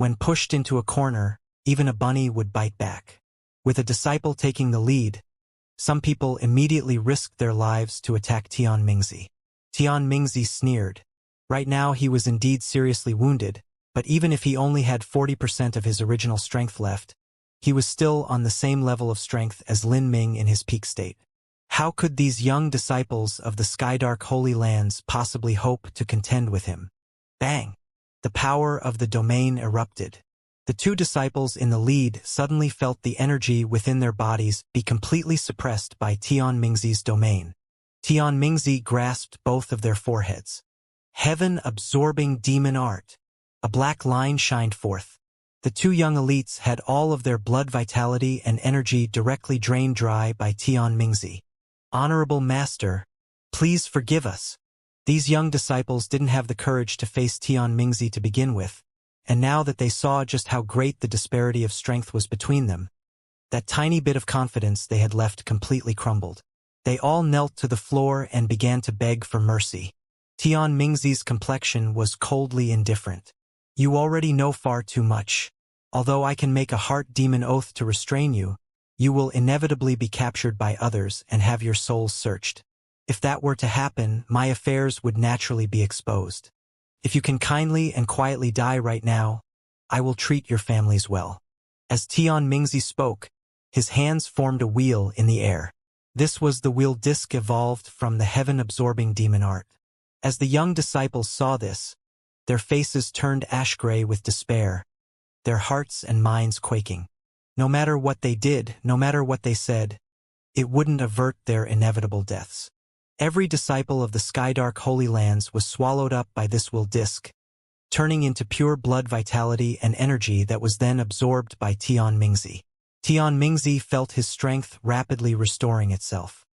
When pushed into a corner, even a bunny would bite back. With a disciple taking the lead, some people immediately risked their lives to attack Tian Mingzi. Tian Mingzi sneered. Right now he was indeed seriously wounded, but even if he only had 40% of his original strength left, he was still on the same level of strength as Lin Ming in his peak state. How could these young disciples of the Skydark Holy Lands possibly hope to contend with him? Bang! The power of the domain erupted. The two disciples in the lead suddenly felt the energy within their bodies be completely suppressed by Tian Mingzi's domain. Tian Mingzi grasped both of their foreheads. Heaven-absorbing demon art. A black line shined forth. The two young elites had all of their blood vitality and energy directly drained dry by Tian Mingzi. Honorable Master, please forgive us. These young disciples didn't have the courage to face Tian Mingzi to begin with, and now that they saw just how great the disparity of strength was between them, that tiny bit of confidence they had left completely crumbled. They all knelt to the floor and began to beg for mercy. Tian Mingzi's complexion was coldly indifferent. You already know far too much. Although I can make a heart demon oath to restrain you, you will inevitably be captured by others and have your souls searched. If that were to happen, my affairs would naturally be exposed. If you can kindly and quietly die right now, I will treat your families well. As Tian Mingzi spoke, his hands formed a wheel in the air. This was the wheel disc evolved from the heaven-absorbing demon art. As the young disciples saw this, their faces turned ash-gray with despair, their hearts and minds quaking. No matter what they did, no matter what they said, it wouldn't avert their inevitable deaths. Every disciple of the Skydark Holy Lands was swallowed up by this will disc, turning into pure blood vitality and energy that was then absorbed by Tian Mingzi. Tian Mingzi felt his strength rapidly restoring itself.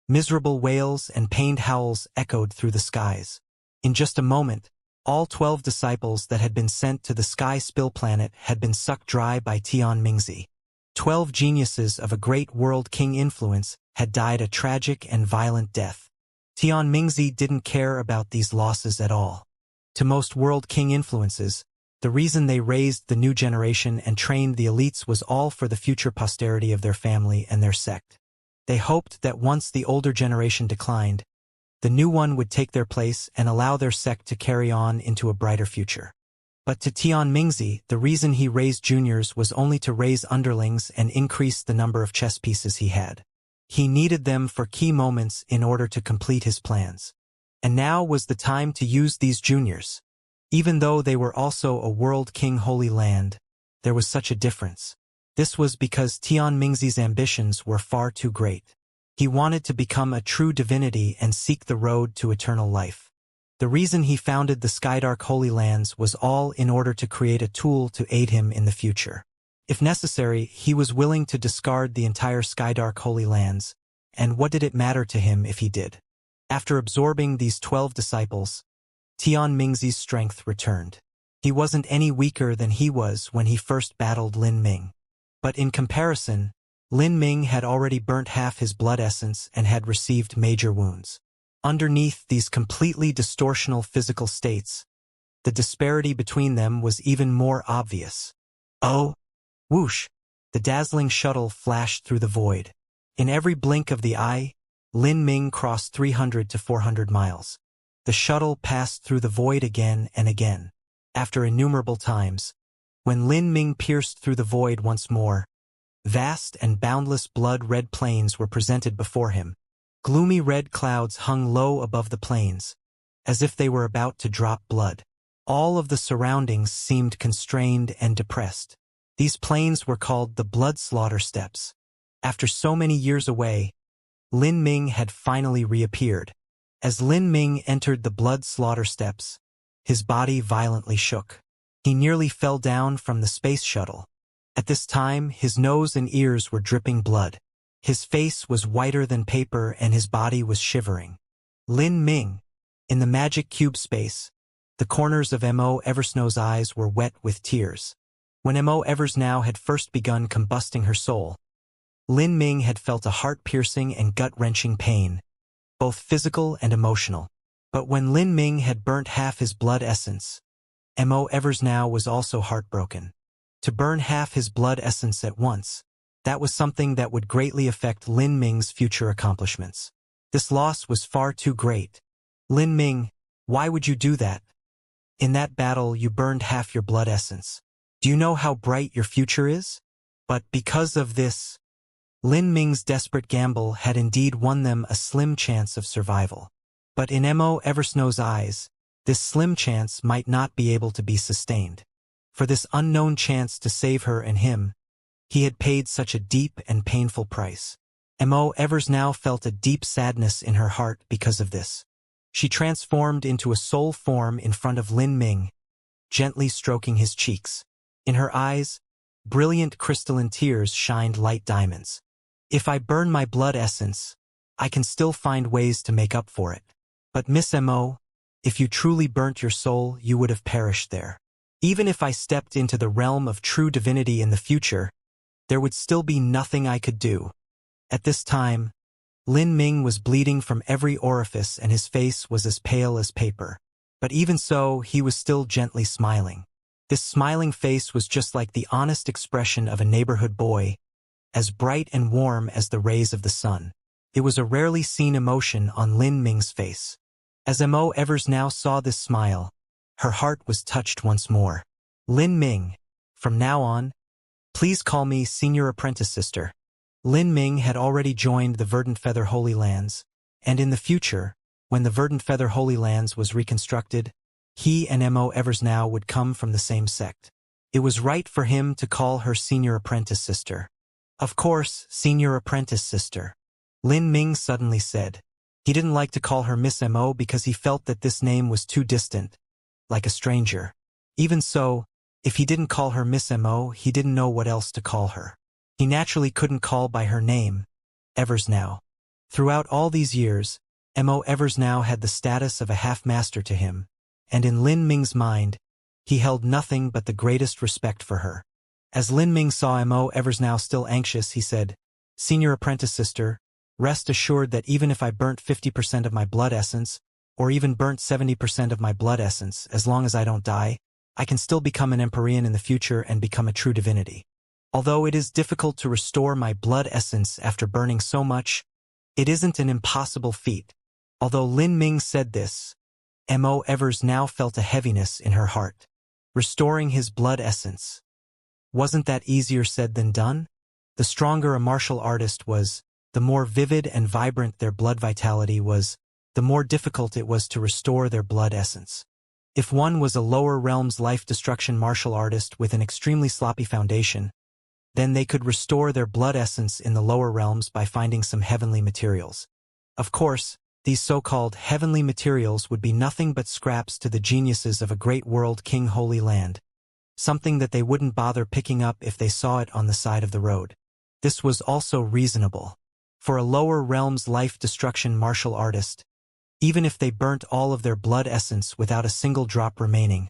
Miserable wails and pained howls echoed through the skies. In just a moment, all 12 disciples that had been sent to the Sky Spill Planet had been sucked dry by Tian Mingzi. 12 geniuses of a great world king influence had died a tragic and violent death. Tian Mingzi didn't care about these losses at all. To most world king influences, the reason they raised the new generation and trained the elites was all for the future posterity of their family and their sect. They hoped that once the older generation declined, the new one would take their place and allow their sect to carry on into a brighter future. But to Tian Mingzi, the reason he raised juniors was only to raise underlings and increase the number of chess pieces he had. He needed them for key moments in order to complete his plans. And now was the time to use these juniors. Even though they were also a world king holy land, there was such a difference. This was because Tian Mingzi's ambitions were far too great. He wanted to become a true divinity and seek the road to eternal life. The reason he founded the Skydark Holy Lands was all in order to create a tool to aid him in the future. If necessary, he was willing to discard the entire Skydark Holy Lands, and what did it matter to him if he did? After absorbing these 12 disciples, Tian Mingzi's strength returned. He wasn't any weaker than he was when he first battled Lin Ming. But in comparison, Lin Ming had already burnt half his blood essence and had received major wounds. Underneath these completely distortional physical states, the disparity between them was even more obvious. Oh! Whoosh! The dazzling shuttle flashed through the void. In every blink of the eye, Lin Ming crossed 300 to 400 miles. The shuttle passed through the void again and again. After innumerable times, when Lin Ming pierced through the void once more, vast and boundless blood-red plains were presented before him. Gloomy red clouds hung low above the plains, as if they were about to drop blood. All of the surroundings seemed constrained and depressed. These plains were called the Blood Slaughter Steppes. After so many years away, Lin Ming had finally reappeared. As Lin Ming entered the Blood Slaughter Steppes, his body violently shook. He nearly fell down from the space shuttle. At this time, his nose and ears were dripping blood. His face was whiter than paper and his body was shivering. Lin Ming. In the magic cube space, the corners of Mo Eversnow's eyes were wet with tears. When Mo Eversnow had first begun combusting her soul, Lin Ming had felt a heart-piercing and gut-wrenching pain, both physical and emotional. But when Lin Ming had burnt half his blood essence, Mo Evers now was also heartbroken. To burn half his blood essence at once, that was something that would greatly affect Lin Ming's future accomplishments. This loss was far too great. Lin Ming, why would you do that? In that battle you burned half your blood essence. Do you know how bright your future is? But because of this, Lin Ming's desperate gamble had indeed won them a slim chance of survival. But in Mo Eversnow's eyes, this slim chance might not be able to be sustained. For this unknown chance to save her and him, he had paid such a deep and painful price. Mo Evers now felt a deep sadness in her heart because of this. She transformed into a soul form in front of Lin Ming, gently stroking his cheeks. In her eyes, brilliant crystalline tears shined like diamonds. If I burn my blood essence, I can still find ways to make up for it. But Miss Mo, if you truly burnt your soul, you would have perished there. Even if I stepped into the realm of true divinity in the future, there would still be nothing I could do. At this time, Lin Ming was bleeding from every orifice and his face was as pale as paper. But even so, he was still gently smiling. This smiling face was just like the honest expression of a neighborhood boy, as bright and warm as the rays of the sun. It was a rarely seen emotion on Lin Ming's face. As Mo Evers now saw this smile, her heart was touched once more. Lin Ming, from now on, please call me Senior Apprentice Sister. Lin Ming had already joined the Verdant Feather Holy Lands, and in the future, when the Verdant Feather Holy Lands was reconstructed, he and Mo Evers now would come from the same sect. It was right for him to call her Senior Apprentice Sister. Of course, Senior Apprentice Sister. Lin Ming suddenly said. He didn't like to call her Miss Mo because he felt that this name was too distant, like a stranger. Even so, if he didn't call her Miss Mo, he didn't know what else to call her. He naturally couldn't call by her name, Evers now. Throughout all these years, Mo Evers now had the status of a half-master to him, and in Lin Ming's mind, he held nothing but the greatest respect for her. As Lin Ming saw Mo Evers now still anxious, he said, Senior Apprentice Sister, rest assured that even if I burnt 50% of my blood essence, or even burnt 70% of my blood essence, as long as I don't die, I can still become an Empyrean in the future and become a true divinity. Although it is difficult to restore my blood essence after burning so much, it isn't an impossible feat. Although Lin Ming said this, Mo Evers now felt a heaviness in her heart. Restoring his blood essence. Wasn't that easier said than done? The stronger a martial artist was, the more vivid and vibrant their blood vitality was, the more difficult it was to restore their blood essence. If one was a lower realms life destruction martial artist with an extremely sloppy foundation, then they could restore their blood essence in the lower realms by finding some heavenly materials. Of course, these so-called heavenly materials would be nothing but scraps to the geniuses of a great world king holy land, something that they wouldn't bother picking up if they saw it on the side of the road. This was also reasonable. For a lower realms life destruction martial artist, even if they burnt all of their blood essence without a single drop remaining,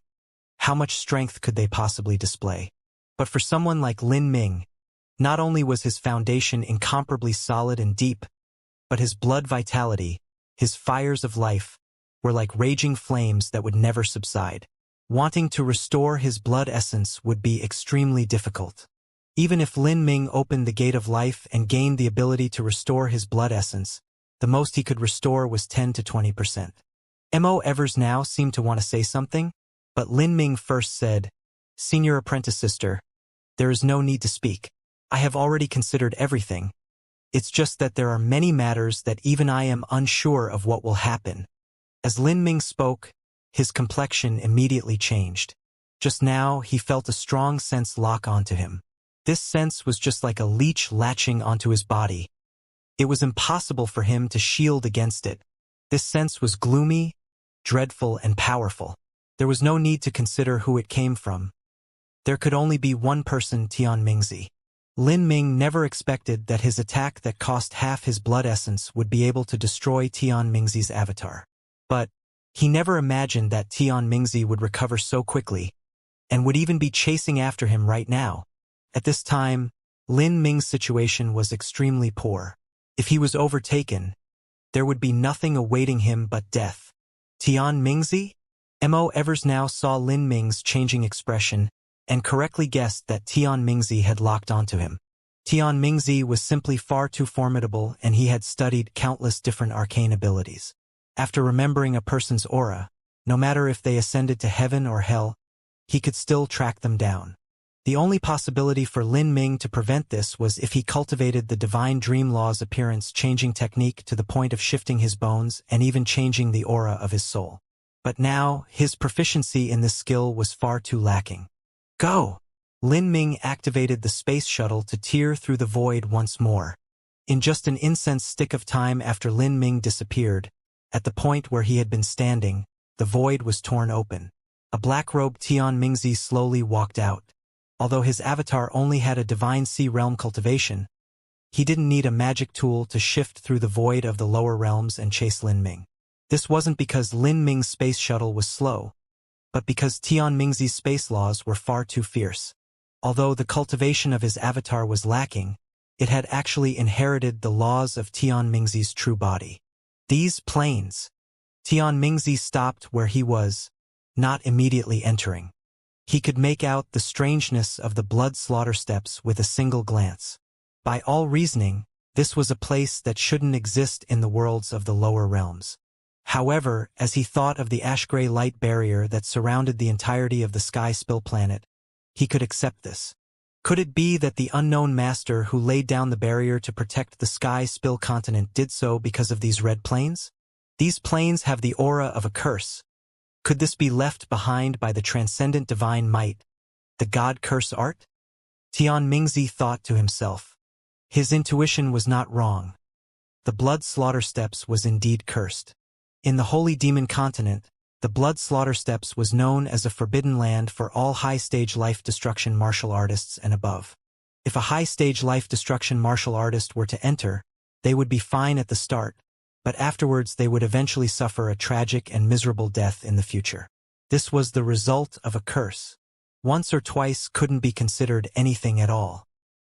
how much strength could they possibly display? But for someone like Lin Ming, not only was his foundation incomparably solid and deep, but his blood vitality, his fires of life, were like raging flames that would never subside. Wanting to restore his blood essence would be extremely difficult. Even if Lin Ming opened the gate of life and gained the ability to restore his blood essence, the most he could restore was 10 to 20%. Mo Evers now seemed to want to say something, but Lin Ming first said, Senior Apprentice Sister, there is no need to speak. I have already considered everything. It's just that there are many matters that even I am unsure of what will happen. As Lin Ming spoke, his complexion immediately changed. Just now, he felt a strong sense lock onto him. This sense was just like a leech latching onto his body. It was impossible for him to shield against it. This sense was gloomy, dreadful, and powerful. There was no need to consider who it came from. There could only be one person, Tian Mingzi. Lin Ming never expected that his attack that cost half his blood essence would be able to destroy Tian Mingzi's avatar. But he never imagined that Tian Mingzi would recover so quickly, and would even be chasing after him right now. At this time, Lin Ming's situation was extremely poor. If he was overtaken, there would be nothing awaiting him but death. Tian Mingzi? Mo Evers now saw Lin Ming's changing expression and correctly guessed that Tian Mingzi had locked onto him. Tian Mingzi was simply far too formidable, and he had studied countless different arcane abilities. After remembering a person's aura, no matter if they ascended to heaven or hell, he could still track them down. The only possibility for Lin Ming to prevent this was if he cultivated the divine dream law's appearance-changing technique to the point of shifting his bones and even changing the aura of his soul. But now, his proficiency in this skill was far too lacking. Go! Lin Ming activated the space shuttle to tear through the void once more. In just an incense stick of time after Lin Ming disappeared, at the point where he had been standing, the void was torn open. A black-robed Tian Mingzi slowly walked out. Although his avatar only had a divine sea realm cultivation, he didn't need a magic tool to shift through the void of the lower realms and chase Lin Ming. This wasn't because Lin Ming's space shuttle was slow, but because Tian Mingzi's space laws were far too fierce. Although the cultivation of his avatar was lacking, it had actually inherited the laws of Tian Mingzi's true body. These planes. Tian Mingzi stopped where he was, not immediately entering. He could make out the strangeness of the blood slaughter steps with a single glance. By all reasoning, this was a place that shouldn't exist in the worlds of the lower realms. However, as he thought of the ash-gray light barrier that surrounded the entirety of the Sky Spill planet, he could accept this. Could it be that the unknown master who laid down the barrier to protect the Sky Spill continent did so because of these red planes? These planes have the aura of a curse. Could this be left behind by the transcendent divine might, the god curse art? Tian Mingzi thought to himself. His intuition was not wrong. The blood slaughter steps was indeed cursed. In the Holy Demon continent, the blood slaughter steps was known as a forbidden land for all high-stage life destruction martial artists and above. If a high-stage life destruction martial artist were to enter, they would be fine at the start, but afterwards they would eventually suffer a tragic and miserable death in the future. This was the result of a curse. Once or twice couldn't be considered anything at all.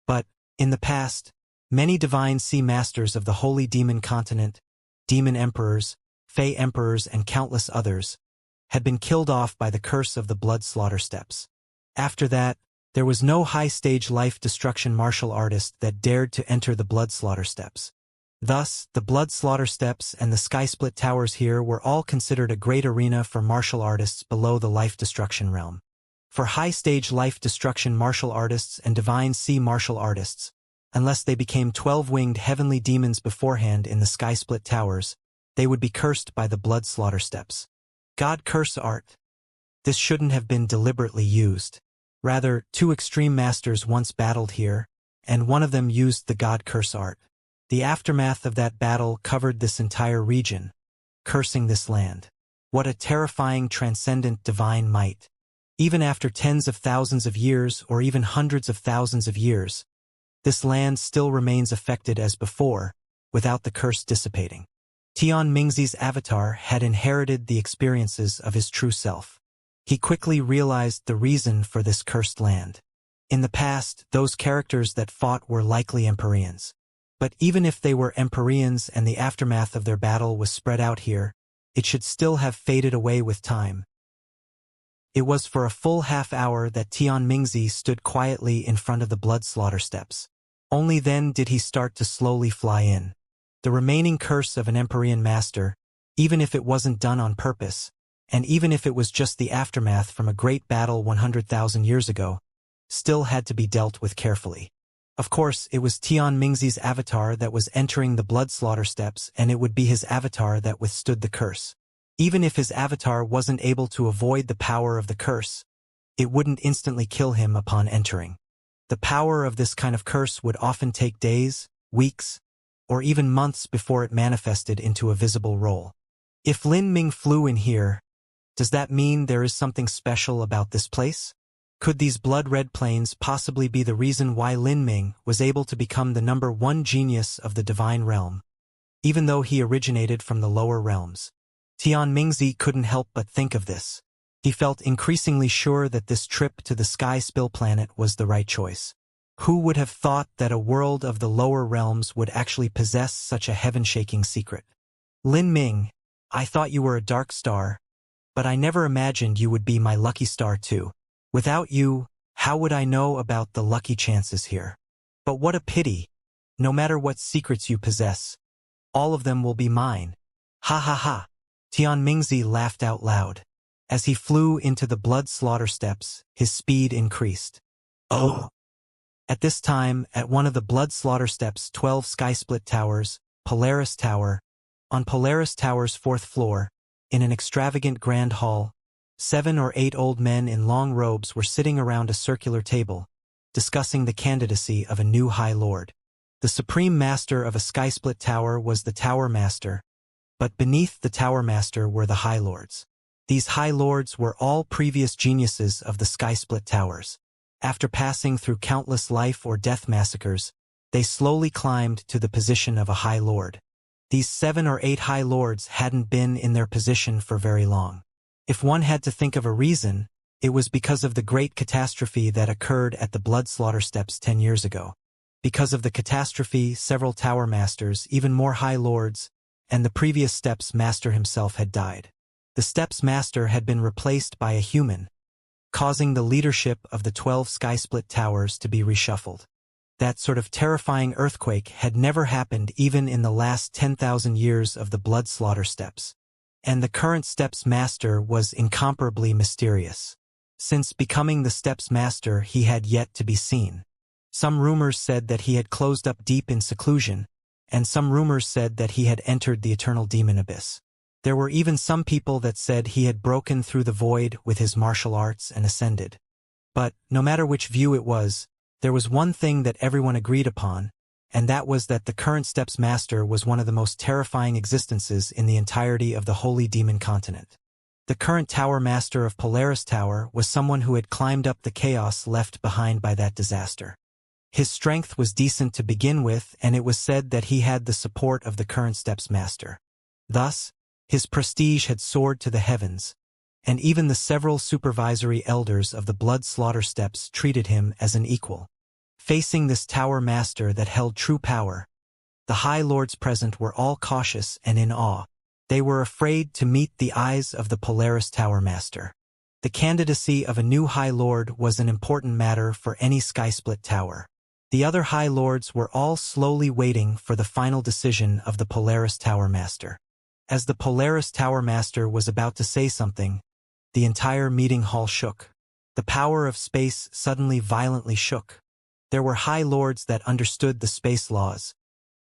But, in the past, many divine sea masters of the Holy Demon continent, demon emperors, Fey emperors and countless others, had been killed off by the curse of the blood slaughter steps. After that, there was no high-stage life destruction martial artist that dared to enter the blood slaughter steps. Thus, the blood slaughter steps and the sky-split towers here were all considered a great arena for martial artists below the life destruction realm. For high-stage life destruction martial artists and divine sea martial artists, unless they became 12-winged heavenly demons beforehand in the sky-split towers, they would be cursed by the blood slaughter steps. God curse art. This shouldn't have been deliberately used. Rather, two extreme masters once battled here, and one of them used the God curse art. The aftermath of that battle covered this entire region, cursing this land. What a terrifying transcendent divine might. Even after tens of thousands of years or even hundreds of thousands of years, this land still remains affected as before, without the curse dissipating. Tian Mingzi's avatar had inherited the experiences of his true self. He quickly realized the reason for this cursed land. In the past, those characters that fought were likely Empyreans. But even if they were Empyreans and the aftermath of their battle was spread out here, it should still have faded away with time. It was for a full half hour that Tian Mingzi stood quietly in front of the blood slaughter steps. Only then did he start to slowly fly in. The remaining curse of an Empyrean master, even if it wasn't done on purpose, and even if it was just the aftermath from a great battle 100,000 years ago, still had to be dealt with carefully. Of course, it was Tian Mingzi's avatar that was entering the blood slaughter steps, and it would be his avatar that withstood the curse. Even if his avatar wasn't able to avoid the power of the curse, it wouldn't instantly kill him upon entering. The power of this kind of curse would often take days, weeks, or even months before it manifested into a visible role. If Lin Ming flew in here, does that mean there is something special about this place? Could these blood-red planes possibly be the reason why Lin Ming was able to become the #1 genius of the divine realm, even though he originated from the lower realms? Tian Mingzi couldn't help but think of this. He felt increasingly sure that this trip to the Sky Spill planet was the right choice. Who would have thought that a world of the lower realms would actually possess such a heaven-shaking secret? Lin Ming, I thought you were a dark star, But I never imagined you would be my lucky star too. Without you, how would I know about the lucky chances here? But what a pity. No matter what secrets you possess, all of them will be mine. Ha ha ha. Tianmingzi laughed out loud. As he flew into the blood slaughter steps, his speed increased. Oh! At this time, at one of the blood slaughter steps, 12 sky-split towers, Polaris Tower. On Polaris Tower's 4th floor, in an extravagant grand hall, 7 or 8 old men in long robes were sitting around a circular table, discussing the candidacy of a new High Lord. The supreme master of a sky-split tower was the Tower Master, but beneath the Tower Master were the High Lords. These High Lords were all previous geniuses of the sky-split towers. After passing through countless life or death massacres, they slowly climbed to the position of a High Lord. These 7 or 8 High Lords hadn't been in their position for very long. If one had to think of a reason, it was because of the great catastrophe that occurred at the blood slaughter steps 10 years ago. Because of the catastrophe, several Tower Masters, even more High Lords, and the previous Steps Master himself had died. The Steps Master had been replaced by a human, causing the leadership of the 12 sky-split towers to be reshuffled. That sort of terrifying earthquake had never happened even in the last 10,000 years of the blood slaughter steps. And the current Steps Master was incomparably mysterious. Since becoming the Steps Master, he had yet to be seen. Some rumors said that he had closed up deep in seclusion, and some rumors said that he had entered the eternal demon abyss. There were even some people that said he had broken through the void with his martial arts and ascended. But, no matter which view it was, there was one thing that everyone agreed upon, and that was that the current Steps Master was one of the most terrifying existences in the entirety of the Holy Demon Continent. The current Tower Master of Polaris Tower was someone who had climbed up the chaos left behind by that disaster. His strength was decent to begin with, and it was said that he had the support of the current Steps Master. Thus, his prestige had soared to the heavens, and even the several supervisory elders of the blood slaughter steps treated him as an equal. Facing this Tower Master that held true power, the High Lords present were all cautious and in awe. They were afraid to meet the eyes of the Polaris Tower Master. The candidacy of a new High Lord was an important matter for any sky-split tower. The other High Lords were all slowly waiting for the final decision of the Polaris Tower Master. As the Polaris Tower Master was about to say something, the entire meeting hall shook. The power of space suddenly violently shook. There were High Lords that understood the space laws,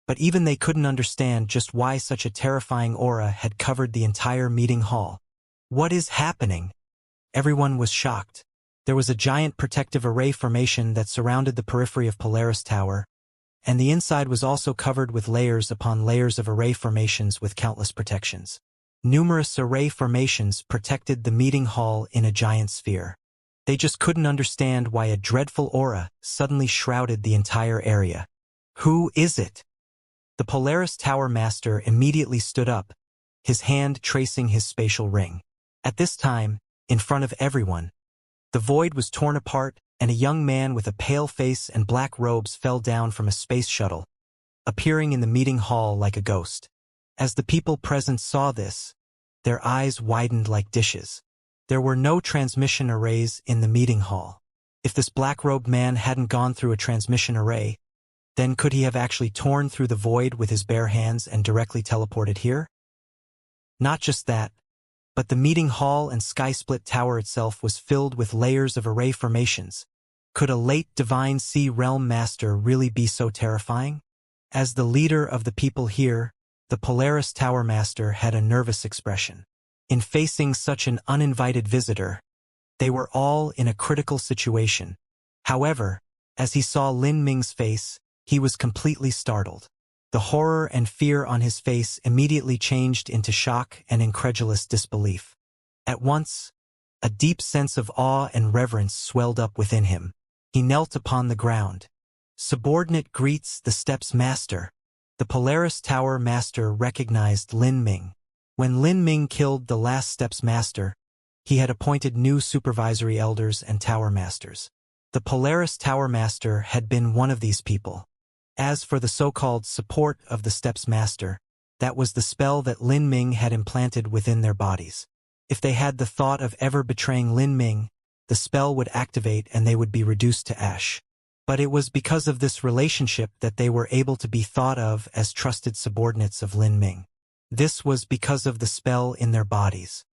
but even they couldn't understand just why such a terrifying aura had covered the entire meeting hall. What is happening? Everyone was shocked. There was a giant protective array formation that surrounded the periphery of Polaris Tower, and the inside was also covered with layers upon layers of array formations with countless protections. Numerous array formations protected the meeting hall in a giant sphere. They just couldn't understand why a dreadful aura suddenly shrouded the entire area. Who is it? The Polaris Tower Master immediately stood up, his hand tracing his spatial ring. At this time, in front of everyone, the void was torn apart, and a young man with a pale face and black robes fell down from a space shuttle, appearing in the meeting hall like a ghost. As the people present saw this, their eyes widened like dishes. There were no transmission arrays in the meeting hall. If this black-robed man hadn't gone through a transmission array, then could he have actually torn through the void with his bare hands and directly teleported here? Not just that, but the meeting hall and sky-split tower itself was filled with layers of array formations. Could a late divine sea realm master really be so terrifying? As the leader of the people here, the Polaris Tower Master had a nervous expression. In facing such an uninvited visitor, they were all in a critical situation. However, as he saw Lin Ming's face, he was completely startled. The horror and fear on his face immediately changed into shock and incredulous disbelief. At once, a deep sense of awe and reverence swelled up within him. He knelt upon the ground. Subordinate greets the Steps Master. The Polaris Tower Master recognized Lin Ming. When Lin Ming killed the last Steps Master, he had appointed new supervisory elders and tower masters. The Polaris Tower Master had been one of these people. As for the so-called support of the Steps Master, that was the spell that Lin Ming had implanted within their bodies. If they had the thought of ever betraying Lin Ming, the spell would activate and they would be reduced to ash. But it was because of this relationship that they were able to be thought of as trusted subordinates of Lin Ming. This was because of the spell in their bodies.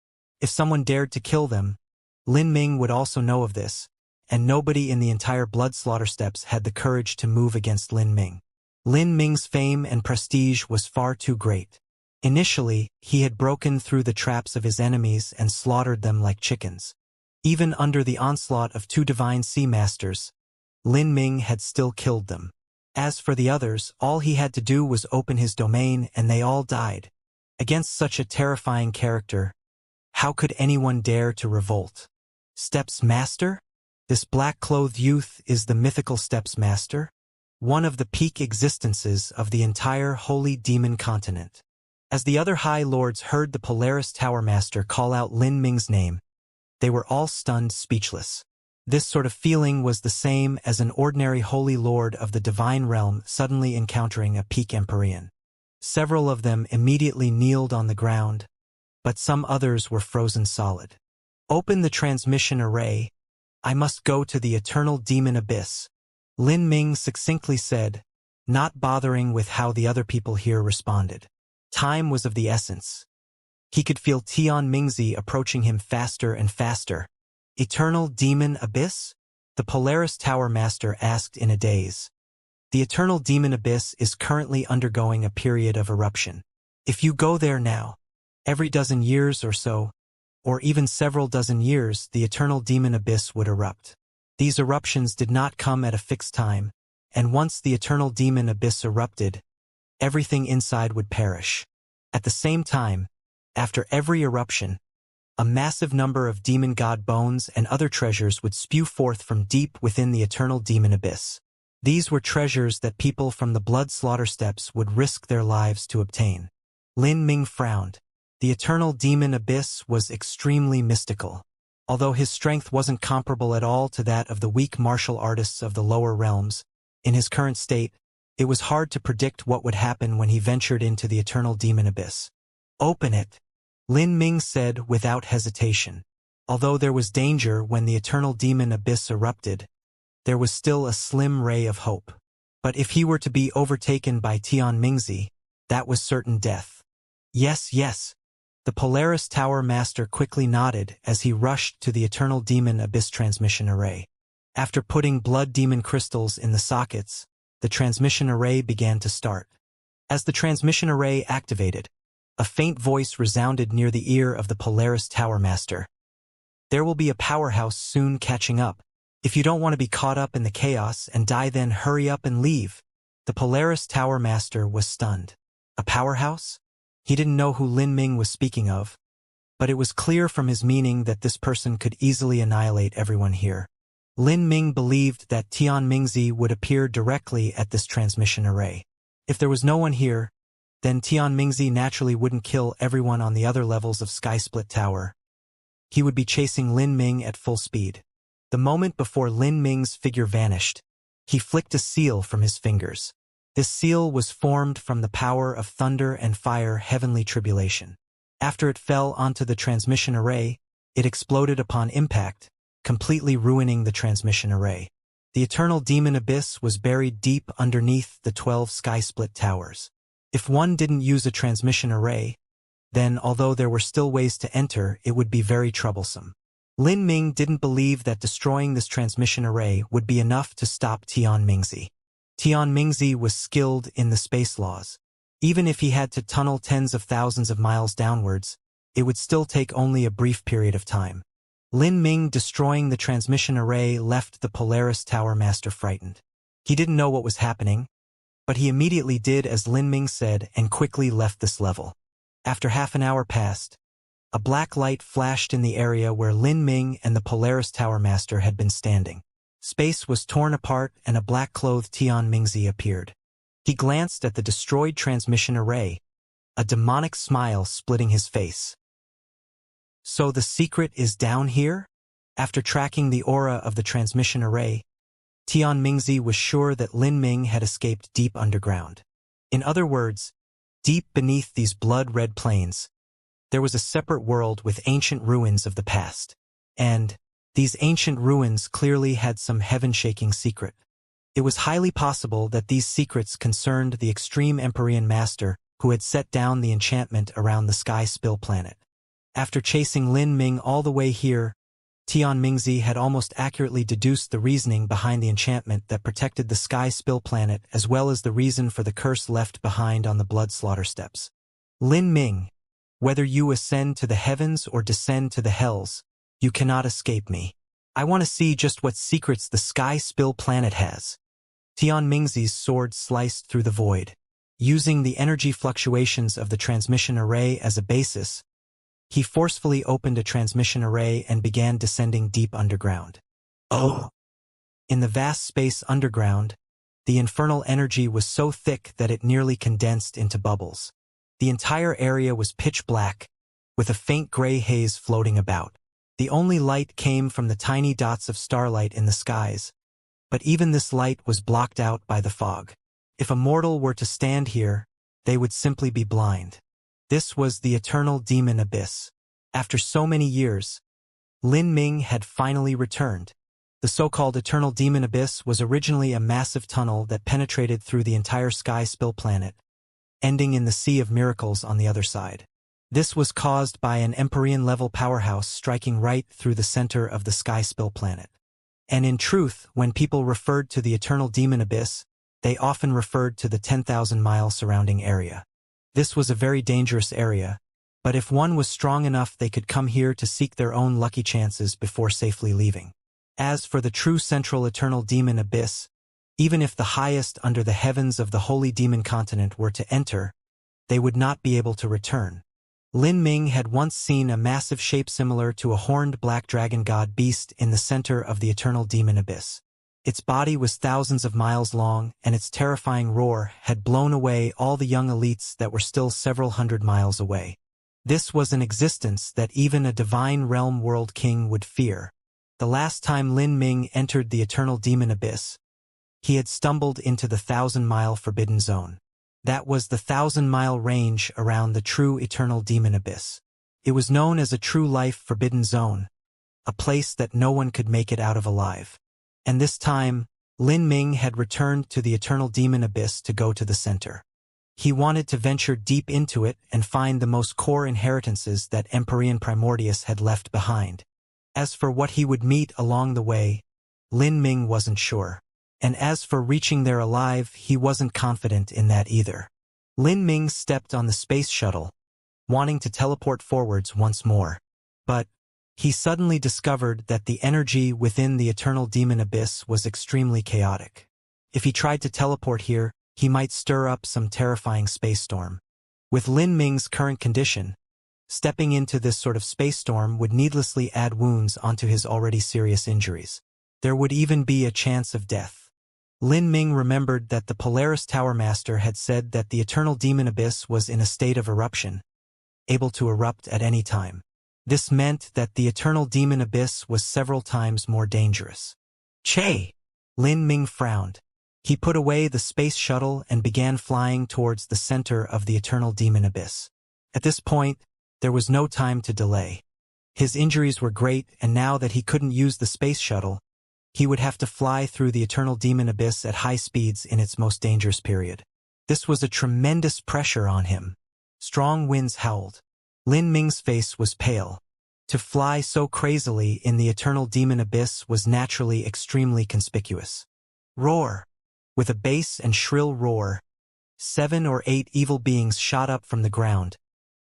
If someone dared to kill them, Lin Ming would also know of this, and nobody in the entire blood slaughter steppes had the courage to move against Lin Ming. Lin Ming's fame and prestige was far too great. Initially, he had broken through the traps of his enemies and slaughtered them like chickens. Even under the onslaught of 2 divine sea masters, Lin Ming had still killed them. As for the others, all he had to do was open his domain and they all died. Against such a terrifying character, how could anyone dare to revolt? Steppes Master? This black-clothed youth is the mythical Steppes Master, one of the peak existences of the entire holy demon continent. As the other High Lords heard the Polaris Tower Master call out Lin Ming's name, they were all stunned speechless. This sort of feeling was the same as an ordinary Holy Lord of the Divine Realm suddenly encountering a peak Empyrean. Several of them immediately kneeled on the ground, but some others were frozen solid. Open the transmission array. I must go to the eternal demon abyss, Lin Ming succinctly said, not bothering with how the other people here responded. Time was of the essence. He could feel Tian Mingzi approaching him faster and faster. Eternal Demon Abyss? The Polaris Tower Master asked in a daze. The Eternal Demon Abyss is currently undergoing a period of eruption. If you go there now, every dozen years or so, or even several dozen years, the Eternal Demon Abyss would erupt. These eruptions did not come at a fixed time, and once the Eternal Demon Abyss erupted, everything inside would perish. At the same time, after every eruption, a massive number of demon god bones and other treasures would spew forth from deep within the Eternal Demon Abyss. These were treasures that people from the blood slaughter steppes would risk their lives to obtain. Lin Ming frowned. The Eternal Demon Abyss was extremely mystical. Although his strength wasn't comparable at all to that of the weak martial artists of the lower realms, in his current state, it was hard to predict what would happen when he ventured into the Eternal Demon Abyss. Open it, Lin Ming said without hesitation. Although there was danger when the Eternal Demon Abyss erupted, there was still a slim ray of hope. But if he were to be overtaken by Tian Mingzi, that was certain death. Yes, yes. The Polaris Tower Master quickly nodded as he rushed to the Eternal Demon Abyss transmission array. After putting blood demon crystals in the sockets, the transmission array began to start. As the transmission array activated, a faint voice resounded near the ear of the Polaris Tower Master. There will be a powerhouse soon catching up. If you don't want to be caught up in the chaos and die, then hurry up and leave. The Polaris Tower Master was stunned. A powerhouse? He didn't know who Lin Ming was speaking of, but it was clear from his meaning that this person could easily annihilate everyone here. Lin Ming believed that Tian Mingzi would appear directly at this transmission array. If there was no one here, then Tian Mingzi naturally wouldn't kill everyone on the other levels of Sky Split Tower. He would be chasing Lin Ming at full speed. The moment before Lin Ming's figure vanished, he flicked a seal from his fingers. This seal was formed from the power of thunder and fire heavenly tribulation. After it fell onto the transmission array, it exploded upon impact, completely ruining the transmission array. The Eternal Demon Abyss was buried deep underneath the 12 Sky Split Towers. If one didn't use a transmission array, then although there were still ways to enter, it would be very troublesome. Lin Ming didn't believe that destroying this transmission array would be enough to stop Tian Mingzi. Tian Mingzi was skilled in the space laws. Even if he had to tunnel tens of thousands of miles downwards, it would still take only a brief period of time. Lin Ming destroying the transmission array left the Polaris Tower Master frightened. He didn't know what was happening, but he immediately did as Lin Ming said and quickly left this level. After half an hour passed, a black light flashed in the area where Lin Ming and the Polaris Tower Master had been standing. Space was torn apart and a black-clothed Tian Mingzi appeared. He glanced at the destroyed transmission array, a demonic smile splitting his face. So the secret is down here? After tracking the aura of the transmission array, Tian Mingzi was sure that Lin Ming had escaped deep underground. In other words, deep beneath these blood-red plains, there was a separate world with ancient ruins of the past. And these ancient ruins clearly had some heaven-shaking secret. It was highly possible that these secrets concerned the extreme Empyrean master who had set down the enchantment around the Sky Spill planet. After chasing Lin Ming all the way here, Tian Mingzi had almost accurately deduced the reasoning behind the enchantment that protected the Sky Spill planet as well as the reason for the curse left behind on the blood slaughter steps. Lin Ming, whether you ascend to the heavens or descend to the hells, you cannot escape me. I want to see just what secrets the Sky Spill planet has. Tian Mingzi's sword sliced through the void. Using the energy fluctuations of the transmission array as a basis, he forcefully opened a transmission array and began descending deep underground. Oh! In the vast space underground, the infernal energy was so thick that it nearly condensed into bubbles. The entire area was pitch black, with a faint gray haze floating about. The only light came from the tiny dots of starlight in the skies, but even this light was blocked out by the fog. If a mortal were to stand here, they would simply be blind. This was the eternal demon abyss. After so many years, Lin Ming had finally returned. The so-called eternal demon abyss was originally a massive tunnel that penetrated through the entire Sky Spill planet, ending in the Sea of Miracles on the other side. This was caused by an Empyrean-level powerhouse striking right through the center of the Sky Spill planet. And in truth, when people referred to the eternal demon abyss, they often referred to the 10,000-mile surrounding area. This was a very dangerous area, but if one was strong enough they could come here to seek their own lucky chances before safely leaving. As for the true central eternal demon abyss, even if the highest under the heavens of the holy demon continent were to enter, they would not be able to return. Lin Ming had once seen a massive shape similar to a horned black dragon god beast in the center of the eternal demon abyss. Its body was thousands of miles long, and its terrifying roar had blown away all the young elites that were still several hundred miles away. This was an existence that even a divine realm world king would fear. The last time Lin Ming entered the eternal demon abyss, he had stumbled into the 1,000-mile forbidden zone. That was the 1,000-mile range around the true eternal demon abyss. It was known as a true life forbidden zone, a place that no one could make it out of alive. And this time, Lin Ming had returned to the eternal demon abyss to go to the center. He wanted to venture deep into it and find the most core inheritances that Empyrean Primordius had left behind. As for what he would meet along the way, Lin Ming wasn't sure. And as for reaching there alive, he wasn't confident in that either. Lin Ming stepped on the space shuttle, wanting to teleport forwards once more. But he suddenly discovered that the energy within the eternal demon abyss was extremely chaotic. If he tried to teleport here, he might stir up some terrifying space storm. With Lin Ming's current condition, stepping into this sort of space storm would needlessly add wounds onto his already serious injuries. There would even be a chance of death. Lin Ming remembered that the Polaris Tower Master had said that the eternal demon abyss was in a state of eruption, able to erupt at any time. This meant that the eternal demon abyss was several times more dangerous. Che! Lin Ming frowned. He put away the space shuttle and began flying towards the center of the eternal demon abyss. At this point, there was no time to delay. His injuries were great, and now that he couldn't use the space shuttle, he would have to fly through the eternal demon abyss at high speeds in its most dangerous period. This was a tremendous pressure on him. Strong winds howled. Lin Ming's face was pale. To fly so crazily in the eternal demon abyss was naturally extremely conspicuous. Roar! With a bass and shrill roar, 7 or 8 evil beings shot up from the ground,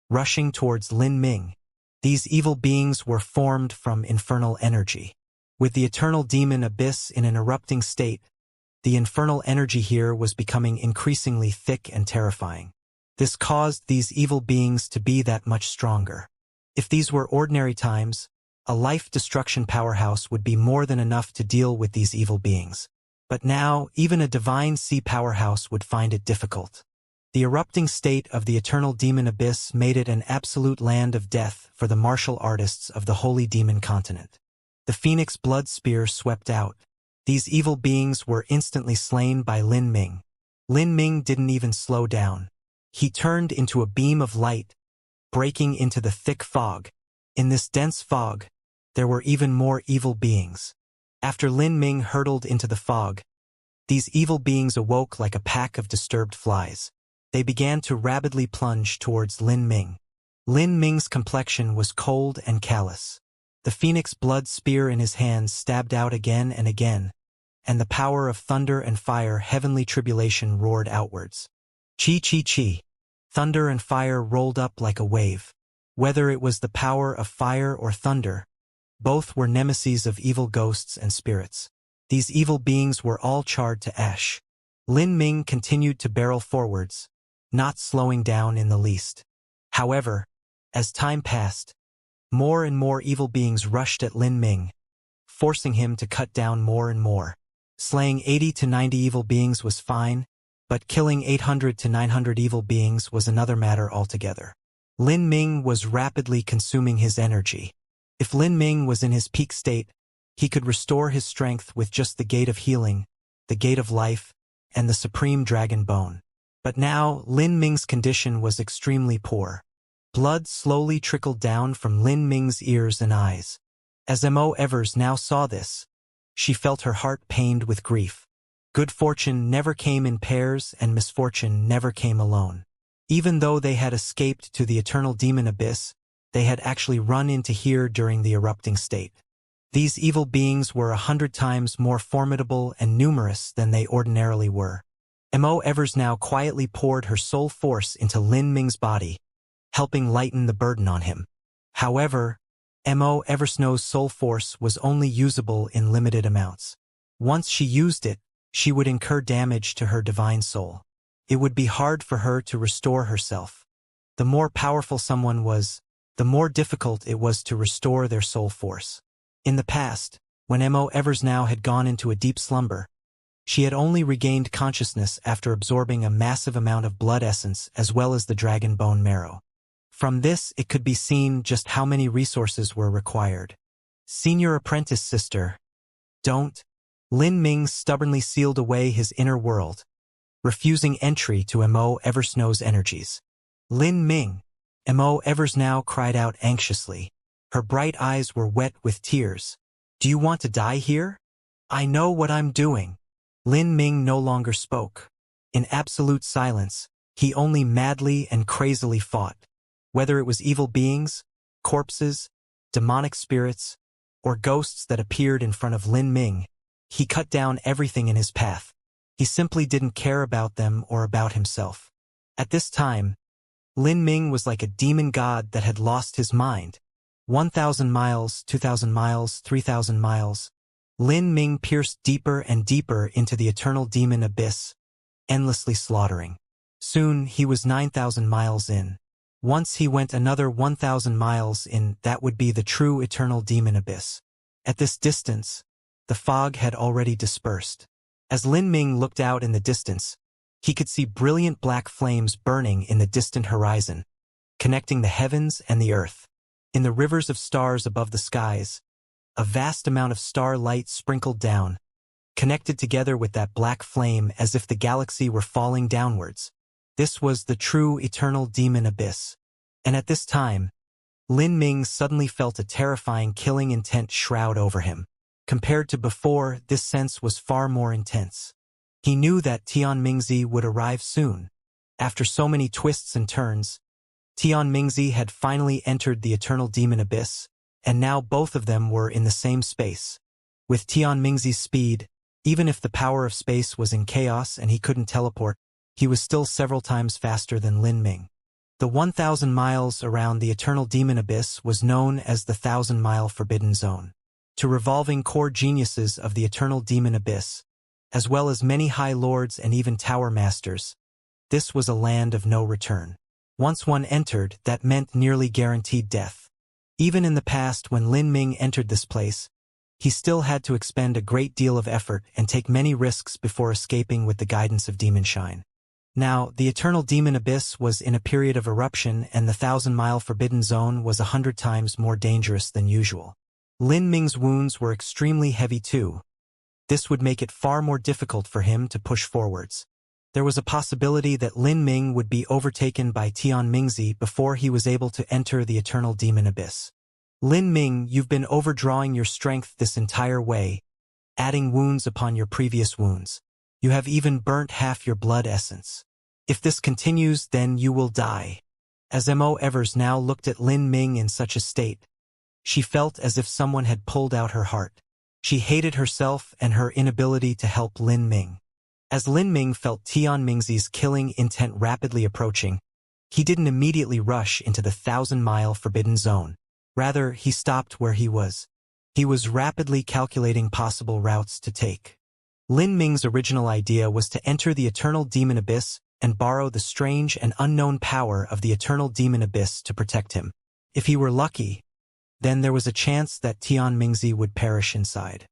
rushing towards Lin Ming. These evil beings were formed from infernal energy. With the eternal demon abyss in an erupting state, the infernal energy here was becoming increasingly thick and terrifying. This caused these evil beings to be that much stronger. If these were ordinary times, a life-destruction powerhouse would be more than enough to deal with these evil beings. But now, even a divine sea powerhouse would find it difficult. The erupting state of the eternal demon abyss made it an absolute land of death for the martial artists of the holy demon continent. The phoenix blood spear swept out. These evil beings were instantly slain by Lin Ming. Lin Ming didn't even slow down. He turned into a beam of light, breaking into the thick fog. In this dense fog, there were even more evil beings. After Lin Ming hurtled into the fog, these evil beings awoke like a pack of disturbed flies. They began to rapidly plunge towards Lin Ming. Lin Ming's complexion was cold and callous. The phoenix blood spear in his hands stabbed out again and again, and the power of thunder and fire heavenly tribulation roared outwards. Chi chi chi. Thunder and fire rolled up like a wave. Whether it was the power of fire or thunder, both were nemeses of evil ghosts and spirits. These evil beings were all charred to ash. Lin Ming continued to barrel forwards, not slowing down in the least. However, as time passed, more and more evil beings rushed at Lin Ming, forcing him to cut down more and more. Slaying 80 to 90 evil beings was fine, but killing 800 to 900 evil beings was another matter altogether. Lin Ming was rapidly consuming his energy. If Lin Ming was in his peak state, he could restore his strength with just the gate of healing, the gate of life, and the supreme dragon bone. But now, Lin Ming's condition was extremely poor. Blood slowly trickled down from Lin Ming's ears and eyes. As Mo Evers now saw this, she felt her heart pained with grief. Good fortune never came in pairs and misfortune never came alone. Even though they had escaped to the eternal demon abyss, they had actually run into here during the erupting state. These evil beings were 100 times more formidable and numerous than they ordinarily were. Mo Evers now quietly poured her soul force into Lin Ming's body, helping lighten the burden on him. However, Mo Eversnow's soul force was only usable in limited amounts. Once she used it, she would incur damage to her divine soul. It would be hard for her to restore herself. The more powerful someone was, the more difficult it was to restore their soul force. In the past, when Mo Eversnow had gone into a deep slumber, she had only regained consciousness after absorbing a massive amount of blood essence as well as the dragon bone marrow. From this, it could be seen just how many resources were required. Senior apprentice sister. Don't. Lin Ming stubbornly sealed away his inner world, refusing entry to Mo Eversnow's energies. Lin Ming. Mo Eversnow cried out anxiously. Her bright eyes were wet with tears. Do you want to die here? I know what I'm doing. Lin Ming no longer spoke. In absolute silence, he only madly and crazily fought. Whether it was evil beings, corpses, demonic spirits, or ghosts that appeared in front of Lin Ming, he cut down everything in his path. He simply didn't care about them or about himself. At this time, Lin Ming was like a demon god that had lost his mind. 1,000 miles, 2,000 miles, 3,000 miles. Lin Ming pierced deeper and deeper into the eternal demon abyss, endlessly slaughtering. Soon he was 9,000 miles in. Once he went another 1,000 miles in, that would be the true eternal demon abyss. At this distance, the fog had already dispersed. As Lin Ming looked out in the distance, he could see brilliant black flames burning in the distant horizon, connecting the heavens and the earth. In the rivers of stars above the skies, a vast amount of starlight sprinkled down, connected together with that black flame as if the galaxy were falling downwards. This was the true eternal demon abyss. And at this time, Lin Ming suddenly felt a terrifying killing intent shroud over him. Compared to before, this sense was far more intense. He knew that Tian Mingzi would arrive soon. After so many twists and turns, Tian Mingzi had finally entered the eternal demon abyss, and now both of them were in the same space. With Tian Mingzi's speed, even if the power of space was in chaos and he couldn't teleport, he was still several times faster than Lin Ming. The 1,000 miles around the eternal demon abyss was known as the 1,000-mile forbidden zone. To revolving core geniuses of the eternal demon abyss, as well as many high lords and even tower masters, this was a land of no return. Once one entered, that meant nearly guaranteed death. Even in the past when Lin Ming entered this place, he still had to expend a great deal of effort and take many risks before escaping with the guidance of Demon Shine. Now, the eternal demon abyss was in a period of eruption and the 1,000-mile forbidden zone was 100 times more dangerous than usual. Lin Ming's wounds were extremely heavy too. This would make it far more difficult for him to push forwards. There was a possibility that Lin Ming would be overtaken by Tian Mingzi before he was able to enter the eternal demon abyss. Lin Ming, you've been overdrawing your strength this entire way, adding wounds upon your previous wounds. You have even burnt half your blood essence. If this continues, then you will die. As Mo Evers now looked at Lin Ming in such a state, she felt as if someone had pulled out her heart. She hated herself and her inability to help Lin Ming. As Lin Ming felt Tian Mingzi's killing intent rapidly approaching, he didn't immediately rush into the 1,000-mile forbidden zone. Rather, he stopped where he was. He was rapidly calculating possible routes to take. Lin Ming's original idea was to enter the eternal demon abyss and borrow the strange and unknown power of the eternal demon abyss to protect him. If he were lucky, then there was a chance that Tian Mingzi would perish inside.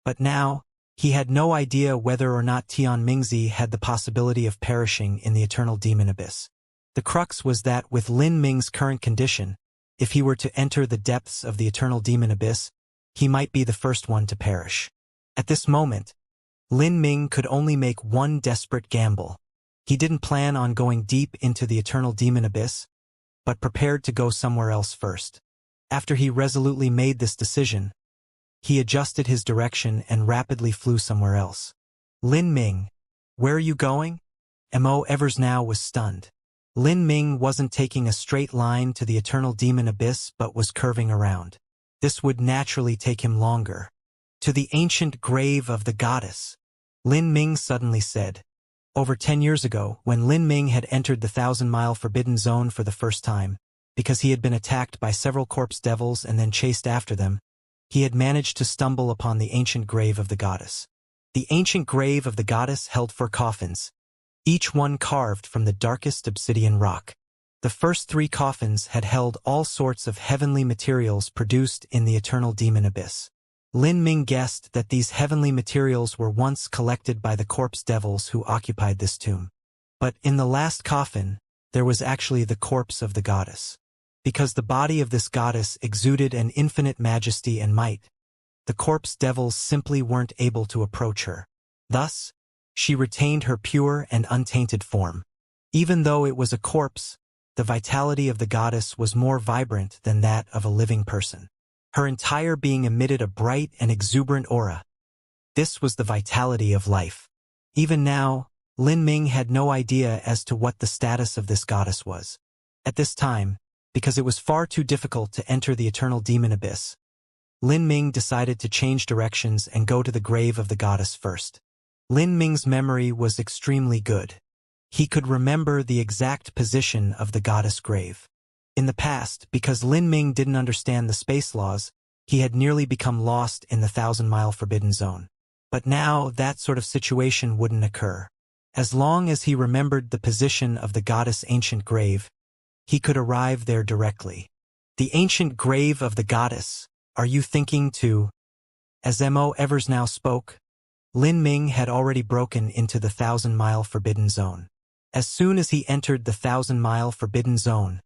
But now, he had no idea whether or not Tian Mingzi had the possibility of perishing in the eternal demon abyss. The crux was that with Lin Ming's current condition, if he were to enter the depths of the eternal demon abyss, he might be the first one to perish. At this moment, Lin Ming could only make one desperate gamble. He didn't plan on going deep into the eternal demon abyss, but prepared to go somewhere else first. After he resolutely made this decision, he adjusted his direction and rapidly flew somewhere else. Lin Ming, where are you going? Mo Evers now was stunned. Lin Ming wasn't taking a straight line to the eternal demon abyss but was curving around. This would naturally take him longer. To the ancient grave of the goddess, Lin Ming suddenly said. Over 10 years ago, when Lin Ming had entered the 1,000-mile forbidden zone for the first time, because he had been attacked by several corpse devils and then chased after them, he had managed to stumble upon the ancient grave of the goddess. The ancient grave of the goddess held 4 coffins, each one carved from the darkest obsidian rock. The first 3 coffins had held all sorts of heavenly materials produced in the eternal demon abyss. Lin Ming guessed that these heavenly materials were once collected by the corpse devils who occupied this tomb. But in the last coffin, there was actually the corpse of the goddess. Because the body of this goddess exuded an infinite majesty and might, the corpse devils simply weren't able to approach her. Thus, she retained her pure and untainted form. Even though it was a corpse, the vitality of the goddess was more vibrant than that of a living person. Her entire being emitted a bright and exuberant aura. This was the vitality of life. Even now, Lin Ming had no idea as to what the status of this goddess was. At this time, because it was far too difficult to enter the eternal demon abyss, Lin Ming decided to change directions and go to the grave of the goddess first. Lin Ming's memory was extremely good. He could remember the exact position of the goddess grave. In the past, because Lin Ming didn't understand the space laws, he had nearly become lost in the 1,000-mile forbidden zone. But now that sort of situation wouldn't occur. As long as he remembered the position of the goddess' ancient grave, he could arrive there directly. The ancient grave of the goddess, are you thinking to? As Mo Evers now spoke, Lin Ming had already broken into the 1,000-mile forbidden zone. As soon as he entered the 1,000-mile forbidden zone,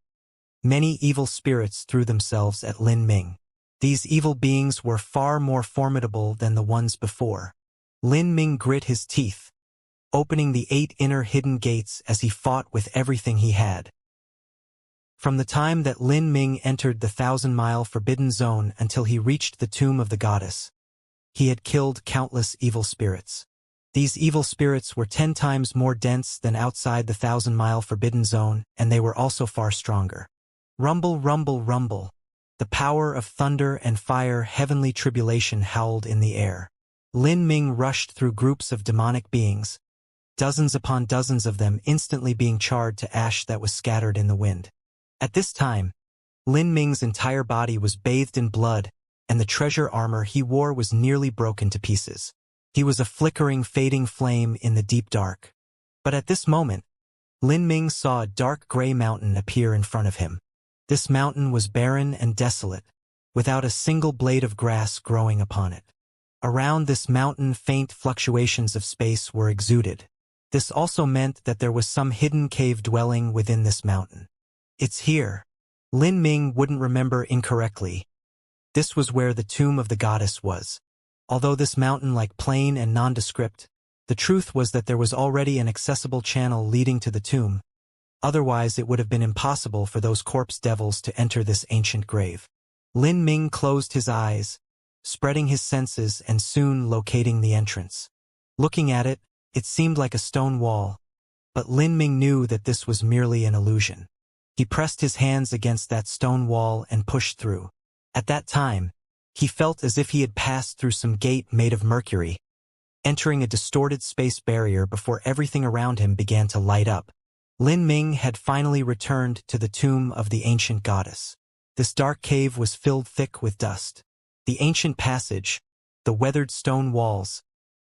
many evil spirits threw themselves at Lin Ming. These evil beings were far more formidable than the ones before. Lin Ming grit his teeth, opening the 8 inner hidden gates as he fought with everything he had. From the time that Lin Ming entered the 1,000-mile forbidden zone until he reached the tomb of the goddess, he had killed countless evil spirits. These evil spirits were 10 times more dense than outside the 1,000-mile forbidden zone, and they were also far stronger. Rumble, rumble, rumble. The power of thunder and fire, heavenly tribulation howled in the air. Lin Ming rushed through groups of demonic beings, dozens upon dozens of them instantly being charred to ash that was scattered in the wind. At this time, Lin Ming's entire body was bathed in blood, and the treasure armor he wore was nearly broken to pieces. He was a flickering, fading flame in the deep dark. But at this moment, Lin Ming saw a dark gray mountain appear in front of him. This mountain was barren and desolate, without a single blade of grass growing upon it. Around this mountain, faint fluctuations of space were exuded. This also meant that there was some hidden cave dwelling within this mountain. It's here. Lin Ming wouldn't remember incorrectly. This was where the tomb of the goddess was. Although this mountain, like plain and nondescript, The truth was that there was already an accessible channel leading to the tomb. Otherwise, it would have been impossible for those corpse devils to enter this ancient grave. Lin Ming closed his eyes, spreading his senses and soon locating the entrance. Looking at it, it seemed like a stone wall, but Lin Ming knew that this was merely an illusion. He pressed his hands against that stone wall and pushed through. At that time, he felt as if he had passed through some gate made of mercury, entering a distorted space barrier before everything around him began to light up. Lin Ming had finally returned to the tomb of the ancient goddess. This dark cave was filled thick with dust. The ancient passage, the weathered stone walls,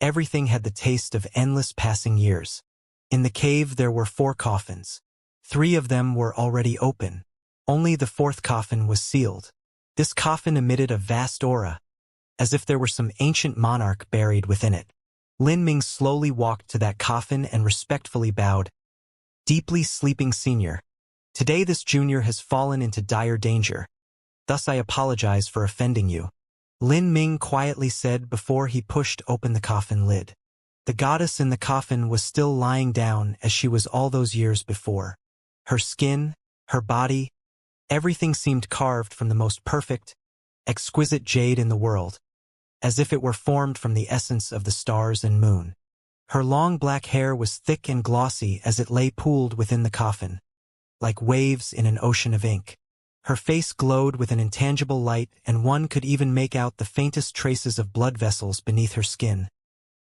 everything had the taste of endless passing years. In the cave there were 4 coffins. 3 of them were already open. Only the 4th coffin was sealed. This coffin emitted a vast aura, as if there were some ancient monarch buried within it. Lin Ming slowly walked to that coffin and respectfully bowed. Deeply sleeping senior. Today this junior has fallen into dire danger. Thus I apologize for offending you. Lin Ming quietly said before he pushed open the coffin lid. The goddess in the coffin was still lying down as she was all those years before. Her skin, her body, everything seemed carved from the most perfect, exquisite jade in the world, as if it were formed from the essence of the stars and moon. Her long black hair was thick and glossy as it lay pooled within the coffin, like waves in an ocean of ink. Her face glowed with an intangible light, and one could even make out the faintest traces of blood vessels beneath her skin,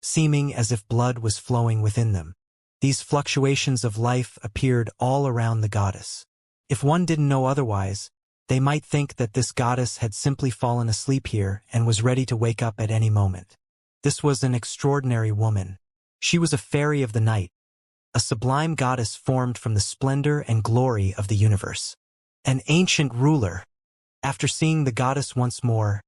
seeming as if blood was flowing within them. These fluctuations of life appeared all around the goddess. If one didn't know otherwise, they might think that this goddess had simply fallen asleep here and was ready to wake up at any moment. This was an extraordinary woman. She was a fairy of the night, a sublime goddess formed from the splendor and glory of the universe. An ancient ruler. After seeing the goddess once more,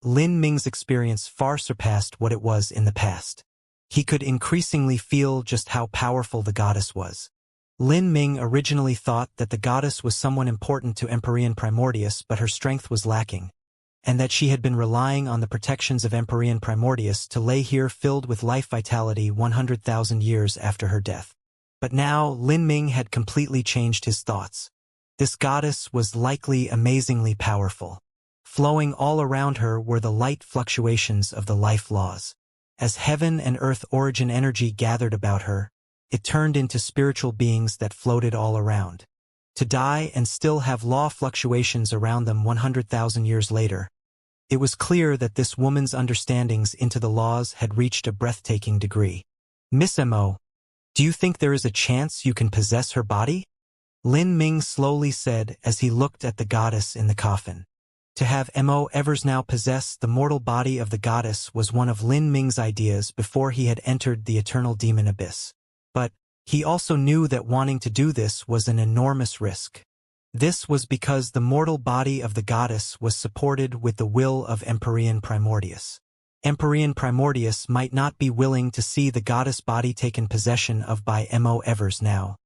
Lin Ming's experience far surpassed what it was in the past. He could increasingly feel just how powerful the goddess was. Lin Ming originally thought that the goddess was someone important to Empyrean Primordius, but her strength was lacking, and that she had been relying on the protections of Empyrean Primordius to lay here filled with life vitality 100,000 years after her death. But now Lin Ming had completely changed his thoughts. This goddess was likely amazingly powerful. Flowing all around her were the light fluctuations of the life laws. As heaven and earth origin energy gathered about her, it turned into spiritual beings that floated all around, to die and still have law fluctuations around them 100,000 years later. It was clear that this woman's understandings into the laws had reached a breathtaking degree. Miss Mo, do you think there is a chance you can possess her body? Lin Ming slowly said as he looked at the goddess in the coffin. To have Mo Evers now possess the mortal body of the goddess was one of Lin Ming's ideas before he had entered the eternal demon abyss. But he also knew that wanting to do this was an enormous risk. This was because the mortal body of the goddess was supported with the will of Empyrean Primordius. Empyrean Primordius might not be willing to see the goddess body taken possession of by Mo Evers now,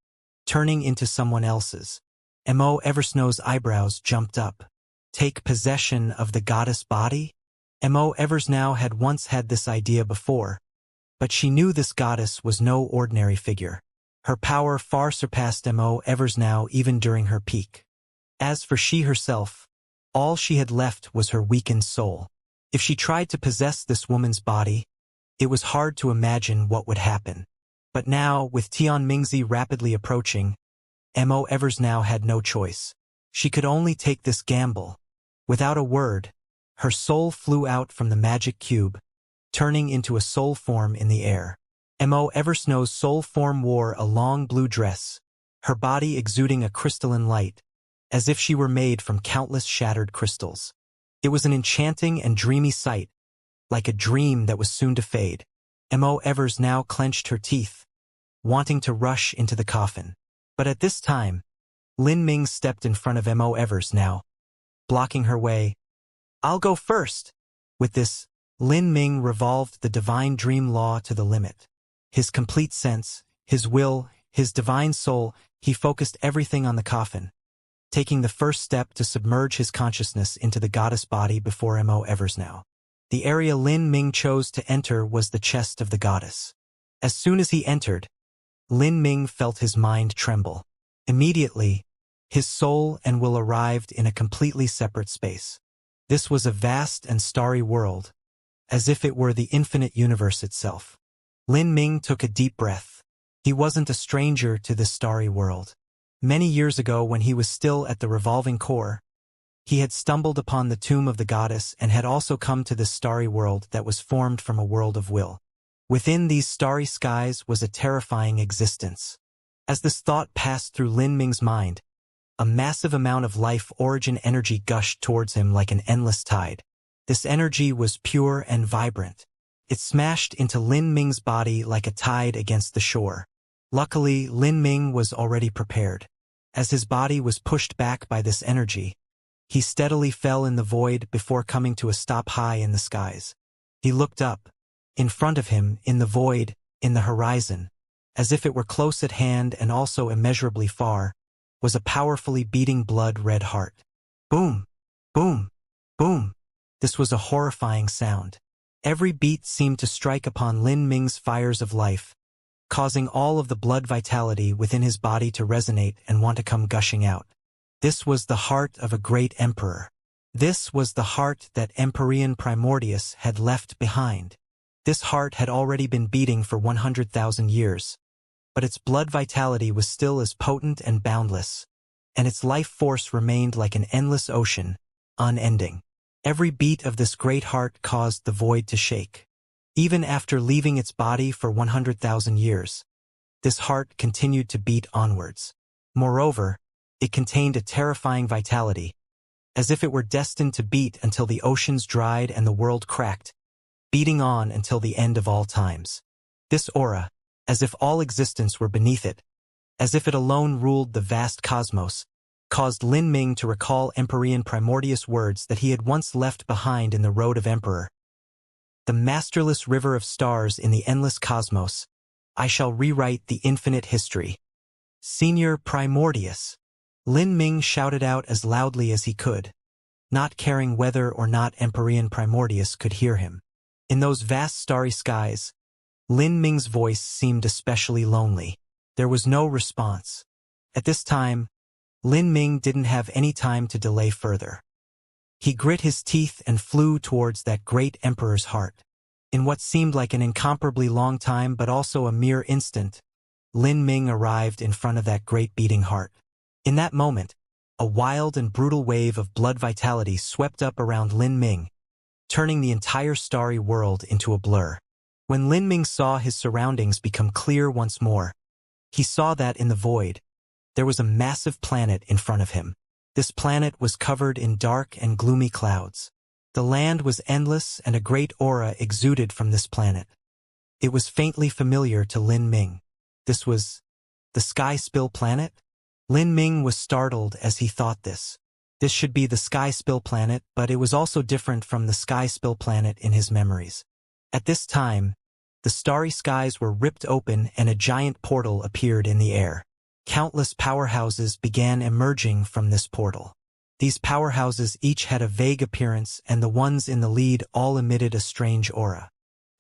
turning into someone else's. Mo Eversnow's eyebrows jumped up. Take possession of the goddess body? Mo Evers now had once had this idea before, but she knew this goddess was no ordinary figure. Her power far surpassed Mo Evers now even during her peak. As for she herself, all she had left was her weakened soul. If she tried to possess this woman's body, it was hard to imagine what would happen. But now, with Tian Mingzi rapidly approaching, Mo Evers now had no choice. She could only take this gamble. Without a word, her soul flew out from the magic cube, turning into a soul form in the air. Mo Eversnow's soul form wore a long blue dress, her body exuding a crystalline light, as if she were made from countless shattered crystals. It was an enchanting and dreamy sight, like a dream that was soon to fade. Mo Evers now clenched her teeth, wanting to rush into the coffin. But at this time, Lin Ming stepped in front of Mo Evers now, blocking her way. I'll go first. With this, Lin Ming revolved the divine dream law to the limit. His complete sense, his will, his divine soul, he focused everything on the coffin, taking the first step to submerge his consciousness into the goddess body before Mo Evers now. The area Lin Ming chose to enter was the chest of the goddess. As soon as he entered, Lin Ming felt his mind tremble. Immediately, his soul and will arrived in a completely separate space. This was a vast and starry world, as if it were the infinite universe itself. Lin Ming took a deep breath. He wasn't a stranger to this starry world. Many years ago, when he was still at the revolving core, he had stumbled upon the tomb of the goddess and had also come to this starry world that was formed from a world of will. Within these starry skies was a terrifying existence. As this thought passed through Lin Ming's mind, a massive amount of life origin energy gushed towards him like an endless tide. This energy was pure and vibrant. It smashed into Lin Ming's body like a tide against the shore. Luckily, Lin Ming was already prepared. As his body was pushed back by this energy, he steadily fell in the void before coming to a stop high in the skies. He looked up. In front of him, in the void, in the horizon, as if it were close at hand and also immeasurably far, was a powerfully beating blood-red heart. Boom! Boom! Boom! This was a horrifying sound. Every beat seemed to strike upon Lin Ming's fires of life, causing all of the blood vitality within his body to resonate and want to come gushing out. This was the heart of a great emperor. This was the heart that Empyrean Primordius had left behind. This heart had already been beating for 100,000 years, but its blood vitality was still as potent and boundless, and its life force remained like an endless ocean, unending. Every beat of this great heart caused the void to shake. Even after leaving its body for 100,000 years, this heart continued to beat onwards. Moreover, it contained a terrifying vitality, as if it were destined to beat until the oceans dried and the world cracked, beating on until the end of all times. This aura, as if all existence were beneath it, as if it alone ruled the vast cosmos, caused Lin Ming to recall Empyrean Primordius words that he had once left behind in the Road of Emperor. The masterless river of stars in the endless cosmos, I shall rewrite the infinite history. Senior Primordius. Lin Ming shouted out as loudly as he could, not caring whether or not Empyrean Primordius could hear him. In those vast starry skies, Lin Ming's voice seemed especially lonely. There was no response. At this time, Lin Ming didn't have any time to delay further. He grit his teeth and flew towards that great emperor's heart. In what seemed like an incomparably long time but also a mere instant, Lin Ming arrived in front of that great beating heart. In that moment, a wild and brutal wave of blood vitality swept up around Lin Ming, turning the entire starry world into a blur. When Lin Ming saw his surroundings become clear once more, he saw that in the void, there was a massive planet in front of him. This planet was covered in dark and gloomy clouds. The land was endless and a great aura exuded from this planet. It was faintly familiar to Lin Ming. This was the Sky Spill planet? Lin Ming was startled as he thought this. This should be the Sky Spill planet, but it was also different from the Sky Spill planet in his memories. At this time, the starry skies were ripped open and a giant portal appeared in the air. Countless powerhouses began emerging from this portal. These powerhouses each had a vague appearance, and the ones in the lead all emitted a strange aura.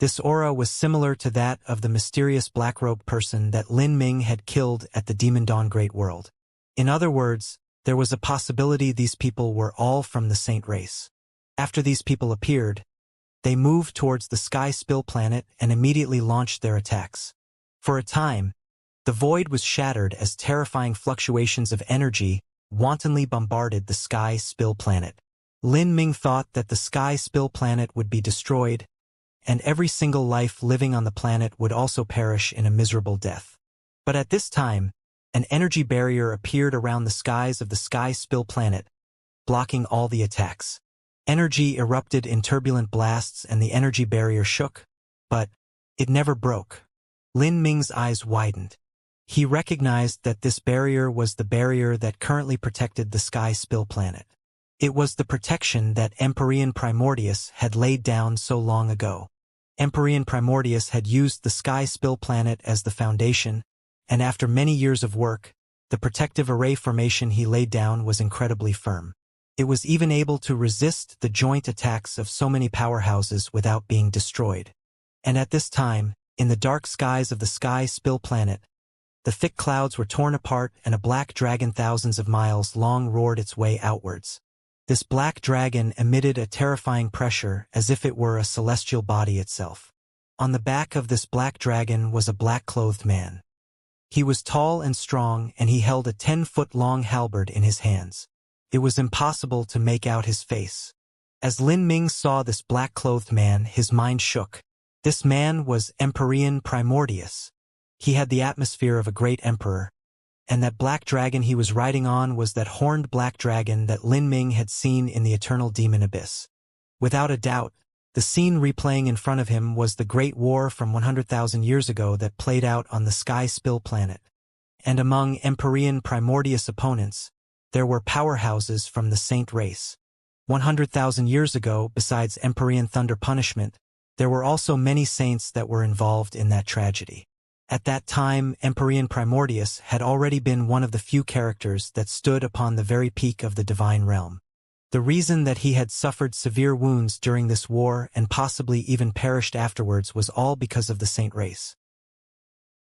This aura was similar to that of the mysterious black-robed person that Lin Ming had killed at the Demon Dawn Great World. In other words, there was a possibility these people were all from the Saint race. After these people appeared, they moved towards the Sky Spill planet and immediately launched their attacks. For a time, the void was shattered as terrifying fluctuations of energy wantonly bombarded the Sky Spill planet. Lin Ming thought that the Sky Spill planet would be destroyed, and every single life living on the planet would also perish in a miserable death. But at this time, an energy barrier appeared around the skies of the Sky Spill planet, blocking all the attacks. Energy erupted in turbulent blasts and the energy barrier shook, but it never broke. Lin Ming's eyes widened. He recognized that this barrier was the barrier that currently protected the Sky Spill planet. It was the protection that Empyrean Primordius had laid down so long ago. Empyrean Primordius had used the Sky Spill planet as the foundation, and after many years of work, the protective array formation he laid down was incredibly firm. It was even able to resist the joint attacks of so many powerhouses without being destroyed. And at this time, In the dark skies of the sky-spill planet, the thick clouds were torn apart and a black dragon thousands of miles long roared its way outwards. This black dragon emitted a terrifying pressure as if it were a celestial body itself. On the back of this black dragon was a black-clothed man. He was tall and strong, and he held a 10-foot-long halberd in his hands. It was impossible to make out his face. As Lin Ming saw this black-clothed man, his mind shook. This man was Empyrean Primordius. He had the atmosphere of a great emperor, and that black dragon he was riding on was that horned black dragon that Lin Ming had seen in the eternal demon abyss. Without a doubt, the scene replaying in front of him was the great war from 100,000 years ago that played out on the sky-spill planet. And among Empyrean Primordius opponents, there were powerhouses from the saint race. 100,000 years ago, besides Empyrean Thunder Punishment, there were also many saints that were involved in that tragedy. At that time, Empyrean Primordius had already been one of the few characters that stood upon the very peak of the divine realm. The reason that he had suffered severe wounds during this war and possibly even perished afterwards was all because of the saint race.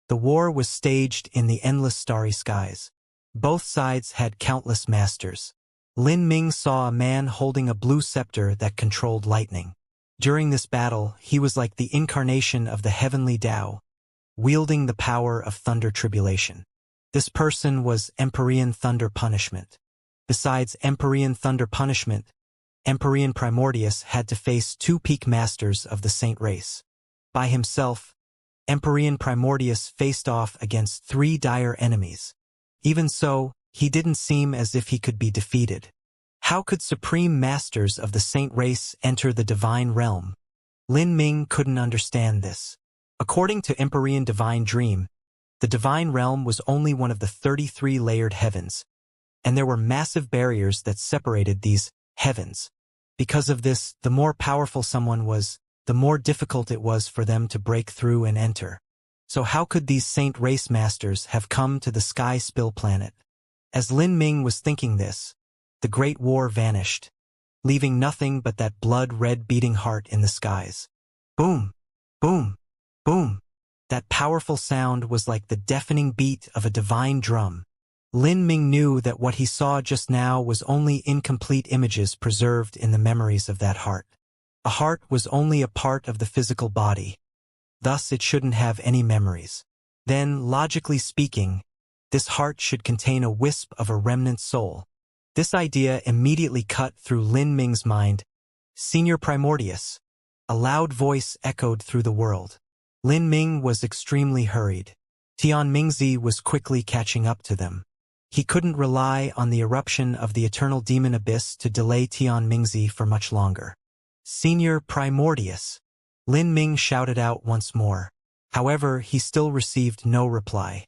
The war was staged in the endless starry skies. Both sides had countless masters. Lin Ming saw a man holding a blue scepter that controlled lightning. During this battle, he was like the incarnation of the heavenly Tao, wielding the power of thunder tribulation. This person was Empyrean Thunder Punishment. Besides Empyrean Thunder Punishment, Empyrean Primordius had to face two peak masters of the saint race. By himself, Empyrean Primordius faced off against three dire enemies. Even so, he didn't seem as if he could be defeated. How could supreme masters of the saint race enter the divine realm? Lin Ming couldn't understand this. According to Empyrean Divine Dream, the divine realm was only one of the 33 layered heavens, and there were massive barriers that separated these heavens. Because of this, the more powerful someone was, the more difficult it was for them to break through and enter. So how could these saint race masters have come to the sky-spill planet? As Lin Ming was thinking this, the Great War vanished, leaving nothing but that blood-red beating heart in the skies. Boom! Boom! Boom! That powerful sound was like the deafening beat of a divine drum. Lin Ming knew that what he saw just now was only incomplete images preserved in the memories of that heart. A heart was only a part of the physical body. Thus it shouldn't have any memories. Then, logically speaking, this heart should contain a wisp of a remnant soul. This idea immediately cut through Lin Ming's mind. Senior Primordius. A loud voice echoed through the world. Lin Ming was extremely hurried. Tian Mingzi was quickly catching up to them. He couldn't rely on the eruption of the eternal demon abyss to delay Tian Mingzi for much longer. Senior Primordius. Lin Ming shouted out once more. However, he still received no reply.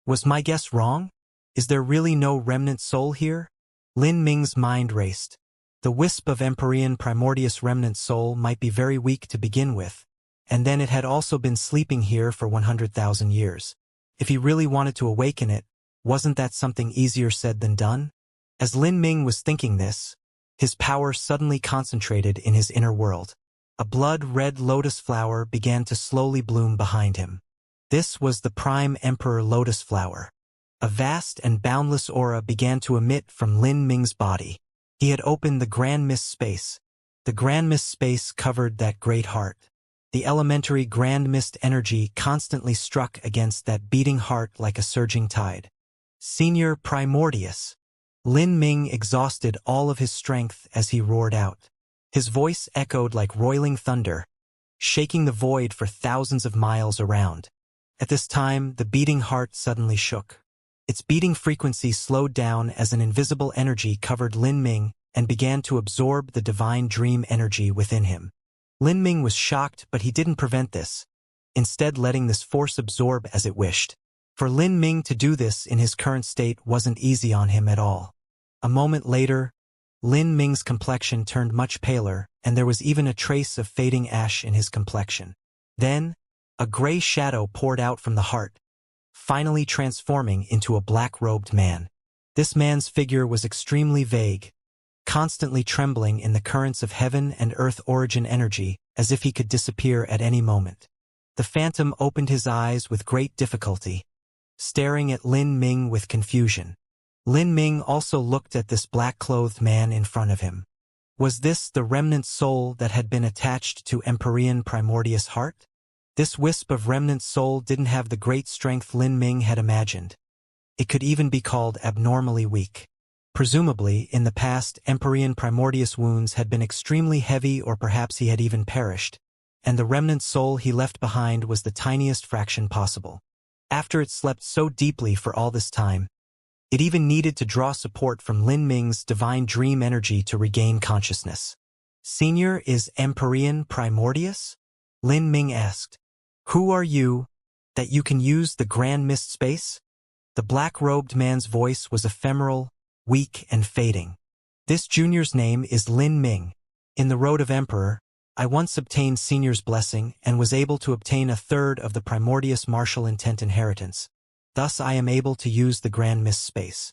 Was my guess wrong? Is there really no remnant soul here? Lin Ming's mind raced. The wisp of Empyrean Primordius remnant soul might be very weak to begin with, and then it had also been sleeping here for 100,000 years. If he really wanted to awaken it, wasn't that something easier said than done? As Lin Ming was thinking this, his power suddenly concentrated in his inner world. A blood-red lotus flower began to slowly bloom behind him. This was the Prime Emperor Lotus Flower. A vast and boundless aura began to emit from Lin Ming's body. He had opened the Grand Mist Space. The Grand Mist Space covered that great heart. The elementary Grand Mist energy constantly struck against that beating heart like a surging tide. Senior Primordius. Lin Ming exhausted all of his strength as he roared out. His voice echoed like roiling thunder, shaking the void for thousands of miles around. At this time, the beating heart suddenly shook. Its beating frequency slowed down as an invisible energy covered Lin Ming and began to absorb the divine dream energy within him. Lin Ming was shocked, but he didn't prevent this, instead letting this force absorb as it wished. For Lin Ming to do this in his current state wasn't easy on him at all. A moment later, Lin Ming's complexion turned much paler, and there was even a trace of fading ash in his complexion. Then, a gray shadow poured out from the heart, finally transforming into a black-robed man. This man's figure was extremely vague, constantly trembling in the currents of heaven and earth origin energy, as if he could disappear at any moment. The phantom opened his eyes with great difficulty, staring at Lin Ming with confusion. Lin Ming also looked at this black-clothed man in front of him. Was this the remnant soul that had been attached to Empyrean Primordius' heart? This wisp of remnant soul didn't have the great strength Lin Ming had imagined. It could even be called abnormally weak. Presumably, in the past, Empyrean Primordius' wounds had been extremely heavy, or perhaps he had even perished, and the remnant soul he left behind was the tiniest fraction possible. After it slept so deeply for all this time, it even needed to draw support from Lin Ming's divine dream energy to regain consciousness. "Senior is Empyrean Primordius?" Lin Ming asked. "Who are you, that you can use the Grand Mist Space?" The black-robed man's voice was ephemeral, weak, and fading. "This junior's name is Lin Ming. In the Road of Emperor, I once obtained Senior's blessing and was able to obtain a third of the Primordius martial intent inheritance. Thus I am able to use the Grand Mist Space."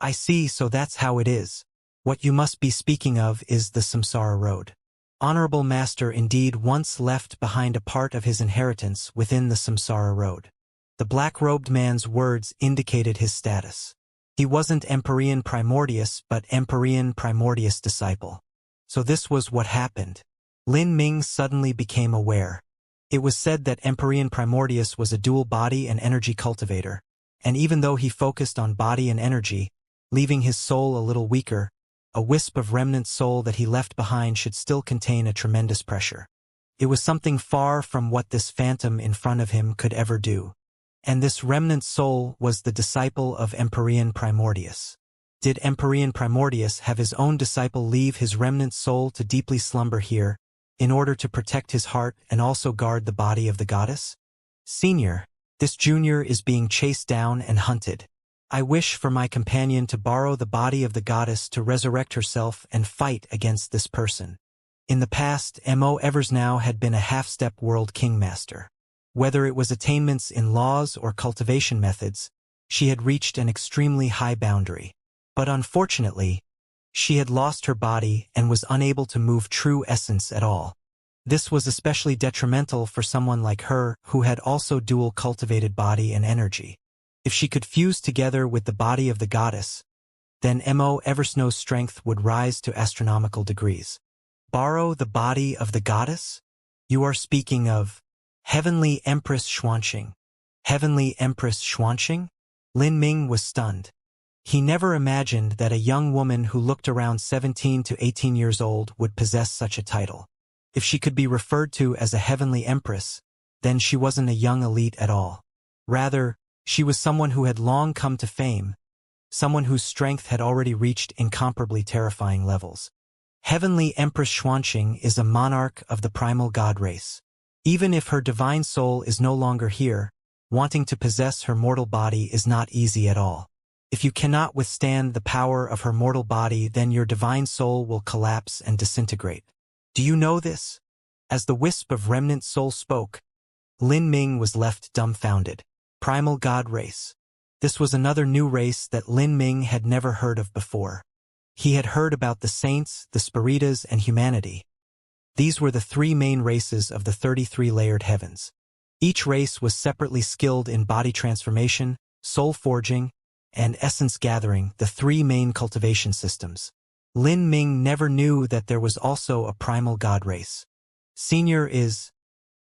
"I see, so that's how it is. What you must be speaking of is the Samsara Road. Honorable Master indeed once left behind a part of his inheritance within the Samsara Road." The black-robed man's words indicated his status. He wasn't Empyrean Primordius, but Empyrean Primordius disciple. So this was what happened. Lin Ming suddenly became aware. It was said that Empyrean Primordius was a dual body and energy cultivator, and even though he focused on body and energy, leaving his soul a little weaker, a wisp of remnant soul that he left behind should still contain a tremendous pressure. It was something far from what this phantom in front of him could ever do. And this remnant soul was the disciple of Empyrean Primordius. Did Empyrean Primordius have his own disciple leave his remnant soul to deeply slumber here, in order to protect his heart and also guard the body of the goddess? "Senior, this junior is being chased down and hunted. I wish for my companion to borrow the body of the goddess to resurrect herself and fight against this person." In the past, Mo Eversnow had been a half-step world kingmaster. Whether it was attainments in laws or cultivation methods, she had reached an extremely high boundary. But unfortunately, she had lost her body and was unable to move true essence at all. This was especially detrimental for someone like her who had also dual cultivated body and energy. If she could fuse together with the body of the goddess, then Mo Eversnow's strength would rise to astronomical degrees. "Borrow the body of the goddess? You are speaking of Heavenly Empress Xianxia." Heavenly Empress Xianxia? Lin Ming was stunned. He never imagined that a young woman who looked around 17 to 18 years old would possess such a title. If she could be referred to as a heavenly empress, then she wasn't a young elite at all. Rather, she was someone who had long come to fame, someone whose strength had already reached incomparably terrifying levels. Heavenly Empress Xianxia is a monarch of the primal god race. Even if her divine soul is no longer here, wanting to possess her mortal body is not easy at all. If you cannot withstand the power of her mortal body, then your divine soul will collapse and disintegrate. Do you know this? As the wisp of remnant soul spoke, Lin Ming was left dumbfounded. Primal god race. This was another new race that Lin Ming had never heard of before. He had heard about the saints, the spiritas, and humanity. These were the three main races of the 33-layered heavens. Each race was separately skilled in body transformation, soul forging, and essence gathering, the three main cultivation systems. Lin Ming never knew that there was also a primal god race. "Senior is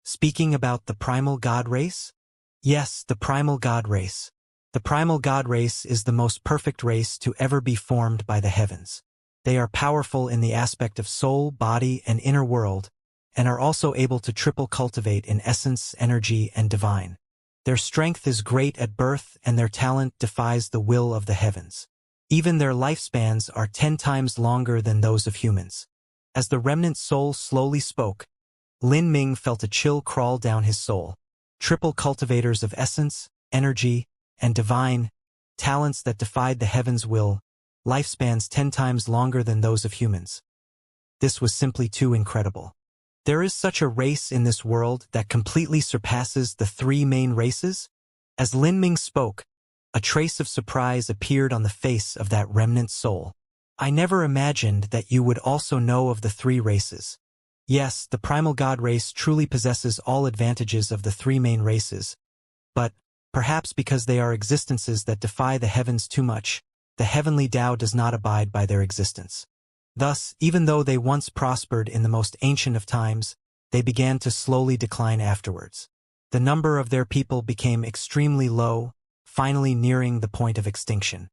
speaking about the primal god race?" "Yes, the primal god race. The primal god race is the most perfect race to ever be formed by the heavens. They are powerful in the aspect of soul, body, and inner world, and are also able to triple cultivate in essence, energy, and divine. Their strength is great at birth, and their talent defies the will of the heavens. Even their lifespans are 10 times longer than those of humans." As the remnant soul slowly spoke, Lin Ming felt a chill crawl down his soul. Triple cultivators of essence, energy, and divine, talents that defied the heavens' will, lifespans 10 times longer than those of humans. This was simply too incredible. There is such a race in this world that completely surpasses the three main races? As Lin Ming spoke, a trace of surprise appeared on the face of that remnant soul. "I never imagined that you would also know of the three races. Yes, the primal god race truly possesses all advantages of the three main races, but, perhaps because they are existences that defy the heavens too much, the heavenly Tao does not abide by their existence. Thus, even though they once prospered in the most ancient of times, they began to slowly decline afterwards. The number of their people became extremely low, finally nearing the point of extinction.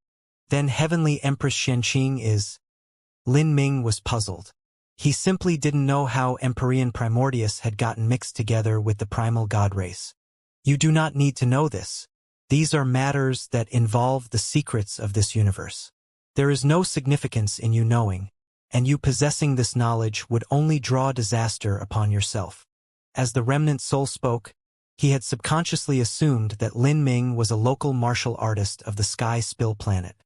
Then Heavenly Empress Xianxia is. Lin Ming was puzzled. He simply didn't know how Empyrean Primordius had gotten mixed together with the primal god race. You do not need to know this. These are matters that involve the secrets of this universe. There is no significance in you knowing, and you possessing this knowledge would only draw disaster upon yourself. As the remnant soul spoke, he had subconsciously assumed that Lin Ming was a local martial artist of the Sky Spill planet.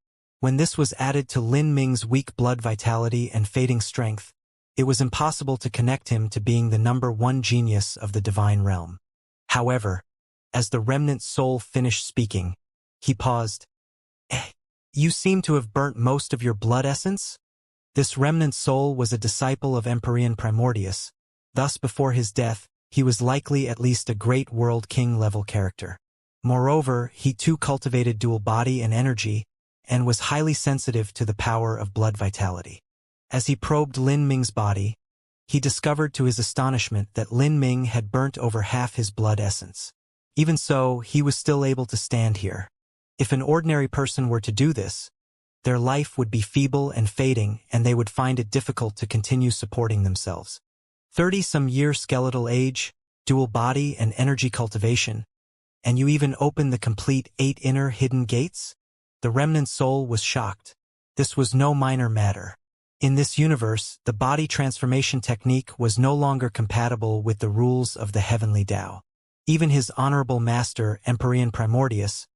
When this was added to Lin Ming's weak blood vitality and fading strength, it was impossible to connect him to being the number one genius of the divine realm. However, as the remnant soul finished speaking, he paused. You seem to have burnt most of your blood essence? This remnant soul was a disciple of Empyrean Primordius. Thus before his death, he was likely at least a great world king level character. Moreover, he too cultivated dual body and energy, and was highly sensitive to the power of blood vitality. As he probed Lin Ming's body, he discovered to his astonishment that Lin Ming had burnt over half his blood essence. Even so, he was still able to stand here. If an ordinary person were to do this, their life would be feeble and fading, and they would find it difficult to continue supporting themselves. 30-some-year skeletal age, dual body and energy cultivation, and you even open the complete 8 inner hidden gates? The remnant soul was shocked. This was no minor matter. In this universe, the body transformation technique was no longer compatible with the rules of the heavenly Tao. Even his honorable master, Empyrean Primordius,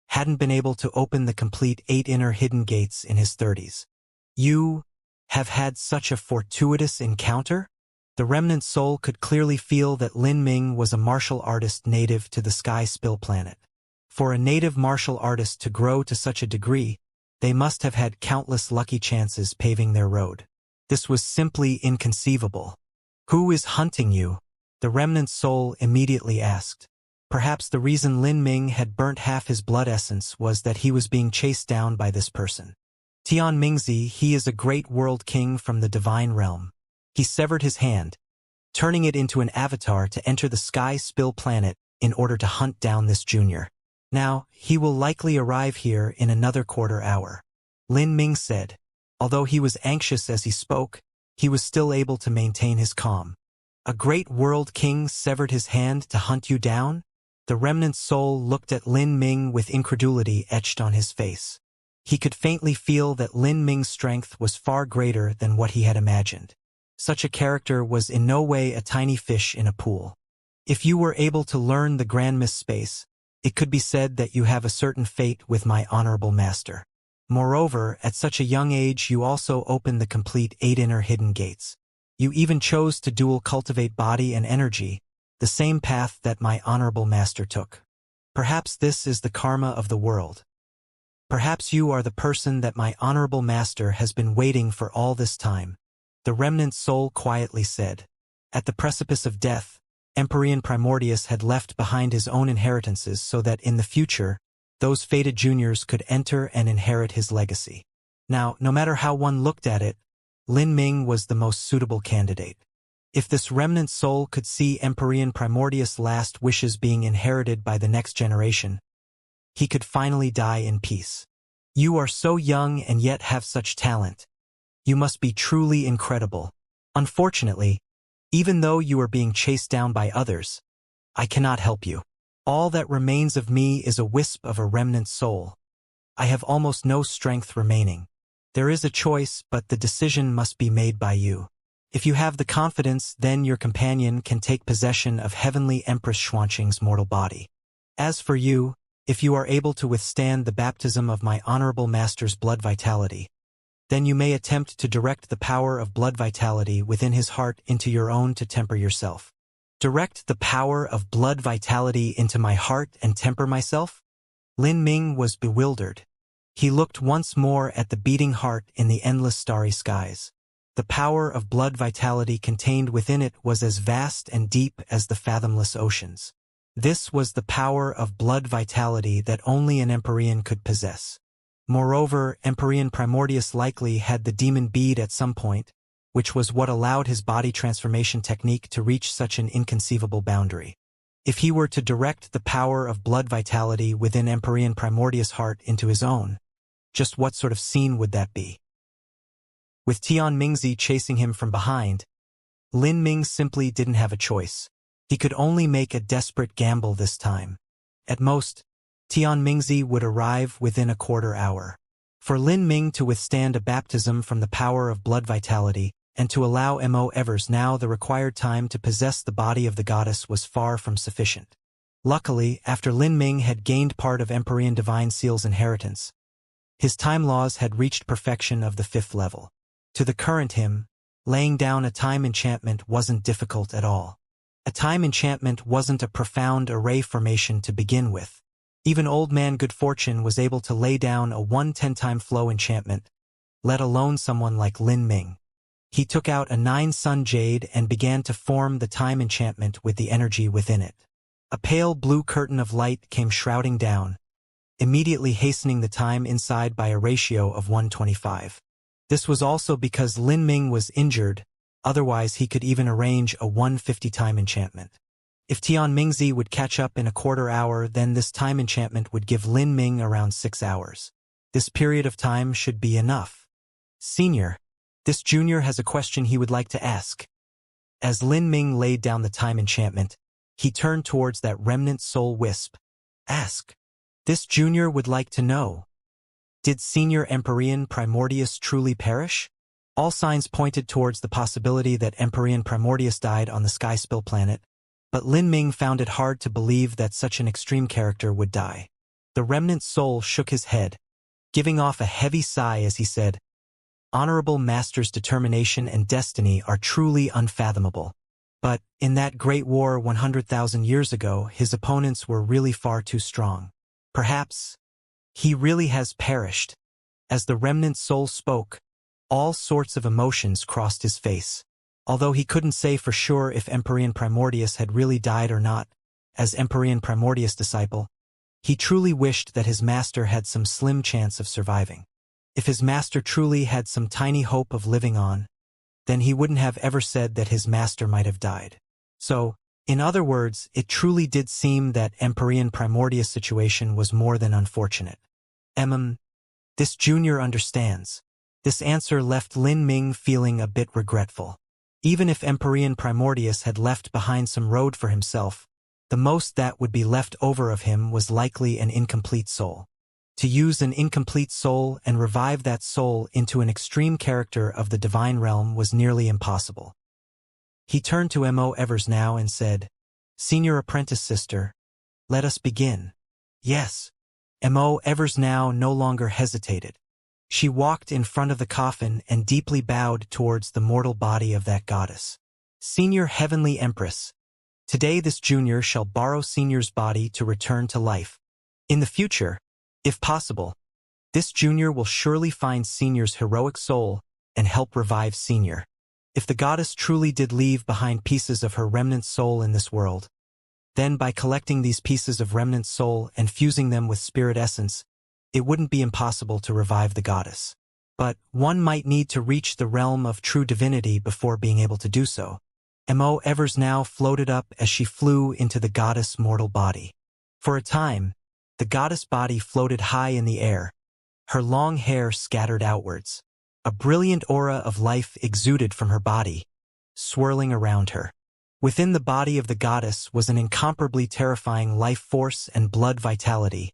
hadn't been able to open the complete 8 inner hidden gates in his 30s. You have had such a fortuitous encounter? The remnant soul could clearly feel that Lin Ming was a martial artist native to the Sky Spill planet. For a native martial artist to grow to such a degree, they must have had countless lucky chances paving their road. This was simply inconceivable. Who is hunting you? The remnant soul immediately asked. Perhaps the reason Lin Ming had burnt half his blood essence was that he was being chased down by this person. Tian Mingzi, he is a great world king from the divine realm. He severed his hand, turning it into an avatar to enter the Sky Spill planet in order to hunt down this junior. Now, he will likely arrive here in another quarter hour. Lin Ming said. Although he was anxious as he spoke, he was still able to maintain his calm. A great world king severed his hand to hunt you down? The remnant soul looked at Lin Ming with incredulity etched on his face. He could faintly feel that Lin Ming's strength was far greater than what he had imagined. Such a character was in no way a tiny fish in a pool. If you were able to learn the Grand Miss Space, it could be said that you have a certain fate with my honorable master. Moreover, at such a young age you also opened the complete 8 inner hidden gates. You even chose to dual cultivate body and energy, the same path that my honorable master took. Perhaps this is the karma of the world. Perhaps you are the person that my honorable master has been waiting for all this time. The remnant soul quietly said. At the precipice of death, Empyrean Primordius had left behind his own inheritances so that in the future, those fated juniors could enter and inherit his legacy. Now, no matter how one looked at it, Lin Ming was the most suitable candidate. If this remnant soul could see Empyrean Primordius' last wishes being inherited by the next generation, he could finally die in peace. You are so young and yet have such talent. You must be truly incredible. Unfortunately, even though you are being chased down by others, I cannot help you. All that remains of me is a wisp of a remnant soul. I have almost no strength remaining. There is a choice, but the decision must be made by you. If you have the confidence, then your companion can take possession of Heavenly Empress Xianxia's mortal body. As for you, if you are able to withstand the baptism of my honorable master's blood vitality, then you may attempt to direct the power of blood vitality within his heart into your own to temper yourself. Direct the power of blood vitality into my heart and temper myself? Lin Ming was bewildered. He looked once more at the beating heart in the endless starry skies. The power of blood vitality contained within it was as vast and deep as the fathomless oceans. This was the power of blood vitality that only an Empyrean could possess. Moreover, Empyrean Primordius likely had the demon bead at some point, which was what allowed his body transformation technique to reach such an inconceivable boundary. If he were to direct the power of blood vitality within Empyrean Primordius' heart into his own, just what sort of scene would that be? With Tian Mingzi chasing him from behind, Lin Ming simply didn't have a choice. He could only make a desperate gamble this time. At most, Tian Mingzi would arrive within a quarter hour. For Lin Ming to withstand a baptism from the power of blood vitality, and to allow Mo Evers now the required time to possess the body of the goddess was far from sufficient. Luckily, after Lin Ming had gained part of Empyrean Divine Seal's inheritance, his time laws had reached perfection of the 5th level. To the current him, laying down a time enchantment wasn't difficult at all. A time enchantment wasn't a profound array formation to begin with. Even Old Man Good Fortune was able to lay down a 1/10-time flow enchantment, let alone someone like Lin Ming. He took out a 9-sun jade and began to form the time enchantment with the energy within it. A pale blue curtain of light came shrouding down, immediately hastening the time inside by a ratio of 125. This was also because Lin Ming was injured, otherwise he could even arrange a 150-time enchantment. If Tian Mingzi would catch up in a quarter hour, then this time enchantment would give Lin Ming around 6 hours. This period of time should be enough. Senior, this junior has a question he would like to ask. As Lin Ming laid down the time enchantment, he turned towards that remnant soul wisp. Ask. This junior would like to know. Did Senior Empyrean Primordius truly perish? All signs pointed towards the possibility that Empyrean Primordius died on the Sky Spill planet, but Lin Ming found it hard to believe that such an extreme character would die. The remnant soul shook his head, giving off a heavy sigh as he said, Honorable Master's determination and destiny are truly unfathomable. But, in that great war 100,000 years ago, his opponents were really far too strong. Perhaps he really has perished. As the remnant soul spoke, all sorts of emotions crossed his face. Although he couldn't say for sure if Empyrean Primordius had really died or not, as Empyrean Primordius disciple, he truly wished that his master had some slim chance of surviving. If his master truly had some tiny hope of living on, then he wouldn't have ever said that his master might have died. So, in other words, it truly did seem that Empyrean Primordius' situation was more than unfortunate. This junior understands. This answer left Lin Ming feeling a bit regretful. Even if Empyrean Primordius had left behind some road for himself, the most that would be left over of him was likely an incomplete soul. To use an incomplete soul and revive that soul into an extreme character of the divine realm was nearly impossible. He turned to Mo Evers now and said, Senior Apprentice Sister, let us begin. Yes. Mo Evers now no longer hesitated. She walked in front of the coffin and deeply bowed towards the mortal body of that goddess. Senior Heavenly Empress, today this junior shall borrow Senior's body to return to life. In the future, if possible, this junior will surely find Senior's heroic soul and help revive Senior. If the goddess truly did leave behind pieces of her remnant soul in this world, then by collecting these pieces of remnant soul and fusing them with spirit essence, it wouldn't be impossible to revive the goddess. But one might need to reach the realm of true divinity before being able to do so. Mo Evers now floated up as she flew into the goddess' mortal body. For a time, the goddess body floated high in the air, her long hair scattered outwards. A brilliant aura of life exuded from her body, swirling around her. Within the body of the goddess was an incomparably terrifying life force and blood vitality,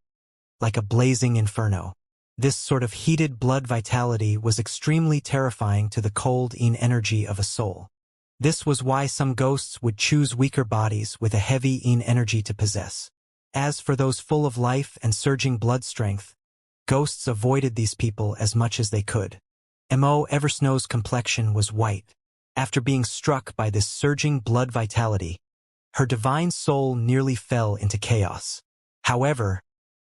like a blazing inferno. This sort of heated blood vitality was extremely terrifying to the cold energy of a soul. This was why some ghosts would choose weaker bodies with a heavy energy to possess. As for those full of life and surging blood strength, ghosts avoided these people as much as they could. Mo Eversnow's complexion was white. After being struck by this surging blood vitality, her divine soul nearly fell into chaos. However,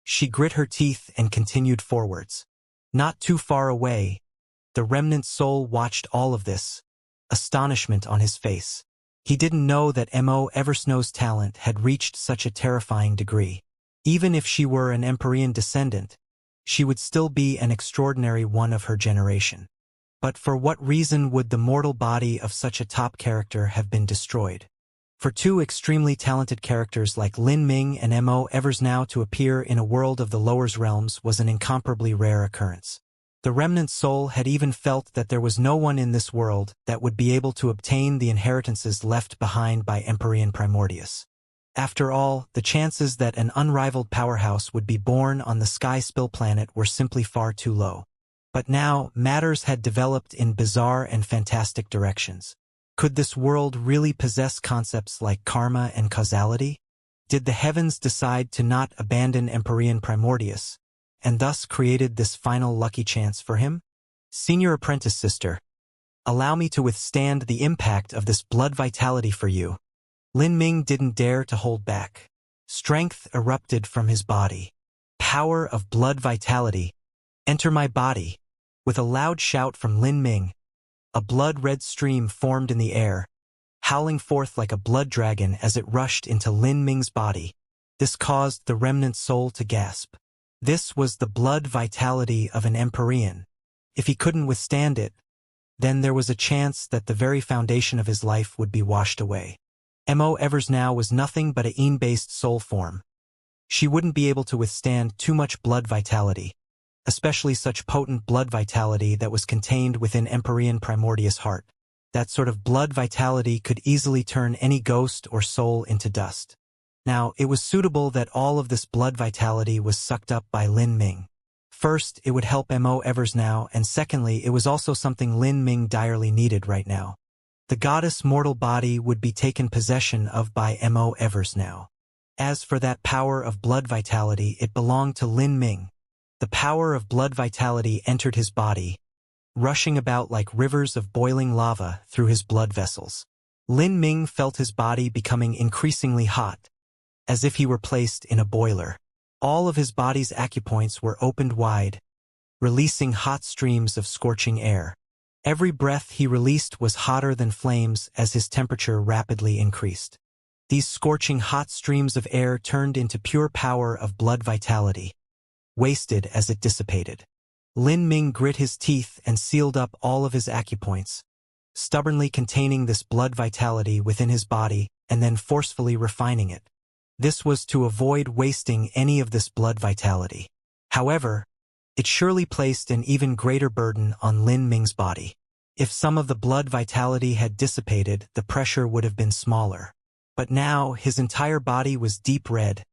she grit her teeth and continued forwards. Not too far away, The remnant soul watched all of this, astonishment on his face. He didn't know that Mo Eversnow's talent had reached such a terrifying degree. Even if she were an Empyrean descendant, she would still be an extraordinary one of her generation. But for what reason would the mortal body of such a top character have been destroyed? For two extremely talented characters like Lin Ming and Mo Eversnow to appear in a world of the lower realms was an incomparably rare occurrence. The remnant soul had even felt that there was no one in this world that would be able to obtain the inheritances left behind by Empyrean Primordius. After all, the chances that an unrivaled powerhouse would be born on the Sky Spill planet were simply far too low. But now, matters had developed in bizarre and fantastic directions. Could this world really possess concepts like karma and causality? Did the heavens decide to not abandon Empyrean Primordius, and thus created this final lucky chance for him? Senior apprentice sister, allow me to withstand the impact of this blood vitality for you. Lin Ming didn't dare to hold back. Strength erupted from his body. Power of blood vitality. Enter my body. With a loud shout from Lin Ming, a blood-red stream formed in the air, howling forth like a blood dragon as it rushed into Lin Ming's body. This caused the remnant soul to gasp. This was the blood vitality of an Empyrean. If he couldn't withstand it, then there was a chance that the very foundation of his life would be washed away. Mo Eversnow was nothing but a Yin-based soul form. She wouldn't be able to withstand too much blood vitality, especially such potent blood vitality that was contained within Empyrean Primordius' heart. That sort of blood vitality could easily turn any ghost or soul into dust. Now, it was suitable that all of this blood vitality was sucked up by Lin Ming. First, it would help Mo Eversnow, and secondly, it was also something Lin Ming direly needed right now. The goddess' mortal body would be taken possession of by Mo Eversnow. As for that power of blood vitality, it belonged to Lin Ming. The power of blood vitality entered his body, rushing about like rivers of boiling lava through his blood vessels. Lin Ming felt his body becoming increasingly hot, as if he were placed in a boiler. All of his body's acupoints were opened wide, releasing hot streams of scorching air. Every breath he released was hotter than flames as his temperature rapidly increased. These scorching hot streams of air turned into pure power of blood vitality, wasted as it dissipated. Lin Ming grit his teeth and sealed up all of his acupoints, stubbornly containing this blood vitality within his body and then forcefully refining it. This was to avoid wasting any of this blood vitality. However, it surely placed an even greater burden on Lin Ming's body. If some of the blood vitality had dissipated, the pressure would have been smaller. But now, his entire body was deep red,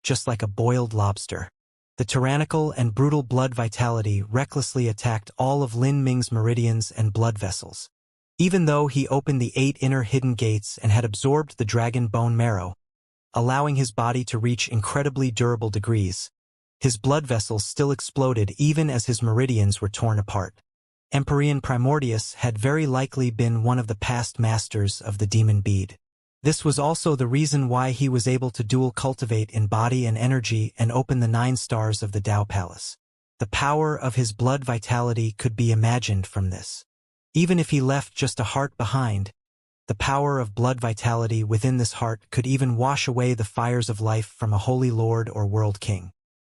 just like a boiled lobster. The tyrannical and brutal blood vitality recklessly attacked all of Lin Ming's meridians and blood vessels. Even though he opened the 8 inner hidden gates and had absorbed the dragon bone marrow, allowing his body to reach incredibly durable degrees, his blood vessels still exploded even as his meridians were torn apart. Empyrean Primordius had very likely been one of the past masters of the demon bead. This was also the reason why he was able to dual cultivate in body and energy and open the 9 stars of the Tao Palace. The power of his blood vitality could be imagined from this. Even if he left just a heart behind, the power of blood vitality within this heart could even wash away the fires of life from a holy lord or world king.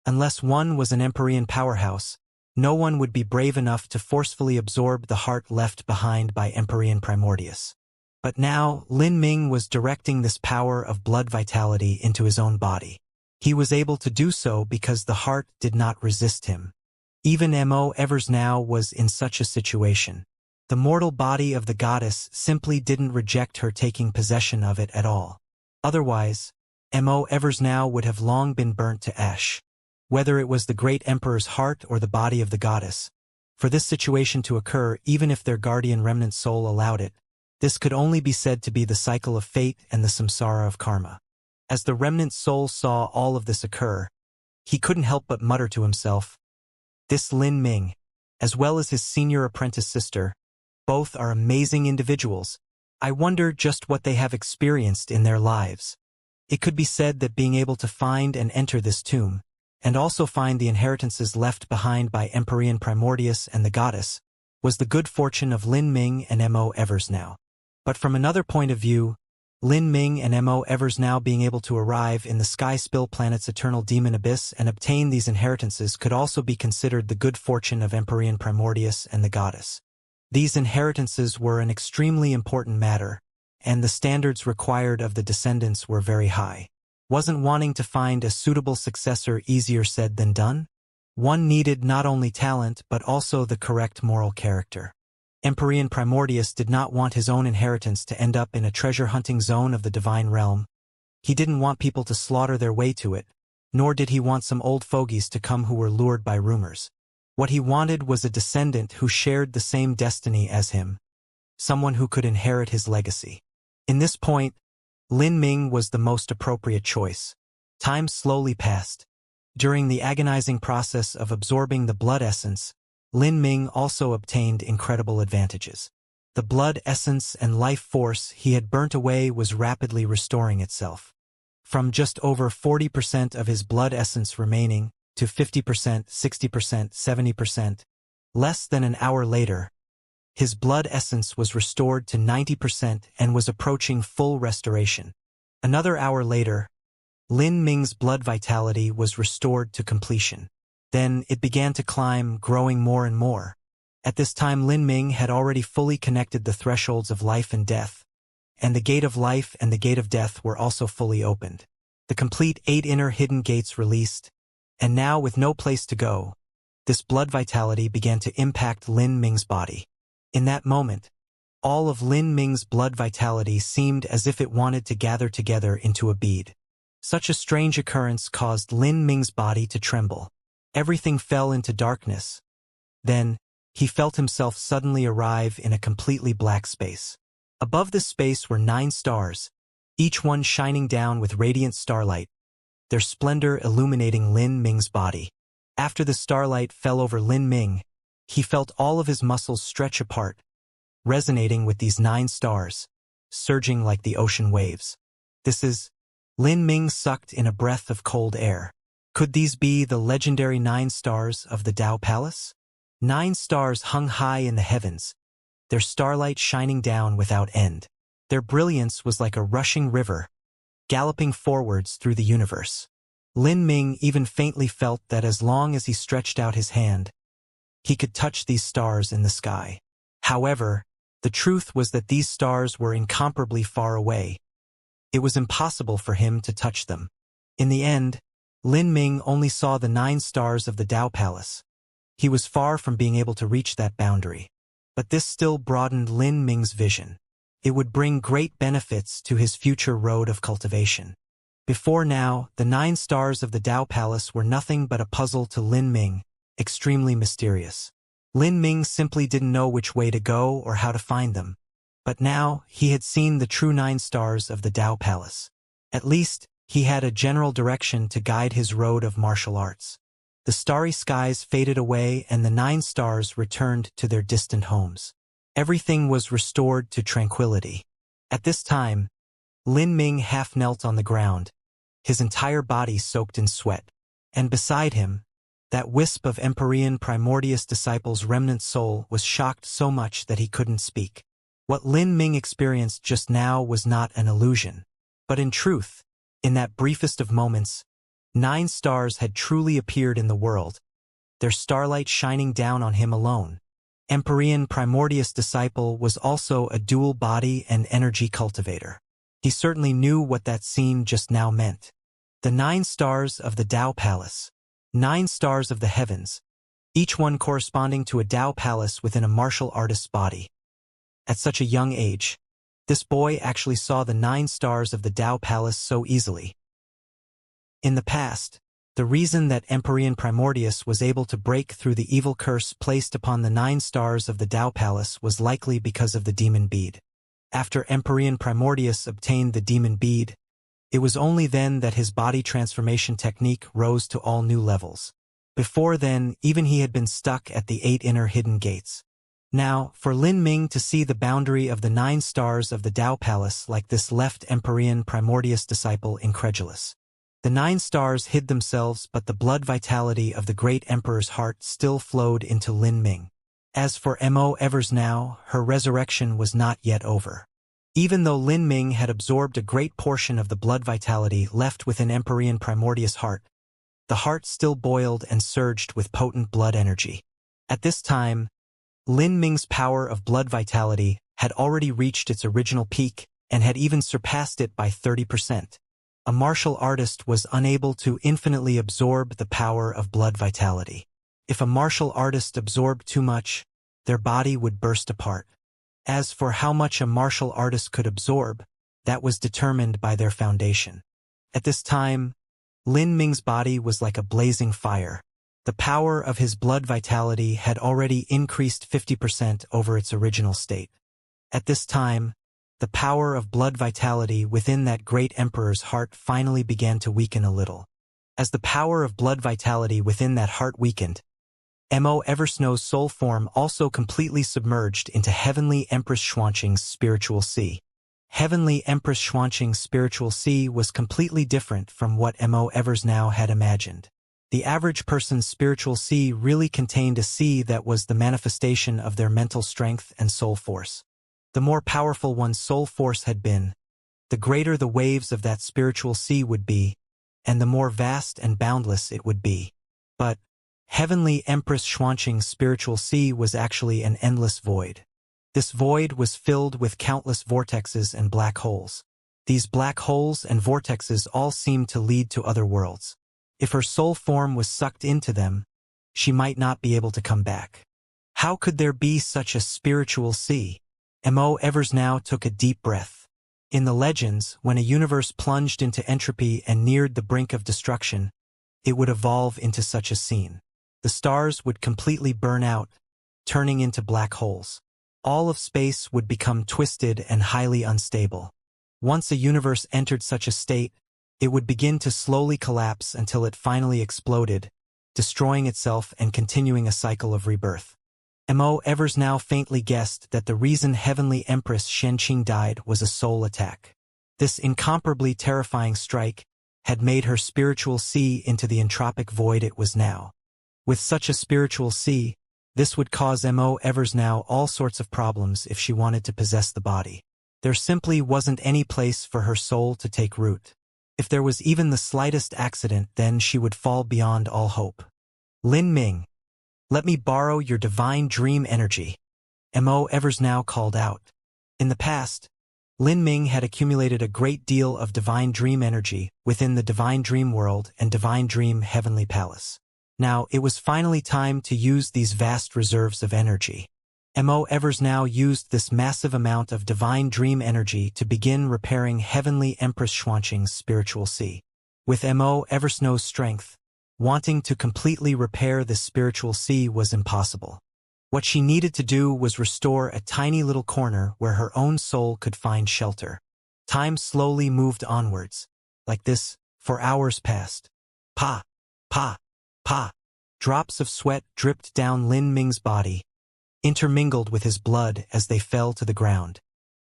Unless one was an Empyrean powerhouse, no one would be brave enough to forcefully absorb the heart left behind by Empyrean Primordius. But now, Lin Ming was directing this power of blood vitality into his own body. He was able to do so because the heart did not resist him. Even Mo Eversnow was in such a situation. The mortal body of the goddess simply didn't reject her taking possession of it at all. Otherwise, Mo Eversnow would have long been burnt to ash. Whether it was the great emperor's heart or the body of the goddess, for this situation to occur, even if their guardian remnant soul allowed it, this could only be said to be the cycle of fate and the samsara of karma. As the remnant soul saw all of this occur, he couldn't help but mutter to himself, "This Lin Ming, as well as his senior apprentice sister, both are amazing individuals. I wonder just what they have experienced in their lives." It could be said that being able to find and enter this tomb, and also find the inheritances left behind by Empyrean Primordius and the goddess, was the good fortune of Lin Ming and Mo Eversnow. But from another point of view, Lin Ming and Mo Eversnow being able to arrive in the Sky Spill planet's eternal demon abyss and obtain these inheritances could also be considered the good fortune of Empyrean Primordius and the goddess. These inheritances were an extremely important matter, and the standards required of the descendants were very high. Wasn't wanting to find a suitable successor easier said than done? One needed not only talent but also the correct moral character. Empyrean Primordius did not want his own inheritance to end up in a treasure-hunting zone of the divine realm. He didn't want people to slaughter their way to it, nor did he want some old fogies to come who were lured by rumors. What he wanted was a descendant who shared the same destiny as him, someone who could inherit his legacy. In this point, Lin Ming was the most appropriate choice. Time slowly passed. During the agonizing process of absorbing the blood essence, Lin Ming also obtained incredible advantages. The blood essence and life force he had burnt away was rapidly restoring itself. From just over 40% of his blood essence remaining to 50%, 60%, 70%, less than an hour later, his blood essence was restored to 90% and was approaching full restoration. Another hour later, Lin Ming's blood vitality was restored to completion. Then it began to climb, growing more and more. At this time Lin Ming had already fully connected the thresholds of life and death, and the gate of life and the gate of death were also fully opened. The complete 8 inner hidden gates released, and now with no place to go, this blood vitality began to impact Lin Ming's body. In that moment, all of Lin Ming's blood vitality seemed as if it wanted to gather together into a bead. Such a strange occurrence caused Lin Ming's body to tremble. Everything fell into darkness. Then, he felt himself suddenly arrive in a completely black space. Above this space were 9 stars, each one shining down with radiant starlight, their splendor illuminating Lin Ming's body. After the starlight fell over Lin Ming, he felt all of his muscles stretch apart, resonating with these 9 stars, surging like the ocean waves. Lin Ming sucked in a breath of cold air. Could these be the legendary 9 stars of the Tao Palace? 9 stars hung high in the heavens, their starlight shining down without end. Their brilliance was like a rushing river, galloping forwards through the universe. Lin Ming even faintly felt that as long as he stretched out his hand, he could touch these stars in the sky. However, the truth was that these stars were incomparably far away. It was impossible for him to touch them. In the end, Lin Ming only saw the 9 stars of the Tao Palace. He was far from being able to reach that boundary. But this still broadened Lin Ming's vision. It would bring great benefits to his future road of cultivation. Before now, the 9 stars of the Tao Palace were nothing but a puzzle to Lin Ming, extremely mysterious. Lin Ming simply didn't know which way to go or how to find them. But now, he had seen the true 9 stars of the Tao Palace. At least, he had a general direction to guide his road of martial arts. The starry skies faded away and the 9 stars returned to their distant homes. Everything was restored to tranquility. At this time, Lin Ming half knelt on the ground, his entire body soaked in sweat. And beside him, that wisp of Empyrean Primordius disciple's remnant soul was shocked so much that he couldn't speak. What Lin Ming experienced just now was not an illusion. But in truth, in that briefest of moments, 9 stars had truly appeared in the world, their starlight shining down on him alone. Empyrean Primordius disciple was also a dual body and energy cultivator. He certainly knew what that scene just now meant. The 9 stars of the Tao Palace. 9 stars of the heavens, each one corresponding to a Tao Palace within a martial artist's body. At such a young age, this boy actually saw the 9 stars of the Tao Palace so easily. In the past, the reason that Empyrean Primordius was able to break through the evil curse placed upon the 9 stars of the Tao Palace was likely because of the demon bead. After Empyrean Primordius obtained the demon bead, it was only then that his body transformation technique rose to all new levels. Before then, even he had been stuck at the 8 inner hidden gates. Now, for Lin Ming to see the boundary of the 9 stars of the Tao Palace like this left Empyrean Primordius disciple incredulous. The 9 stars hid themselves, but the blood vitality of the great emperor's heart still flowed into Lin Ming. As for Mo Evers now, her resurrection was not yet over. Even though Lin Ming had absorbed a great portion of the blood vitality left within Empyrean Primordius' heart, the heart still boiled and surged with potent blood energy. At this time, Lin Ming's power of blood vitality had already reached its original peak and had even surpassed it by 30%. A martial artist was unable to infinitely absorb the power of blood vitality. If a martial artist absorbed too much, their body would burst apart. As for how much a martial artist could absorb, that was determined by their foundation. At this time, Lin Ming's body was like a blazing fire. The power of his blood vitality had already increased 50% over its original state. At this time, the power of blood vitality within that great emperor's heart finally began to weaken a little. As the power of blood vitality within that heart weakened, Mo Eversnow's soul form also completely submerged into Heavenly Empress Xianxia's spiritual sea. Heavenly Empress Xianxia's spiritual sea was completely different from what Mo Eversnow had imagined. The average person's spiritual sea really contained a sea that was the manifestation of their mental strength and soul force. The more powerful one's soul force had been, the greater the waves of that spiritual sea would be, and the more vast and boundless it would be. But Heavenly Empress Xianxia's spiritual sea was actually an endless void. This void was filled with countless vortexes and black holes. These black holes and vortexes all seemed to lead to other worlds. If her soul form was sucked into them, she might not be able to come back. How could there be such a spiritual sea? Mo Eversnow took a deep breath. In the legends, when a universe plunged into entropy and neared the brink of destruction, it would evolve into such a scene. The stars would completely burn out, turning into black holes. All of space would become twisted and highly unstable. Once a universe entered such a state, it would begin to slowly collapse until it finally exploded, destroying itself and continuing a cycle of rebirth. Mo Eversnow faintly guessed that the reason Heavenly Empress Xianxia died was a soul attack. This incomparably terrifying strike had made her spiritual sea into the entropic void it was now. With such a spiritual sea, this would cause Mo Eversnow all sorts of problems if she wanted to possess the body. There simply wasn't any place for her soul to take root. If there was even the slightest accident, then she would fall beyond all hope. Lin Ming, let me borrow your divine dream energy, Mo Eversnow called out. In the past, Lin Ming had accumulated a great deal of divine dream energy within the divine dream world and divine dream heavenly palace. Now, it was finally time to use these vast reserves of energy. Mo Eversnow used this massive amount of divine dream energy to begin repairing Heavenly Empress Xianxia's spiritual sea. With Mo Eversnow's strength, wanting to completely repair this spiritual sea was impossible. What she needed to do was restore a tiny little corner where her own soul could find shelter. Time slowly moved onwards. Like this, for hours passed. Pa, pa, pa. Drops of sweat dripped down Lin Ming's body, intermingled with his blood as they fell to the ground.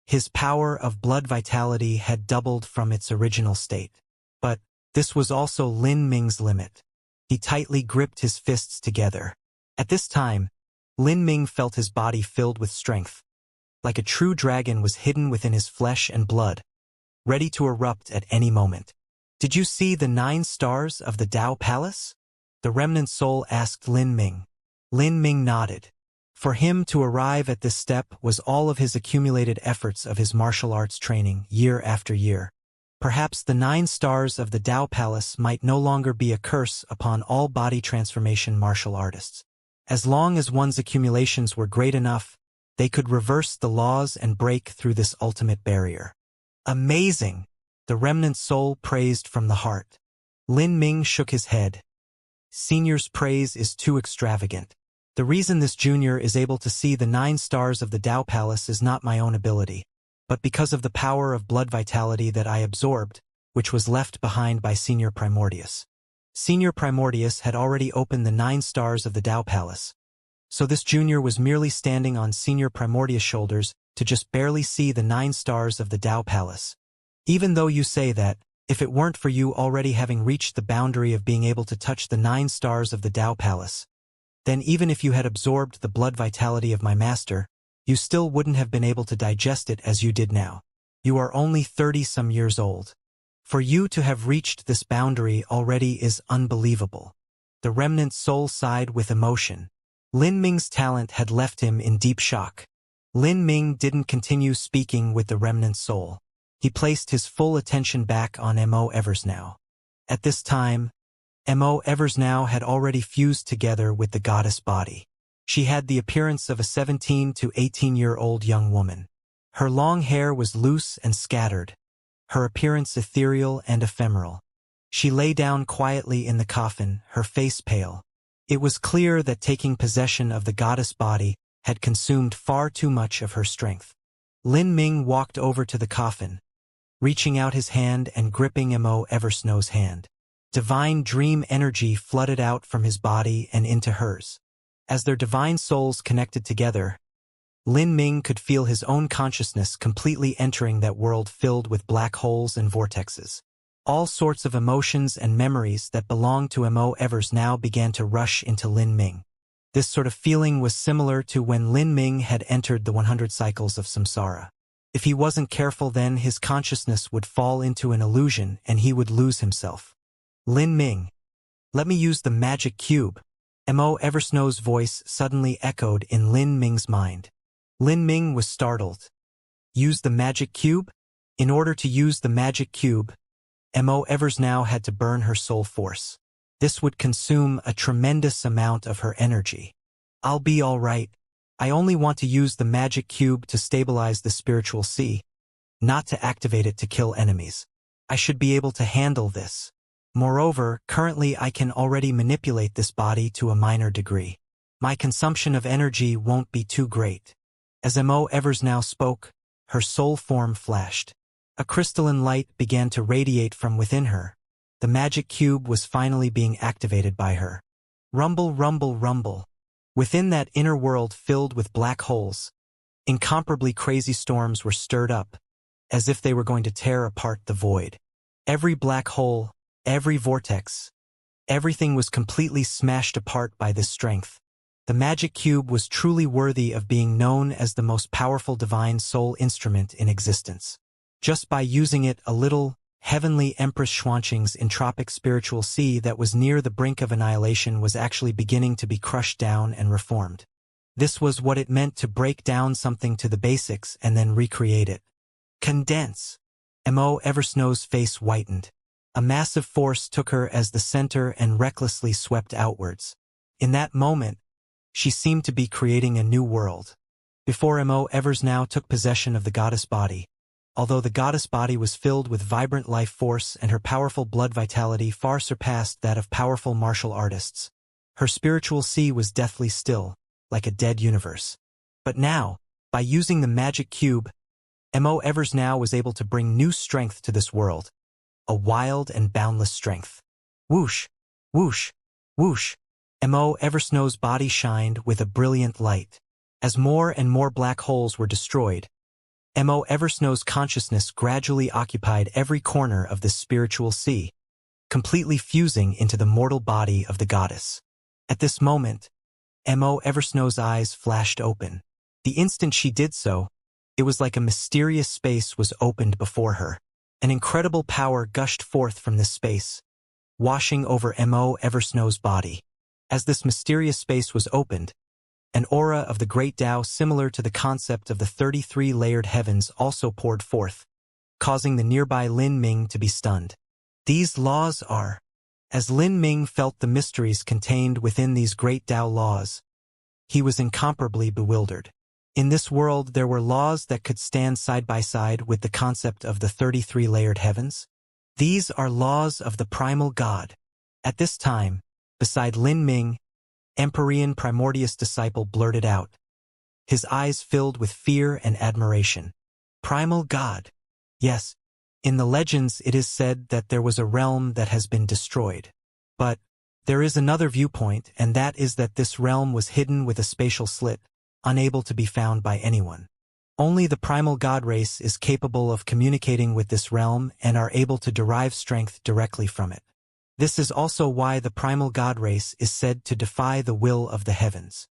His power of blood vitality had doubled from its original state. But this was also Lin Ming's limit. He tightly gripped his fists together. At this time, Lin Ming felt his body filled with strength. Like a true dragon was hidden within his flesh and blood, ready to erupt at any moment. Did you see the 9 stars of the Dao Palace? The remnant soul asked Lin Ming. Lin Ming nodded. For him to arrive at this step was all of his accumulated efforts of his martial arts training year after year. Perhaps the 9 stars of the Dao Palace might no longer be a curse upon all body transformation martial artists. As long as one's accumulations were great enough, they could reverse the laws and break through this ultimate barrier. Amazing! The remnant soul praised from the heart. Lin Ming shook his head. Senior's praise is too extravagant. The reason this junior is able to see the 9 stars of the Dao Palace is not my own ability, but because of the power of blood vitality that I absorbed, which was left behind by Senior Primordius. Senior Primordius had already opened the 9 stars of the Dao Palace, so this junior was merely standing on Senior Primordius' shoulders to just barely see the 9 stars of the Dao Palace. Even though you say that, if it weren't for you already having reached the boundary of being able to touch the 9 stars of the Dao Palace, then even if you had absorbed the blood vitality of my master, you still wouldn't have been able to digest it as you did now. You are only 30-some years old. For you to have reached this boundary already is unbelievable. The remnant soul sighed with emotion. Lin Ming's talent had left him in deep shock. Lin Ming didn't continue speaking with the remnant soul. He placed his full attention back on Mo Eversnow. At this time, Mo Eversnow had already fused together with the goddess body. She had the appearance of a 17 to 18-year-old young woman. Her long hair was loose and scattered, her appearance ethereal and ephemeral. She lay down quietly in the coffin, her face pale. It was clear that taking possession of the goddess body had consumed far too much of her strength. Lin Ming walked over to the coffin, reaching out his hand and gripping Mo Eversnow's hand. Divine dream energy flooded out from his body and into hers. As their divine souls connected together, Lin Ming could feel his own consciousness completely entering that world filled with black holes and vortexes. All sorts of emotions and memories that belonged to Mo Eversnow began to rush into Lin Ming. This sort of feeling was similar to when Lin Ming had entered the 100 cycles of samsara. If he wasn't careful, then his consciousness would fall into an illusion and he would lose himself. Lin Ming, let me use the magic cube. Mo Eversnow's voice suddenly echoed in Lin Ming's mind. Lin Ming was startled. Use the magic cube? In order to use the magic cube, Mo Eversnow had to burn her soul force. This would consume a tremendous amount of her energy. I'll be all right. I only want to use the magic cube to stabilize the spiritual sea, not to activate it to kill enemies. I should be able to handle this. Moreover, currently I can already manipulate this body to a minor degree. My consumption of energy won't be too great. As Mo Eversnow spoke, her soul form flashed. A crystalline light began to radiate from within her. The magic cube was finally being activated by her. Rumble, rumble, rumble. Within that inner world filled with black holes, incomparably crazy storms were stirred up, as if they were going to tear apart the void. Every black hole, every vortex, everything was completely smashed apart by this strength. The magic cube was truly worthy of being known as the most powerful divine soul instrument in existence. Just by using it, a little heavenly Empress Xianxia's entropic spiritual sea that was near the brink of annihilation was actually beginning to be crushed down and reformed. This was what it meant to break down something to the basics and then recreate it. Condense. Mo Eversnow's face whitened. A massive force took her as the center and recklessly swept outwards. In that moment, she seemed to be creating a new world. Before Mo Eversnow took possession of the goddess body, although the goddess body was filled with vibrant life force and her powerful blood vitality far surpassed that of powerful martial artists, her spiritual sea was deathly still, like a dead universe. But now, by using the magic cube, Mo Eversnow was able to bring new strength to this world, a wild and boundless strength. Whoosh, whoosh, whoosh. Mo Eversnow's body shined with a brilliant light. As more and more black holes were destroyed, Mo Eversnow's consciousness gradually occupied every corner of this spiritual sea, completely fusing into the mortal body of the goddess. At this moment, Mo Eversnow's eyes flashed open. The instant she did so, it was like a mysterious space was opened before her. An incredible power gushed forth from this space, washing over Mo Eversnow's body. As this mysterious space was opened, an aura of the great Tao similar to the concept of the 33 layered heavens also poured forth, causing the nearby Lin Ming to be stunned. These laws are. As Lin Ming felt the mysteries contained within these great Tao laws, he was incomparably bewildered. In this world there were laws that could stand side by side with the concept of the 33 layered heavens. These are laws of the primal God. At this time, beside Lin Ming, Empyrean Primordius disciple blurted out, his eyes filled with fear and admiration. Primal God. Yes, in the legends it is said that there was a realm that has been destroyed. But there is another viewpoint, and that is that this realm was hidden with a spatial slit, unable to be found by anyone. Only the primal God race is capable of communicating with this realm and are able to derive strength directly from it. This is also why the primal god race is said to defy the will of the heavens.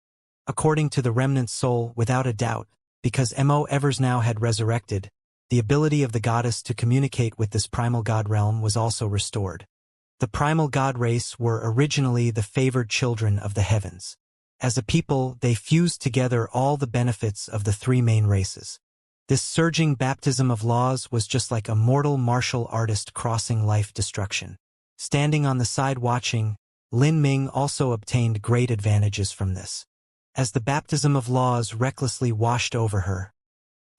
According to the remnant soul, without a doubt, because Mo Evers now had resurrected, the ability of the goddess to communicate with this primal god realm was also restored. The primal god race were originally the favored children of the heavens. As a people, they fused together all the benefits of the three main races. This surging baptism of laws was just like a mortal martial artist crossing life destruction. Standing on the side watching, Lin Ming also obtained great advantages from this. As the baptism of laws recklessly washed over her,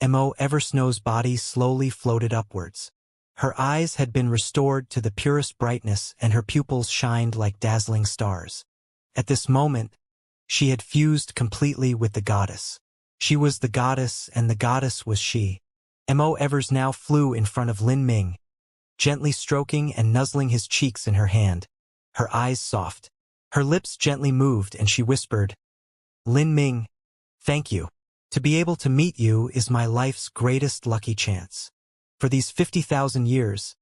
Mo Eversnow's body slowly floated upwards. Her eyes had been restored to the purest brightness and her pupils shined like dazzling stars. At this moment, she had fused completely with the goddess. She was the goddess and the goddess was she. Mo Evers now flew in front of Lin Ming, gently stroking and nuzzling his cheeks in her hand, her eyes soft. Her lips gently moved and she whispered, "Lin Ming, thank you. To be able to meet you is my life's greatest lucky chance." For these 50,000 years,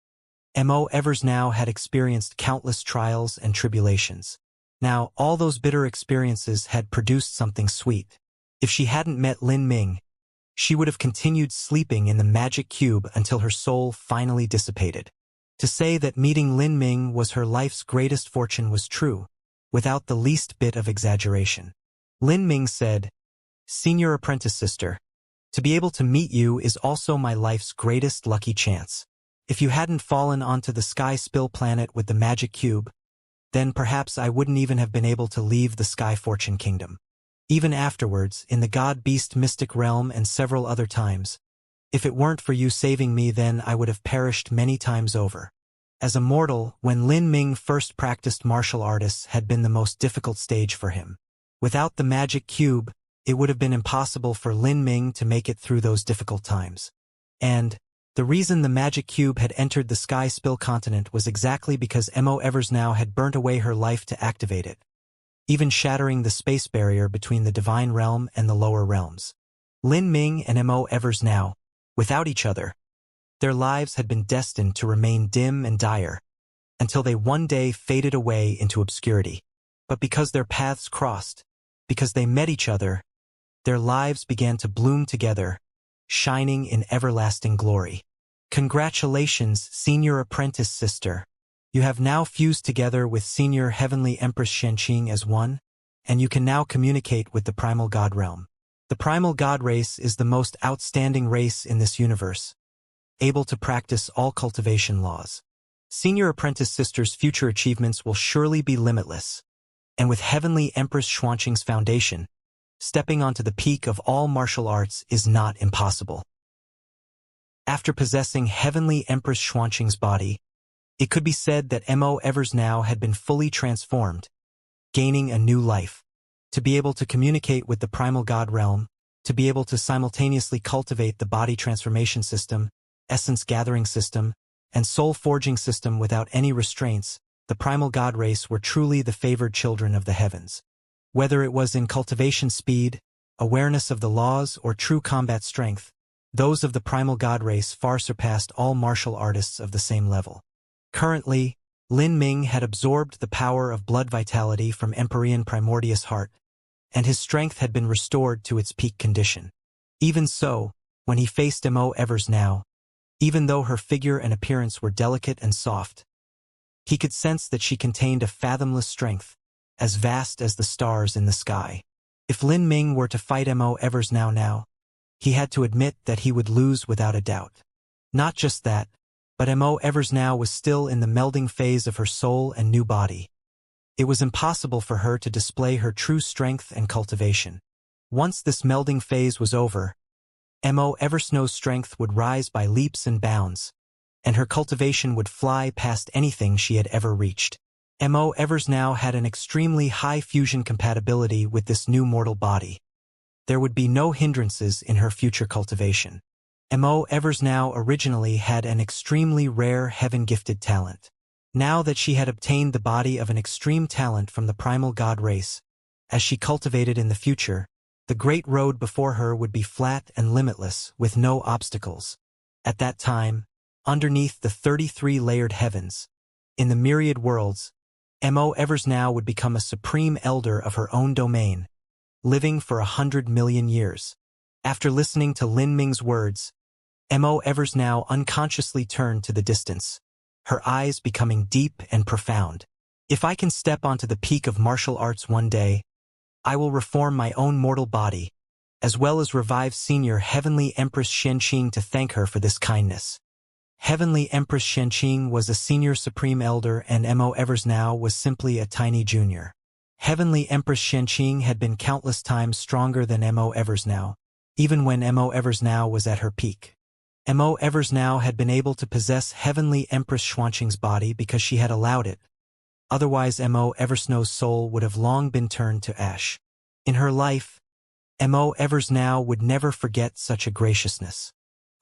Mo Evers now had experienced countless trials and tribulations. Now, all those bitter experiences had produced something sweet. If she hadn't met Lin Ming, she would have continued sleeping in the magic cube until her soul finally dissipated. To say that meeting Lin Ming was her life's greatest fortune was true, without the least bit of exaggeration. Lin Ming said, "Senior apprentice sister, to be able to meet you is also my life's greatest lucky chance. If you hadn't fallen onto the Sky Spill planet with the magic cube, then perhaps I wouldn't even have been able to leave the Sky Fortune Kingdom. Even afterwards, in the God-Beast mystic realm and several other times, if it weren't for you saving me, then I would have perished many times over." As a mortal, when Lin Ming first practiced martial arts had been the most difficult stage for him. Without the magic cube, it would have been impossible for Lin Ming to make it through those difficult times. And the reason the magic cube had entered the Sky Spill continent was exactly because Mo Evers now had burnt away her life to activate it, even shattering the space barrier between the divine realm and the lower realms. Lin Ming and Mo Evers now, without each other, their lives had been destined to remain dim and dire, until they one day faded away into obscurity. But because their paths crossed, because they met each other, their lives began to bloom together, shining in everlasting glory. Congratulations, Senior Apprentice Sister. You have now fused together with Senior Heavenly Empress Xianxia as one, and you can now communicate with the Primal God Realm. The Primal God race is the most outstanding race in this universe, able to practice all cultivation laws. Senior Apprentice Sister's future achievements will surely be limitless. And with Heavenly Empress Xuanqing's foundation, stepping onto the peak of all martial arts is not impossible. After possessing Heavenly Empress Xuanqing's body, it could be said that Mo Evers now had been fully transformed, gaining a new life. To be able to communicate with the primal god realm, to be able to simultaneously cultivate the body transformation system, essence gathering system, and soul forging system without any restraints, the primal god race were truly the favored children of the heavens. Whether it was in cultivation speed, awareness of the laws, or true combat strength, those of the primal god race far surpassed all martial artists of the same level. Currently, Lin Ming had absorbed the power of blood vitality from Empyrean Primordius Heart, and his strength had been restored to its peak condition. Even so, when he faced Mo Evers now, even though her figure and appearance were delicate and soft, he could sense that she contained a fathomless strength, as vast as the stars in the sky. If Lin Ming were to fight Mo Evers now, he had to admit that he would lose without a doubt. Not just that, but Mo Evers now was still in the melding phase of her soul and new body. It was impossible for her to display her true strength and cultivation. Once this melding phase was over, Mo Eversnow's strength would rise by leaps and bounds, and her cultivation would fly past anything she had ever reached. Mo Evers now had an extremely high fusion compatibility with this new mortal body. There would be no hindrances in her future cultivation. Mo Evers now originally had an extremely rare heaven-gifted talent. Now that she had obtained the body of an extreme talent from the primal god race, as she cultivated in the future, the great road before her would be flat and limitless, with no obstacles. At that time, underneath the 33 layered heavens, In the myriad worlds, Mo Eversnow would become a supreme elder of her own domain, living for 100 million years. After listening to Lin Ming's words, Mo Eversnow unconsciously turned to the distance, her eyes becoming deep and profound. If I can step onto the peak of martial arts one day, I will reform my own mortal body, as well as revive Senior Heavenly Empress Xianxia to thank her for this kindness. Heavenly Empress Xianxia was a senior supreme elder and Mo Eversnow was simply a tiny junior. Heavenly Empress Xianxia had been countless times stronger than Mo Eversnow, even when Mo Eversnow was at her peak. Mo Eversnow had been able to possess Heavenly Empress Xianxia's body because she had allowed it. Otherwise, Mo Eversnow's soul would have long been turned to ash. In her life, Mo Eversnow would never forget such a graciousness.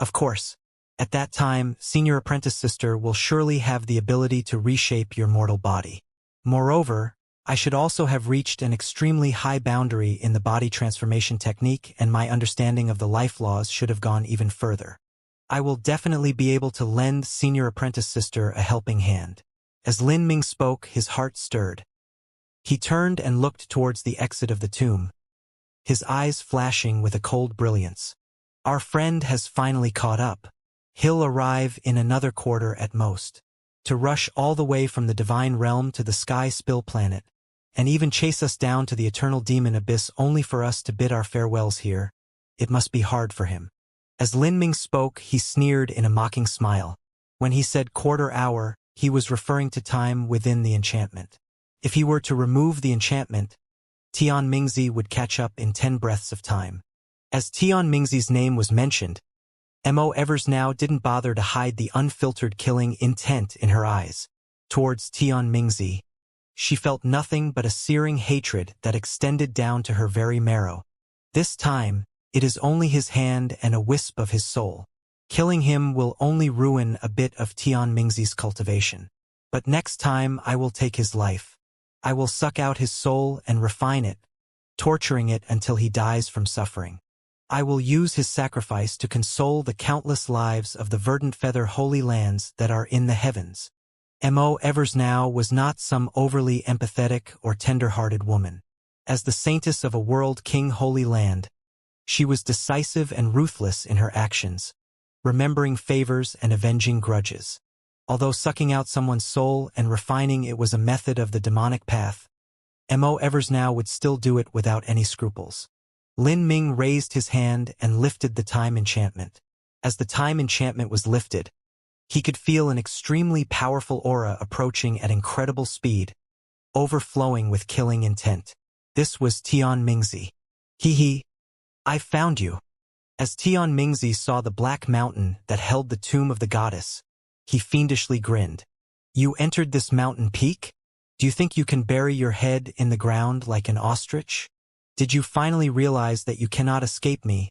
Of course, at that time, Senior Apprentice Sister will surely have the ability to reshape your mortal body. Moreover, I should also have reached an extremely high boundary in the body transformation technique, and my understanding of the life laws should have gone even further. I will definitely be able to lend Senior Apprentice Sister a helping hand. As Lin Ming spoke, his heart stirred. He turned and looked towards the exit of the tomb, his eyes flashing with a cold brilliance. Our friend has finally caught up. He'll arrive in another quarter at most. To rush all the way from the divine realm to the sky spill planet, and even chase us down to the eternal demon abyss only for us to bid our farewells here, it must be hard for him. As Lin Ming spoke, he sneered in a mocking smile. When he said quarter hour, he was referring to time within the enchantment. If he were to remove the enchantment, Tian Mingzi would catch up in 10 breaths of time. As Tian Mingzi's name was mentioned, Mo Eversnow didn't bother to hide the unfiltered killing intent in her eyes. Towards Tian Mingzi, she felt nothing but a searing hatred that extended down to her very marrow. This time, it is only his hand and a wisp of his soul. Killing him will only ruin a bit of Tian Mingzi's cultivation. But next time I will take his life. I will suck out his soul and refine it, torturing it until he dies from suffering. I will use his sacrifice to console the countless lives of the verdant feather holy lands that are in the heavens. Mo Eversnow was not some overly empathetic or tender-hearted woman. As the saintess of a world king holy land, she was decisive and ruthless in her actions, remembering favors and avenging grudges. Although sucking out someone's soul and refining it was a method of the demonic path, Mo Eversnow would still do it without any scruples. Lin Ming raised his hand and lifted the time enchantment. As the time enchantment was lifted, he could feel an extremely powerful aura approaching at incredible speed, overflowing with killing intent. This was Tian Mingzi. He, I found you. As Tian Mingzi saw the black mountain that held the tomb of the goddess, he fiendishly grinned. You entered this mountain peak? Do you think you can bury your head in the ground like an ostrich? Did you finally realize that you cannot escape me?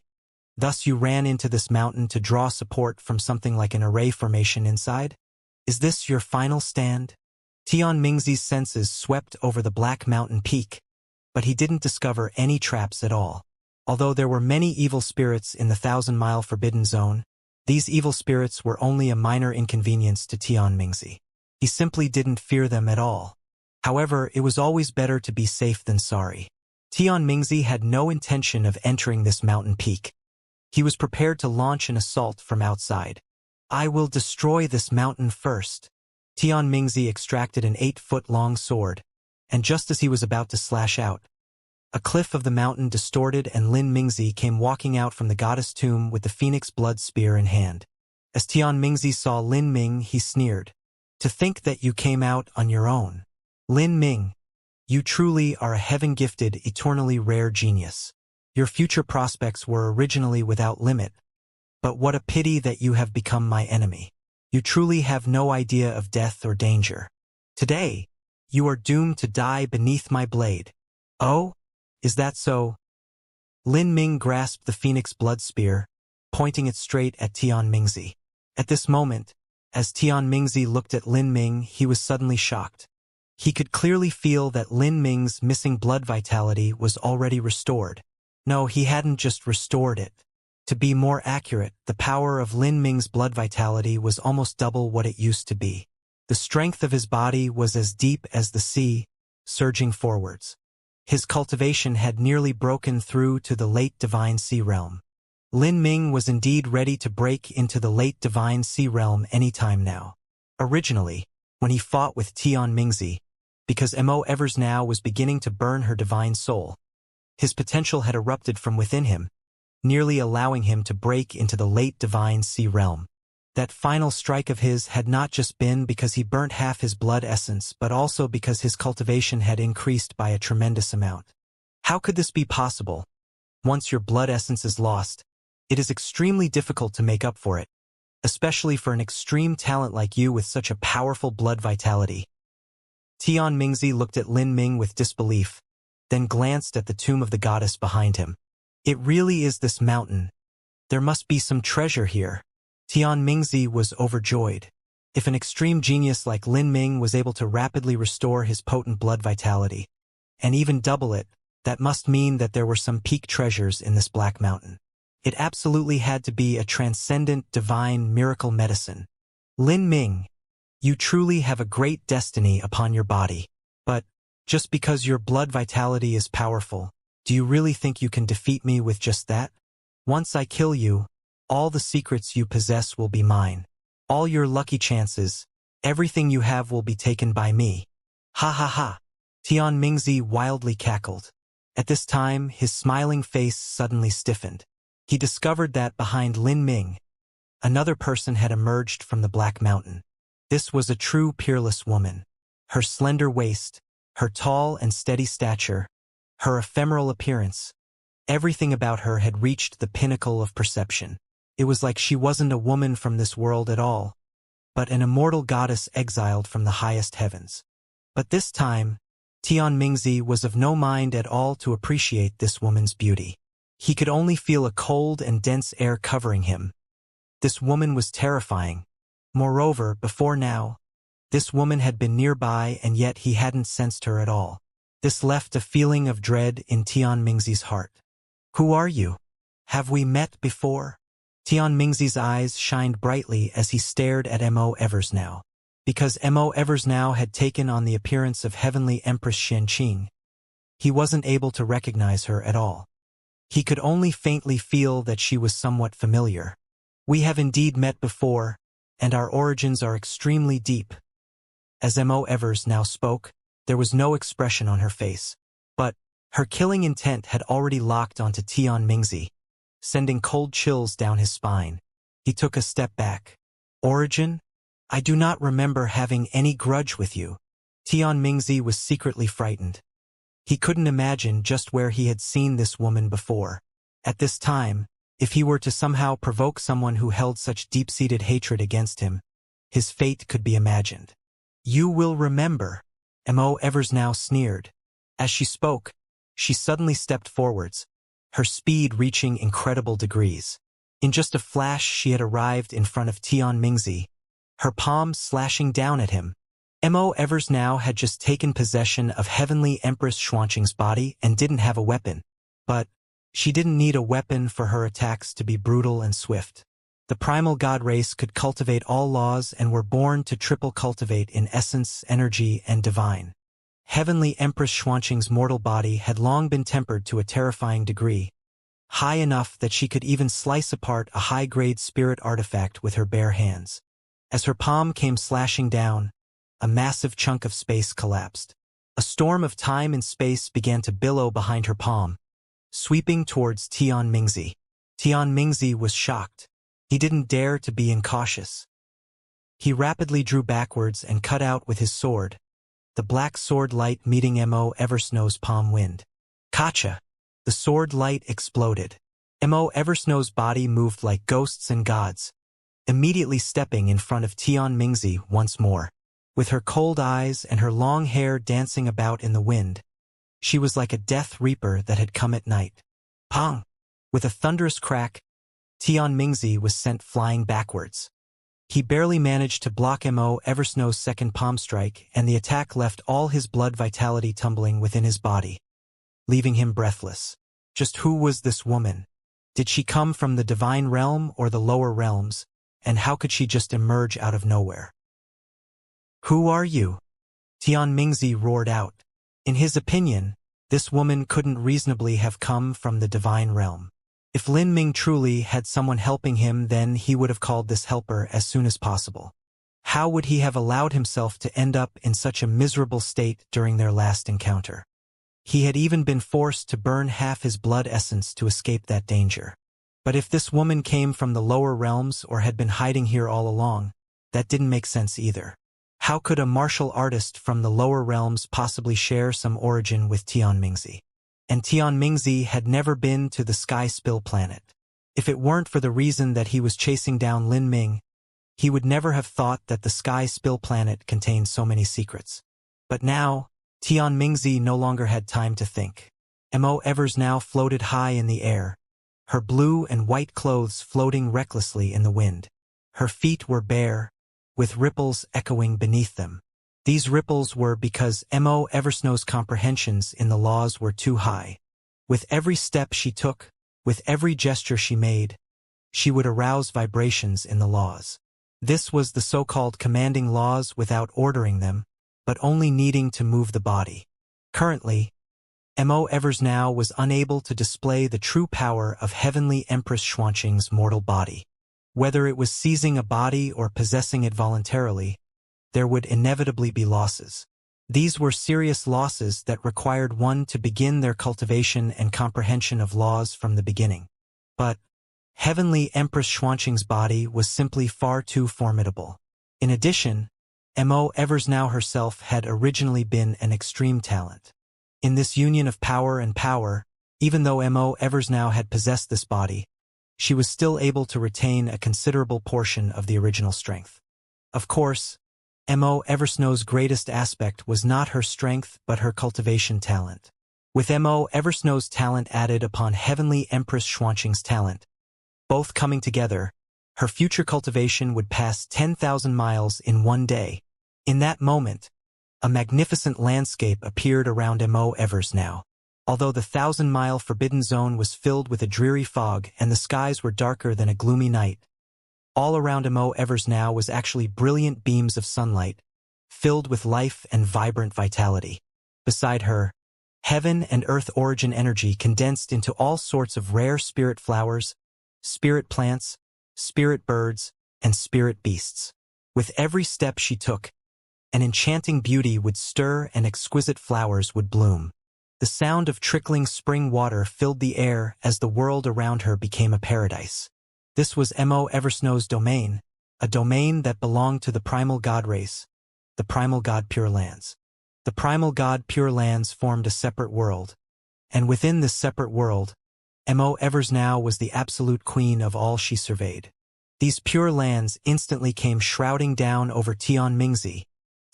Thus you ran into this mountain to draw support from something like an array formation inside? Is this your final stand? Tian Mingzi's senses swept over the black mountain peak, but he didn't discover any traps at all. Although there were many evil spirits in the 1,000-mile forbidden zone, these evil spirits were only a minor inconvenience to Tian Mingzi. He simply didn't fear them at all. However, it was always better to be safe than sorry. Tian Mingzi had no intention of entering this mountain peak. He was prepared to launch an assault from outside. I will destroy this mountain first. Tian Mingzi extracted an 8-foot-long sword, and just as he was about to slash out, a cliff of the mountain distorted and Lin Mingzi came walking out from the goddess tomb with the phoenix blood spear in hand. As Tian Mingzi saw Lin Ming, he sneered. To think that you came out on your own. Lin Ming, you truly are a heaven-gifted, eternally rare genius. Your future prospects were originally without limit, but what a pity that you have become my enemy. You truly have no idea of death or danger. Today, you are doomed to die beneath my blade. Oh? Is that so? Lin Ming grasped the phoenix blood spear, pointing it straight at Tian Mingzi. At this moment, as Tian Mingzi looked at Lin Ming, he was suddenly shocked. He could clearly feel that Lin Ming's missing blood vitality was already restored. No, he hadn't just restored it. To be more accurate, the power of Lin Ming's blood vitality was almost double what it used to be. The strength of his body was as deep as the sea, surging forwards. His cultivation had nearly broken through to the late divine sea realm. Lin Ming was indeed ready to break into the late divine sea realm any time now. Originally, when he fought with Tian Mingzi, because Mo Evers now was beginning to burn her divine soul, his potential had erupted from within him, nearly allowing him to break into the late divine sea realm. That final strike of his had not just been because he burnt half his blood essence, but also because his cultivation had increased by a tremendous amount. How could this be possible? Once your blood essence is lost, it is extremely difficult to make up for it, especially for an extreme talent like you with such a powerful blood vitality. Tian Mingzi looked at Lin Ming with disbelief, then glanced at the tomb of the goddess behind him. It really is this mountain. There must be some treasure here. Tian Mingzi was overjoyed. If an extreme genius like Lin Ming was able to rapidly restore his potent blood vitality, and even double it, that must mean that there were some peak treasures in this black mountain. It absolutely had to be a transcendent, divine miracle medicine. Lin Ming, you truly have a great destiny upon your body. But, just because your blood vitality is powerful, do you really think you can defeat me with just that? Once I kill you, all the secrets you possess will be mine. All your lucky chances, everything you have will be taken by me. Ha ha ha. Tian Mingzi wildly cackled. At this time, his smiling face suddenly stiffened. He discovered that behind Lin Ming, another person had emerged from the Black Mountain. This was a true peerless woman. Her slender waist, her tall and steady stature, her ephemeral appearance, everything about her had reached the pinnacle of perception. It was like she wasn't a woman from this world at all, but an immortal goddess exiled from the highest heavens. But this time, Tian Mingzi was of no mind at all to appreciate this woman's beauty. He could only feel a cold and dense air covering him. This woman was terrifying. Moreover, before now, this woman had been nearby and yet he hadn't sensed her at all. This left a feeling of dread in Tian Mingzi's heart. Who are you? Have we met before? Tian Mingzi's eyes shined brightly as he stared at Mo Evers now. Because Mo Evers now had taken on the appearance of Heavenly Empress Xianxia, he wasn't able to recognize her at all. He could only faintly feel that she was somewhat familiar. We have indeed met before, and our origins are extremely deep. As Mo Evers now spoke, there was no expression on her face, but her killing intent had already locked onto Tian Mingzi, sending cold chills down his spine. He took a step back. Origin? I do not remember having any grudge with you. Tian Mingzi was secretly frightened. He couldn't imagine just where he had seen this woman before. At this time, if he were to somehow provoke someone who held such deep-seated hatred against him, his fate could be imagined. You will remember. Mo Evers now sneered. As she spoke, she suddenly stepped forwards, her speed reaching incredible degrees. In just a flash she had arrived in front of Tian Mingzi, her palm slashing down at him. Mo Evers now had just taken possession of Heavenly Empress Xianxia's body and didn't have a weapon. But she didn't need a weapon for her attacks to be brutal and swift. The primal god race could cultivate all laws and were born to triple cultivate in essence, energy, and divine. Heavenly Empress Xianxia's mortal body had long been tempered to a terrifying degree, high enough that she could even slice apart a high-grade spirit artifact with her bare hands. As her palm came slashing down, a massive chunk of space collapsed. A storm of time and space began to billow behind her palm, sweeping towards Tian Mingzi. Tian Mingzi was shocked. He didn't dare to be incautious. He rapidly drew backwards and cut out with his sword, the black sword light meeting Mo Eversnow's palm wind. Kacha! The sword light exploded. Mo Eversnow's body moved like ghosts and gods, immediately stepping in front of Tian Mingzi once more. With her cold eyes and her long hair dancing about in the wind, she was like a death reaper that had come at night. Pong! With a thunderous crack, Tian Mingzi was sent flying backwards. He barely managed to block Mo Eversnow's second palm strike, and the attack left all his blood vitality tumbling within his body, leaving him breathless. Just who was this woman? Did she come from the divine realm or the lower realms, and how could she just emerge out of nowhere? Who are you? Tianmingzi roared out. In his opinion, this woman couldn't reasonably have come from the divine realm. If Lin Ming truly had someone helping him, then he would have called this helper as soon as possible. How would he have allowed himself to end up in such a miserable state during their last encounter? He had even been forced to burn half his blood essence to escape that danger. But if this woman came from the lower realms or had been hiding here all along, that didn't make sense either. How could a martial artist from the lower realms possibly share some origin with Tianmingzi? And Tianmingzi had never been to the Sky Spill planet. If it weren't for the reason that he was chasing down Lin Ming, he would never have thought that the Sky Spill planet contained so many secrets. But now, Tianmingzi no longer had time to think. Mo Evers now floated high in the air, her blue and white clothes floating recklessly in the wind. Her feet were bare, with ripples echoing beneath them. These ripples were because Mo Eversnow's comprehensions in the laws were too high. With every step she took, with every gesture she made, she would arouse vibrations in the laws. This was the so-called commanding laws without ordering them, but only needing to move the body. Currently, Mo Evers now was unable to display the true power of Heavenly Empress Xuanqing's mortal body. Whether it was seizing a body or possessing it voluntarily, there would inevitably be losses. These were serious losses that required one to begin their cultivation and comprehension of laws from the beginning. But Heavenly Empress Xuanqing's body was simply far too formidable. In addition, Mo Evers now herself had originally been an extreme talent. In this union of power and power, even though Mo Evers now had possessed this body, she was still able to retain a considerable portion of the original strength. Of course, Mo Eversnow's greatest aspect was not her strength but her cultivation talent. With Mo Eversnow's talent added upon Heavenly Empress Xuanqing's talent, both coming together, her future cultivation would pass 10,000 miles in one day. In that moment, a magnificent landscape appeared around Mo Evers now. Although the 1,000-mile forbidden zone was filled with a dreary fog and the skies were darker than a gloomy night, all around Mo Evers now was actually brilliant beams of sunlight, filled with life and vibrant vitality. Beside her, heaven and earth origin energy condensed into all sorts of rare spirit flowers, spirit plants, spirit birds, and spirit beasts. With every step she took, an enchanting beauty would stir and exquisite flowers would bloom. The sound of trickling spring water filled the air as the world around her became a paradise. This was Mo Eversnow's domain, a domain that belonged to the primal god race, the primal god Pure Lands. The primal god Pure Lands formed a separate world, and within this separate world, Mo Evers now was the absolute queen of all she surveyed. These Pure Lands instantly came shrouding down over Tianmingzi.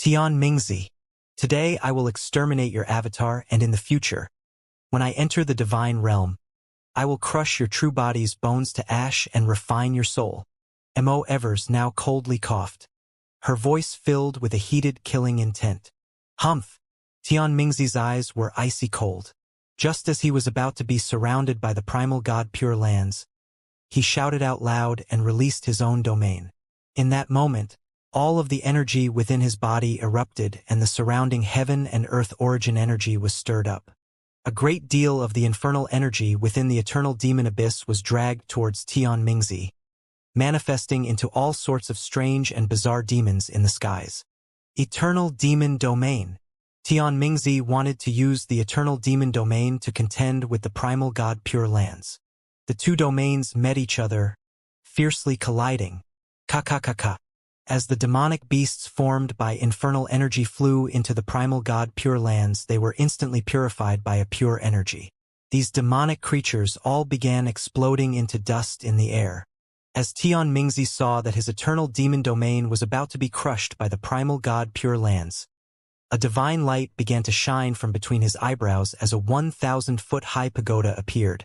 Tianmingzi, today I will exterminate your avatar, and in the future, when I enter the divine realm, I will crush your true body's bones to ash and refine your soul. Mo Evers now coldly coughed, her voice filled with a heated, killing intent. Humph! Tianmingzi's eyes were icy cold. Just as he was about to be surrounded by the primal god Pure Lands, he shouted out loud and released his own domain. In that moment, all of the energy within his body erupted and the surrounding heaven and earth origin energy was stirred up. A great deal of the infernal energy within the eternal demon abyss was dragged towards Tianmingzi, manifesting into all sorts of strange and bizarre demons in the skies. Eternal Demon Domain. Tianmingzi wanted to use the Eternal Demon Domain to contend with the primal god Pure Lands. The two domains met each other, fiercely colliding. Ka-ka-ka-ka. As the demonic beasts formed by infernal energy flew into the primal god Pure Lands, they were instantly purified by a pure energy. These demonic creatures all began exploding into dust in the air. As Tianmingzi saw that his eternal demon domain was about to be crushed by the primal god Pure Lands, a divine light began to shine from between his eyebrows as a 1,000-foot-high pagoda appeared,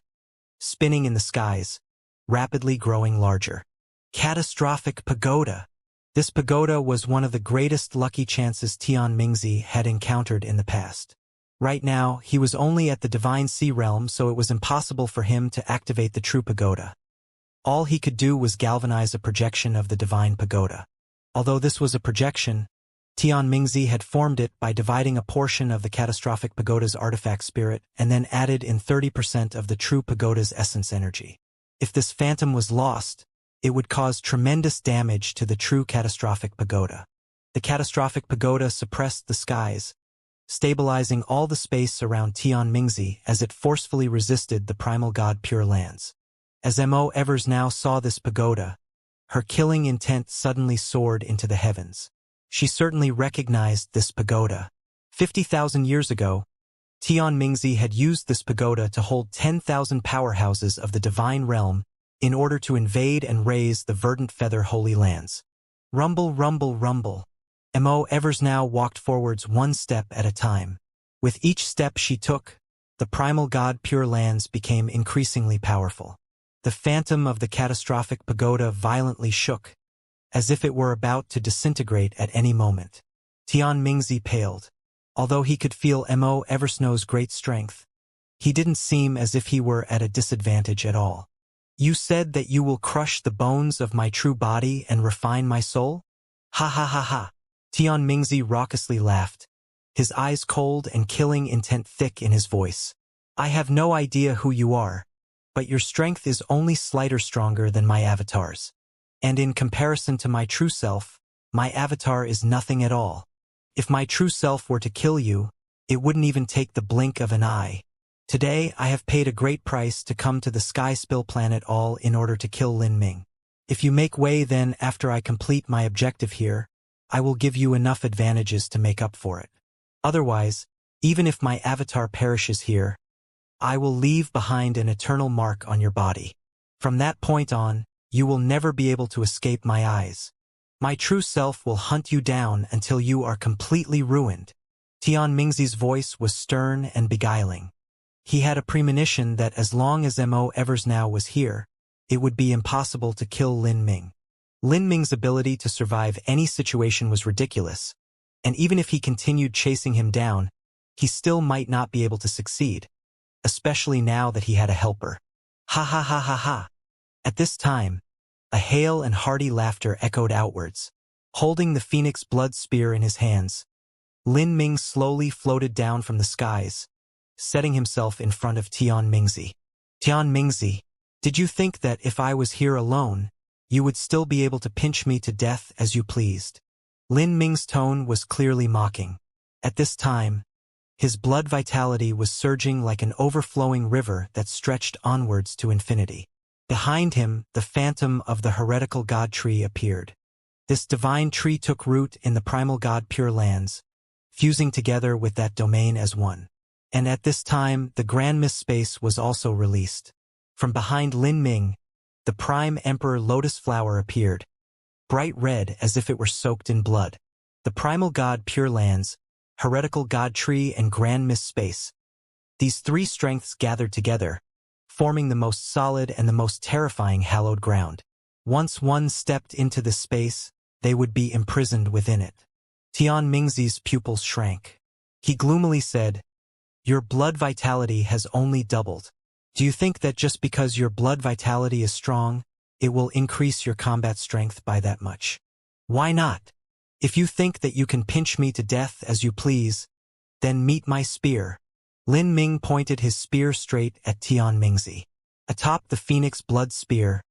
spinning in the skies, rapidly growing larger. Catastrophic pagoda! This pagoda was one of the greatest lucky chances Tianmingzi had encountered in the past. Right now, he was only at the Divine Sea Realm, so it was impossible for him to activate the true pagoda. All he could do was galvanize a projection of the Divine Pagoda. Although this was a projection, Tianmingzi had formed it by dividing a portion of the catastrophic pagoda's artifact spirit and then added in 30% of the true pagoda's essence energy. If this phantom was lost, it would cause tremendous damage to the true catastrophic pagoda. The catastrophic pagoda suppressed the skies, stabilizing all the space around Tianmingzi as it forcefully resisted the primal god Pure Lands. As Mo Evers now saw this pagoda, her killing intent suddenly soared into the heavens. She certainly recognized this pagoda. 50,000 years ago, Tianmingzi had used this pagoda to hold 10,000 powerhouses of the divine realm in order to invade and raise the verdant feather holy lands. Rumble, rumble, rumble. Mo Evers now walked forwards one step at a time. With each step she took, the primal god Pure Lands became increasingly powerful. The phantom of the catastrophic pagoda violently shook, as if it were about to disintegrate at any moment. Tianmingzi paled. Although he could feel Mo Eversnow's great strength, he didn't seem as if he were at a disadvantage at all. You said that you will crush the bones of my true body and refine my soul? Ha ha ha ha. Tianmingzi raucously laughed, his eyes cold and killing intent thick in his voice. I have no idea who you are, but your strength is only slighter stronger than my avatar's. And in comparison to my true self, my avatar is nothing at all. If my true self were to kill you, it wouldn't even take the blink of an eye. Today, I have paid a great price to come to the Sky Spill planet all in order to kill Lin Ming. If you make way then after I complete my objective here, I will give you enough advantages to make up for it. Otherwise, even if my avatar perishes here, I will leave behind an eternal mark on your body. From that point on, you will never be able to escape my eyes. My true self will hunt you down until you are completely ruined. Tianmingzi's voice was stern and beguiling. He had a premonition that as long as Mo Evers now was here, it would be impossible to kill Lin Ming. Lin Ming's ability to survive any situation was ridiculous, and even if he continued chasing him down, he still might not be able to succeed, especially now that he had a helper. Ha ha ha ha ha. At this time, a hale and hearty laughter echoed outwards. Holding the phoenix blood spear in his hands, Lin Ming slowly floated down from the skies, setting himself in front of Tianmingzi. Tianmingzi, did you think that if I was here alone, you would still be able to pinch me to death as you pleased? Lin Ming's tone was clearly mocking. At this time, his blood vitality was surging like an overflowing river that stretched onwards to infinity. Behind him, the phantom of the heretical god tree appeared. This divine tree took root in the primal god Pure Lands, fusing together with that domain as one. And at this time, the Grand Mist Space was also released. From behind Lin Ming, the Prime Emperor Lotus Flower appeared, bright red as if it were soaked in blood. The primal god Pure Lands, heretical god tree and Grand Mist Space. These three strengths gathered together, forming the most solid and the most terrifying hallowed ground. Once one stepped into this space, they would be imprisoned within it. Tianmingzi's pupils shrank. He gloomily said, "Your blood vitality has only doubled. Do you think that just because your blood vitality is strong, it will increase your combat strength by that much? Why not? If you think that you can pinch me to death as you please, then meet my spear." Lin Ming pointed his spear straight at Tianmingzi. Atop the phoenix blood spear,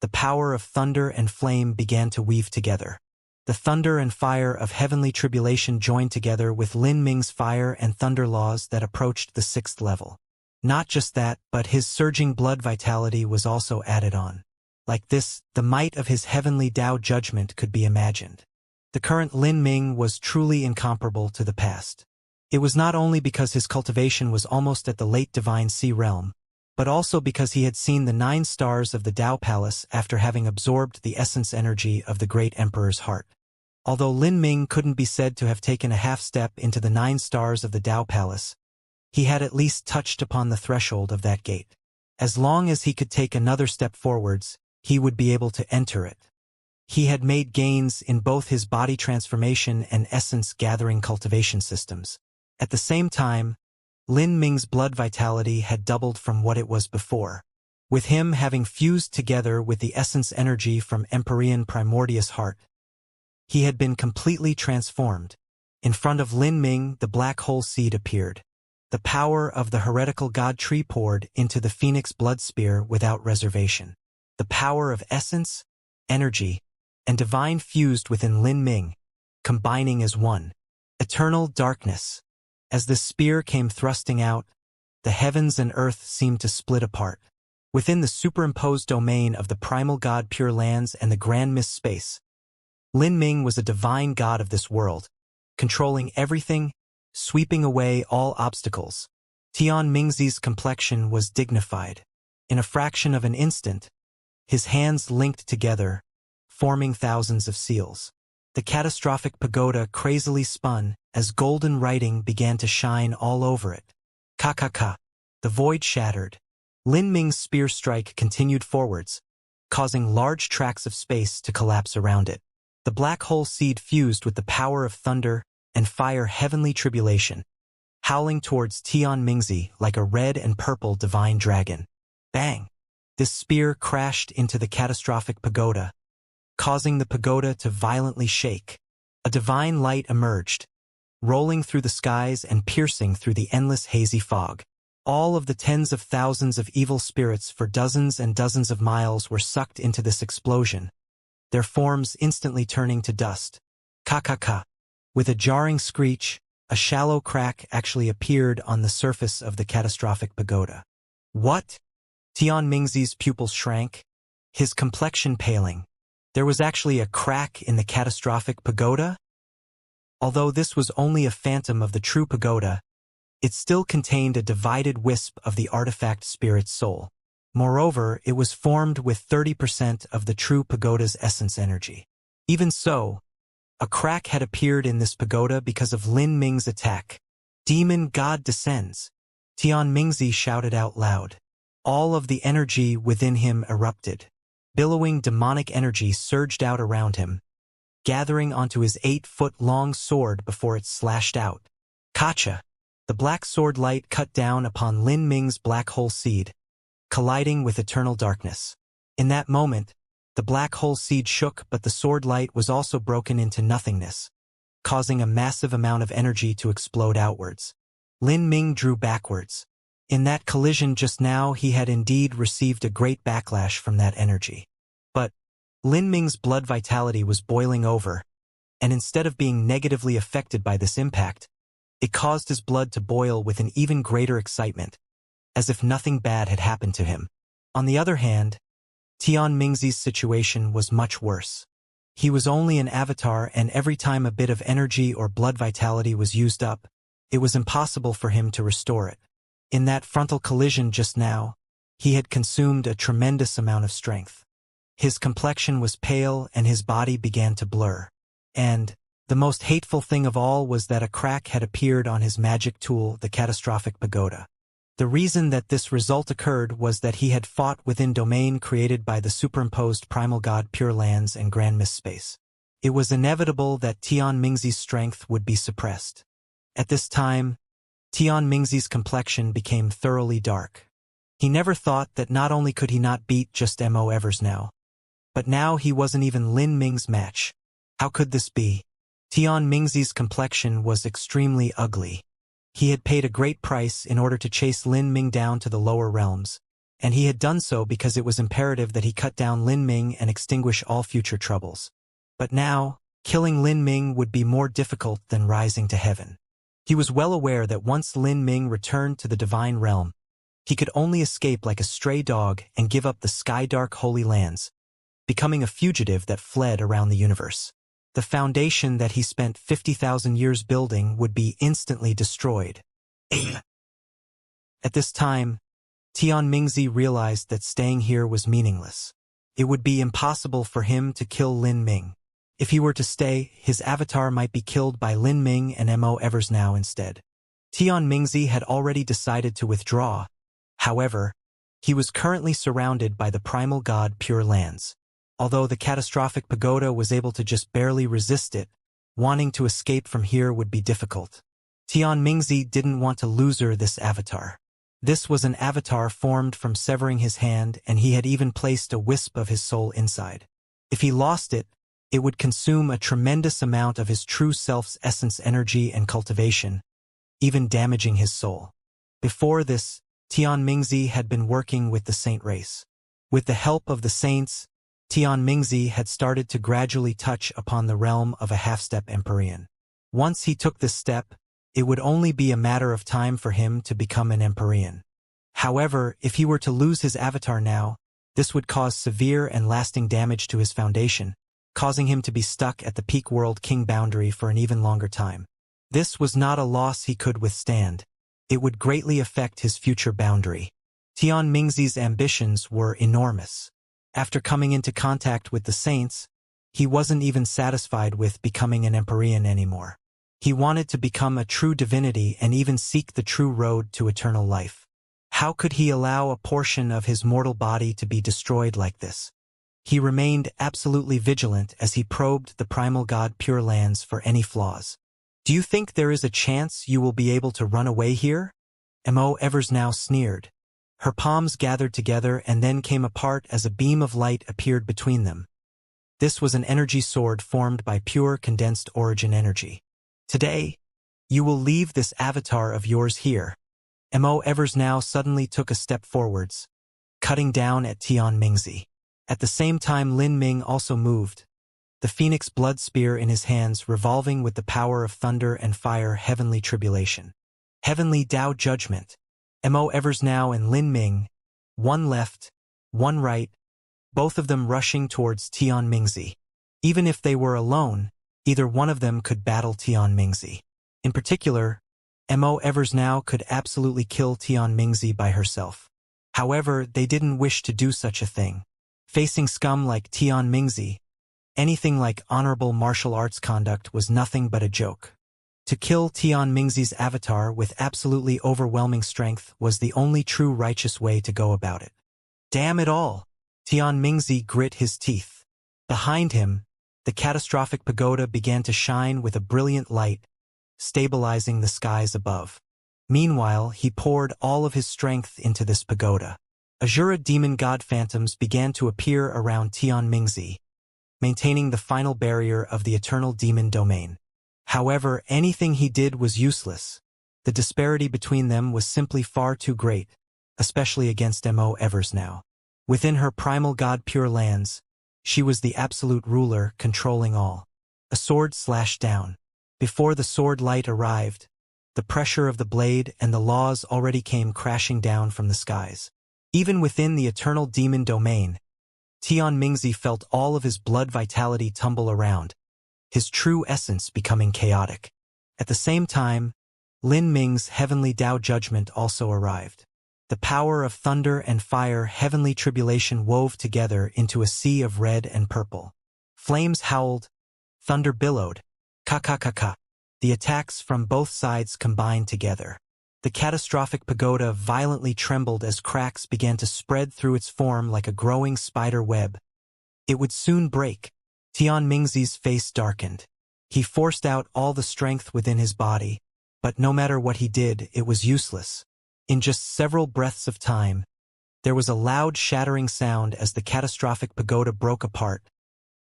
the power of thunder and flame began to weave together. The thunder and fire of heavenly tribulation joined together with Lin Ming's fire and thunder laws that approached the 6th level. Not just that, but his surging blood vitality was also added on. Like this, the might of his heavenly Tao judgment could be imagined. The current Lin Ming was truly incomparable to the past. It was not only because his cultivation was almost at the late divine sea realm, but also because he had seen the 9 stars of the Tao Palace after having absorbed the essence energy of the great emperor's heart. Although Lin Ming couldn't be said to have taken a half step into the 9 stars of the Tao Palace, he had at least touched upon the threshold of that gate. As long as he could take another step forwards, he would be able to enter it. He had made gains in both his body transformation and essence-gathering cultivation systems. At the same time, Lin Ming's blood vitality had doubled from what it was before. With him having fused together with the essence energy from Empyrean Primordius Heart, He had been completely transformed. In front of Lin Ming, the black hole seed appeared. The power of the heretical god tree poured into the phoenix blood spear without reservation. The power of essence, energy, and divine fused within Lin Ming, combining as one. Eternal darkness. As the spear came thrusting out, the heavens and earth seemed to split apart. Within the superimposed domain of the primal god Pure Lands and the grand mist space, Lin Ming was a divine god of this world, controlling everything, sweeping away all obstacles. Tian Mingzi's complexion was dignified. In a fraction of an instant, his hands linked together, forming thousands of seals. The catastrophic pagoda crazily spun as golden writing began to shine all over it. Ka. The void shattered. Lin Ming's spear strike continued forwards, causing large tracts of space to collapse around it. The black hole seed fused with the power of thunder and fire heavenly tribulation, howling towards Tian Mingzi like a red and purple divine dragon. Bang! This spear crashed into the catastrophic pagoda, causing the pagoda to violently shake. A divine light emerged, rolling through the skies and piercing through the endless hazy fog. All of the tens of thousands of evil spirits for dozens and dozens of miles were sucked into this explosion, their forms instantly turning to dust. Ka. With a jarring screech, a shallow crack actually appeared on the surface of the catastrophic pagoda. What? Tian Mingzi's pupils shrank, his complexion paling. There was actually a crack in the catastrophic pagoda? Although this was only a phantom of the true pagoda, it still contained a divided wisp of the artifact spirit's soul. Moreover, it was formed with 30% of the true pagoda's essence energy. Even so, a crack had appeared in this pagoda because of Lin Ming's attack. Demon God descends. Tian Mingzi shouted out loud. All of the energy within him erupted. Billowing demonic energy surged out around him, gathering onto his 8-foot-long sword before it slashed out. Kacha! The black sword light cut down upon Lin Ming's black hole seed, colliding with eternal darkness. In that moment, the black hole seed shook, but the sword light was also broken into nothingness, causing a massive amount of energy to explode outwards. Lin Ming drew backwards. In that collision just now, he had indeed received a great backlash from that energy. But Lin Ming's blood vitality was boiling over, and instead of being negatively affected by this impact, it caused his blood to boil with an even greater excitement, as if nothing bad had happened to him. On the other hand, Tian Mingzi's situation was much worse. He was only an avatar, and every time a bit of energy or blood vitality was used up, it was impossible for him to restore it. In that frontal collision just now, he had consumed a tremendous amount of strength. His complexion was pale and his body began to blur. And the most hateful thing of all was that a crack had appeared on his magic tool, the catastrophic pagoda. The reason that this result occurred was that he had fought within domain created by the superimposed primal god Pure Lands and Grand Mist Space. It was inevitable that Tian Mingzi's strength would be suppressed. At this time, Tian Mingzi's complexion became thoroughly dark. He never thought that not only could he not beat just Mo Evers now, but now he wasn't even Lin Ming's match. How could this be? Tian Mingzi's complexion was extremely ugly. He had paid a great price in order to chase Lin Ming down to the lower realms, and he had done so because it was imperative that he cut down Lin Ming and extinguish all future troubles. But now, killing Lin Ming would be more difficult than rising to heaven. He was well aware that once Lin Ming returned to the divine realm, he could only escape like a stray dog and give up the sky-dark holy lands, becoming a fugitive that fled around the universe. The foundation that he spent 50,000 years building would be instantly destroyed. At this time, Tian Mingzi realized that staying here was meaningless. It would be impossible for him to kill Lin Ming. If he were to stay, his avatar might be killed by Lin Ming and Mo Evers now instead. Tian Mingzi had already decided to withdraw. However, he was currently surrounded by the primal god Pure Lands. Although the catastrophic pagoda was able to just barely resist it, wanting to escape from here would be difficult. Tian Mingzi didn't want to lose this avatar. This was an avatar formed from severing his hand, and he had even placed a wisp of his soul inside. If he lost it, it would consume a tremendous amount of his true self's essence, energy, and cultivation, even damaging his soul. Before this, Tianmingzi had been working with the saint race. With the help of the saints, Tianmingzi had started to gradually touch upon the realm of a half-step Empyrean. Once he took this step, it would only be a matter of time for him to become an Empyrean. However, if he were to lose his avatar now, this would cause severe and lasting damage to his foundation, causing him to be stuck at the peak World King boundary for an even longer time. This was not a loss he could withstand. It would greatly affect his future boundary. Tianmingzi's ambitions were enormous. After coming into contact with the saints, he wasn't even satisfied with becoming an Empyrean anymore. He wanted to become a true divinity and even seek the true road to eternal life. How could he allow a portion of his mortal body to be destroyed like this? He remained absolutely vigilant as he probed the primal god Pure Lands for any flaws. Do you think there is a chance you will be able to run away here? Mo Evers now sneered. Her palms gathered together and then came apart as a beam of light appeared between them. This was an energy sword formed by pure condensed origin energy. Today, you will leave this avatar of yours here. Mo Evers now suddenly took a step forwards, cutting down at Tianmingzi. At the same time Lin Ming also moved, the phoenix blood spear in his hands revolving with the power of thunder and fire. Heavenly tribulation. Heavenly Dao judgment. Mo Evers now and Lin Ming, one left, one right, both of them rushing towards Tianmingzi. Even if they were alone, either one of them could battle Tianmingzi. In particular, Mo Evers now could absolutely kill Tianmingzi by herself. However, they didn't wish to do such a thing. Facing scum like Tianmingzi, anything like honorable martial arts conduct was nothing but a joke. To kill Tianmingzi's avatar with absolutely overwhelming strength was the only true righteous way to go about it. Damn it all! Tianmingzi grit his teeth. Behind him, the catastrophic pagoda began to shine with a brilliant light, stabilizing the skies above. Meanwhile, he poured all of his strength into this pagoda. Azura demon god phantoms began to appear around Tianmingzi, maintaining the final barrier of the eternal demon domain. However, anything he did was useless. The disparity between them was simply far too great, especially against Mo Evers now. Within her primal god Pure Lands, she was the absolute ruler controlling all. A sword slashed down. Before the sword light arrived, the pressure of the blade and the laws already came crashing down from the skies. Even within the eternal demon domain, Tianmingzi felt all of his blood vitality tumble around, his true essence becoming chaotic. At the same time, Lin Ming's heavenly Dao judgment also arrived. The power of thunder and fire heavenly tribulation wove together into a sea of red and purple. Flames howled, thunder billowed, ka-ka-ka-ka. The attacks from both sides combined together. The catastrophic pagoda violently trembled as cracks began to spread through its form like a growing spider web. It would soon break. Tianmingzi's face darkened. He forced out all the strength within his body, but no matter what he did, it was useless. In just several breaths of time, there was a loud shattering sound as the catastrophic pagoda broke apart,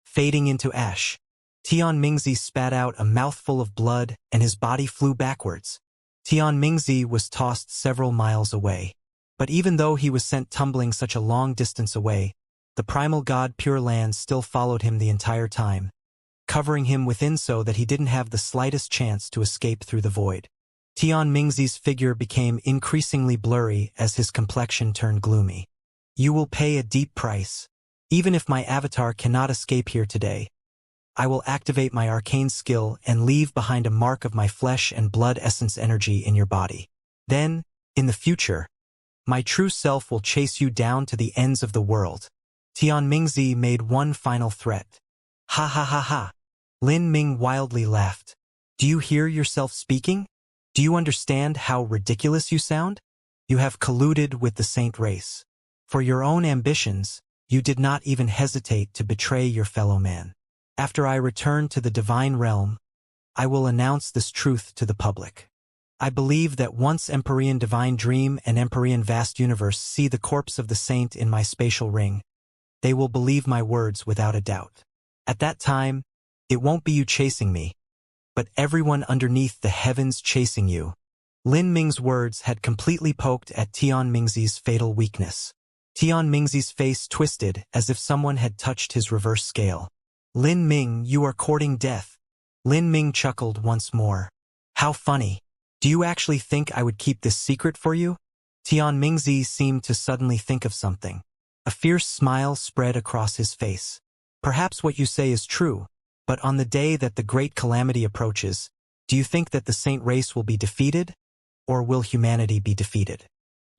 fading into ash. Tianmingzi spat out a mouthful of blood and his body flew backwards. Tianmingzi was tossed several miles away. But even though he was sent tumbling such a long distance away, the primal god Pure Lands still followed him the entire time, covering him within so that he didn't have the slightest chance to escape through the void. Tianmingzi's figure became increasingly blurry as his complexion turned gloomy. You will pay a deep price. Even if my avatar cannot escape here today, I will activate my arcane skill and leave behind a mark of my flesh and blood essence energy in your body. Then, in the future, my true self will chase you down to the ends of the world. Tianmingzi made one final threat. Ha ha ha ha. Lin Ming wildly laughed. Do you hear yourself speaking? Do you understand how ridiculous you sound? You have colluded with the saint race. For your own ambitions, you did not even hesitate to betray your fellow man. After I return to the divine realm, I will announce this truth to the public. I believe that once Empyrean Divine Dream and Empyrean Vast Universe see the corpse of the saint in my spatial ring, they will believe my words without a doubt. At that time, it won't be you chasing me, but everyone underneath the heavens chasing you. Lin Ming's words had completely poked at Tian Mingzi's fatal weakness. Tian Mingzi's face twisted as if someone had touched his reverse scale. Lin Ming, you are courting death. Lin Ming chuckled once more. How funny. Do you actually think I would keep this secret for you? Tian Mingzi seemed to suddenly think of something. A fierce smile spread across his face. Perhaps what you say is true, but on the day that the great calamity approaches, do you think that the saint race will be defeated? Or will humanity be defeated?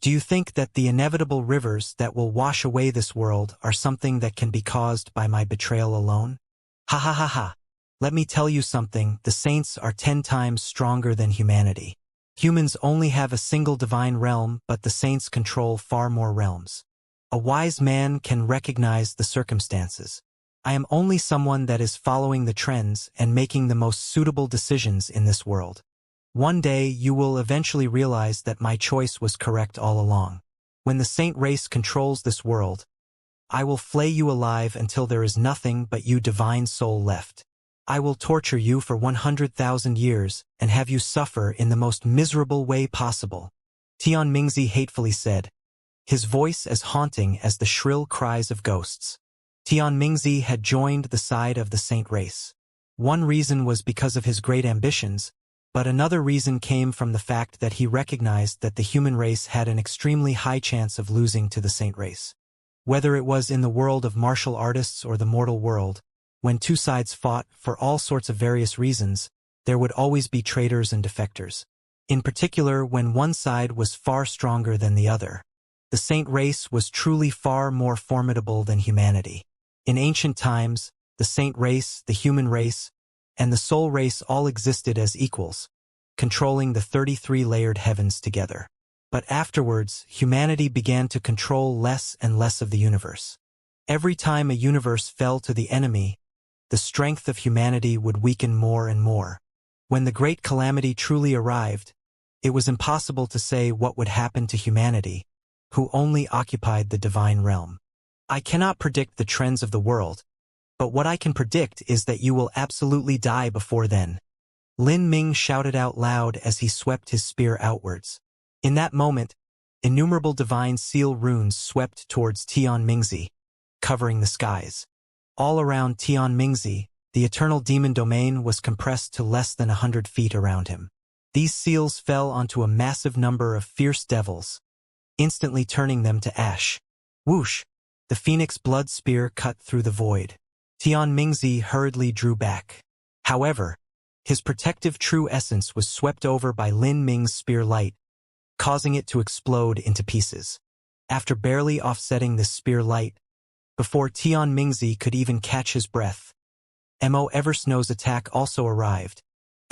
Do you think that the inevitable rivers that will wash away this world are something that can be caused by my betrayal alone? Ha ha ha ha. Let me tell you something, the saints are 10 times stronger than humanity. Humans only have a single divine realm, but the saints control far more realms. A wise man can recognize the circumstances. I am only someone that is following the trends and making the most suitable decisions in this world. One day you will eventually realize that my choice was correct all along. When the saint race controls this world, I will flay you alive until there is nothing but you divine soul left. I will torture you for 100,000 years and have you suffer in the most miserable way possible. Tian Mingzi hatefully said, his voice as haunting as the shrill cries of ghosts. Tian Mingzi had joined the side of the saint race. One reason was because of his great ambitions, but another reason came from the fact that he recognized that the human race had an extremely high chance of losing to the saint race. Whether it was in the world of martial artists or the mortal world, when two sides fought for all sorts of various reasons, there would always be traitors and defectors. In particular, when one side was far stronger than the other. The saint race was truly far more formidable than humanity. In ancient times, the saint race, the human race, and the soul race all existed as equals, controlling the 33-layered heavens together. But afterwards, humanity began to control less and less of the universe. Every time a universe fell to the enemy, the strength of humanity would weaken more and more. When the great calamity truly arrived, it was impossible to say what would happen to humanity, who only occupied the divine realm. I cannot predict the trends of the world, but what I can predict is that you will absolutely die before then. Lin Ming shouted out loud as he swept his spear outwards. In that moment, innumerable divine seal runes swept towards Tian Mingzi, covering the skies. All around Tian Mingzi, the eternal demon domain was compressed to less than 100 feet around him. These seals fell onto a massive number of fierce devils, instantly turning them to ash. Whoosh! The phoenix blood spear cut through the void. Tian Mingzi hurriedly drew back. However, his protective true essence was swept over by Lin Ming's spear light, causing it to explode into pieces. After barely offsetting this spear light, before Tian Mingzi could even catch his breath, Mo Eversnow's attack also arrived.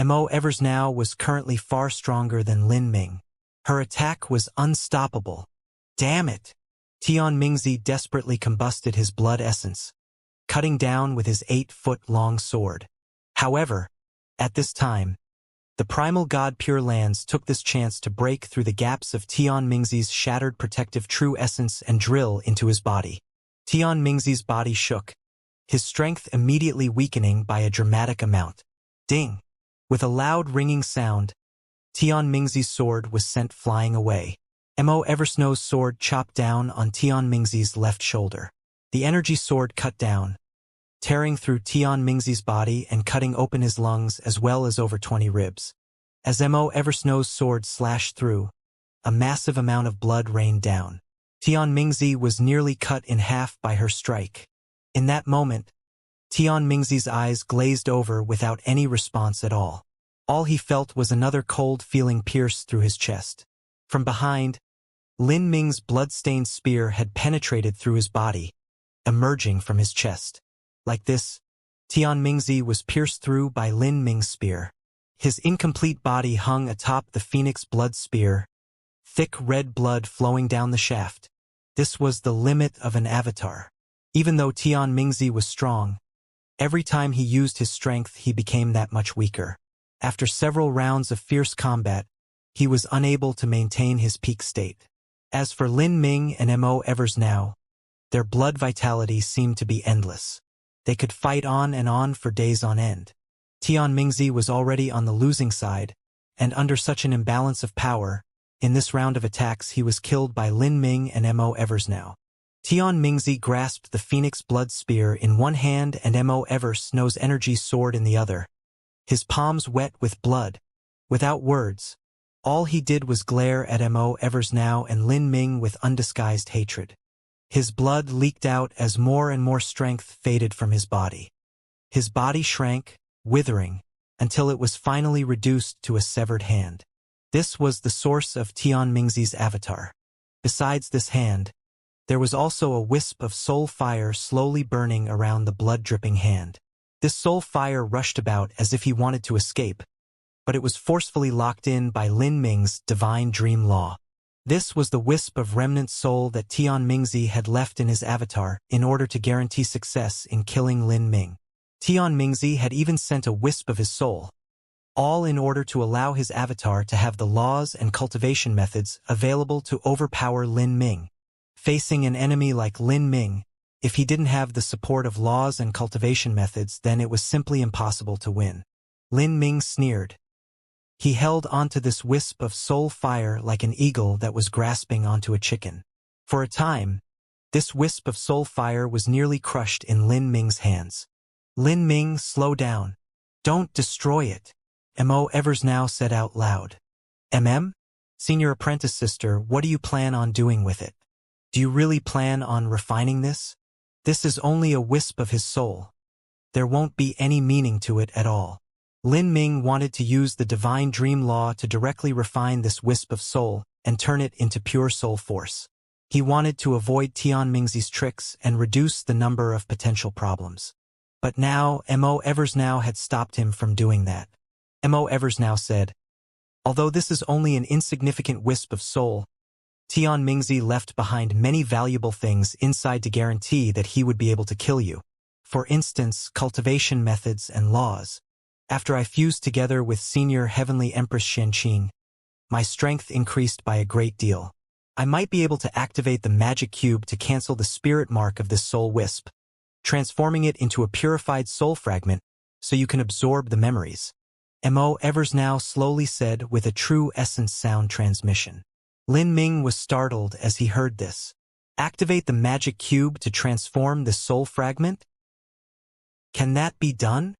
Mo Eversnow was currently far stronger than Lin Ming. Her attack was unstoppable. Damn it! Tian Mingzi desperately combusted his blood essence, cutting down with his 8-foot-long sword. However, at this time, the primal god Pure Lands took this chance to break through the gaps of Tian Mingzi's shattered protective true essence and drill into his body. Tian Mingzi's body shook, his strength immediately weakening by a dramatic amount. Ding! With a loud ringing sound, Tian Mingzi's sword was sent flying away. Mo Eversnow's sword chopped down on Tian Mingzi's left shoulder. The energy sword cut down, tearing through Tian Mingzi's body and cutting open his lungs as well as over 20 ribs. As Mo Eversnow's sword slashed through, a massive amount of blood rained down. Tian Mingzi was nearly cut in half by her strike. In that moment, Tian Mingzi's eyes glazed over without any response at all. All he felt was another cold feeling pierce through his chest. From behind, Lin Ming's blood-stained spear had penetrated through his body, emerging from his chest. Like this, Tian Mingzi was pierced through by Lin Ming's spear. His incomplete body hung atop the phoenix blood spear, thick red blood flowing down the shaft. This was the limit of an avatar. Even though Tian Mingzi was strong, every time he used his strength he became that much weaker. After several rounds of fierce combat, he was unable to maintain his peak state. As for Lin Ming and Mo Eversnow, their blood vitality seemed to be endless. They could fight on and on for days on end. Tian Mingzi was already on the losing side, and under such an imbalance of power, in this round of attacks he was killed by Lin Ming and Mo Eversnow. Tian Mingzi grasped the Phoenix Blood Spear in one hand and Mo Eversnow's energy sword in the other, his palms wet with blood. Without words, all he did was glare at Mo Eversnow and Lin Ming with undisguised hatred. His blood leaked out as more and more strength faded from his body. His body shrank, withering, until it was finally reduced to a severed hand. This was the source of Tian Mingzi's avatar. Besides this hand, there was also a wisp of soul fire slowly burning around the blood-dripping hand. This soul fire rushed about as if he wanted to escape, but it was forcefully locked in by Lin Ming's divine dream law. This was the wisp of remnant soul that Tian Mingzi had left in his avatar in order to guarantee success in killing Lin Ming. Tian Mingzi had even sent a wisp of his soul, all in order to allow his avatar to have the laws and cultivation methods available to overpower Lin Ming. Facing an enemy like Lin Ming, if he didn't have the support of laws and cultivation methods, then it was simply impossible to win. Lin Ming sneered. He held onto this wisp of soul fire like an eagle that was grasping onto a chicken. For a time, this wisp of soul fire was nearly crushed in Lin Ming's hands. Lin Ming, slow down. Don't destroy it, Mo Eversnow said out loud. Senior apprentice sister, what do you plan on doing with it? Do you really plan on refining this? This is only a wisp of his soul. There won't be any meaning to it at all. Lin Ming wanted to use the divine dream law to directly refine this wisp of soul and turn it into pure soul force. He wanted to avoid Tian Mingzi's tricks and reduce the number of potential problems. But now, Mo Eversnow had stopped him from doing that. Mo Eversnow said, although this is only an insignificant wisp of soul, Tian Mingzi left behind many valuable things inside to guarantee that he would be able to kill you. For instance, cultivation methods and laws. After I fused together with Senior Heavenly Empress Xianxia, my strength increased by a great deal. I might be able to activate the magic cube to cancel the spirit mark of this soul wisp, transforming it into a purified soul fragment so you can absorb the memories. Mo Eversnow slowly said with a true essence sound transmission. Lin Ming was startled as he heard this. Activate the magic cube to transform the soul fragment? Can that be done?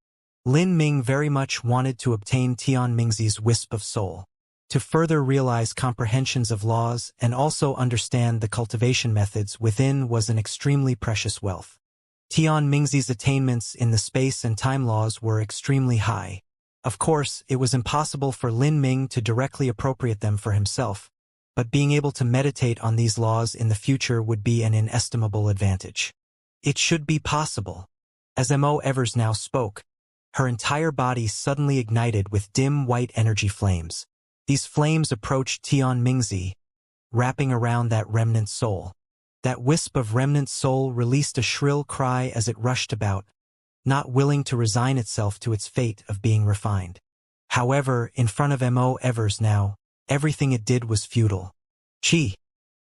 Lin Ming very much wanted to obtain Tian Mingzi's wisp of soul, to further realize comprehensions of laws and also understand the cultivation methods within was an extremely precious wealth. Tian Mingzi's attainments in the space and time laws were extremely high. Of course, it was impossible for Lin Ming to directly appropriate them for himself, but being able to meditate on these laws in the future would be an inestimable advantage. It should be possible. As Mo Eversnow spoke, her entire body suddenly ignited with dim white energy flames. These flames approached Tian Mingzi, wrapping around that remnant soul. That wisp of remnant soul released a shrill cry as it rushed about, not willing to resign itself to its fate of being refined. However, in front of Mo Eversnow, everything it did was futile. Chi!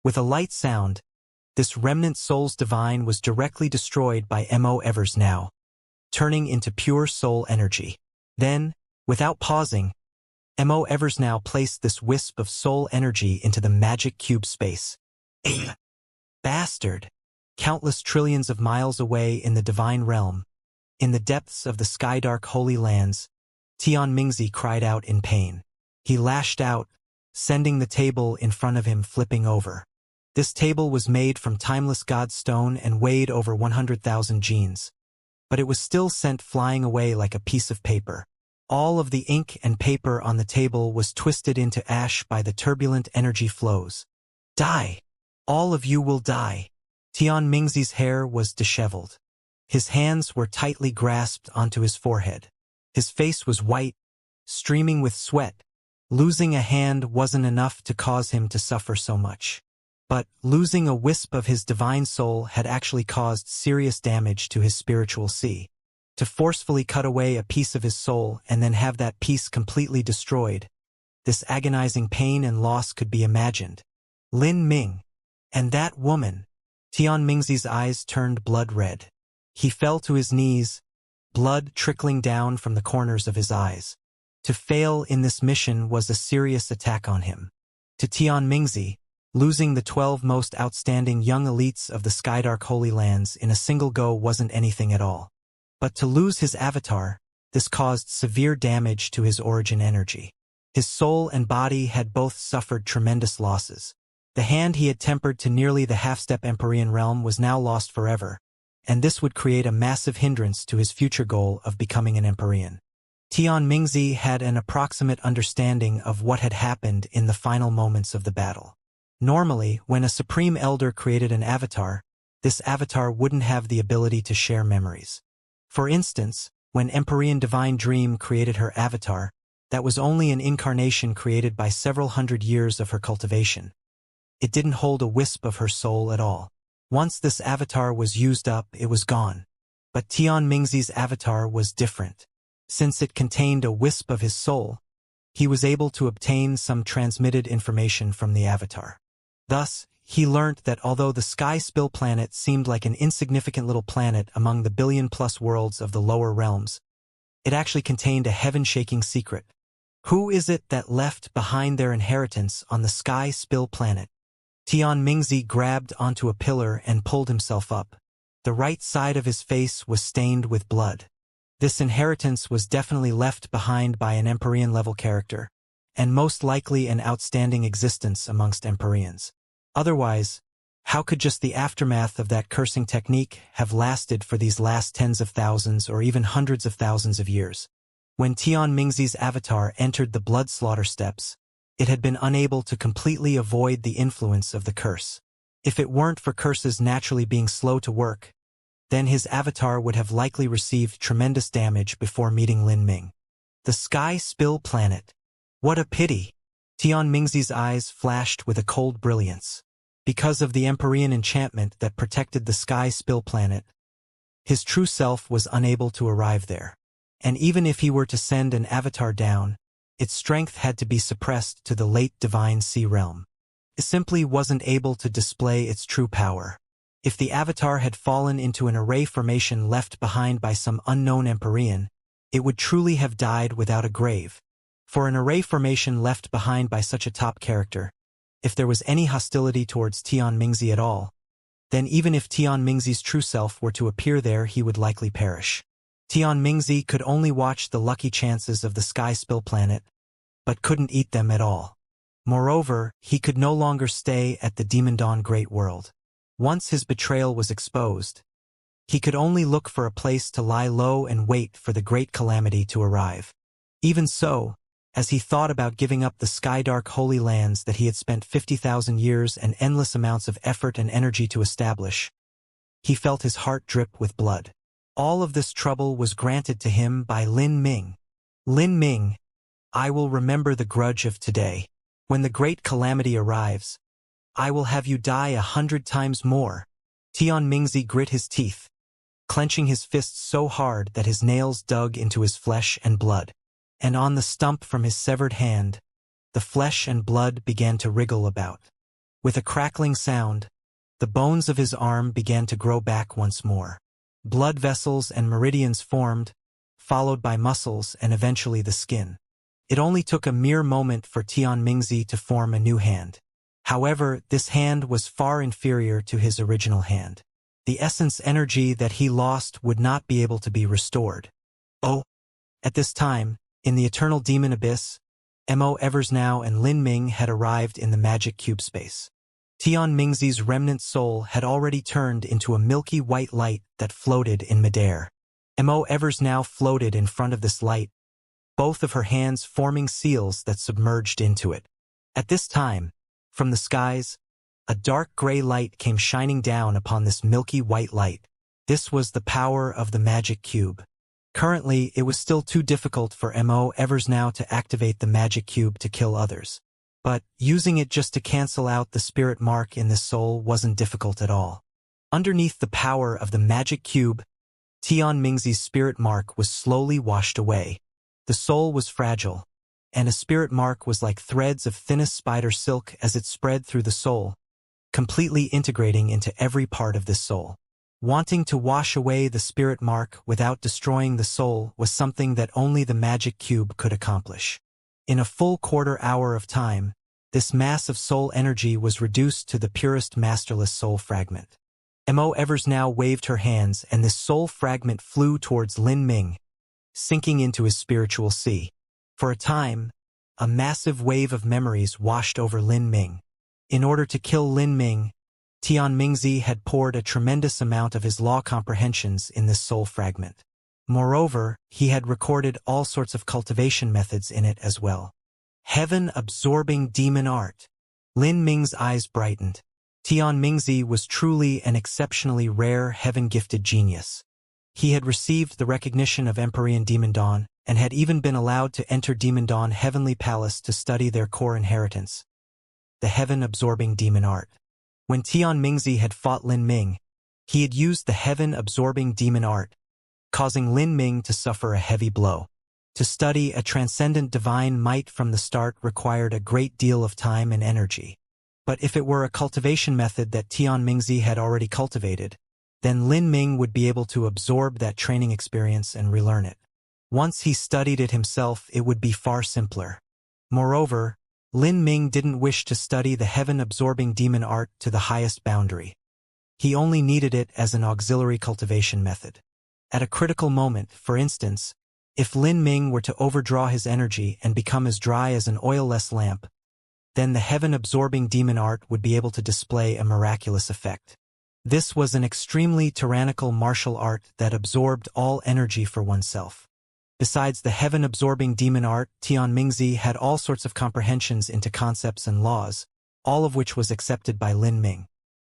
With a light sound, this remnant soul's divine was directly destroyed by Mo Eversnow, turning into pure soul energy. Then, without pausing, Mo Eversnow placed this wisp of soul energy into the magic cube space. Bastard! Countless trillions of miles away in the divine realm, in the depths of the skydark holy lands, Tian Mingzi cried out in pain. He lashed out, sending the table in front of him flipping over. This table was made from timeless god stone and weighed over 100,000 genes. But it was still sent flying away like a piece of paper. All of the ink and paper on the table was twisted into ash by the turbulent energy flows. Die! All of you will die. Tian Mingzi's hair was disheveled. His hands were tightly grasped onto his forehead. His face was white, streaming with sweat. Losing a hand wasn't enough to cause him to suffer so much. But losing a wisp of his divine soul had actually caused serious damage to his spiritual sea. To forcefully cut away a piece of his soul and then have that piece completely destroyed, this agonizing pain and loss could be imagined. Lin Ming. And that woman. Tian Mingzi's eyes turned blood red. He fell to his knees, blood trickling down from the corners of his eyes. To fail in this mission was a serious attack on him. To Tian Mingzi, losing the 12 most outstanding young elites of the Skydark Holy Lands in a single go wasn't anything at all. But to lose his avatar, this caused severe damage to his origin energy. His soul and body had both suffered tremendous losses. The hand he had tempered to nearly the half-step Empyrean realm was now lost forever, and this would create a massive hindrance to his future goal of becoming an Empyrean. Tian Mingzi had an approximate understanding of what had happened in the final moments of the battle. Normally, when a Supreme Elder created an avatar, this avatar wouldn't have the ability to share memories. For instance, when Empyrean Divine Dream created her avatar, that was only an incarnation created by several hundred years of her cultivation. It didn't hold a wisp of her soul at all. Once this avatar was used up, it was gone. But Tian Mingzi's avatar was different. Since it contained a wisp of his soul, he was able to obtain some transmitted information from the avatar. Thus, he learnt that although the Sky Spill planet seemed like an insignificant little planet among the billion-plus worlds of the lower realms, it actually contained a heaven-shaking secret. Who is it that left behind their inheritance on the Sky Spill planet? Tian Mingzi grabbed onto a pillar and pulled himself up. The right side of his face was stained with blood. This inheritance was definitely left behind by an Empyrean-level character, and most likely an outstanding existence amongst Empyreans. Otherwise, how could just the aftermath of that cursing technique have lasted for these last tens of thousands or even hundreds of thousands of years? When Tian Mingzi's avatar entered the blood slaughter steps, it had been unable to completely avoid the influence of the curse. If it weren't for curses naturally being slow to work, then his avatar would have likely received tremendous damage before meeting Lin Ming. The Sky Spill planet. What a pity! Tian Mingzi's eyes flashed with a cold brilliance. Because of the Empyrean enchantment that protected the Sky Spill planet, his true self was unable to arrive there. And even if he were to send an avatar down, its strength had to be suppressed to the late Divine Sea realm. It simply wasn't able to display its true power. If the avatar had fallen into an array formation left behind by some unknown Empyrean, it would truly have died without a grave. For an array formation left behind by such a top character, if there was any hostility towards Tian Mingzi at all, then even if Tian Mingzi's true self were to appear there, he would likely perish. Tian Mingzi could only watch the lucky chances of the Sky Spill planet, but couldn't eat them at all. Moreover, he could no longer stay at the Demon Dawn Great World. Once his betrayal was exposed, he could only look for a place to lie low and wait for the great calamity to arrive. Even so, as he thought about giving up the Skydark Holy Lands that he had spent 50,000 years and endless amounts of effort and energy to establish, he felt his heart drip with blood. All of this trouble was granted to him by Lin Ming. Lin Ming, I will remember the grudge of today. When the great calamity arrives, I will have you die 100 times more. Tian Mingzi grit his teeth, clenching his fists so hard that his nails dug into his flesh and blood. And on the stump from his severed hand, the flesh and blood began to wriggle about. With a crackling sound, the bones of his arm began to grow back once more. Blood vessels and meridians formed, followed by muscles and eventually the skin. It only took a mere moment for Tian Mingzi to form a new hand. However, this hand was far inferior to his original hand. The essence energy that he lost would not be able to be restored. Oh! At this time, in the Eternal Demon Abyss, Mo Eversnow and Lin Ming had arrived in the magic cube space. Tian Mingzi's remnant soul had already turned into a milky white light that floated in midair. Mo Eversnow floated in front of this light, both of her hands forming seals that submerged into it. At this time, from the skies, a dark gray light came shining down upon this milky white light. This was the power of the magic cube. Currently, it was still too difficult for Mo Eversnow to activate the magic cube to kill others. But using it just to cancel out the spirit mark in this soul wasn't difficult at all. Underneath the power of the magic cube, Tian Mingzi's spirit mark was slowly washed away. The soul was fragile, and a spirit mark was like threads of thinnest spider silk as it spread through the soul, completely integrating into every part of this soul. Wanting to wash away the spirit mark without destroying the soul was something that only the magic cube could accomplish. In a full quarter-hour of time, this mass of soul energy was reduced to the purest masterless soul fragment. Mo Evers now waved her hands, and this soul fragment flew towards Lin Ming, sinking into his spiritual sea. For a time, a massive wave of memories washed over Lin Ming. In order to kill Lin Ming, Tian Mingzi had poured a tremendous amount of his law comprehensions in this soul fragment. Moreover, he had recorded all sorts of cultivation methods in it as well. Heaven-absorbing demon art. Lin Ming's eyes brightened. Tian Mingzi was truly an exceptionally rare heaven-gifted genius. He had received the recognition of Empyrean Demon Dawn, and had even been allowed to enter Demon Dawn Heavenly Palace to study their core inheritance, the heaven-absorbing demon art. When Tian Mingzi had fought Lin Ming, he had used the heaven-absorbing demon art, causing Lin Ming to suffer a heavy blow. To study a transcendent divine might from the start required a great deal of time and energy. But if it were a cultivation method that Tian Mingzi had already cultivated, then Lin Ming would be able to absorb that training experience and relearn it. Once he studied it himself, it would be far simpler. Moreover, Lin Ming didn't wish to study the heaven-absorbing demon art to the highest boundary. He only needed it as an auxiliary cultivation method. At a critical moment, for instance, if Lin Ming were to overdraw his energy and become as dry as an oil-less lamp, then the heaven-absorbing demon art would be able to display a miraculous effect. This was an extremely tyrannical martial art that absorbed all energy for oneself. Besides the heaven-absorbing demon art, Tian Mingzi had all sorts of comprehensions into concepts and laws, all of which was accepted by Lin Ming.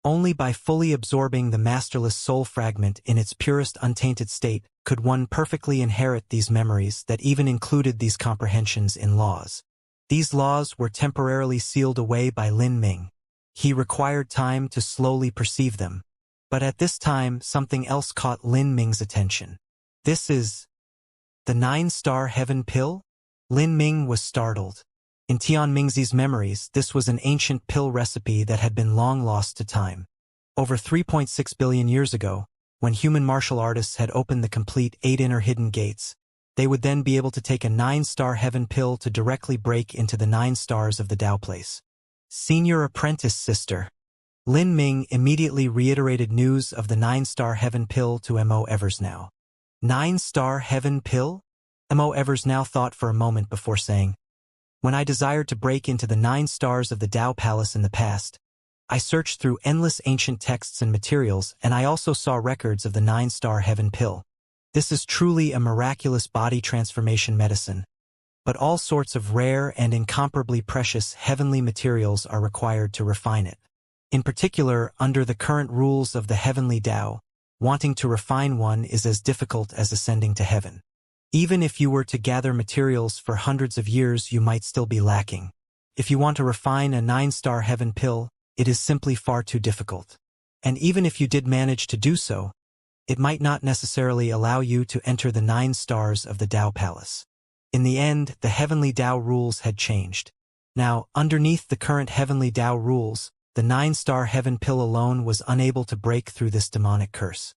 Only by fully absorbing the masterless soul fragment in its purest untainted state could one perfectly inherit these memories that even included these comprehensions in laws. These laws were temporarily sealed away by Lin Ming. He required time to slowly perceive them. But at this time, something else caught Lin Ming's attention. This is the 9-star heaven pill? Lin Ming was startled. In Tian Mingzi's memories, this was an ancient pill recipe that had been long lost to time. Over 3.6 billion years ago, when human martial artists had opened the complete 8 inner hidden gates, they would then be able to take a 9-star heaven pill to directly break into the 9 stars of the Tao place. Senior apprentice sister. Lin Ming immediately reiterated news of the 9-star heaven pill to Mo Evers now. 9-star heaven pill? Mo Evers now thought for a moment before saying, when I desired to break into the 9 stars of the Tao Palace in the past, I searched through endless ancient texts and materials, and I also saw records of the 9-star heaven pill. This is truly a miraculous body transformation medicine, but all sorts of rare and incomparably precious heavenly materials are required to refine it. In particular, under the current rules of the heavenly Tao, wanting to refine one is as difficult as ascending to heaven. Even if you were to gather materials for hundreds of years, you might still be lacking. If you want to refine a 9-star heaven pill, it is simply far too difficult. And even if you did manage to do so, it might not necessarily allow you to enter the 9 stars of the Tao Palace. In the end, the heavenly Tao rules had changed. Now, underneath the current heavenly Tao rules, the 9-star heaven pill alone was unable to break through this demonic curse.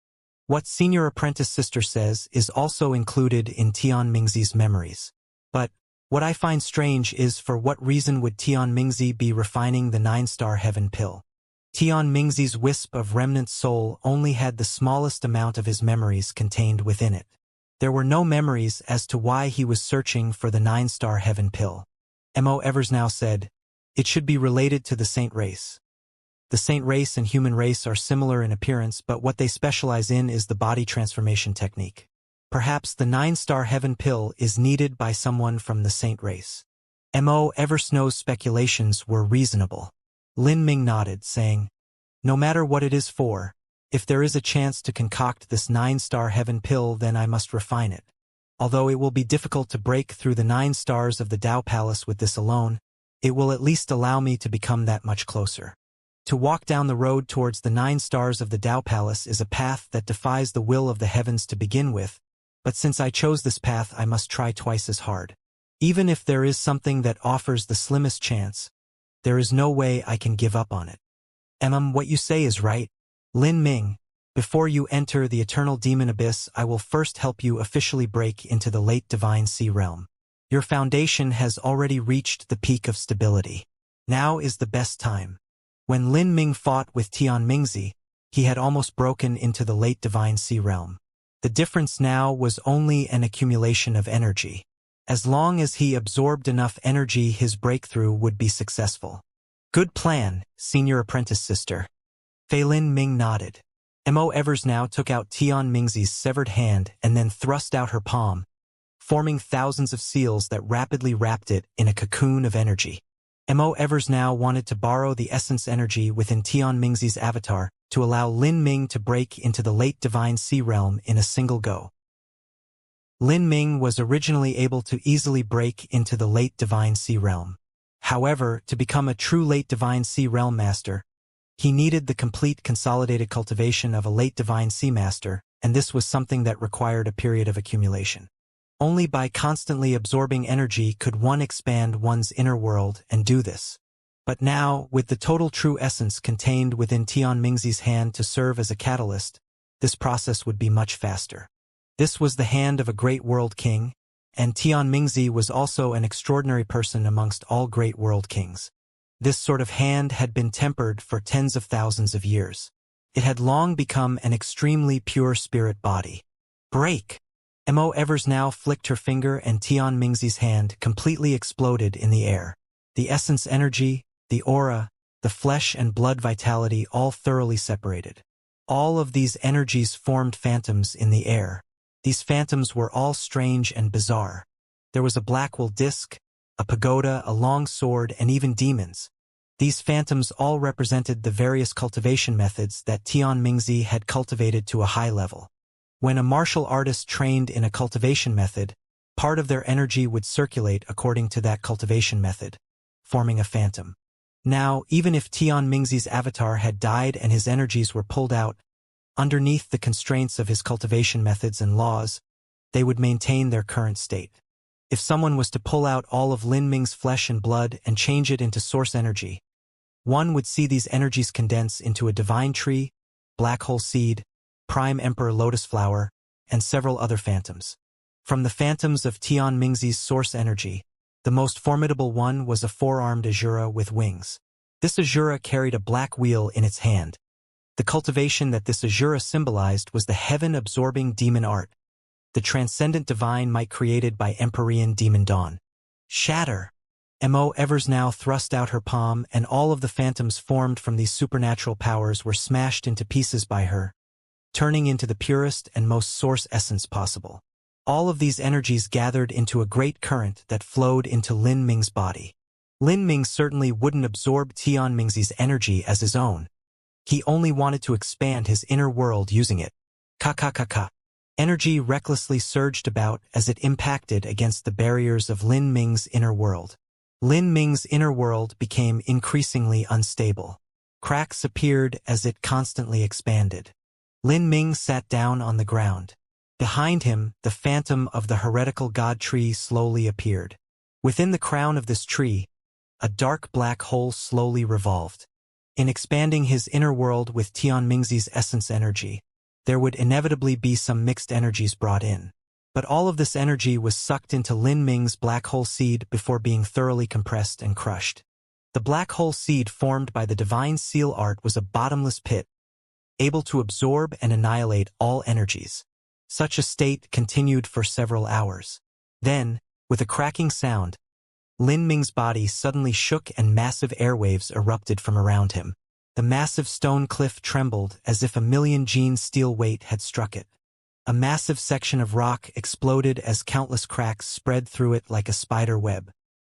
What Senior Apprentice Sister says is also included in Tian Mingzi's memories. But what I find strange is, for what reason would Tian Mingzi be refining the 9-star heaven pill? Tian Mingzi's wisp of remnant soul only had the smallest amount of his memories contained within it. There were no memories as to why he was searching for the 9-star heaven pill. Mo Evers now said, it should be related to the saint race. The saint race and human race are similar in appearance, but what they specialize in is the body transformation technique. Perhaps the 9-star heaven pill is needed by someone from the saint race. Mo Eversnow's speculations were reasonable. Lin Ming nodded, saying, no matter what it is for, if there is a chance to concoct this 9-star heaven pill, then I must refine it. Although it will be difficult to break through the 9 stars of the Tao Palace with this alone, it will at least allow me to become that much closer. To walk down the road towards the 9 stars of the Tao Palace is a path that defies the will of the heavens to begin with, but since I chose this path, I must try twice as hard. Even if there is something that offers the slimmest chance, there is no way I can give up on it. What you say is right. Lin Ming, Before you enter the eternal demon abyss, I will first help you officially break into the late divine sea realm. Your foundation has already reached the peak of stability. Now is the best time. When Lin Ming fought with Tian Mingzi, he had almost broken into the late divine sea realm. The difference now was only an accumulation of energy. As long as he absorbed enough energy, his breakthrough would be successful. Good plan, senior apprentice sister. Fei Lin Ming nodded. Mo Evers now took out Tian Mingzi's severed hand and then thrust out her palm, forming thousands of seals that rapidly wrapped it in a cocoon of energy. Mo Evers now wanted to borrow the essence energy within Tian Mingzi's avatar to allow Lin Ming to break into the late divine sea realm in a single go. Lin Ming was originally able to easily break into the late divine sea realm. However, to become a true late divine sea realm master, he needed the complete consolidated cultivation of a late divine sea master, and this was something that required a period of accumulation. Only by constantly absorbing energy could one expand one's inner world and do this. But now, with the total true essence contained within Tian Mingzi's hand to serve as a catalyst, this process would be much faster. This was the hand of a great world king, and Tian Mingzi was also an extraordinary person amongst all great world kings. This sort of hand had been tempered for tens of thousands of years. It had long become an extremely pure spirit body. Break! Mo Evers now flicked her finger and Tian Mingzi's hand completely exploded in the air. The essence energy, the aura, the flesh and blood vitality all thoroughly separated. All of these energies formed phantoms in the air. These phantoms were all strange and bizarre. There was a black wool disc, a pagoda, a long sword, and even demons. These phantoms all represented the various cultivation methods that Tian Mingzi had cultivated to a high level. When a martial artist trained in a cultivation method, part of their energy would circulate according to that cultivation method, forming a phantom. Now, even if Tian Mingzi's avatar had died and his energies were pulled out, underneath the constraints of his cultivation methods and laws, they would maintain their current state. If someone was to pull out all of Lin Ming's flesh and blood and change it into source energy, one would see these energies condense into a divine tree, black hole seed, prime emperor lotus flower, and several other phantoms. From the phantoms of Tian Mingzi's source energy, the most formidable one was a four-armed Azura with wings. This Azura carried a black wheel in its hand. The cultivation that this Azura symbolized was the heaven-absorbing demon art, the transcendent divine might created by Empyrean demon dawn. Shatter! Mo Evers now thrust out her palm, and all of the phantoms formed from these supernatural powers were smashed into pieces by her, turning into the purest and most source essence possible. All of these energies gathered into a great current that flowed into Lin Ming's body. Lin Ming certainly wouldn't absorb Tian Mingzi's energy as his own. He only wanted to expand his inner world using it. Ka. Energy recklessly surged about as it impacted against the barriers of Lin Ming's inner world. Lin Ming's inner world became increasingly unstable. Cracks appeared as it constantly expanded. Lin Ming sat down on the ground. Behind him, the phantom of the heretical god tree slowly appeared. Within the crown of this tree, a dark black hole slowly revolved. In expanding his inner world with Tian Mingzi's essence energy, there would inevitably be some mixed energies brought in. But all of this energy was sucked into Lin Ming's black hole seed before being thoroughly compressed and crushed. The black hole seed formed by the divine seal art was a bottomless pit, able to absorb and annihilate all energies. Such a state continued for several hours. Then, with a cracking sound, Lin Ming's body suddenly shook and massive airwaves erupted from around him. The massive stone cliff trembled as if a million-gene steel weight had struck it. A massive section of rock exploded as countless cracks spread through it like a spider web.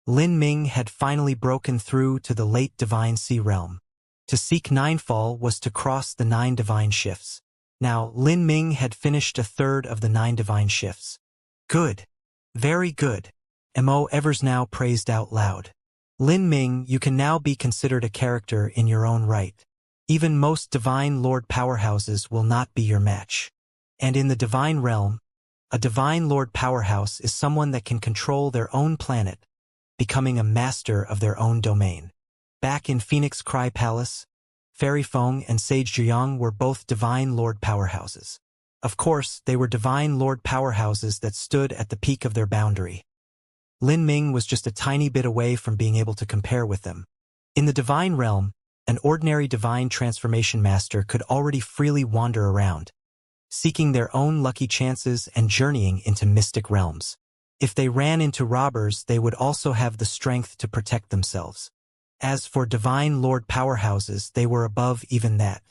Lin Ming had finally broken through to the late divine sea realm. To seek Ninefall was to cross the 9 divine shifts. Now, Lin Ming had finished a third of the 9 divine shifts. Good. Very good. Mo Evers now praised out loud. Lin Ming, you can now be considered a character in your own right. Even most divine lord powerhouses will not be your match. And in the divine realm, a divine lord powerhouse is someone that can control their own planet, becoming a master of their own domain. Back in Phoenix Cry Palace, Fairy Feng and Sage Zhiyang were both Divine Lord powerhouses. Of course, they were Divine Lord powerhouses that stood at the peak of their boundary. Lin Ming was just a tiny bit away from being able to compare with them. In the Divine Realm, an ordinary Divine Transformation Master could already freely wander around, seeking their own lucky chances and journeying into mystic realms. If they ran into robbers, they would also have the strength to protect themselves. As for Divine Lord powerhouses, they were above even that.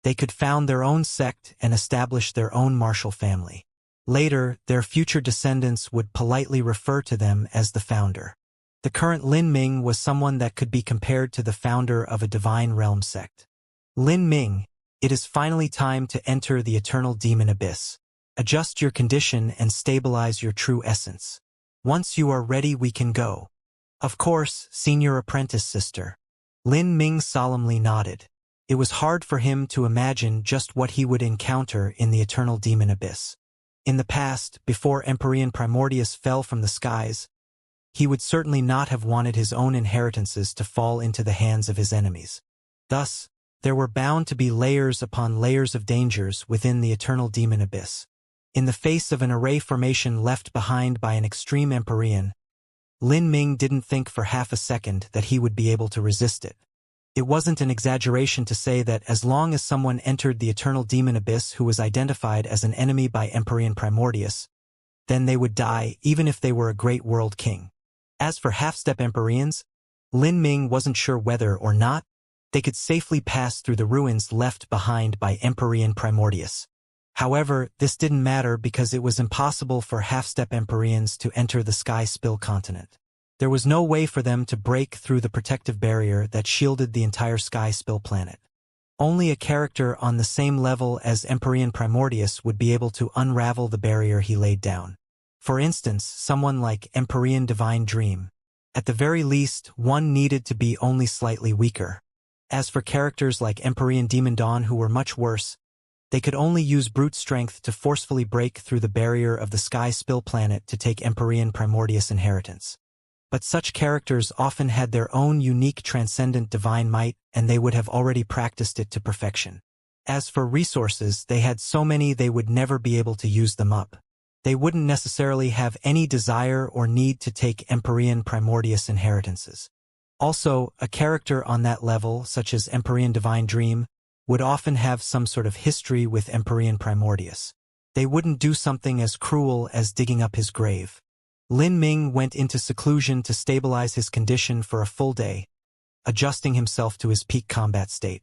They could found their own sect and establish their own martial family. Later, their future descendants would politely refer to them as the founder. The current Lin Ming was someone that could be compared to the founder of a Divine Realm sect. Lin Ming, it is finally time to enter the eternal demon abyss. Adjust your condition and stabilize your true essence. Once you are ready, we can go. Of course, senior apprentice sister. Lin Ming solemnly nodded. It was hard for him to imagine just what he would encounter in the eternal demon abyss. In the past, before Empyrean Primordius fell from the skies, he would certainly not have wanted his own inheritances to fall into the hands of his enemies. Thus, there were bound to be layers upon layers of dangers within the eternal demon abyss. In the face of an array formation left behind by an extreme Empyrean, Lin Ming didn't think for half a second that he would be able to resist it. It wasn't an exaggeration to say that as long as someone entered the eternal demon abyss who was identified as an enemy by Empyrean Primordius, then they would die even if they were a great world king. As for half-step Empyreans, Lin Ming wasn't sure whether or not they could safely pass through the ruins left behind by Empyrean Primordius. However, this didn't matter because it was impossible for half-step Empyreans to enter the Sky Spill continent. There was no way for them to break through the protective barrier that shielded the entire Sky Spill planet. Only a character on the same level as Empyrean Primordius would be able to unravel the barrier he laid down. For instance, someone like Empyrean Divine Dream. At the very least, one needed to be only slightly weaker. As for characters like Empyrean Demon Dawn who were much worse, they could only use brute strength to forcefully break through the barrier of the Sky Spill planet to take Empyrean Primordius inheritance. But such characters often had their own unique transcendent divine might, and they would have already practiced it to perfection. As for resources, they had so many they would never be able to use them up. They wouldn't necessarily have any desire or need to take Empyrean Primordius inheritances. Also, a character on that level, such as Empyrean Divine Dream, would often have some sort of history with Empyrean Primordius. They wouldn't do something as cruel as digging up his grave. Lin Ming went into seclusion to stabilize his condition for a full day, adjusting himself to his peak combat state.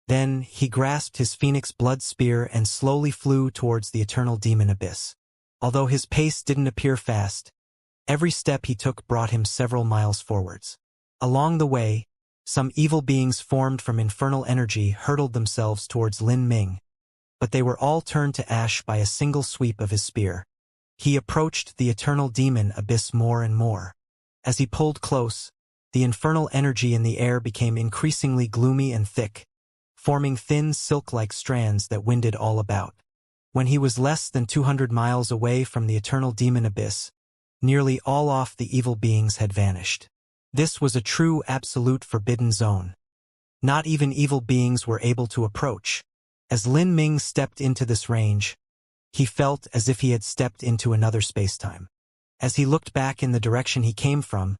Then, he grasped his Phoenix Blood Spear and slowly flew towards the eternal demon abyss. Although his pace didn't appear fast, every step he took brought him several miles forwards. Along the way, some evil beings formed from infernal energy hurtled themselves towards Lin Ming, but they were all turned to ash by a single sweep of his spear. He approached the eternal demon abyss more and more. As he pulled close, the infernal energy in the air became increasingly gloomy and thick, forming thin silk-like strands that winded all about. When he was less than 200 miles away from the eternal demon abyss, nearly all of the evil beings had vanished. This was a true absolute forbidden zone. Not even evil beings were able to approach. As Lin Ming stepped into this range, he felt as if he had stepped into another spacetime. As he looked back in the direction he came from,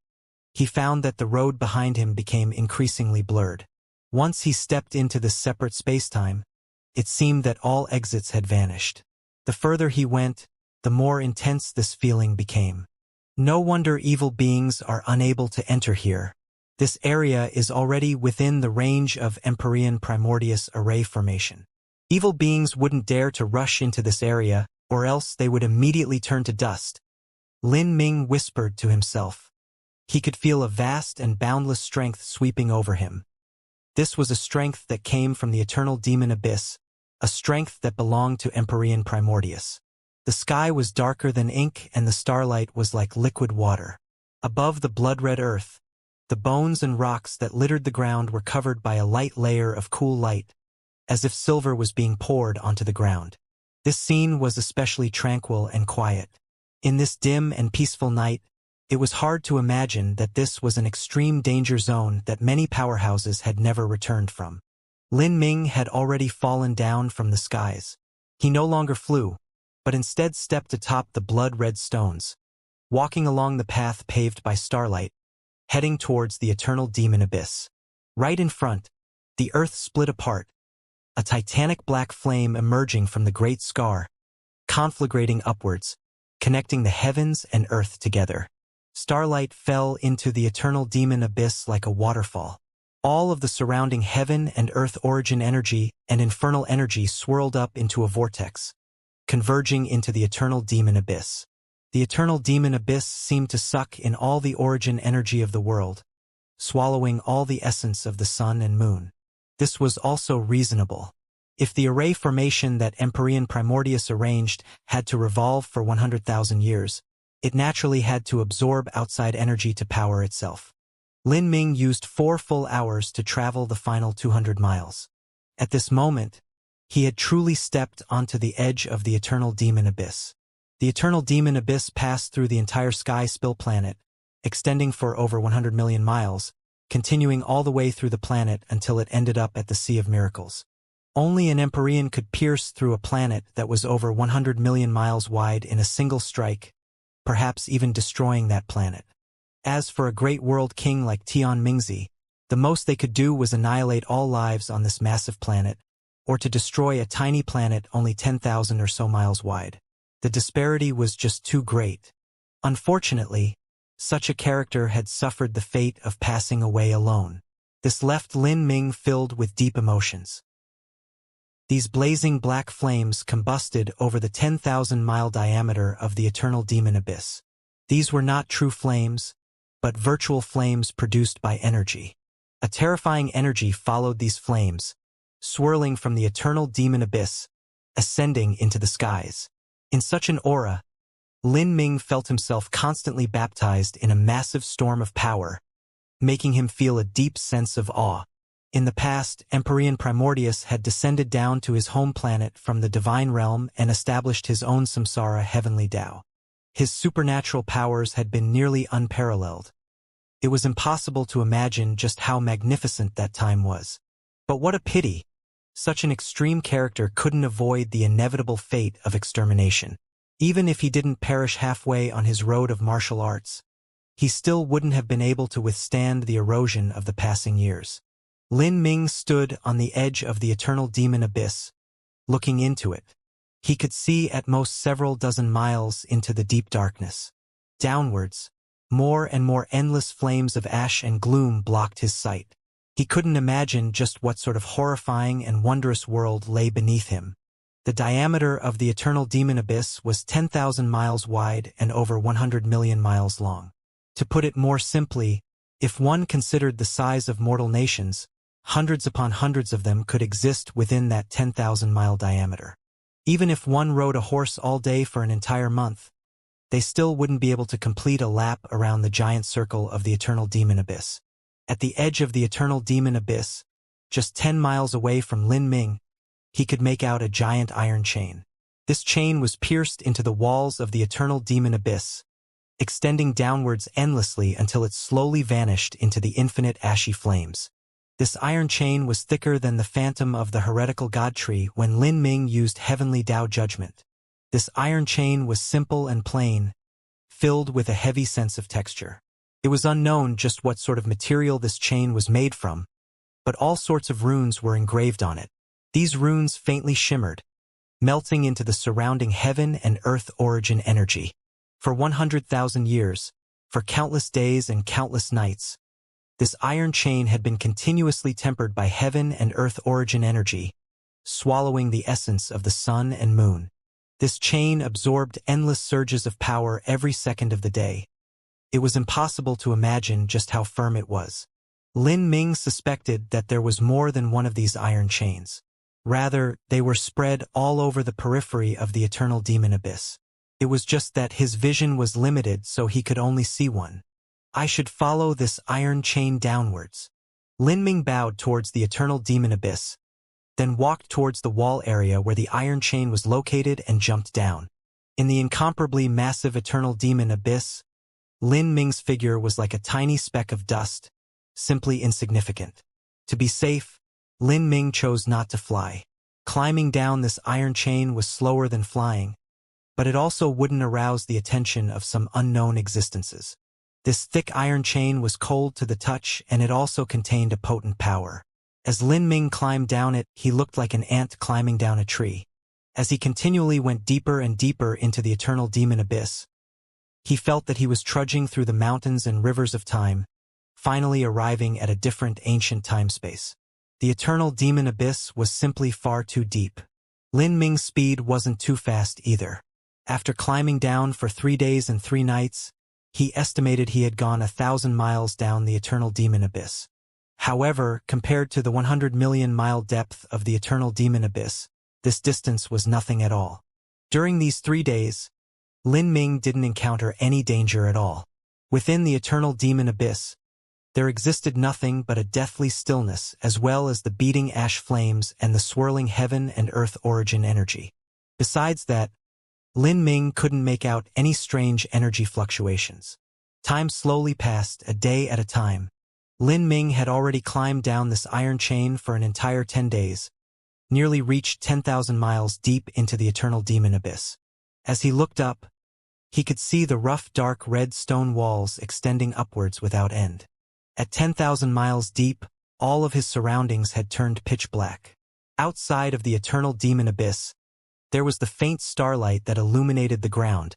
he found that the road behind him became increasingly blurred. Once he stepped into this separate spacetime, it seemed that all exits had vanished. The further he went, the more intense this feeling became. No wonder evil beings are unable to enter here. This area is already within the range of Empyrean Primordius array formation. Evil beings wouldn't dare to rush into this area, or else they would immediately turn to dust. Lin Ming whispered to himself. He could feel a vast and boundless strength sweeping over him. This was a strength that came from the eternal demon abyss, a strength that belonged to Empyrean Primordius. The sky was darker than ink and the starlight was like liquid water. Above the blood-red earth, the bones and rocks that littered the ground were covered by a light layer of cool light, as if silver was being poured onto the ground. This scene was especially tranquil and quiet. In this dim and peaceful night, it was hard to imagine that this was an extreme danger zone that many powerhouses had never returned from. Lin Ming had already fallen down from the skies. He no longer flew, but instead stepped atop the blood-red stones, walking along the path paved by starlight, heading towards the eternal demon abyss. Right in front, the earth split apart, a titanic black flame emerging from the great scar, conflagrating upwards, connecting the heavens and earth together. Starlight fell into the eternal demon abyss like a waterfall. All of the surrounding heaven and earth origin energy and infernal energy swirled up into a vortex, converging into the eternal demon abyss. The eternal demon abyss seemed to suck in all the origin energy of the world, swallowing all the essence of the sun and moon. This was also reasonable. If the array formation that Empyrean Primordius arranged had to revolve for 100,000 years, it naturally had to absorb outside energy to power itself. Lin Ming used 4 full hours to travel the final 200 miles. At this moment, he had truly stepped onto the edge of the eternal demon abyss. The eternal demon abyss passed through the entire sky spill planet, extending for over 100 million miles, continuing all the way through the planet until it ended up at the Sea of Miracles. Only an Empyrean could pierce through a planet that was over 100 million miles wide in a single strike, perhaps even destroying that planet. As for a great world king like Tian Mingzi, the most they could do was annihilate all lives on this massive planet, or to destroy a tiny planet only 10,000 or so miles wide. The disparity was just too great. Unfortunately, such a character had suffered the fate of passing away alone. This left Lin Ming filled with deep emotions. These blazing black flames combusted over the 10,000-mile diameter of the eternal demon abyss. These were not true flames, but virtual flames produced by energy. A terrifying energy followed these flames, swirling from the eternal demon abyss, ascending into the skies. In such an aura, Lin Ming felt himself constantly baptized in a massive storm of power, making him feel a deep sense of awe. In the past, Empyrean Primordius had descended down to his home planet from the divine realm and established his own samsara heavenly Tao. His supernatural powers had been nearly unparalleled. It was impossible to imagine just how magnificent that time was. But what a pity! Such an extreme character couldn't avoid the inevitable fate of extermination. Even if he didn't perish halfway on his road of martial arts, he still wouldn't have been able to withstand the erosion of the passing years. Lin Ming stood on the edge of the eternal demon abyss, looking into it. He could see at most several dozen miles into the deep darkness. Downwards, more and more endless flames of ash and gloom blocked his sight. He couldn't imagine just what sort of horrifying and wondrous world lay beneath him. The diameter of the eternal demon abyss was 10,000 miles wide and over 100 million miles long. To put it more simply, if one considered the size of mortal nations, hundreds upon hundreds of them could exist within that 10,000-mile diameter. Even if one rode a horse all day for an entire month, they still wouldn't be able to complete a lap around the giant circle of the eternal demon abyss. At the edge of the eternal demon abyss, just 10 miles away from Lin Ming, he could make out a giant iron chain. This chain was pierced into the walls of the eternal demon abyss, extending downwards endlessly until it slowly vanished into the infinite ashy flames. This iron chain was thicker than the phantom of the heretical god tree when Lin Ming used heavenly Tao judgment. This iron chain was simple and plain, filled with a heavy sense of texture. It was unknown just what sort of material this chain was made from, but all sorts of runes were engraved on it. These runes faintly shimmered, melting into the surrounding heaven and earth origin energy. For 100,000 years, for countless days and countless nights, this iron chain had been continuously tempered by heaven and earth origin energy, swallowing the essence of the sun and moon. This chain absorbed endless surges of power every second of the day. It was impossible to imagine just how firm it was. Lin Ming suspected that there was more than one of these iron chains. Rather, they were spread all over the periphery of the eternal demon abyss. It was just that his vision was limited, so he could only see one. I should follow this iron chain downwards. Lin Ming bowed towards the eternal demon abyss, then walked towards the wall area where the iron chain was located and jumped down. In the incomparably massive eternal demon abyss, Lin Ming's figure was like a tiny speck of dust, simply insignificant. To be safe, Lin Ming chose not to fly. Climbing down this iron chain was slower than flying, but it also wouldn't arouse the attention of some unknown existences. This thick iron chain was cold to the touch, and it also contained a potent power. As Lin Ming climbed down it, he looked like an ant climbing down a tree. As he continually went deeper and deeper into the eternal demon abyss, he felt that he was trudging through the mountains and rivers of time, finally arriving at a different ancient time-space. The eternal demon abyss was simply far too deep. Lin Ming's speed wasn't too fast either. After climbing down for 3 days and 3 nights, he estimated he had gone 1,000 miles down the eternal demon abyss. However, compared to the 100 million mile depth of the eternal demon abyss, this distance was nothing at all. During these 3 days, Lin Ming didn't encounter any danger at all. Within the eternal demon abyss, there existed nothing but a deathly stillness, as well as the beating ash flames and the swirling heaven and earth origin energy. Besides that, Lin Ming couldn't make out any strange energy fluctuations. Time slowly passed, a day at a time. Lin Ming had already climbed down this iron chain for an entire 10 days, nearly reached 10,000 miles deep into the eternal demon abyss. As he looked up, he could see the rough dark red stone walls extending upwards without end. At 10,000 miles deep, all of his surroundings had turned pitch black. Outside of the eternal demon abyss, there was the faint starlight that illuminated the ground,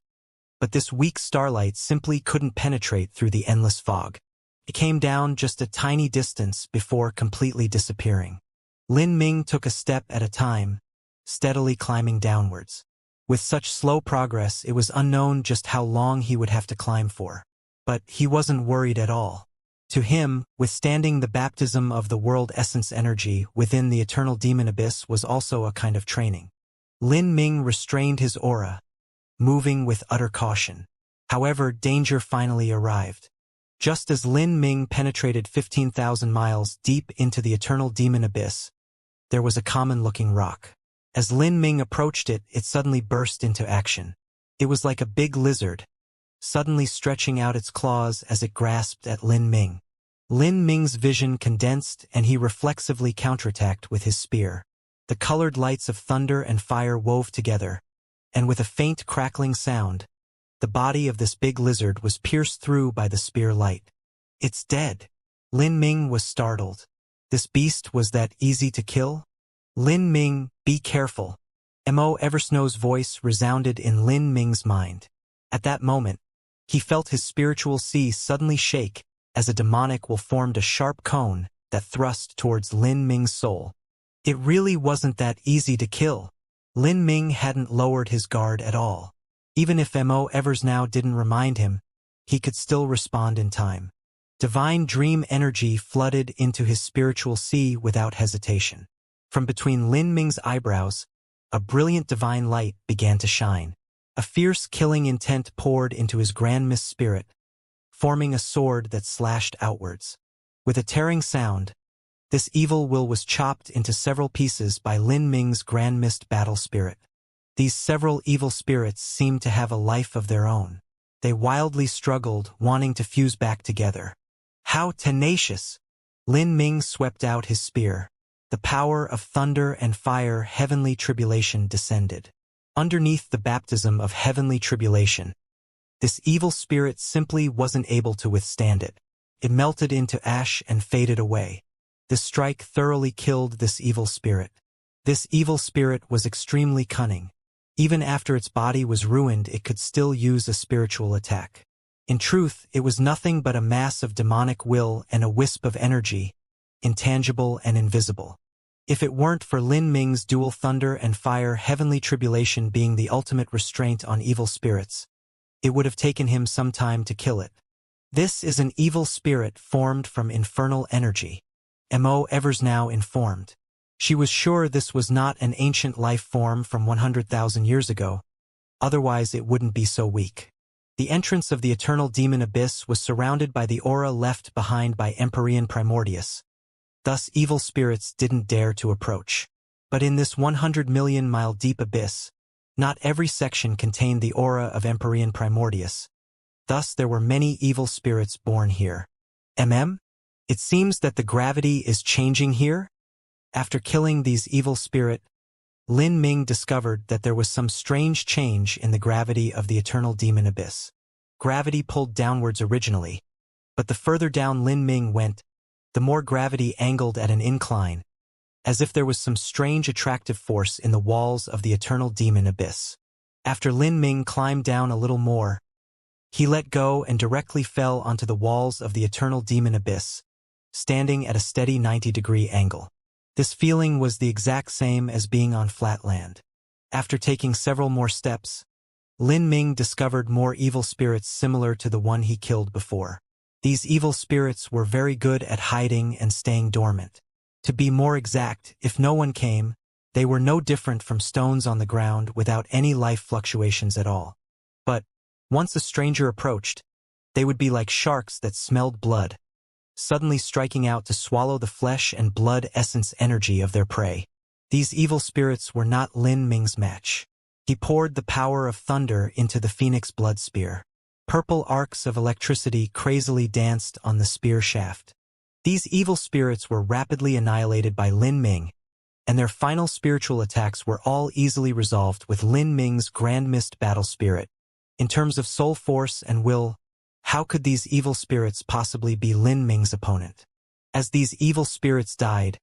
but this weak starlight simply couldn't penetrate through the endless fog. It came down just a tiny distance before completely disappearing. Lin Ming took a step at a time, steadily climbing downwards. With such slow progress, it was unknown just how long he would have to climb for. But he wasn't worried at all. To him, withstanding the baptism of the world essence energy within the eternal demon abyss was also a kind of training. Lin Ming restrained his aura, moving with utter caution. However, danger finally arrived. Just as Lin Ming penetrated 15,000 miles deep into the eternal demon abyss, there was a common-looking rock. As Lin Ming approached it, it suddenly burst into action. It was like a big lizard, suddenly stretching out its claws as it grasped at Lin Ming. Lin Ming's vision condensed, and he reflexively counterattacked with his spear. The colored lights of thunder and fire wove together, and with a faint crackling sound, the body of this big lizard was pierced through by the spear light. "It's dead." Lin Ming was startled. This beast was that easy to kill? "Lin Ming, be careful." Mo Eversnow's voice resounded in Lin Ming's mind. At that moment, he felt his spiritual sea suddenly shake as a demonic will formed a sharp cone that thrust towards Lin Ming's soul. It really wasn't that easy to kill. Lin Ming hadn't lowered his guard at all. Even if Mo Eversnow didn't remind him, he could still respond in time. Divine dream energy flooded into his spiritual sea without hesitation. From between Lin Ming's eyebrows, a brilliant divine light began to shine. A fierce killing intent poured into his grand mist spirit, forming a sword that slashed outwards. With a tearing sound, this evil will was chopped into several pieces by Lin Ming's grand mist battle spirit. These several evil spirits seemed to have a life of their own. They wildly struggled, wanting to fuse back together. How tenacious! Lin Ming swept out his spear. The power of thunder and fire, heavenly tribulation descended. Underneath the baptism of heavenly tribulation, this evil spirit simply wasn't able to withstand it. It melted into ash and faded away. This strike thoroughly killed this evil spirit. This evil spirit was extremely cunning. Even after its body was ruined, it could still use a spiritual attack. In truth, it was nothing but a mass of demonic will and a wisp of energy, intangible and invisible. If it weren't for Lin Ming's dual thunder and fire heavenly tribulation being the ultimate restraint on evil spirits, it would have taken him some time to kill it. This is an evil spirit formed from infernal energy. Mo Eversnow informed. She was sure this was not an ancient life form from 100,000 years ago, otherwise it wouldn't be so weak. The entrance of the eternal demon abyss was surrounded by the aura left behind by Empyrean Primordius. Thus evil spirits didn't dare to approach. But in this 100 million mile deep abyss, not every section contained the aura of Empyrean Primordius. Thus there were many evil spirits born here. It seems that the gravity is changing here? After killing these evil spirits, Lin Ming discovered that there was some strange change in the gravity of the eternal demon abyss. Gravity pulled downwards originally, but the further down Lin Ming went, the more gravity angled at an incline, as if there was some strange attractive force in the walls of the eternal demon abyss. After Lin Ming climbed down a little more, he let go and directly fell onto the walls of the eternal demon abyss, standing at a steady 90-degree angle. This feeling was the exact same as being on flat land. After taking several more steps, Lin Ming discovered more evil spirits similar to the one he killed before. These evil spirits were very good at hiding and staying dormant. To be more exact, if no one came, they were no different from stones on the ground without any life fluctuations at all. But, once a stranger approached, they would be like sharks that smelled blood, suddenly striking out to swallow the flesh and blood essence energy of their prey. These evil spirits were not Lin Ming's match. He poured the power of thunder into the phoenix blood spear. Purple arcs of electricity crazily danced on the spear shaft. These evil spirits were rapidly annihilated by Lin Ming, and their final spiritual attacks were all easily resolved with Lin Ming's Grand Mist battle spirit. In terms of soul force and will, how could these evil spirits possibly be Lin Ming's opponent? As these evil spirits died,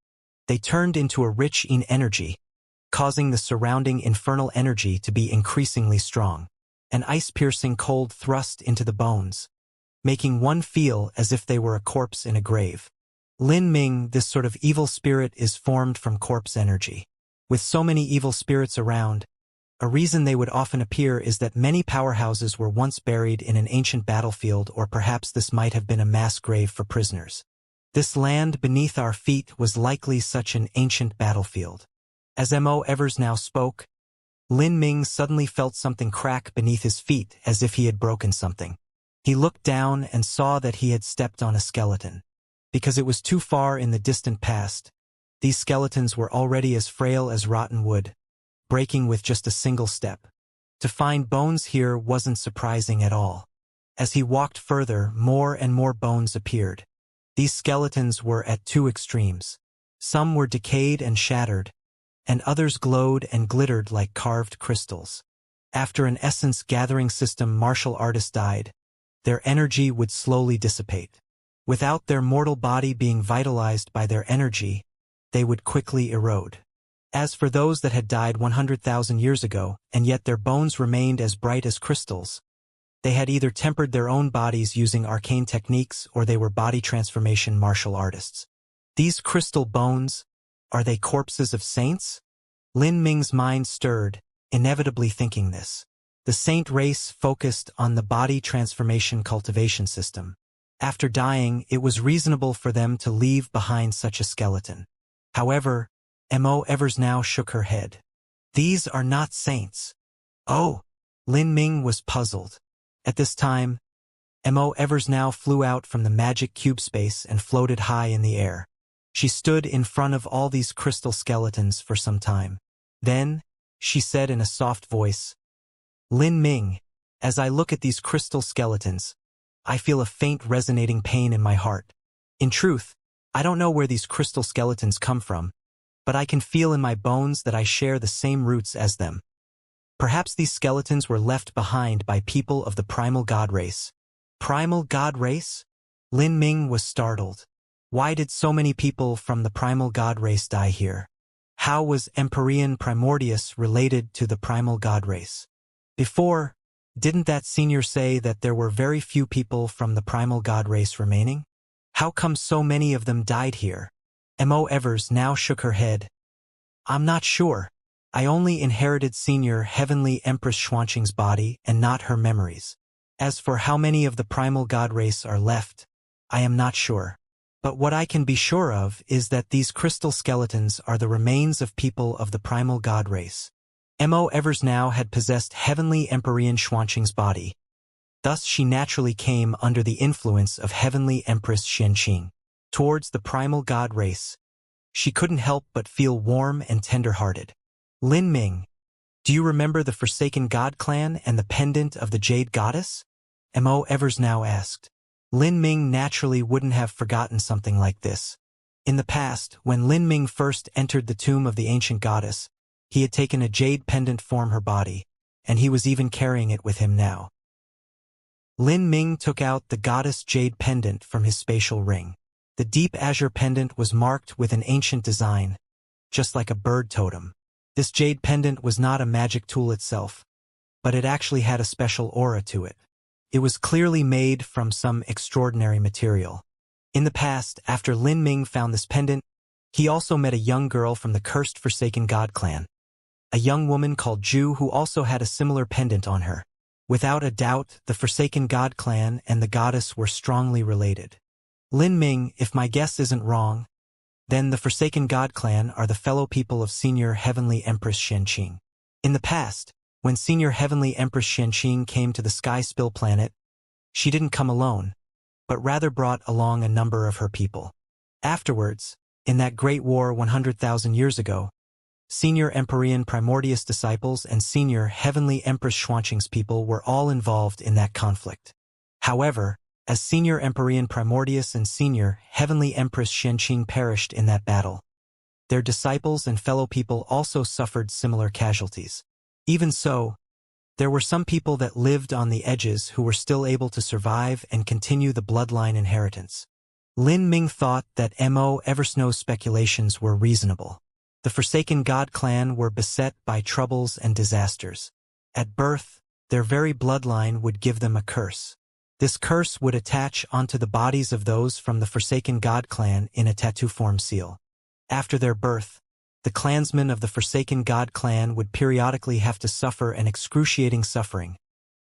they turned into a rich Yin energy, causing the surrounding infernal energy to be increasingly strong. An ice-piercing cold thrust into the bones, making one feel as if they were a corpse in a grave. Lin Ming, this sort of evil spirit, is formed from corpse energy. With so many evil spirits around, a reason they would often appear is that many powerhouses were once buried in an ancient battlefield, or perhaps this might have been a mass grave for prisoners. This land beneath our feet was likely such an ancient battlefield. As Mo Evers now spoke, Lin Ming suddenly felt something crack beneath his feet as if he had broken something. He looked down and saw that he had stepped on a skeleton. Because it was too far in the distant past, these skeletons were already as frail as rotten wood, breaking with just a single step. To find bones here wasn't surprising at all. As he walked further, more and more bones appeared. These skeletons were at two extremes. Some were decayed and shattered, and others glowed and glittered like carved crystals. After an essence-gathering system martial artist died, their energy would slowly dissipate. Without their mortal body being vitalized by their energy, they would quickly erode. As for those that had died 100,000 years ago, and yet their bones remained as bright as crystals, they had either tempered their own bodies using arcane techniques, or they were body transformation martial artists. These crystal bones, are they corpses of saints? Lin Ming's mind stirred, inevitably thinking this. The saint race focused on the body transformation cultivation system. After dying, it was reasonable for them to leave behind such a skeleton. However, Mo Evers now shook her head. These are not saints. Oh! Lin Ming was puzzled. At this time, Mo Evers now flew out from the magic cube space and floated high in the air. She stood in front of all these crystal skeletons for some time. Then, she said in a soft voice, Lin Ming, as I look at these crystal skeletons, I feel a faint resonating pain in my heart. In truth, I don't know where these crystal skeletons come from, but I can feel in my bones that I share the same roots as them. Perhaps these skeletons were left behind by people of the primal god race. Primal god race? Lin Ming was startled. Why did so many people from the primal god race die here? How was Empyrean Primordius related to the primal god race? Before, didn't that senior say that there were very few people from the primal god race remaining? How come so many of them died here? Mo Evers now shook her head. I'm not sure. I only inherited Senior Heavenly Empress Xianxia's body and not her memories. As for how many of the primal god race are left, I am not sure. But what I can be sure of is that these crystal skeletons are the remains of people of the primal god race. Mo Evers now had possessed Heavenly Empyrean Xianxia's body. Thus she naturally came under the influence of Heavenly Empress Xianxia. Towards the primal god race, she couldn't help but feel warm and tender-hearted. Lin Ming, do you remember the Forsaken God clan and the pendant of the Jade Goddess? Mo Evers now asked. Lin Ming naturally wouldn't have forgotten something like this. In the past, when Lin Ming first entered the tomb of the ancient goddess, he had taken a jade pendant from her body, and he was even carrying it with him now. Lin Ming took out the goddess jade pendant from his spatial ring. The deep azure pendant was marked with an ancient design, just like a bird totem. This jade pendant was not a magic tool itself, but it actually had a special aura to it. It was clearly made from some extraordinary material. In the past, after Lin Ming found this pendant, he also met a young girl from the cursed Forsaken God clan, a young woman called Ju who also had a similar pendant on her. Without a doubt, the Forsaken God clan and the goddess were strongly related. Lin Ming, if my guess isn't wrong, then the Forsaken God clan are the fellow people of Senior Heavenly Empress Xianxia. In the past, when Senior Heavenly Empress Xianxia came to the Sky Spill planet, she didn't come alone, but rather brought along a number of her people. Afterwards, in that great war 100,000 years ago, Senior Empyrean Primordius disciples and Senior Heavenly Empress Xuanqing's people were all involved in that conflict. However, as Senior Empyrean Primordius and Senior Heavenly Empress Xianxia perished in that battle, their disciples and fellow people also suffered similar casualties. Even so, there were some people that lived on the edges who were still able to survive and continue the bloodline inheritance. Lin Ming thought that Mo Eversnow's speculations were reasonable. The Forsaken God clan were beset by troubles and disasters. At birth, their very bloodline would give them a curse. This curse would attach onto the bodies of those from the Forsaken God clan in a tattoo-form seal. After their birth, the clansmen of the Forsaken God clan would periodically have to suffer an excruciating suffering,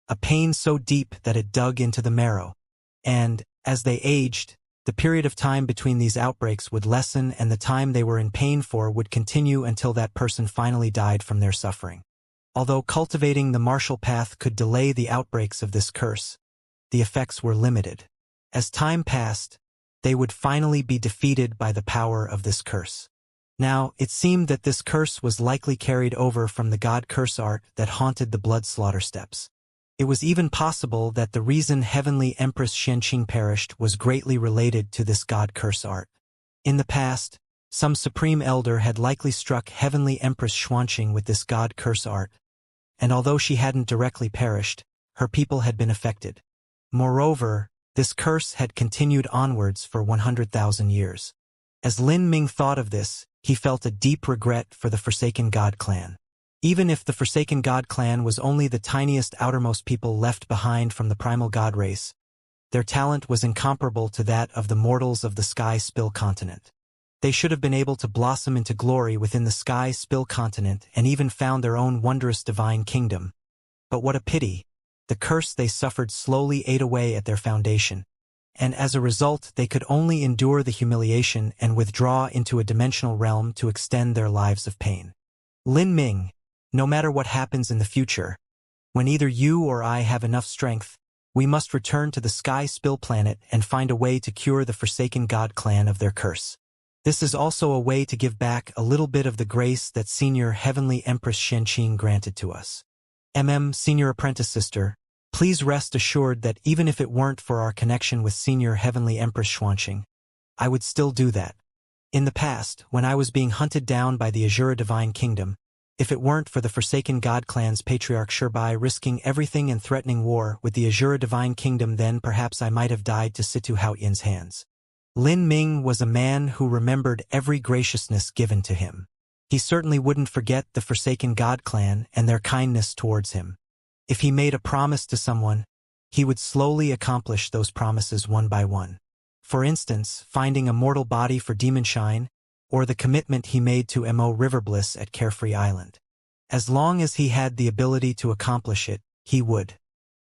a pain so deep that it dug into the marrow. And, as they aged, the period of time between these outbreaks would lessen and the time they were in pain for would continue until that person finally died from their suffering. Although cultivating the martial path could delay the outbreaks of this curse, the effects were limited. As time passed, they would finally be defeated by the power of this curse. Now, it seemed that this curse was likely carried over from the god curse art that haunted the blood slaughter steppes. It was even possible that the reason Heavenly Empress Xianxia perished was greatly related to this god curse art. In the past, some supreme elder had likely struck Heavenly Empress Xuanqing with this god curse art, and although she hadn't directly perished, her people had been affected. Moreover, this curse had continued onwards for 100,000 years. As Lin Ming thought of this, he felt a deep regret for the Forsaken God clan. Even if the Forsaken God clan was only the tiniest outermost people left behind from the primal god race, their talent was incomparable to that of the mortals of the Sky Spill continent. They should have been able to blossom into glory within the Sky Spill continent and even found their own wondrous divine kingdom. But what a pity! The curse they suffered slowly ate away at their foundation, and as a result they could only endure the humiliation and withdraw into a dimensional realm to extend their lives of pain. Lin Ming, no matter what happens in the future, when either you or I have enough strength, we must return to the Sky Spill planet and find a way to cure the Forsaken God clan of their curse. This is also a way to give back a little bit of the grace that Senior Heavenly Empress Xianxia granted to us. Senior Apprentice Sister, please rest assured that even if it weren't for our connection with Senior Heavenly Empress Xuanqing, I would still do that. In the past, when I was being hunted down by the Azura Divine Kingdom, if it weren't for the Forsaken God clan's patriarch Shirbai risking everything and threatening war with the Azura Divine Kingdom, then perhaps I might have died to Situ Haoyin's hands. Lin Ming was a man who remembered every graciousness given to him. He certainly wouldn't forget the Forsaken God clan and their kindness towards him. If he made a promise to someone, he would slowly accomplish those promises one by one. For instance, finding a mortal body for Demonshine, or the commitment he made to Mo Riverbliss at Carefree Island. As long as he had the ability to accomplish it, he would.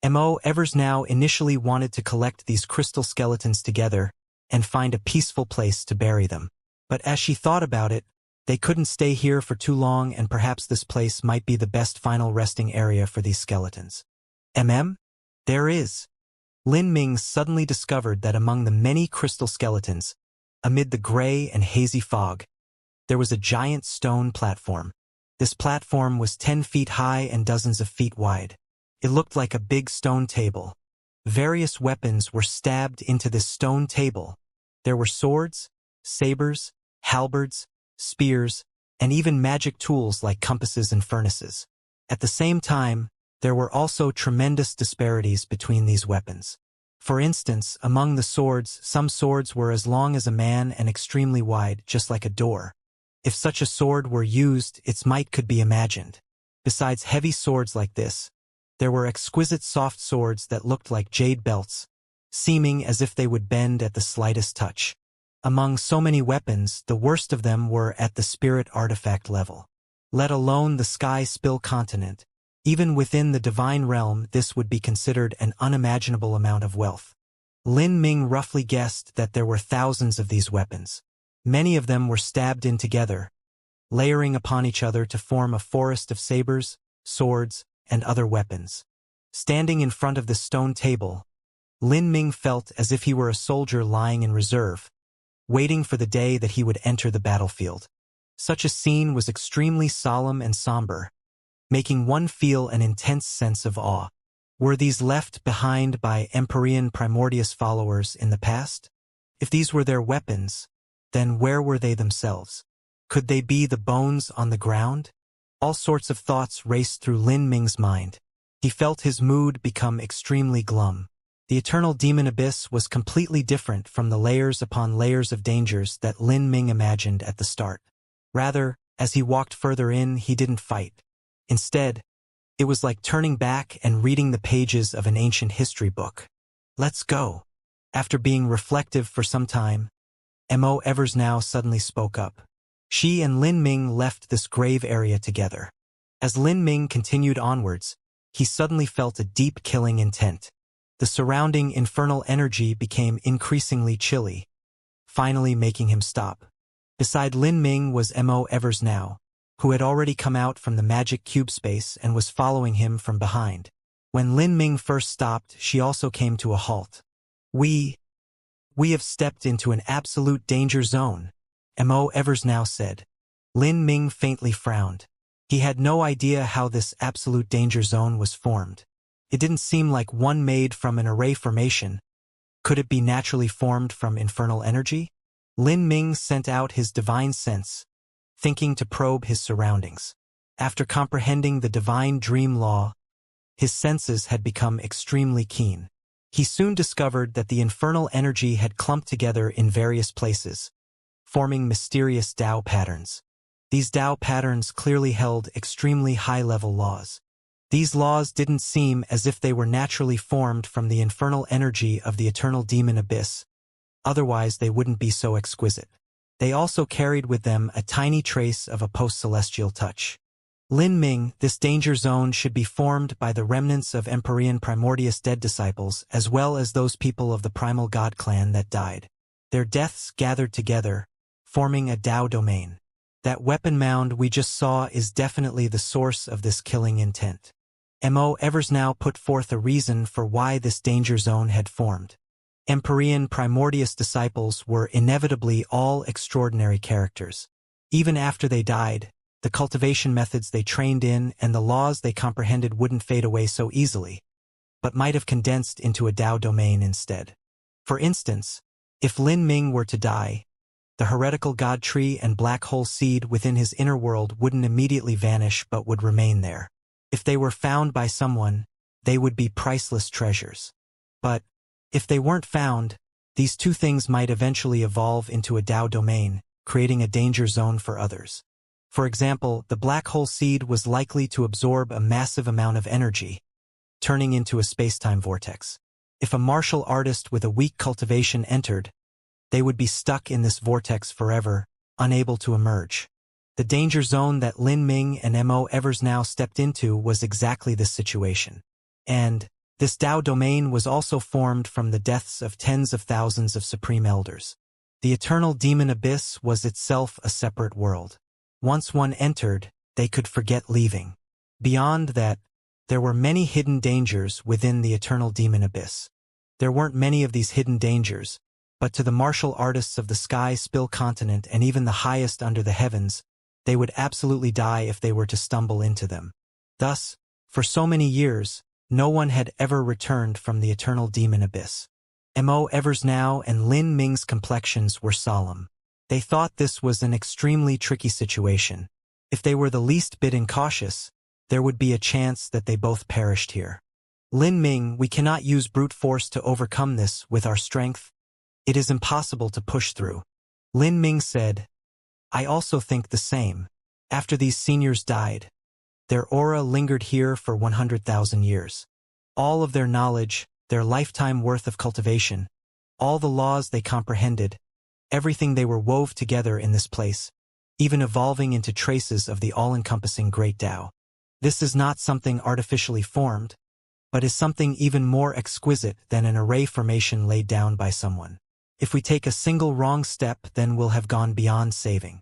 Mo Eversnow initially wanted to collect these crystal skeletons together and find a peaceful place to bury them. But as she thought about it, they couldn't stay here for too long, and perhaps this place might be the best final resting area for these skeletons. There is. Lin Ming suddenly discovered that among the many crystal skeletons, amid the gray and hazy fog, there was a giant stone platform. This platform was 10 feet high and dozens of feet wide. It looked like a big stone table. Various weapons were stabbed into this stone table. There were swords, sabers, halberds, spears, and even magic tools like compasses and furnaces. At the same time, there were also tremendous disparities between these weapons. For instance, among the swords, some swords were as long as a man and extremely wide, just like a door. If such a sword were used, its might could be imagined. Besides heavy swords like this, there were exquisite soft swords that looked like jade belts, seeming as if they would bend at the slightest touch. Among so many weapons, the worst of them were at the spirit artifact level. Let alone the sky spill continent. Even within the divine realm, this would be considered an unimaginable amount of wealth. Lin Ming roughly guessed that there were thousands of these weapons. Many of them were stabbed in together, layering upon each other to form a forest of sabers, swords, and other weapons. Standing in front of the stone table, Lin Ming felt as if he were a soldier lying in reserve, waiting for the day that he would enter the battlefield. Such a scene was extremely solemn and somber, making one feel an intense sense of awe. Were these left behind by Empyrean Primordius followers in the past? If these were their weapons, then where were they themselves? Could they be the bones on the ground? All sorts of thoughts raced through Lin Ming's mind. He felt his mood become extremely glum. The eternal demon abyss was completely different from the layers upon layers of dangers that Lin Ming imagined at the start. Rather, as he walked further in, he didn't fight. Instead, it was like turning back and reading the pages of an ancient history book. Let's go. After being reflective for some time, Mo Eversnow suddenly spoke up. She and Lin Ming left this grave area together. As Lin Ming continued onwards, he suddenly felt a deep killing intent. The surrounding infernal energy became increasingly chilly, finally making him stop. Beside Lin Ming was Mo Eversnow, who had already come out from the magic cube space and was following him from behind. When Lin Ming first stopped, she also came to a halt. We have stepped into an absolute danger zone, Mo Eversnow said. Lin Ming faintly frowned. He had no idea how this absolute danger zone was formed. It didn't seem like one made from an array formation. Could it be naturally formed from infernal energy? Lin Ming sent out his divine sense, thinking to probe his surroundings. After comprehending the divine dream law, his senses had become extremely keen. He soon discovered that the infernal energy had clumped together in various places, forming mysterious Tao patterns. These Tao patterns clearly held extremely high-level laws. These laws didn't seem as if they were naturally formed from the infernal energy of the eternal demon abyss, otherwise they wouldn't be so exquisite. They also carried with them a tiny trace of a post-celestial touch. Lin Ming, this danger zone should be formed by the remnants of Empyrean Primordius dead disciples as well as those people of the primal god clan that died. Their deaths gathered together, forming a Tao domain. That weapon mound we just saw is definitely the source of this killing intent. Mo Eversnow put forth a reason for why this danger zone had formed. Empyrean Primordius disciples were inevitably all extraordinary characters. Even after they died, the cultivation methods they trained in and the laws they comprehended wouldn't fade away so easily, but might have condensed into a Tao domain instead. For instance, if Lin Ming were to die, the heretical god tree and black hole seed within his inner world wouldn't immediately vanish but would remain there. If they were found by someone, they would be priceless treasures. But, if they weren't found, these two things might eventually evolve into a Tao domain, creating a danger zone for others. For example, the black hole seed was likely to absorb a massive amount of energy, turning into a space-time vortex. If a martial artist with a weak cultivation entered, they would be stuck in this vortex forever, unable to emerge. The danger zone that Lin Ming and Mo Eversnow stepped into was exactly this situation. And this Tao domain was also formed from the deaths of tens of thousands of supreme elders. The eternal demon abyss was itself a separate world. Once one entered, they could forget leaving. Beyond that, there were many hidden dangers within the eternal demon abyss. There weren't many of these hidden dangers, but to the martial artists of the sky spill continent and even the highest under the heavens, they would absolutely die if they were to stumble into them. Thus, for so many years, no one had ever returned from the eternal demon abyss. Mo Eversnow and Lin Ming's complexions were solemn. They thought this was an extremely tricky situation. If they were the least bit incautious, there would be a chance that they both perished here. Lin Ming, we cannot use brute force to overcome this with our strength. It is impossible to push through. Lin Ming said, I also think the same. After these seniors died, their aura lingered here for 100,000 years. All of their knowledge, their lifetime worth of cultivation, all the laws they comprehended, everything they were wove together in this place, even evolving into traces of the all-encompassing Great Tao. This is not something artificially formed, but is something even more exquisite than an array formation laid down by someone. If we take a single wrong step, then we'll have gone beyond saving.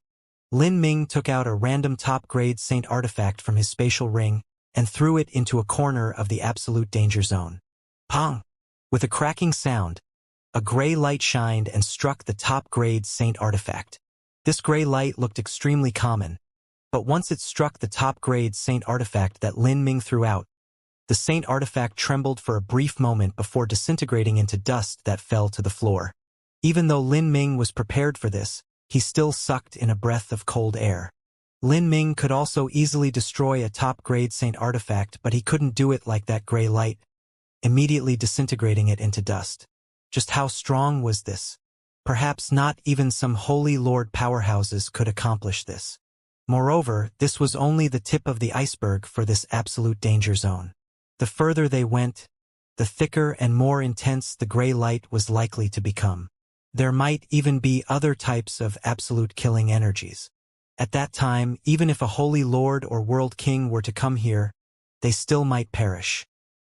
Lin Ming took out a random top-grade saint artifact from his spatial ring and threw it into a corner of the absolute danger zone. Pong! With a cracking sound, a gray light shined and struck the top-grade saint artifact. This gray light looked extremely common, but once it struck the top-grade saint artifact that Lin Ming threw out, the saint artifact trembled for a brief moment before disintegrating into dust that fell to the floor. Even though Lin Ming was prepared for this, he still sucked in a breath of cold air. Lin Ming could also easily destroy a top-grade saint artifact, but he couldn't do it like that gray light, immediately disintegrating it into dust. Just how strong was this? Perhaps not even some holy lord powerhouses could accomplish this. Moreover, this was only the tip of the iceberg for this absolute danger zone. The further they went, the thicker and more intense the gray light was likely to become. There might even be other types of absolute killing energies. At that time, even if a holy lord or world king were to come here, they still might perish.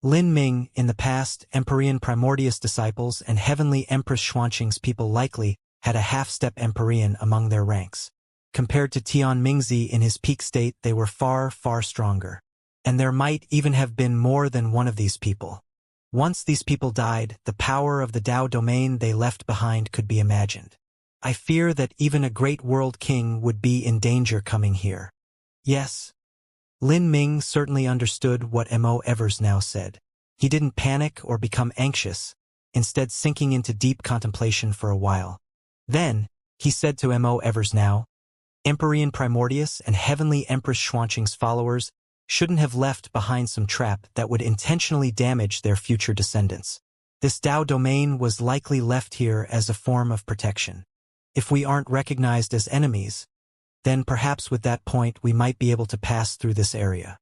Lin Ming, in the past, Empyrean Primordius disciples and Heavenly Empress Xuanqing's people likely had a half-step Empyrean among their ranks. Compared to Tian Mingzi in his peak state, they were far, far stronger. And there might even have been more than one of these people. Once these people died, the power of the Tao domain they left behind could be imagined. I fear that even a great world king would be in danger coming here. Yes. Lin Ming certainly understood what Mo Evers now said. He didn't panic or become anxious, instead sinking into deep contemplation for a while. Then, he said to Mo Evers now, Empyrean Primordius and Heavenly Empress Xuanqing's followers shouldn't have left behind some trap that would intentionally damage their future descendants. This Tao domain was likely left here as a form of protection. If we aren't recognized as enemies, then perhaps with that point we might be able to pass through this area.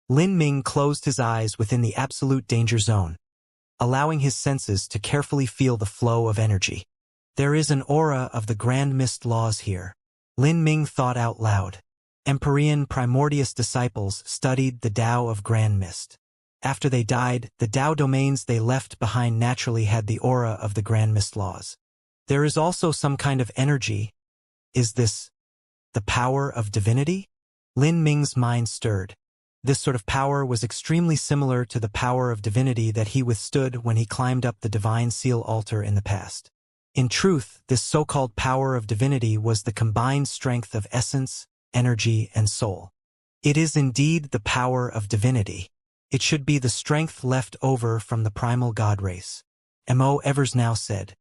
Lin Ming closed his eyes within the absolute danger zone, allowing his senses to carefully feel the flow of energy. There is an aura of the Grand Mist laws here. Lin Ming thought out loud. Empyrean Primordius disciples studied the Tao of Grand Mist. After they died, the Tao domains they left behind naturally had the aura of the Grand Mist laws. There is also some kind of energy. Is this the power of divinity? Lin Ming's mind stirred. This sort of power was extremely similar to the power of divinity that he withstood when he climbed up the Divine Seal altar in the past. In truth, this so-called power of divinity was the combined strength of essence, energy, and soul. It is indeed the power of divinity. It should be the strength left over from the primal god race. Mo Evers now said.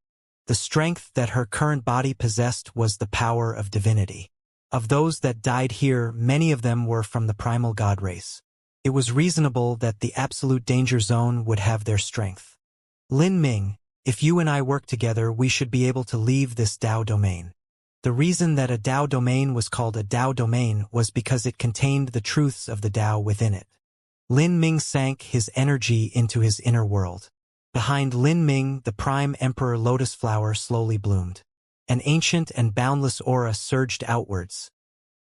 The strength that her current body possessed was the power of divinity. Of those that died here, many of them were from the primal god race. It was reasonable that the absolute danger zone would have their strength. Lin Ming, if you and I work together, we should be able to leave this Tao domain. The reason that a Tao domain was called a Tao domain was because it contained the truths of the Tao within it. Lin Ming sank his energy into his inner world. Behind Lin Ming, the Prime Emperor Lotus Flower slowly bloomed. An ancient and boundless aura surged outwards.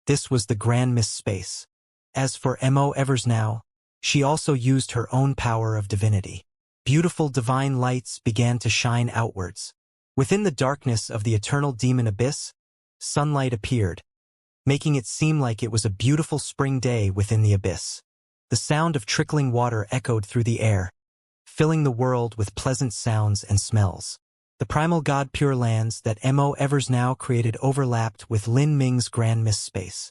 This was the Grand Mist space. As for Mo Evers now, she also used her own power of divinity. Beautiful divine lights began to shine outwards. Within the darkness of the eternal demon abyss, sunlight appeared, making it seem like it was a beautiful spring day within the abyss. The sound of trickling water echoed through the air, filling the world with pleasant sounds and smells. The primal god Pure Lands that Mo Evers now created overlapped with Lin Ming's Grand Mist space.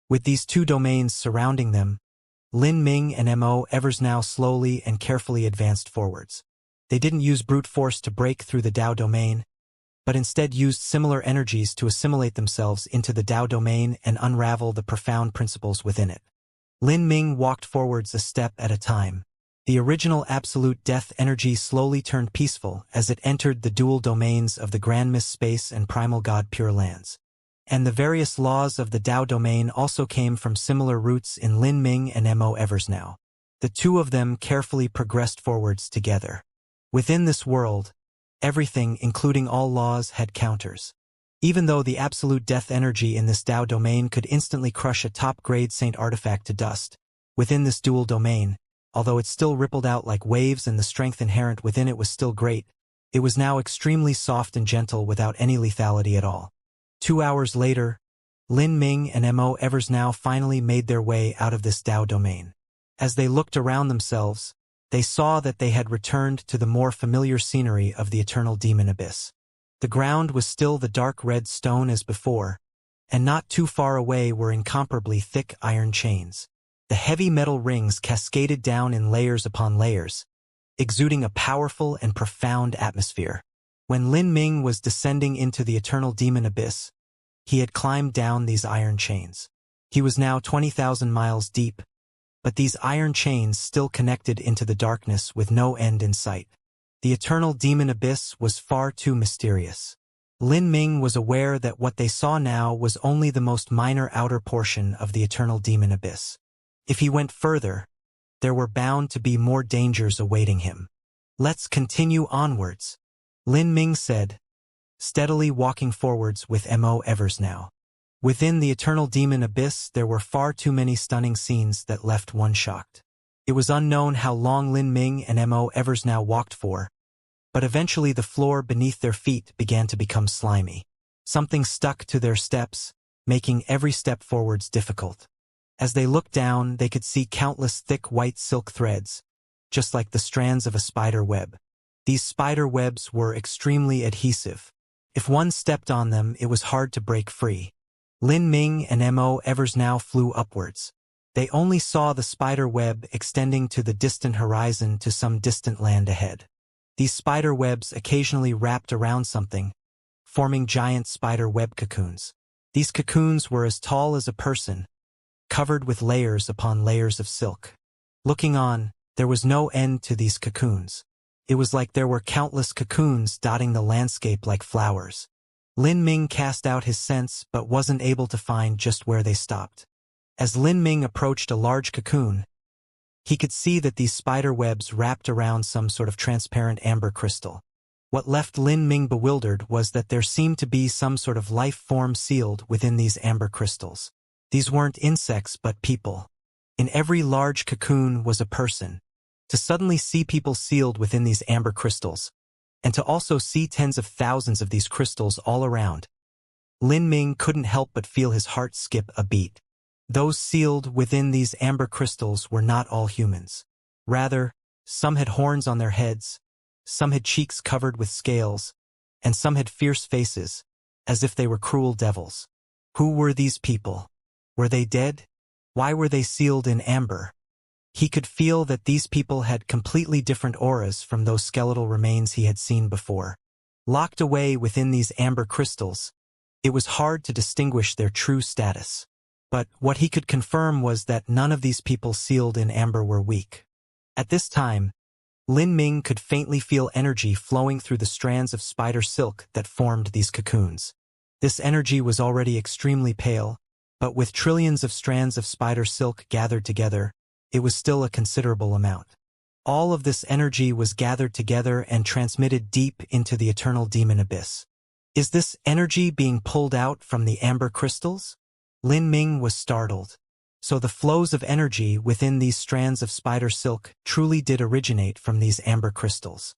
With these two domains surrounding them, Lin Ming and Mo Evers now slowly and carefully advanced forwards. They didn't use brute force to break through the Tao domain. but instead used similar energies to assimilate themselves into the Tao domain and unravel the profound principles within it. Lin Ming walked forwards a step at a time. The original absolute death energy slowly turned peaceful as it entered the dual domains of the Grand Mist Space and Primal God Pure Lands. And the various laws of the Tao domain also came from similar roots in Lin Ming and Mo Eversnow. The two of them carefully progressed forwards together. Within this world, everything, including all laws, had counters. Even though the absolute death energy in this Tao domain could instantly crush a top-grade saint artifact to dust, within this dual domain, although it still rippled out like waves and the strength inherent within it was still great, it was now extremely soft and gentle without any lethality at all. 2 hours later, Lin Ming and Mo Eversnow finally made their way out of this Tao domain. As they looked around themselves, they saw that they had returned to the more familiar scenery of the eternal demon abyss. The ground was still the dark red stone as before, and not too far away were incomparably thick iron chains. The heavy metal rings cascaded down in layers upon layers, exuding a powerful and profound atmosphere. When Lin Ming was descending into the eternal demon abyss, he had climbed down these iron chains. He was now 20,000 miles deep, but these iron chains still connected into the darkness with no end in sight. The eternal demon abyss was far too mysterious. Lin Ming was aware that what they saw now was only the most minor outer portion of the eternal demon abyss. If he went further, there were bound to be more dangers awaiting him. "Let's continue onwards," Lin Ming said, steadily walking forwards with Mo Eversnow. Within the eternal demon abyss there were far too many stunning scenes that left one shocked. It was unknown how long Lin Ming and Mo Eversnow walked for, but eventually the floor beneath their feet began to become slimy. Something stuck to their steps, making every step forwards difficult. As they looked down, they could see countless thick white silk threads, just like the strands of a spider web. These spider webs were extremely adhesive. If one stepped on them, it was hard to break free. Lin Ming and Mo Eversnow flew upwards. They only saw the spider web extending to the distant horizon to some distant land ahead. These spider webs occasionally wrapped around something, forming giant spider web cocoons. These cocoons were as tall as a person, covered with layers upon layers of silk. Looking on, there was no end to these cocoons. It was like there were countless cocoons dotting the landscape like flowers. Lin Ming cast out his sense but wasn't able to find just where they stopped. As Lin Ming approached a large cocoon, he could see that these spider webs wrapped around some sort of transparent amber crystal. What left Lin Ming bewildered was that there seemed to be some sort of life form sealed within these amber crystals. These weren't insects but people. In every large cocoon was a person. To suddenly see people sealed within these amber crystals, and to also see tens of thousands of these crystals all around, Lin Ming couldn't help but feel his heart skip a beat. Those sealed within these amber crystals were not all humans. Rather, some had horns on their heads, some had cheeks covered with scales, and some had fierce faces, as if they were cruel devils. Who were these people? Were they dead? Why were they sealed in amber? He could feel that these people had completely different auras from those skeletal remains he had seen before. Locked away within these amber crystals, it was hard to distinguish their true status. But what he could confirm was that none of these people sealed in amber were weak. At this time, Lin Ming could faintly feel energy flowing through the strands of spider silk that formed these cocoons. This energy was already extremely pale, but with trillions of strands of spider silk gathered together, it was still a considerable amount. All of this energy was gathered together and transmitted deep into the eternal demon abyss. Is this energy being pulled out from the amber crystals? Lin Ming was startled. So the flows of energy within these strands of spider silk truly did originate from these amber crystals.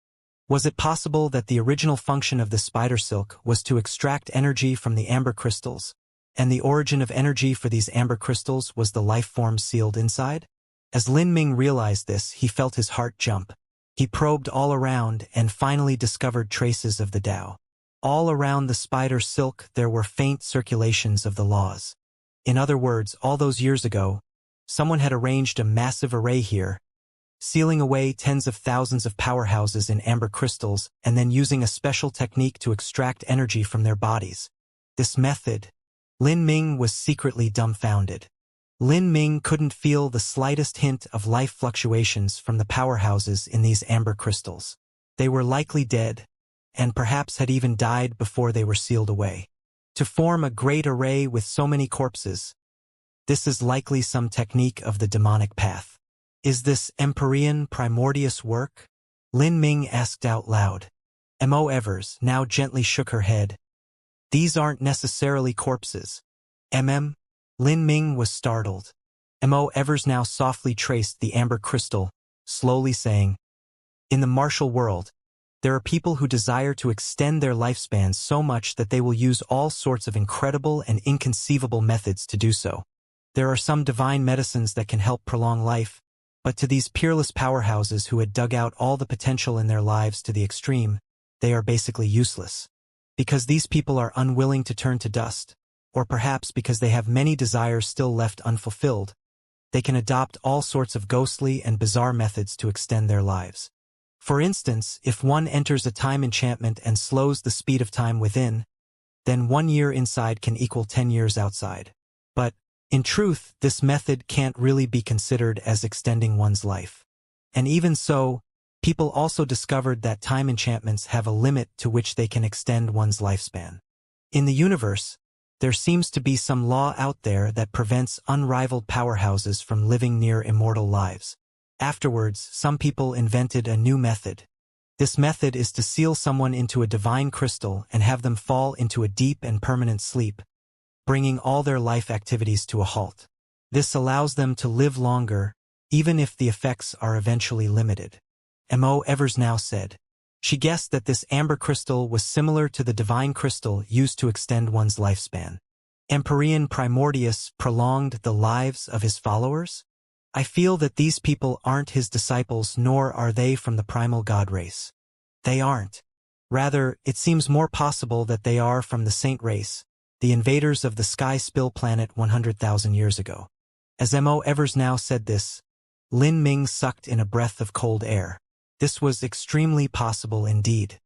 Was it possible that the original function of the spider silk was to extract energy from the amber crystals, and the origin of energy for these amber crystals was the life form sealed inside? As Lin Ming realized this, he felt his heart jump. He probed all around and finally discovered traces of the Tao. All around the spider silk there were faint circulations of the laws. In other words, all those years ago, someone had arranged a massive array here, sealing away tens of thousands of powerhouses in amber crystals and then using a special technique to extract energy from their bodies. This method, Lin Ming was secretly dumbfounded. Lin Ming couldn't feel the slightest hint of life fluctuations from the powerhouses in these amber crystals. They were likely dead, and perhaps had even died before they were sealed away. To form a great array with so many corpses, this is likely some technique of the demonic path. Is this Empyrean primordious work? Lin Ming asked out loud. Mo Evers now gently shook her head. These aren't necessarily corpses. Lin Ming was startled. Mo Evers now softly traced the amber crystal, slowly saying, in the martial world, there are people who desire to extend their lifespans so much that they will use all sorts of incredible and inconceivable methods to do so. There are some divine medicines that can help prolong life, but to these peerless powerhouses who had dug out all the potential in their lives to the extreme, they are basically useless. Because these people are unwilling to turn to dust, or perhaps because they have many desires still left unfulfilled, they can adopt all sorts of ghostly and bizarre methods to extend their lives. For instance, if one enters a time enchantment and slows the speed of time within, then 1 year inside can equal 10 years outside. But, in truth, this method can't really be considered as extending one's life. And even so, people also discovered that time enchantments have a limit to which they can extend one's lifespan. In the universe, there seems to be some law out there that prevents unrivaled powerhouses from living near immortal lives. Afterwards, some people invented a new method. This method is to seal someone into a divine crystal and have them fall into a deep and permanent sleep, bringing all their life activities to a halt. This allows them to live longer, even if the effects are eventually limited. Mo Evers now said. She guessed that this amber crystal was similar to the divine crystal used to extend one's lifespan. Empyrean Primordius prolonged the lives of his followers? I feel that these people aren't his disciples, nor are they from the primal god race. They aren't. Rather, it seems more possible that they are from the saint race, the invaders of the Sky Spill planet 100,000 years ago. As Mo Evers now said this, Lin Ming sucked in a breath of cold air. This was extremely possible indeed.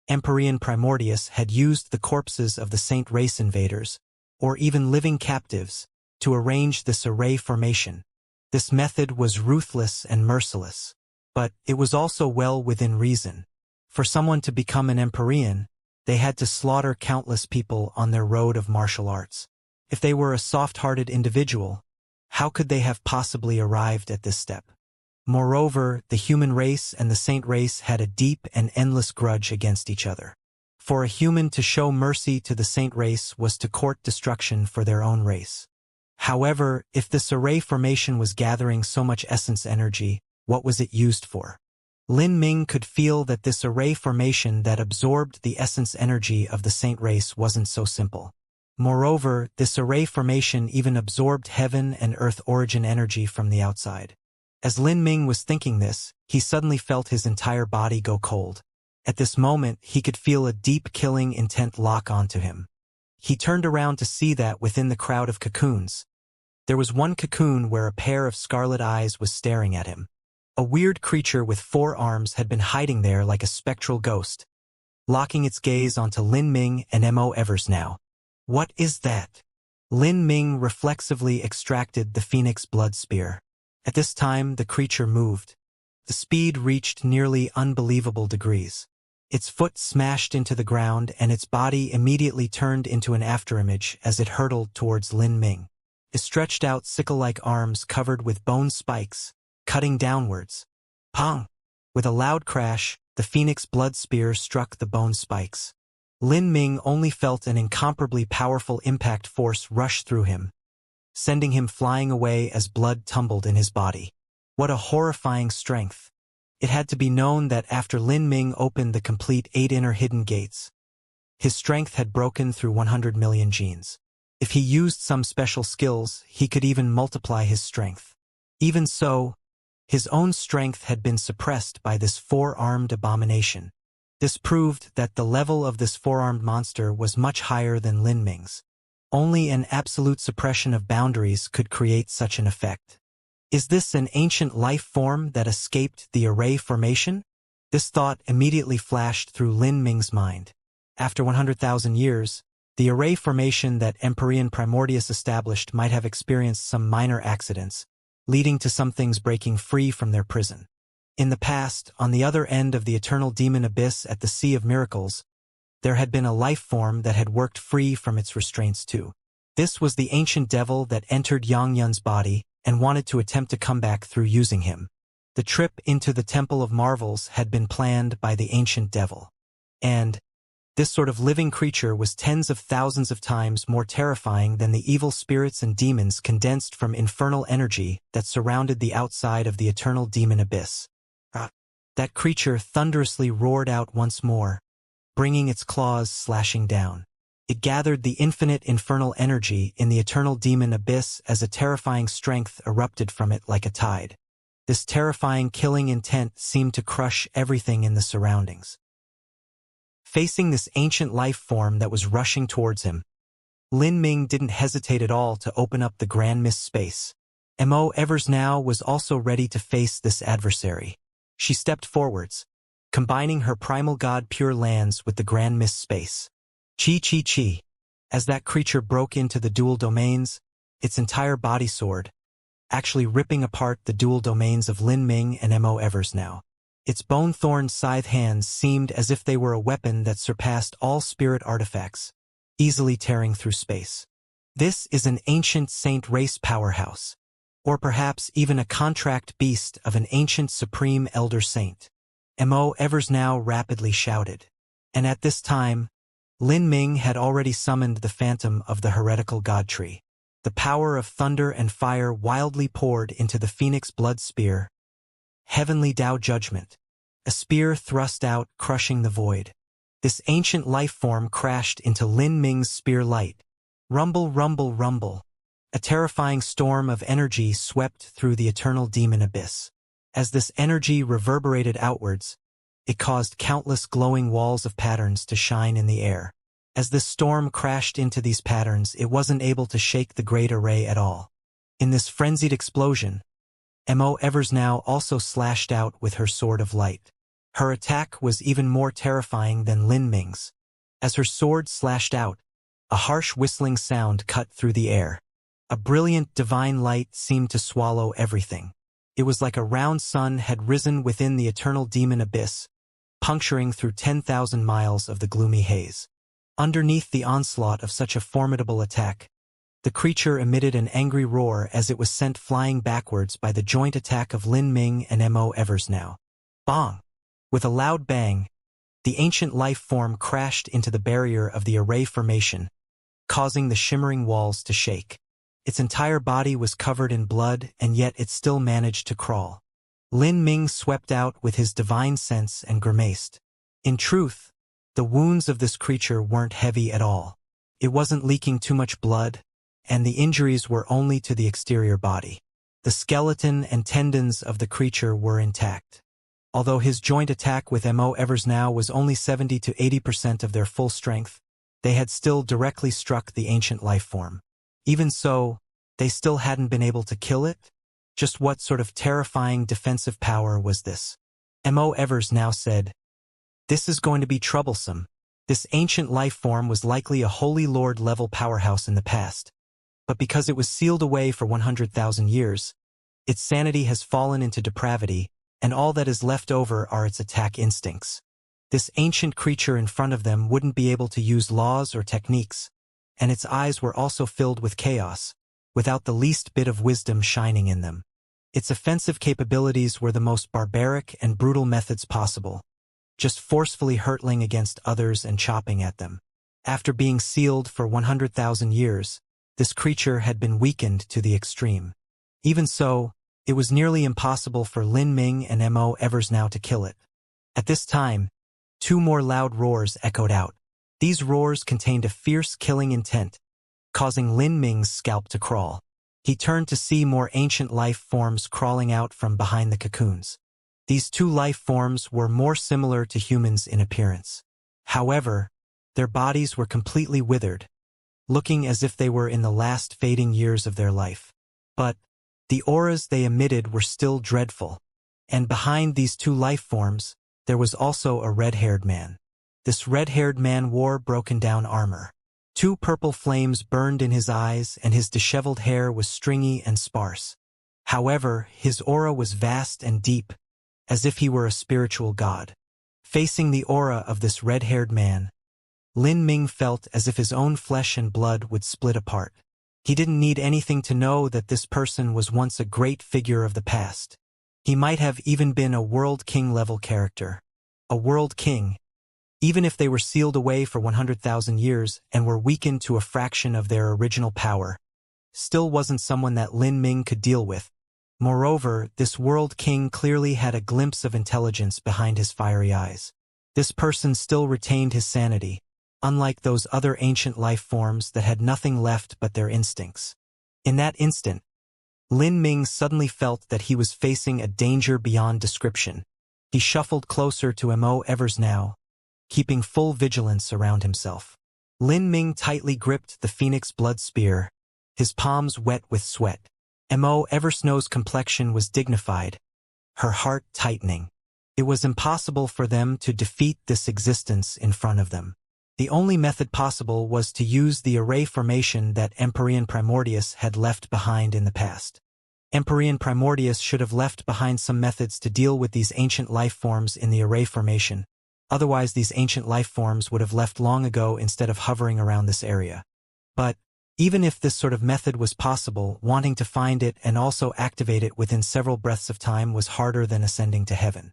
Empyrean Primordius had used the corpses of the saint race invaders, or even living captives, to arrange this array formation. This method was ruthless and merciless, but it was also well within reason. For someone to become an Empyrean, they had to slaughter countless people on their road of martial arts. If they were a soft-hearted individual, how could they have possibly arrived at this step? Moreover, the human race and the saint race had a deep and endless grudge against each other. For a human to show mercy to the saint race was to court destruction for their own race. However, if this array formation was gathering so much essence energy, what was it used for? Lin Ming could feel that this array formation that absorbed the essence energy of the saint race wasn't so simple. Moreover, this array formation even absorbed heaven and earth origin energy from the outside. As Lin Ming was thinking this, he suddenly felt his entire body go cold. At this moment, he could feel a deep killing intent lock onto him. He turned around to see that within the crowd of cocoons, there was one cocoon where a pair of scarlet eyes was staring at him. A weird creature with 4 arms had been hiding there like a spectral ghost, locking its gaze onto Lin Ming and Mo Evers now. What is that? Lin Ming reflexively extracted the phoenix blood spear. At this time, the creature moved. The speed reached nearly unbelievable degrees. Its foot smashed into the ground and its body immediately turned into an afterimage as it hurtled towards Lin Ming. It stretched out sickle-like arms covered with bone spikes, cutting downwards. Pong! With a loud crash, the phoenix blood spear struck the bone spikes. Lin Ming only felt an incomparably powerful impact force rush through him, sending him flying away as blood tumbled in his body. What a horrifying strength! It had to be known that after Lin Ming opened the complete 8 inner hidden gates, his strength had broken through 100 million genes. If he used some special skills, he could even multiply his strength. Even so, his own strength had been suppressed by this 4-armed abomination. This proved that the level of this 4-armed monster was much higher than Lin Ming's. Only an absolute suppression of boundaries could create such an effect. Is this an ancient life form that escaped the array formation? This thought immediately flashed through Lin Ming's mind. After 100,000 years, the array formation that Empyrean Primordius established might have experienced some minor accidents, leading to some things breaking free from their prison. In the past, on the other end of the eternal demon abyss at the Sea of Miracles, there had been a life form that had worked free from its restraints too. This was the ancient devil that entered Xianxia's body and wanted to attempt to come back through using him. The trip into the Temple of Marvels had been planned by the ancient devil. And this sort of living creature was tens of thousands of times more terrifying than the evil spirits and demons condensed from infernal energy that surrounded the outside of the eternal demon abyss. That creature thunderously roared out once more, bringing its claws slashing down. It gathered the infinite infernal energy in the eternal demon abyss as a terrifying strength erupted from it like a tide. This terrifying killing intent seemed to crush everything in the surroundings. Facing this ancient life form that was rushing towards him, Lin Ming didn't hesitate at all to open up the Grand Mist space. Mo Evers now was also ready to face this adversary. She stepped forwards, combining her primal god Pure Lands with the Grand Mist space. Chi chi chi. As that creature broke into the dual domains, its entire body soared, actually ripping apart the dual domains of Lin Ming and Mo Evers now. Its bone-thorned scythe hands seemed as if they were a weapon that surpassed all spirit artifacts, easily tearing through space. This is an ancient saint race powerhouse, or perhaps even a contract beast of an ancient supreme elder saint. Mo Evers now rapidly shouted. And at this time, Lin Ming had already summoned the phantom of the heretical god tree. The power of thunder and fire wildly poured into the phoenix blood spear. Heavenly Tao Judgment. A spear thrust out, crushing the void. This ancient life form crashed into Lin Ming's spear light. Rumble, rumble, rumble. A terrifying storm of energy swept through the eternal demon abyss. As this energy reverberated outwards, it caused countless glowing walls of patterns to shine in the air. As this storm crashed into these patterns, it wasn't able to shake the great array at all. In this frenzied explosion, Mo Evers now also slashed out with her sword of light. Her attack was even more terrifying than Lin Ming's. As her sword slashed out, a harsh whistling sound cut through the air. A brilliant divine light seemed to swallow everything. It was like a round sun had risen within the eternal demon abyss, puncturing through 10,000 miles of the gloomy haze. Underneath the onslaught of such a formidable attack, the creature emitted an angry roar as it was sent flying backwards by the joint attack of Lin Ming and Mo Evers now. Bong! With a loud bang, the ancient life form crashed into the barrier of the array formation, causing the shimmering walls to shake. Its entire body was covered in blood, and yet it still managed to crawl. Lin Ming swept out with his divine sense and grimaced. In truth, the wounds of this creature weren't heavy at all. It wasn't leaking too much blood, and the injuries were only to the exterior body. The skeleton and tendons of the creature were intact. Although his joint attack with Mo Evers now was only 70 to 80% of their full strength, they had still directly struck the ancient life form. Even so, they still hadn't been able to kill it? Just what sort of terrifying defensive power was this? Mo Evers now said, "This is going to be troublesome." This ancient life form was likely a Holy Lord level powerhouse in the past. But because it was sealed away for 100,000 years, its sanity has fallen into depravity, and all that is left over are its attack instincts. This ancient creature in front of them wouldn't be able to use laws or techniques, and its eyes were also filled with chaos, without the least bit of wisdom shining in them. Its offensive capabilities were the most barbaric and brutal methods possible, just forcefully hurtling against others and chopping at them. After being sealed for 100,000 years, this creature had been weakened to the extreme. Even so, it was nearly impossible for Lin Ming and Mo Evers now to kill it. At this time, two more loud roars echoed out. These roars contained a fierce killing intent, causing Lin Ming's scalp to crawl. He turned to see more ancient life forms crawling out from behind the cocoons. These two life forms were more similar to humans in appearance. However, their bodies were completely withered, looking as if they were in the last fading years of their life. But The auras they emitted were still dreadful. And behind these two life forms, there was also a red-haired man. This red-haired man wore broken-down armor. Two purple flames burned in his eyes, and his disheveled hair was stringy and sparse. However, his aura was vast and deep, as if he were a spiritual god. Facing the aura of this red-haired man, Lin Ming felt as if his own flesh and blood would split apart. He didn't need anything to know that this person was once a great figure of the past. He might have even been a world king-level character. A world king, even if they were sealed away for 100,000 years and were weakened to a fraction of their original power, still wasn't someone that Lin Ming could deal with. Moreover, this world king clearly had a glimpse of intelligence behind his fiery eyes. This person still retained his sanity, unlike those other ancient life forms that had nothing left but their instincts. In that instant, Lin Ming suddenly felt that he was facing a danger beyond description. He shuffled closer to Mo Evers now, keeping full vigilance around himself. Lin Ming tightly gripped the phoenix blood spear, his palms wet with sweat. Mo Eversnow's complexion was dignified, her heart tightening. It was impossible for them to defeat this existence in front of them. The only method possible was to use the array formation that Empyrean Primordius had left behind in the past. Empyrean Primordius should have left behind some methods to deal with these ancient life forms in the array formation. Otherwise, these ancient life forms would have left long ago instead of hovering around this area. But even if this sort of method was possible, wanting to find it and also activate it within several breaths of time was harder than ascending to heaven.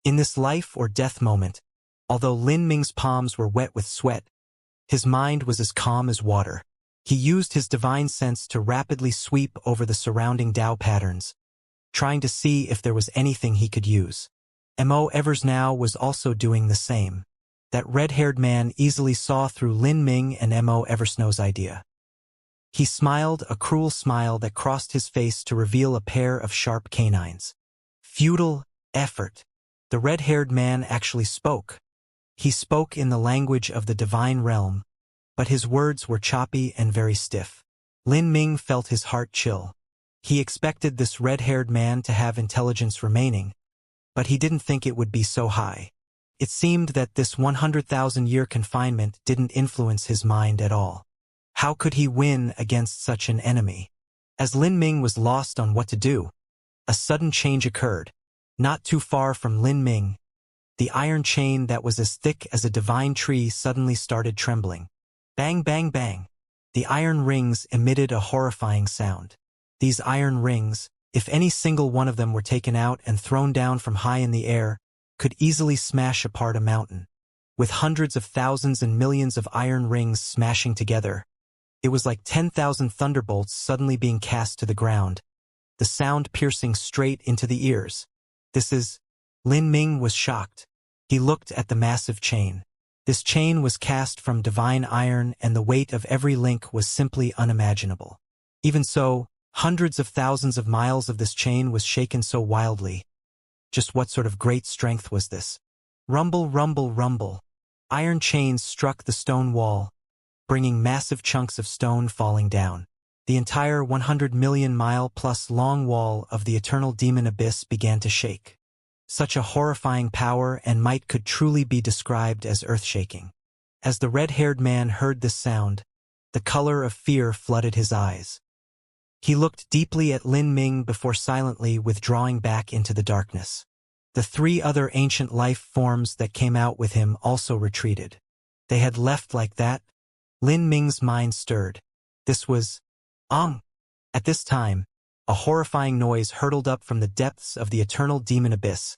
In this life or death moment, although Lin Ming's palms were wet with sweat, his mind was as calm as water. He used his divine sense to rapidly sweep over the surrounding Tao patterns, trying to see if there was anything he could use. Mo Evers now was also doing the same. That red-haired man easily saw through Lin Ming and Mo Eversnow's idea. He smiled, a cruel smile that crossed his face to reveal a pair of sharp canines. Futile effort. The red-haired man actually spoke. He spoke in the language of the divine realm, but his words were choppy and very stiff. Lin Ming felt his heart chill. He expected this red-haired man to have intelligence remaining, but he didn't think it would be so high. It seemed that this 100,000-year confinement didn't influence his mind at all. How could he win against such an enemy? As Lin Ming was lost on what to do, a sudden change occurred. Not too far from Lin Ming, the iron chain that was as thick as a divine tree suddenly started trembling. Bang, bang, bang. The iron rings emitted a horrifying sound. These iron rings, if any single one of them were taken out and thrown down from high in the air, could easily smash apart a mountain. With hundreds of thousands and millions of iron rings smashing together, it was like 10,000 thunderbolts suddenly being cast to the ground, the sound piercing straight into the ears. Lin Ming was shocked. He looked at the massive chain. This chain was cast from divine iron, and the weight of every link was simply unimaginable. Even so, hundreds of thousands of miles of this chain was shaken so wildly. Just what sort of great strength was this? Rumble, rumble, rumble. Iron chains struck the stone wall, bringing massive chunks of stone falling down. The entire 100 million mile plus long wall of the eternal demon abyss began to shake. Such a horrifying power and might could truly be described as earth-shaking. As the red-haired man heard this sound, the color of fear flooded his eyes. He looked deeply at Lin Ming before silently withdrawing back into the darkness. The three other ancient life forms that came out with him also retreated. They had left like that? Lin Ming's mind stirred. This was At this time, a horrifying noise hurtled up from the depths of the eternal demon abyss,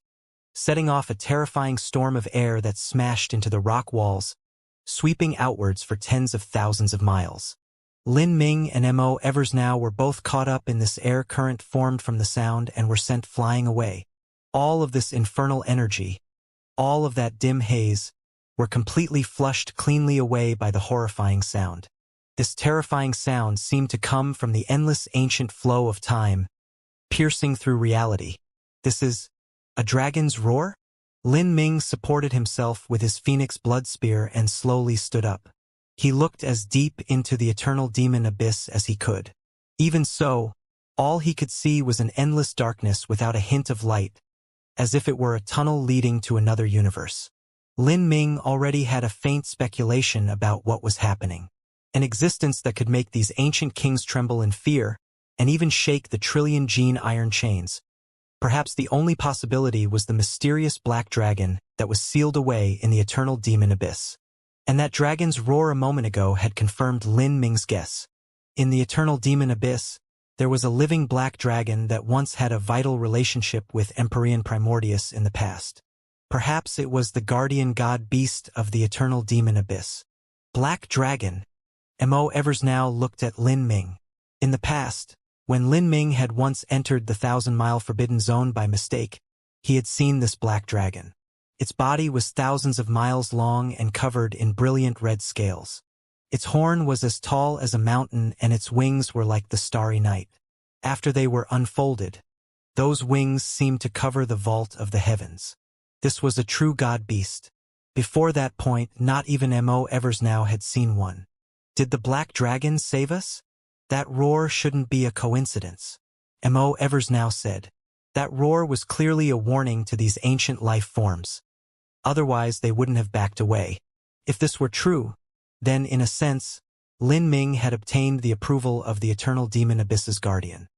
setting off a terrifying storm of air that smashed into the rock walls, sweeping outwards for tens of thousands of miles. Lin Ming and Mo Evers now were both caught up in this air current formed from the sound and were sent flying away. All of this infernal energy, all of that dim haze, were completely flushed cleanly away by the horrifying sound. This terrifying sound seemed to come from the endless ancient flow of time, piercing through reality. This is a dragon's roar? Lin Ming supported himself with his phoenix blood spear and slowly stood up. He looked as deep into the eternal demon abyss as he could. Even so, All he could see was an endless darkness without a hint of light, as if it were a tunnel leading to another universe. Lin Ming already had a faint speculation about what was happening. An existence that could make these ancient kings tremble in fear, and even shake the trillion-gene iron chains. Perhaps the only possibility was the mysterious black dragon that was sealed away in the eternal demon abyss. And that dragon's roar a moment ago had confirmed Lin Ming's guess. In the eternal demon abyss, there was a living black dragon that once had a vital relationship with Empyrean Primordius in the past. Perhaps it was the guardian god beast of the eternal demon abyss. Black dragon. Mo Evers now looked at Lin Ming. In the past, when Lin Ming had once entered the 1,000-mile forbidden zone by mistake, he had seen this black dragon. Its body was thousands of miles long and covered in brilliant red scales. Its horn was as tall as a mountain and its wings were like the starry night. After they were unfolded, those wings seemed to cover the vault of the heavens. This was a true god beast. Before that point, not even Mo Evers now had seen one. Did the black dragon save us? That roar shouldn't be a coincidence. Mo Evers now said. That roar was clearly a warning to these ancient life forms. Otherwise, they wouldn't have backed away. If this were true, then, in a sense, Lin Ming had obtained the approval of the eternal demon abyss's guardian.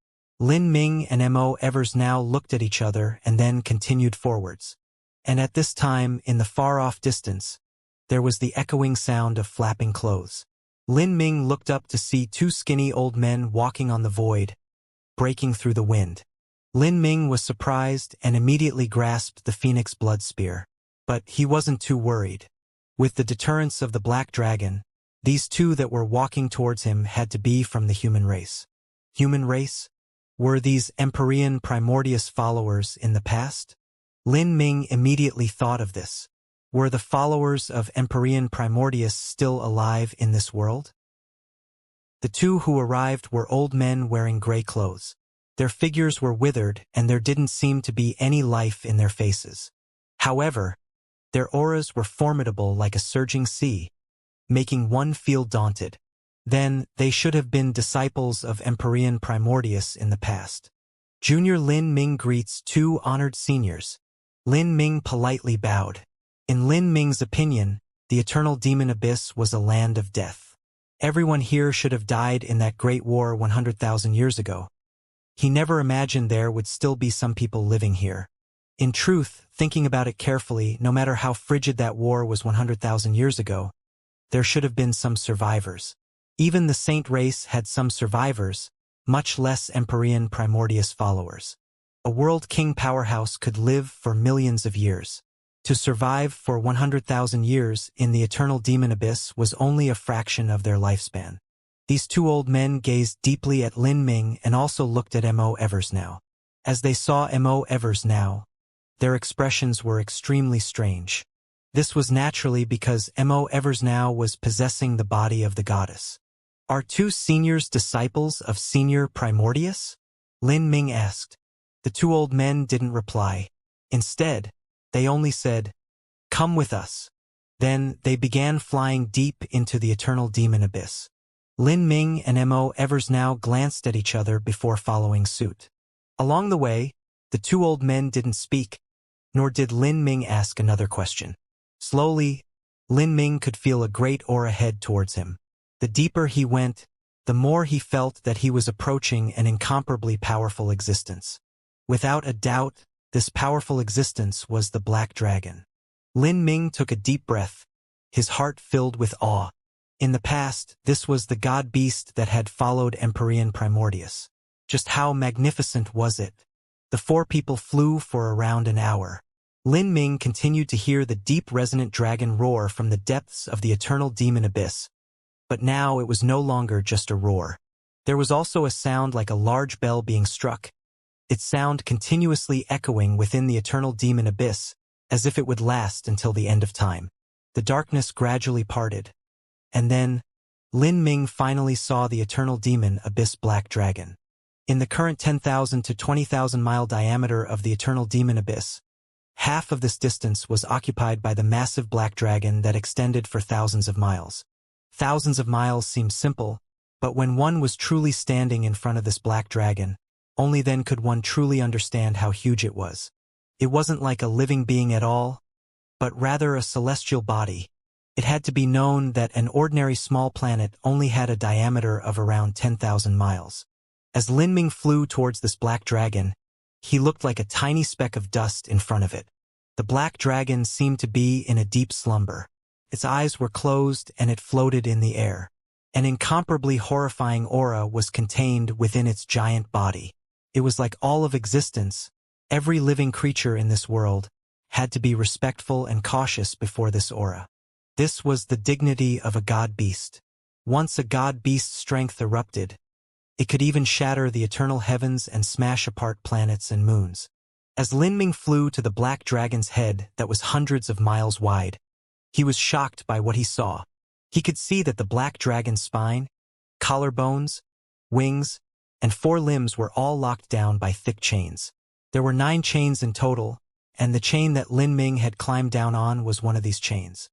Lin Ming and Mo Evers now looked at each other and then continued forwards. And at this time, in the far-off distance, there was the echoing sound of flapping clothes. Lin Ming looked up to see two skinny old men walking on the void, breaking through the wind. Lin Ming was surprised and immediately grasped the phoenix blood spear. But he wasn't too worried. With the deterrence of the black dragon, these two that were walking towards him had to be from the human race. Human race? Were these Empyrean Primordius followers in the past? Lin Ming immediately thought of this. Were the followers of Empyrean Primordius still alive in this world? The two who arrived were old men wearing gray clothes. Their figures were withered and there didn't seem to be any life in their faces. However, their auras were formidable like a surging sea, making one feel daunted. Then, they should have been disciples of Empyrean Primordius in the past. Junior Lin Ming greets two honored seniors. Lin Ming politely bowed. In Lin Ming's opinion, the eternal demon abyss was a land of death. Everyone here should have died in that great war 100,000 years ago. He never imagined there would still be some people living here. In truth, thinking about it carefully, no matter how frigid that war was 100,000 years ago, there should have been some survivors. Even the saint race had some survivors, much less Empyrean Primordius followers. A world king powerhouse could live for millions of years. To survive for 100,000 years in the eternal demon abyss was only a fraction of their lifespan. These two old men gazed deeply at Lin Ming and also looked at Mo Evers now. As they saw Mo Evers now, their expressions were extremely strange. This was naturally because Mo Evers now was possessing the body of the goddess. Are two seniors disciples of Senior Primordius? Lin Ming asked. The two old men didn't reply. Instead, they only said, "Come with us." Then they began flying deep into the eternal demon abyss. Lin Ming and Mo Evers now glanced at each other before following suit. Along the way, the two old men didn't speak, nor did Lin Ming ask another question. Slowly, Lin Ming could feel a great aura head towards him. The deeper he went, the more he felt that he was approaching an incomparably powerful existence. Without a doubt, this powerful existence was the Black Dragon. Lin Ming took a deep breath, his heart filled with awe. In the past, this was the god beast that had followed Empyrean Primordius. Just how magnificent was it? The four people flew for around an hour. Lin Ming continued to hear the deep resonant dragon roar from the depths of the eternal demon abyss. But now it was no longer just a roar. There was also a sound like a large bell being struck, its sound continuously echoing within the eternal demon abyss, as if it would last until the end of time. The darkness gradually parted. And then, Lin Ming finally saw the eternal demon abyss Black Dragon. In the current 10,000 to 20,000 mile diameter of the eternal demon abyss, half of this distance was occupied by the massive Black Dragon that extended for thousands of miles. Thousands of miles seemed simple, but when one was truly standing in front of this Black Dragon, Only then could one truly understand how huge it was. It wasn't like a living being at all, but rather a celestial body. It had to be known that an ordinary small planet only had a diameter of around 10,000 miles. As Lin Ming flew towards this black dragon, he looked like a tiny speck of dust in front of it. The black dragon seemed to be in a deep slumber. Its eyes were closed and it floated in the air. An incomparably horrifying aura was contained within its giant body. It was like all of existence, every living creature in this world, had to be respectful and cautious before this aura. This was the dignity of a god-beast. Once a god-beast's strength erupted, it could even shatter the eternal heavens and smash apart planets and moons. As Lin Ming flew to the black dragon's head that was hundreds of miles wide, he was shocked by what he saw. He could see that the black dragon's spine, collarbones, wings, and 4 limbs were all locked down by thick chains. There were 9 chains in total, and the chain that Lin Ming had climbed down on was one of these chains.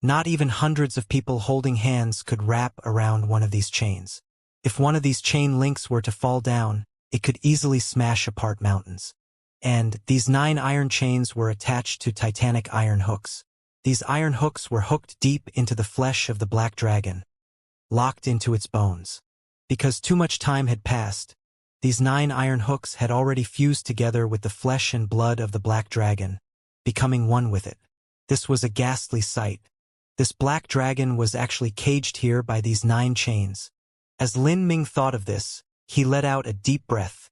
Not even hundreds of people holding hands could wrap around one of these chains. If one of these chain links were to fall down, it could easily smash apart mountains. And these 9 iron chains were attached to titanic iron hooks. These iron hooks were hooked deep into the flesh of the black dragon, locked into its bones. Because too much time had passed, these 9 iron hooks had already fused together with the flesh and blood of the black dragon, becoming one with it. This was a ghastly sight. This black dragon was actually caged here by these 9 chains. As Lin Ming thought of this, he let out a deep breath,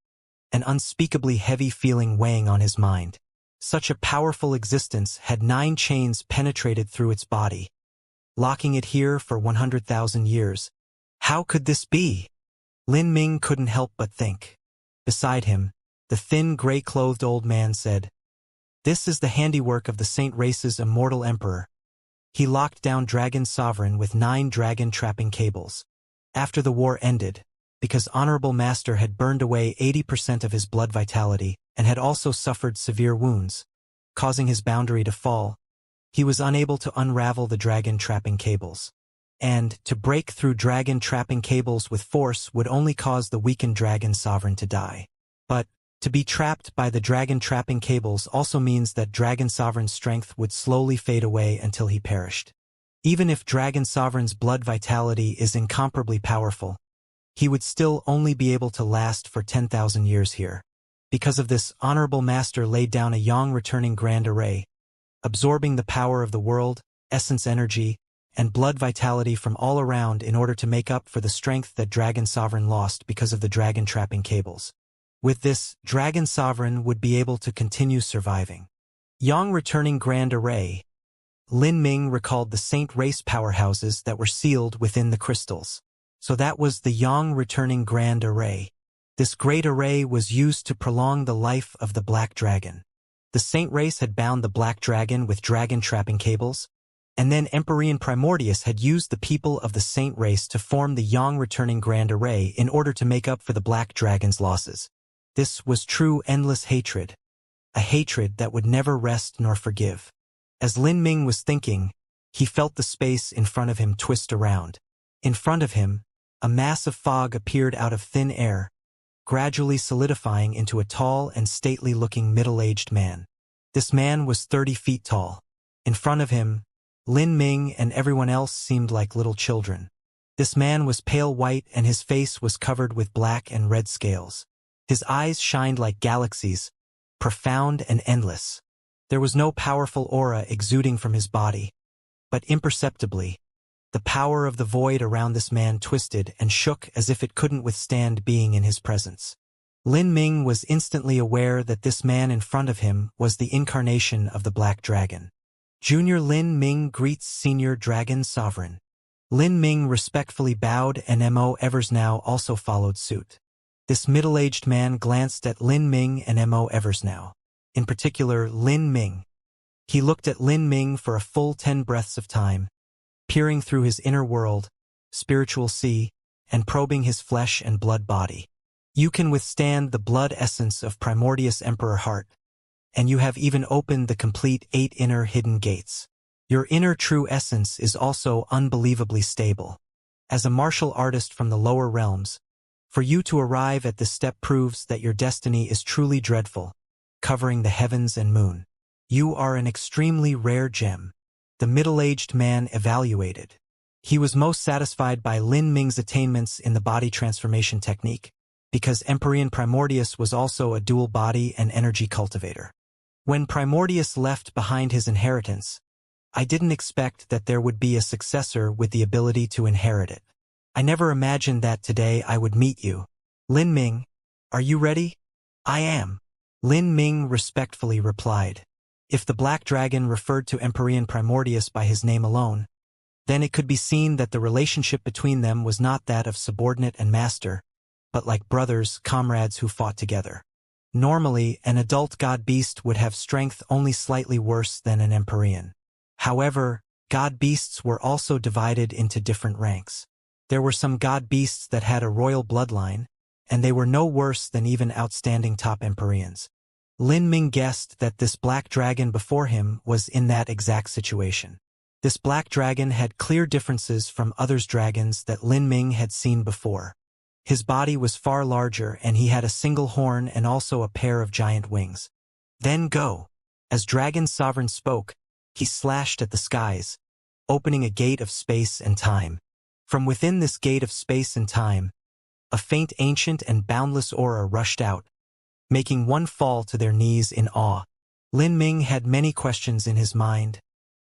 an unspeakably heavy feeling weighing on his mind. Such a powerful existence had 9 chains penetrated through its body, locking it here for 100,000 years. How could this be? Lin Ming couldn't help but think. Beside him, the thin, gray-clothed old man said, "This is the handiwork of the Saint Race's immortal emperor. He locked down Dragon Sovereign with 9 dragon trapping cables. After the war ended, because Honorable Master had burned away 80% of his blood vitality and had also suffered severe wounds, causing his boundary to fall, he was unable to unravel the dragon trapping cables. And to break through dragon trapping cables with force would only cause the weakened Dragon Sovereign to die. But to be trapped by the dragon trapping cables also means that Dragon Sovereign's strength would slowly fade away until he perished. Even if Dragon Sovereign's blood vitality is incomparably powerful, he would still only be able to last for 10,000 years here. Because of this, Honorable Master laid down a yang returning grand array, absorbing the power of the world, essence energy, and blood vitality from all around in order to make up for the strength that Dragon Sovereign lost because of the dragon trapping cables. With this, Dragon Sovereign would be able to continue surviving. Yang returning grand array. Lin Ming recalled the Saint Race powerhouses that were sealed within the crystals. So that was the Yang returning grand array. This great array was used to prolong the life of the black dragon. The Saint Race had bound the black dragon with dragon trapping cables, and then Empyrean Primordius had used the people of the Saint Race to form the Yang returning grand array in order to make up for the black dragon's losses. This was true endless hatred, a hatred that would never rest nor forgive. As Lin Ming was thinking, he felt the space in front of him twist around. In front of him, a mass of fog appeared out of thin air, gradually solidifying into a tall and stately-looking middle-aged man. This man was 30 feet tall. In front of him, Lin Ming and everyone else seemed like little children. This man was pale white and his face was covered with black and red scales. His eyes shined like galaxies, profound and endless. There was no powerful aura exuding from his body, but imperceptibly, the power of the void around this man twisted and shook as if it couldn't withstand being in his presence. Lin Ming was instantly aware that this man in front of him was the incarnation of the Black Dragon. Junior Lin Ming greets Senior Dragon Sovereign. Lin Ming respectfully bowed and Mo Eversnow also followed suit. This middle-aged man glanced at Lin Ming and Mo Eversnow. In particular, Lin Ming. He looked at Lin Ming for a full 10 breaths of time, peering through his inner world, spiritual sea, and probing his flesh and blood body. You can withstand the blood essence of Primordius Emperor Heart, and you have even opened the complete 8 inner hidden gates. Your inner true essence is also unbelievably stable. As a martial artist from the lower realms, For you to arrive at this step proves that your destiny is truly dreadful, covering the heavens and moon. You are an extremely rare gem. The middle-aged man evaluated. He was most satisfied by Lin Ming's attainments in the body transformation technique, because Empyrean Primordius was also a dual body and energy cultivator. When Primordius left behind his inheritance, I didn't expect that there would be a successor with the ability to inherit it. I never imagined that today I would meet you. Lin Ming, are you ready? I am. Lin Ming respectfully replied. If the Black Dragon referred to Empyrean Primordius by his name alone, then it could be seen that the relationship between them was not that of subordinate and master, but like brothers, comrades who fought together. Normally, an adult god-beast would have strength only slightly worse than an Empyrean. However, god-beasts were also divided into different ranks. There were some god-beasts that had a royal bloodline, and they were no worse than even outstanding top Empyreans. Lin Ming guessed that this black dragon before him was in that exact situation. This black dragon had clear differences from others dragons that Lin Ming had seen before. His body was far larger and he had a single horn and also a pair of giant wings. Then go. As Dragon Sovereign spoke, he slashed at the skies, opening a gate of space and time. From within this gate of space and time, a faint ancient and boundless aura rushed out, making one fall to their knees in awe. Lin Ming had many questions in his mind,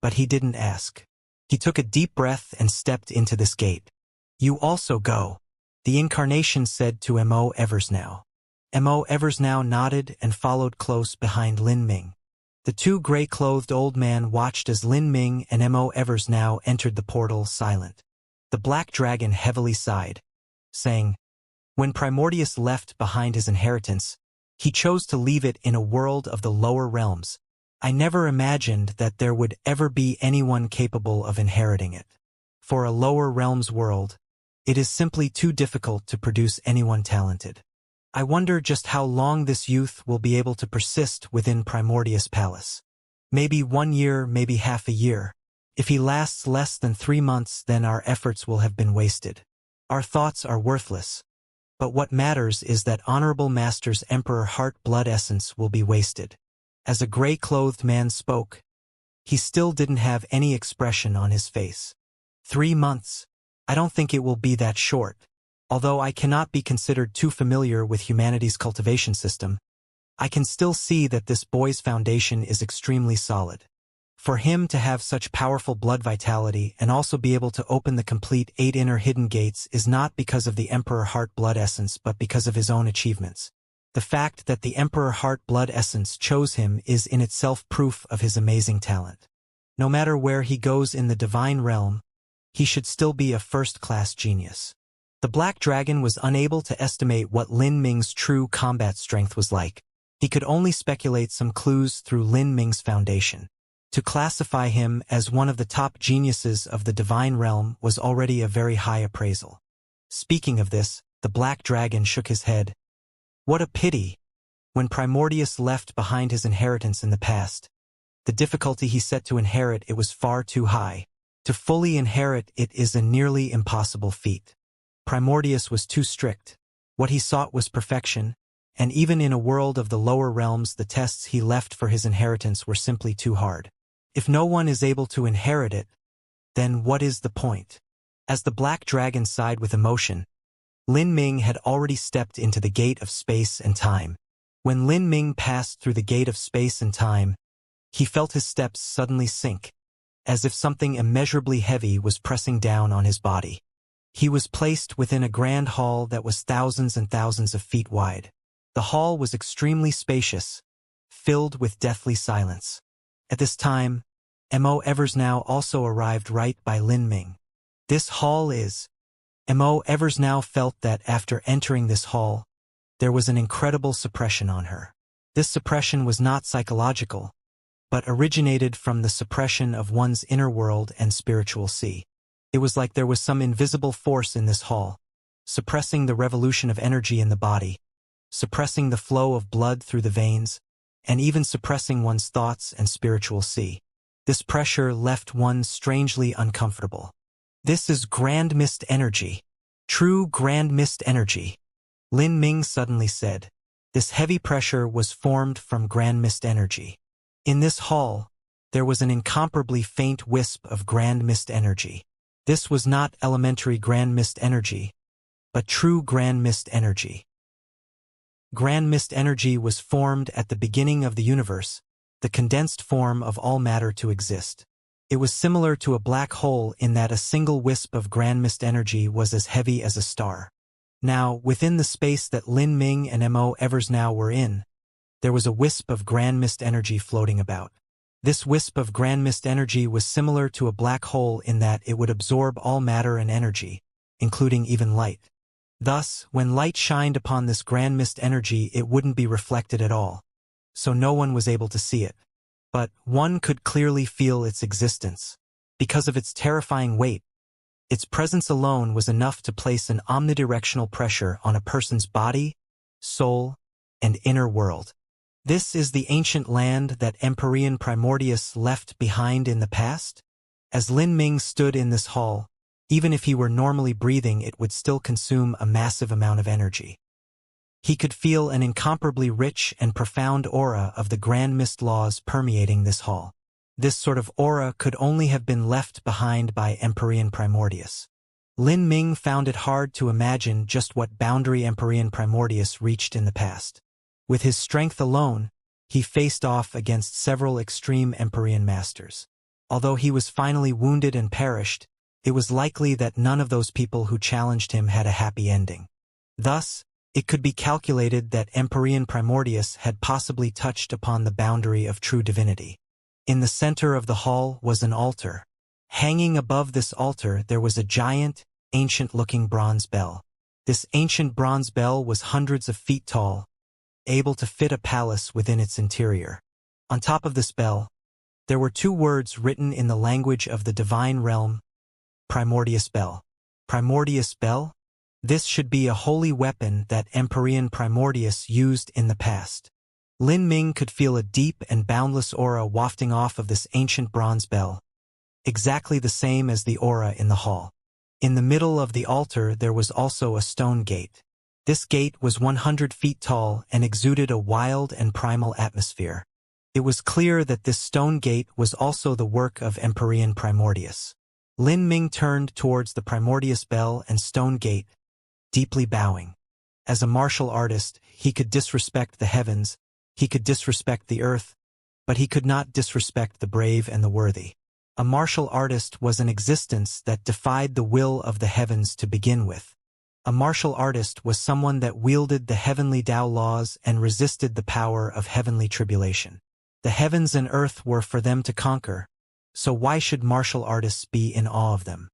but he didn't ask. He took a deep breath and stepped into this gate. You also go, the incarnation said to Mo Eversnow. Mo Eversnow nodded and followed close behind Lin Ming. The two gray-clothed old men watched as Lin Ming and Mo Eversnow entered the portal silent. The black dragon heavily sighed, saying, when Primordius left behind his inheritance, he chose to leave it in a world of the lower realms. I never imagined that there would ever be anyone capable of inheriting it. For a lower realms world, it is simply too difficult to produce anyone talented. I wonder just how long this youth will be able to persist within Primordius Palace. Maybe 1 year, maybe half a year. If he lasts less than 3 months, then our efforts will have been wasted. Our thoughts are worthless. But what matters is that Honorable Master's Emperor Heart Blood Essence will be wasted. As a gray-clothed man spoke, he still didn't have any expression on his face. 3 months. I don't think it will be that short. Although I cannot be considered too familiar with humanity's cultivation system, I can still see that this boy's foundation is extremely solid. For him to have such powerful blood vitality and also be able to open the complete 8 inner hidden gates is not because of the Emperor Heart Blood Essence but because of his own achievements. The fact that the Emperor Heart Blood Essence chose him is in itself proof of his amazing talent. No matter where he goes in the divine realm, he should still be a first-class genius. The Black Dragon was unable to estimate what Lin Ming's true combat strength was like. He could only speculate some clues through Lin Ming's foundation. To classify him as one of the top geniuses of the divine realm was already a very high appraisal. Speaking of this, the Black Dragon shook his head. What a pity! When Primordius left behind his inheritance in the past, the difficulty he set to inherit it was far too high. To fully inherit it is a nearly impossible feat. Primordius was too strict. What he sought was perfection, and even in a world of the lower realms the tests he left for his inheritance were simply too hard. If no one is able to inherit it, then what is the point? As the Black Dragon sighed with emotion, Lin Ming had already stepped into the gate of space and time. When Lin Ming passed through the gate of space and time, he felt his steps suddenly sink, as if something immeasurably heavy was pressing down on his body. He was placed within a grand hall that was thousands and thousands of feet wide. The hall was extremely spacious, filled with deathly silence. At this time, Mo Eversnow also arrived right by Lin Ming. This hall is... Mo Eversnow felt that after entering this hall, there was an incredible suppression on her. This suppression was not psychological, but originated from the suppression of one's inner world and spiritual sea. It was like there was some invisible force in this hall, suppressing the revolution of energy in the body, suppressing the flow of blood through the veins, and even suppressing one's thoughts and spiritual sea. This pressure left one strangely uncomfortable. This is grand mist energy. True grand mist energy. Lin Ming suddenly said. This heavy pressure was formed from grand mist energy. In this hall, there was an incomparably faint wisp of grand mist energy. This was not elementary grand mist energy, but true grand mist energy. Grand mist energy was formed at the beginning of the universe, the condensed form of all matter to exist. It was similar to a black hole in that a single wisp of grand mist energy was as heavy as a star. Now, within the space that Lin Ming and Mo Eversnow were in, there was a wisp of grand mist energy floating about. This wisp of grand mist energy was similar to a black hole in that it would absorb all matter and energy, including even light. Thus, when light shined upon this grand mist energy, it wouldn't be reflected at all, so no one was able to see it. But one could clearly feel its existence. Because of its terrifying weight, its presence alone was enough to place an omnidirectional pressure on a person's body, soul, and inner world. This is the ancient land that Empyrean Primordius left behind in the past? As Lin Ming stood in this hall, even if he were normally breathing, it would still consume a massive amount of energy. He could feel an incomparably rich and profound aura of the grand mist laws permeating this hall. This sort of aura could only have been left behind by Empyrean Primordius. Lin Ming found it hard to imagine just what boundary Empyrean Primordius reached in the past. With his strength alone, he faced off against several extreme Empyrean masters. Although he was finally wounded and perished, it was likely that none of those people who challenged him had a happy ending. Thus, it could be calculated that Empyrean Primordius had possibly touched upon the boundary of true divinity. In the center of the hall was an altar. Hanging above this altar there was a giant, ancient-looking bronze bell. This ancient bronze bell was hundreds of feet tall, able to fit a palace within its interior. On top of this bell, there were two words written in the language of the divine realm: Primordius Bell. Primordius Bell? This should be a holy weapon that Empyrean Primordius used in the past. Lin Ming could feel a deep and boundless aura wafting off of this ancient bronze bell, exactly the same as the aura in the hall. In the middle of the altar there was also a stone gate. This gate was 100 feet tall and exuded a wild and primal atmosphere. It was clear that this stone gate was also the work of Empyrean Primordius. Lin Ming turned towards the Primordius Bell and stone gate, deeply bowing. As a martial artist, he could disrespect the heavens, he could disrespect the earth, but he could not disrespect the brave and the worthy. A martial artist was an existence that defied the will of the heavens to begin with. A martial artist was someone that wielded the heavenly Tao laws and resisted the power of heavenly tribulation. The heavens and earth were for them to conquer, so why should martial artists be in awe of them?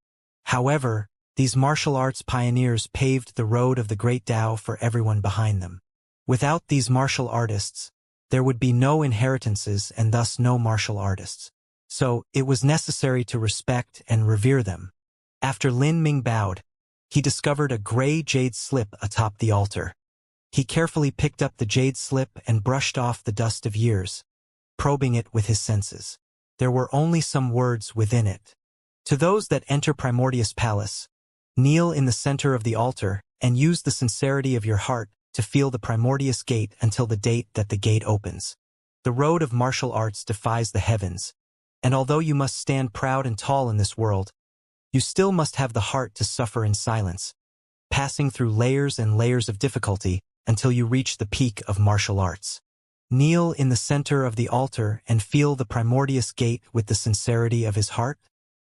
However, these martial arts pioneers paved the road of the great Tao for everyone behind them. Without these martial artists, there would be no inheritances and thus no martial artists. So, it was necessary to respect and revere them. After Lin Ming bowed, he discovered a gray jade slip atop the altar. He carefully picked up the jade slip and brushed off the dust of years, probing it with his senses. There were only some words within it. To those that enter Primordius Palace, kneel in the center of the altar and use the sincerity of your heart to feel the Primordius Gate until the date that the gate opens. The road of martial arts defies the heavens, and although you must stand proud and tall in this world, you still must have the heart to suffer in silence, passing through layers and layers of difficulty until you reach the peak of martial arts. Kneel in the center of the altar and feel the Primordius Gate with the sincerity of his heart.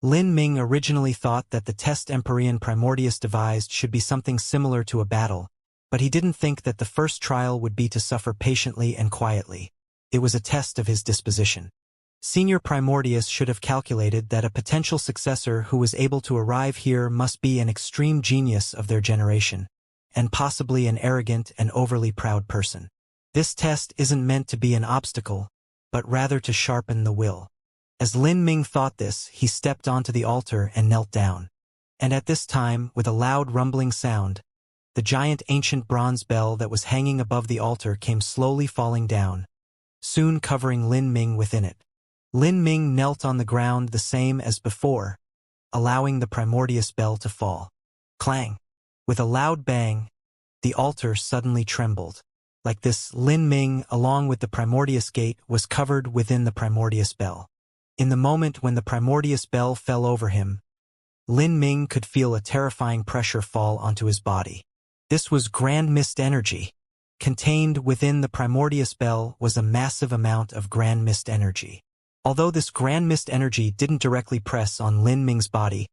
Lin Ming originally thought that the test Empyrean Primordius devised should be something similar to a battle, but he didn't think that the first trial would be to suffer patiently and quietly. It was a test of his disposition. Senior Primordius should have calculated that a potential successor who was able to arrive here must be an extreme genius of their generation, and possibly an arrogant and overly proud person. This test isn't meant to be an obstacle, but rather to sharpen the will. As Lin Ming thought this, he stepped onto the altar and knelt down. And at this time, with a loud rumbling sound, the giant ancient bronze bell that was hanging above the altar came slowly falling down, soon covering Lin Ming within it. Lin Ming knelt on the ground the same as before, allowing the Primordius bell to fall. Clang! With a loud bang, the altar suddenly trembled. Like this, Lin Ming, along with the Primordius Gate, was covered within the Primordius Bell. In the moment when the Primordius Bell fell over him, Lin Ming could feel a terrifying pressure fall onto his body. This was Grand Mist energy. Contained within the Primordius Bell was a massive amount of Grand Mist energy. Although this Grand Mist energy didn't directly press on Lin Ming's body,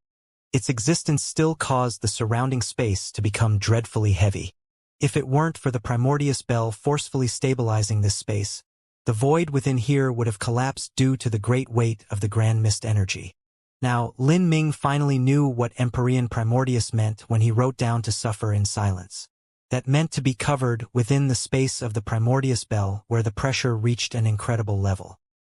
its existence still caused the surrounding space to become dreadfully heavy. If it weren't for the Primordius Bell forcefully stabilizing this space, the void within here would have collapsed due to the great weight of the Grand Mist energy. Now, Lin Ming finally knew what Empyrean Primordius meant when he wrote down to suffer in silence. That meant to be covered within the space of the Primordius Bell where the pressure reached an incredible level.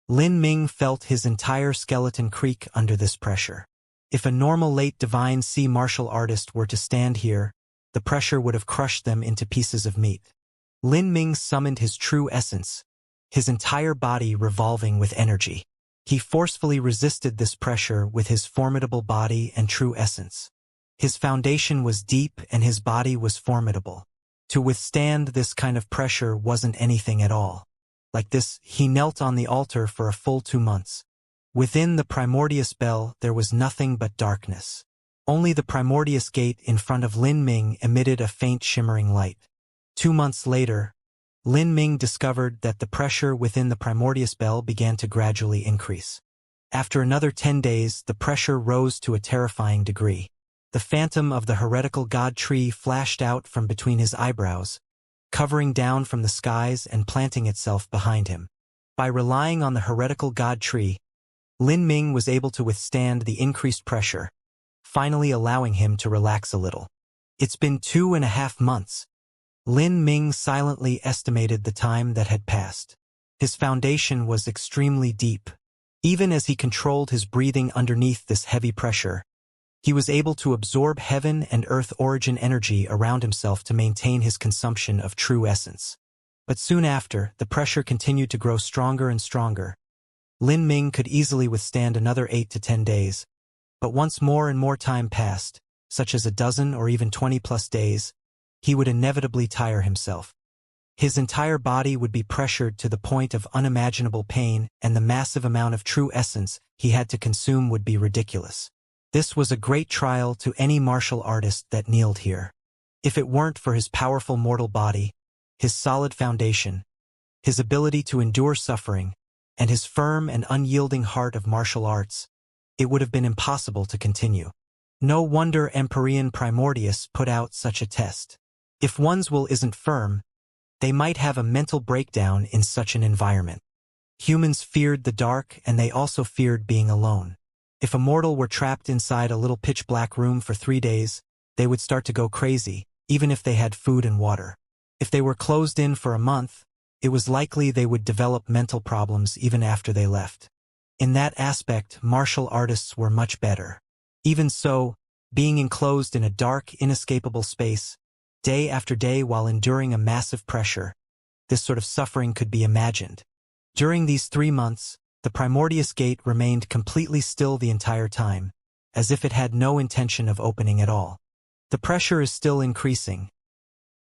Lin Ming felt his entire skeleton creak under this pressure. If a normal late divine sea martial artist were to stand here, the pressure would have crushed them into pieces of meat. Lin Ming summoned his true essence, his entire body revolving with energy. He forcefully resisted this pressure with his formidable body and true essence. His foundation was deep and his body was formidable. To withstand this kind of pressure wasn't anything at all. Like this, he knelt on the altar for a full 2 months. Within the Primordius Bell there was nothing but darkness. Only the Primordius Gate in front of Lin Ming emitted a faint shimmering light. 2 months later, Lin Ming discovered that the pressure within the Primordius Bell began to gradually increase. After another 10 days, the pressure rose to a terrifying degree. The phantom of the heretical god tree flashed out from between his eyebrows, covering down from the skies and planting itself behind him. By relying on the heretical god tree, Lin Ming was able to withstand the increased pressure, finally allowing him to relax a little. It's been 2.5 months. Lin Ming silently estimated the time that had passed. His foundation was extremely deep. Even as he controlled his breathing underneath this heavy pressure, he was able to absorb heaven and earth origin energy around himself to maintain his consumption of true essence. But soon after, the pressure continued to grow stronger and stronger. Lin Ming could easily withstand another 8 to 10 days. But once more and more time passed, such as a dozen or even 20+ days, he would inevitably tire himself. His entire body would be pressured to the point of unimaginable pain, and the massive amount of true essence he had to consume would be ridiculous. This was a great trial to any martial artist that kneeled here. If it weren't for his powerful mortal body, his solid foundation, his ability to endure suffering, and his firm and unyielding heart of martial arts, it would have been impossible to continue. No wonder Empyrean Primordius put out such a test. If one's will isn't firm, they might have a mental breakdown in such an environment. Humans feared the dark, and they also feared being alone. If a mortal were trapped inside a little pitch-black room for 3 days, they would start to go crazy, even if they had food and water. If they were closed in for a month, it was likely they would develop mental problems even after they left. In that aspect, martial artists were much better. Even so, being enclosed in a dark, inescapable space, day after day while enduring a massive pressure, this sort of suffering could be imagined. During these 3 months, the Primordius Gate remained completely still the entire time, as if it had no intention of opening at all. The pressure is still increasing.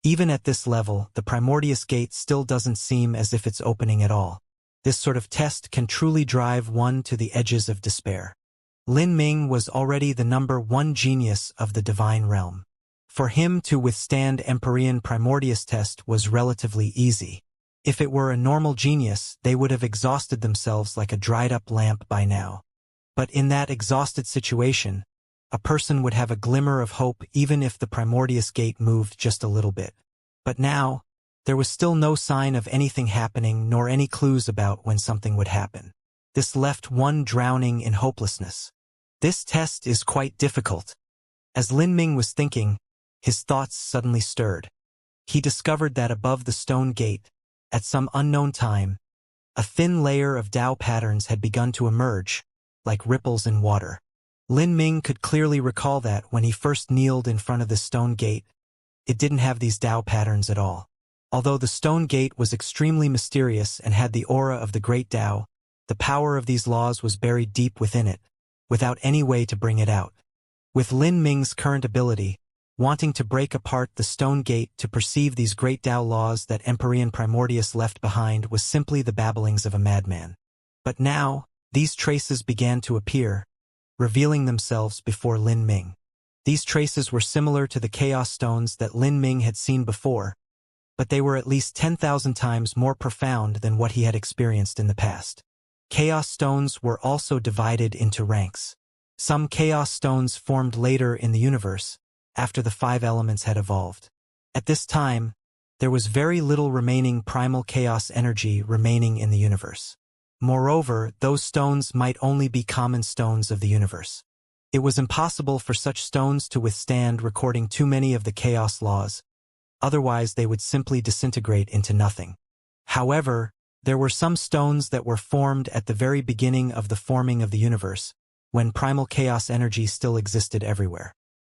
Even at this level, the Primordius Gate still doesn't seem as if it's opening at all. This sort of test can truly drive one to the edges of despair. Lin Ming was already the #1 genius of the divine realm. For him to withstand Empyrean Primordius test was relatively easy. If it were a normal genius, they would have exhausted themselves like a dried-up lamp by now. But in that exhausted situation, a person would have a glimmer of hope even if the Primordius Gate moved just a little bit. But now, there was still no sign of anything happening nor any clues about when something would happen. This left one drowning in hopelessness. This test is quite difficult. As Lin Ming was thinking, his thoughts suddenly stirred. He discovered that above the stone gate, at some unknown time, a thin layer of Tao patterns had begun to emerge, like ripples in water. Lin Ming could clearly recall that when he first kneeled in front of the stone gate, it didn't have these Tao patterns at all. Although the stone gate was extremely mysterious and had the aura of the great Tao, the power of these laws was buried deep within it, without any way to bring it out. With Lin Ming's current ability, wanting to break apart the stone gate to perceive these great Tao laws that Empyrean Primordius left behind was simply the babblings of a madman. But now, these traces began to appear, revealing themselves before Lin Ming. These traces were similar to the chaos stones that Lin Ming had seen before, but they were at least 10,000 times more profound than what he had experienced in the past. Chaos stones were also divided into ranks. Some chaos stones formed later in the universe, after the 5 elements had evolved. At this time, there was very little remaining primal chaos energy remaining in the universe. Moreover, those stones might only be common stones of the universe. It was impossible for such stones to withstand recording too many of the chaos laws, otherwise they would simply disintegrate into nothing. However, there were some stones that were formed at the very beginning of the forming of the universe, when primal chaos energy still existed everywhere.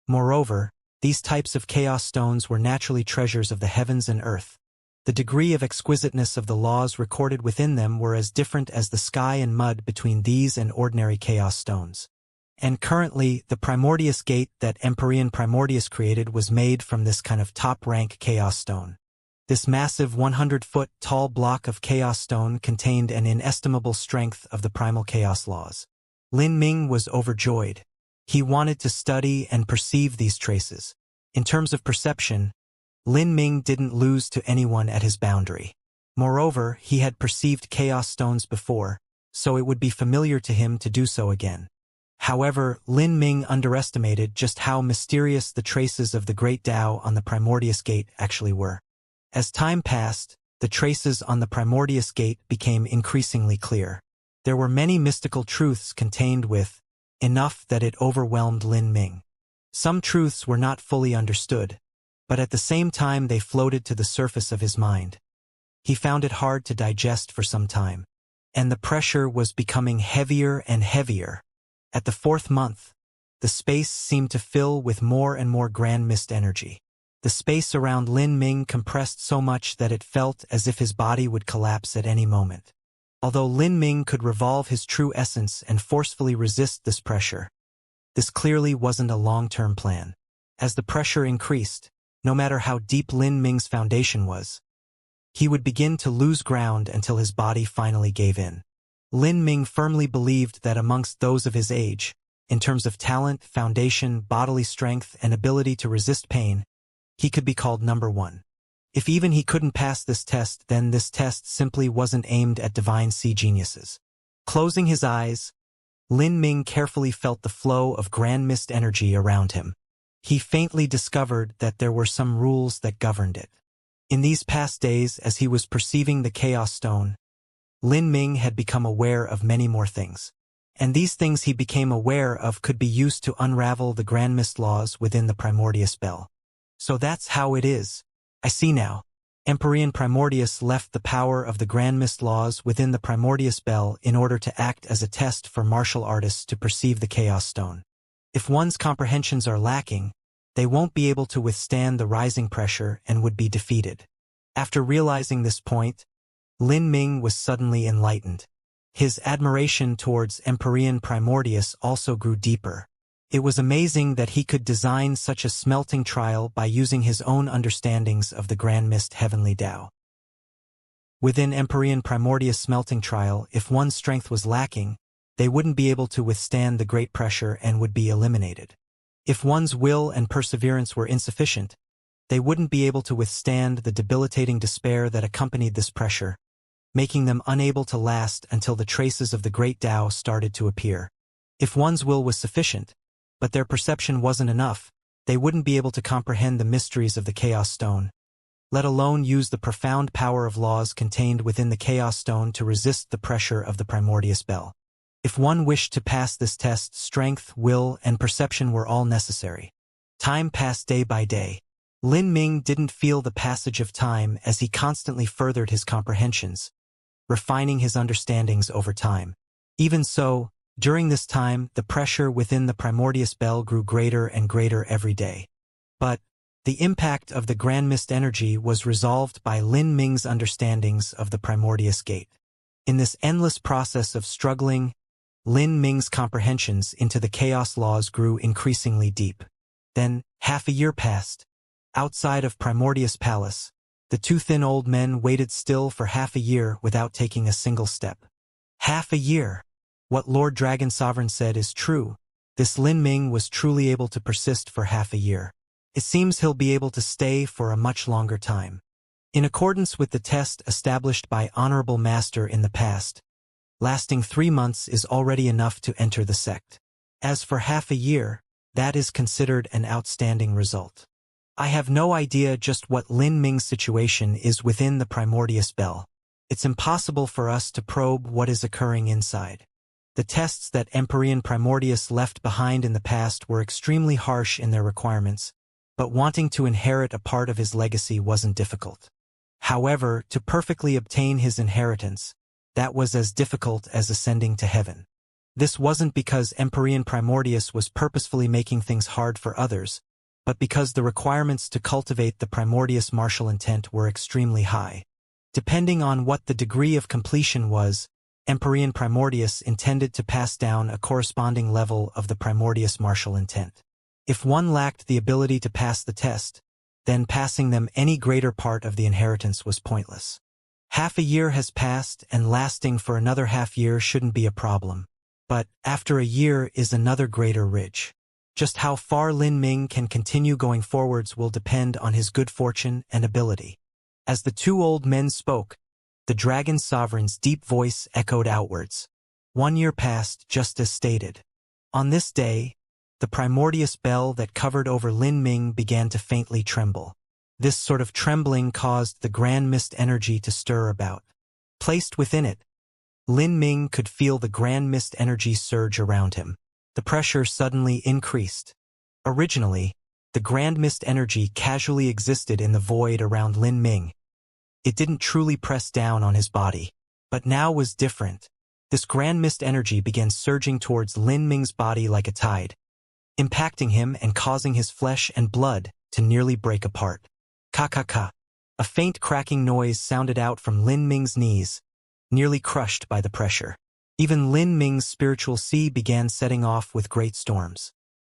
Moreover, these types of chaos stones were naturally treasures of the heavens and earth. The degree of exquisiteness of the laws recorded within them were as different as the sky and mud between these and ordinary chaos stones. And currently, the Primordius Gate that Empyrean Primordius created was made from this kind of top-rank chaos stone. This massive 100-foot tall block of chaos stone contained an inestimable strength of the primal chaos laws. Lin Ming was overjoyed. He wanted to study and perceive these traces. In terms of perception, Lin Ming didn't lose to anyone at his boundary. Moreover, he had perceived chaos stones before, so it would be familiar to him to do so again. However, Lin Ming underestimated just how mysterious the traces of the Great Tao on the Primordius Gate actually were. As time passed, the traces on the Primordius Gate became increasingly clear. There were many mystical truths contained with enough that it overwhelmed Lin Ming. Some truths were not fully understood, but at the same time they floated to the surface of his mind. He found it hard to digest for some time, and the pressure was becoming heavier and heavier. At the 4th month, the space seemed to fill with more and more grand mist energy. The space around Lin Ming compressed so much that it felt as if his body would collapse at any moment. Although Lin Ming could revolve his true essence and forcefully resist this pressure, this clearly wasn't a long-term plan. As the pressure increased, no matter how deep Lin Ming's foundation was, he would begin to lose ground until his body finally gave in. Lin Ming firmly believed that amongst those of his age, in terms of talent, foundation, bodily strength, and ability to resist pain, he could be called number 1. If even he couldn't pass this test, then this test simply wasn't aimed at divine sea geniuses. Closing his eyes, Lin Ming carefully felt the flow of grand mist energy around him. He faintly discovered that there were some rules that governed it. In these past days, as he was perceiving the Chaos Stone, Lin Ming had become aware of many more things. And these things he became aware of could be used to unravel the grand mist laws within the Primordius Bell. So that's how it is. I see now. Empyrean Primordius left the power of the Grand Mist laws within the Primordius Bell in order to act as a test for martial artists to perceive the Chaos Stone. If one's comprehensions are lacking, they won't be able to withstand the rising pressure and would be defeated. After realizing this point, Lin Ming was suddenly enlightened. His admiration towards Empyrean Primordius also grew deeper. It was amazing that he could design such a smelting trial by using his own understandings of the Grand Mist Heavenly Tao. Within Empyrean Primordius smelting trial, if one's strength was lacking, they wouldn't be able to withstand the great pressure and would be eliminated. If one's will and perseverance were insufficient, they wouldn't be able to withstand the debilitating despair that accompanied this pressure, making them unable to last until the traces of the Great Tao started to appear. If one's will was sufficient, but their perception wasn't enough, they wouldn't be able to comprehend the mysteries of the Chaos Stone, let alone use the profound power of laws contained within the Chaos Stone to resist the pressure of the Primordius Bell. If one wished to pass this test, strength, will, and perception were all necessary. Time passed day by day. Lin Ming didn't feel the passage of time as he constantly furthered his comprehensions, refining his understandings over time. Even so, during this time, the pressure within the Primordius Bell grew greater and greater every day. But the impact of the Grand Mist energy was resolved by Lin Ming's understandings of the Primordius Gate. In this endless process of struggling, Lin Ming's comprehensions into the chaos laws grew increasingly deep. Then, half a year passed. Outside of Primordius Palace, the two thin old men waited still for half a year without taking a single step. Half a year! What Lord Dragon Sovereign said is true. This Lin Ming was truly able to persist for half a year. It seems he'll be able to stay for a much longer time. In accordance with the test established by Honorable Master in the past, lasting 3 months is already enough to enter the sect. As for half a year, that is considered an outstanding result. I have no idea just what Lin Ming's situation is within the Primordius Bell. It's impossible for us to probe what is occurring inside. The tests that Empyrean Primordius left behind in the past were extremely harsh in their requirements, but wanting to inherit a part of his legacy wasn't difficult. However, to perfectly obtain his inheritance, that was as difficult as ascending to heaven. This wasn't because Empyrean Primordius was purposefully making things hard for others, but because the requirements to cultivate the Primordius martial intent were extremely high. Depending on what the degree of completion was, Empyrean Primordius intended to pass down a corresponding level of the Primordius martial intent. If one lacked the ability to pass the test, then passing them any greater part of the inheritance was pointless. Half a year has passed, and lasting for another half year shouldn't be a problem. But after a year is another greater ridge. Just how far Lin Ming can continue going forwards will depend on his good fortune and ability. As the two old men spoke, the Dragon Sovereign's deep voice echoed outwards. 1 year passed just as stated. On this day, the Primordius bell that covered over Lin Ming began to faintly tremble. This sort of trembling caused the grand mist energy to stir about. Placed within it, Lin Ming could feel the grand mist energy surge around him. The pressure suddenly increased. Originally, the grand mist energy casually existed in the void around Lin Ming. It didn't truly press down on his body, but now was different. This grand mist energy began surging towards Lin Ming's body like a tide, impacting him and causing his flesh and blood to nearly break apart. Ka-ka-ka. A faint cracking noise sounded out from Lin Ming's knees, nearly crushed by the pressure. Even Lin Ming's spiritual sea began setting off with great storms.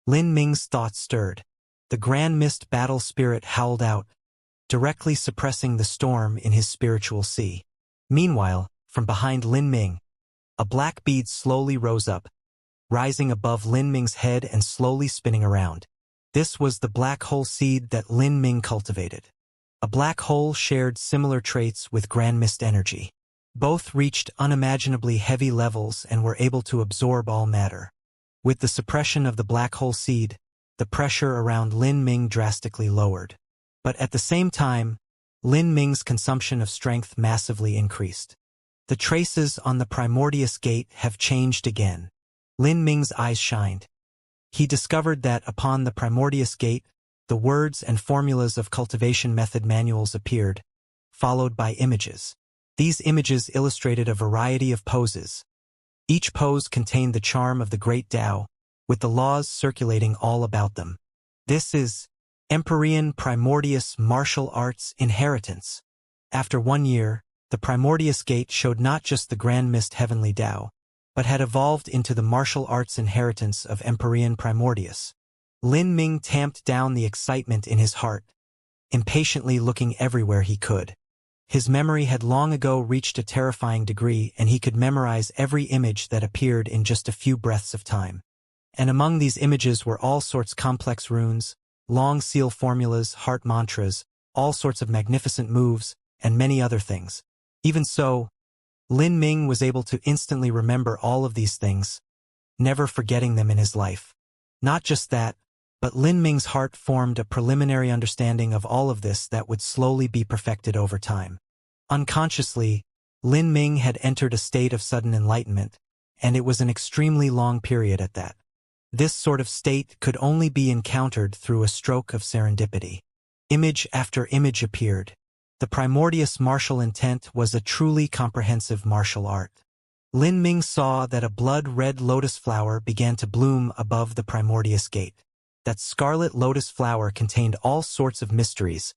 Lin Ming's thoughts stirred. The grand mist battle spirit howled out, directly suppressing the storm in his spiritual sea. Meanwhile, from behind Lin Ming, a black bead slowly rose up, rising above Lin Ming's head and slowly spinning around. This was the black hole seed that Lin Ming cultivated. A black hole shared similar traits with grand mist energy. Both reached unimaginably heavy levels and were able to absorb all matter. With the suppression of the black hole seed, the pressure around Lin Ming drastically lowered. But at the same time, Lin Ming's consumption of strength massively increased. The traces on the Primordius gate have changed again. Lin Ming's eyes shined. He discovered that upon the Primordius gate, the words and formulas of cultivation method manuals appeared, followed by images. These images illustrated a variety of poses. Each pose contained the charm of the great Tao, with the laws circulating all about them. This is Empyrean Primordius Martial Arts Inheritance. After 1 year, the Primordius Gate showed not just the Grand Mist Heavenly Tao, but had evolved into the martial arts inheritance of Empyrean Primordius. Lin Ming tamped down the excitement in his heart, impatiently looking everywhere he could. His memory had long ago reached a terrifying degree, and he could memorize every image that appeared in just a few breaths of time. And among these images were all sorts complex runes, long seal formulas, heart mantras, all sorts of magnificent moves, and many other things. Even so, Lin Ming was able to instantly remember all of these things, never forgetting them in his life. Not just that, but Lin Ming's heart formed a preliminary understanding of all of this that would slowly be perfected over time. Unconsciously, Lin Ming had entered a state of sudden enlightenment, and it was an extremely long period at that. This sort of state could only be encountered through a stroke of serendipity. Image after image appeared. The Primordius martial intent was a truly comprehensive martial art. Lin Ming saw that a blood-red lotus flower began to bloom above the Primordius gate. That scarlet lotus flower contained all sorts of mysteries,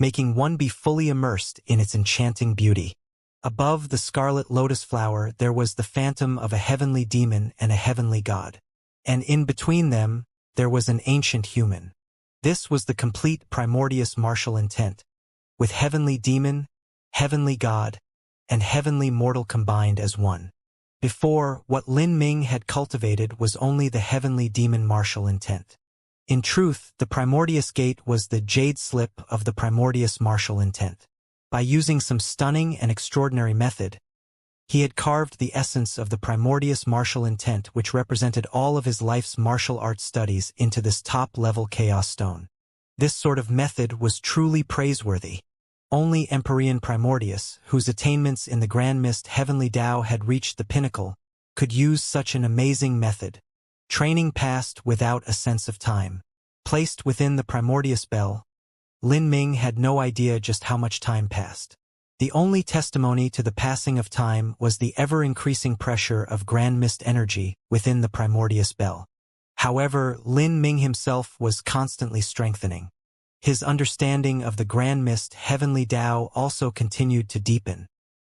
making one be fully immersed in its enchanting beauty. Above the scarlet lotus flower there was the phantom of a heavenly demon and a heavenly god. And in between them, there was an ancient human. This was the complete primordious martial intent, with heavenly demon, heavenly god, and heavenly mortal combined as one. Before, what Lin Ming had cultivated was only the heavenly demon martial intent. In truth, the primordious gate was the jade slip of the primordious martial intent. By using some stunning and extraordinary method, he had carved the essence of the primordious martial intent, which represented all of his life's martial arts studies, into this top-level chaos stone. This sort of method was truly praiseworthy. Only Empyrean Primordius, whose attainments in the Grand Mist Heavenly Tao had reached the pinnacle, could use such an amazing method. Training passed without a sense of time. Placed within the primordious bell, Lin Ming had no idea just how much time passed. The only testimony to the passing of time was the ever-increasing pressure of Grand Mist energy within the primordious bell. However, Lin Ming himself was constantly strengthening. His understanding of the Grand Mist Heavenly Tao also continued to deepen.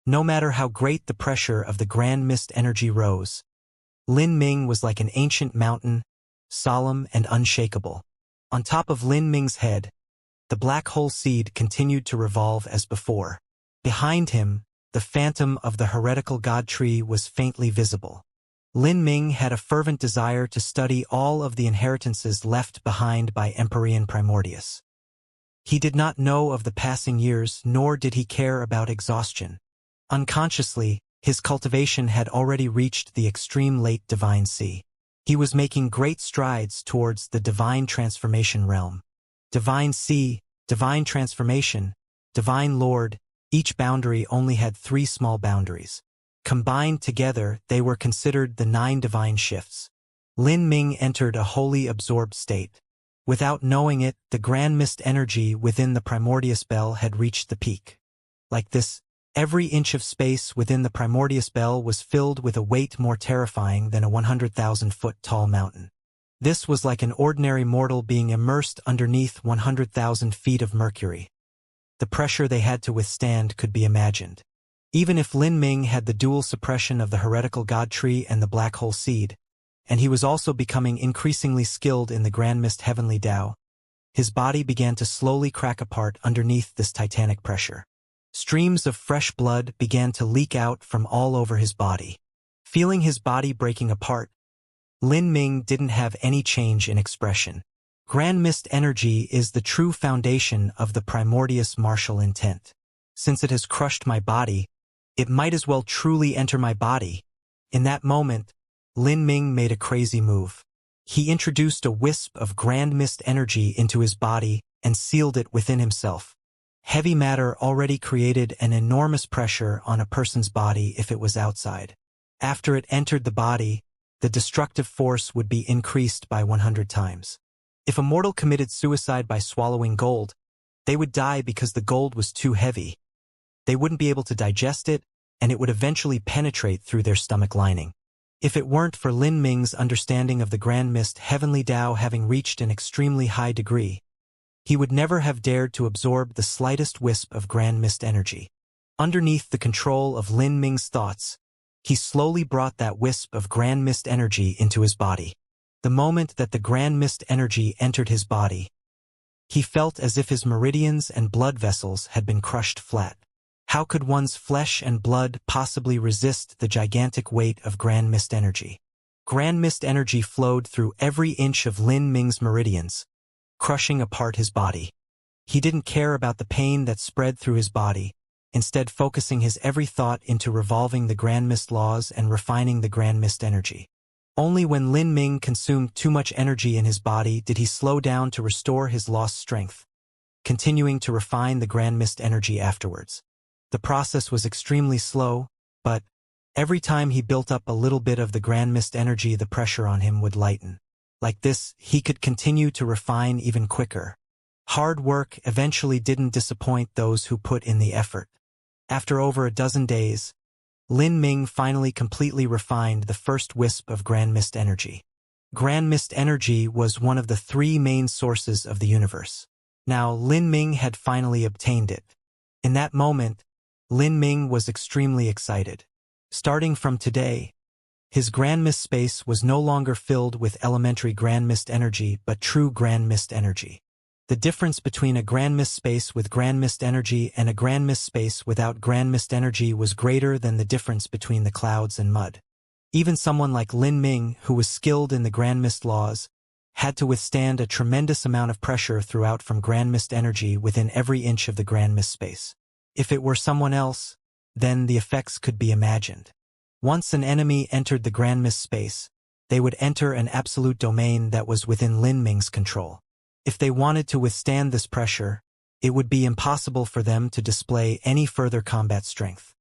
No matter how great the pressure of the Grand Mist energy rose, Lin Ming was like an ancient mountain, solemn and unshakable. On top of Lin Ming's head, the black hole seed continued to revolve as before. Behind him, the phantom of the heretical god tree was faintly visible. Lin Ming had a fervent desire to study all of the inheritances left behind by Empyrean Primordius. He did not know of the passing years, nor did he care about exhaustion. Unconsciously, his cultivation had already reached the extreme late divine sea. He was making great strides towards the divine transformation realm. Divine sea, divine transformation, divine lord, each boundary only had 3 small boundaries. Combined together, they were considered the 9 divine shifts. Lin Ming entered a wholly absorbed state. Without knowing it, the Grand Mist energy within the primordious bell had reached the peak. Like this, every inch of space within the primordious bell was filled with a weight more terrifying than a 100,000-foot tall mountain. This was like an ordinary mortal being immersed underneath 100,000 feet of mercury. The pressure they had to withstand could be imagined. Even if Lin Ming had the dual suppression of the heretical god tree and the black hole seed, and he was also becoming increasingly skilled in the Grand Mist Heavenly Tao, his body began to slowly crack apart underneath this titanic pressure. Streams of fresh blood began to leak out from all over his body. Feeling his body breaking apart, Lin Ming didn't have any change in expression. Grand Mist energy is the true foundation of the primordious martial intent. Since it has crushed my body, it might as well truly enter my body. In that moment, Lin Ming made a crazy move. He introduced a wisp of Grand Mist energy into his body and sealed it within himself. Heavy matter already created an enormous pressure on a person's body if it was outside. After it entered the body, the destructive force would be increased by 100 times. If a mortal committed suicide by swallowing gold, they would die because the gold was too heavy. They wouldn't be able to digest it, and it would eventually penetrate through their stomach lining. If it weren't for Lin Ming's understanding of the Grand Mist Heavenly Tao having reached an extremely high degree, he would never have dared to absorb the slightest wisp of Grand Mist energy. Underneath the control of Lin Ming's thoughts, he slowly brought that wisp of Grand Mist energy into his body. The moment that the Grand Mist energy entered his body, he felt as if his meridians and blood vessels had been crushed flat. How could one's flesh and blood possibly resist the gigantic weight of Grand Mist energy? Grand Mist energy flowed through every inch of Lin Ming's meridians, crushing apart his body. He didn't care about the pain that spread through his body, instead focusing his every thought into revolving the Grand Mist laws and refining the Grand Mist energy. Only when Lin Ming consumed too much energy in his body did he slow down to restore his lost strength, continuing to refine the Grand Mist energy afterwards. The process was extremely slow, but every time he built up a little bit of the Grand Mist energy, the pressure on him would lighten. Like this, he could continue to refine even quicker. Hard work eventually didn't disappoint those who put in the effort. After over a dozen days, Lin Ming finally completely refined the first wisp of Grand Mist energy. Grand Mist energy was one of the 3 main sources of the universe. Now Lin Ming had finally obtained it. In that moment, Lin Ming was extremely excited. Starting from today, his Grand Mist space was no longer filled with elementary Grand Mist energy but true Grand Mist energy. The difference between a grand mist space with grand mist energy and a grand mist space without grand mist energy was greater than the difference between the clouds and mud. Even someone like Lin Ming, who was skilled in the grand mist laws, had to withstand a tremendous amount of pressure throughout from grand mist energy within every inch of the grand mist space. If it were someone else, then the effects could be imagined. Once an enemy entered the grand mist space, they would enter an absolute domain that was within Lin Ming's control. If they wanted to withstand this pressure, it would be impossible for them to display any further combat strength.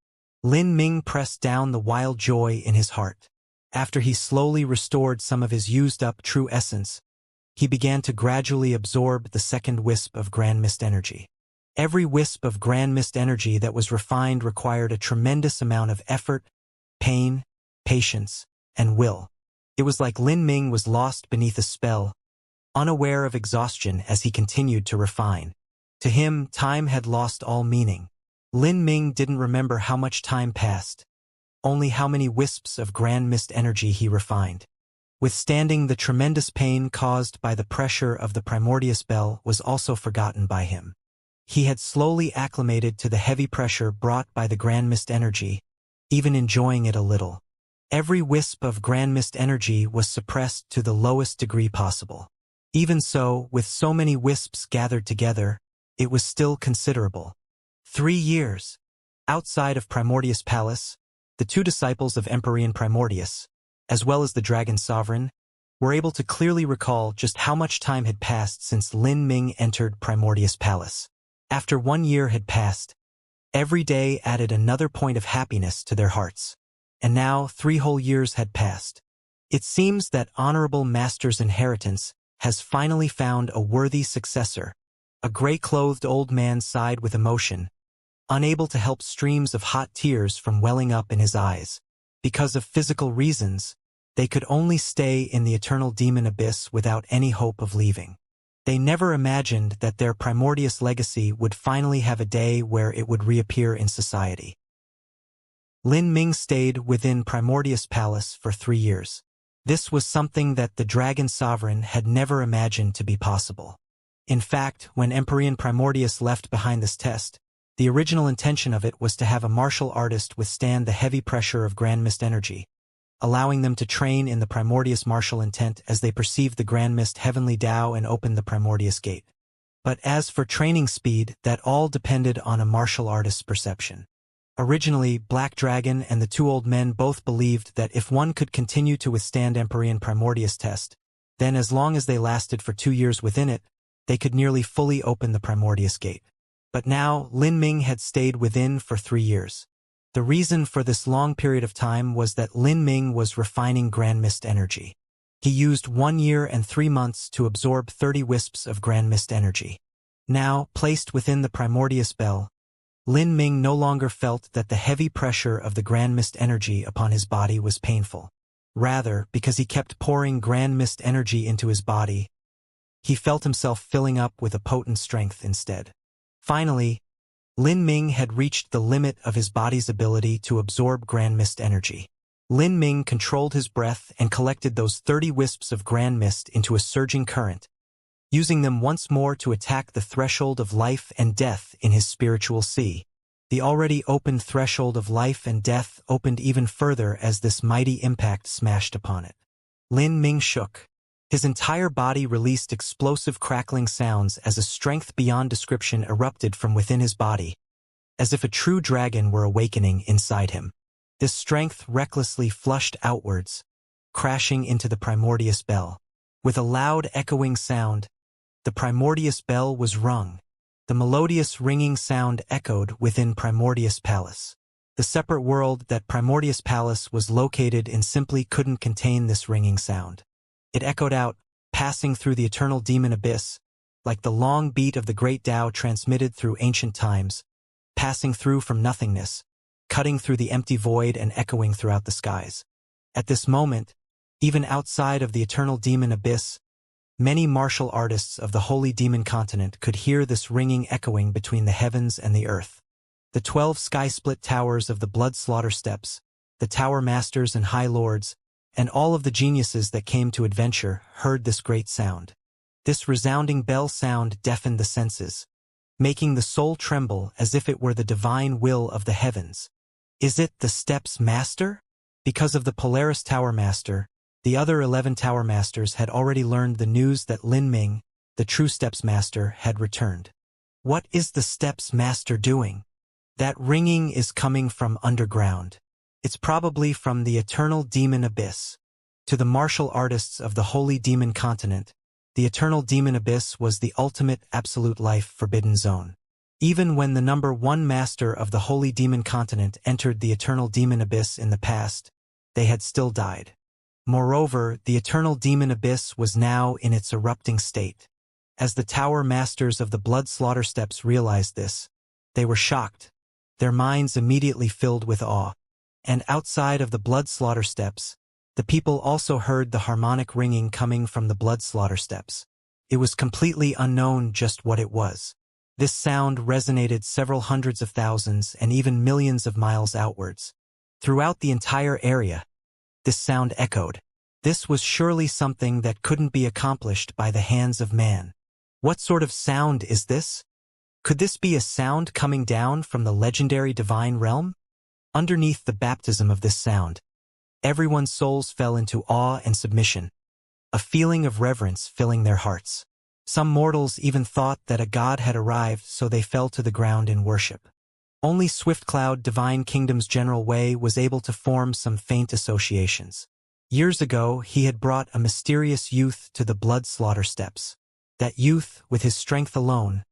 Lin Ming pressed down the wild joy in his heart. After he slowly restored some of his used-up true essence, he began to gradually absorb the second wisp of grand mist energy. Every wisp of grand mist energy that was refined required a tremendous amount of effort, pain, patience, and will. It was like Lin Ming was lost beneath a spell, unaware of exhaustion as he continued to refine. To him, time had lost all meaning. Lin Ming didn't remember how much time passed, only how many wisps of grand mist energy he refined. Withstanding the tremendous pain caused by the pressure of the primordial bell was also forgotten by him. He had slowly acclimated to the heavy pressure brought by the grand mist energy, even enjoying it a little. Every wisp of grand mist energy was suppressed to the lowest degree possible. Even so, with so many wisps gathered together, it was still considerable. 3 years. Outside of Primordius Palace, the 2 disciples of Emperor Primordius, as well as the Dragon Sovereign, were able to clearly recall just how much time had passed since Lin Ming entered Primordius Palace. After 1 year had passed, every day added another point of happiness to their hearts. And now 3 whole years had passed. It seems that Honorable Master's inheritance has finally found a worthy successor. A gray-clothed old man sighed with emotion, unable to help streams of hot tears from welling up in his eyes. Because of physical reasons, they could only stay in the eternal demon abyss without any hope of leaving. They never imagined that their primordius legacy would finally have a day where it would reappear in society. Lin Ming stayed within Primordius Palace for 3 years. This was something that the Dragon Sovereign had never imagined to be possible. In fact, when Empyrean Primordius left behind this test, the original intention of it was to have a martial artist withstand the heavy pressure of Grand Mist energy, allowing them to train in the Primordius martial intent as they perceived the Grand Mist heavenly Tao and opened the Primordius gate. But as for training speed, that all depended on a martial artist's perception. Originally, Black Dragon and the 2 old men both believed that if one could continue to withstand Empyrean Primordius test, then as long as they lasted for 2 years within it, they could nearly fully open the Primordius gate. But now, Lin Ming had stayed within for 3 years. The reason for this long period of time was that Lin Ming was refining Grand Mist energy. He used 1 year and 3 months to absorb 30 wisps of Grand Mist energy. Now, placed within the Primordius bell, Lin Ming no longer felt that the heavy pressure of the Grand Mist energy upon his body was painful. Rather, because he kept pouring Grand Mist energy into his body, he felt himself filling up with a potent strength instead. Finally, Lin Ming had reached the limit of his body's ability to absorb Grand Mist energy. Lin Ming controlled his breath and collected those 30 wisps of Grand Mist into a surging current, using them once more to attack the threshold of life and death in his spiritual sea. The already opened threshold of life and death opened even further as this mighty impact smashed upon it. Lin Ming shook. His entire body released explosive crackling sounds as a strength beyond description erupted from within his body, as if a true dragon were awakening inside him. This strength recklessly flushed outwards, crashing into the Primordius bell. With a loud echoing sound, the Primordius bell was rung. The melodious ringing sound echoed within Primordius Palace. The separate world that Primordius Palace was located in simply couldn't contain this ringing sound. It echoed out, passing through the eternal demon abyss, like the long beat of the great Tao transmitted through ancient times, passing through from nothingness, cutting through the empty void and echoing throughout the skies. At this moment, even outside of the eternal demon abyss, many martial artists of the holy demon continent could hear this ringing echoing between the heavens and the earth. The 12 sky-split towers of the blood slaughter steps, the tower masters and high lords, and all of the geniuses that came to adventure heard this great sound. This resounding bell sound deafened the senses, making the soul tremble as if it were the divine will of the heavens. Is it the Steps Master? Because of the Polaris Tower Master, the other 11 Tower Masters had already learned the news that Lin Ming, the true Steps Master, had returned. What is the Steps Master doing? That ringing is coming from underground. It's probably from the eternal demon abyss. To the martial artists of the holy demon continent, the eternal demon abyss was the ultimate absolute life forbidden zone. Even when the number 1 master of the holy demon continent entered the eternal demon abyss in the past, they had still died. Moreover, the eternal demon abyss was now in its erupting state. As the tower masters of the blood slaughter steps realized this, they were shocked, their minds immediately filled with awe. And outside of the blood slaughter steps, the people also heard the harmonic ringing coming from the blood slaughter steps. It was completely unknown just what it was. This sound resonated several hundreds of thousands and even millions of miles outwards. Throughout the entire area, this sound echoed. This was surely something that couldn't be accomplished by the hands of man. What sort of sound is this? Could this be a sound coming down from the legendary divine realm? Underneath the baptism of this sound, everyone's souls fell into awe and submission, a feeling of reverence filling their hearts. Some mortals even thought that a god had arrived, so they fell to the ground in worship. Only Swiftcloud Divine Kingdom's General Wei was able to form some faint associations. Years ago, he had brought a mysterious youth to the blood slaughter steps. That youth, with his strength alone,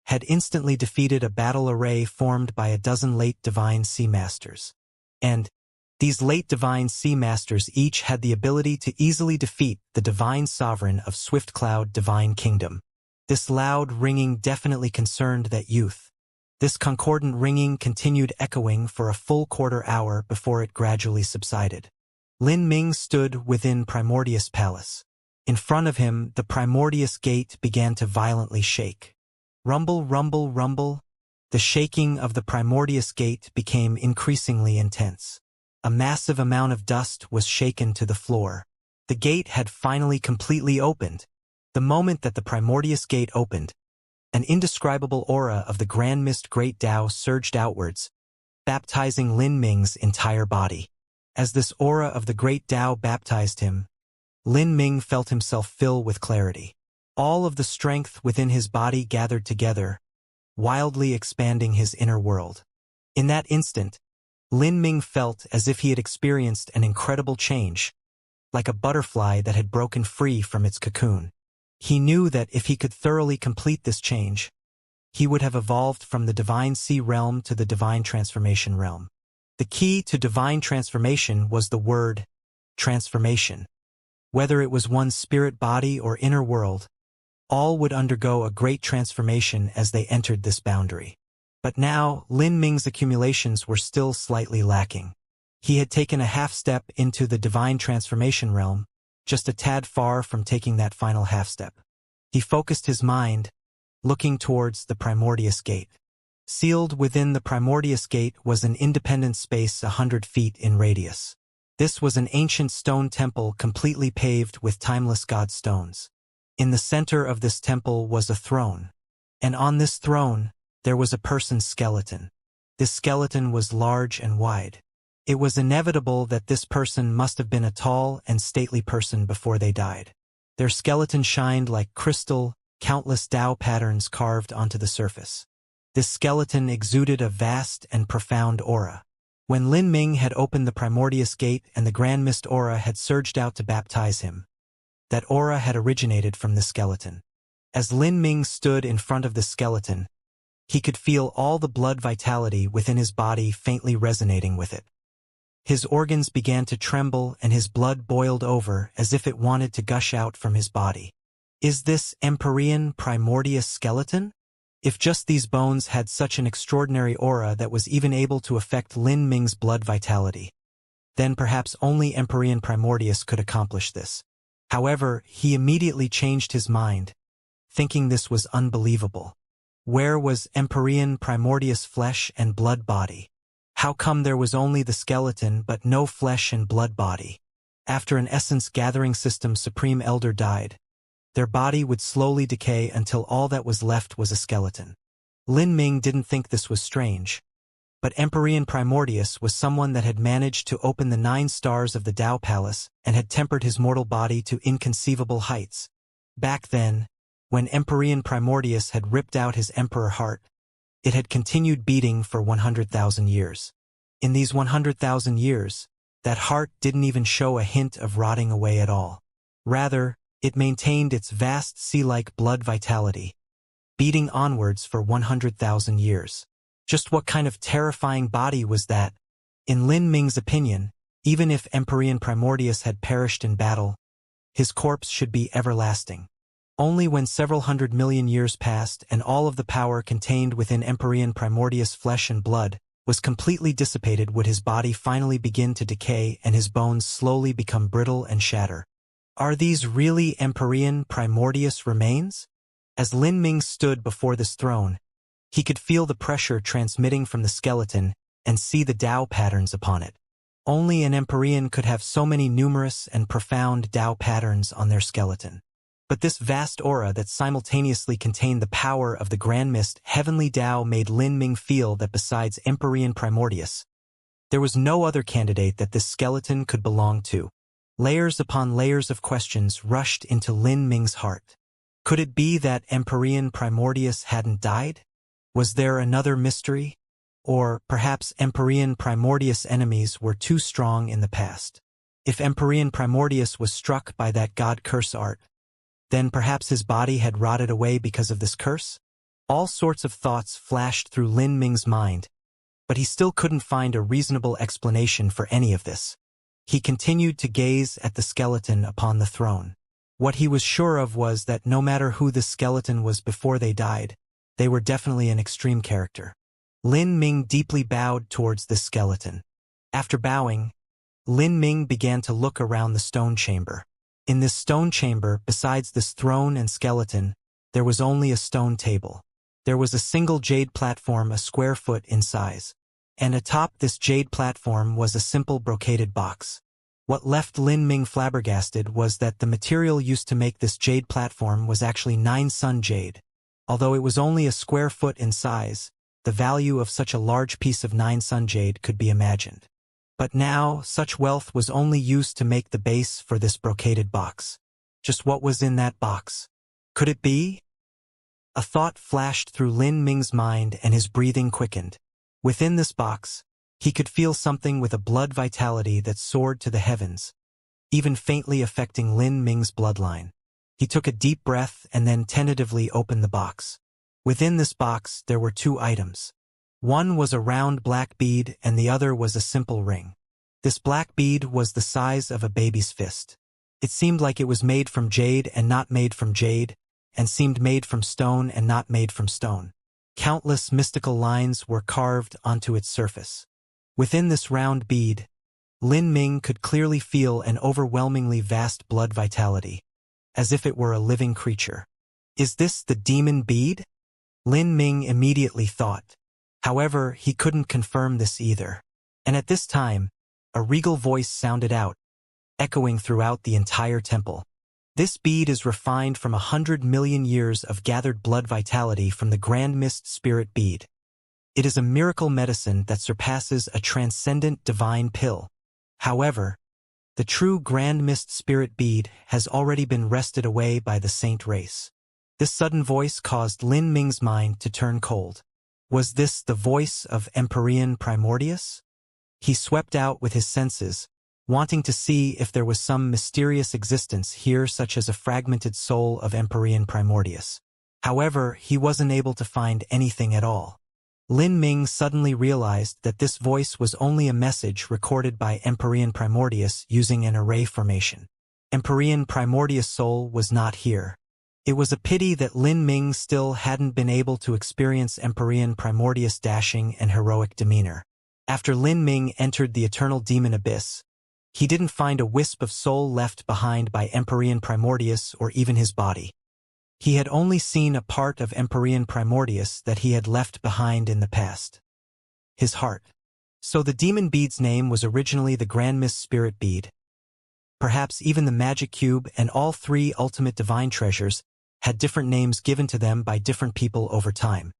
had instantly defeated a battle array formed by a dozen late Divine Sea Masters. And these late Divine Sea Masters each had the ability to easily defeat the Divine Sovereign of Swiftcloud Divine Kingdom. This loud ringing definitely concerned that youth. This concordant ringing continued echoing for a full quarter hour before it gradually subsided. Lin Ming stood within Primordius Palace. In front of him, the Primordius Gate began to violently shake. Rumble, rumble, rumble. The shaking of the Primordius Gate became increasingly intense. A massive amount of dust was shaken to the floor. The gate had finally completely opened. The moment that the Primordius Gate opened, an indescribable aura of the Grand Mist Great Tao surged outwards, baptizing Lin Ming's entire body. As this aura of the Great Tao baptized him, Lin Ming felt himself fill with clarity. All of the strength within his body gathered together, wildly expanding his inner world. In that instant, Lin Ming felt as if he had experienced an incredible change, like a butterfly that had broken free from its cocoon. He knew that if he could thoroughly complete this change, he would have evolved from the Divine Sea realm to the Divine Transformation realm. The key to divine transformation was the word transformation. Whether it was one's spirit body or inner world, all would undergo a great transformation as they entered this boundary. But now, Lin Ming's accumulations were still slightly lacking. He had taken a half step into the divine transformation realm, just a tad far from taking that final half step. He focused his mind, looking towards the Primordius Gate. Sealed within the Primordius Gate was an independent space 100 feet in radius. This was an ancient stone temple completely paved with timeless god stones. In the center of this temple was a throne, and on this throne, there was a person's skeleton. This skeleton was large and wide. It was inevitable that this person must have been a tall and stately person before they died. Their skeleton shined like crystal, countless Tao patterns carved onto the surface. This skeleton exuded a vast and profound aura. When Lin Ming had opened the Primordius Gate and the Grand Mist aura had surged out to baptize him, that aura had originated from the skeleton. As Lin Ming stood in front of the skeleton, he could feel all the blood vitality within his body faintly resonating with it. His organs began to tremble and his blood boiled over as if it wanted to gush out from his body. Is this Empyrean Primordius skeleton? If just these bones had such an extraordinary aura that was even able to affect Lin Ming's blood vitality, then perhaps only Empyrean Primordius could accomplish this. However, he immediately changed his mind, thinking this was unbelievable. Where was Empyrean Primordius' flesh and blood body? How come there was only the skeleton but no flesh and blood body? After an essence gathering system Supreme Elder died, their body would slowly decay until all that was left was a skeleton. Lin Ming didn't think this was strange. But Empyrean Primordius was someone that had managed to open the 9 stars of the Tao Palace and had tempered his mortal body to inconceivable heights. Back then, when Empyrean Primordius had ripped out his emperor heart, it had continued beating for 100,000 years. In these 100,000 years, that heart didn't even show a hint of rotting away at all. Rather, it maintained its vast sea-like blood vitality, beating onwards for 100,000 years. Just what kind of terrifying body was that? In Lin Ming's opinion, even if Empyrean Primordius had perished in battle, his corpse should be everlasting. Only when several 100 million years passed and all of the power contained within Empyrean Primordius' flesh and blood was completely dissipated would his body finally begin to decay and his bones slowly become brittle and shatter. Are these really Empyrean Primordius remains? As Lin Ming stood before this throne, he could feel the pressure transmitting from the skeleton and see the Tao patterns upon it. Only an Empyrean could have so many numerous and profound Tao patterns on their skeleton. But this vast aura that simultaneously contained the power of the Grand Mist Heavenly Tao made Lin Ming feel that besides Empyrean Primordius, there was no other candidate that this skeleton could belong to. Layers upon layers of questions rushed into Lin Ming's heart. Could it be that Empyrean Primordius hadn't died? Was there another mystery? Or perhaps Empyrean Primordius' enemies were too strong in the past. If Empyrean Primordius was struck by that god curse art, then perhaps his body had rotted away because of this curse? All sorts of thoughts flashed through Lin Ming's mind, but he still couldn't find a reasonable explanation for any of this. He continued to gaze at the skeleton upon the throne. What he was sure of was that no matter who the skeleton was before they died, they were definitely an extreme character. Lin Ming deeply bowed towards this skeleton. After bowing, Lin Ming began to look around the stone chamber. In this stone chamber, besides this throne and skeleton, there was only a stone table. There was a single jade platform a square foot in size, and atop this jade platform was a simple brocaded box. What left Lin Ming flabbergasted was that the material used to make this jade platform was actually 9 sun jade. Although it was only a square foot in size, the value of such a large piece of 9 sun jade could be imagined. But now, such wealth was only used to make the base for this brocaded box. Just what was in that box? Could it be? A thought flashed through Lin Ming's mind and his breathing quickened. Within this box, he could feel something with a blood vitality that soared to the heavens, even faintly affecting Lin Ming's bloodline. He took a deep breath and then tentatively opened the box. Within this box, there were 2 items. One was a round black bead and the other was a simple ring. This black bead was the size of a baby's fist. It seemed like it was made from jade and not made from jade, and seemed made from stone and not made from stone. Countless mystical lines were carved onto its surface. Within this round bead, Lin Ming could clearly feel an overwhelmingly vast blood vitality, as if it were a living creature. Is this the demon bead? Lin Ming immediately thought. However, he couldn't confirm this either. And at this time, a regal voice sounded out, echoing throughout the entire temple. This bead is refined from 100 million years of gathered blood vitality from the Grand Mist Spirit bead. It is a miracle medicine that surpasses a transcendent divine pill. However, the true Grand Mist Spirit bead has already been wrested away by the saint race. This sudden voice caused Lin Ming's mind to turn cold. Was this the voice of Empyrean Primordius? He swept out with his senses, wanting to see if there was some mysterious existence here such as a fragmented soul of Empyrean Primordius. However, he wasn't able to find anything at all. Lin Ming suddenly realized that this voice was only a message recorded by Empyrean Primordius using an array formation. Empyrean Primordius' soul was not here. It was a pity that Lin Ming still hadn't been able to experience Empyrean Primordius' dashing and heroic demeanor. After Lin Ming entered the eternal demon abyss, he didn't find a wisp of soul left behind by Empyrean Primordius or even his body. He had only seen a part of Empyrean Primordius that he had left behind in the past. His heart. So the demon bead's name was originally the Grand Mist Spirit bead. Perhaps even the magic cube and all three ultimate divine treasures had different names given to them by different people over time.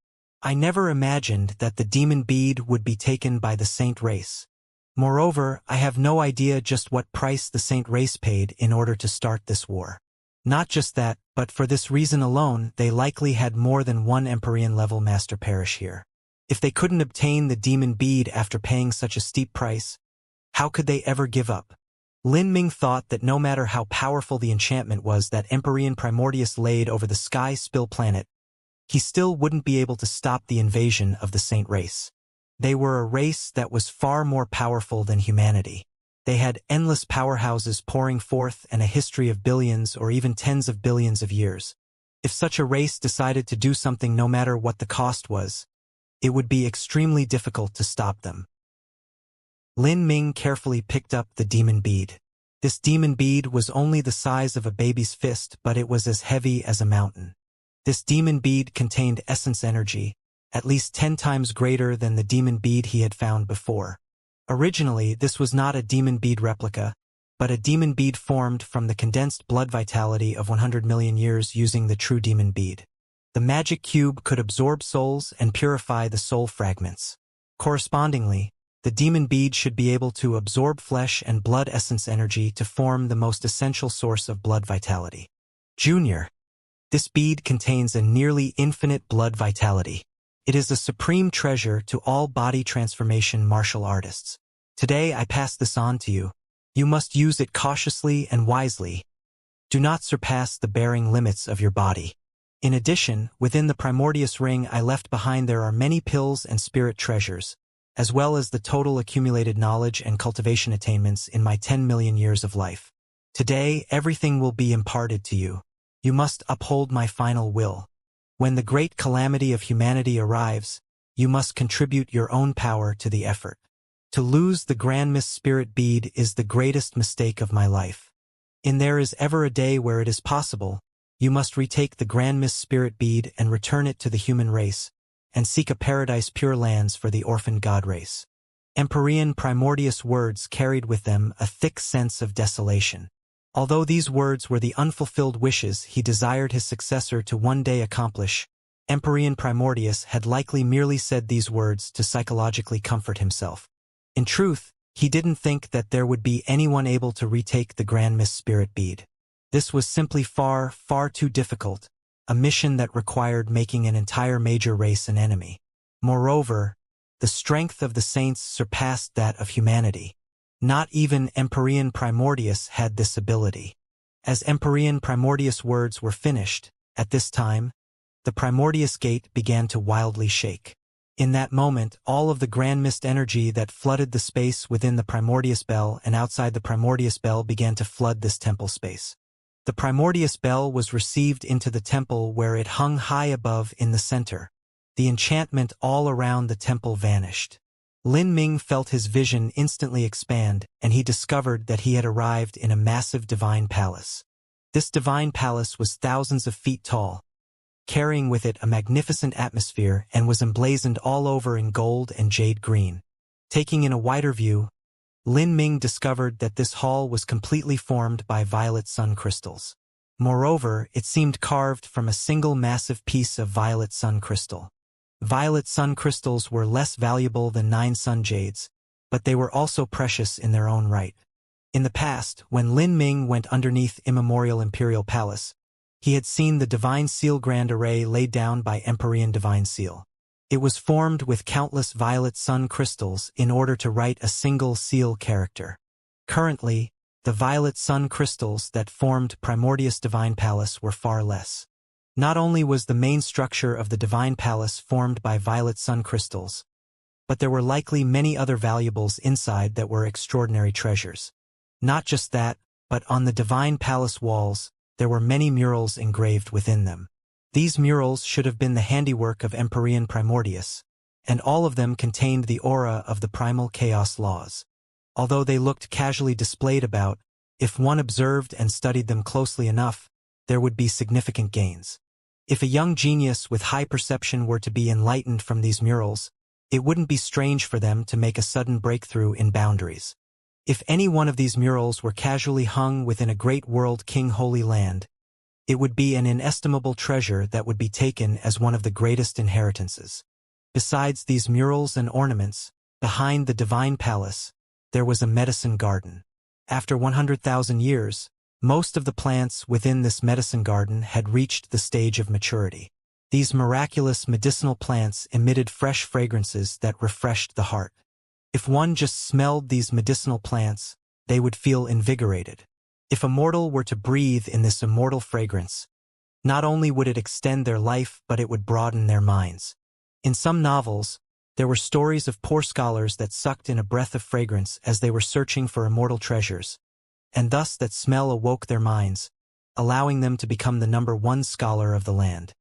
I never imagined that the demon bead would be taken by the saint race. Moreover, I have no idea just what price the saint race paid in order to start this war. Not just that, but for this reason alone, they likely had more than one Empyrean-level master perish here. If they couldn't obtain the demon bead after paying such a steep price, how could they ever give up? Lin Ming thought that no matter how powerful the enchantment was that Empyrean Primordius laid over the Sky Spill planet, he still wouldn't be able to stop the invasion of the saint race. They were a race that was far more powerful than humanity. They had endless powerhouses pouring forth and a history of billions or even tens of billions of years. If such a race decided to do something no matter what the cost was, it would be extremely difficult to stop them. Lin Ming carefully picked up the demon bead. This demon bead was only the size of a baby's fist, but it was as heavy as a mountain. This demon bead contained essence energy, at least 10 times greater than the demon bead he had found before. Originally, this was not a demon bead replica, but a demon bead formed from the condensed blood vitality of 100 million years using the true demon bead. The magic cube could absorb souls and purify the soul fragments. Correspondingly, the demon bead should be able to absorb flesh and blood essence energy to form the most essential source of blood vitality. Junior. This bead contains a nearly infinite blood vitality. It is a supreme treasure to all body transformation martial artists. Today I pass this on to you. You must use it cautiously and wisely. Do not surpass the bearing limits of your body. In addition, within the Primordius ring I left behind there are many pills and spirit treasures, as well as the total accumulated knowledge and cultivation attainments in my 10 million years of life. Today, everything will be imparted to you. You must uphold my final will. When the great calamity of humanity arrives, you must contribute your own power to the effort. To lose the Grand Mist Spirit Bead is the greatest mistake of my life. In there is ever a day where it is possible, you must retake the Grand Mist Spirit Bead and return it to the human race, and seek a paradise pure lands for the orphan god race. Empyrean Primordius words carried with them a thick sense of desolation. Although these words were the unfulfilled wishes he desired his successor to one day accomplish, Empyrean Primordius had likely merely said these words to psychologically comfort himself. In truth, he didn't think that there would be anyone able to retake the Grand Mist Spirit Bead. This was simply far, far too difficult, a mission that required making an entire major race an enemy. Moreover, the strength of the saints surpassed that of humanity. Not even Empyrean Primordius had this ability. As Empyrean Primordius words were finished, at this time, the Primordius gate began to wildly shake. In that moment, all of the Grand Mist energy that flooded the space within the Primordius Bell and outside the Primordius Bell began to flood this temple space. The Primordius Bell was received into the temple where it hung high above in the center. The enchantment all around the temple vanished. Lin Ming felt his vision instantly expand, and he discovered that he had arrived in a massive divine palace. This divine palace was thousands of feet tall, carrying with it a magnificent atmosphere and was emblazoned all over in gold and jade green. Taking in a wider view, Lin Ming discovered that this hall was completely formed by violet sun crystals. Moreover, it seemed carved from a single massive piece of violet sun crystal. Violet sun crystals were less valuable than 9 sun jades, but they were also precious in their own right. In the past, when Lin Ming went underneath Immemorial Imperial Palace, he had seen the Divine Seal Grand Array laid down by Empyrean Divine Seal. It was formed with countless violet sun crystals in order to write a single seal character. Currently, the violet sun crystals that formed Primordius Divine Palace were far less. Not only was the main structure of the Divine Palace formed by violet sun crystals, but there were likely many other valuables inside that were extraordinary treasures. Not just that, but on the Divine Palace walls, there were many murals engraved within them. These murals should have been the handiwork of Empyrean Primordius, and all of them contained the aura of the primal chaos laws. Although they looked casually displayed about, if one observed and studied them closely enough, there would be significant gains. If a young genius with high perception were to be enlightened from these murals, it wouldn't be strange for them to make a sudden breakthrough in boundaries. If any one of these murals were casually hung within a great world king holy land, it would be an inestimable treasure that would be taken as one of the greatest inheritances. Besides these murals and ornaments, behind the divine palace, there was a medicine garden. After 100,000 years, most of the plants within this medicine garden had reached the stage of maturity. These miraculous medicinal plants emitted fresh fragrances that refreshed the heart. If one just smelled these medicinal plants, they would feel invigorated. If a mortal were to breathe in this immortal fragrance, not only would it extend their life, but it would broaden their minds. In some novels, there were stories of poor scholars that sucked in a breath of fragrance as they were searching for immortal treasures, and thus that smell awoke their minds, allowing them to become the #1 scholar of the land.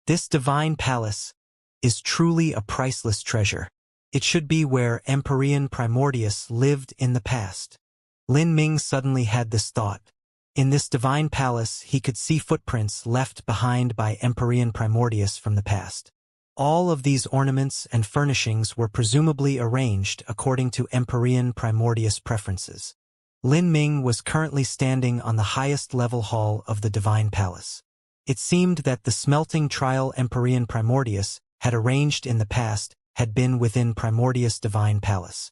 This divine palace is truly a priceless treasure. It should be where Empyrean Primordius lived in the past. Lin Ming suddenly had this thought. In this divine palace he could see footprints left behind by Empyrean Primordius from the past. All of these ornaments and furnishings were presumably arranged according to Empyrean Primordius preferences. Lin Ming was currently standing on the highest level hall of the divine palace. It seemed that the smelting trial Empyrean Primordius had arranged in the past had been within Primordius divine palace.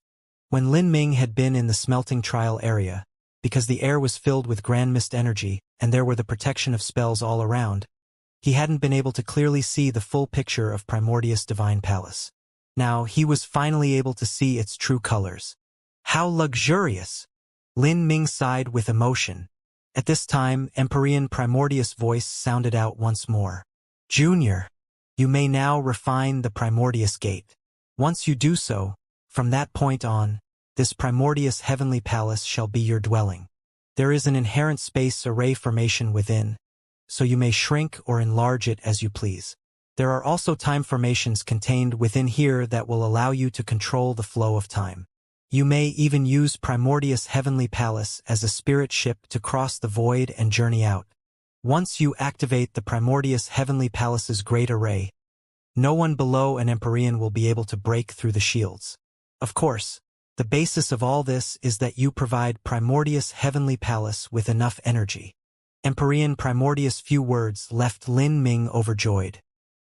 When Lin Ming had been in the smelting trial area, because the air was filled with grand mist energy and there were the protection of spells all around, he hadn't been able to clearly see the full picture of Primordius divine palace. Now he was finally able to see its true colors. How luxurious! Lin Ming sighed with emotion. At this time, Empyrean Primordius' voice sounded out once more. Junior, you may now refine the Primordius gate. Once you do so, from that point on, this Primordius heavenly palace shall be your dwelling. There is an inherent space array formation within, so you may shrink or enlarge it as you please. There are also time formations contained within here that will allow you to control the flow of time. You may even use Primordius heavenly palace as a spirit ship to cross the void and journey out. Once you activate the Primordius heavenly palace's great array, no one below an Empyrean will be able to break through the shields. Of course, the basis of all this is that you provide Primordius heavenly palace with enough energy. Empyrean Primordius' few words left Lin Ming overjoyed.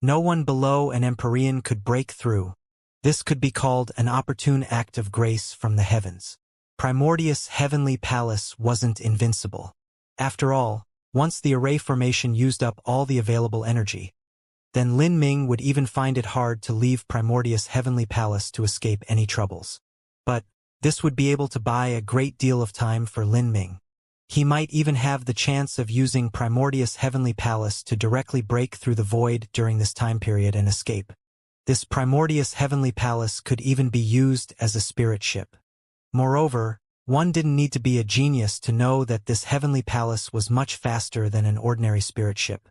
No one below an Empyrean could break through. This could be called an opportune act of grace from the heavens. Primordius heavenly palace wasn't invincible. After all, once the array formation used up all the available energy, then Lin Ming would even find it hard to leave Primordius heavenly palace to escape any troubles. But this would be able to buy a great deal of time for Lin Ming. He might even have the chance of using Primordius heavenly palace to directly break through the void during this time period and escape. This Primordius heavenly palace could even be used as a spirit ship. Moreover, one didn't need to be a genius to know that this heavenly palace was much faster than an ordinary spirit ship.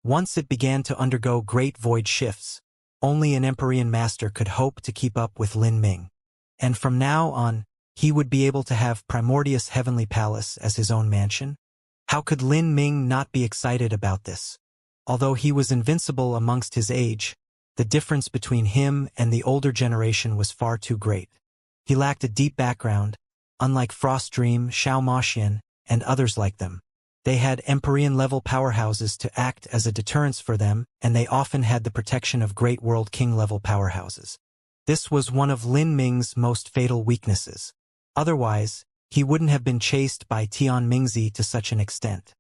Once it began to undergo great void shifts, only an Empyrean master could hope to keep up with Lin Ming. And from now on, he would be able to have Primordius heavenly palace as his own mansion? How could Lin Ming not be excited about this? Although he was invincible amongst his age, the difference between him and the older generation was far too great. He lacked a deep background, unlike Frost Dream, Xianxia, and others like them. They had Empyrean-level powerhouses to act as a deterrence for them, and they often had the protection of Great World King-level powerhouses. This was one of Lin Ming's most fatal weaknesses. Otherwise, he wouldn't have been chased by Tian Mingzi to such an extent.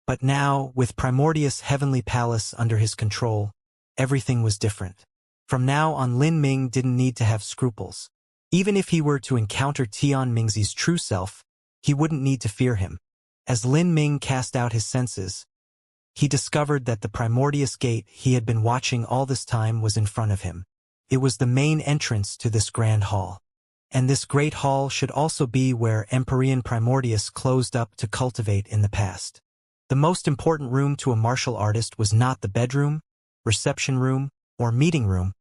But now, with Primordius heavenly palace under his control, everything was different. From now on, Lin Ming didn't need to have scruples. Even if he were to encounter Tian Mingzi's true self, he wouldn't need to fear him. As Lin Ming cast out his senses, he discovered that the Primordius gate he had been watching all this time was in front of him. It was the main entrance to this grand hall. And this great hall should also be where Empyrean Primordius closed up to cultivate in the past. The most important room to a martial artist was not the bedroom, reception room, or meeting room,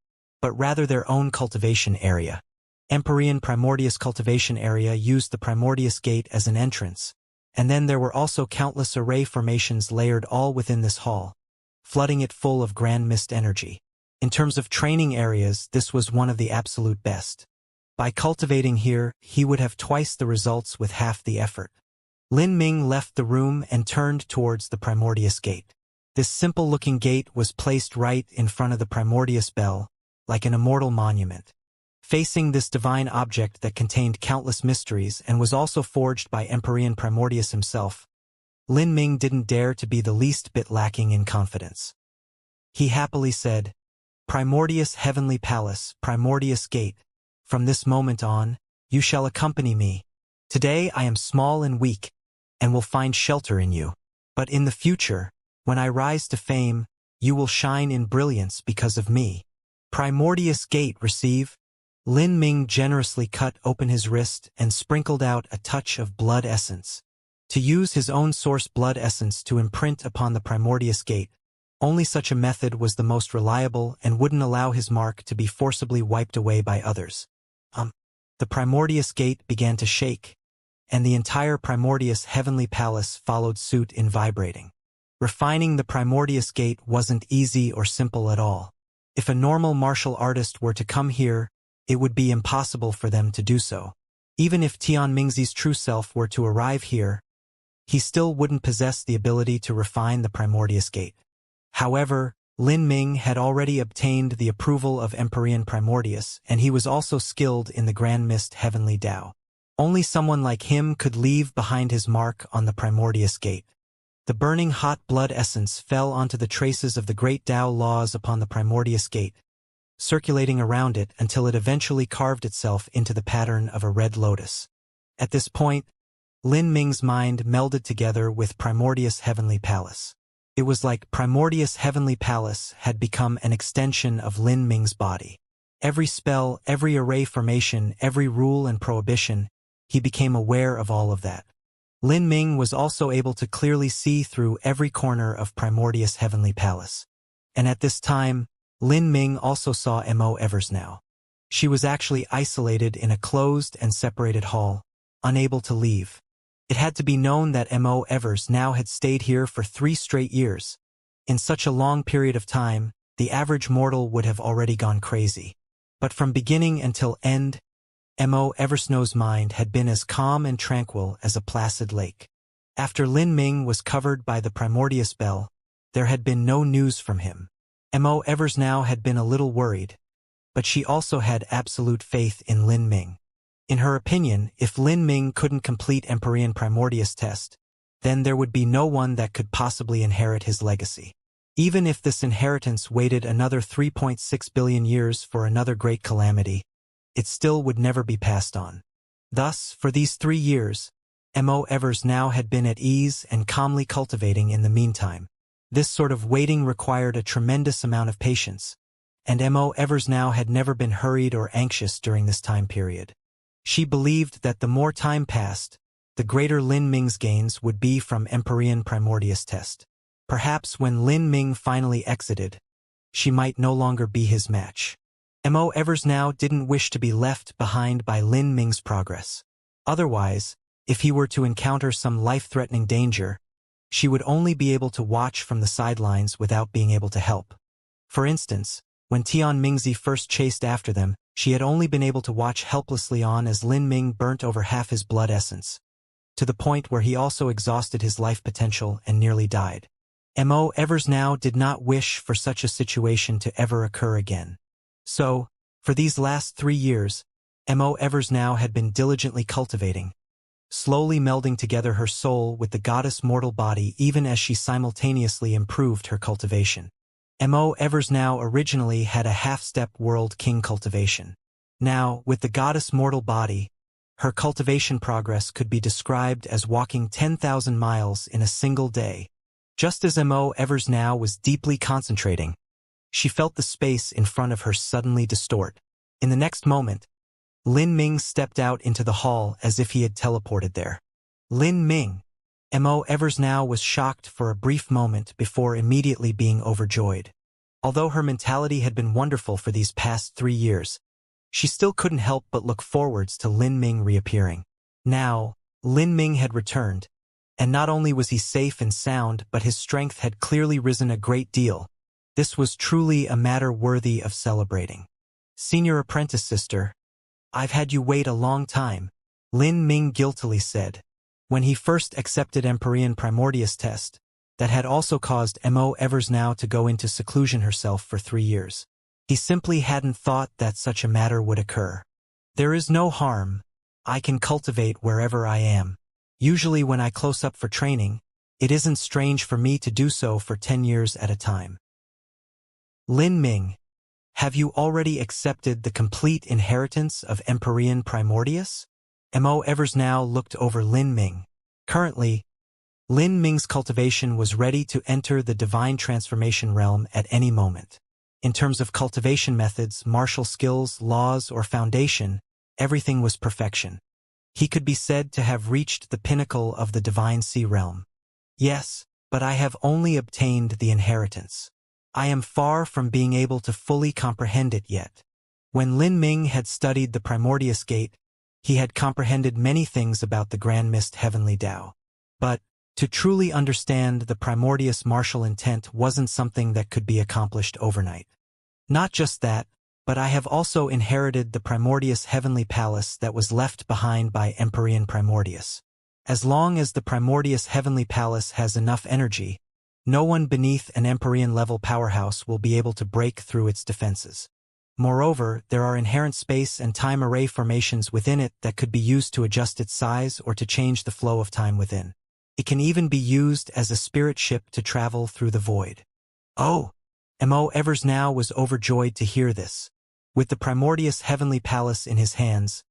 but rather their own cultivation area. Empyrean Primordius cultivation area used the Primordius gate as an entrance, and then there were also countless array formations layered all within this hall, flooding it full of grand mist energy. In terms of training areas, this was one of the absolute best. By cultivating here, he would have twice the results with half the effort. Lin Ming left the room and turned towards the Primordius Gate. This simple-looking gate was placed right in front of the Primordius Bell, like an immortal monument. Facing this divine object that contained countless mysteries and was also forged by Emperor Primordius himself, Lin Ming didn't dare to be the least bit lacking in confidence. He happily said, "Primordius Heavenly Palace, Primordius Gate, from this moment on, you shall accompany me. Today I am small and weak, and will find shelter in you. But in the future, when I rise to fame, you will shine in brilliance because of me. Primordius Gate, receive." Lin Ming generously cut open his wrist and sprinkled out a touch of blood essence. To use his own source blood essence to imprint upon the Primordius Gate, only such a method was the most reliable and wouldn't allow his mark to be forcibly wiped away by others. The Primordius Gate began to shake, and the entire Primordius Heavenly Palace followed suit in vibrating. Refining the Primordius Gate wasn't easy or simple at all. If a normal martial artist were to come here, it would be impossible for them to do so. Even if Tian Mingzi's true self were to arrive here, he still wouldn't possess the ability to refine the Primordius Gate. However, Lin Ming had already obtained the approval of Emperor Primordius, and he was also skilled in the Grand Mist Heavenly Tao. Only someone like him could leave behind his mark on the Primordius Gate. The burning hot blood essence fell onto the traces of the great Tao laws upon the Primordius Gate, circulating around it until it eventually carved itself into the pattern of a red lotus. At this point, Lin Ming's mind melded together with Primordius Heavenly Palace. It was like Primordius Heavenly Palace had become an extension of Lin Ming's body. Every spell, every array formation, every rule and prohibition, he became aware of all of that. Lin Ming was also able to clearly see through every corner of Primordius Heavenly Palace. And at this time, Lin Ming also saw Mo Eversnow. She was actually isolated in a closed and separated hall, unable to leave. It had to be known that Mo Eversnow had stayed here for 3 straight years. In such a long period of time, the average mortal would have already gone crazy. But from beginning until end, Mo Eversnow's mind had been as calm and tranquil as a placid lake. After Lin Ming was covered by the Primordius Bell, there had been no news from him. Mo Eversnow had been a little worried, but she also had absolute faith in Lin Ming. In her opinion, if Lin Ming couldn't complete Emperor Primordius test, then there would be no one that could possibly inherit his legacy. Even if this inheritance waited another 3.6 billion years for another great calamity, it still would never be passed on. Thus, for these 3 years, Mo Eversnow had been at ease and calmly cultivating in the meantime. This sort of waiting required a tremendous amount of patience, and Mo Eversnow had never been hurried or anxious during this time period. She believed that the more time passed, the greater Lin Ming's gains would be from Emperor Primordius test. Perhaps when Lin Ming finally exited, she might no longer be his match. Mo Eversnow didn't wish to be left behind by Lin Ming's progress. Otherwise, if he were to encounter some life-threatening danger, she would only be able to watch from the sidelines without being able to help. For instance, when Tian Mingzi first chased after them, she had only been able to watch helplessly on as Lin Ming burnt over half his blood essence, to the point where he also exhausted his life potential and nearly died. Mo Eversnow did not wish for such a situation to ever occur again. So, for these last 3 years, Mo Eversnow had been diligently cultivating, slowly melding together her soul with the goddess mortal body even as she simultaneously improved her cultivation. Mo Eversnow originally had a half-step world king cultivation. Now, with the goddess mortal body, her cultivation progress could be described as walking 10,000 miles in a single day. Just as Mo Eversnow was deeply concentrating, she felt the space in front of her suddenly distort. In the next moment, Lin Ming stepped out into the hall as if he had teleported there. Lin Ming. Mo Eversnow was shocked for a brief moment before immediately being overjoyed. Although her mentality had been wonderful for these past 3 years, she still couldn't help but look forwards to Lin Ming reappearing. Now, Lin Ming had returned, and not only was he safe and sound, but his strength had clearly risen a great deal. This was truly a matter worthy of celebrating. Senior apprentice sister, I've had you wait a long time, Lin Ming guiltily said. When he first accepted Empyrean Primordius test, that had also caused Mo Evers now to go into seclusion herself for 3 years. He simply hadn't thought that such a matter would occur. There is no harm. I can cultivate wherever I am. Usually when I close up for training, it isn't strange for me to do so for 10 years at a time. Lin Ming, have you already accepted the complete inheritance of Empyrean Primordius? Mo Evers now looked over Lin Ming. Currently, Lin Ming's cultivation was ready to enter the divine transformation realm at any moment. In terms of cultivation methods, martial skills, laws, or foundation, everything was perfection. He could be said to have reached the pinnacle of the divine sea realm. Yes, but I have only obtained the inheritance. I am far from being able to fully comprehend it yet. When Lin Ming had studied the Primordius Gate, he had comprehended many things about the Grand Mist Heavenly Tao. But, to truly understand the Primordius martial intent wasn't something that could be accomplished overnight. Not just that, but I have also inherited the Primordius Heavenly Palace that was left behind by Empyrean Primordius. As long as the Primordius Heavenly Palace has enough energy, no one beneath an Empyrean-level powerhouse will be able to break through its defenses. Moreover, there are inherent space and time array formations within it that could be used to adjust its size or to change the flow of time within. It can even be used as a spirit ship to travel through the void. Oh! Mo Evers now was overjoyed to hear this. With the Primordius Heavenly Palace in his hands,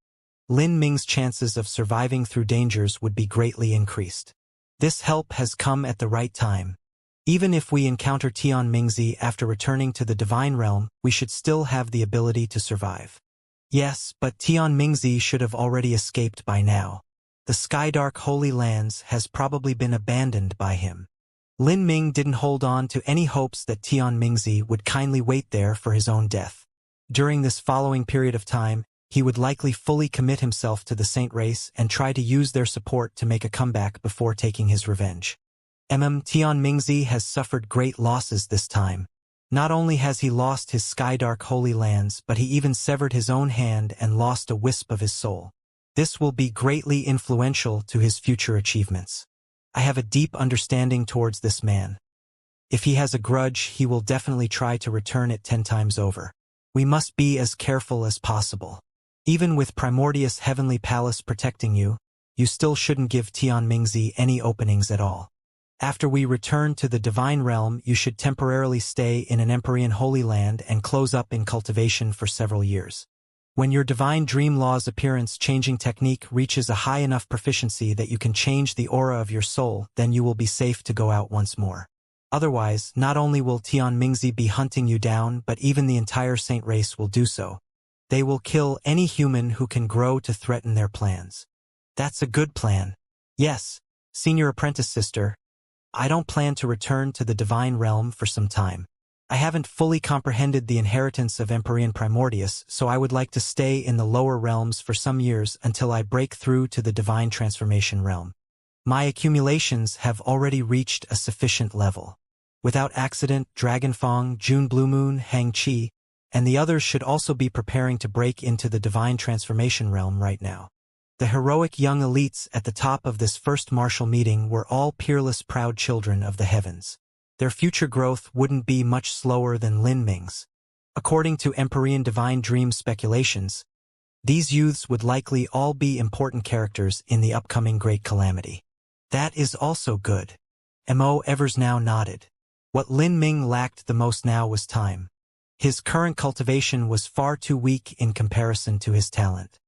Lin Ming's chances of surviving through dangers would be greatly increased. This help has come at the right time. Even if we encounter Tian Mingzi after returning to the Divine Realm, we should still have the ability to survive. Yes, but Tian Mingzi should have already escaped by now. The Skydark Holy Lands has probably been abandoned by him. Lin Ming didn't hold on to any hopes that Tian Mingzi would kindly wait there for his own death. During this following period of time, he would likely fully commit himself to the Saint race and try to use their support to make a comeback before taking his revenge. Tian Mingzi has suffered great losses this time. Not only has he lost his Skydark Holy Lands, but he even severed his own hand and lost a wisp of his soul. This will be greatly influential to his future achievements. I have a deep understanding towards this man. If he has a grudge, he will definitely try to return it 10 times over. We must be as careful as possible. Even with Primordius Heavenly Palace protecting you, you still shouldn't give Tian Mingzi any openings at all. After we return to the Divine Realm, you should temporarily stay in an Empyrean Holy Land and close up in cultivation for several years. When your Divine Dream Law's appearance-changing technique reaches a high enough proficiency that you can change the aura of your soul, then you will be safe to go out once more. Otherwise, not only will Tian Mingzi be hunting you down, but even the entire Saint race will do so. They will kill any human who can grow to threaten their plans. That's a good plan. Yes, Senior Apprentice Sister. I don't plan to return to the Divine Realm for some time. I haven't fully comprehended the inheritance of Empyrean Primordius, so I would like to stay in the lower realms for some years until I break through to the Divine Transformation Realm. My accumulations have already reached a sufficient level. Without accident, Dragonfang, June Blue Moon, Hang Chi, and the others should also be preparing to break into the Divine Transformation Realm right now. The heroic young elites at the top of this first martial meeting were all peerless proud children of the heavens. Their future growth wouldn't be much slower than Lin Ming's. According to Empyrean Divine Dream speculations, these youths would likely all be important characters in the upcoming Great Calamity. That is also good. Mo Evers now nodded. What Lin Ming lacked the most now was time. His current cultivation was far too weak in comparison to his talent.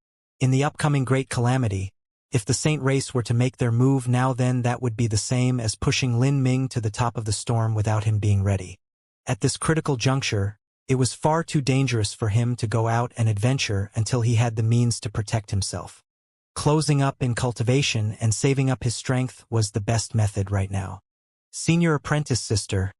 In the upcoming Great Calamity, if the Saint race were to make their move now, then that would be the same as pushing Lin Ming to the top of the storm without him being ready. At this critical juncture, it was far too dangerous for him to go out and adventure until he had the means to protect himself. Closing up in cultivation and saving up his strength was the best method right now. Senior Apprentice Sister,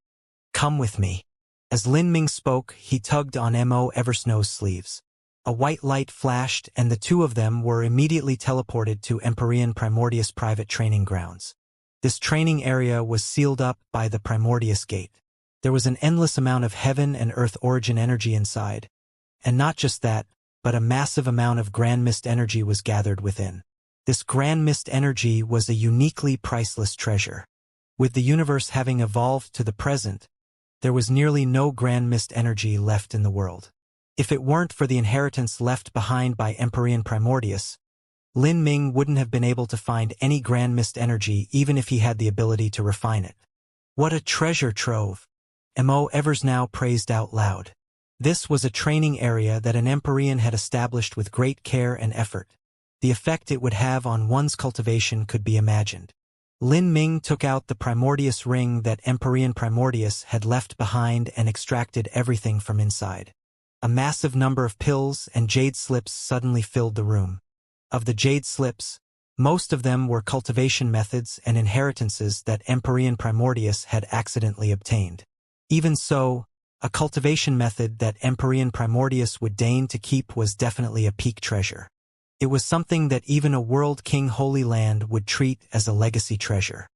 come with me. As Lin Ming spoke, he tugged on Mo Eversnow's sleeves. A white light flashed, and the two of them were immediately teleported to Empyrean Primordius private training grounds. This training area was sealed up by the Primordius Gate. There was an endless amount of heaven and earth origin energy inside. And not just that, but a massive amount of grand mist energy was gathered within. This grand mist energy was a uniquely priceless treasure. With the universe having evolved to the present, there was nearly no grand mist energy left in the world. If it weren't for the inheritance left behind by Empyrean Primordius, Lin Ming wouldn't have been able to find any grand mist energy even if he had the ability to refine it. What a treasure trove! Mo Eversnow praised out loud. This was a training area that an Empyrean had established with great care and effort. The effect it would have on one's cultivation could be imagined. Lin Ming took out the Primordius ring that Empyrean Primordius had left behind and extracted everything from inside. A massive number of pills and jade slips suddenly filled the room. Of the jade slips, most of them were cultivation methods and inheritances that Empyrean Primordius had accidentally obtained. Even so, a cultivation method that Empyrean Primordius would deign to keep was definitely a peak treasure. It was something that even a World King Holy Land would treat as a legacy treasure.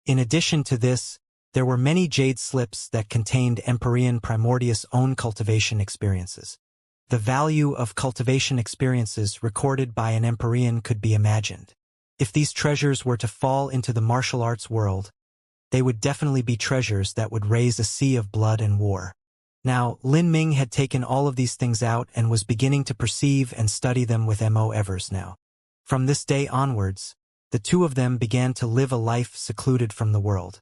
In addition to this, there were many jade slips that contained Empyrean Primordius' own cultivation experiences. The value of cultivation experiences recorded by an Empyrean could be imagined. If these treasures were to fall into the martial arts world, they would definitely be treasures that would raise a sea of blood and war. Now, Lin Ming had taken all of these things out and was beginning to perceive and study them with Mo Eversnow. From this day onwards, the two of them began to live a life secluded from the world.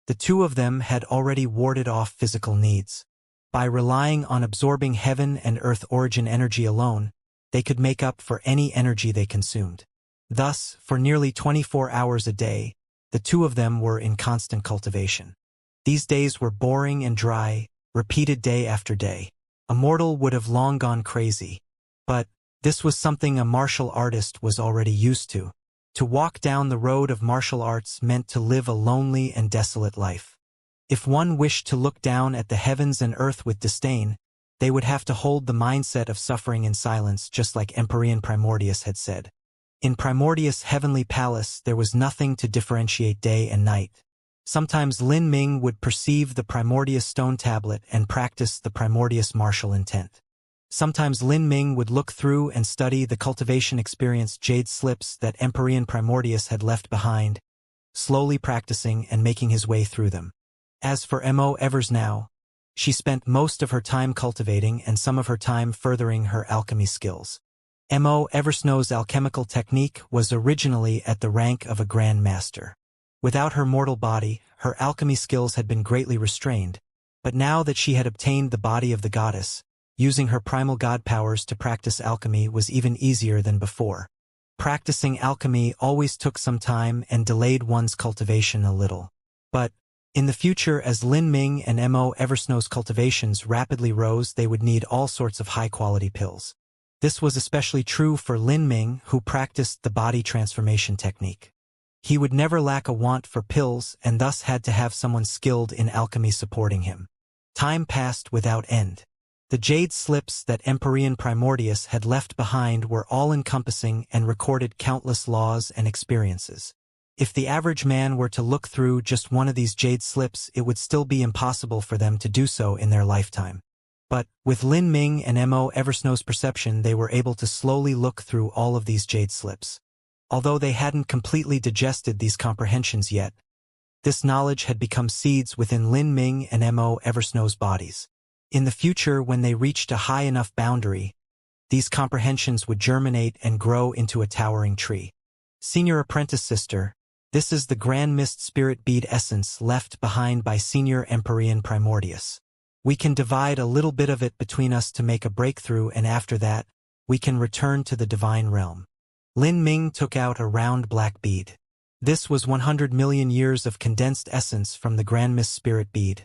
The two of them had already warded off physical needs. By relying on absorbing heaven and earth origin energy alone, they could make up for any energy they consumed. Thus, for nearly 24 hours a day, the two of them were in constant cultivation. These days were boring and dry, repeated day after day. A mortal would have long gone crazy. But this was something a martial artist was already used to. To walk down the road of martial arts meant to live a lonely and desolate life. If one wished to look down at the heavens and earth with disdain, they would have to hold the mindset of suffering in silence, just like Empyrean Primordius had said. In Primordius' heavenly palace there was nothing to differentiate day and night. Sometimes Lin Ming would perceive the Primordius stone tablet and practice the Primordius martial intent. Sometimes Lin Ming would look through and study the cultivation experience jade slips that Empyrean Primordius had left behind, slowly practicing and making his way through them. As for Mo Eversnow, she spent most of her time cultivating and some of her time furthering her alchemy skills. Mo Eversnow's alchemical technique was originally at the rank of a Grand Master. Without her mortal body, her alchemy skills had been greatly restrained, but now that she had obtained the body of the goddess, using her primal god powers to practice alchemy was even easier than before. Practicing alchemy always took some time and delayed one's cultivation a little. But in the future, as Lin Ming and Mo Eversnow's cultivations rapidly rose, they would need all sorts of high-quality pills. This was especially true for Lin Ming, who practiced the body transformation technique. He would never lack a want for pills and thus had to have someone skilled in alchemy supporting him. Time passed without end. The jade slips that Empyrean Primordius had left behind were all-encompassing and recorded countless laws and experiences. If the average man were to look through just one of these jade slips, it would still be impossible for them to do so in their lifetime. But, with Lin Ming and Mo Eversnow's perception, they were able to slowly look through all of these jade slips. Although they hadn't completely digested these comprehensions yet, this knowledge had become seeds within Lin Ming and Mo Eversnow's bodies. In the future, when they reached a high enough boundary, these comprehensions would germinate and grow into a towering tree. Senior Apprentice Sister, this is the Grand Mist Spirit Bead essence left behind by Senior Empyrean Primordius. We can divide a little bit of it between us to make a breakthrough, and after that, we can return to the divine realm. Lin Ming took out a round black bead. This was 100 million years of condensed essence from the Grand Mist Spirit Bead.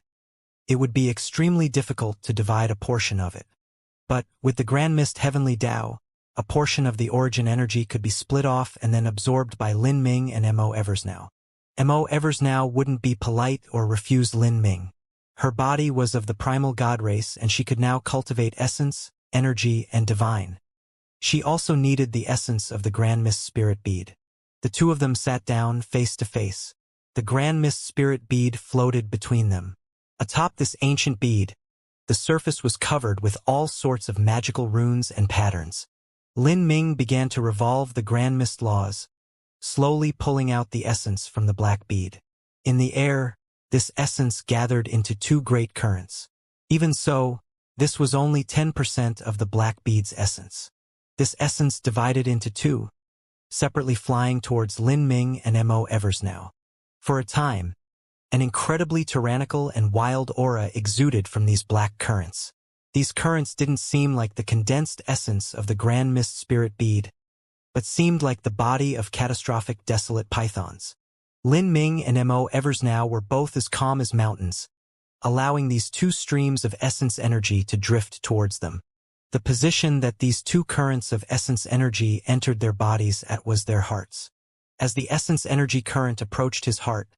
It would be extremely difficult to divide a portion of it. But, with the Grand Mist Heavenly Tao, a portion of the origin energy could be split off and then absorbed by Lin Ming and Mo Eversnow. Mo Eversnow wouldn't be polite or refuse Lin Ming. Her body was of the primal god race and she could now cultivate essence, energy, and divine. She also needed the essence of the Grand Mist Spirit Bead. The two of them sat down face to face. The Grand Mist Spirit Bead floated between them. Atop this ancient bead, The surface was covered with all sorts of magical runes and patterns. Lin Ming began to revolve the Grand Mist laws, slowly pulling out the essence from the black bead. In the air, this essence gathered into two great currents. Even so, this was only 10% of the black bead's essence. This essence divided into two, separately flying towards Lin Ming and Mo Eversnow. For a time, an incredibly tyrannical and wild aura exuded from these black currents. These currents didn't seem like the condensed essence of the Grand Mist Spirit Bead, but seemed like the body of catastrophic desolate pythons. Lin Ming and Mo Eversnow were both as calm as mountains, allowing these two streams of essence energy to drift towards them. The position that these two currents of essence energy entered their bodies at was their hearts. As the essence energy current approached his heart,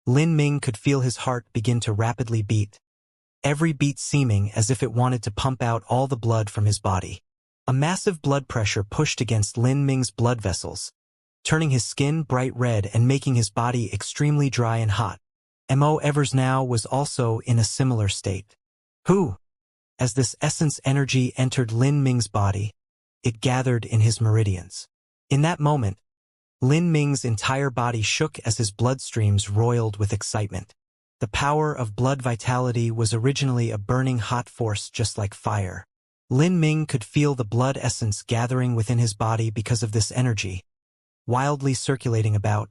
Lin Ming could feel his heart begin to rapidly beat, every beat seeming as if it wanted to pump out all the blood from his body. A massive blood pressure pushed against Lin Ming's blood vessels, turning his skin bright red and making his body extremely dry and hot. Mo Eversnow was also in a similar state. As this essence energy entered Lin Ming's body, it gathered in his meridians. In that moment, Lin Ming's entire body shook as his bloodstreams roiled with excitement. The power of blood vitality was originally a burning hot force just like fire. Lin Ming could feel the blood essence gathering within his body because of this energy, wildly circulating about,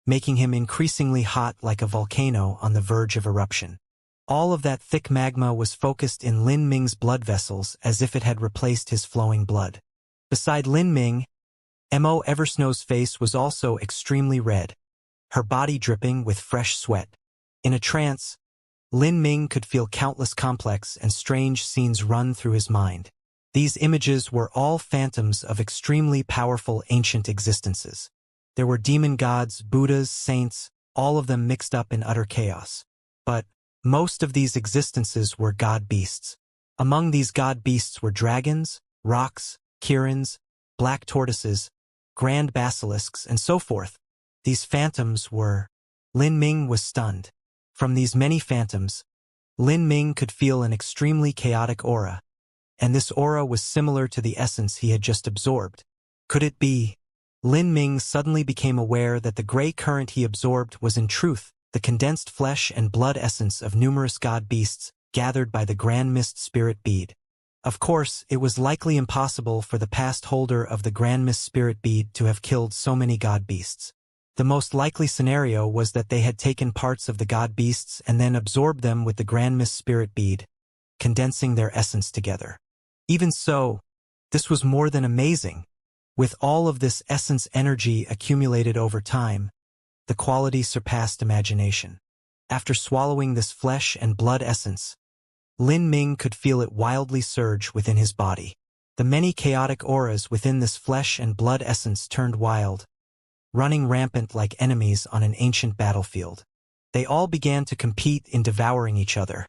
making him increasingly hot like a volcano on the verge of eruption. All of that thick magma was focused in Lin Ming's blood vessels as if it had replaced his flowing blood. Beside Lin Ming, Mo Eversnow's face was also extremely red, her body dripping with fresh sweat. In a trance, Lin Ming could feel countless complex and strange scenes run through his mind. These images were all phantoms of extremely powerful ancient existences. There were demon gods, Buddhas, saints, all of them mixed up in utter chaos. But most of these existences were god beasts. Among these god beasts were dragons, rocks, kirins, black tortoises, grand basilisks, and so forth. These phantoms were... Lin Ming was stunned. From these many phantoms, Lin Ming could feel an extremely chaotic aura, and this aura was similar to the essence he had just absorbed. Could it be? Lin Ming suddenly became aware that the gray current he absorbed was in truth the condensed flesh and blood essence of numerous god beasts gathered by the Grand Mist Spirit Bead. Of course, it was likely impossible for the past holder of the Grand Mist Spirit Bead to have killed so many god beasts. The most likely scenario was that they had taken parts of the god beasts and then absorbed them with the Grand Mist Spirit Bead, condensing their essence together. Even so, this was more than amazing. With all of this essence energy accumulated over time, the quality surpassed imagination. After swallowing this flesh and blood essence, Lin Ming could feel it wildly surge within his body. The many chaotic auras within this flesh and blood essence turned wild, running rampant like enemies on an ancient battlefield. They all began to compete in devouring each other,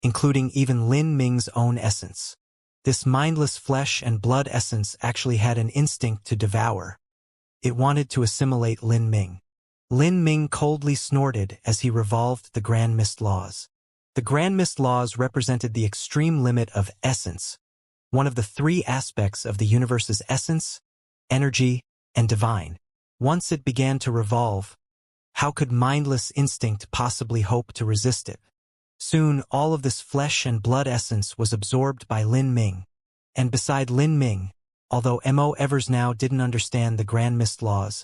including even Lin Ming's own essence. This mindless flesh and blood essence actually had an instinct to devour. It wanted to assimilate Lin Ming. Lin Ming coldly snorted as he revolved the Grand Mist laws. The Grand Mist laws represented the extreme limit of essence, one of the three aspects of the universe's essence, energy, and divine. Once it began to revolve, how could mindless instinct possibly hope to resist it? Soon, all of this flesh and blood essence was absorbed by Lin Ming. And beside Lin Ming, although Mo Eversnow didn't understand the Grand Mist laws,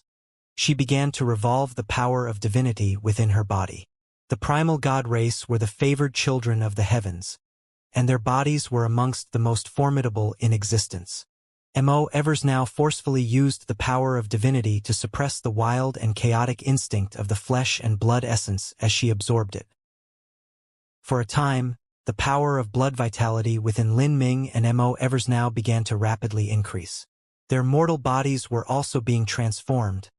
she began to revolve the power of divinity within her body. The primal god race were the favored children of the heavens, and their bodies were amongst the most formidable in existence. Mo Eversnow forcefully used the power of divinity to suppress the wild and chaotic instinct of the flesh and blood essence as she absorbed it. For a time, the power of blood vitality within Lin Ming and Mo Eversnow began to rapidly increase. Their mortal bodies were also being transformed,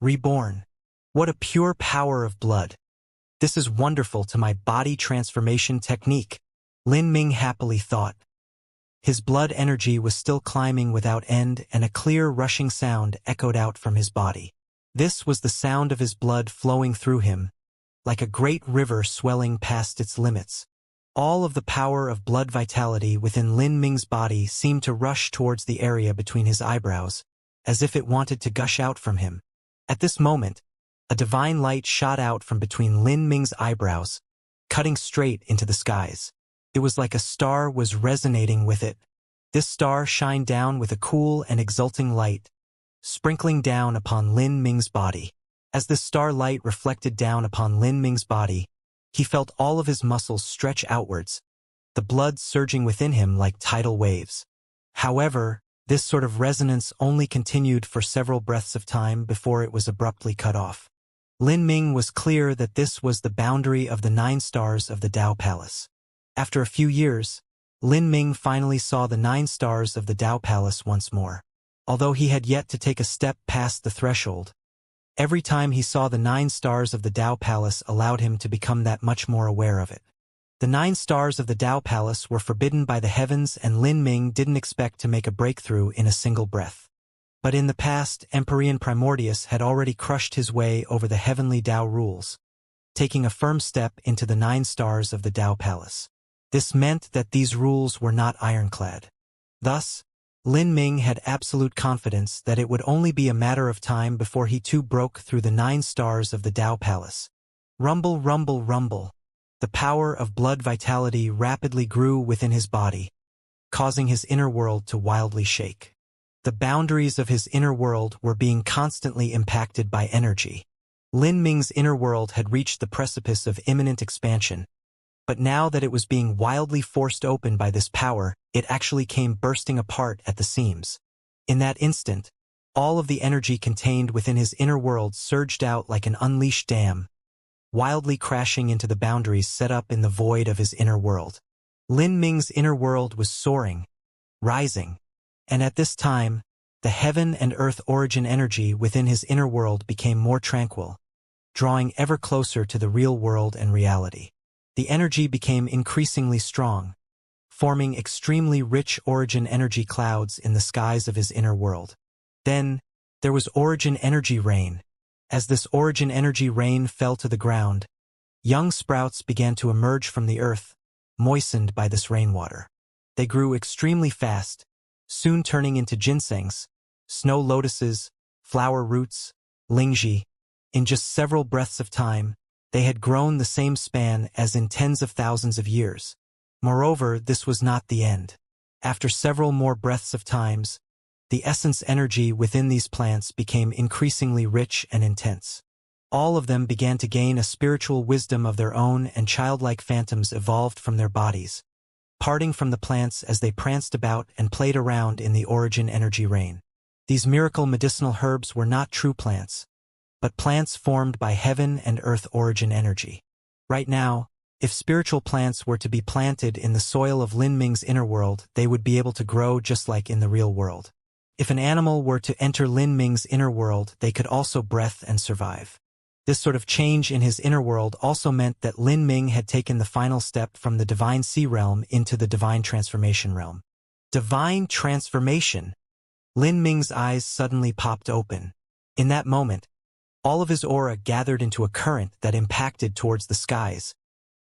reborn. What a pure power of blood! This is wonderful to my body transformation technique, Lin Ming happily thought. His blood energy was still climbing without end, and a clear rushing sound echoed out from his body. This was the sound of his blood flowing through him, like a great river swelling past its limits. All of the power of blood vitality within Lin Ming's body seemed to rush towards the area between his eyebrows, as if it wanted to gush out from him. At this moment, a divine light shot out from between Lin Ming's eyebrows, cutting straight into the skies. It was like a star was resonating with it. This star shined down with a cool and exulting light, sprinkling down upon Lin Ming's body. As this starlight reflected down upon Lin Ming's body, he felt all of his muscles stretch outwards, the blood surging within him like tidal waves. However, this sort of resonance only continued for several breaths of time before it was abruptly cut off. Lin Ming was clear that this was the boundary of the 9 stars of the Tao Palace. After a few years, Lin Ming finally saw the 9 stars of the Tao Palace once more. Although he had yet to take a step past the threshold, every time he saw the 9 stars of the Tao Palace allowed him to become that much more aware of it. The 9 stars of the Tao Palace were forbidden by the heavens, and Lin Ming didn't expect to make a breakthrough in a single breath. But in the past, Empyrean Primordius had already crushed his way over the heavenly Tao rules, taking a firm step into the 9 stars of the Tao Palace. This meant that these rules were not ironclad. Thus, Lin Ming had absolute confidence that it would only be a matter of time before he too broke through the 9 stars of the Tao Palace. Rumble, rumble, rumble. The power of blood vitality rapidly grew within his body, causing his inner world to wildly shake. The boundaries of his inner world were being constantly impacted by energy. Lin Ming's inner world had reached the precipice of imminent expansion, but now that it was being wildly forced open by this power, it actually came bursting apart at the seams. In that instant, all of the energy contained within his inner world surged out like an unleashed dam, wildly crashing into the boundaries set up in the void of his inner world. Lin Ming's inner world was soaring, rising, and at this time, the heaven and earth origin energy within his inner world became more tranquil, drawing ever closer to the real world and reality. The energy became increasingly strong, forming extremely rich origin energy clouds in the skies of his inner world. Then, there was origin energy rain. As this origin energy rain fell to the ground, young sprouts began to emerge from the earth, moistened by this rainwater. They grew extremely fast, soon turning into ginsengs, snow lotuses, flower roots, lingji. In just several breaths of time, they had grown the same span as in tens of thousands of years. Moreover, this was not the end. After several more breaths of times, the essence energy within these plants became increasingly rich and intense. All of them began to gain a spiritual wisdom of their own, and childlike phantoms evolved from their bodies, parting from the plants as they pranced about and played around in the origin energy rain. These miracle medicinal herbs were not true plants, but plants formed by heaven and earth origin energy. Right now, if spiritual plants were to be planted in the soil of Lin Ming's inner world, they would be able to grow just like in the real world. If an animal were to enter Lin Ming's inner world, they could also breathe and survive. This sort of change in his inner world also meant that Lin Ming had taken the final step from the divine sea realm into the divine transformation realm. Divine transformation! Lin Ming's eyes suddenly popped open. In that moment, all of his aura gathered into a current that impacted towards the skies,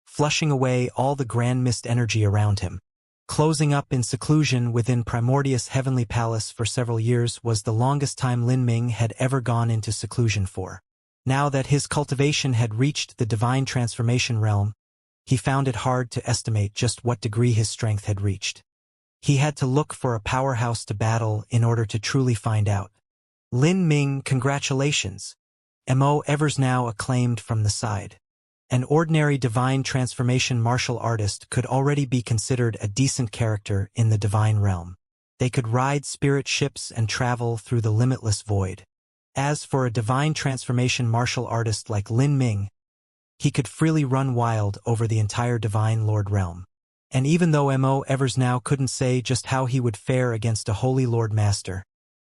flushing away all the grand mist energy around him. Closing up in seclusion within Primordius' heavenly palace for several years was the longest time Lin Ming had ever gone into seclusion for. Now that his cultivation had reached the divine transformation realm, he found it hard to estimate just what degree his strength had reached. He had to look for a powerhouse to battle in order to truly find out. Lin Ming, congratulations! Mo Evers now acclaimed from the side. An ordinary divine transformation martial artist could already be considered a decent character in the divine realm. They could ride spirit ships and travel through the limitless void. As for a divine transformation martial artist like Lin Ming, he could freely run wild over the entire divine lord realm. And even though Mo Evers now couldn't say just how he would fare against a holy lord master,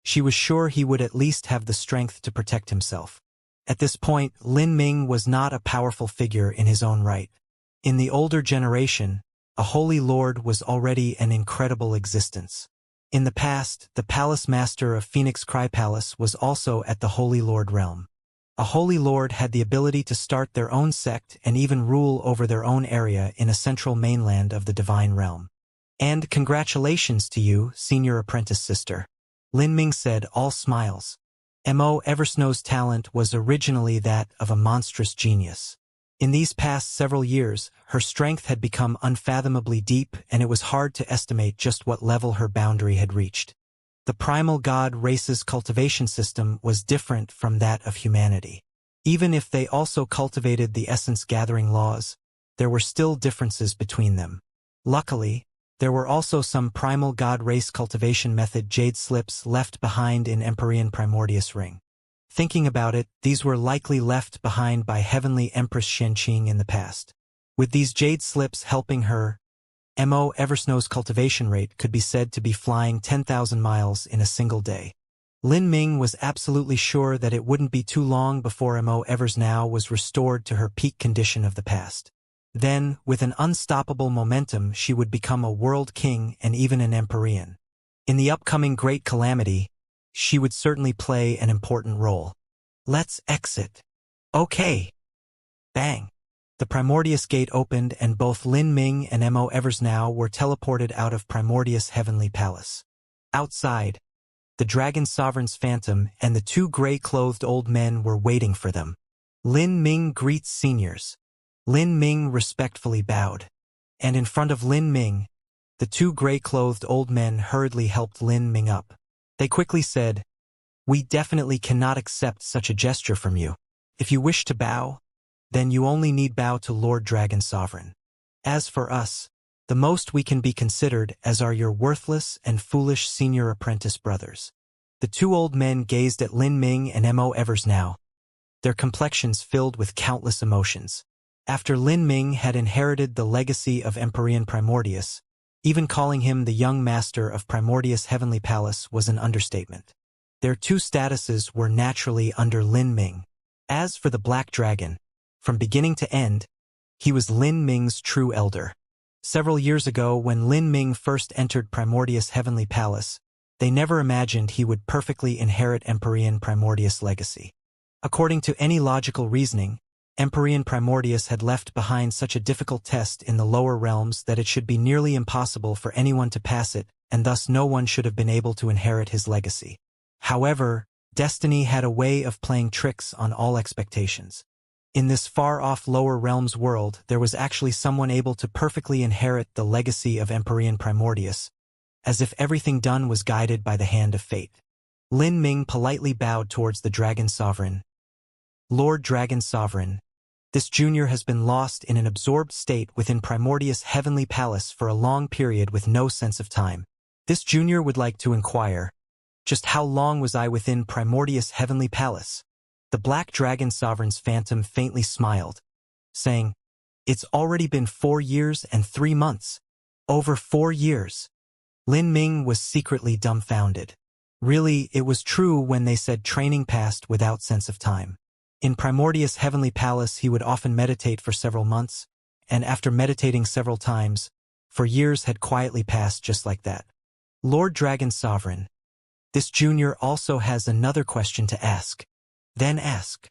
she was sure he would at least have the strength to protect himself. At this point, Lin Ming was not a powerful figure in his own right. In the older generation, a holy lord was already an incredible existence. In the past, the palace master of Phoenix Cry Palace was also at the Holy Lord realm. A holy lord had the ability to start their own sect and even rule over their own area in a central mainland of the divine realm. And congratulations to you, senior apprentice sister. Lin Ming said, all smiles. Mo Eversnow's talent was originally that of a monstrous genius. In these past several years, her strength had become unfathomably deep, and it was hard to estimate just what level her boundary had reached. The primal god race's cultivation system was different from that of humanity. Even if they also cultivated the essence-gathering laws, there were still differences between them. Luckily, there were also some primal god race cultivation method jade slips left behind in Empyrean Primordius Ring. Thinking about it, these were likely left behind by Heavenly Empress Xianxia in the past. With these jade slips helping her, Mo Eversnow's cultivation rate could be said to be flying 10,000 miles in a single day. Lin Ming was absolutely sure that it wouldn't be too long before Mo Eversnow was restored to her peak condition of the past. Then, with an unstoppable momentum, she would become a world king and even an Empyrean. In the upcoming Great Calamity, she would certainly play an important role. Let's exit. Okay. Bang. The Primordius Gate opened and both Lin Ming and Mo Eversnow were teleported out of Primordius Heavenly Palace. Outside, the Dragon Sovereign's Phantom and the two gray-clothed old men were waiting for them. Lin Ming greets seniors. Lin Ming respectfully bowed. And in front of Lin Ming, the two gray-clothed old men hurriedly helped Lin Ming up. They quickly said, "We definitely cannot accept such a gesture from you. If you wish to bow, then you only need bow to Lord Dragon Sovereign. As for us, the most we can be considered as are your worthless and foolish senior apprentice brothers." The two old men gazed at Lin Ming and Mo Eversnow, their complexions filled with countless emotions. After Lin Ming had inherited the legacy of Empyrean Primordius, even calling him the young master of Primordius Heavenly Palace was an understatement. Their two statuses were naturally under Lin Ming. As for the Black Dragon, from beginning to end, he was Lin Ming's true elder. Several years ago, when Lin Ming first entered Primordius Heavenly Palace, they never imagined he would perfectly inherit Empyrean Primordius' legacy. According to any logical reasoning, Empyrean Primordius had left behind such a difficult test in the lower realms that it should be nearly impossible for anyone to pass it, and thus no one should have been able to inherit his legacy. However, destiny had a way of playing tricks on all expectations. In this far-off lower realms world, there was actually someone able to perfectly inherit the legacy of Empyrean Primordius, as if everything done was guided by the hand of fate. Lin Ming politely bowed towards the Dragon Sovereign. "Lord Dragon Sovereign, this junior has been lost in an absorbed state within Primordius Heavenly Palace for a long period with no sense of time. This junior would like to inquire, just how long was I within Primordius Heavenly Palace?" The Black Dragon Sovereign's Phantom faintly smiled, saying, "It's already been 4 years and 3 months. Over 4 years. Lin Ming was secretly dumbfounded. Really, it was true when they said training passed without sense of time. In Primordius Heavenly Palace he would often meditate for several months, and after meditating several times, for years had quietly passed just like that. "Lord Dragon Sovereign, this junior also has another question to ask." "Then ask."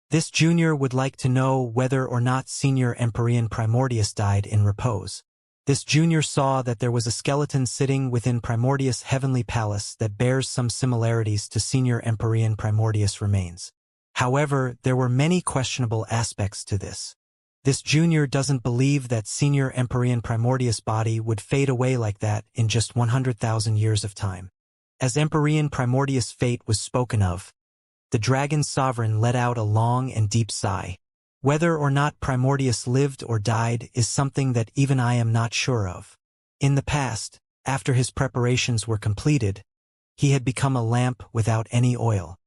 "This junior would like to know whether or not Senior Empyrean Primordius died in repose. This junior saw that there was a skeleton sitting within Primordius Heavenly Palace that bears some similarities to Senior Empyrean Primordius remains. However, there were many questionable aspects to this. This junior doesn't believe that Senior Empyrean Primordius' body would fade away like that in just 100,000 years of time." As Empyrean Primordius' fate was spoken of, the Dragon Sovereign let out a long and deep sigh. "Whether or not Primordius lived or died is something that even I am not sure of. In the past, after his preparations were completed, he had become a lamp without any oil.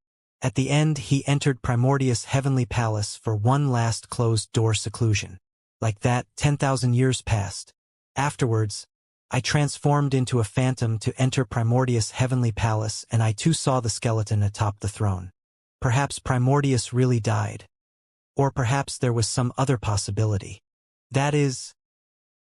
At the end he entered Primordius Heavenly Palace for one last closed-door seclusion. Like that, 10,000 years passed. Afterwards, I transformed into a phantom to enter Primordius Heavenly Palace, and I too saw the skeleton atop the throne. Perhaps Primordius really died. Or perhaps there was some other possibility. That is..."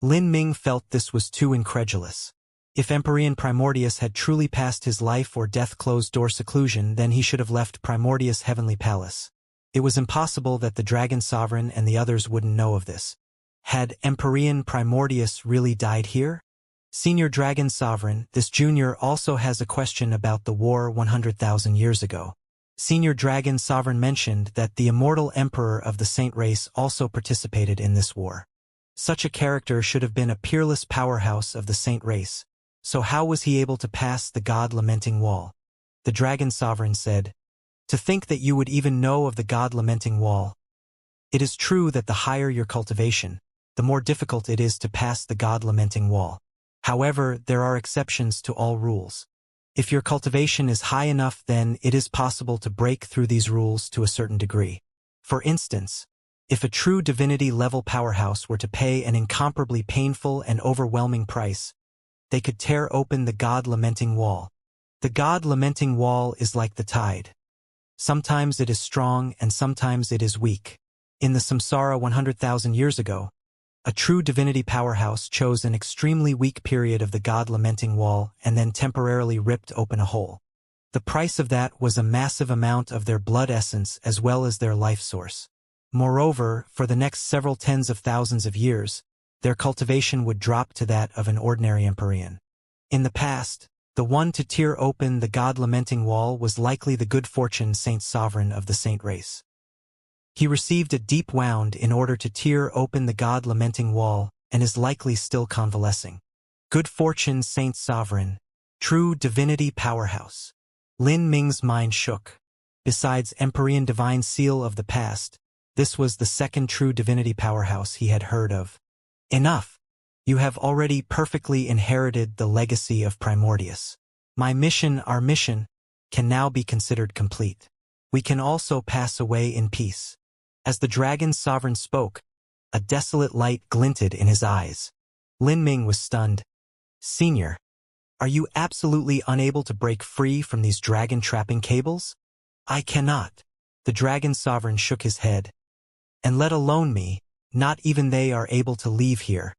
Lin Ming felt this was too incredulous. If Empyrean Primordius had truly passed his life or death closed-door seclusion, then he should have left Primordius Heavenly Palace. It was impossible that the Dragon Sovereign and the others wouldn't know of this. Had Empyrean Primordius really died here? Senior Dragon Sovereign, this junior also has a question about the war 100,000 years ago. Senior Dragon Sovereign mentioned that the immortal emperor of the Saint race also participated in this war. Such a character should have been a peerless powerhouse of the Saint race. So how was he able to pass the God-lamenting wall? The Dragon Sovereign said, "To think that you would even know of the God-lamenting wall. It is true that the higher your cultivation, the more difficult it is to pass the God-lamenting wall. However, there are exceptions to all rules. If your cultivation is high enough, then it is possible to break through these rules to a certain degree. For instance, if a true divinity-level powerhouse were to pay an incomparably painful and overwhelming price, they could tear open the God-lamenting wall. The God-lamenting wall is like the tide. Sometimes it is strong and sometimes it is weak. In the samsara 100,000 years ago, a true divinity powerhouse chose an extremely weak period of the God-lamenting wall and then temporarily ripped open a hole. The price of that was a massive amount of their blood essence as well as their life source. Moreover, for the next several tens of thousands of years, their cultivation would drop to that of an ordinary Empyrean. In the past, the one to tear open the God-lamenting wall was likely the good fortune Saint Sovereign of the Saint race. He received a deep wound in order to tear open the God-lamenting wall and is likely still convalescing. Good fortune Saint Sovereign, true divinity powerhouse. Lin Ming's mind shook. Besides Empyrean divine seal of the past, this was the second true divinity powerhouse he had heard of. Enough! You have already perfectly inherited the legacy of Primordius. My mission, our mission, can now be considered complete. We can also pass away in peace. As the Dragon Sovereign spoke, a desolate light glinted in his eyes. Lin Ming was stunned. Senior, are you absolutely unable to break free from these dragon-trapping cables? I cannot. The Dragon Sovereign shook his head. And let alone me, not even they are able to leave here.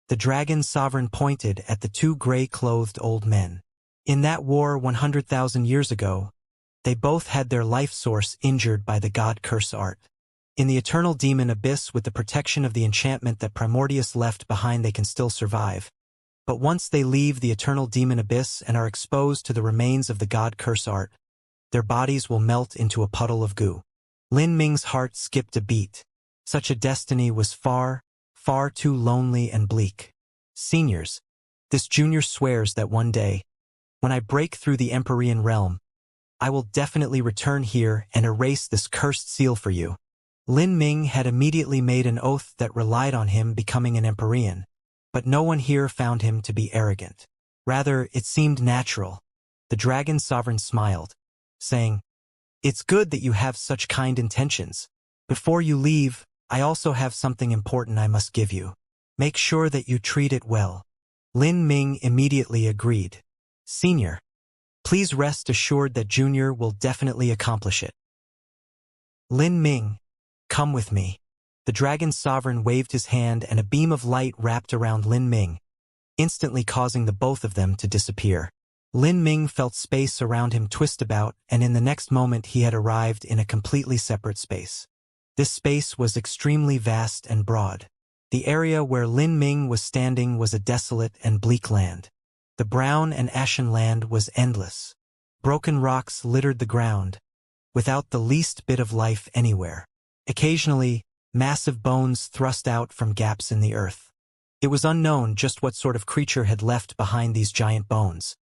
The Dragon Sovereign pointed at the two gray-clothed old men. In that war 100,000 years ago, they both had their life source injured by the god curse art. In the eternal demon abyss with the protection of the enchantment that Primordius left behind, they can still survive. But once they leave the eternal demon abyss and are exposed to the remains of the god curse art, their bodies will melt into a puddle of goo. Lin Ming's heart skipped a beat. Such a destiny was far, far too lonely and bleak. Seniors, this junior swears that one day, when I break through the Empyrean realm, I will definitely return here and erase this cursed seal for you. Lin Ming had immediately made an oath that relied on him becoming an Empyrean, but no one here found him to be arrogant. Rather, it seemed natural. The Dragon Sovereign smiled, saying, "It's good that you have such kind intentions. Before you leave, I also have something important I must give you. Make sure that you treat it well." Lin Ming immediately agreed. Senior, please rest assured that Junior will definitely accomplish it. Lin Ming, come with me. The Dragon Sovereign waved his hand and a beam of light wrapped around Lin Ming, instantly causing the both of them to disappear. Lin Ming felt space around him twist about, and in the next moment he had arrived in a completely separate space. This space was extremely vast and broad. The area where Lin Ming was standing was a desolate and bleak land. The brown and ashen land was endless. Broken rocks littered the ground, without the least bit of life anywhere. Occasionally, massive bones thrust out from gaps in the earth. It was unknown just what sort of creature had left behind these giant bones.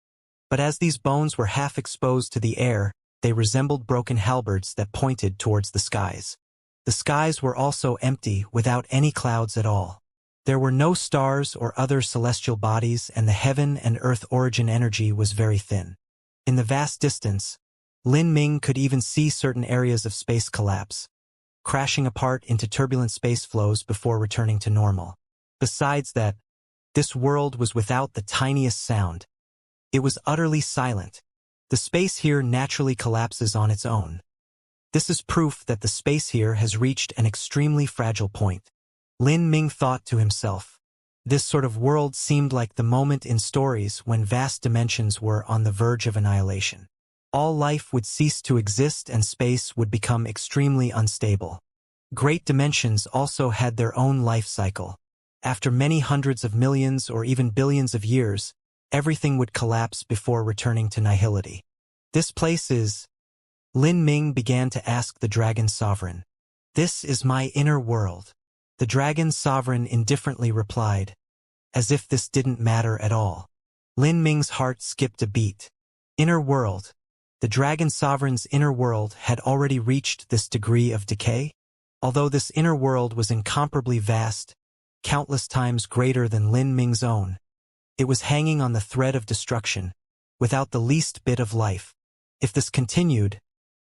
But as these bones were half exposed to the air, they resembled broken halberds that pointed towards the skies. The skies were also empty, without any clouds at all. There were no stars or other celestial bodies, and the heaven and earth origin energy was very thin. In the vast distance, Lin Ming could even see certain areas of space collapse, crashing apart into turbulent space flows before returning to normal. Besides that, this world was without the tiniest sound. It was utterly silent. The space here naturally collapses on its own. This is proof that the space here has reached an extremely fragile point. Lin Ming thought to himself. This sort of world seemed like the moment in stories when vast dimensions were on the verge of annihilation. all life would cease to exist and space would become extremely unstable. Great dimensions also had their own life cycle. After many hundreds of millions or even billions of years, everything would collapse before returning to nihility. This place is... Lin Ming began to ask the Dragon Sovereign. This is my inner world. The Dragon Sovereign indifferently replied, as if this didn't matter at all. Lin Ming's heart skipped a beat. Inner world. The Dragon Sovereign's inner world had already reached this degree of decay? Although this inner world was incomparably vast, countless times greater than Lin Ming's own, it was hanging on the thread of destruction, without the least bit of life. If this continued,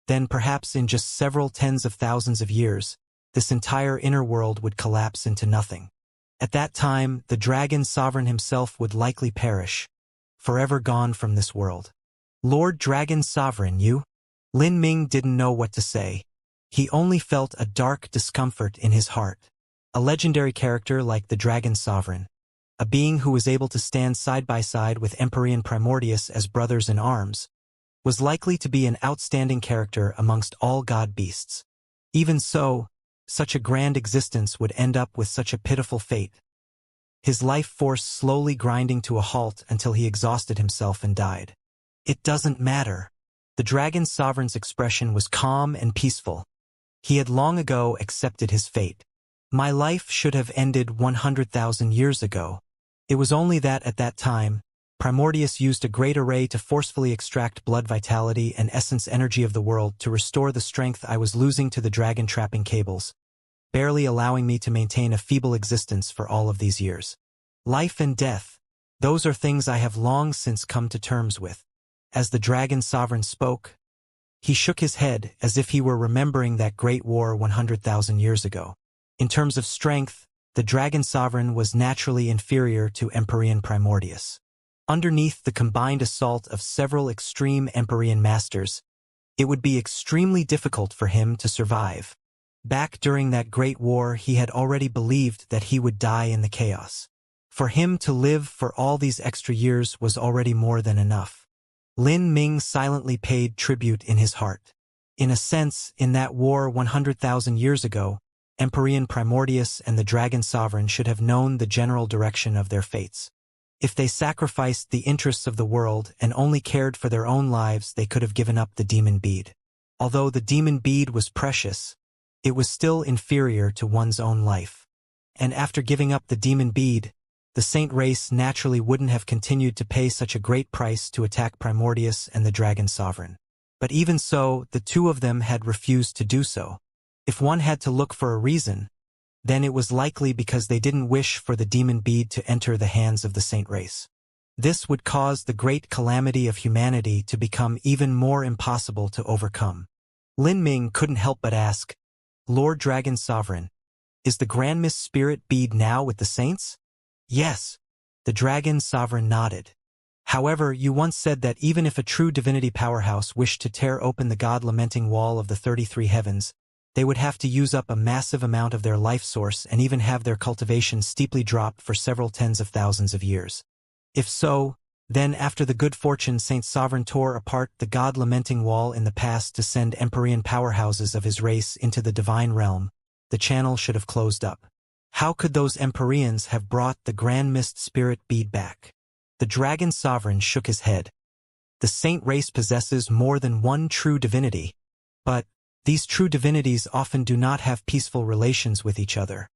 then perhaps in just several tens of thousands of years, this entire inner world would collapse into nothing. At that time, the Dragon Sovereign himself would likely perish, forever gone from this world. Lord Dragon Sovereign, you? Lin Ming didn't know what to say. He only felt a dark discomfort in his heart. A legendary character like the Dragon Sovereign, a being who was able to stand side by side with Empyrean Primordius as brothers in arms, was likely to be an outstanding character amongst all god beasts. Even so, such a grand existence would end up with such a pitiful fate. His life force slowly grinding to a halt until he exhausted himself and died. It doesn't matter. The Dragon Sovereign's expression was calm and peaceful. He had long ago accepted his fate. My life should have ended 100,000 years ago. It was only that at that time, Primordius used a great array to forcefully extract blood vitality and essence energy of the world to restore the strength I was losing to the dragon trapping cables, barely allowing me to maintain a feeble existence for all of these years. Life and death, those are things I have long since come to terms with. As the Dragon Sovereign spoke, he shook his head as if he were remembering that great war 100,000 years ago. In terms of strength, the Dragon Sovereign was naturally inferior to Empyrean Primordius. Underneath the combined assault of several extreme Empyrean masters, it would be extremely difficult for him to survive. Back during that great war, he had already believed that he would die in the chaos. For him to live for all these extra years was already more than enough. Lin Ming silently paid tribute in his heart. In a sense, in that war 100,000 years ago, Empyrean Primordius and the Dragon Sovereign should have known the general direction of their fates. If they sacrificed the interests of the world and only cared for their own lives, they could have given up the demon bead. Although the demon bead was precious, it was still inferior to one's own life. And after giving up the demon bead, the saint race naturally wouldn't have continued to pay such a great price to attack Primordius and the Dragon Sovereign. But even so, the two of them had refused to do so. If one had to look for a reason, then it was likely because they didn't wish for the demon bead to enter the hands of the saint race. This would cause the great calamity of humanity to become even more impossible to overcome. Lin Ming couldn't help but ask, Lord Dragon Sovereign, is the Grandmist Spirit bead now with the saints? Yes. The Dragon Sovereign nodded. However, you once said that even if a true divinity powerhouse wished to tear open the God-lamenting wall of the 33 heavens, they would have to use up a massive amount of their life source and even have their cultivation steeply dropped for several tens of thousands of years. If so, then after the good fortune Saint Sovereign tore apart the God-lamenting wall in the past to send Empyrean powerhouses of his race into the divine realm, the channel should have closed up. How could those Empyreans have brought the Grand Mist Spirit bead back? The Dragon Sovereign shook his head. The saint race possesses more than one true divinity, but these true divinities often do not have peaceful relations with each other.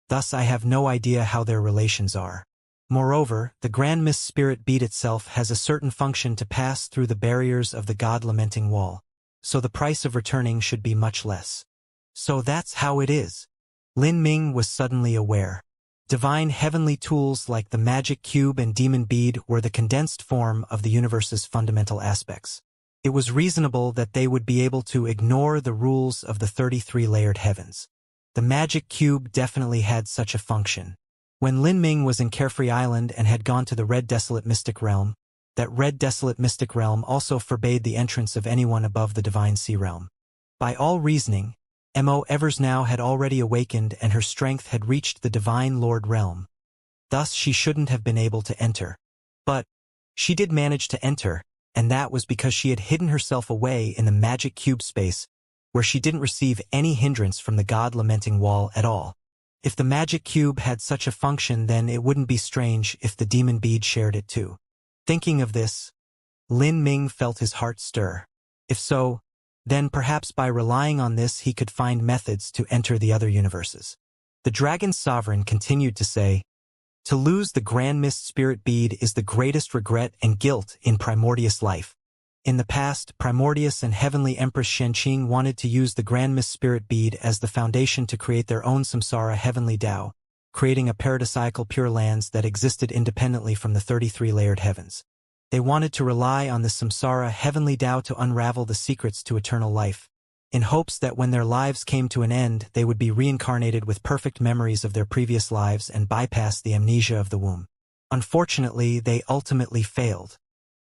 Thus I have no idea how their relations are. Moreover, the Grand Mist Spirit bead itself has a certain function to pass through the barriers of the God-lamenting wall, so the price of returning should be much less. So that's how it is. Lin Ming was suddenly aware. Divine heavenly tools like the magic cube and demon bead were the condensed form of the universe's fundamental aspects. It was reasonable that they would be able to ignore the rules of the 33-layered heavens. The magic cube definitely had such a function. When Lin Ming was in Carefree Island and had gone to the Red Desolate Mystic Realm, that Red Desolate Mystic Realm also forbade the entrance of anyone above the Divine Sea Realm. By all reasoning, Mo Evers now had already awakened and her strength had reached the Divine Lord Realm. Thus she shouldn't have been able to enter. But she did manage to enter, and that was because she had hidden herself away in the magic cube space where she didn't receive any hindrance from the god-lamenting wall at all. If the magic cube had such a function, then it wouldn't be strange if the demon bead shared it too. Thinking of this, Lin Ming felt his heart stir. If so, then perhaps by relying on this he could find methods to enter the other universes. The Dragon Sovereign continued to say, "To lose the Grand Mist Spirit Bead is the greatest regret and guilt in Primordius life. In the past, Primordius and Heavenly Empress Xianxia wanted to use the Grand Mist Spirit Bead as the foundation to create their own samsara heavenly Tao, creating a paradisiacal Pure Lands that existed independently from the 33-layered heavens. They wanted to rely on the samsara heavenly Tao to unravel the secrets to eternal life, in hopes that when their lives came to an end, they would be reincarnated with perfect memories of their previous lives and bypass the amnesia of the womb. Unfortunately, they ultimately failed.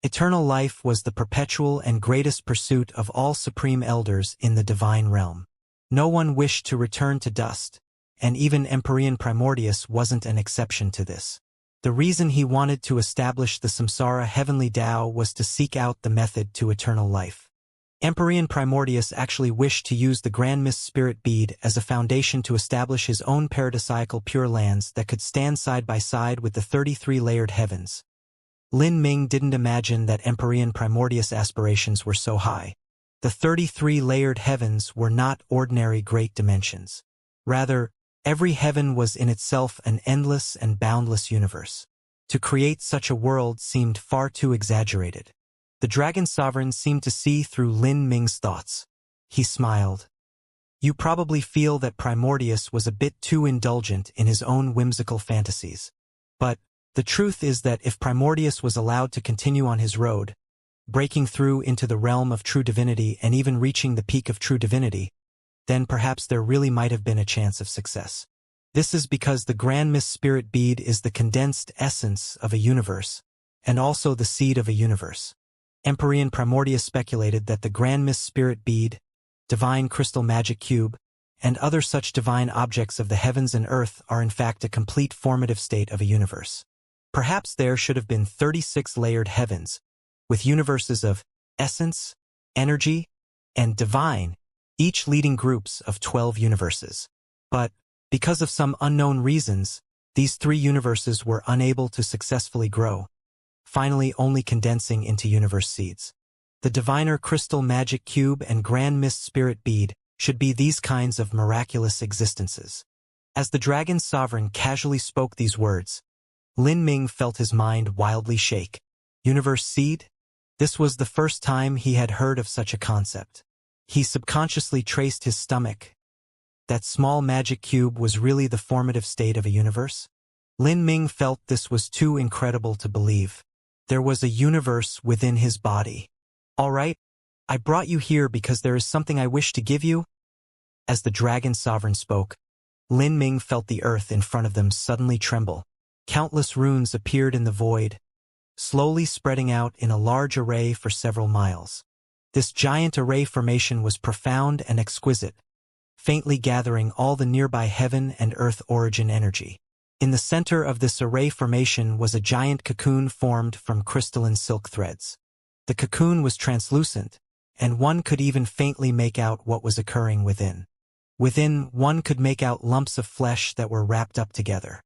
Eternal life was the perpetual and greatest pursuit of all supreme elders in the divine realm. No one wished to return to dust, and even Empyrean Primordius wasn't an exception to this. The reason he wanted to establish the samsara heavenly Tao was to seek out the method to eternal life. Empyrean Primordius actually wished to use the Grand Mist Spirit Bead as a foundation to establish his own paradisiacal Pure Lands that could stand side by side with the 33-layered heavens. Lin Ming didn't imagine that Empyrean Primordius' aspirations were so high. The 33-layered heavens were not ordinary great dimensions. Rather, every heaven was in itself an endless and boundless universe. To create such a world seemed far too exaggerated. The Dragon Sovereign seemed to see through Lin Ming's thoughts. He smiled. "You probably feel that Primordius was a bit too indulgent in his own whimsical fantasies. But the truth is that if Primordius was allowed to continue on his road, breaking through into the realm of true divinity and even reaching the peak of true divinity, then perhaps there really might have been a chance of success. This is because the Grand Mist Spirit Bead is the condensed essence of a universe, and also the seed of a universe. Empyrean Primordius speculated that the Grand Mist Spirit Bead, divine crystal magic cube, and other such divine objects of the heavens and earth are in fact a complete formative state of a universe. Perhaps there should have been 36-layered heavens, with universes of essence, energy, and divine, each leading groups of 12 universes. But, because of some unknown reasons, these 3 universes were unable to successfully grow, finally only condensing into universe seeds. The diviner crystal magic cube and Grand Mist Spirit Bead should be these kinds of miraculous existences. As the Dragon Sovereign casually spoke these words, Lin Ming felt his mind wildly shake. Universe seed? This was the first time he had heard of such a concept. He subconsciously traced his stomach. That small magic cube was really the formative state of a universe? Lin Ming felt this was too incredible to believe. There was a universe within his body. "All right, I brought you here because there is something I wish to give you." As the Dragon Sovereign spoke, Lin Ming felt the earth in front of them suddenly tremble. Countless runes appeared in the void, slowly spreading out in a large array for several miles. This giant array formation was profound and exquisite, faintly gathering all the nearby heaven and earth origin energy. In the center of this array formation was a giant cocoon formed from crystalline silk threads. The cocoon was translucent, and one could even faintly make out what was occurring within. Within, one could make out lumps of flesh that were wrapped up together.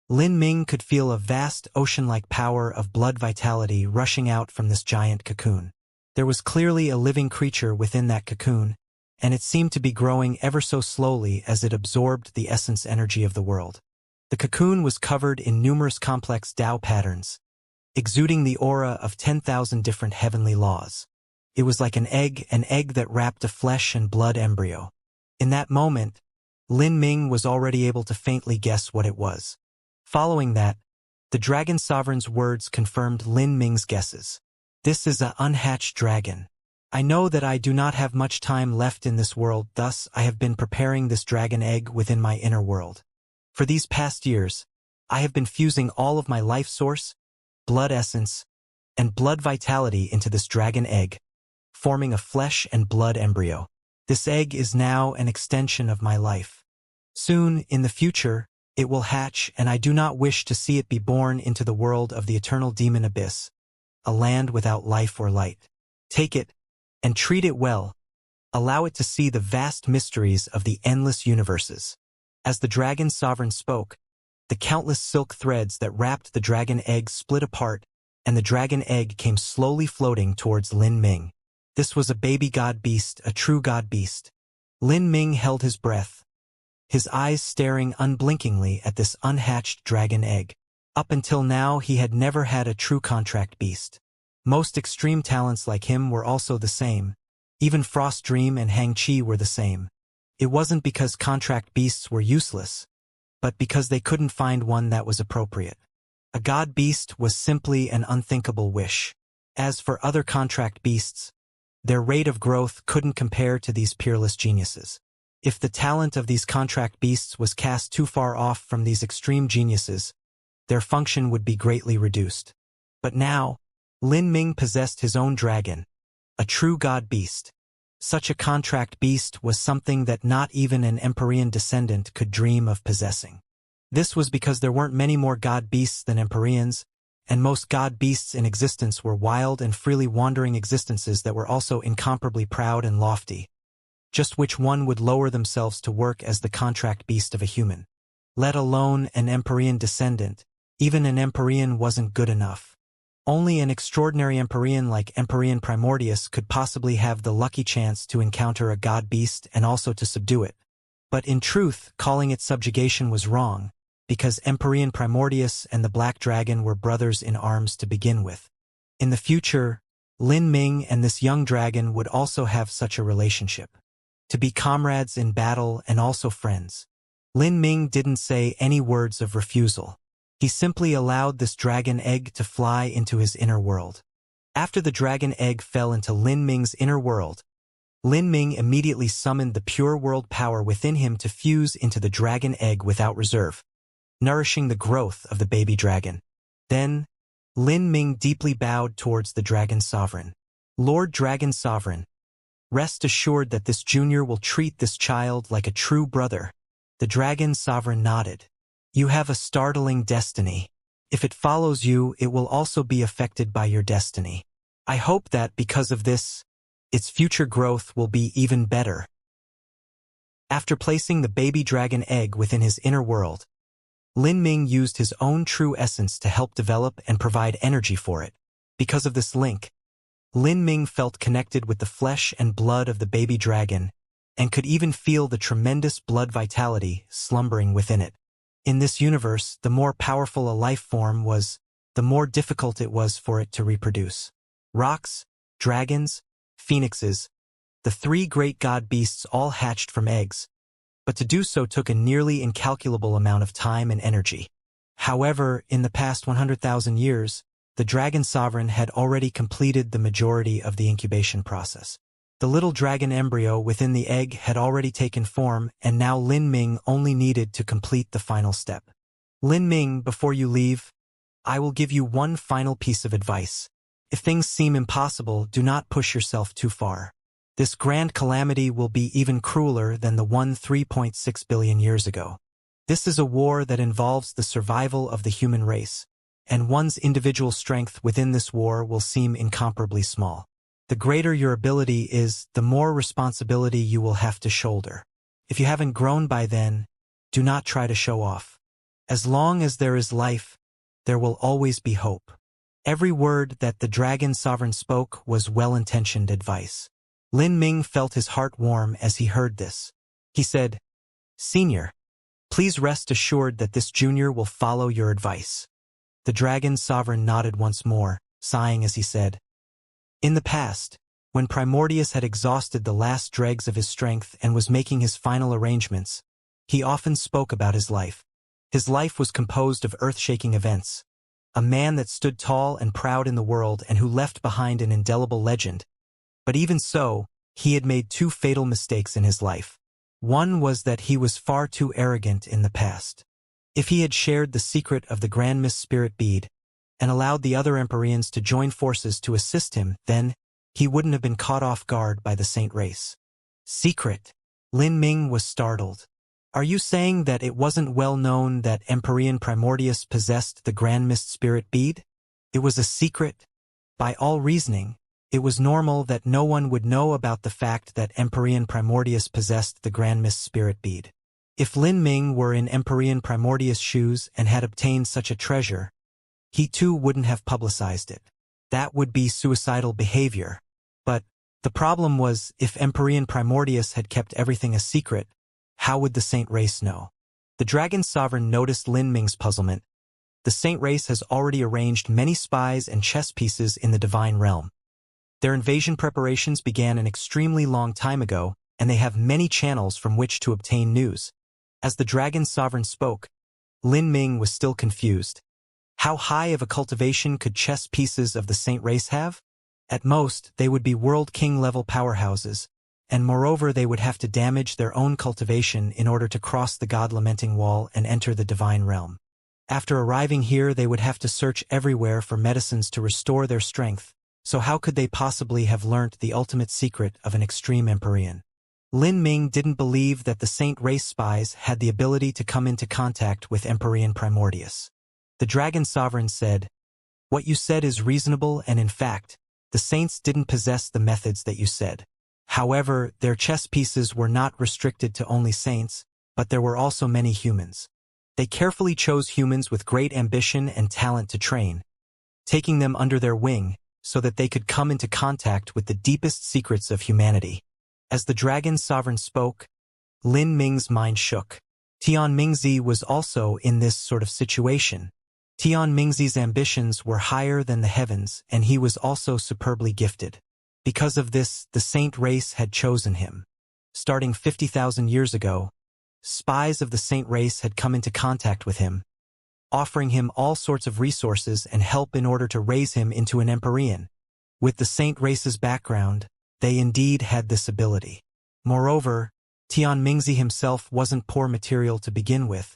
Lin Ming could feel a vast ocean-like power of blood vitality rushing out from this giant cocoon. There was clearly a living creature within that cocoon, and it seemed to be growing ever so slowly as it absorbed the essence energy of the world. The cocoon was covered in numerous complex Tao patterns, exuding the aura of 10,000 different heavenly laws. It was like an egg that wrapped a flesh and blood embryo. In that moment, Lin Ming was already able to faintly guess what it was. Following that, the Dragon Sovereign's words confirmed Lin Ming's guesses. "This is an unhatched dragon. I know that I do not have much time left in this world, thus I have been preparing this dragon egg within my inner world. For these past years, I have been fusing all of my life source, blood essence, and blood vitality into this dragon egg, forming a flesh and blood embryo. This egg is now an extension of my life. Soon, in the future, it will hatch, and I do not wish to see it be born into the world of the eternal demon abyss. a land without life or light. Take it, and treat it well. Allow it to see the vast mysteries of the endless universes. As the dragon sovereign spoke, the countless silk threads that wrapped the dragon egg split apart, and the dragon egg came slowly floating towards Lin Ming. This was a baby god beast, a true god beast. Lin Ming held his breath, his eyes staring unblinkingly at this unhatched dragon egg. Up until now, he had never had a true contract beast. Most extreme talents like him were also the same. Even Frost Dream and Hang Chi were the same. It wasn't because contract beasts were useless, but because they couldn't find one that was appropriate. A god beast was simply an unthinkable wish. As for other contract beasts, their rate of growth couldn't compare to these peerless geniuses. If the talent of these contract beasts was cast too far off from these extreme geniuses, their function would be greatly reduced. But now, Lin Ming possessed his own dragon, a true god beast. Such a contract beast was something that not even an Empyrean descendant could dream of possessing. This was because there weren't many more god beasts than Empyreans, and most god beasts in existence were wild and freely wandering existences that were also incomparably proud and lofty. Just which one would lower themselves to work as the contract beast of a human? Let alone an Empyrean descendant, even an Empyrean wasn't good enough. Only an extraordinary Empyrean like Empyrean Primordius could possibly have the lucky chance to encounter a god beast and also to subdue it. But in truth, calling it subjugation was wrong, because Empyrean Primordius and the Black Dragon were brothers in arms to begin with. In the future, Lin Ming and this young dragon would also have such a relationship. To be comrades in battle and also friends. Lin Ming didn't say any words of refusal. He simply allowed this dragon egg to fly into his inner world. After the dragon egg fell into Lin Ming's inner world, Lin Ming immediately summoned the pure world power within him to fuse into the dragon egg without reserve, nourishing the growth of the baby dragon. Then, Lin Ming deeply bowed towards the dragon sovereign. Lord Dragon Sovereign, rest assured that this junior will treat this child like a true brother. The dragon sovereign nodded. You have a startling destiny. If it follows you, it will also be affected by your destiny. I hope that because of this, its future growth will be even better. After placing the baby dragon egg within his inner world, Lin Ming used his own true essence to help develop and provide energy for it. Because of this link, Lin Ming felt connected with the flesh and blood of the baby dragon, and could even feel the tremendous blood vitality slumbering within it. In this universe, the more powerful a life form was, the more difficult it was for it to reproduce. Rocks, dragons, phoenixes, the three great god beasts all hatched from eggs, but to do so took a nearly incalculable amount of time and energy. However, in the past 100,000 years, the dragon sovereign had already completed the majority of the incubation process. The little dragon embryo within the egg had already taken form, and now Lin Ming only needed to complete the final step. Lin Ming, before you leave, I will give you one final piece of advice. If things seem impossible, do not push yourself too far. This grand calamity will be even crueler than the one 3.6 billion years ago. This is a war that involves the survival of the human race, and one's individual strength within this war will seem incomparably small. The greater your ability is, the more responsibility you will have to shoulder. If you haven't grown by then, do not try to show off. As long as there is life, there will always be hope. Every word that the dragon sovereign spoke was well-intentioned advice. Lin Ming felt his heart warm as he heard this. He said, Senior, please rest assured that this junior will follow your advice. The dragon sovereign nodded once more, sighing as he said, In the past, when Primordius had exhausted the last dregs of his strength and was making his final arrangements, he often spoke about his life. His life was composed of earth-shaking events. A man that stood tall and proud in the world and who left behind an indelible legend. But even so, he had made two fatal mistakes in his life. One was that he was far too arrogant in the past. If he had shared the secret of the Grand Mist Spirit Bead, and allowed the other Empyreans to join forces to assist him, then he wouldn't have been caught off guard by the Saint race. Secret? Lin Ming was startled. Are you saying that it wasn't well known that Empyrean Primordius possessed the Grand Mist Spirit Bead? It was a secret? By all reasoning, it was normal that no one would know about the fact that Empyrean Primordius possessed the Grand Mist Spirit Bead. If Lin Ming were in Empyrean Primordius' shoes and had obtained such a treasure, he too wouldn't have publicized it. That would be suicidal behavior. But the problem was, if Empyrean Primordius had kept everything a secret, how would the Saint Race know? The Dragon Sovereign noticed Lin Ming's puzzlement. The Saint Race has already arranged many spies and chess pieces in the Divine Realm. Their invasion preparations began an extremely long time ago, and they have many channels from which to obtain news. As the Dragon Sovereign spoke, Lin Ming was still confused. How high of a cultivation could chess pieces of the Saint Race have? At most, they would be World King-level powerhouses, and moreover they would have to damage their own cultivation in order to cross the God-lamenting wall and enter the Divine Realm. After arriving here, they would have to search everywhere for medicines to restore their strength, so how could they possibly have learnt the ultimate secret of an extreme Empyrean? Lin Ming didn't believe that the Saint Race spies had the ability to come into contact with Empyrean Primordius. The Dragon Sovereign said, "What you said is reasonable, and in fact, the Saints didn't possess the methods that you said. However, their chess pieces were not restricted to only Saints, but there were also many humans. They carefully chose humans with great ambition and talent to train, taking them under their wing so that they could come into contact with the deepest secrets of humanity." As the Dragon Sovereign spoke, Lin Ming's mind shook. Tian Mingzi was also in this sort of situation. Tian Mingzi's ambitions were higher than the heavens, and he was also superbly gifted. Because of this, the Saint Race had chosen him. Starting 50,000 years ago, spies of the Saint Race had come into contact with him, offering him all sorts of resources and help in order to raise him into an Empyrean. With the Saint Race's background, they indeed had this ability. Moreover, Tian Mingzi himself wasn't poor material to begin with.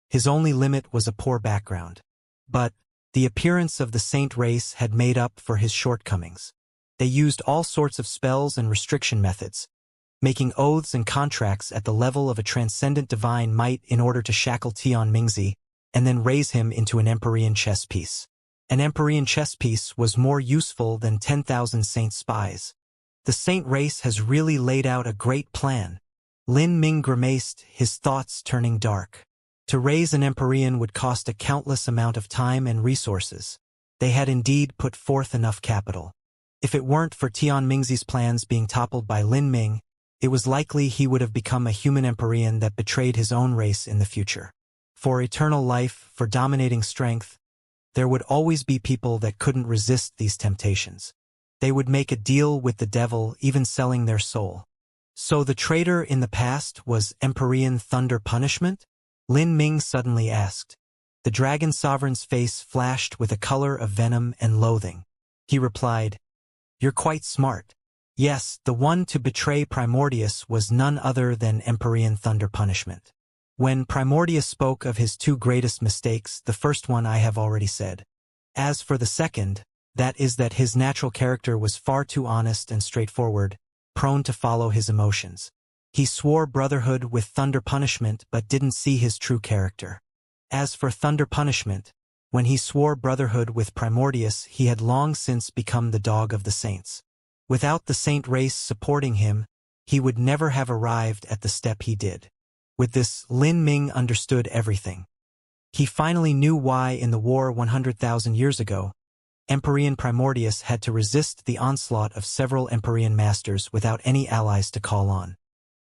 His only limit was a poor background. But the appearance of the Saint Race had made up for his shortcomings. They used all sorts of spells and restriction methods, making oaths and contracts at the level of a transcendent divine might in order to shackle Tian Mingzi and then raise him into an Empyrean chess piece. An Empyrean chess piece was more useful than 10,000 Saint spies. The Saint Race has really laid out a great plan. Lin Ming grimaced, his thoughts turning dark. To raise an Empyrean would cost a countless amount of time and resources. They had indeed put forth enough capital. If it weren't for Tian Mingzi's plans being toppled by Lin Ming, it was likely he would have become a human Empyrean that betrayed his own race in the future. For eternal life, for dominating strength, there would always be people that couldn't resist these temptations. They would make a deal with the devil, even selling their soul. So the traitor in the past was Empyrean Thunder Punishment? Lin Ming suddenly asked. The Dragon Sovereign's face flashed with a color of venom and loathing. He replied, "You're quite smart. Yes, the one to betray Primordius was none other than Empyrean Thunder Punishment. When Primordius spoke of his two greatest mistakes, the first one I have already said. As for the second, that is that his natural character was far too honest and straightforward, prone to follow his emotions. He swore brotherhood with Thunder Punishment but didn't see his true character. As for Thunder Punishment, when he swore brotherhood with Primordius, he had long since become the dog of the Saints. Without the Saint Race supporting him, he would never have arrived at the step he did." With this, Lin Ming understood everything. He finally knew why in the war 100,000 years ago, Empyrean Primordius had to resist the onslaught of several Empyrean masters without any allies to call on.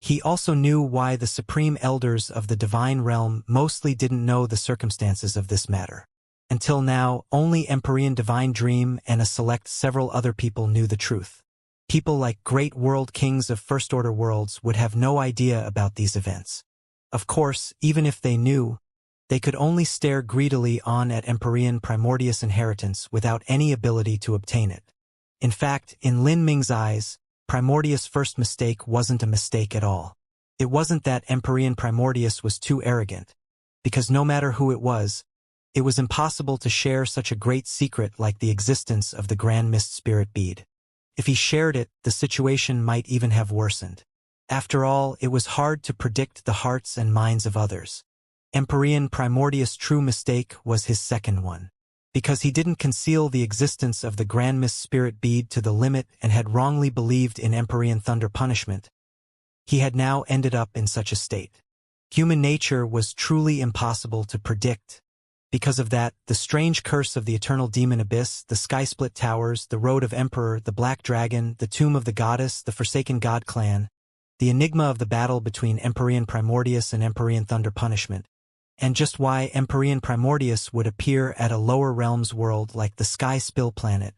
He also knew why the supreme elders of the Divine Realm mostly didn't know the circumstances of this matter. Until now, only Empyrean Divine Dream and a select several other people knew the truth. People like great world kings of first-order worlds would have no idea about these events. Of course, even if they knew, they could only stare greedily on at Empyrean Primordius inheritance without any ability to obtain it. In fact, in Lin Ming's eyes, Primordius' first mistake wasn't a mistake at all. It wasn't that Empyrean Primordius was too arrogant, because no matter who it was impossible to share such a great secret like the existence of the Grand Mist Spirit Bead. If he shared it, the situation might even have worsened. After all, it was hard to predict the hearts and minds of others. Empyrean Primordius' true mistake was his second one. because he didn't conceal the existence of the Grand Mist Spirit Bead to the limit and had wrongly believed in Empyrean Thunder punishment, he had now ended up in such a state. Human nature was truly impossible to predict. Because of that, the strange curse of the eternal demon abyss, the sky-split towers, the road of emperor, the black dragon, the tomb of the goddess, the forsaken god clan, the enigma of the battle between Empyrean Primordius and Empyrean Thunder punishment, and just why Empyrean Primordius would appear at a lower realms world like the Sky Spill planet.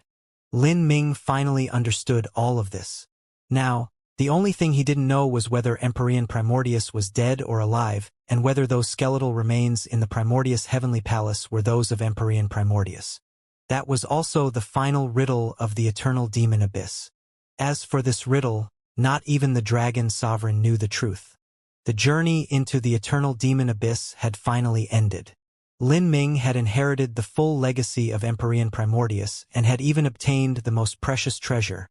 Lin Ming finally understood all of this. Now, the only thing he didn't know was whether Empyrean Primordius was dead or alive, and whether those skeletal remains in the Primordius Heavenly Palace were those of Empyrean Primordius. That was also the final riddle of the eternal demon abyss. As for this riddle, not even the dragon sovereign knew the truth. The journey into the eternal demon abyss had finally ended. Lin Ming had inherited the full legacy of Empyrean Primordius and had even obtained the most precious treasure,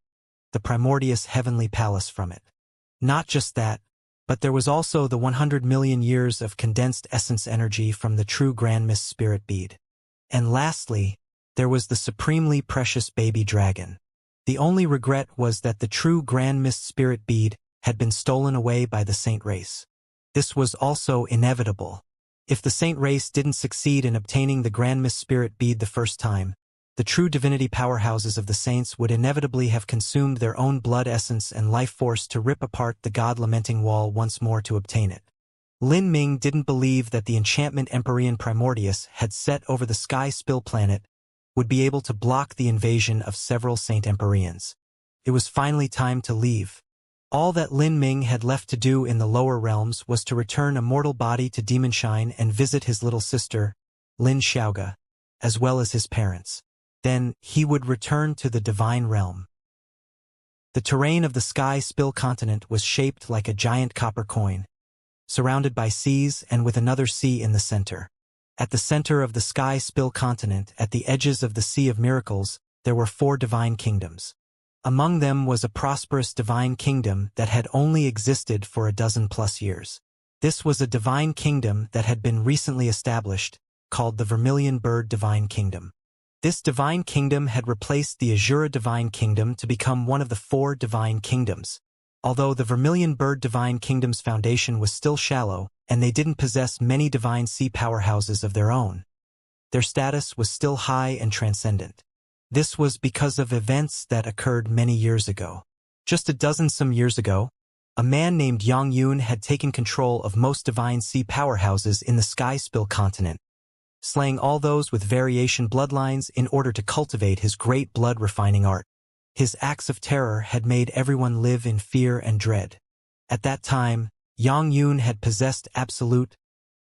the Primordius Heavenly Palace, from it. Not just that, but there was also the 100 million years of condensed essence energy from the true Grand Mist Spirit Bead. And lastly, there was the supremely precious baby dragon. The only regret was that the true Grand Mist Spirit Bead had been stolen away by the Saint race. This was also inevitable. If the Saint race didn't succeed in obtaining the Grand Mist Spirit Bead the first time, the true divinity powerhouses of the saints would inevitably have consumed their own blood essence and life force to rip apart the god-lamenting wall once more to obtain it. Lin Ming didn't believe that the enchantment Empyrean Primordius had set over the Sky Spill planet would be able to block the invasion of several Saint Empyreans. It was finally time to leave. All that Lin Ming had left to do in the lower realms was to return a mortal body to Demonshine and visit his little sister, Lin Xiaoga, as well as his parents. Then he would return to the divine realm. The terrain of the Sky Spill continent was shaped like a giant copper coin, surrounded by seas and with another sea in the center. At the center of the Sky Spill continent, at the edges of the Sea of Miracles, there were 4 divine kingdoms. Among them was a prosperous divine kingdom that had only existed for a dozen-plus years. This was a divine kingdom that had been recently established, called the Vermilion Bird Divine Kingdom. This divine kingdom had replaced the Azura Divine Kingdom to become one of the 4 divine kingdoms. Although the Vermilion Bird Divine Kingdom's foundation was still shallow, and they didn't possess many divine sea powerhouses of their own, their status was still high and transcendent. This was because of events that occurred many years ago. Just a dozen-some years ago, a man named Yang Yun had taken control of most divine sea powerhouses in the Sky Spill continent, slaying all those with variation bloodlines in order to cultivate his great blood-refining art. His acts of terror had made everyone live in fear and dread. At that time, Yang Yun had possessed absolute,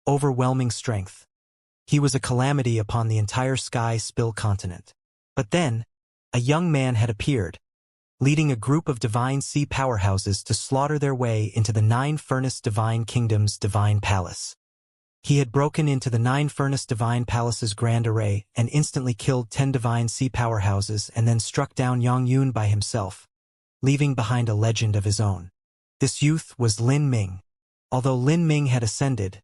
overwhelming strength. He was a calamity upon the entire Sky Spill continent. But then, a young man had appeared, leading a group of divine sea powerhouses to slaughter their way into the 9 Furnace Divine Kingdom's divine palace. He had broken into the 9 Furnace Divine Palace's grand array and instantly killed 10 divine sea powerhouses and then struck down Yang Yun by himself, leaving behind a legend of his own. This youth was Lin Ming. Although Lin Ming had ascended,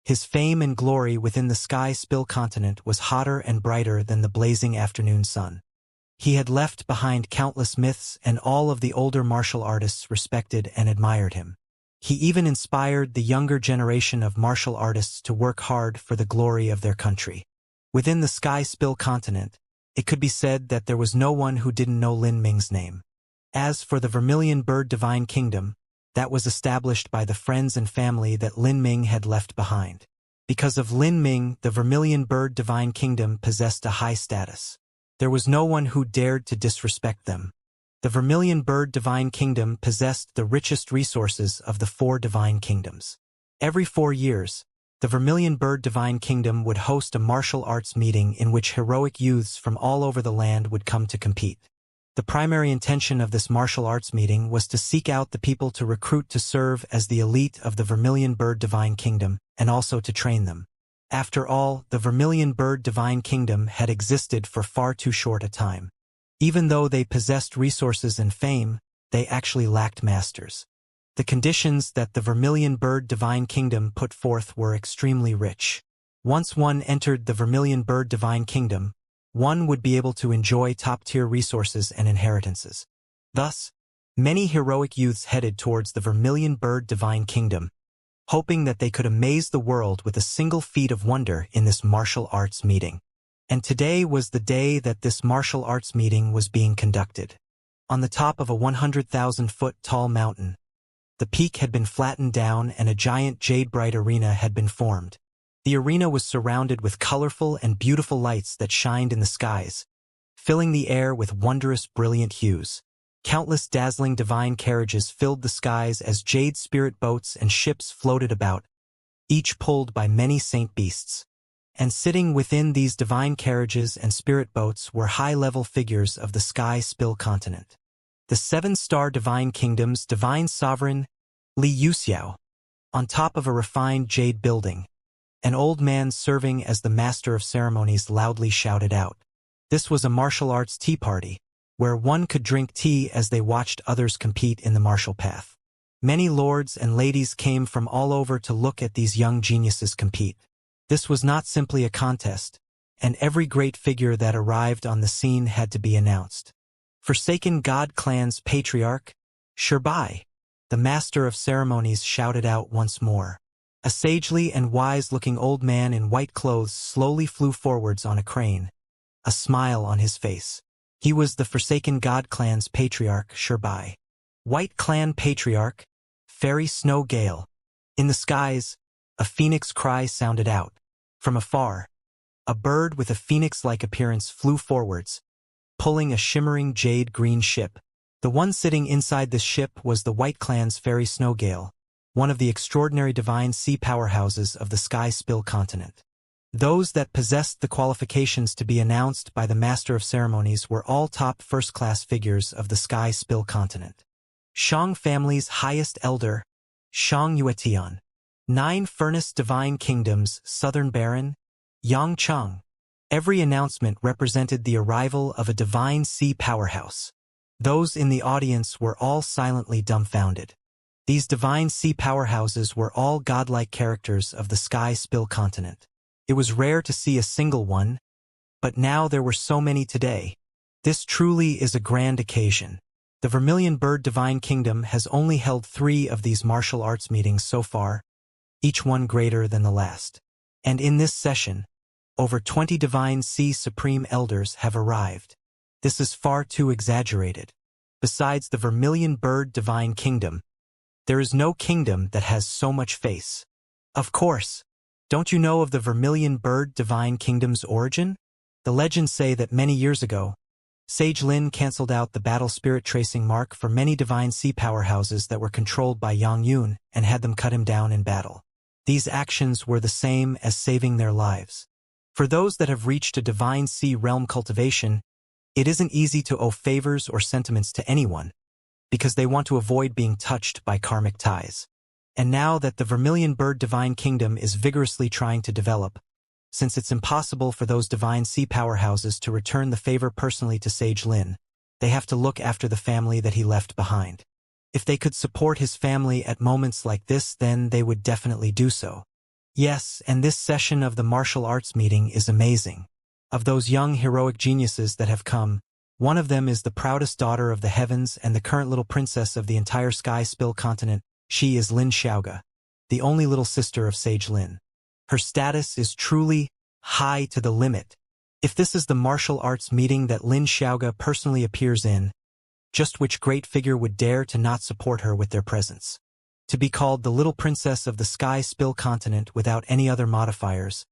his fame and glory within the Sky Spill continent was hotter and brighter than the blazing afternoon sun. He had left behind countless myths, and all of the older martial artists respected and admired him. He even inspired the younger generation of martial artists to work hard for the glory of their country. Within the Sky Spill continent, it could be said that there was no one who didn't know Lin Ming's name. As for the Vermilion Bird Divine Kingdom, that was established by the friends and family that Lin Ming had left behind. Because of Lin Ming, the Vermilion Bird Divine Kingdom possessed a high status. There was no one who dared to disrespect them. The Vermilion Bird Divine Kingdom possessed the richest resources of the 4 divine kingdoms. Every 4 years, the Vermilion Bird Divine Kingdom would host a martial arts meeting in which heroic youths from all over the land would come to compete. The primary intention of this martial arts meeting was to seek out the people to recruit to serve as the elite of the Vermilion Bird Divine Kingdom, and also to train them. After all, the Vermilion Bird Divine Kingdom had existed for far too short a time. Even though they possessed resources and fame, they actually lacked masters. The conditions that the Vermilion Bird Divine Kingdom put forth were extremely rich. Once one entered the Vermilion Bird Divine Kingdom, one would be able to enjoy top-tier resources and inheritances. Thus, many heroic youths headed towards the Vermilion Bird Divine Kingdom, hoping that they could amaze the world with a single feat of wonder in this martial arts meeting. And today was the day that this martial arts meeting was being conducted. On the top of a 100,000-foot tall mountain, the peak had been flattened down and a giant jade-bright arena had been formed. The arena was surrounded with colorful and beautiful lights that shined in the skies, filling the air with wondrous, brilliant hues. Countless dazzling divine carriages filled the skies as jade spirit boats and ships floated about, each pulled by many saint beasts. And sitting within these divine carriages and spirit boats were high-level figures of the Sky Spill continent. The 7-star divine kingdom's divine sovereign, Li Wuxia, on top of a refined jade building. An old man serving as the master of ceremonies loudly shouted out. This was a martial arts tea party, where one could drink tea as they watched others compete in the martial path. Many lords and ladies came from all over to look at these young geniuses compete. This was not simply a contest, and every great figure that arrived on the scene had to be announced. Forsaken God Clan's patriarch, Xianxia, the master of ceremonies, shouted out once more. A sagely and wise-looking old man in white clothes slowly flew forwards on a crane, a smile on his face. He was the Forsaken God Clan's patriarch, Xianxia. White Clan patriarch, Fairy Snow Gale. In the skies, a phoenix cry sounded out. From afar, a bird with a phoenix-like appearance flew forwards, pulling a shimmering jade-green ship. The one sitting inside this ship was the White Clan's Fairy Snow Gale, one of the extraordinary divine sea powerhouses of the Sky Spill continent. Those that possessed the qualifications to be announced by the Master of Ceremonies were all top first-class figures of the Sky Spill continent. Shang family's highest elder, Xianxia. 9 Furnace Divine Kingdom's Southern Baron, Xianxia. Every announcement represented the arrival of a divine sea powerhouse. Those in the audience were all silently dumbfounded. These divine sea powerhouses were all godlike characters of the Sky Spill continent. It was rare to see a single one, but now there were so many today. This truly is a grand occasion. The Vermilion Bird Divine Kingdom has only held 3 of these martial arts meetings so far, each one greater than the last. And in this session, over 20 Divine Sea Supreme Elders have arrived. This is far too exaggerated. Besides the Vermilion Bird Divine Kingdom, there is no kingdom that has so much face. Of course, don't you know of the Vermilion Bird Divine Kingdom's origin? The legends say that many years ago, Sage Lin cancelled out the battle spirit tracing mark for many divine sea powerhouses that were controlled by Yang Yun and had them cut him down in battle. These actions were the same as saving their lives. For those that have reached a divine sea realm cultivation, it isn't easy to owe favors or sentiments to anyone, because they want to avoid being touched by karmic ties. And now that the Vermilion Bird Divine Kingdom is vigorously trying to develop, since it's impossible for those divine sea powerhouses to return the favor personally to Sage Lin, they have to look after the family that he left behind. If they could support his family at moments like this, then they would definitely do so. Yes, and this session of the martial arts meeting is amazing. Of those young heroic geniuses that have come, one of them is the proudest daughter of the heavens and the current little princess of the entire Sky Spill continent. She is Lin Xiaoga, the only little sister of Sage Lin. Her status is truly high to the limit. If this is the martial arts meeting that Lin Xiaoga personally appears in, just which great figure would dare to not support her with their presence? To be called the little princess of the Sky Spill continent without any other modifiers,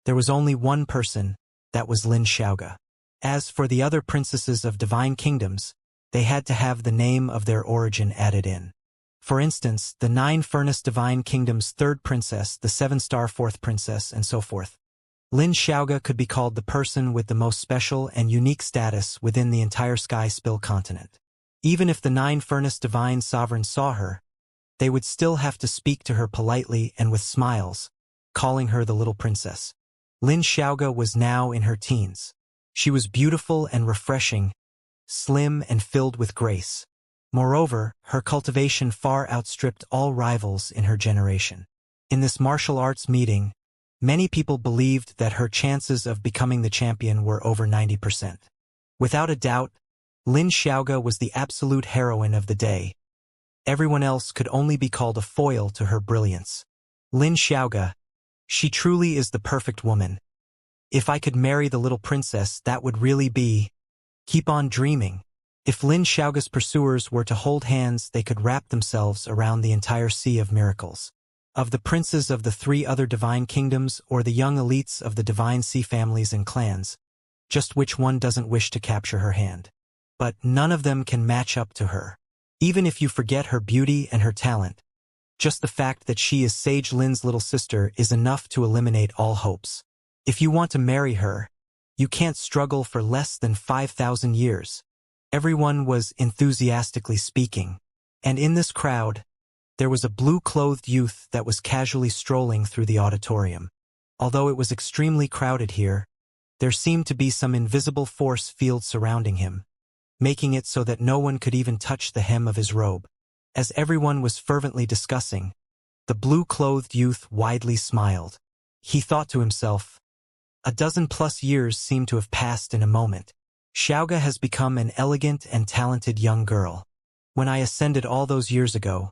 there was only one person, that was Lin Xiaoga. As for the other princesses of divine kingdoms, they had to have the name of their origin added in. For instance, the 9 Furnace Divine Kingdom's 3rd princess, the 7-star 4th princess, and so forth. Lin Xiaoga could be called the person with the most special and unique status within the entire Sky Spill continent. Even if the 9 Furnace Divine Sovereigns saw her, they would still have to speak to her politely and with smiles, calling her the little princess. Lin Xiaoga was now in her teens. She was beautiful and refreshing, slim and filled with grace. Moreover, her cultivation far outstripped all rivals in her generation. In this martial arts meeting, Many people believed that her chances of becoming the champion were over 90%. Without a doubt, Lin Xiaoga was the absolute heroine of the day. Everyone else could only be called a foil to her brilliance. Lin Xiaoga, she truly is the perfect woman. If I could marry the little princess, that would really be... Keep on dreaming. If Lin Xiaoga's pursuers were to hold hands, they could wrap themselves around the entire sea of miracles. Of the princes of the 3 other divine kingdoms or the young elites of the divine sea families and clans, just which one doesn't wish to capture her hand? But none of them can match up to her. Even if you forget her beauty and her talent, just the fact that she is Sage Lin's little sister is enough to eliminate all hopes. If you want to marry her, you can't struggle for less than 5,000 years. Everyone was enthusiastically speaking, and in this crowd, there was a blue-clothed youth that was casually strolling through the auditorium. Although it was extremely crowded here, there seemed to be some invisible force field surrounding him, making it so that no one could even touch the hem of his robe. As everyone was fervently discussing, the blue-clothed youth widely smiled. He thought to himself, a dozen-plus years seem to have passed in a moment. Xiaoga has become an elegant and talented young girl. When I ascended all those years ago,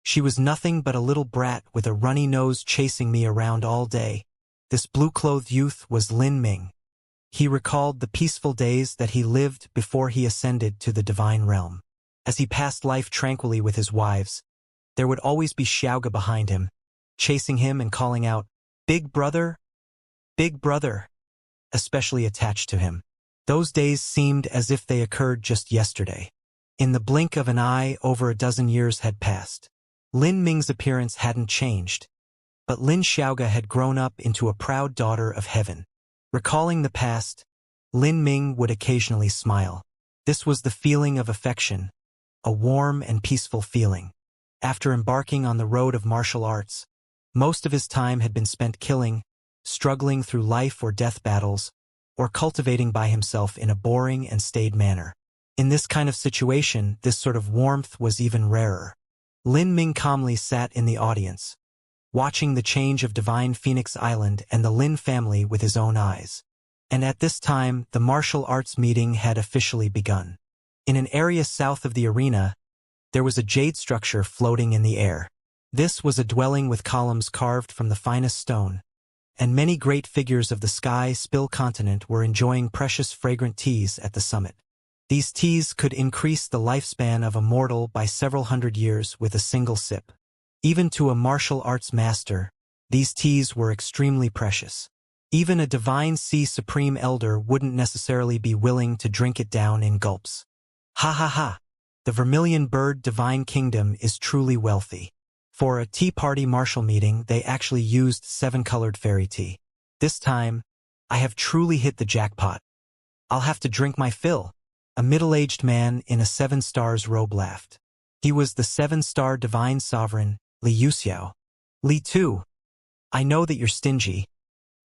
she was nothing but a little brat with a runny nose chasing me around all day. This blue-clothed youth was Lin Ming. He recalled the peaceful days that he lived before he ascended to the divine realm. As he passed life tranquilly with his wives, there would always be Xiaoga behind him, chasing him and calling out, "Big brother, especially attached to him. Those days seemed as if they occurred just yesterday. In the blink of an eye, over a dozen years had passed. Lin Ming's appearance hadn't changed, but Lin Xiaoga had grown up into a proud daughter of heaven. Recalling the past, Lin Ming would occasionally smile. This was the feeling of affection, a warm and peaceful feeling. After embarking on the road of martial arts, most of his time had been spent killing, struggling through life or death battles, or cultivating by himself in a boring and staid manner. In this kind of situation, this sort of warmth was even rarer. Lin Ming calmly sat in the audience, watching the change of divine Phoenix Island and the Lin family with his own eyes. And at this time, the martial arts meeting had officially begun. In an area south of the arena, there was a jade structure floating in the air. This was a dwelling with columns carved from the finest stone, and many great figures of the sky spill continent were enjoying precious fragrant teas at the summit. These teas could increase the lifespan of a mortal by several hundred years with a single sip. Even to a martial arts master, these teas were extremely precious. Even a divine sea supreme elder wouldn't necessarily be willing to drink it down in gulps. Ha ha ha! The Vermilion Bird Divine Kingdom is truly wealthy. For a tea party martial meeting, they actually used 7-colored fairy tea. This time, I have truly hit the jackpot. I'll have to drink my fill. A middle-aged man in a 7-stars robe laughed. He was the 7-star divine sovereign, Li Yuxiao. Li Tu, I know that you're stingy,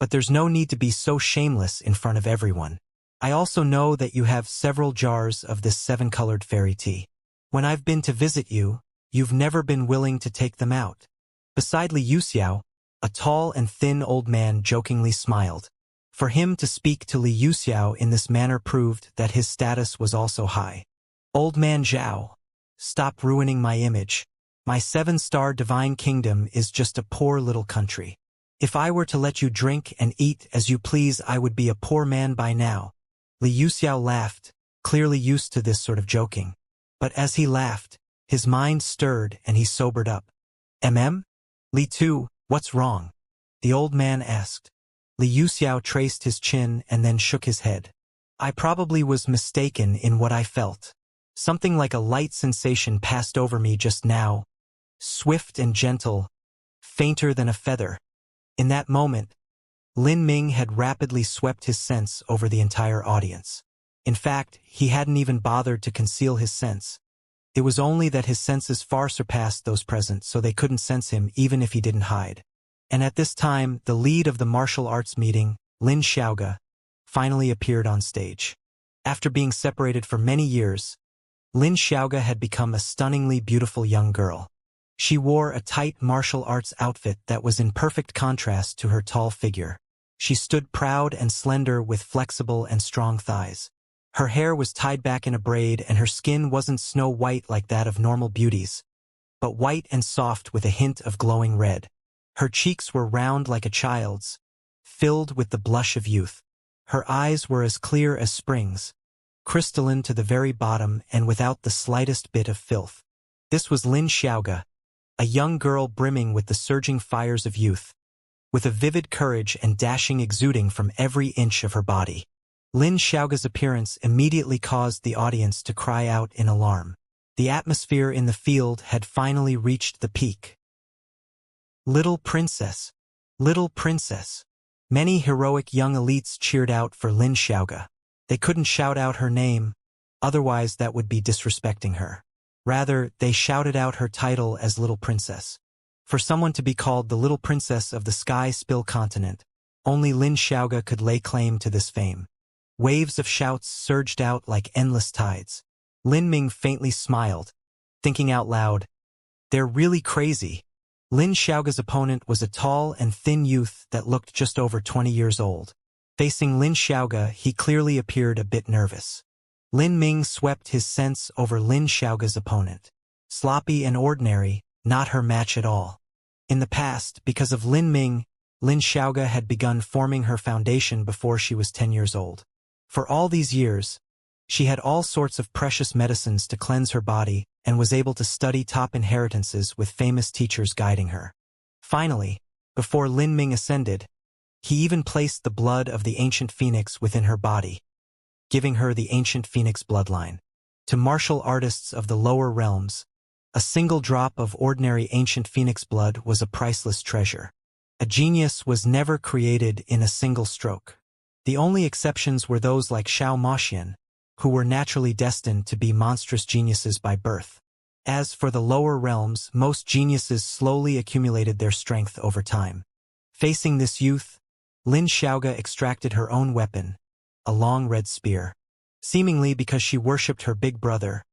but there's no need to be so shameless in front of everyone. I also know that you have several jars of this 7-colored fairy tea. When I've been to visit you, you've never been willing to take them out. Beside Li Yuxiao, a tall and thin old man jokingly smiled. For him to speak to Li Yuxiao in this manner proved that his status was also high. Old man Zhao, stop ruining my image. My 7-star divine kingdom is just a poor little country. If I were to let you drink and eat as you please, I would be a poor man by now. Li Yuxiao laughed, clearly used to this sort of joking. But as he laughed, his mind stirred and he sobered up. Li Tu, what's wrong? The old man asked. Li Yuxiao traced his chin and then shook his head. I probably was mistaken in what I felt. Something like a light sensation passed over me just now, swift and gentle, fainter than a feather. In that moment, Lin Ming had rapidly swept his sense over the entire audience. In fact, he hadn't even bothered to conceal his sense. It was only that his senses far surpassed those present, so they couldn't sense him even if he didn't hide. And at this time, the lead of the martial arts meeting, Lin Xiaoga, finally appeared on stage. After being separated for many years, Lin Xiaoga had become a stunningly beautiful young girl. She wore a tight martial arts outfit that was in perfect contrast to her tall figure. She stood proud and slender with flexible and strong thighs. Her hair was tied back in a braid and her skin wasn't snow white like that of normal beauties, but white and soft with a hint of glowing red. Her cheeks were round like a child's, filled with the blush of youth. Her eyes were as clear as springs, crystalline to the very bottom and without the slightest bit of filth. This was Lin Xiaoga, a young girl brimming with the surging fires of youth, with a vivid courage and dashing exuding from every inch of her body. Lin Xiaoga's appearance immediately caused the audience to cry out in alarm. The atmosphere in the field had finally reached the peak. Little princess! Little princess! Many heroic young elites cheered out for Lin Xiaoga. They couldn't shout out her name, otherwise that would be disrespecting her. Rather, they shouted out her title as Little Princess. For someone to be called the Little Princess of the Sky Spill Continent, only Lin Xiaoga could lay claim to this fame. Waves of shouts surged out like endless tides. Lin Ming faintly smiled, thinking out loud, "They're really crazy." Lin Xiaoga's opponent was a tall and thin youth that looked just over 20 years old. Facing Lin Xiaoga, he clearly appeared a bit nervous. Lin Ming swept his sense over Lin Xiaoga's opponent. Sloppy and ordinary, not her match at all. In the past, because of Lin Ming, Lin Xiaoga had begun forming her foundation before she was 10 years old. For all these years, she had all sorts of precious medicines to cleanse her body and was able to study top inheritances with famous teachers guiding her. Finally, before Lin Ming ascended, he even placed the blood of the ancient phoenix within her body, giving her the ancient phoenix bloodline. To martial artists of the lower realms, a single drop of ordinary ancient phoenix blood was a priceless treasure. A genius was never created in a single stroke. The only exceptions were those like Xiao Maxian, who were naturally destined to be monstrous geniuses by birth. As for the lower realms, most geniuses slowly accumulated their strength over time. Facing this youth, Lin Xiaoga extracted her own weapon, a long red spear. Seemingly because she worshipped her big brother,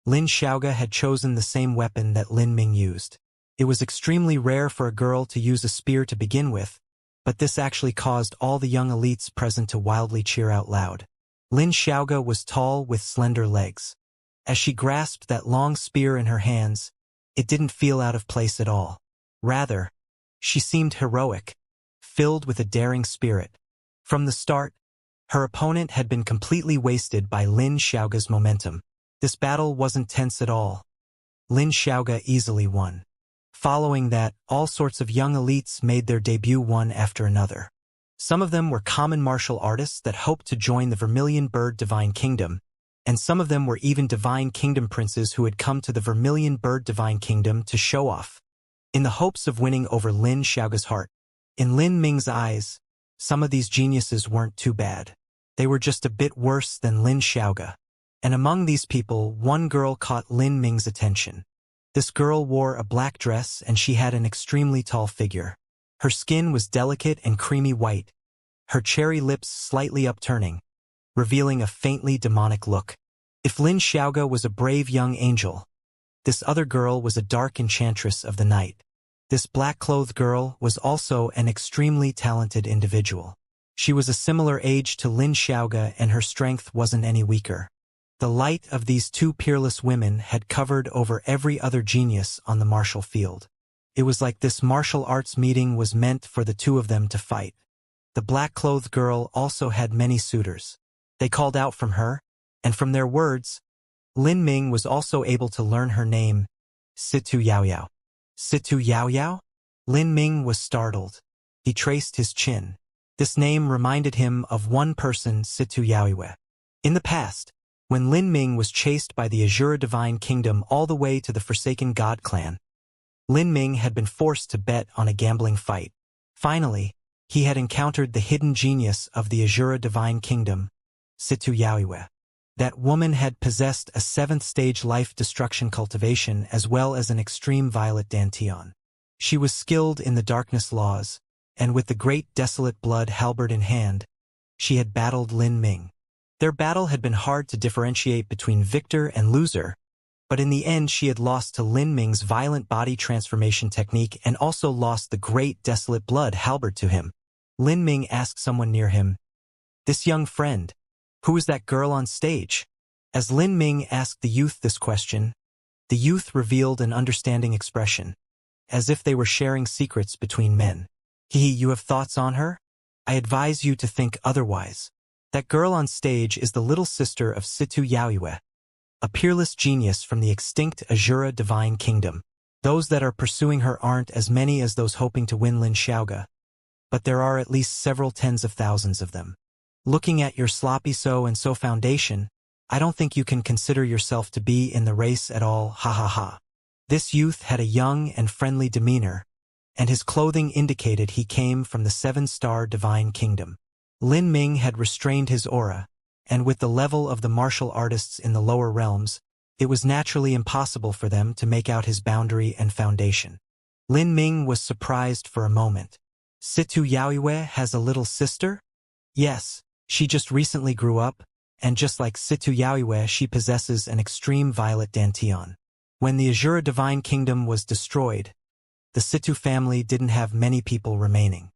Lin Xiaoga had chosen the same weapon that Lin Ming used. It was extremely rare for a girl to use a spear to begin with, but this actually caused all the young elites present to wildly cheer out loud. Lin Xiaoga was tall with slender legs. As she grasped that long spear in her hands, it didn't feel out of place at all. Rather, she seemed heroic, filled with a daring spirit. From the start, her opponent had been completely wasted by Lin Xiaoga's momentum. This battle wasn't tense at all. Lin Xiaoga easily won. Following that, all sorts of young elites made their debut one after another. Some of them were common martial artists that hoped to join the Vermilion Bird Divine Kingdom, and some of them were even Divine Kingdom princes who had come to the Vermilion Bird Divine Kingdom to show off, in the hopes of winning over Lin Xiaoga's heart. In Lin Ming's eyes, some of these geniuses weren't too bad. They were just a bit worse than Lin Xiaoga. And among these people, one girl caught Lin Ming's attention. This girl wore a black dress and she had an extremely tall figure. Her skin was delicate and creamy white, her cherry lips slightly upturning, revealing a faintly demonic look. If Lin Xiaoga was a brave young angel, this other girl was a dark enchantress of the night. This black-clothed girl was also an extremely talented individual. She was a similar age to Lin Xiaoga and her strength wasn't any weaker. The light of these two peerless women had covered over every other genius on the martial field. It was like this martial arts meeting was meant for the two of them to fight. The black-clothed girl also had many suitors. They called out from her, and from their words, Lin Ming was also able to learn her name, Situ Yaoyao. Situ Yaoyao? Lin Ming was startled. He traced his chin. This name reminded him of one person, Situ Yaoyue. In the past, when Lin Ming was chased by the Azura Divine Kingdom all the way to the Forsaken God Clan, Lin Ming had been forced to bet on a gambling fight. Finally, he had encountered the hidden genius of the Azura Divine Kingdom, Situ Yaoyue. That woman had possessed a 7th-stage life destruction cultivation as well as an extreme violet dantian. She was skilled in the darkness laws, and with the great desolate blood halberd in hand, she had battled Lin Ming. Their battle had been hard to differentiate between victor and loser, But in the end she had lost to Lin Ming's violent body transformation technique and also lost the great desolate blood halberd to him. Lin Ming asked someone near him, "This young friend, who is that girl on stage?" As Lin Ming asked the youth this question, the youth revealed an understanding expression, as if they were sharing secrets between men. You have thoughts on her? I advise you to think otherwise. That girl on stage is the little sister of Situ Yaoyue, a peerless genius from the extinct Azura divine kingdom. Those that are pursuing her aren't as many as those hoping to win Lin Xiaoga, but there are at least several tens of thousands of them. Looking at your sloppy so and so foundation, I don't think you can consider yourself to be in the race at all, ha ha ha. This youth had a young and friendly demeanor, and his clothing indicated he came from the 7-star divine kingdom. Lin Ming had restrained his aura, and with the level of the martial artists in the lower realms, it was naturally impossible for them to make out his boundary and foundation. Lin Ming was surprised for a moment. Situ Yaoyue has a little sister? Yes, she just recently grew up, and just like Situ Yaoyue she possesses an extreme violet dantian. When the Azura divine kingdom was destroyed, the Situ family didn't have many people remaining.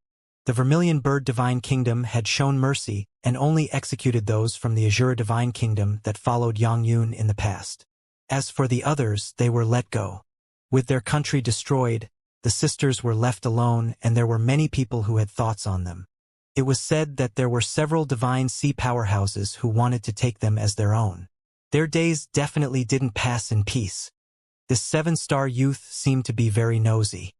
The Vermilion Bird Divine Kingdom had shown mercy and only executed those from the Azura Divine Kingdom that followed Yang Yun in the past. As for the others, they were let go. With their country destroyed, the sisters were left alone and there were many people who had thoughts on them. It was said that there were several divine sea powerhouses who wanted to take them as their own. Their days definitely didn't pass in peace. This 7-star youth seemed to be very nosy.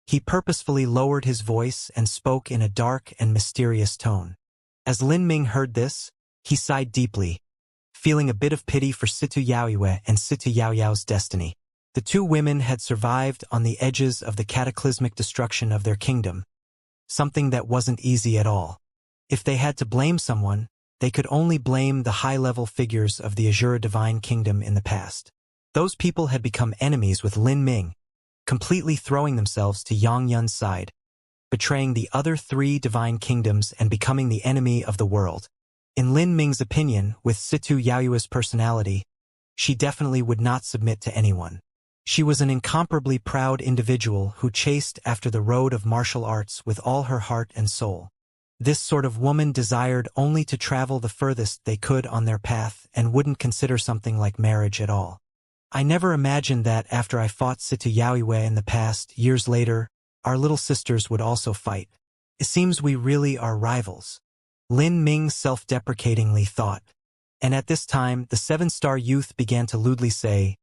He purposefully lowered his voice and spoke in a dark and mysterious tone. As Lin Ming heard this, he sighed deeply, feeling a bit of pity for Situ Yaoyue and Situ Yaoyao's destiny. The two women had survived on the edges of the cataclysmic destruction of their kingdom, something that wasn't easy at all. If they had to blame someone, they could only blame the high-level figures of the Azura Divine Kingdom in the past. Those people had become enemies with Lin Ming, completely throwing themselves to Yang Yun's side, betraying the other 3 divine kingdoms and becoming the enemy of the world. In Lin Ming's opinion, with Situ Yaoyue's personality, she definitely would not submit to anyone. She was an incomparably proud individual who chased after the road of martial arts with all her heart and soul. This sort of woman desired only to travel the furthest they could on their path and wouldn't consider something like marriage at all. I never imagined that after I fought Situ Yaoyue in the past, years later, our little sisters would also fight. It seems we really are rivals. Lin Ming self-deprecatingly thought. And at this time, the 7-star youth began to lewdly say,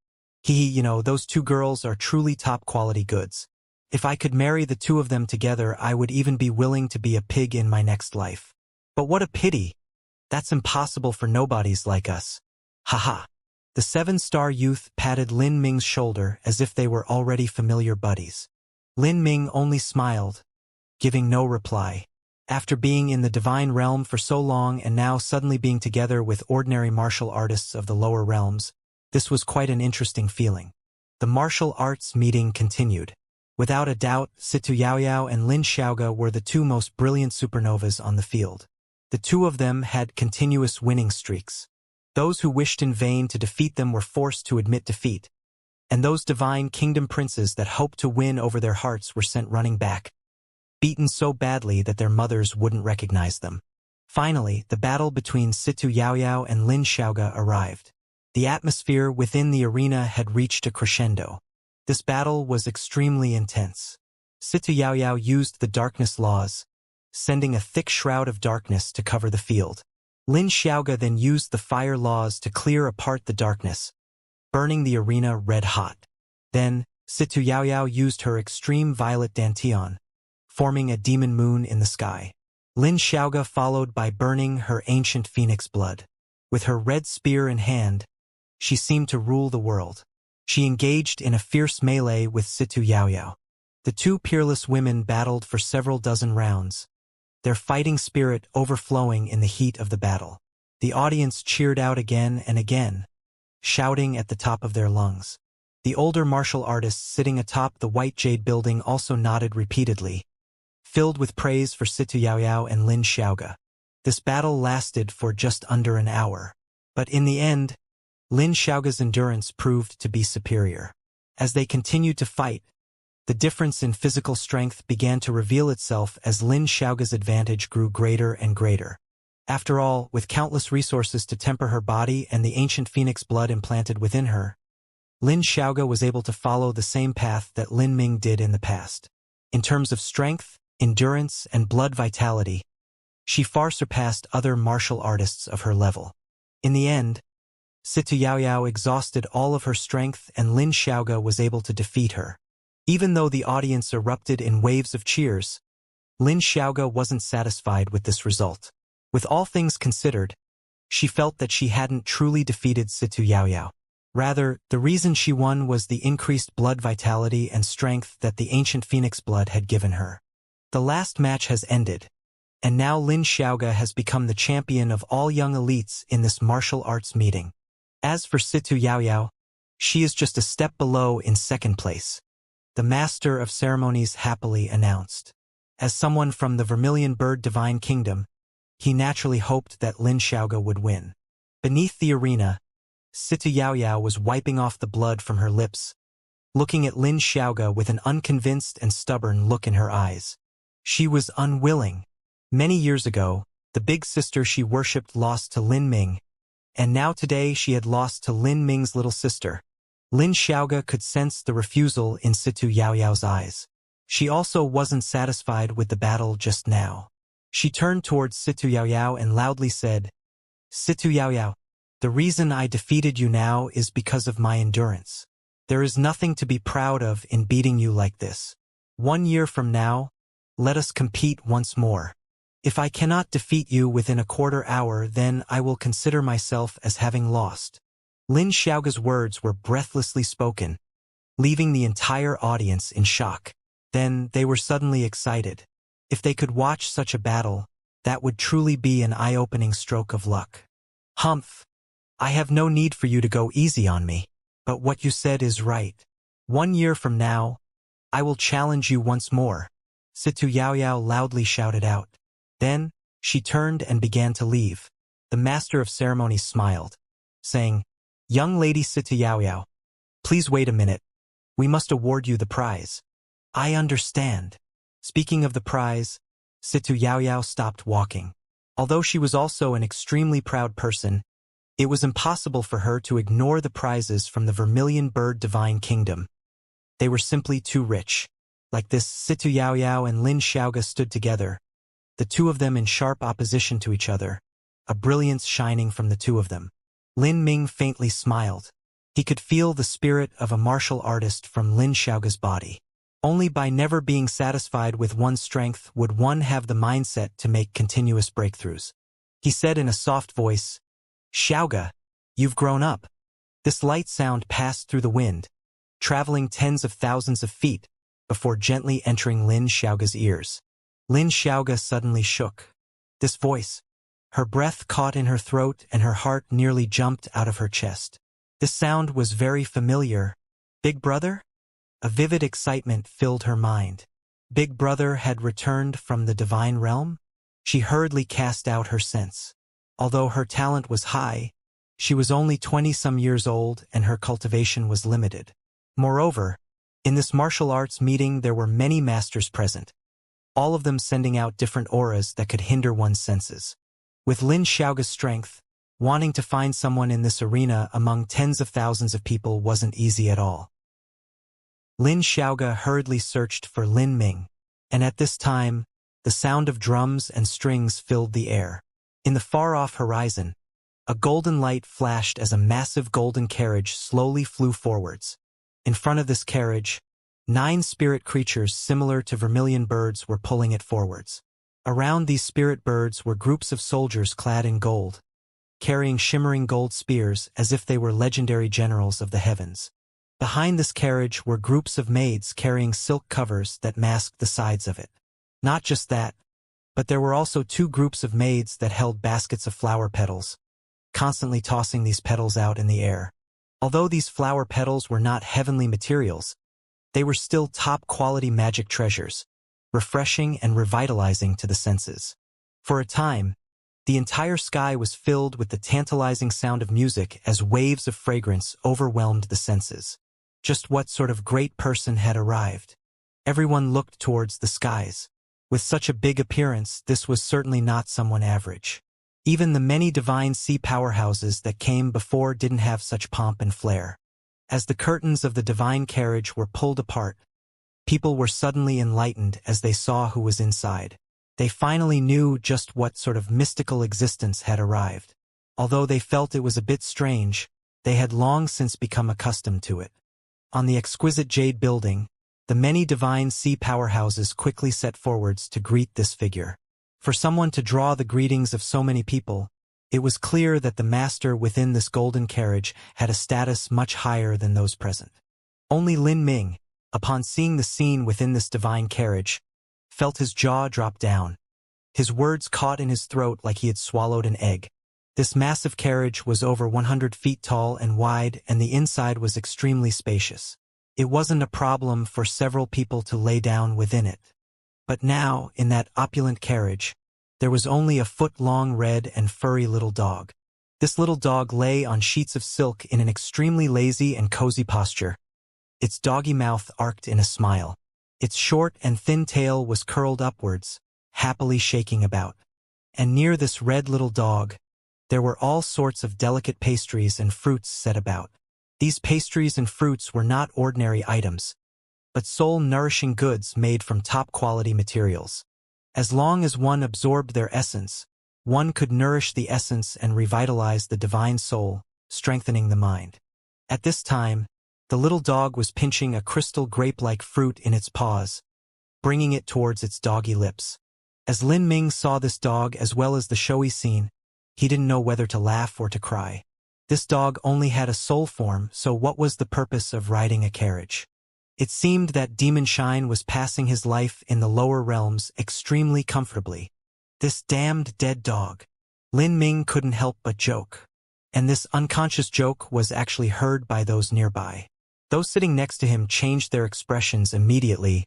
those 2 girls are truly top-quality goods. If I could marry the 2 of them together, I would even be willing to be a pig in my next life. But what a pity! That's impossible for nobodies like us. Haha. The 7-star youth patted Lin Ming's shoulder as if they were already familiar buddies. Lin Ming only smiled, giving no reply. After being in the divine realm for so long and now suddenly being together with ordinary martial artists of the lower realms, this was quite an interesting feeling. The martial arts meeting continued. Without a doubt, Situ Yaoyao and Lin Xiaoga were the 2 most brilliant supernovas on the field. The 2 of them had continuous winning streaks. Those who wished in vain to defeat them were forced to admit defeat, and those divine kingdom princes that hoped to win over their hearts were sent running back, beaten so badly that their mothers wouldn't recognize them. Finally, the battle between Situ Yaoyao and Lin Xiaoga arrived. The atmosphere within the arena had reached a crescendo. This battle was extremely intense. Situ Yaoyao used the darkness laws, sending a thick shroud of darkness to cover the field. Lin Xiaoga then used the fire laws to clear apart the darkness, burning the arena red-hot. Then, Situ Yaoyao used her extreme violet dantian, forming a demon moon in the sky. Lin Xiaoga followed by burning her ancient phoenix blood. With her red spear in hand, she seemed to rule the world. She engaged in a fierce melee with Situ Yaoyao. The 2 peerless women battled for several dozen rounds, their fighting spirit overflowing in the heat of the battle. The audience cheered out again and again, shouting at the top of their lungs. The older martial artists sitting atop the white jade building also nodded repeatedly, filled with praise for Situ Yaoyao and Lin Xiaoga. This battle lasted for just under an hour. But in the end, Lin Xiaoga's endurance proved to be superior. As they continued to fight, the difference in physical strength began to reveal itself as Lin Xiaoga's advantage grew greater and greater. After all, with countless resources to temper her body and the ancient phoenix blood implanted within her, Lin Xiaoga was able to follow the same path that Lin Ming did in the past. In terms of strength, endurance, and blood vitality, she far surpassed other martial artists of her level. In the end, Situ Yaoyao exhausted all of her strength and Lin Xiaoga was able to defeat her. Even though the audience erupted in waves of cheers, Lin Xiaoga wasn't satisfied with this result. With all things considered, she felt that she hadn't truly defeated Situ Yaoyao. Rather, the reason she won was the increased blood vitality and strength that the ancient phoenix blood had given her. The last match has ended, and now Lin Xiaoga has become the champion of all young elites in this martial arts meeting. As for Situ Yaoyao, she is just a step below in second place. The Master of Ceremonies happily announced. As someone from the Vermilion Bird Divine Kingdom, he naturally hoped that Lin Xiaoga would win. Beneath the arena, Situ Yaoyao was wiping off the blood from her lips, looking at Lin Xiaoga with an unconvinced and stubborn look in her eyes. She was unwilling. Many years ago, the big sister she worshipped lost to Lin Ming, and now today she had lost to Lin Ming's little sister. Lin Xiaoga could sense the refusal in Situ Yaoyao's eyes. She also wasn't satisfied with the battle just now. She turned towards Situ Yaoyao and loudly said, "Situ Yaoyao, the reason I defeated you now is because of my endurance. There is nothing to be proud of in beating you like this. 1 year from now, let us compete once more. If I cannot defeat you within a quarter hour, then I will consider myself as having lost." Lin Xiaoga's words were breathlessly spoken, leaving the entire audience in shock. Then they were suddenly excited. If they could watch such a battle, that would truly be an eye-opening stroke of luck. "Humph! I have no need for you to go easy on me, but what you said is right. 1 year from now, I will challenge you once more," Situ Yaoyao loudly shouted out. Then, she turned and began to leave. The Master of Ceremonies smiled, saying, "Young lady Situ Yaoyao, please wait a minute. We must award you the prize." "I understand." Speaking of the prize, Situ Yaoyao stopped walking. Although she was also an extremely proud person, it was impossible for her to ignore the prizes from the Vermilion Bird Divine Kingdom. They were simply too rich. Like this, Situ Yaoyao and Lin Xiaoga stood together, the two of them in sharp opposition to each other, a brilliance shining from the two of them. Lin Ming faintly smiled. He could feel the spirit of a martial artist from Lin Xiaoga's body. Only by never being satisfied with one's strength would one have the mindset to make continuous breakthroughs. He said in a soft voice, "Xiaoga, you've grown up." This light sound passed through the wind, traveling tens of thousands of feet, before gently entering Lin Xiaoga's ears. Lin Xiaoga suddenly shook. This voice, her breath caught in her throat and her heart nearly jumped out of her chest. This sound was very familiar. Big Brother? A vivid excitement filled her mind. Big Brother had returned from the divine realm? She hurriedly cast out her sense. Although her talent was high, she was only 20-some years old and her cultivation was limited. Moreover, in this martial arts meeting there were many masters present, all of them sending out different auras that could hinder one's senses. With Lin Xiaoga's strength, wanting to find someone in this arena among tens of thousands of people wasn't easy at all. Lin Xiaoga hurriedly searched for Lin Ming, and at this time, the sound of drums and strings filled the air. In the far-off horizon, a golden light flashed as a massive golden carriage slowly flew forwards. In front of this carriage, 9 spirit creatures similar to vermilion birds were pulling it forwards. Around these spirit birds were groups of soldiers clad in gold, carrying shimmering gold spears as if they were legendary generals of the heavens. Behind this carriage were groups of maids carrying silk covers that masked the sides of it. Not just that, but there were also 2 groups of maids that held baskets of flower petals, constantly tossing these petals out in the air. Although these flower petals were not heavenly materials, they were still top-quality magic treasures, refreshing and revitalizing to the senses. For a time, The entire sky was filled with the tantalizing sound of music as waves of fragrance overwhelmed the senses. Just what sort of great person had arrived? Everyone looked towards the skies. With such a big appearance, this was certainly not someone average. Even the many divine sea powerhouses that came before didn't have such pomp and flair. As the curtains of the divine carriage were pulled apart, people were suddenly enlightened as they saw who was inside. They finally knew just what sort of mystical existence had arrived. Although they felt it was a bit strange, they had long since become accustomed to it. On the exquisite jade building, the many divine sea powerhouses quickly set forwards to greet this figure. For someone to draw the greetings of so many people, it was clear that the master within this golden carriage had a status much higher than those present. Only Lin Ming, upon seeing the scene within this divine carriage, felt his jaw drop down. His words caught in his throat like he had swallowed an egg. This massive carriage was over 100 feet tall and wide, and the inside was extremely spacious. It wasn't a problem for several people to lay down within it. But now, in that opulent carriage, there was only a foot-long red and furry little dog. This little dog lay on sheets of silk in an extremely lazy and cozy posture. Its doggy mouth arched in a smile. Its short and thin tail was curled upwards, happily shaking about. And near this red little dog, there were all sorts of delicate pastries and fruits set about. These pastries and fruits were not ordinary items, but soul-nourishing goods made from top-quality materials. As long as one absorbed their essence, one could nourish the essence and revitalize the divine soul, strengthening the mind. At this time, the little dog was pinching a crystal grape-like fruit in its paws, bringing it towards its doggy lips. As Lin Ming saw this dog as well as the showy scene, he didn't know whether to laugh or to cry. This dog only had a soul form, so what was the purpose of riding a carriage? It seemed that Demon Shine was passing his life in the lower realms extremely comfortably. This damned dead dog. Lin Ming couldn't help but joke. And this unconscious joke was actually heard by those nearby. Those sitting next to him changed their expressions immediately.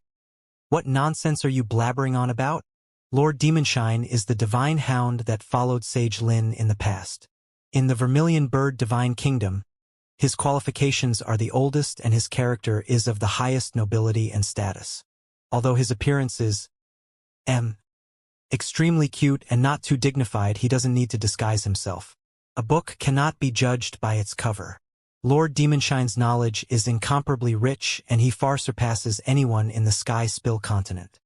What nonsense are you blabbering on about? Lord Demonshine is the divine hound that followed Sage Lin in the past. In the Vermilion Bird Divine Kingdom, his qualifications are the oldest and his character is of the highest nobility and status. Although his appearance is extremely cute and not too dignified, he doesn't need to disguise himself. A book cannot be judged by its cover. Lord Demonshine's knowledge is incomparably rich and he far surpasses anyone in the Sky Spill continent.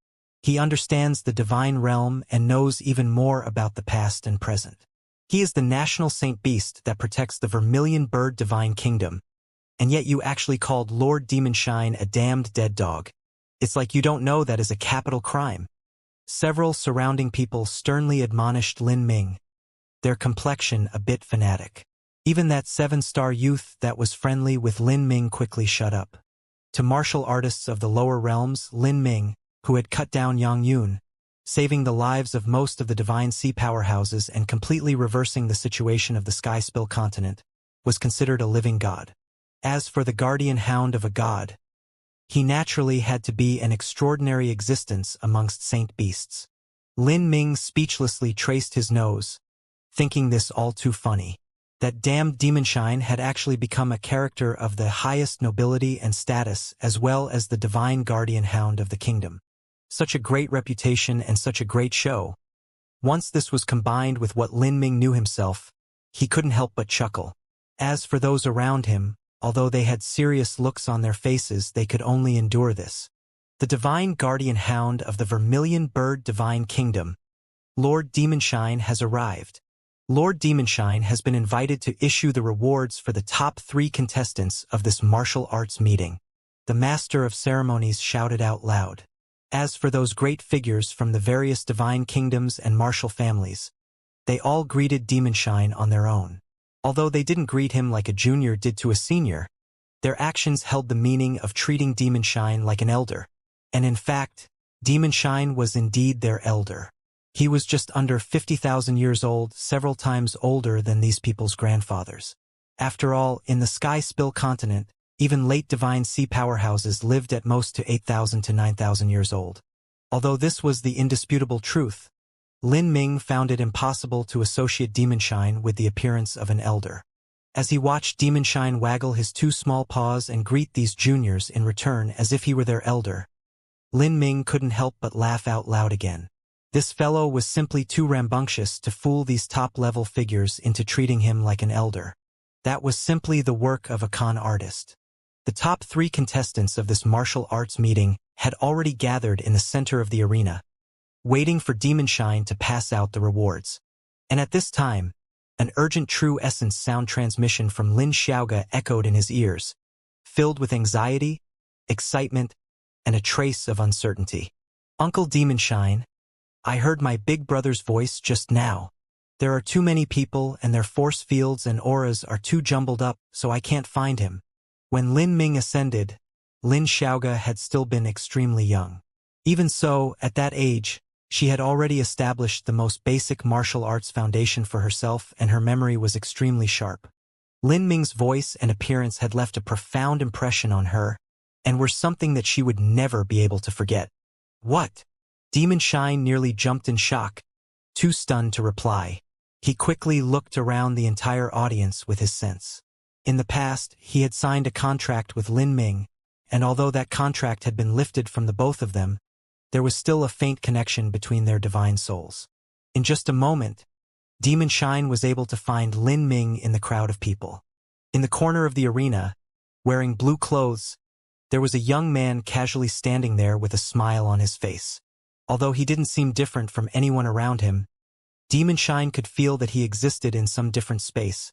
He understands the divine realm and knows even more about the past and present. He is the national saint beast that protects the Vermilion Bird Divine Kingdom, and yet you actually called Lord Demonshine a damned dead dog. It's like you don't know that is a capital crime. Several surrounding people sternly admonished Lin Ming, their complexion a bit fanatic. Even that 7-star youth that was friendly with Lin Ming quickly shut up. To martial artists of the lower realms, Lin Ming, who had cut down Yang Yun, saving the lives of most of the divine sea powerhouses and completely reversing the situation of the Sky Spill continent, was considered a living god. As for the guardian hound of a god, he naturally had to be an extraordinary existence amongst saint beasts. Lin Ming speechlessly traced his nose, thinking this all too funny. That damned Demonshine had actually become a character of the highest nobility and status as well as the divine guardian hound of the kingdom. Such a great reputation and such a great show. Once this was combined with what Lin Ming knew himself, he couldn't help but chuckle. As for those around him, although they had serious looks on their faces, they could only endure this. The divine guardian hound of the Vermilion Bird Divine Kingdom, Lord Demonshine, has arrived. Lord Demonshine has been invited to issue the rewards for the top 3 contestants of this martial arts meeting. The Master of Ceremonies shouted out loud. As for those great figures from the various divine kingdoms and martial families, they all greeted Demonshine on their own. Although they didn't greet him like a junior did to a senior, their actions held the meaning of treating Demonshine like an elder. And in fact, Demonshine was indeed their elder. He was just under 50,000 years old, several times older than these people's grandfathers. After all, in the Sky Spill continent, even late divine sea powerhouses lived at most to 8,000 to 9,000 years old. Although this was the indisputable truth, Lin Ming found it impossible to associate Demonshine with the appearance of an elder. As he watched Demonshine waggle his two small paws and greet these juniors in return as if he were their elder, Lin Ming couldn't help but laugh out loud again. This fellow was simply too rambunctious to fool these top-level figures into treating him like an elder. That was simply the work of a con artist. The top 3 contestants of this martial arts meeting had already gathered in the center of the arena, waiting for Demonshine to pass out the rewards. And at this time, an urgent True Essence sound transmission from Lin Xiaoga echoed in his ears, filled with anxiety, excitement, and a trace of uncertainty. Uncle Demonshine, I heard my big brother's voice just now. There are too many people and their force fields and auras are too jumbled up, so I can't find him. When Lin Ming ascended, Lin Xiaoga had still been extremely young. Even so, at that age, she had already established the most basic martial arts foundation for herself and her memory was extremely sharp. Lin Ming's voice and appearance had left a profound impression on her and were something that she would never be able to forget. What? Demonshine nearly jumped in shock, too stunned to reply. He quickly looked around the entire audience with his sense. In the past, he had signed a contract with Lin Ming, and although that contract had been lifted from the both of them, there was still a faint connection between their divine souls. In just a moment, Demonshine was able to find Lin Ming in the crowd of people. In the corner of the arena, wearing blue clothes, there was a young man casually standing there with a smile on his face. Although he didn't seem different from anyone around him, Demonshine could feel that he existed in some different space,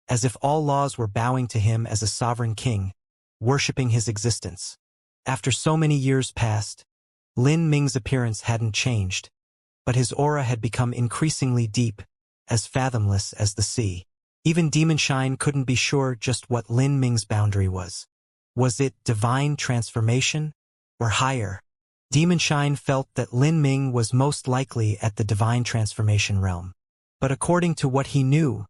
as if all laws were bowing to him as a sovereign king, worshipping his existence. After so many years passed, Lin Ming's appearance hadn't changed, but his aura had become increasingly deep, as fathomless as the sea. Even Demonshine couldn't be sure just what Lin Ming's boundary was. Was it divine transformation, or higher? Demonshine felt that Lin Ming was most likely at the divine transformation realm. But according to what he knew,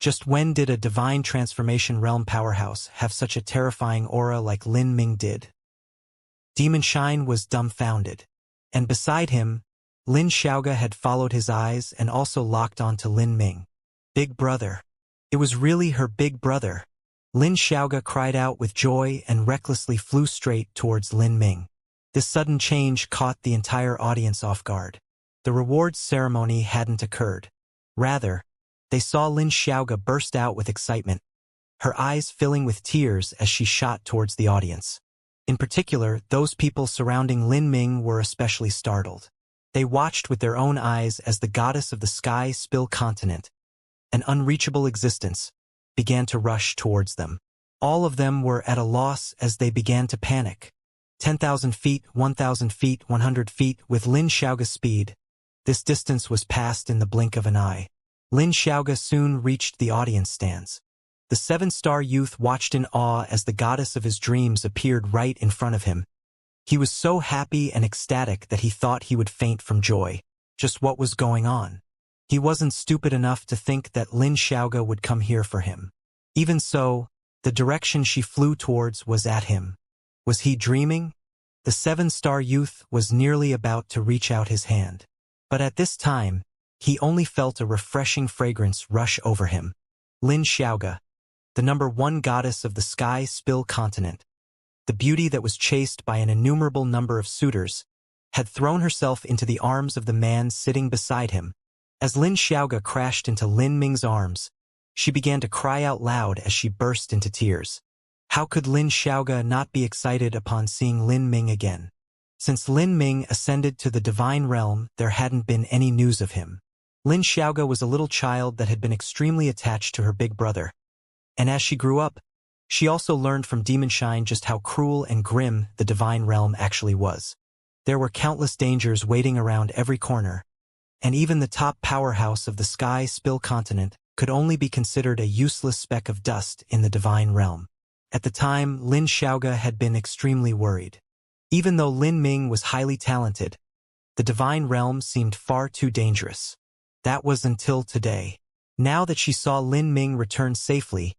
just when did a divine transformation realm powerhouse have such a terrifying aura like Lin Ming did? Demonshine was dumbfounded. And beside him, Lin Xiaoga had followed his eyes and also locked onto Lin Ming. Big brother. It was really her big brother. Lin Xiaoga cried out with joy and recklessly flew straight towards Lin Ming. This sudden change caught the entire audience off guard. The rewards ceremony hadn't occurred. Rather, they saw Lin Xiaoga burst out with excitement, her eyes filling with tears as she shot towards the audience. In particular, those people surrounding Lin Ming were especially startled. They watched with their own eyes as the goddess of the sky spill continent, an unreachable existence, began to rush towards them. All of them were at a loss as they began to panic. 10,000 feet, 1,000 feet, 100 feet, with Lin Xiaoga's speed. This distance was passed in the blink of an eye. Lin Xiaoga soon reached the audience stands. The 7-star youth watched in awe as the goddess of his dreams appeared right in front of him. He was so happy and ecstatic that he thought he would faint from joy. Just what was going on? He wasn't stupid enough to think that Lin Xiaoga would come here for him. Even so, the direction she flew towards was at him. Was he dreaming? The 7-star youth was nearly about to reach out his hand. But at this time, he only felt a refreshing fragrance rush over him. Lin Xiaoga, the #1 goddess of the sky spill continent, the beauty that was chased by an innumerable number of suitors, had thrown herself into the arms of the man sitting beside him. As Lin Xiaoga crashed into Lin Ming's arms, she began to cry out loud as she burst into tears. How could Lin Xiaoga not be excited upon seeing Lin Ming again? Since Lin Ming ascended to the divine realm, there hadn't been any news of him. Lin Xiaoga was a little child that had been extremely attached to her big brother. And as she grew up, she also learned from Demonshine just how cruel and grim the divine realm actually was. There were countless dangers waiting around every corner, and even the top powerhouse of the sky spill continent could only be considered a useless speck of dust in the divine realm. At the time, Lin Xiaoga had been extremely worried. Even though Lin Ming was highly talented, the divine realm seemed far too dangerous. That was until today. Now that she saw Lin Ming return safely,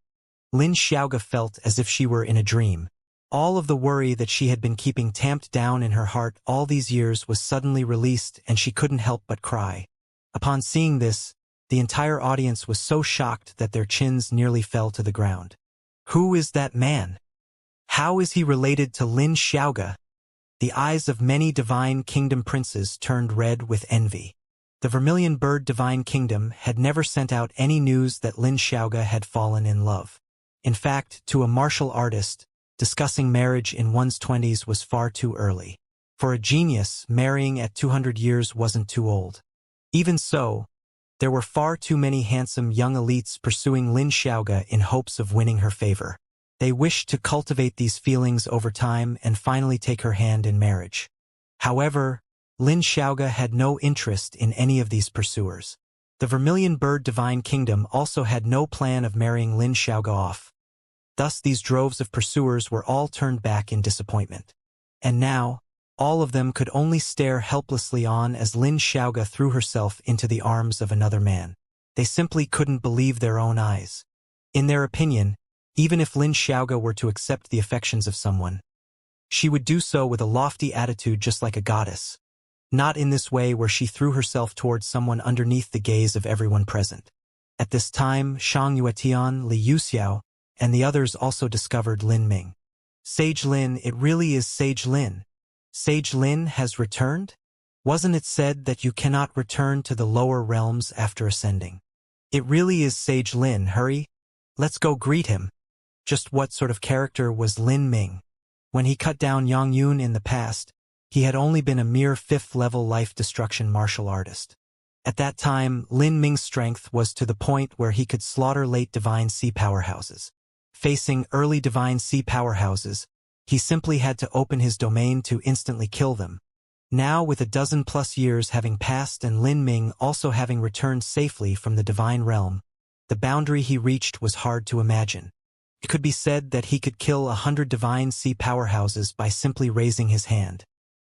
Lin Xiaoga felt as if she were in a dream. All of the worry that she had been keeping tamped down in her heart all these years was suddenly released and she couldn't help but cry. Upon seeing this, the entire audience was so shocked that their chins nearly fell to the ground. Who is that man? How is he related to Lin Xiaoga? The eyes of many Divine Kingdom princes turned red with envy. The Vermilion Bird Divine Kingdom had never sent out any news that Lin Xiaoga had fallen in love. In fact, to a martial artist, discussing marriage in one's 20s was far too early. For a genius, marrying at 200 years wasn't too old. Even so, there were far too many handsome young elites pursuing Lin Xiaoga in hopes of winning her favor. They wished to cultivate these feelings over time and finally take her hand in marriage. However, Lin Xiaoga had no interest in any of these pursuers. The Vermilion Bird Divine Kingdom also had no plan of marrying Lin Xiaoga off. Thus these droves of pursuers were all turned back in disappointment. And now, all of them could only stare helplessly on as Lin Xiaoga threw herself into the arms of another man. They simply couldn't believe their own eyes. In their opinion, even if Lin Xiaoga were to accept the affections of someone, she would do so with a lofty attitude just like a goddess. Not in this way where she threw herself towards someone underneath the gaze of everyone present. At this time, Shang Yuetian, Li Yuxiao, and the others also discovered Lin Ming. Sage Lin, it really is Sage Lin. Sage Lin has returned? Wasn't it said that you cannot return to the lower realms after ascending? It really is Sage Lin, hurry. Let's go greet him. Just what sort of character was Lin Ming? When he cut down Yang Yun in the past, he had only been a mere 5th-level life destruction martial artist. At that time, Lin Ming's strength was to the point where he could slaughter late Divine Sea powerhouses. Facing early Divine Sea powerhouses, he simply had to open his domain to instantly kill them. Now, with a dozen-plus years having passed and Lin Ming also having returned safely from the Divine Realm, the boundary he reached was hard to imagine. It could be said that he could kill 100 Divine Sea powerhouses by simply raising his hand.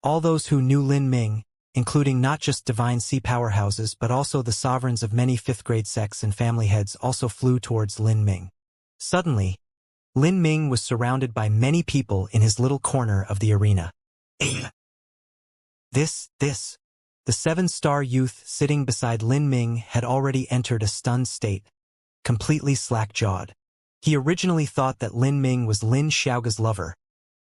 All those who knew Lin Ming, including not just Divine Sea powerhouses but also the sovereigns of many 5th-grade sects and family heads, also flew towards Lin Ming. Suddenly, Lin Ming was surrounded by many people in his little corner of the arena. This. The 7-star youth sitting beside Lin Ming had already entered a stunned state, completely slack-jawed. He originally thought that Lin Ming was Lin Xiaoga's lover,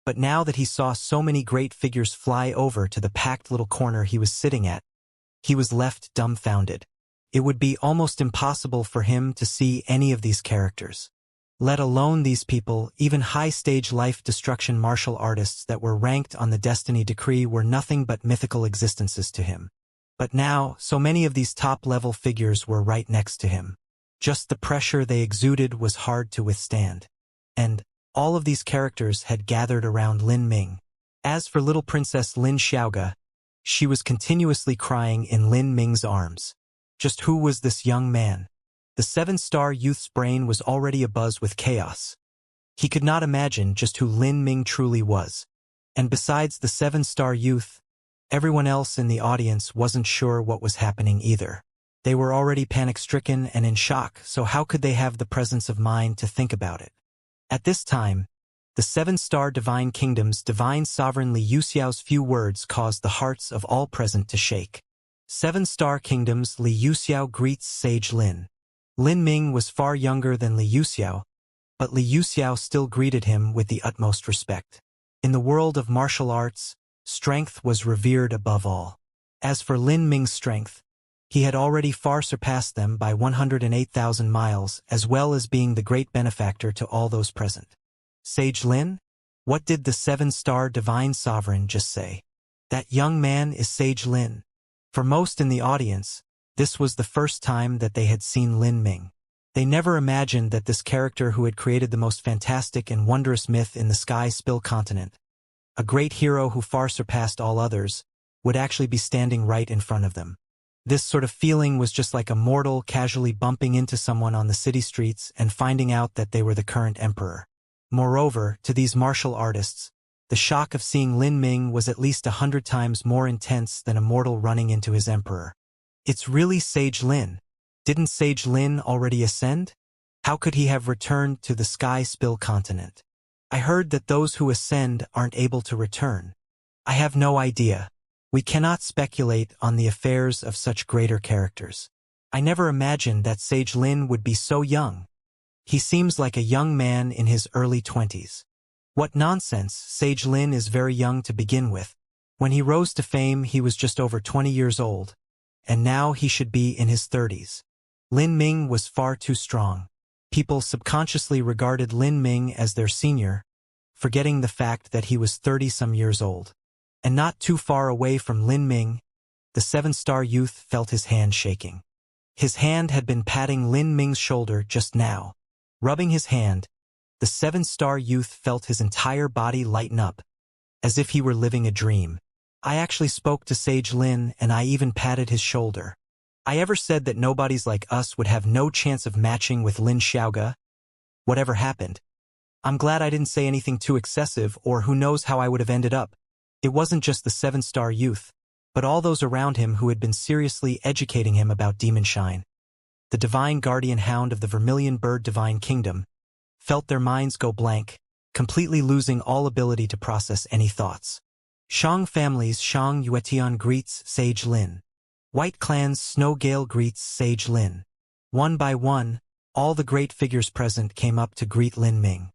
but now that he saw so many great figures fly over to the packed little corner he was sitting at, he was left dumbfounded. It would be almost impossible for him to see any of these characters. Let alone these people, even high-stage life destruction martial artists that were ranked on the destiny decree were nothing but mythical existences to him. But now, so many of these top-level figures were right next to him. Just the pressure they exuded was hard to withstand. And all of these characters had gathered around Lin Ming. As for little Princess Lin Xiaoga, she was continuously crying in Lin Ming's arms. Just who was this young man? The 7-star youth's brain was already abuzz with chaos. He could not imagine just who Lin Ming truly was. And besides the 7-star youth, everyone else in the audience wasn't sure what was happening either. They were already panic-stricken and in shock, so how could they have the presence of mind to think about it? At this time, the 7-star Divine Kingdom's Divine Sovereign Li Yuxiao's few words caused the hearts of all present to shake. 7-star Kingdom's Li Yuxiao greets Sage Lin. Lin Ming was far younger than Li Yuxiao, but Li Yuxiao still greeted him with the utmost respect. In the world of martial arts, strength was revered above all. As for Lin Ming's strength, he had already far surpassed them by 108,000 miles, as well as being the great benefactor to all those present. Sage Lin? What did the 7-star Divine Sovereign just say? That young man is Sage Lin. For most in the audience, this was the first time that they had seen Lin Ming. They never imagined that this character who had created the most fantastic and wondrous myth in the Sky Spill continent, a great hero who far surpassed all others, would actually be standing right in front of them. This sort of feeling was just like a mortal casually bumping into someone on the city streets and finding out that they were the current emperor. Moreover, to these martial artists, the shock of seeing Lin Ming was at least 100 times more intense than a mortal running into his emperor. It's really Sage Lin. Didn't Sage Lin already ascend? How could he have returned to the Sky Spill continent? I heard that those who ascend aren't able to return. I have no idea. We cannot speculate on the affairs of such greater characters. I never imagined that Sage Lin would be so young. He seems like a young man in his early 20s. What nonsense, Sage Lin is very young to begin with. When he rose to fame, he was just over 20 years old, and now he should be in his 30s. Lin Ming was far too strong. People subconsciously regarded Lin Ming as their senior, forgetting the fact that he was 30-some years old. And not too far away from Lin Ming, the 7-star youth felt his hand shaking. His hand had been patting Lin Ming's shoulder just now. Rubbing his hand, the 7-star youth felt his entire body lighten up, as if he were living a dream. I actually spoke to Sage Lin, and I even patted his shoulder. I ever said that nobodies like us would have no chance of matching with Lin Xiaoga? Whatever happened? I'm glad I didn't say anything too excessive, or who knows how I would have ended up. It wasn't just the 7-star youth, but all those around him who had been seriously educating him about Demon Shine. The divine guardian hound of the vermilion bird divine kingdom, felt their minds go blank, completely losing all ability to process any thoughts. Shang family's Shang Yuetian greets Sage Lin. White clan's Snow Gale greets Sage Lin. One by one, all the great figures present came up to greet Lin Ming.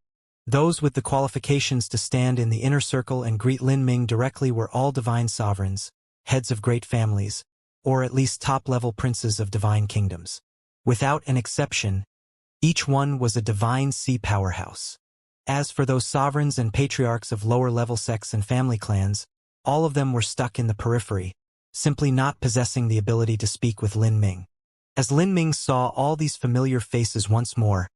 Those with the qualifications to stand in the inner circle and greet Lin Ming directly were all divine sovereigns, heads of great families, or at least top-level princes of divine kingdoms. Without an exception, each one was a divine sea powerhouse. As for those sovereigns and patriarchs of lower-level sects and family clans, all of them were stuck in the periphery, simply not possessing the ability to speak with Lin Ming. As Lin Ming saw all these familiar faces once more,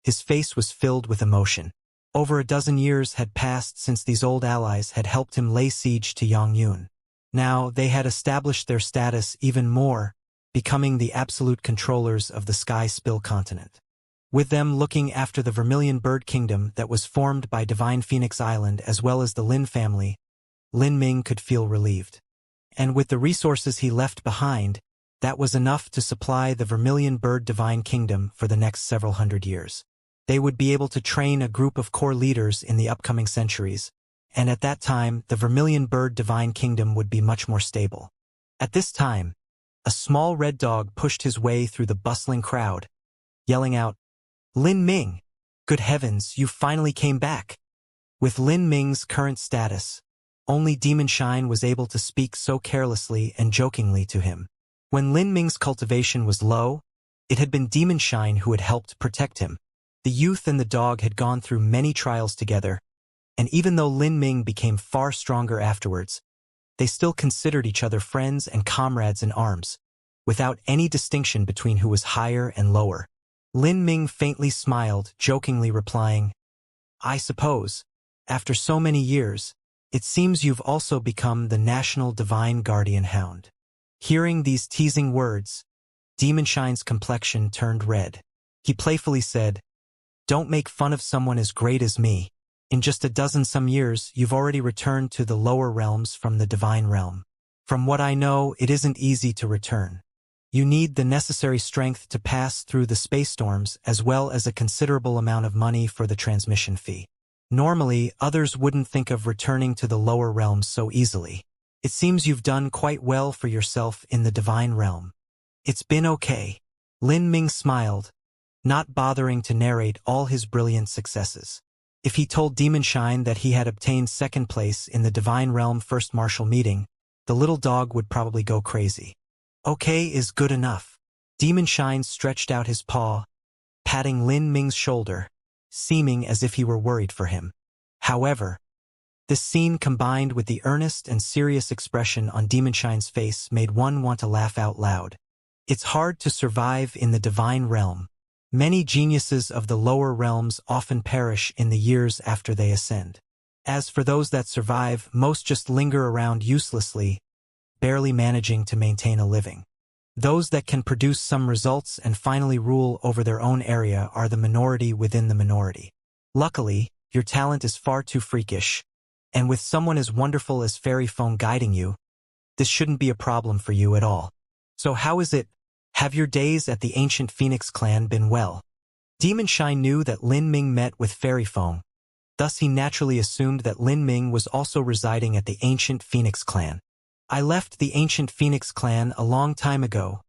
his face was filled with emotion. Over a dozen years had passed since these old allies had helped him lay siege to Yongyun. Now they had established their status even more, becoming the absolute controllers of the Sky Spill continent. With them looking after the Vermilion Bird Kingdom that was formed by Divine Phoenix Island as well as the Lin family, Lin Ming could feel relieved. And with the resources he left behind, that was enough to supply the Vermilion Bird Divine Kingdom for the next several hundred years. They would be able to train a group of core leaders in the upcoming centuries, and at that time the Vermilion Bird Divine Kingdom would be much more stable. At this time, a small red dog pushed his way through the bustling crowd, yelling out, "Lin Ming! Good heavens, you finally came back!" With Lin Ming's current status, only Demon Shine was able to speak so carelessly and jokingly to him. When Lin Ming's cultivation was low, it had been Demon Shine who had helped protect him. The youth and the dog had gone through many trials together, and even though Lin Ming became far stronger afterwards, they still considered each other friends and comrades in arms, without any distinction between who was higher and lower. Lin Ming faintly smiled, jokingly replying, "I suppose, after so many years, it seems you've also become the national divine guardian hound." Hearing these teasing words, Demon Shine's complexion turned red. He playfully said, "Don't make fun of someone as great as me. In just a dozen-some years, you've already returned to the lower realms from the divine realm. From what I know, it isn't easy to return. You need the necessary strength to pass through the space storms as well as a considerable amount of money for the transmission fee. Normally, others wouldn't think of returning to the lower realms so easily. It seems you've done quite well for yourself in the divine realm." "It's been okay." Lin Ming smiled, not bothering to narrate all his brilliant successes. If he told Demon Shine that he had obtained second place in the Divine Realm First Martial Meeting, the little dog would probably go crazy. "Okay is good enough." Demon Shine stretched out his paw, patting Lin Ming's shoulder, seeming as if he were worried for him. However, this scene combined with the earnest and serious expression on Demon Shine's face made one want to laugh out loud. It's hard to survive in the Divine Realm. Many geniuses of the lower realms often perish in the years after they ascend. As for those that survive, most just linger around uselessly, barely managing to maintain a living. Those that can produce some results and finally rule over their own area are the minority within the minority. Luckily, your talent is far too freakish, and with someone as wonderful as Fairy Phone guiding you, this shouldn't be a problem for you at all. So how is it? Have your days at the ancient Phoenix clan been well? Demon Shine knew that Lin Ming met with Fairy Phone, thus he naturally assumed that Lin Ming was also residing at the ancient Phoenix clan. I left the ancient Phoenix clan a long time ago,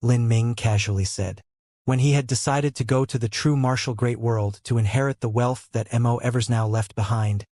Lin Ming casually said. When he had decided to go to the true martial great world to inherit the wealth that Mo Eversnow left behind,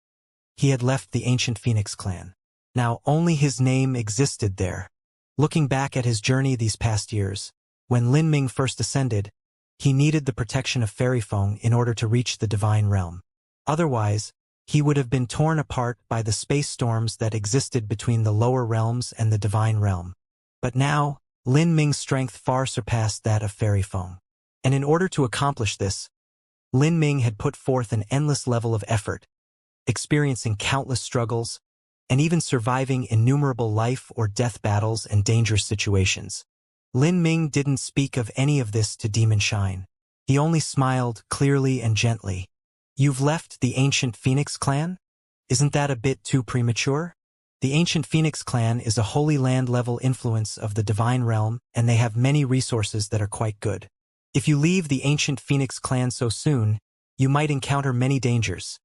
he had left the ancient Phoenix clan. Now only his name existed there. Looking back at his journey these past years, when Lin Ming first ascended, he needed the protection of Fairy Feng in order to reach the divine realm. Otherwise, he would have been torn apart by the space storms that existed between the lower realms and the divine realm. But now, Lin Ming's strength far surpassed that of Fairy Feng. And in order to accomplish this, Lin Ming had put forth an endless level of effort, experiencing countless struggles, and even surviving innumerable life or death battles and dangerous situations. Lin Ming didn't speak of any of this to Demon Shine. He only smiled clearly and gently. You've left the ancient Phoenix clan? Isn't that a bit too premature? The ancient Phoenix clan is a Holy Land-level influence of the divine realm, and they have many resources that are quite good. If you leave the ancient Phoenix clan so soon, you might encounter many dangers.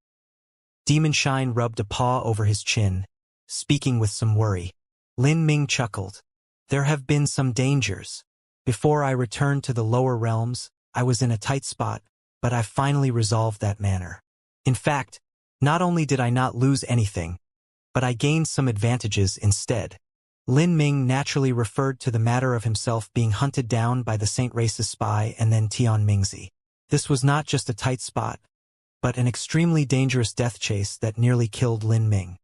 Demon Shine rubbed a paw over his chin, speaking with some worry. Lin Ming chuckled. There have been some dangers. Before I returned to the lower realms, I was in a tight spot, but I finally resolved that matter. In fact, not only did I not lose anything, but I gained some advantages instead. Lin Ming naturally referred to the matter of himself being hunted down by the Saint Race's spy and then Tian Mingzi. This was not just a tight spot, but an extremely dangerous death chase that nearly killed Lin Ming.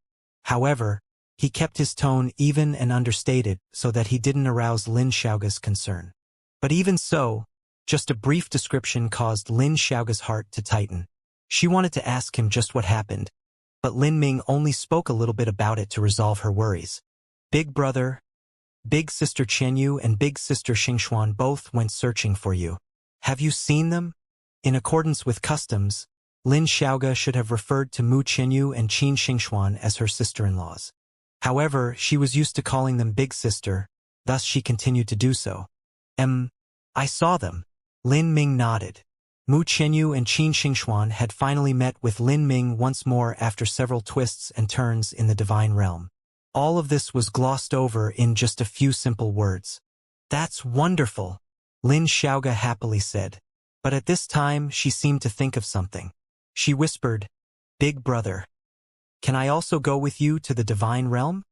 However, he kept his tone even and understated so that he didn't arouse Lin Xiaoga's concern. But even so, just a brief description caused Lin Xiaoga's heart to tighten. She wanted to ask him just what happened, but Lin Ming only spoke a little bit about it to resolve her worries. Big brother, big sister Qianyu and big sister Xingxuan both went searching for you. Have you seen them? In accordance with customs, Lin Xiaoga should have referred to Mu Qianyu and Qin Xingxuan as her sister-in-laws. However, she was used to calling them big sister, thus she continued to do so. I saw them. Lin Ming nodded. Mu Qianyu and Qin Xingxuan had finally met with Lin Ming once more after several twists and turns in the divine realm. All of this was glossed over in just a few simple words. That's wonderful, Lin Xiaoga happily said. But at this time she seemed to think of something. She whispered, Big brother, can I also go with you to the divine realm?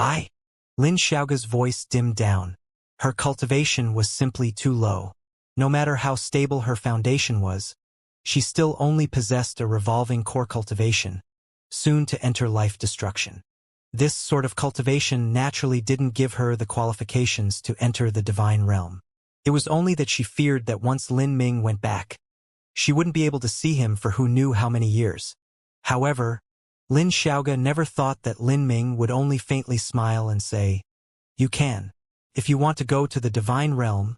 Lin Xiaoga's voice dimmed down. Her cultivation was simply too low. No matter how stable her foundation was, she still only possessed a revolving core cultivation, soon to enter life destruction. This sort of cultivation naturally didn't give her the qualifications to enter the divine realm. It was only that she feared that once Lin Ming went back, she wouldn't be able to see him for who knew how many years. However, Lin Xiaoga never thought that Lin Ming would only faintly smile and say, You can. If you want to go to the divine realm,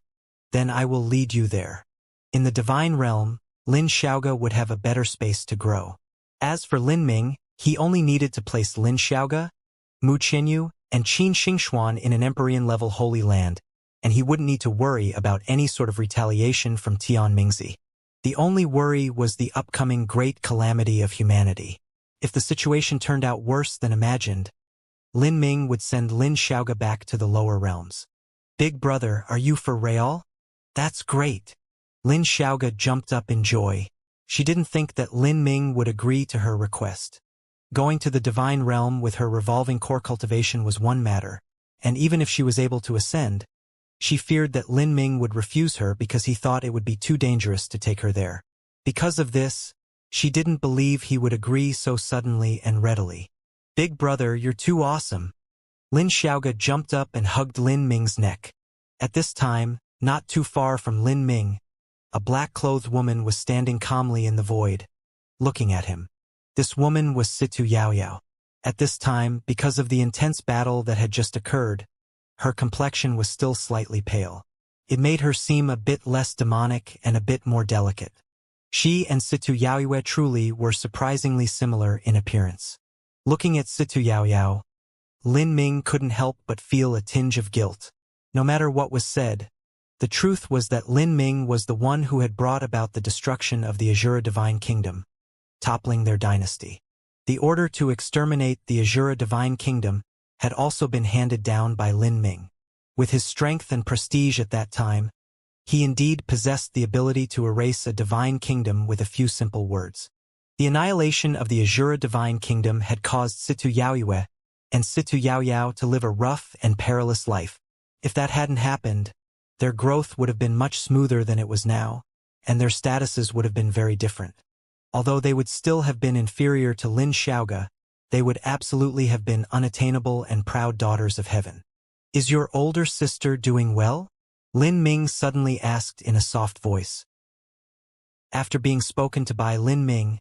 then I will lead you there. In the divine realm, Lin Xiaoga would have a better space to grow. As for Lin Ming, he only needed to place Lin Xiaoga, Mu Qianyu, and Qin Xingxuan in an Empyrean-level Holy Land, and he wouldn't need to worry about any sort of retaliation from Tian Mingzi. The only worry was the upcoming great calamity of humanity. If the situation turned out worse than imagined, Lin Ming would send Lin Xiaoga back to the lower realms. Big brother, are you for real? That's great. Lin Xiaoga jumped up in joy. She didn't think that Lin Ming would agree to her request. Going to the divine realm with her revolving core cultivation was one matter, and even if she was able to ascend, she feared that Lin Ming would refuse her because he thought it would be too dangerous to take her there. Because of this, she didn't believe he would agree so suddenly and readily. Big brother, you're too awesome. Lin Xiaoga jumped up and hugged Lin Ming's neck. At this time, not too far from Lin Ming, a black-clothed woman was standing calmly in the void, looking at him. This woman was Situ Yaoyao. At this time, because of the intense battle that had just occurred, her complexion was still slightly pale. It made her seem a bit less demonic and a bit more delicate. She and Situ Yaoyue truly were surprisingly similar in appearance. Looking at Situ Yaoyao, Lin Ming couldn't help but feel a tinge of guilt. No matter what was said, the truth was that Lin Ming was the one who had brought about the destruction of the Azura Divine Kingdom, toppling their dynasty. The order to exterminate the Azura Divine Kingdom had also been handed down by Lin Ming. With his strength and prestige at that time, he indeed possessed the ability to erase a divine kingdom with a few simple words. The annihilation of the Azura divine kingdom had caused Situ Yaoyue and Situ Yaoyao to live a rough and perilous life. If that hadn't happened, their growth would have been much smoother than it was now, and their statuses would have been very different. Although they would still have been inferior to Lin Xiaoga, they would absolutely have been unattainable and proud daughters of heaven. "Is your older sister doing well?" Lin Ming suddenly asked in a soft voice. After being spoken to by Lin Ming,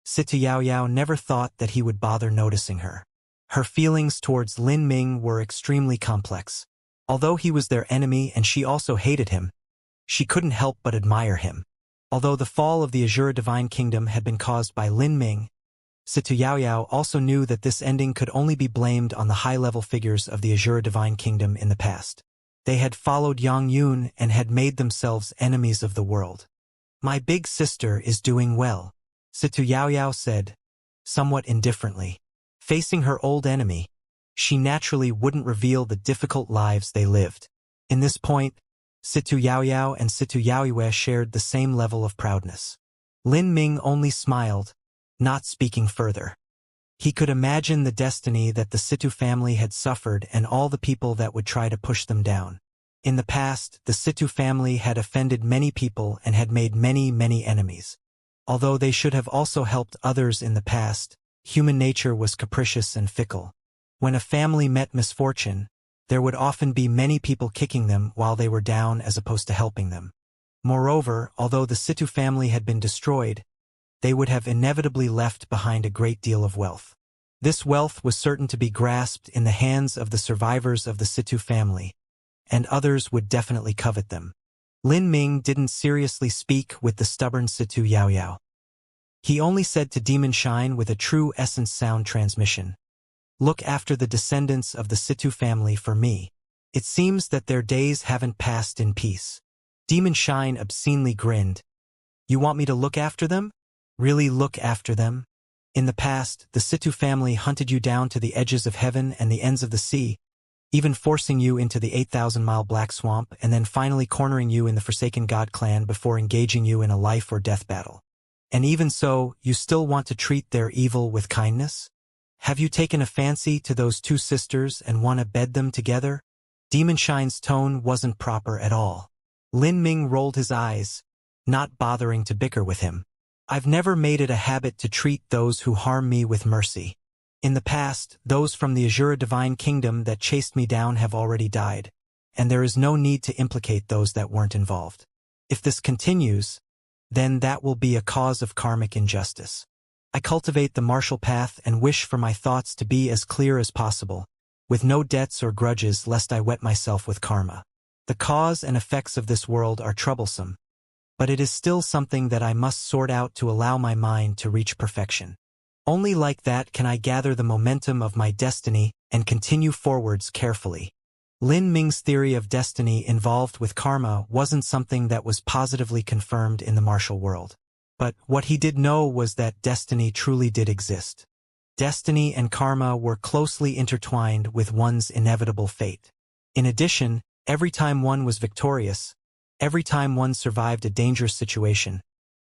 Situ Yaoyao never thought that he would bother noticing her. Her feelings towards Lin Ming were extremely complex. Although he was their enemy and she also hated him, she couldn't help but admire him. Although the fall of the Azura divine kingdom had been caused by Lin Ming, Situ Yaoyao also knew that this ending could only be blamed on the high-level figures of the Azura divine kingdom in the past. They had followed Yang Yun and had made themselves enemies of the world. "My big sister is doing well," Situ Yaoyao said, somewhat indifferently. Facing her old enemy, she naturally wouldn't reveal the difficult lives they lived. In this point, Situ Yaoyao and Situ Yaoyue shared the same level of proudness. Lin Ming only smiled, not speaking further. He could imagine the destiny that the Situ family had suffered and all the people that would try to push them down. In the past, the Situ family had offended many people and had made many enemies. Although they should have also helped others in the past, human nature was capricious and fickle. When a family met misfortune, there would often be many people kicking them while they were down as opposed to helping them. Moreover, although the Situ family had been destroyed, they would have inevitably left behind a great deal of wealth. This wealth was certain to be grasped in the hands of the survivors of the Situ family, and others would definitely covet them. Lin Ming didn't seriously speak with the stubborn Situ Yaoyao. He only said to Demon Shine with a true essence sound transmission, "Look after the descendants of the Situ family for me. It seems that their days haven't passed in peace." Demon Shine obscenely grinned. "You want me to look after them? Really look after them? In the past, the Situ family hunted you down to the edges of heaven and the ends of the sea, even forcing you into the 8,000-mile Black Swamp and then finally cornering you in the Forsaken God clan before engaging you in a life-or-death battle. And even so, you still want to treat their evil with kindness? Have you taken a fancy to those two sisters and want to bed them together?" Demon Shine's tone wasn't proper at all. Lin Ming rolled his eyes, not bothering to bicker with him. "I've never made it a habit to treat those who harm me with mercy. In the past, those from the Azura divine kingdom that chased me down have already died, and there is no need to implicate those that weren't involved. If this continues, then that will be a cause of karmic injustice. I cultivate the martial path and wish for my thoughts to be as clear as possible, with no debts or grudges lest I wet myself with karma. The cause and effects of this world are troublesome, but it is still something that I must sort out to allow my mind to reach perfection. Only like that can I gather the momentum of my destiny and continue forwards carefully." Lin Ming's theory of destiny involved with karma wasn't something that was positively confirmed in the martial world. But what he did know was that destiny truly did exist. Destiny and karma were closely intertwined with one's inevitable fate. In addition, every time one was victorious, every time one survived a dangerous situation,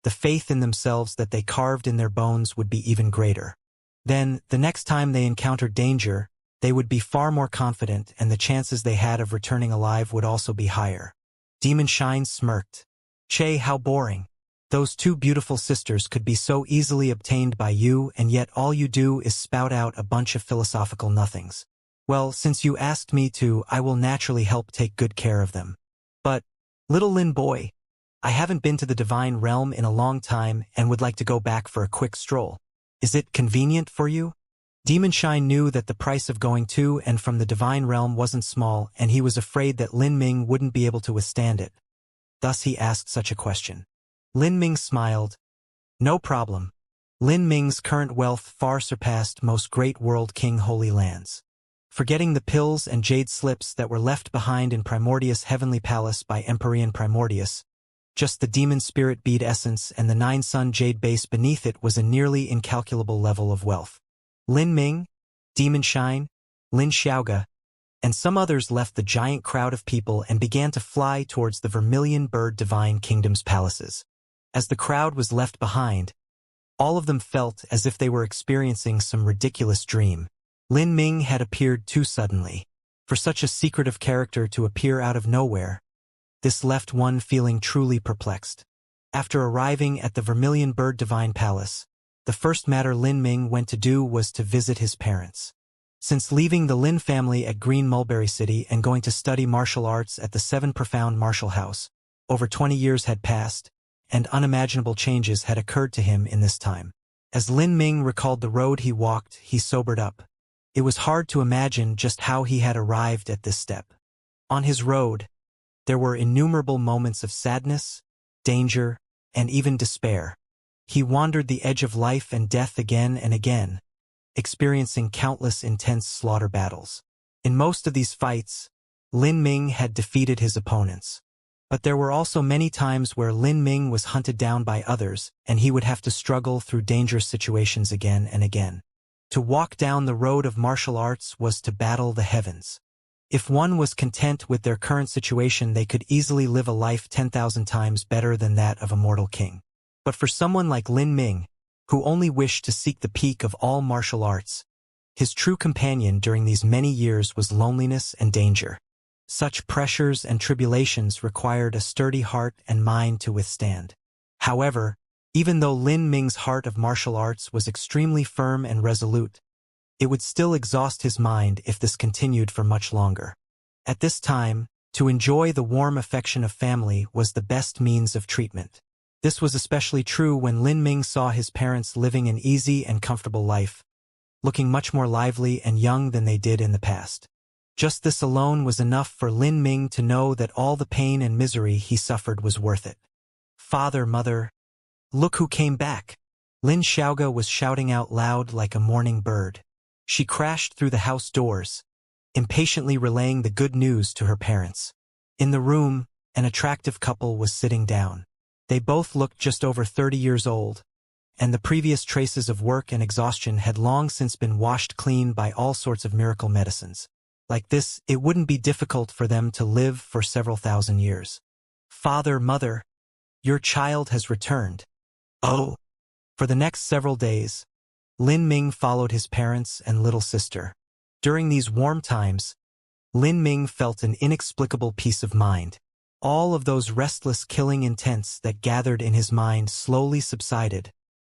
the faith in themselves that they carved in their bones would be even greater. Then, the next time they encountered danger, they would be far more confident and the chances they had of returning alive would also be higher. Demon Shine smirked. "Che, how boring. Those two beautiful sisters could be so easily obtained by you and yet all you do is spout out a bunch of philosophical nothings. Well, since you asked me to, I will naturally help take good care of them. But, little Lin boy, I haven't been to the divine realm in a long time and would like to go back for a quick stroll. Is it convenient for you?" Demon Shine knew that the price of going to and from the divine realm wasn't small and he was afraid that Lin Ming wouldn't be able to withstand it. Thus he asked such a question. Lin Ming smiled. "No problem. Lin Ming's current wealth far surpassed most great world king holy lands. Forgetting the pills and jade slips that were left behind in Primordius' heavenly palace by Empyrean Primordius, just the demon spirit bead essence and the 9-sun jade base beneath it was a nearly incalculable level of wealth. Lin Ming, Demon Shine, Lin Xiaoga, and some others left the giant crowd of people and began to fly towards the Vermilion Bird Divine Kingdom's palaces. As the crowd was left behind, all of them felt as if they were experiencing some ridiculous dream. Lin Ming had appeared too suddenly. For such a secretive character to appear out of nowhere, this left one feeling truly perplexed. After arriving at the Vermilion Bird Divine Palace, the first matter Lin Ming went to do was to visit his parents. Since leaving the Lin family at Green Mulberry City and going to study martial arts at the Seven Profound Martial House, over 20 years had passed, and unimaginable changes had occurred to him in this time. As Lin Ming recalled the road he walked, he sobered up. It was hard to imagine just how he had arrived at this step. On his road, there were innumerable moments of sadness, danger, and even despair. He wandered the edge of life and death again and again, experiencing countless intense slaughter battles. In most of these fights, Lin Ming had defeated his opponents. But there were also many times where Lin Ming was hunted down by others, and he would have to struggle through dangerous situations again and again. To walk down the road of martial arts was to battle the heavens. If one was content with their current situation, they could easily live a life 10,000 times better than that of a mortal king. But for someone like Lin Ming, who only wished to seek the peak of all martial arts, his true companion during these many years was loneliness and danger. Such pressures and tribulations required a sturdy heart and mind to withstand. However, even though Lin Ming's heart of martial arts was extremely firm and resolute, it would still exhaust his mind if this continued for much longer. At this time, to enjoy the warm affection of family was the best means of treatment. This was especially true when Lin Ming saw his parents living an easy and comfortable life, looking much more lively and young than they did in the past. Just this alone was enough for Lin Ming to know that all the pain and misery he suffered was worth it. "Father, mother, look who came back!" Lin Xiaoga was shouting out loud like a morning bird. She crashed through the house doors, impatiently relaying the good news to her parents. In the room, an attractive couple was sitting down. They both looked just over 30 years old, and the previous traces of work and exhaustion had long since been washed clean by all sorts of miracle medicines. Like this, it wouldn't be difficult for them to live for several thousand years. "Father, mother, your child has returned." "Oh." For the next several days, Lin Ming followed his parents and little sister. During these warm times, Lin Ming felt an inexplicable peace of mind. All of those restless killing intents that gathered in his mind slowly subsided,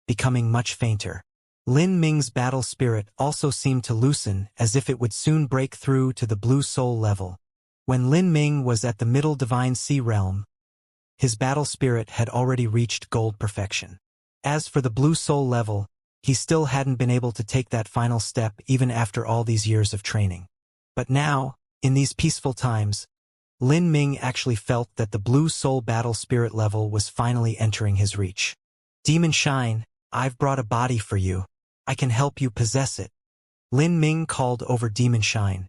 becoming much fainter. Lin Ming's battle spirit also seemed to loosen, as if it would soon break through to the blue soul level. When Lin Ming was at the middle divine sea realm, his battle spirit had already reached gold perfection. As for the blue soul level, he still hadn't been able to take that final step even after all these years of training. But now, in these peaceful times, Lin Ming actually felt that the blue soul battle spirit level was finally entering his reach. "Demon Shine, I've brought a body for you. I can help you possess it." Lin Ming called over Demon Shine.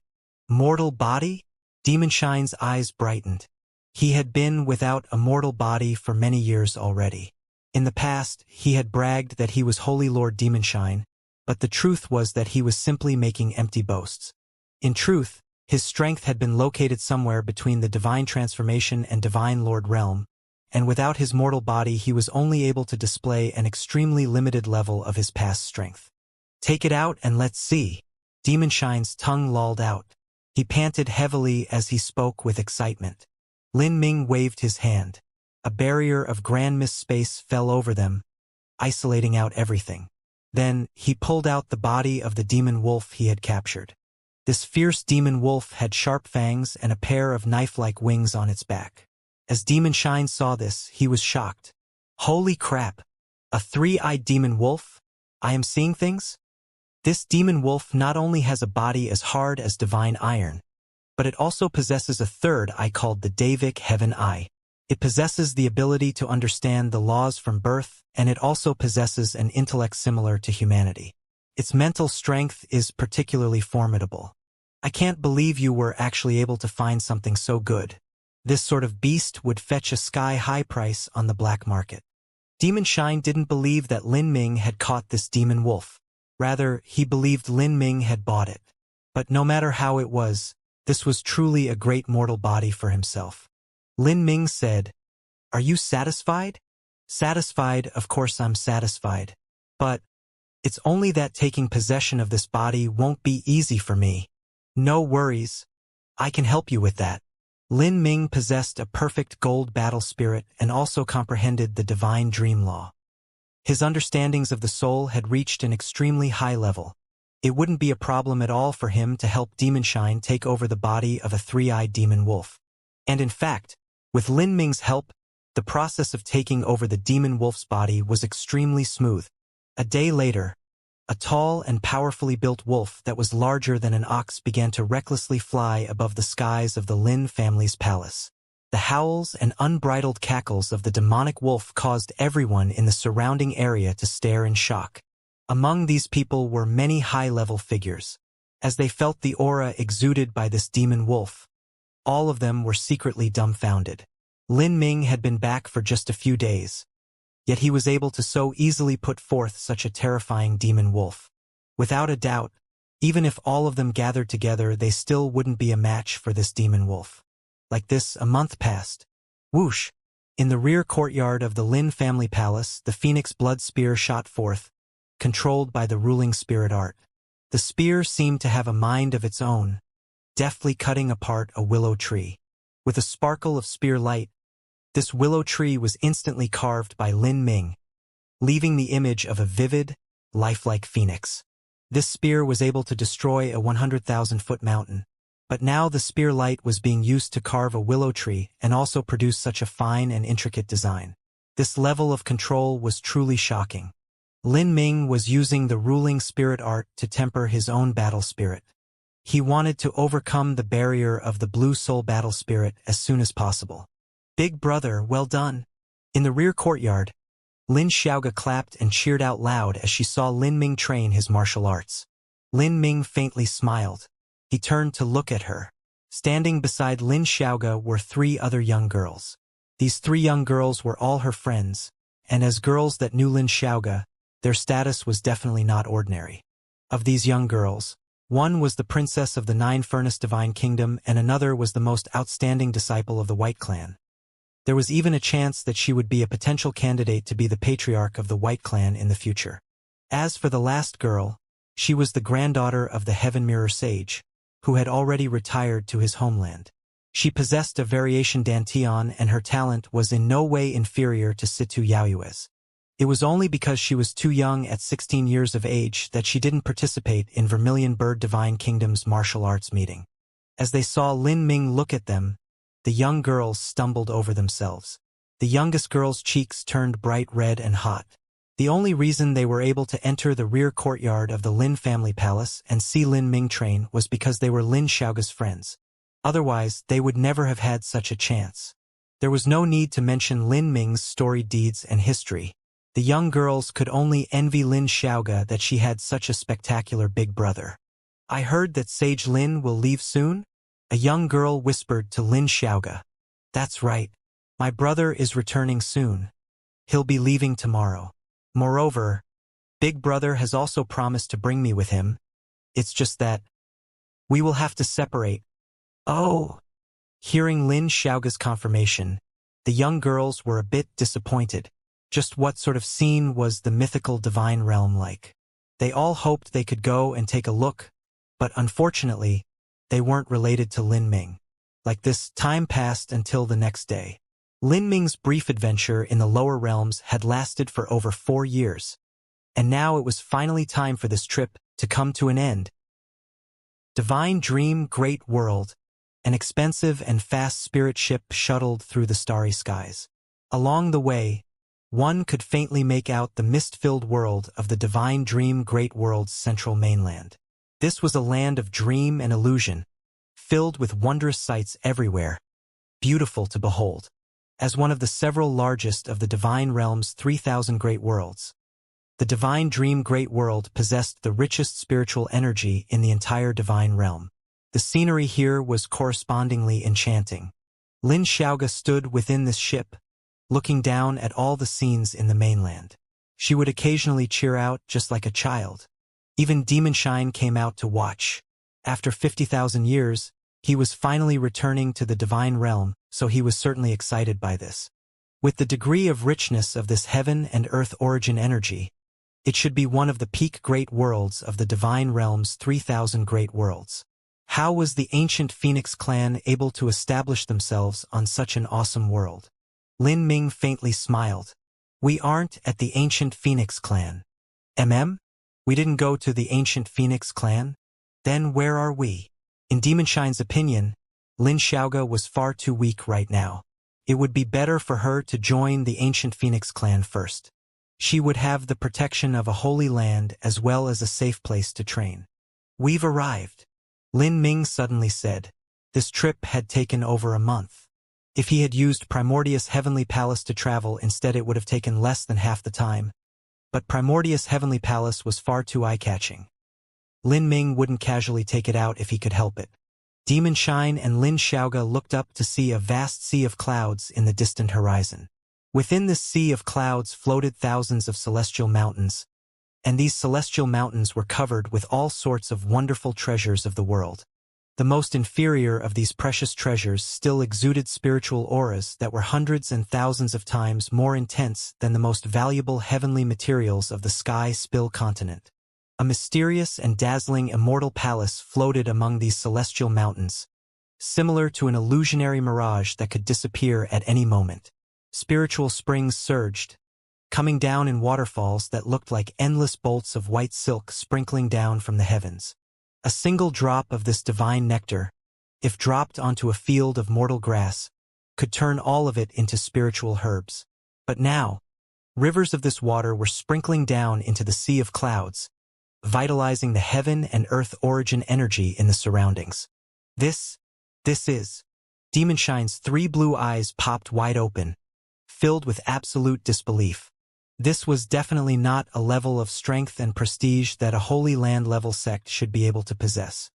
"Mortal body?" Demon Shine's eyes brightened. He had been without a mortal body for many years already. In the past, he had bragged that he was Holy Lord Demon Shine, but the truth was that he was simply making empty boasts. In truth, his strength had been located somewhere between the Divine Transformation and Divine Lord Realm, and without his mortal body he was only able to display an extremely limited level of his past strength. "Take it out and let's see." Demon Shine's tongue lolled out. He panted heavily as he spoke with excitement. Lin Ming waved his hand. A barrier of grand mist space fell over them, isolating out everything. Then, he pulled out the body of the demon wolf he had captured. This fierce demon wolf had sharp fangs and a pair of knife-like wings on its back. As Demon Shine saw this, he was shocked. "Holy crap! A three-eyed demon wolf? I am seeing things?" This demon wolf not only has a body as hard as divine iron, but it also possesses a third eye called the Davic Heaven Eye. It possesses the ability to understand the laws from birth, and it also possesses an intellect similar to humanity. Its mental strength is particularly formidable. "I can't believe you were actually able to find something so good. This sort of beast would fetch a sky-high price on the black market." Demon Shine didn't believe that Lin Ming had caught this demon wolf. Rather, he believed Lin Ming had bought it. But no matter how it was, this was truly a great mortal body for himself. Lin Ming said, "Are you satisfied?" "Satisfied, of course I'm satisfied. But it's only that taking possession of this body won't be easy for me." "No worries. I can help you with that." Lin Ming possessed a perfect gold battle spirit and also comprehended the divine dream law. His understandings of the soul had reached an extremely high level. It wouldn't be a problem at all for him to help Demonshine take over the body of a three-eyed demon wolf. And in fact, with Lin Ming's help, the process of taking over the demon wolf's body was extremely smooth. A day later, a tall and powerfully built wolf that was larger than an ox began to recklessly fly above the skies of the Lin family's palace. The howls and unbridled cackles of the demonic wolf caused everyone in the surrounding area to stare in shock. Among these people were many high-level figures. As they felt the aura exuded by this demon wolf, all of them were secretly dumbfounded. Lin Ming had been back for just a few days, yet he was able to so easily put forth such a terrifying demon wolf. Without a doubt, even if all of them gathered together, they still wouldn't be a match for this demon wolf. Like this, a month passed. Whoosh! In the rear courtyard of the Lin family palace, the phoenix blood spear shot forth, controlled by the ruling spirit art. The spear seemed to have a mind of its own, deftly cutting apart a willow tree. With a sparkle of spear light, this willow tree was instantly carved by Lin Ming, leaving the image of a vivid, lifelike phoenix. This spear was able to destroy a 100,000-foot mountain, but now the spear light was being used to carve a willow tree and also produce such a fine and intricate design. This level of control was truly shocking. Lin Ming was using the ruling spirit art to temper his own battle spirit. He wanted to overcome the barrier of the blue soul battle spirit as soon as possible. "Big brother, well done." In the rear courtyard, Lin Xiaoga clapped and cheered out loud as she saw Lin Ming train his martial arts. Lin Ming faintly smiled. He turned to look at her. Standing beside Lin Xiaoga were three other young girls. These three young girls were all her friends, and as girls that knew Lin Xiaoga, their status was definitely not ordinary. Of these young girls, one was the princess of the Nine Furnace Divine Kingdom and another was the most outstanding disciple of the White Clan. There was even a chance that she would be a potential candidate to be the patriarch of the White Clan in the future. As for the last girl, she was the granddaughter of the Heaven Mirror Sage, who had already retired to his homeland. She possessed a variation dantian and her talent was in no way inferior to Situ Yaoyue's. It was only because she was too young at 16 years of age that she didn't participate in Vermilion Bird Divine Kingdom's martial arts meeting. As they saw Lin Ming look at them, the young girls stumbled over themselves. The youngest girl's cheeks turned bright red and hot. The only reason they were able to enter the rear courtyard of the Lin family palace and see Lin Ming train was because they were Lin Xiaoga's friends. Otherwise, they would never have had such a chance. There was no need to mention Lin Ming's storied deeds and history. The young girls could only envy Lin Xiaoga that she had such a spectacular big brother. "I heard that Sage Lin will leave soon?" A young girl whispered to Lin Xiaoga. "That's right. My brother is returning soon. He'll be leaving tomorrow. Moreover, Big Brother has also promised to bring me with him. It's just that we will have to separate." "Oh." Hearing Lin Xiaoga's confirmation, the young girls were a bit disappointed. Just what sort of scene was the mythical divine realm like? They all hoped they could go and take a look, but unfortunately, they weren't related to Lin Ming. Like this, time passed until the next day. Lin Ming's brief adventure in the lower realms had lasted for over 4 years, and now it was finally time for this trip to come to an end. Divine Dream Great World, an expensive and fast spirit ship shuttled through the starry skies. Along the way, one could faintly make out the mist-filled world of the Divine Dream Great World's central mainland. This was a land of dream and illusion, filled with wondrous sights everywhere, beautiful to behold. As one of the several largest of the Divine Realm's 3,000 great worlds, the Divine Dream Great World possessed the richest spiritual energy in the entire Divine Realm. The scenery here was correspondingly enchanting. Lin Xiaoga stood within this ship, looking down at all the scenes in the mainland. She would occasionally cheer out just like a child. Even Demonshine came out to watch, After 50,000 years, he was finally returning to the divine realm, so he was certainly excited by this. With the degree of richness of this heaven and earth origin energy, it should be one of the peak great worlds of the divine realm's 3,000 great worlds. How was the ancient Phoenix clan able to establish themselves on such an awesome world? Lin Ming faintly smiled. We aren't at the ancient Phoenix clan. We didn't go to the ancient Phoenix clan? Then where are we? In Demonshine's opinion, Lin Xiaoga was far too weak right now. It would be better for her to join the ancient Phoenix clan first. She would have the protection of a holy land as well as a safe place to train. We've arrived, Lin Ming suddenly said. This trip had taken over a month. If he had used Primordius Heavenly Palace to travel instead, it would have taken less than half the time. But Primordius Heavenly Palace was far too eye-catching. Lin Ming wouldn't casually take it out if he could help it. Demonshine and Lin Xiaoga looked up to see a vast sea of clouds in the distant horizon. Within this sea of clouds floated thousands of celestial mountains, and these celestial mountains were covered with all sorts of wonderful treasures of the world. The most inferior of these precious treasures still exuded spiritual auras that were hundreds and thousands of times more intense than the most valuable heavenly materials of the sky-spill continent. A mysterious and dazzling immortal palace floated among these celestial mountains, similar to an illusionary mirage that could disappear at any moment. Spiritual springs surged, coming down in waterfalls that looked like endless bolts of white silk sprinkling down from the heavens. A single drop of this divine nectar, if dropped onto a field of mortal grass, could turn all of it into spiritual herbs. But now, rivers of this water were sprinkling down into the sea of clouds, vitalizing the heaven and earth origin energy in the surroundings. This is... Demonshine's 3 blue eyes popped wide open, filled with absolute disbelief. This was definitely not a level of strength and prestige that a Holy Land level sect should be able to possess.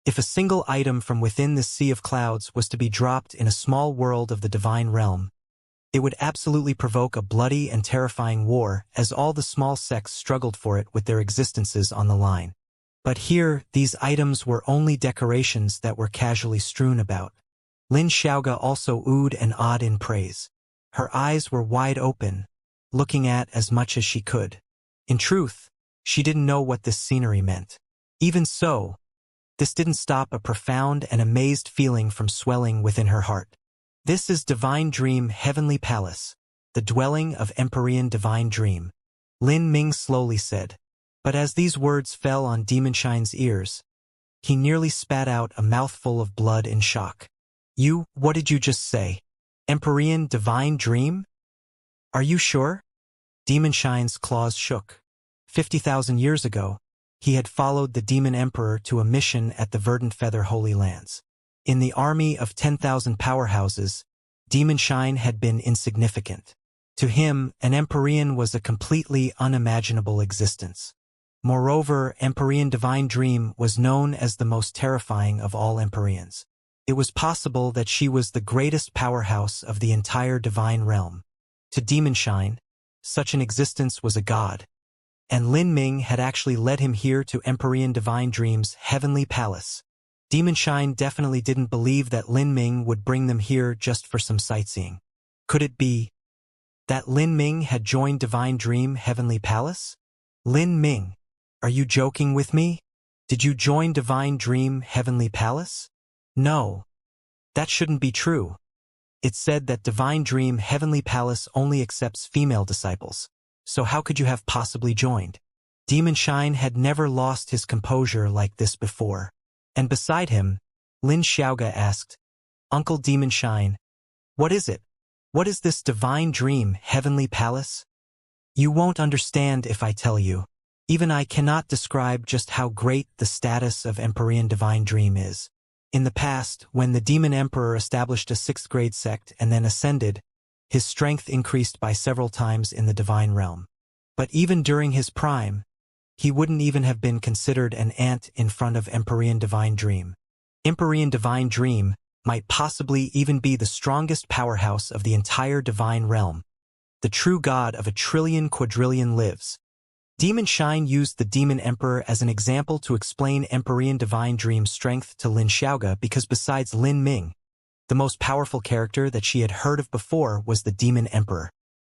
If a single item from within this sea of clouds was to be dropped in a small world of the divine realm, it would absolutely provoke a bloody and terrifying war, as all the small sects struggled for it with their existences on the line. But here, these items were only decorations that were casually strewn about. Lin Xiaoga also oohed and awed in praise. Her eyes were wide open, looking at as much as she could. In truth, she didn't know what this scenery meant. Even so, this didn't stop a profound and amazed feeling from swelling within her heart. This is Divine Dream Heavenly Palace, the dwelling of Empyrean Divine Dream, Lin Ming slowly said. But as these words fell on Demonshine's ears, he nearly spat out a mouthful of blood in shock. What did you just say? Empyrean Divine Dream? Are you sure? Demonshine's claws shook. 50,000 years ago, he had followed the Demon Emperor to a mission at the Verdant Feather Holy Lands. In the army of 10,000 powerhouses, Demonshine had been insignificant. To him, an Empyrean was a completely unimaginable existence. Moreover, Empyrean Divine Dream was known as the most terrifying of all Empyreans. It was possible that she was the greatest powerhouse of the entire divine realm. To Demonshine, such an existence was a god, and Lin Ming had actually led him here to Empyrean Divine Dream's heavenly palace. Demonshine definitely didn't believe that Lin Ming would bring them here just for some sightseeing. Could it be that Lin Ming had joined Divine Dream Heavenly Palace? Lin Ming, are you joking with me? Did you join Divine Dream Heavenly Palace? No. That shouldn't be true. It's said that Divine Dream Heavenly Palace only accepts female disciples. So how could you have possibly joined? Demonshine had never lost his composure like this before. And beside him, Lin Xiaoga asked, Uncle Demonshine, what is it? What is this Divine Dream Heavenly Palace? You won't understand if I tell you. Even I cannot describe just how great the status of Empyrean Divine Dream is. In the past, when the Demon Emperor established a 6th grade sect and then ascended, his strength increased by several times in the divine realm. But even during his prime, he wouldn't even have been considered an ant in front of Empyrean Divine Dream. Empyrean Divine Dream might possibly even be the strongest powerhouse of the entire divine realm. The true god of a trillion quadrillion lives. Demon Shine used the Demon Emperor as an example to explain Empyrean Divine Dream's strength to Lin Xiaoga because besides Lin Ming, the most powerful character that she had heard of before was the Demon Emperor.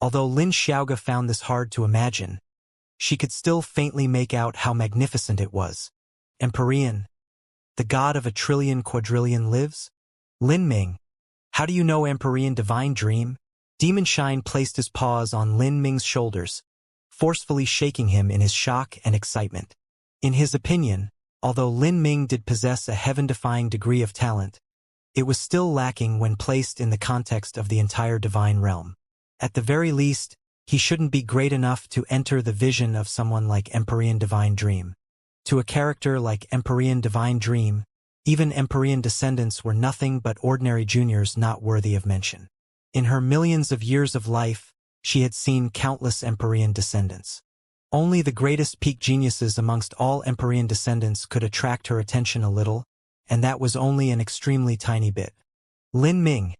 Although Lin Xiaoga found this hard to imagine, she could still faintly make out how magnificent it was. Empyrean, the god of a trillion quadrillion lives? Lin Ming, how do you know Empyrean Divine Dream? Demon Shine placed his paws on Lin Ming's shoulders, forcefully shaking him in his shock and excitement. In his opinion, although Lin Ming did possess a heaven-defying degree of talent, it was still lacking when placed in the context of the entire divine realm. At the very least, he shouldn't be great enough to enter the vision of someone like Empyrean Divine Dream. To a character like Empyrean Divine Dream, even Empyrean descendants were nothing but ordinary juniors not worthy of mention. In her millions of years of life, she had seen countless Empyrean descendants. Only the greatest peak geniuses amongst all Empyrean descendants could attract her attention a little, and that was only an extremely tiny bit. Lin Ming,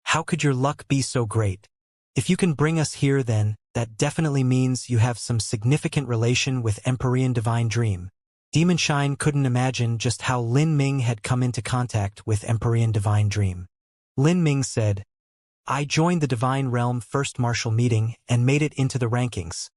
how could your luck be so great? If you can bring us here then, that definitely means you have some significant relation with Empyrean Divine Dream. Demon Shine couldn't imagine just how Lin Ming had come into contact with Empyrean Divine Dream. Lin Ming said, I joined the Divine Realm First Martial Meeting and made it into the rankings.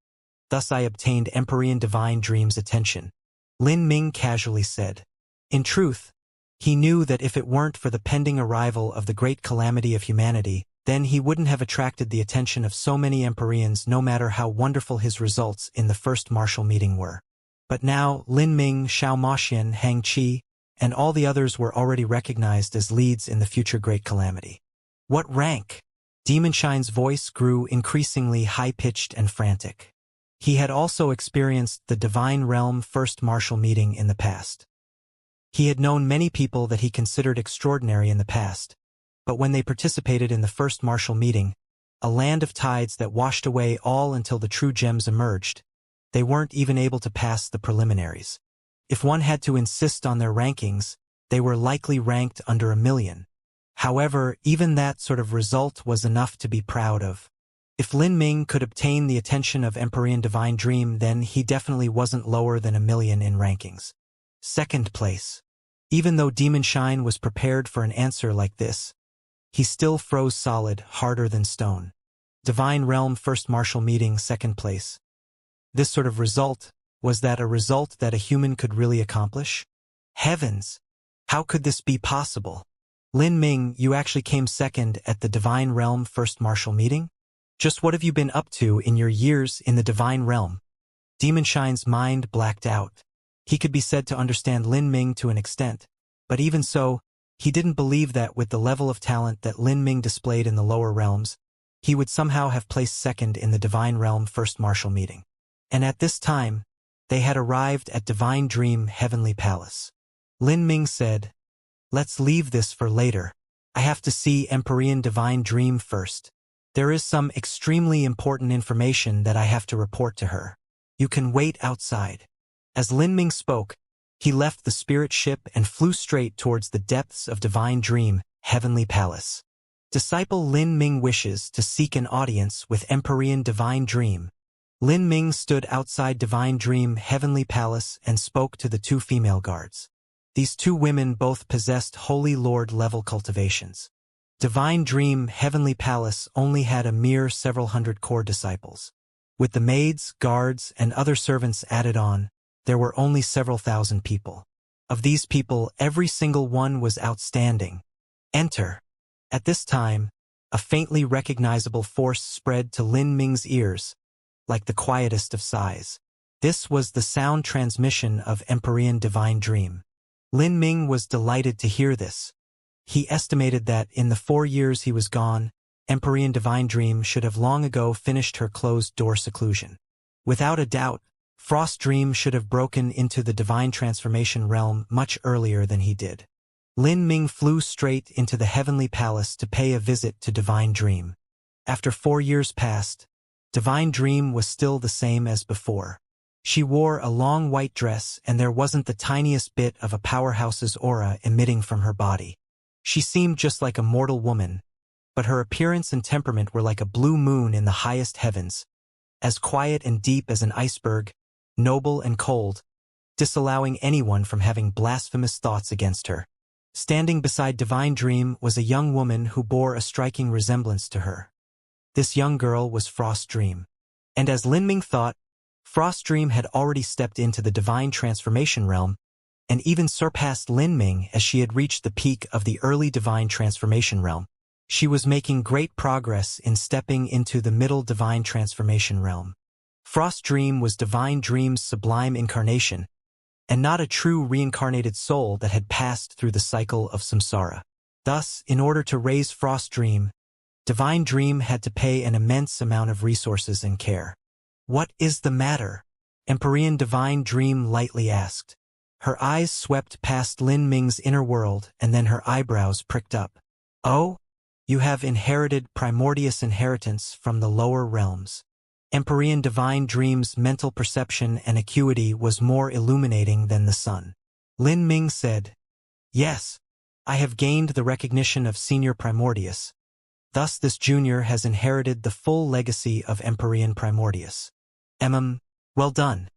Thus I obtained Empyrean Divine Dream's attention. Lin Ming casually said. In truth, he knew that if it weren't for the pending arrival of the great calamity of humanity, then he wouldn't have attracted the attention of so many Empyreans no matter how wonderful his results in the first martial meeting were. But now Lin Ming, Xiao Maxian, Hang Qi, and all the others were already recognized as leads in the future great calamity. What rank? Demon Shine's voice grew increasingly high-pitched and frantic. He had also experienced the Divine Realm First Martial Meeting in the past. He had known many people that he considered extraordinary in the past, but when they participated in the first martial meeting, a land of tides that washed away all until the true gems emerged, they weren't even able to pass the preliminaries. If one had to insist on their rankings, they were likely ranked under 1,000,000. However, even that sort of result was enough to be proud of. If Lin Ming could obtain the attention of Empyrean Divine Dream, then he definitely wasn't lower than 1,000,000 in rankings. Second place. Even though Demon Shine was prepared for an answer like this, he still froze solid, harder than stone. Divine Realm First Martial Meeting, second place. This sort of result, was that a result that a human could really accomplish? Heavens! How could this be possible? Lin Ming, you actually came second at the Divine Realm First Martial Meeting? Just what have you been up to in your years in the Divine Realm? Demon Shine's mind blacked out. He could be said to understand Lin Ming to an extent, but even so, he didn't believe that with the level of talent that Lin Ming displayed in the lower realms, he would somehow have placed second in the Divine Realm First Martial Meeting. And at this time, they had arrived at Divine Dream Heavenly Palace. Lin Ming said, let's leave this for later. I have to see Empyrean Divine Dream first. There is some extremely important information that I have to report to her. You can wait outside. As Lin Ming spoke, he left the spirit ship and flew straight towards the depths of Divine Dream, Heavenly Palace. Disciple Lin Ming wishes to seek an audience with Empyrean Divine Dream. Lin Ming stood outside Divine Dream, Heavenly Palace and spoke to the two female guards. These two women both possessed Holy Lord-level cultivations. Divine Dream, Heavenly Palace only had a mere several hundred core disciples. With the maids, guards, and other servants added on, there were only several thousand people. Of these people, every single one was outstanding. Enter. At this time, a faintly recognizable force spread to Lin Ming's ears, like the quietest of sighs. This was the sound transmission of Empyrean Divine Dream. Lin Ming was delighted to hear this. He estimated that in the 4 years he was gone, Empyrean Divine Dream should have long ago finished her closed-door seclusion. Without a doubt, Frost Dream should have broken into the Divine Transformation realm much earlier than he did. Lin Ming flew straight into the Heavenly Palace to pay a visit to Divine Dream. After 4 years passed, Divine Dream was still the same as before. She wore a long white dress and there wasn't the tiniest bit of a powerhouse's aura emitting from her body. She seemed just like a mortal woman, but her appearance and temperament were like a blue moon in the highest heavens, as quiet and deep as an iceberg, noble and cold, disallowing anyone from having blasphemous thoughts against her. Standing beside Divine Dream was a young woman who bore a striking resemblance to her. This young girl was Frost Dream. And as Lin Ming thought, Frost Dream had already stepped into the divine transformation realm and even surpassed Lin Ming as she had reached the peak of the early divine transformation realm. She was making great progress in stepping into the middle divine transformation realm. Frost Dream was Divine Dream's sublime incarnation, and not a true reincarnated soul that had passed through the cycle of samsara. Thus, in order to raise Frost Dream, Divine Dream had to pay an immense amount of resources and care. "What is the matter?" Empyrean Divine Dream lightly asked. Her eyes swept past Lin Ming's inner world, and then her eyebrows pricked up. "Oh? You have inherited primordious inheritance from the lower realms." Empyrean Divine Dream's mental perception and acuity was more illuminating than the sun. Lin Ming said, "Yes, I have gained the recognition of Senior Primordius. Thus this junior has inherited the full legacy of Empyrean Primordius." Well done,"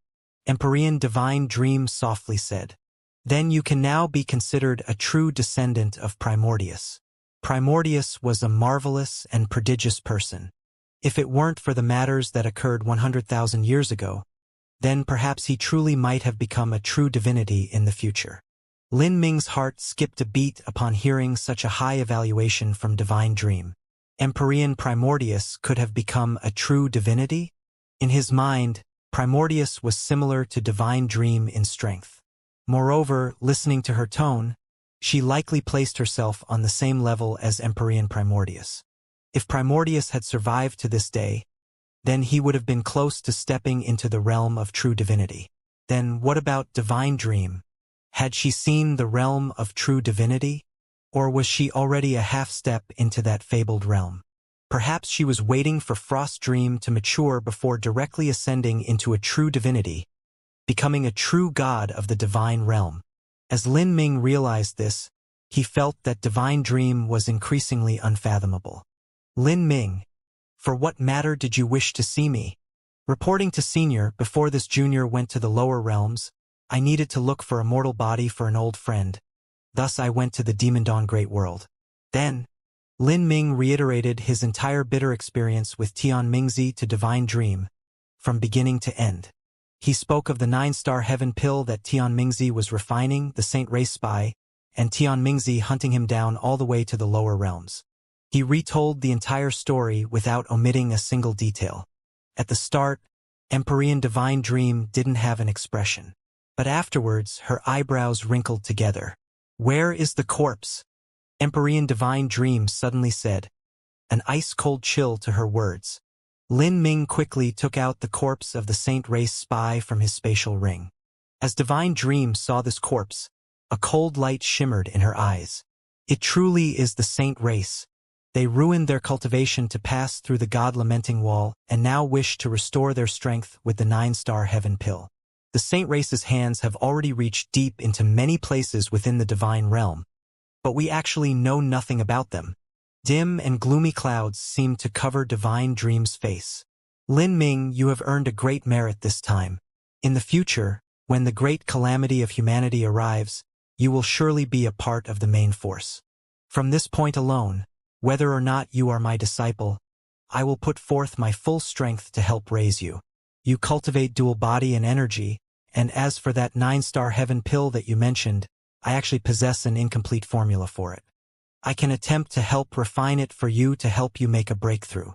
Empyrean Divine Dream softly said. "Then you can now be considered a true descendant of Primordius." Primordius was a marvelous and prodigious person. If it weren't for the matters that occurred 100,000 years ago, then perhaps he truly might have become a true divinity in the future. Lin Ming's heart skipped a beat upon hearing such a high evaluation from Divine Dream. Empyrean Primordius could have become a true divinity? In his mind, Primordius was similar to Divine Dream in strength. Moreover, listening to her tone, she likely placed herself on the same level as Empyrean Primordius. If Primordius had survived to this day, then he would have been close to stepping into the realm of true divinity. Then what about Divine Dream? Had she seen the realm of true divinity? Or was she already a half-step into that fabled realm? Perhaps she was waiting for Frost Dream to mature before directly ascending into a true divinity, becoming a true god of the divine realm. As Lin Ming realized this, he felt that Divine Dream was increasingly unfathomable. "Lin Ming, for what matter did you wish to see me?" Reporting to Senior, before this junior went to the lower realms, I needed to look for a mortal body for an old friend. Thus I went to the Demon Dawn Great World. Then, Lin Ming reiterated his entire bitter experience with Tian Mingzi to Divine Dream, from beginning to end. He spoke of the 9-star heaven pill that Tian Mingzi was refining, the Saint Race spy, and Tian Mingzi hunting him down all the way to the lower realms. He retold the entire story without omitting a single detail. At the start, Empyrean Divine Dream didn't have an expression. But afterwards, her eyebrows wrinkled together. "Where is the corpse?" Empyrean Divine Dream suddenly said, an ice-cold chill to her words. Lin Ming quickly took out the corpse of the Saint Race spy from his spatial ring. As Divine Dream saw this corpse, a cold light shimmered in her eyes. It truly is the Saint Race. They ruined their cultivation to pass through the God-lamenting wall and now wish to restore their strength with the 9-star heaven pill. The Saint Race's hands have already reached deep into many places within the divine realm, but we actually know nothing about them. Dim and gloomy clouds seem to cover Divine Dream's face. "Lin Ming, you have earned a great merit this time. In the future, when the great calamity of humanity arrives, you will surely be a part of the main force. From this point alone, whether or not you are my disciple, I will put forth my full strength to help raise you. You cultivate dual body and energy, and as for that 9-star heaven pill that you mentioned, I actually possess an incomplete formula for it. I can attempt to help refine it for you to help you make a breakthrough."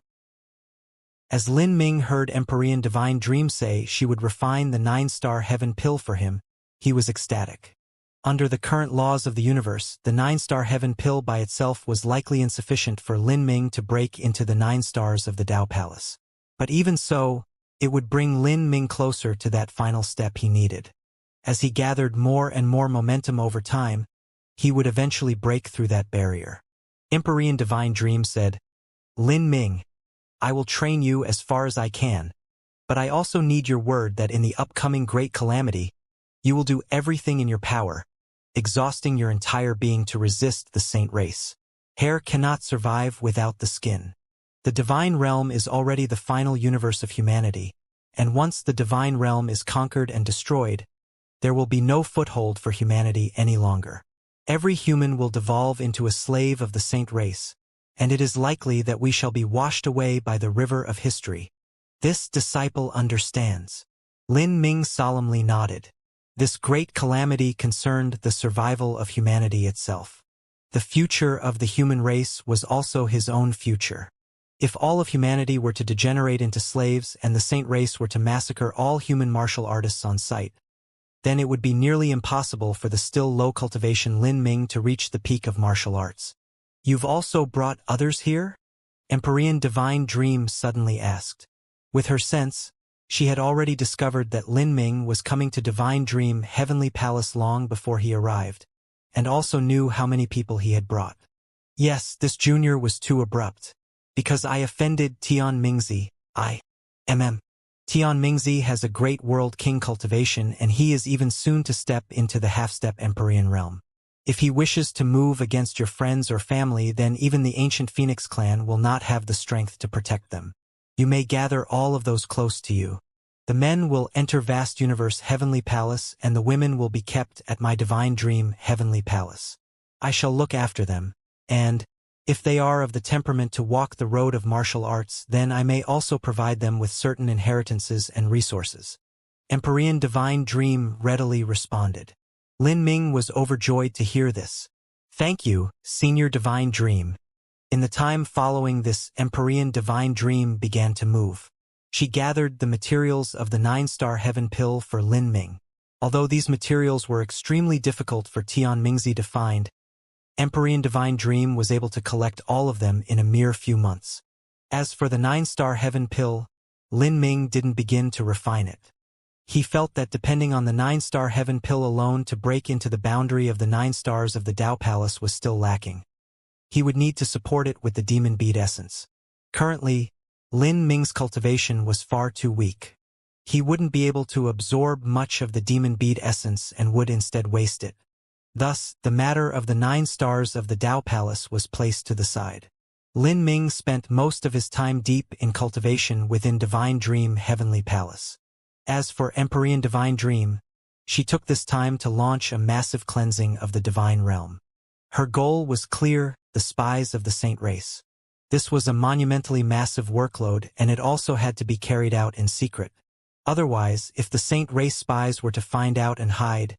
As Lin Ming heard Empyrean Divine Dream say she would refine the 9-star heaven pill for him, he was ecstatic. Under the current laws of the universe, the 9-star heaven pill by itself was likely insufficient for Lin Ming to break into the 9 stars of the Tao Palace. But even so, it would bring Lin Ming closer to that final step he needed. As he gathered more and more momentum over time, he would eventually break through that barrier. Empyrean Divine Dream said, "Lin Ming, I will train you as far as I can, but I also need your word that in the upcoming great calamity, you will do everything in your power, exhausting your entire being to resist the Saint Race. Hair cannot survive without the skin. The divine realm is already the final universe of humanity, and once the divine realm is conquered and destroyed, there will be no foothold for humanity any longer. Every human will devolve into a slave of the saint race, and it is likely that we shall be washed away by the river of history. This disciple understands. Lin Ming solemnly nodded. This great calamity concerned the survival of humanity itself. The future of the human race was also his own future. If all of humanity were to degenerate into slaves and the saint race were to massacre all human martial artists on sight, then it would be nearly impossible for the still low cultivation Lin Ming to reach the peak of martial arts. You've also brought others here? Empyrean Divine Dream suddenly asked. With her sense, she had already discovered that Lin Ming was coming to Divine Dream Heavenly Palace long before he arrived, and also knew how many people he had brought. Yes, this junior was too abrupt. Because I offended Tian Mingzi, Tian Mingzi has a great world king cultivation and he is even soon to step into the half-step Empyrean realm. If he wishes to move against your friends or family, then even the ancient Phoenix clan will not have the strength to protect them. You may gather all of those close to you. The men will enter vast universe Heavenly Palace and the women will be kept at my Divine Dream Heavenly Palace. I shall look after them, and if they are of the temperament to walk the road of martial arts, then I may also provide them with certain inheritances and resources. Empyrean Divine Dream readily responded. Lin Ming was overjoyed to hear this. Thank you, Senior Divine Dream. In the time following this, Empyrean Divine Dream began to move. She gathered the materials of the 9-star heaven pill for Lin Ming. Although these materials were extremely difficult for Tian Mingzi to find, Empyrean Divine Dream was able to collect all of them in a mere few months. As for the 9-star heaven pill, Lin Ming didn't begin to refine it. He felt that depending on the 9-star heaven pill alone to break into the boundary of the 9 stars of the Dao Palace was still lacking. He would need to support it with the demon bead essence. Currently, Lin Ming's cultivation was far too weak. He wouldn't be able to absorb much of the demon bead essence and would instead waste it. Thus, the matter of the 9 stars of the Dao Palace was placed to the side. Lin Ming spent most of his time deep in cultivation within Divine Dream Heavenly Palace. As for Empyrean Divine Dream, she took this time to launch a massive cleansing of the divine realm. Her goal was clear: the spies of the saint race. This was a monumentally massive workload, and it also had to be carried out in secret. Otherwise, if the saint race spies were to find out and hide,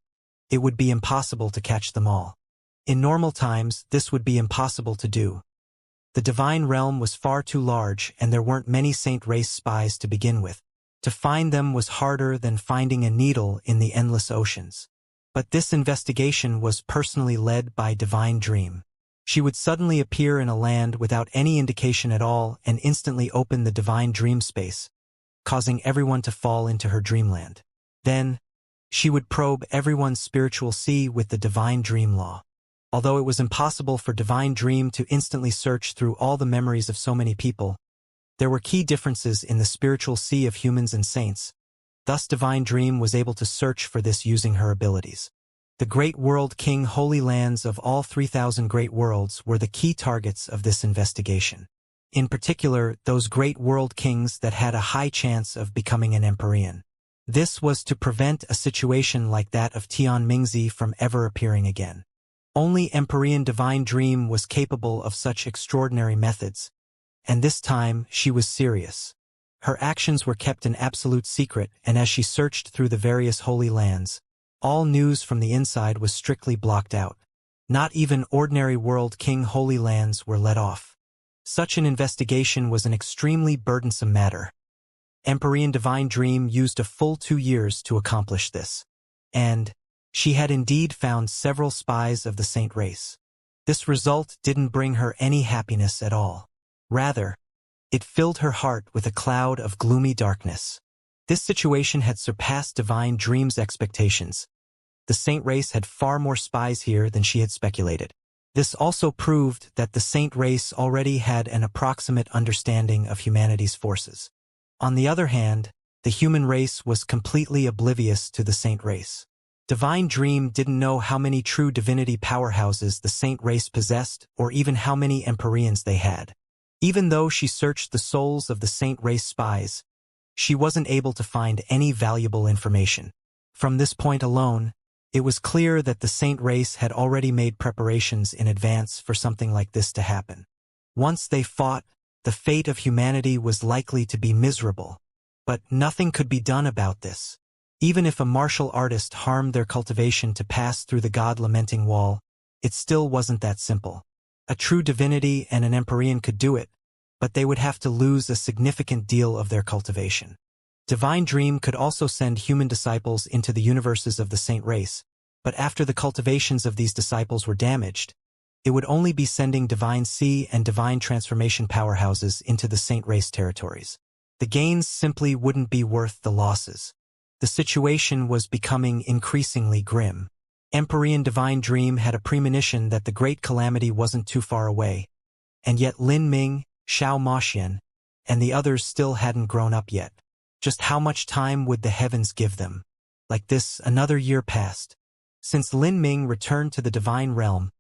it would be impossible to catch them all. In normal times, this would be impossible to do. The divine realm was far too large, and there weren't many saint race spies to begin with. To find them was harder than finding a needle in the endless oceans. But this investigation was personally led by Divine Dream. She would suddenly appear in a land without any indication at all and instantly open the Divine Dream space, causing everyone to fall into her dreamland. Then, she would probe everyone's spiritual sea with the Divine Dream law. Although it was impossible for Divine Dream to instantly search through all the memories of so many people, there were key differences in the spiritual sea of humans and saints. Thus Divine Dream was able to search for this using her abilities. The Great World King Holy Lands of all 3,000 Great Worlds were the key targets of this investigation. In particular, those Great World Kings that had a high chance of becoming an Empyrean. This was to prevent a situation like that of Tian Mingzi from ever appearing again. Only Empyrean Divine Dream was capable of such extraordinary methods, and this time she was serious. Her actions were kept an absolute secret, and as she searched through the various holy lands, all news from the inside was strictly blocked out. Not even ordinary World King Holy Lands were let off. Such an investigation was an extremely burdensome matter. Empyrean Divine Dream used a full 2 years to accomplish this. And she had indeed found several spies of the saint race. This result didn't bring her any happiness at all. Rather, it filled her heart with a cloud of gloomy darkness. This situation had surpassed Divine Dream's expectations. The saint race had far more spies here than she had speculated. This also proved that the saint race already had an approximate understanding of humanity's forces. On the other hand, the human race was completely oblivious to the saint race. Divine Dream didn't know how many true divinity powerhouses the saint race possessed or even how many Empyreans they had. Even though she searched the souls of the saint race spies, she wasn't able to find any valuable information. From this point alone, it was clear that the Saint race had already made preparations in advance for something like this to happen. Once they fought, the fate of humanity was likely to be miserable. But nothing could be done about this. Even if a martial artist harmed their cultivation to pass through the god-lamenting wall, it still wasn't that simple. A true divinity and an Empyrean could do it, but they would have to lose a significant deal of their cultivation. Divine Dream could also send human disciples into the universes of the Saint race, but after the cultivations of these disciples were damaged, it would only be sending Divine Sea and Divine Transformation powerhouses into the Saint race territories. The gains simply wouldn't be worth the losses. The situation was becoming increasingly grim. Empyrean Divine Dream had a premonition that the Great Calamity wasn't too far away, and yet Lin Ming, Xiao Maxian, and the others still hadn't grown up yet. Just how much time would the heavens give them? Like this, another year passed. Since Lin Ming returned to the Divine Realm,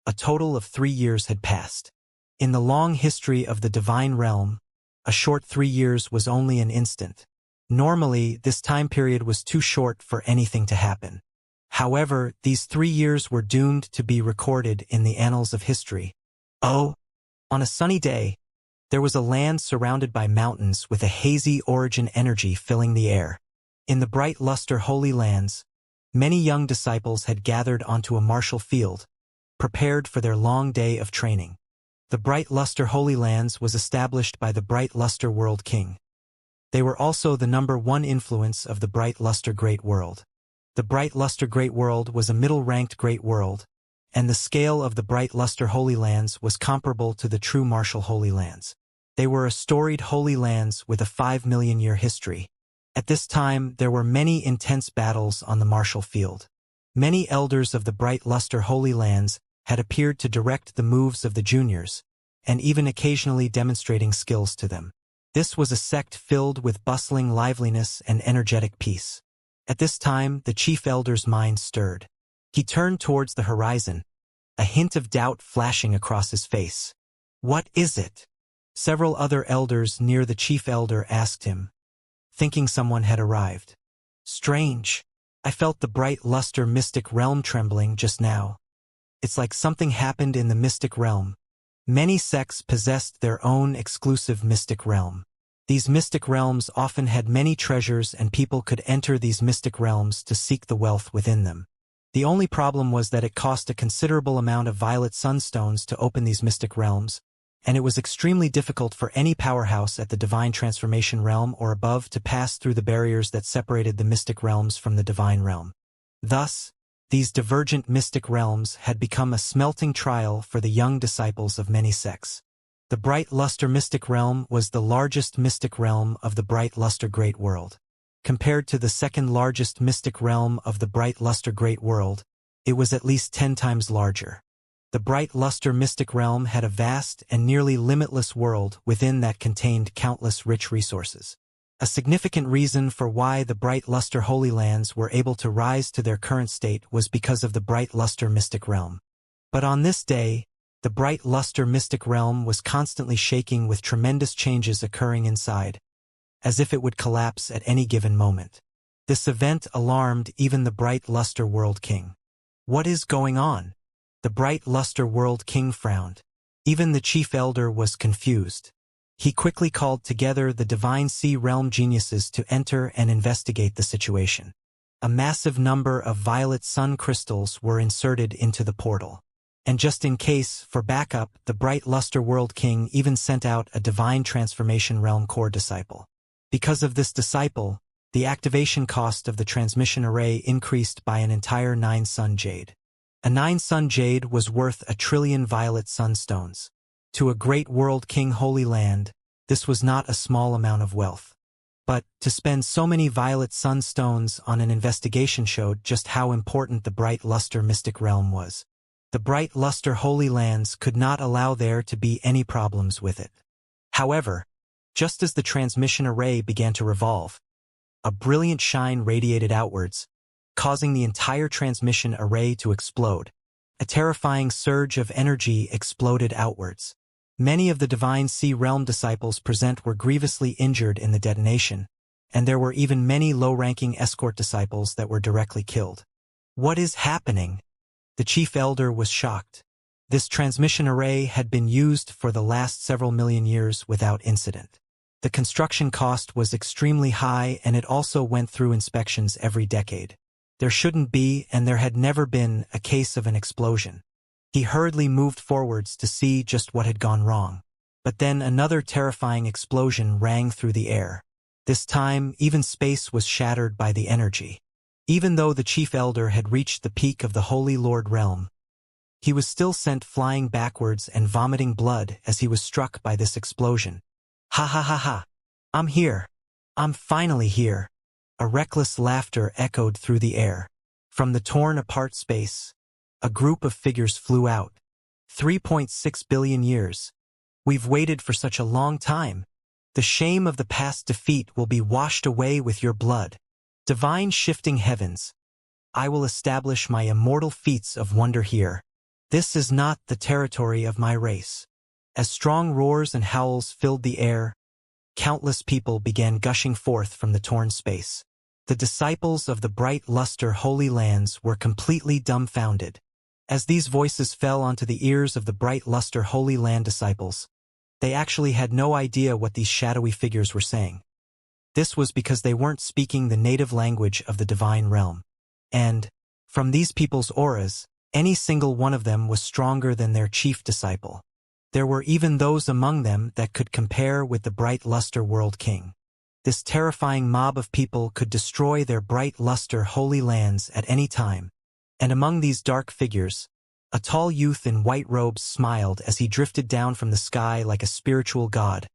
a total of 3 years had passed. In the long history of the Divine Realm, a short 3 years was only an instant. Normally, this time period was too short for anything to happen. However, these 3 years were doomed to be recorded in the annals of history. Oh! On a sunny day, there was a land surrounded by mountains with a hazy origin energy filling the air. In the bright luster Holy Lands, many young disciples had gathered onto a martial field, prepared for their long day of training. The Bright Luster Holy Lands was established by the Bright Luster World King. They were also the #1 influence of the Bright Luster Great World. The Bright Luster Great World was a middle-ranked Great World, and the scale of the Bright Luster Holy Lands was comparable to the true martial Holy Lands. They were a storied Holy Lands with a 5-million-year history. At this time, there were many intense battles on the martial field. Many elders of the Bright Luster Holy Lands had appeared to direct the moves of the juniors, and even occasionally demonstrating skills to them. This was a sect filled with bustling liveliness and energetic peace. At this time, the chief elder's mind stirred. He turned towards the horizon, a hint of doubt flashing across his face. "What is it?" Several other elders near the chief elder asked him, thinking someone had arrived. "Strange. I felt the Bright Luster mystic realm trembling just now. It's like something happened in the mystic realm." Many sects possessed their own exclusive mystic realm. These mystic realms often had many treasures, and people could enter these mystic realms to seek the wealth within them. The only problem was that it cost a considerable amount of violet sunstones to open these mystic realms, and it was extremely difficult for any powerhouse at the Divine Transformation realm or above to pass through the barriers that separated the mystic realms from the Divine realm. Thus, these divergent mystic realms had become a smelting trial for the young disciples of many sects. The Bright Luster Mystic Realm was the largest mystic realm of the Bright Luster Great World. Compared to the second largest mystic realm of the Bright Luster Great World, it was at least 10 times larger. The Bright Luster Mystic Realm had a vast and nearly limitless world within that contained countless rich resources. A significant reason for why the Bright Luster Holy Lands were able to rise to their current state was because of the Bright Luster Mystic Realm. But on this day, the Bright Luster Mystic Realm was constantly shaking with tremendous changes occurring inside, as if it would collapse at any given moment. This event alarmed even the Bright Luster World King. "What is going on?" The Bright Luster World King frowned. Even the chief elder was confused. He quickly called together the Divine Sea Realm geniuses to enter and investigate the situation. A massive number of violet sun crystals were inserted into the portal. And just in case, for backup, the Bright Luster World King even sent out a Divine Transformation Realm core disciple. Because of this disciple, the activation cost of the transmission array increased by an entire 9 sun jade. A 9 sun jade was worth 1 trillion violet sunstones. To a great world king holy land, this was not a small amount of wealth. But to spend so many violet sunstones on an investigation showed just how important the Bright Luster Mystic Realm was. The Bright Luster Holy Lands could not allow there to be any problems with it. However, just as the transmission array began to revolve, a brilliant shine radiated outwards, causing the entire transmission array to explode. A terrifying surge of energy exploded outwards. Many of the Divine Sea Realm disciples present were grievously injured in the detonation, and there were even many low-ranking escort disciples that were directly killed. What is happening? The chief elder was shocked. This transmission array had been used for the last several million years without incident. The construction cost was extremely high, and it also went through inspections every decade. There shouldn't be, and there had never been, a case of an explosion. He hurriedly moved forwards to see just what had gone wrong. But then another terrifying explosion rang through the air. This time, even space was shattered by the energy. Even though the chief elder had reached the peak of the Holy Lord realm, he was still sent flying backwards and vomiting blood as he was struck by this explosion. Ha ha ha ha! I'm here! I'm finally here! A reckless laughter echoed through the air. From the torn-apart space, a group of figures flew out. 3.6 billion years. We've waited for such a long time. The shame of the past defeat will be washed away with your blood. Divine shifting heavens, I will establish my immortal feats of wonder here. This is not the territory of my race. As strong roars and howls filled the air, countless people began gushing forth from the torn space. The disciples of the bright luster Holy Lands were completely dumbfounded. As these voices fell onto the ears of the bright luster Holy Land disciples, they actually had no idea what these shadowy figures were saying. This was because they weren't speaking the native language of the divine realm. And, from these people's auras, any single one of them was stronger than their chief disciple. There were even those among them that could compare with the bright luster world king. This terrifying mob of people could destroy their bright luster Holy Lands at any time. And among these dark figures, a tall youth in white robes smiled as he drifted down from the sky like a spiritual god,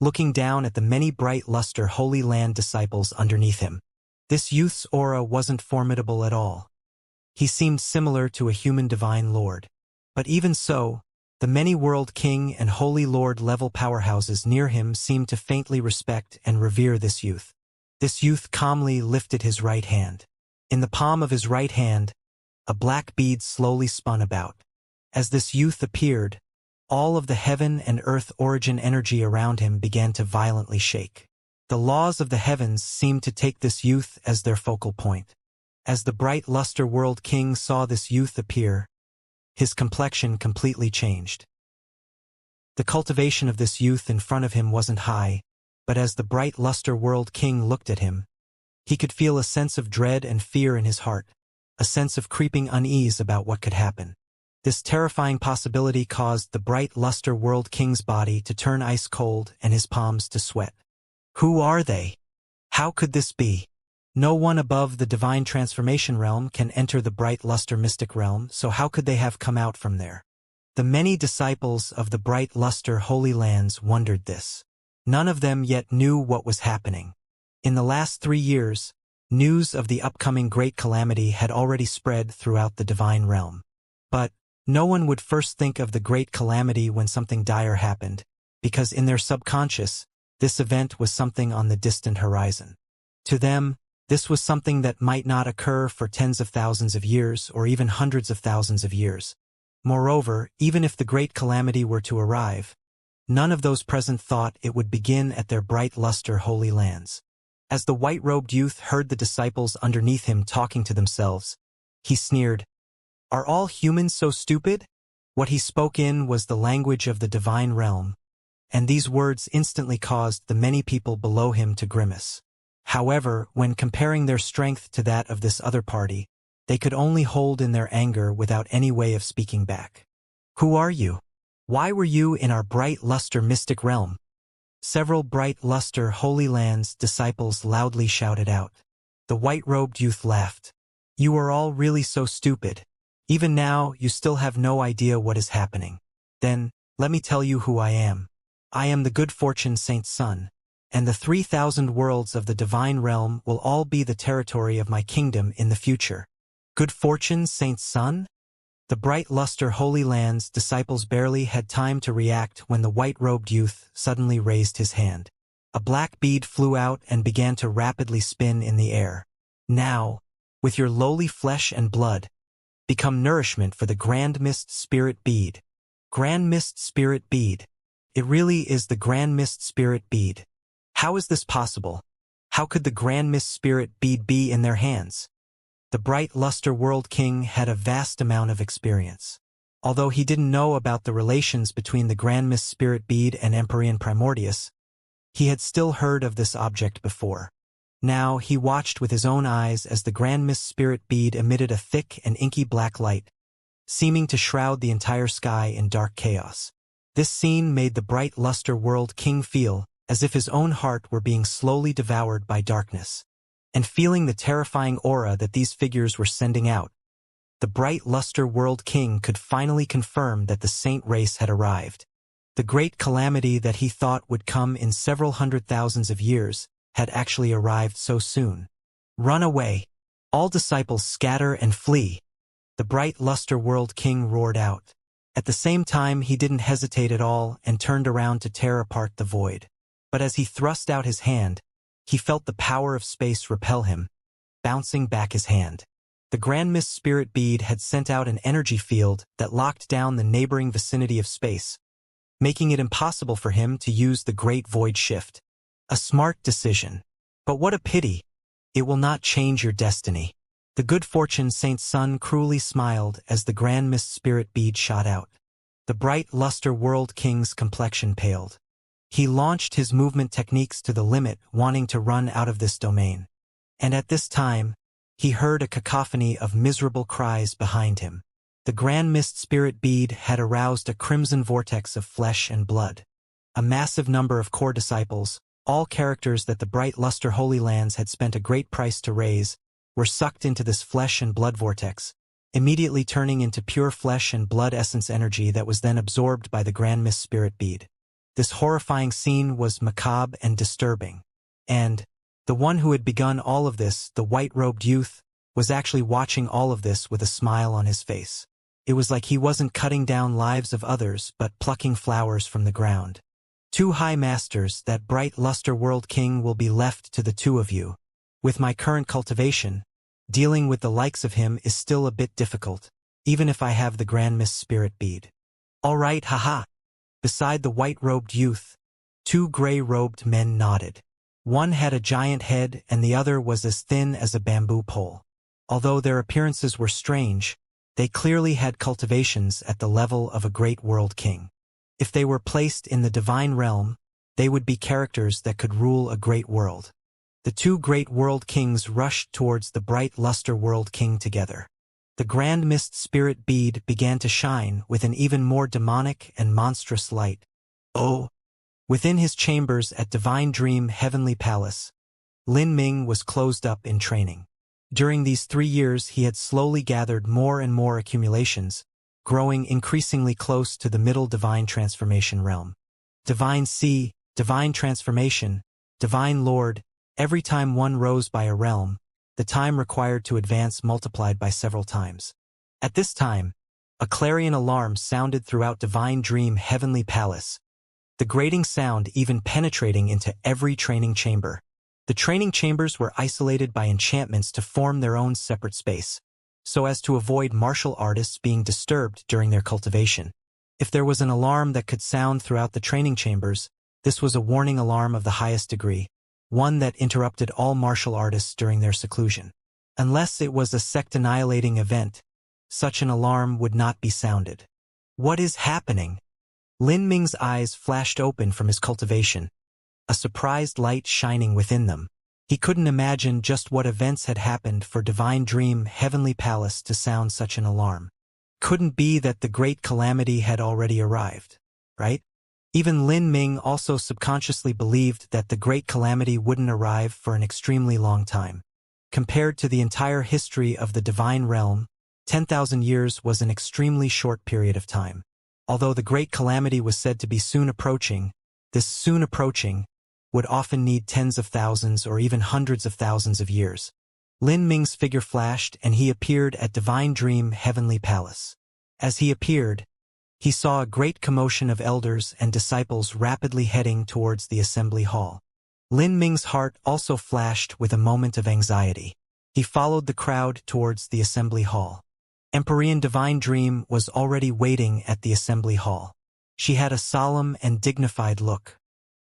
looking down at the many bright luster Holy Land disciples underneath him. This youth's aura wasn't formidable at all. He seemed similar to a human divine lord. But even so, the many world king and holy lord level powerhouses near him seemed to faintly respect and revere this youth. This youth calmly lifted his right hand. In the palm of his right hand, a black bead slowly spun about. As this youth appeared, all of the heaven and earth origin energy around him began to violently shake. The laws of the heavens seemed to take this youth as their focal point. As the bright luster world king saw this youth appear, his complexion completely changed. The cultivation of this youth in front of him wasn't high, but as the bright luster world king looked at him, he could feel a sense of dread and fear in his heart, a sense of creeping unease about what could happen. This terrifying possibility caused the bright luster world king's body to turn ice cold and his palms to sweat. Who are they? How could this be? No one above the divine transformation realm can enter the bright luster mystic realm, so how could they have come out from there? The many disciples of the bright luster Holy Lands wondered this. None of them yet knew what was happening. In the last 3 years, news of the upcoming great calamity had already spread throughout the divine realm. But no one would first think of the great calamity when something dire happened, because in their subconscious, this event was something on the distant horizon. To them, this was something that might not occur for tens of thousands of years or even hundreds of thousands of years. Moreover, even if the great calamity were to arrive, none of those present thought it would begin at their bright luster Holy Lands. As the white-robed youth heard the disciples underneath him talking to themselves, he sneered, "Are all humans so stupid?" What he spoke in was the language of the divine realm, and these words instantly caused the many people below him to grimace. However, when comparing their strength to that of this other party, they could only hold in their anger without any way of speaking back. "Who are you? Why were you in our bright luster mystic realm?" Several bright luster Holy Lands disciples loudly shouted out. The white-robed youth laughed. "You are all really so stupid. Even now, you still have no idea what is happening. Then, let me tell you who I am. I am the good fortune Saint's son, and the 3,000 worlds of the divine realm will all be the territory of my kingdom in the future." Good fortune Saint's son? The bright luster Holy Lands disciples barely had time to react when the white-robed youth suddenly raised his hand. A black bead flew out and began to rapidly spin in the air. "Now, with your lowly flesh and blood, become nourishment for the Grand Mist Spirit Bead." Grand Mist Spirit Bead. It really is the Grand Mist Spirit Bead. How is this possible? How could the Grand Mist Spirit bead be in their hands? The Bright Luster World King had a vast amount of experience. Although he didn't know about the relations between the Grand Mist Spirit bead and Empyrean Primordius, he had still heard of this object before. Now he watched with his own eyes as the Grand Mist Spirit bead emitted a thick and inky black light, seeming to shroud the entire sky in dark chaos. This scene made the Bright Luster World King feel as if his own heart were being slowly devoured by darkness. And feeling the terrifying aura that these figures were sending out, the Bright Luster World King could finally confirm that the saint race had arrived. The great calamity that he thought would come in several hundred thousands of years had actually arrived so soon. Run away! All disciples scatter and flee! The Bright Luster World King roared out. At the same time, he didn't hesitate at all and turned around to tear apart the void. But as he thrust out his hand, he felt the power of space repel him, bouncing back his hand. The Grand Mist Spirit bead had sent out an energy field that locked down the neighboring vicinity of space, making it impossible for him to use the Great Void Shift. A smart decision. But what a pity. It will not change your destiny. The good fortune Saint's son cruelly smiled as the Grand Mist Spirit bead shot out. The Bright Luster World King's complexion paled. He launched his movement techniques to the limit, wanting to run out of this domain. And at this time, he heard a cacophony of miserable cries behind him. The Grand Mist Spirit bead had aroused a crimson vortex of flesh and blood. A massive number of core disciples, all characters that the Bright Luster Holy Lands had spent a great price to raise, were sucked into this flesh and blood vortex, immediately turning into pure flesh and blood essence energy that was then absorbed by the Grand Mist Spirit bead. This horrifying scene was macabre and disturbing. And the one who had begun all of this, the white-robed youth, was actually watching all of this with a smile on his face. It was like he wasn't cutting down lives of others but plucking flowers from the ground. Two high masters, that Bright Luster World King will be left to the two of you. With my current cultivation, dealing with the likes of him is still a bit difficult, even if I have the Grand Mist Spirit bead. All right, haha. Beside the white-robed youth, two gray-robed men nodded. One had a giant head and the other was as thin as a bamboo pole. Although their appearances were strange, they clearly had cultivations at the level of a great world king. If they were placed in the divine realm, they would be characters that could rule a great world. The two great world kings rushed towards the Bright Luster World King together. The Grand Mist Spirit bead began to shine with an even more demonic and monstrous light. Oh! Within his chambers at Divine Dream Heavenly Palace, Lin Ming was closed up in training. During these 3 years he had slowly gathered more and more accumulations, growing increasingly close to the middle divine transformation realm. Divine Sea, Divine Transformation, Divine Lord, every time one rose by a realm, the time required to advance multiplied by several times. At this time, a clarion alarm sounded throughout Divine Dream Heavenly Palace, the grating sound even penetrating into every training chamber. The training chambers were isolated by enchantments to form their own separate space, so as to avoid martial artists being disturbed during their cultivation. If there was an alarm that could sound throughout the training chambers, this was a warning alarm of the highest degree, one that interrupted all martial artists during their seclusion. Unless it was a sect-annihilating event, such an alarm would not be sounded. What is happening? Lin Ming's eyes flashed open from his cultivation, a surprised light shining within them. He couldn't imagine just what events had happened for Divine Dream Heavenly Palace to sound such an alarm. Couldn't be that the great calamity had already arrived, right? Even Lin Ming also subconsciously believed that the great calamity wouldn't arrive for an extremely long time. Compared to the entire history of the divine realm, 10,000 years was an extremely short period of time. Although the great calamity was said to be soon approaching, this soon approaching would often need tens of thousands or even hundreds of thousands of years. Lin Ming's figure flashed and he appeared at Divine Dream Heavenly Palace. As he appeared, he saw a great commotion of elders and disciples rapidly heading towards the assembly hall. Lin Ming's heart also flashed with a moment of anxiety. He followed the crowd towards the assembly hall. Empyrean Divine Dream was already waiting at the assembly hall. She had a solemn and dignified look.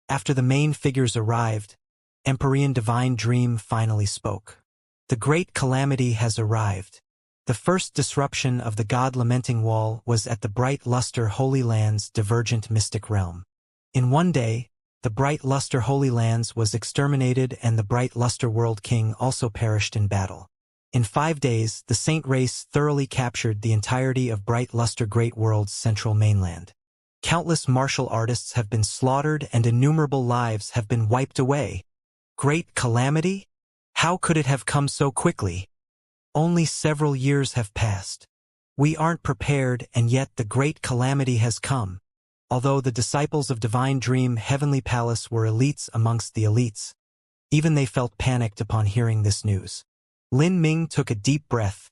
After the main figures arrived, Empyrean divine dream finally spoke. The great calamity has arrived. The first disruption of the God-lamenting wall was at the bright luster Holy Land's divergent mystic realm. In one day, the bright luster Holy Lands was exterminated and the bright luster World King also perished in battle. In 5 days, the Saint race thoroughly captured the entirety of bright luster Great World's central mainland. Countless martial artists have been slaughtered and innumerable lives have been wiped away. Great calamity? How could it have come so quickly? Only several years have passed. We aren't prepared, and yet the great calamity has come. Although the disciples of Divine Dream Heavenly Palace were elites amongst the elites, even they felt panicked upon hearing this news. Lin Ming took a deep breath,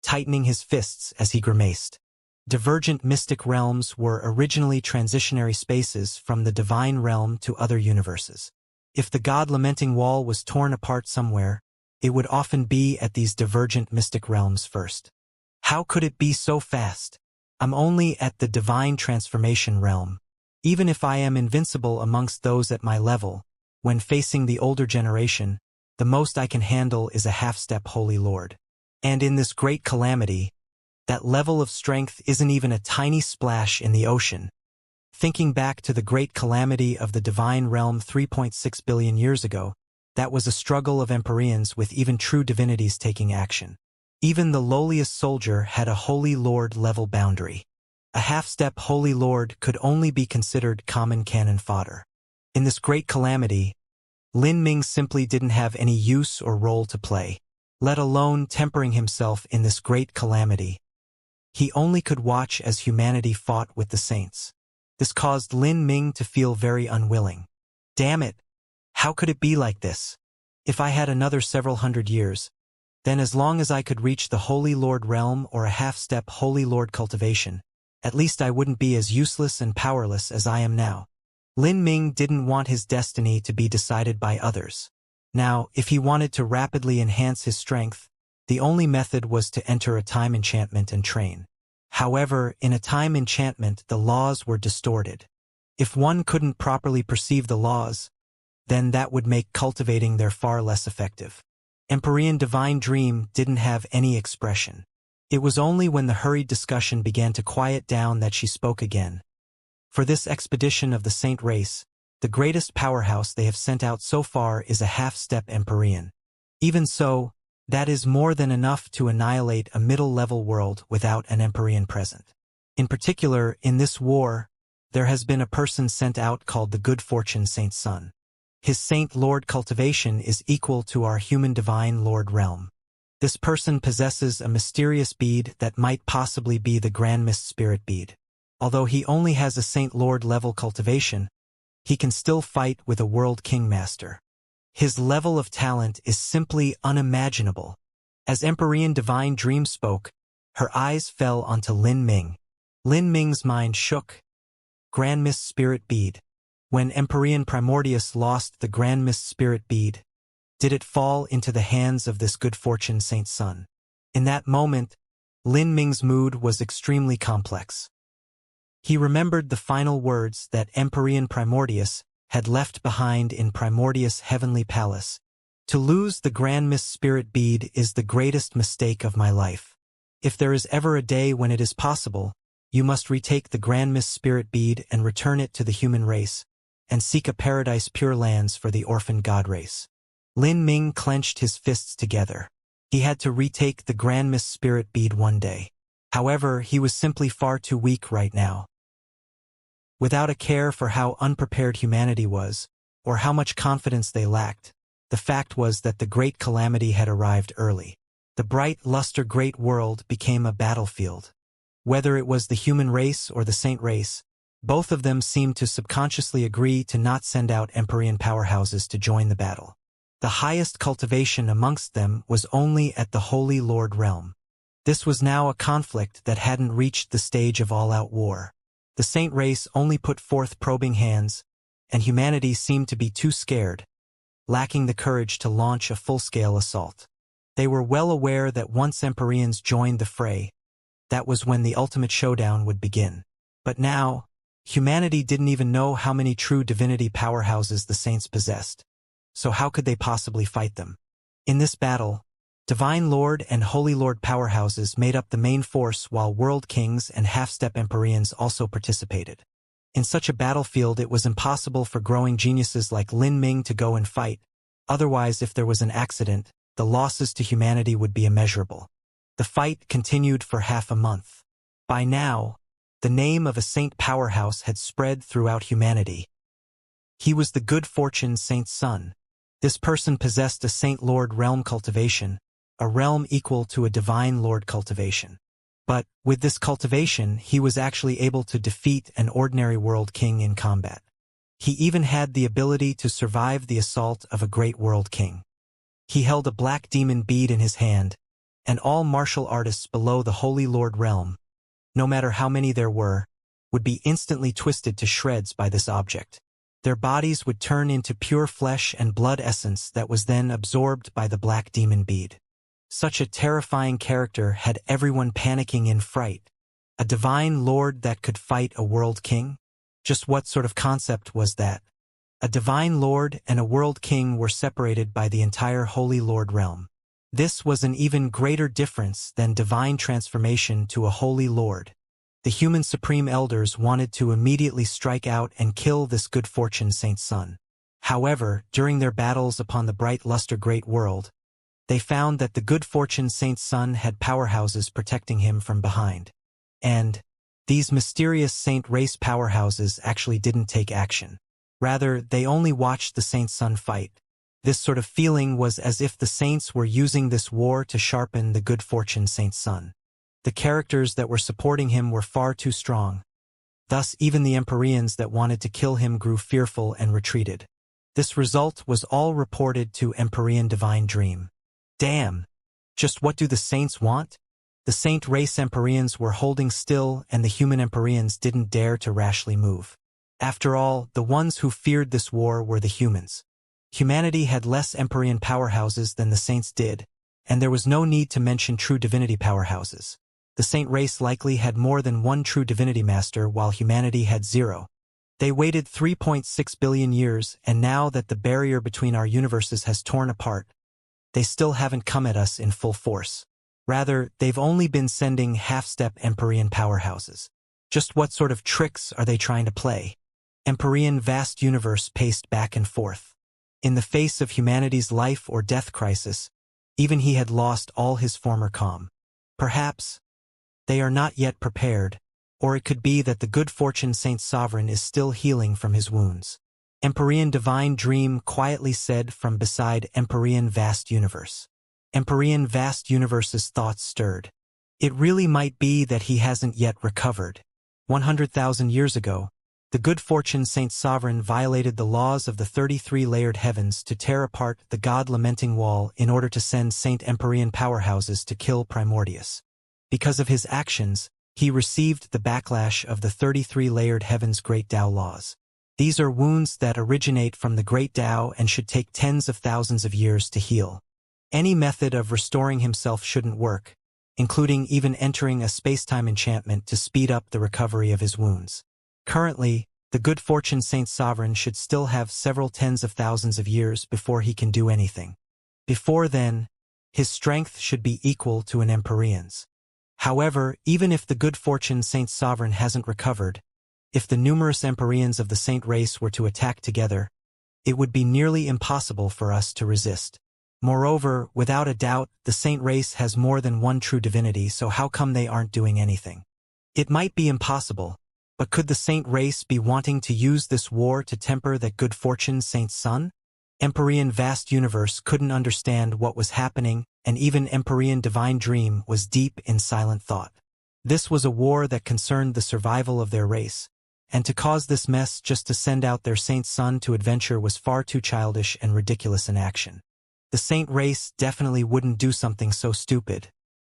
tightening his fists as he grimaced. Divergent mystic realms were originally transitionary spaces from the divine realm to other universes. If the God-lamenting wall was torn apart somewhere, it would often be at these divergent mystic realms first. How could it be so fast? I'm only at the divine transformation realm. Even if I am invincible amongst those at my level, when facing the older generation, the most I can handle is a half-step Holy Lord. And in this great calamity, that level of strength isn't even a tiny splash in the ocean. Thinking back to the great calamity of the divine realm 3.6 billion years ago, that was a struggle of Empyreans with even true divinities taking action. Even the lowliest soldier had a Holy Lord level boundary. A half-step Holy Lord could only be considered common cannon fodder. In this great calamity, Lin Ming simply didn't have any use or role to play, let alone tempering himself in this great calamity. He only could watch as humanity fought with the saints. This caused Lin Ming to feel very unwilling. Damn it! How could it be like this? If I had another several hundred years, then as long as I could reach the Holy Lord realm or a half-step Holy Lord cultivation, at least I wouldn't be as useless and powerless as I am now. Lin Ming didn't want his destiny to be decided by others. Now, if he wanted to rapidly enhance his strength, the only method was to enter a time enchantment and train. However, in a time enchantment the laws were distorted. If one couldn't properly perceive the laws, then that would make cultivating them far less effective. Empyrean Divine Dream didn't have any expression. It was only when the hurried discussion began to quiet down that she spoke again. For this expedition of the Saint race, the greatest powerhouse they have sent out so far is a half-step Empyrean. Even so, that is more than enough to annihilate a middle-level world without an Empyrean present. In particular, in this war, there has been a person sent out called the Good Fortune Saint's son. His Saint Lord cultivation is equal to our human Divine Lord realm. This person possesses a mysterious bead that might possibly be the Grand Mist Spirit bead. Although he only has a Saint Lord level cultivation, he can still fight with a World King Master. His level of talent is simply unimaginable. As Empyrean Divine Dream spoke, her eyes fell onto Lin Ming. Lin Ming's mind shook. Grand Mist Spirit bead. When Empyrean Primordius lost the Grand Mist Spirit bead, did it fall into the hands of this Good Fortune Saint's son? In that moment, Lin Ming's mood was extremely complex. He remembered the final words that Empyrean Primordius had left behind in Primordius' heavenly palace. To lose the Grand Mist Spirit bead is the greatest mistake of my life. If there is ever a day when it is possible, you must retake the Grand Mist Spirit bead and return it to the human race, and seek a paradise pure lands for the orphan god race. Lin Ming clenched his fists together. He had to retake the Grand Mist Spirit bead one day. However, he was simply far too weak right now. Without a care for how unprepared humanity was, or how much confidence they lacked, the fact was that the great calamity had arrived early. The bright luster great world became a battlefield. Whether it was the human race or the saint race, both of them seemed to subconsciously agree to not send out Empyrean powerhouses to join the battle. The highest cultivation amongst them was only at the Holy Lord realm. This was now a conflict that hadn't reached the stage of all-out war. The saint race only put forth probing hands, and humanity seemed to be too scared, lacking the courage to launch a full-scale assault. They were well aware that once Empyreans joined the fray, that was when the ultimate showdown would begin. But now, humanity didn't even know how many true divinity powerhouses the saints possessed. so how could they possibly fight them? In this battle, Divine Lord and Holy Lord powerhouses made up the main force while World Kings and Half-Step Empyreans also participated. In such a battlefield it was impossible for growing geniuses like Lin Ming to go and fight, otherwise if there was an accident, the losses to humanity would be immeasurable. The fight continued for half a month. By now, the name of a saint powerhouse had spread throughout humanity. He was the good fortune saint's son. This person possessed a saint lord realm cultivation, a realm equal to a divine lord cultivation. But, with this cultivation, he was actually able to defeat an ordinary world king in combat. He even had the ability to survive the assault of a great world king. He held a black demon bead in his hand, and all martial artists below the Holy Lord realm, no matter how many there were, would be instantly twisted to shreds by this object. Their bodies would turn into pure flesh and blood essence that was then absorbed by the black demon bead. Such a terrifying character had everyone panicking in fright. A divine lord that could fight a world king? Just what sort of concept was that? A divine lord and a world king were separated by the entire Holy Lord realm. This was an even greater difference than divine transformation to a holy lord. The human supreme elders wanted to immediately strike out and kill this good fortune saint's son. However, during their battles upon the bright luster great world, they found that the good fortune saint's son had powerhouses protecting him from behind. And these mysterious saint race powerhouses actually didn't take action. Rather, they only watched the saint's son fight. This sort of feeling was as if the saints were using this war to sharpen the good fortune saint's son. The characters that were supporting him were far too strong. Thus, even the Empyreans that wanted to kill him grew fearful and retreated. This result was all reported to Empyrean Divine Dream. Damn! Just what do the saints want? The saint race Empyreans were holding still and the human Empyreans didn't dare to rashly move. After all, the ones who feared this war were the humans. Humanity had less Empyrean powerhouses than the saints did, and there was no need to mention true divinity powerhouses. The saint race likely had more than one true divinity master while humanity had zero. They waited 3.6 billion years, and now that the barrier between our universes has torn apart, they still haven't come at us in full force. Rather, they've only been sending half-step Empyrean powerhouses. Just what sort of tricks are they trying to play? Empyrean vast universe paced back and forth. In the face of humanity's life or death crisis, even he had lost all his former calm. Perhaps they are not yet prepared, or it could be that the good fortune Saint Sovereign is still healing from his wounds. Empyrean Divine Dream quietly said from beside Empyrean Vast Universe. Empyrean Vast Universe's thoughts stirred. It really might be that he hasn't yet recovered. 100,000 years ago, the good fortune Saint Sovereign violated the laws of the 33-layered heavens to tear apart the God-lamenting wall in order to send Saint Empyrean powerhouses to kill Primordius. Because of his actions, he received the backlash of the 33-layered heavens' great Tao laws. These are wounds that originate from the great Tao and should take tens of thousands of years to heal. Any method of restoring himself shouldn't work, including even entering a space-time enchantment to speed up the recovery of his wounds. Currently, the good fortune Saint Sovereign should still have several tens of thousands of years before he can do anything. Before then, his strength should be equal to an Empyrean's. However, even if the good fortune Saint Sovereign hasn't recovered, if the numerous Empyreans of the Saint race were to attack together, it would be nearly impossible for us to resist. Moreover, without a doubt, the Saint race has more than one true divinity, so how come they aren't doing anything? It might be impossible, but could the Saint race be wanting to use this war to temper that good fortune Saint's son? Empyrean Vast Universe couldn't understand what was happening, and even Empyrean Divine Dream was deep in silent thought. This was a war that concerned the survival of their race, and to cause this mess just to send out their saint son to adventure was far too childish and ridiculous an action. The saint race definitely wouldn't do something so stupid.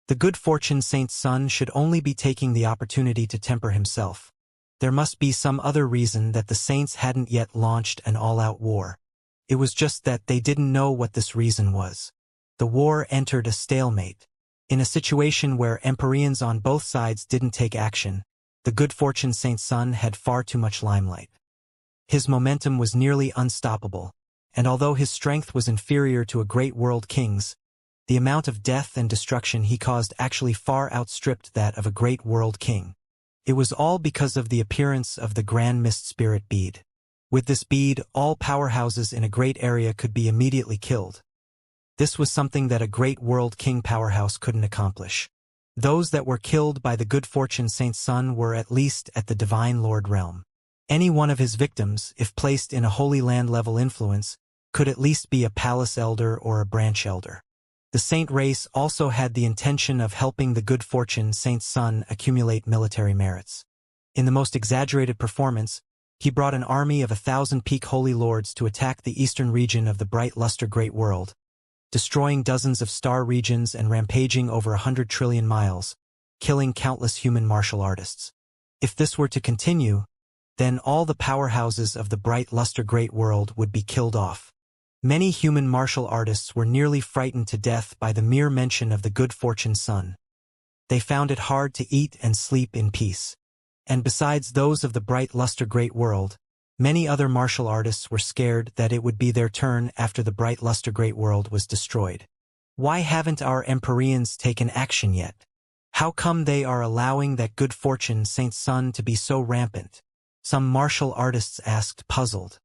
The good fortune saint's son should only be taking the opportunity to temper himself. There must be some other reason that the saints hadn't yet launched an all-out war. It was just that they didn't know what this reason was. The war entered a stalemate. In a situation where Empyreans on both sides didn't take action, the good fortune saint's son had far too much limelight. His momentum was nearly unstoppable, and although his strength was inferior to a great world king's, the amount of death and destruction he caused actually far outstripped that of a great world king. It was all because of the appearance of the Grand Mist Spirit bead. With this bead, all powerhouses in a great area could be immediately killed. This was something that a great world king powerhouse couldn't accomplish. Those that were killed by the good fortune Saint's son were at least at the Divine Lord realm. Any one of his victims, if placed in a Holy Land level influence, could at least be a palace elder or a branch elder. The saint race also had the intention of helping the good fortune Saint's son accumulate military merits. In the most exaggerated performance, he brought an army of 1,000 peak holy lords to attack the eastern region of the bright luster great world, destroying dozens of star regions and rampaging over 100 trillion miles, killing countless human martial artists. If this were to continue, then all the powerhouses of the bright luster great world would be killed off. Many human martial artists were nearly frightened to death by the mere mention of the good fortune's son. They found it hard to eat and sleep in peace. And besides those of the bright luster great world, many other martial artists were scared that it would be their turn after the bright luster great world was destroyed. Why haven't our Empyreans taken action yet? How come they are allowing that good fortune Saint's son to be so rampant? Some martial artists asked, puzzled.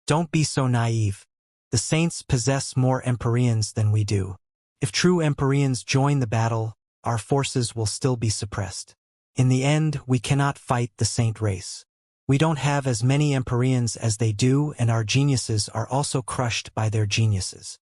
Don't be so naive. The saints possess more Empyreans than we do. If true Empyreans join the battle, our forces will still be suppressed. In the end, we cannot fight the saint race. We don't have as many Empyreans as they do, and our geniuses are also crushed by their geniuses.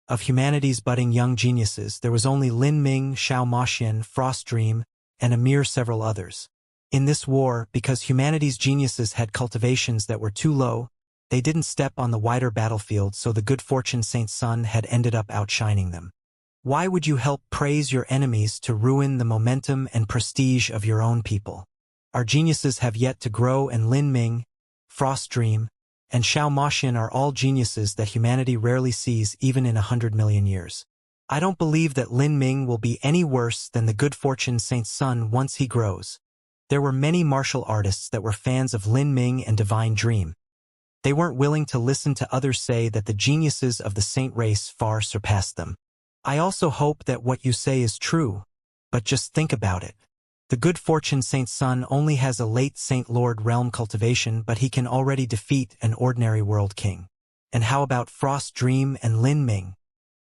Of humanity's budding young geniuses, there was only Lin Ming, Xiao Maxian, Frost Dream, and a mere several others. In this war, because humanity's geniuses had cultivations that were too low, they didn't step on the wider battlefield, so the good fortune Saint's son had ended up outshining them. Why would you help praise your enemies to ruin the momentum and prestige of your own people? Our geniuses have yet to grow, and Lin Ming, Frost Dream, and Xiao Maxian are all geniuses that humanity rarely sees even in 100 million years. I don't believe that Lin Ming will be any worse than the good fortune Saint's son once he grows. There were many martial artists that were fans of Lin Ming and Divine Dream. They weren't willing to listen to others say that the geniuses of the saint race far surpassed them. I also hope that what you say is true, but just think about it. The good fortune Saint's son only has a late Saint Lord realm cultivation, but he can already defeat an ordinary world king. And how about Frost Dream and Lin Ming?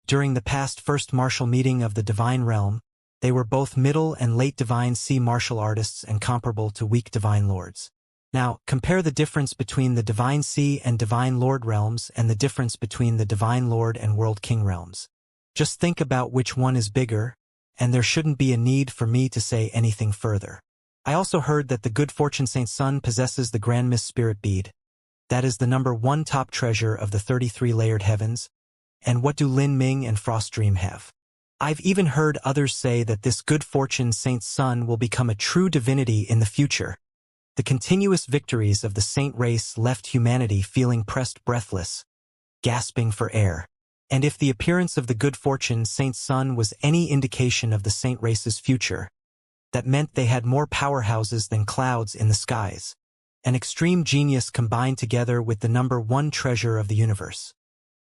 During the past first martial meeting of the Divine Realm, they were both middle and late Divine Sea martial artists and comparable to weak Divine Lords. Now, compare the difference between the Divine Sea and Divine Lord realms and the difference between the Divine Lord and World King realms. Just think about which one is bigger, and there shouldn't be a need for me to say anything further. I also heard that the good fortune Saint's son possesses the Grand Mist Spirit bead. That is the #1 top treasure of the 33 layered heavens. And what do Lin Ming and Frost Dream have? I've even heard others say that this good fortune Saint's son will become a true divinity in the future. The continuous victories of the saint race left humanity feeling pressed breathless, gasping for air. And if the appearance of the good fortune Saint's son was any indication of the saint race's future, that meant they had more powerhouses than clouds in the skies. An extreme genius combined together with the #1 treasure of the universe.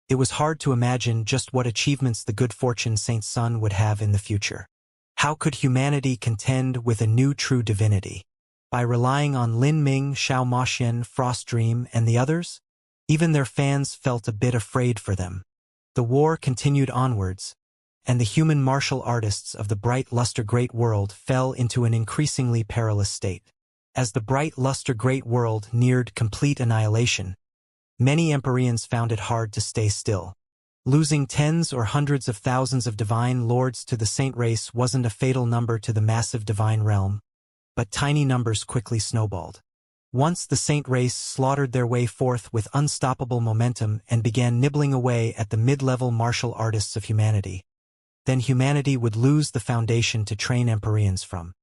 It was hard to imagine just what achievements the good fortune Saint's son would have in the future. How could humanity contend with a new true divinity? By relying on Lin Ming, Xiao Maxian, Frost Dream, and the others? Even their fans felt a bit afraid for them. The war continued onwards, and the human martial artists of the bright luster great world fell into an increasingly perilous state. As the bright luster great world neared complete annihilation, many Empyreans found it hard to stay still. Losing tens or hundreds of thousands of divine lords to the saint race wasn't a fatal number to the massive divine realm, but tiny numbers quickly snowballed. Once the saint race slaughtered their way forth with unstoppable momentum and began nibbling away at the mid-level martial artists of humanity, then humanity would lose the foundation to train Empyreans from.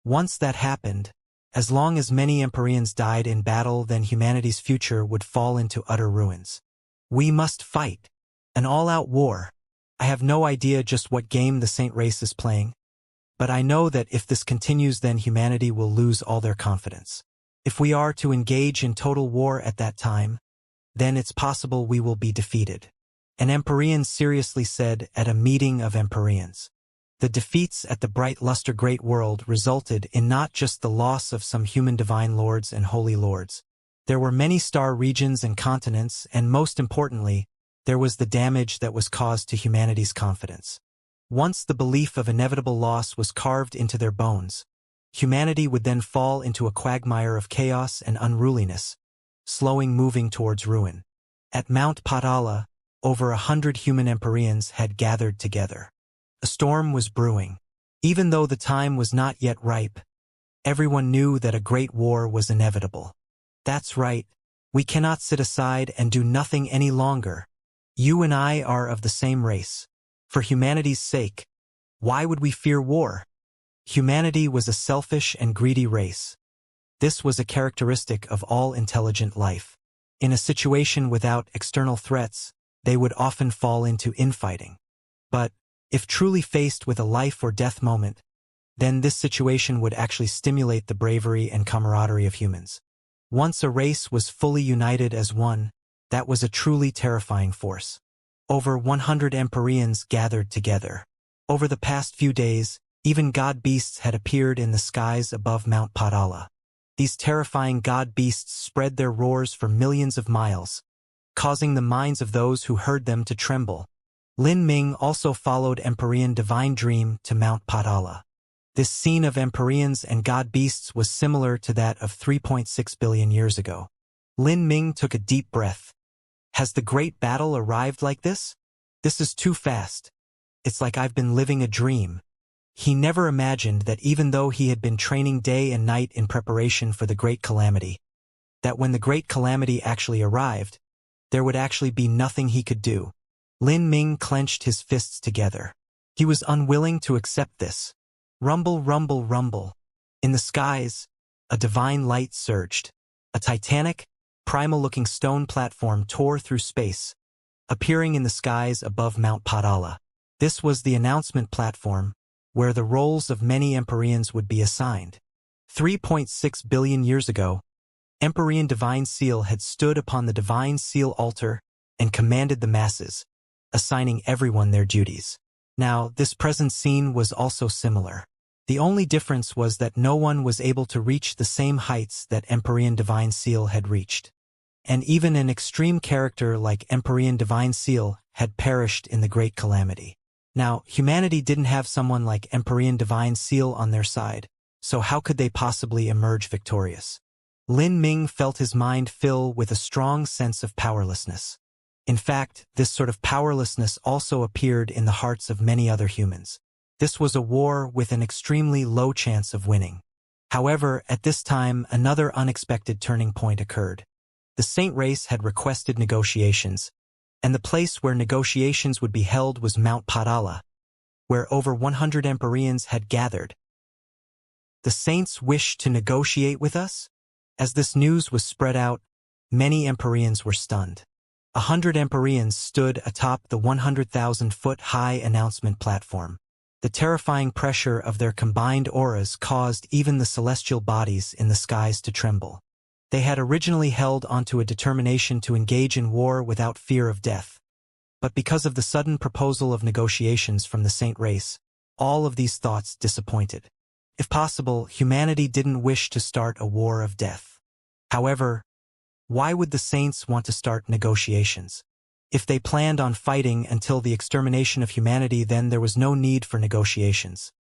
Once that happened, as long as many Empyreans died in battle, then humanity's future would fall into utter ruins. We must fight. An all-out war. I have no idea just what game the saint race is playing, but I know that if this continues, then humanity will lose all their confidence. If we are to engage in total war at that time, then it's possible we will be defeated. An Empyrean seriously said at a meeting of Empyreans. The defeats at the bright luster great world resulted in not just the loss of some human divine lords and holy lords. There were many star regions and continents, and most importantly, there was the damage that was caused to humanity's confidence. Once the belief of inevitable loss was carved into their bones, humanity would then fall into a quagmire of chaos and unruliness, slowing moving towards ruin. At Mount Padala, over 100 human Empyreans had gathered together. A storm was brewing. Even though the time was not yet ripe, everyone knew that a great war was inevitable. That's right, we cannot sit aside and do nothing any longer. You and I are of the same race. For humanity's sake, why would we fear war? Humanity was a selfish and greedy race. This was a characteristic of all intelligent life. In a situation without external threats, they would often fall into infighting. But, if truly faced with a life or death moment, then this situation would actually stimulate the bravery and camaraderie of humans. Once a race was fully united as one, that was a truly terrifying force. Over 100 Empyreans gathered together. Over the past few days, even god-beasts had appeared in the skies above Mount Padala. These terrifying god-beasts spread their roars for millions of miles, causing the minds of those who heard them to tremble. Lin Ming also followed Empyrean Divine Dream to Mount Padala. This scene of Empyreans and god-beasts was similar to that of 3.6 billion years ago. Lin Ming took a deep breath. Has the great battle arrived like this? This is too fast. It's like I've been living a dream. He never imagined that even though he had been training day and night in preparation for the great calamity, that when the great calamity actually arrived, there would actually be nothing he could do. Lin Ming clenched his fists together. He was unwilling to accept this. Rumble, rumble, rumble. In the skies, a divine light surged. A titanic, primal-looking stone platform tore through space, appearing in the skies above Mount Padala. This was the announcement platform, where the roles of many Empyreans would be assigned. 3.6 billion years ago, Empyrean Divine Seal had stood upon the Divine Seal altar and commanded the masses, assigning everyone their duties. Now, this present scene was also similar. The only difference was that no one was able to reach the same heights that Empyrean Divine Seal had reached. And even an extreme character like Empyrean Divine Seal had perished in the Great Calamity. Now, humanity didn't have someone like Empyrean Divine Seal on their side, so how could they possibly emerge victorious? Lin Ming felt his mind fill with a strong sense of powerlessness. In fact, this sort of powerlessness also appeared in the hearts of many other humans. This was a war with an extremely low chance of winning. However, at this time, another unexpected turning point occurred. The Saint race had requested negotiations, and the place where negotiations would be held was Mount Padala, where over 100 Empyreans had gathered. The Saints wished to negotiate with us? As this news was spread out, many Empyreans were stunned. 100 Empyreans stood atop the 100,000-foot-high announcement platform. The terrifying pressure of their combined auras caused even the celestial bodies in the skies to tremble. They had originally held onto a determination to engage in war without fear of death. But because of the sudden proposal of negotiations from the Saint race, all of these thoughts disappointed. If possible, humanity didn't wish to start a war of death. However, why would the Saints want to start negotiations? If they planned on fighting until the extermination of humanity, then there was no need for negotiations.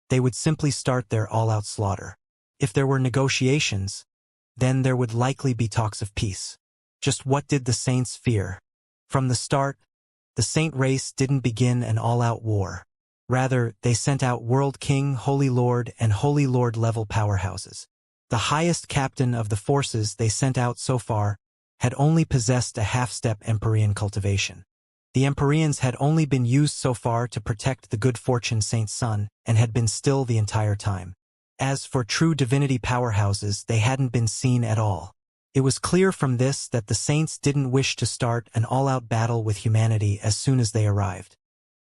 They would simply start their all-out slaughter. If there were negotiations, then there would likely be talks of peace. Just what did the Saints fear? From the start, the Saint race didn't begin an all-out war. Rather, they sent out World King, Holy Lord, and Holy Lord level powerhouses. The highest captain of the forces they sent out so far had only possessed a half-step Empyrean cultivation. The Empyreans had only been used so far to protect the good fortune Saint's son and had been still the entire time. As for true divinity powerhouses, they hadn't been seen at all. It was clear from this that the Saints didn't wish to start an all-out battle with humanity as soon as they arrived.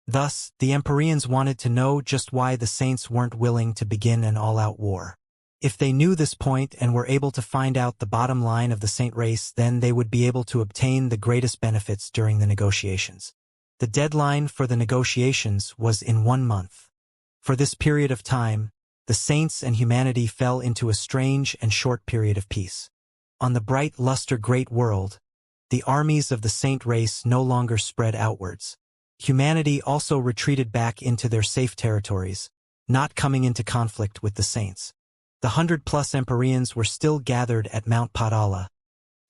Thus, the Empyreans wanted to know just why the Saints weren't willing to begin an all-out war. If they knew this point and were able to find out the bottom line of the saint race, then they would be able to obtain the greatest benefits during the negotiations. The deadline for the negotiations was in 1 month. For this period of time, the saints and humanity fell into a strange and short period of peace. On the bright luster great world, the armies of the saint race no longer spread outwards. Humanity also retreated back into their safe territories, not coming into conflict with the saints. The 100+ Empyreans were still gathered at Mount Padala,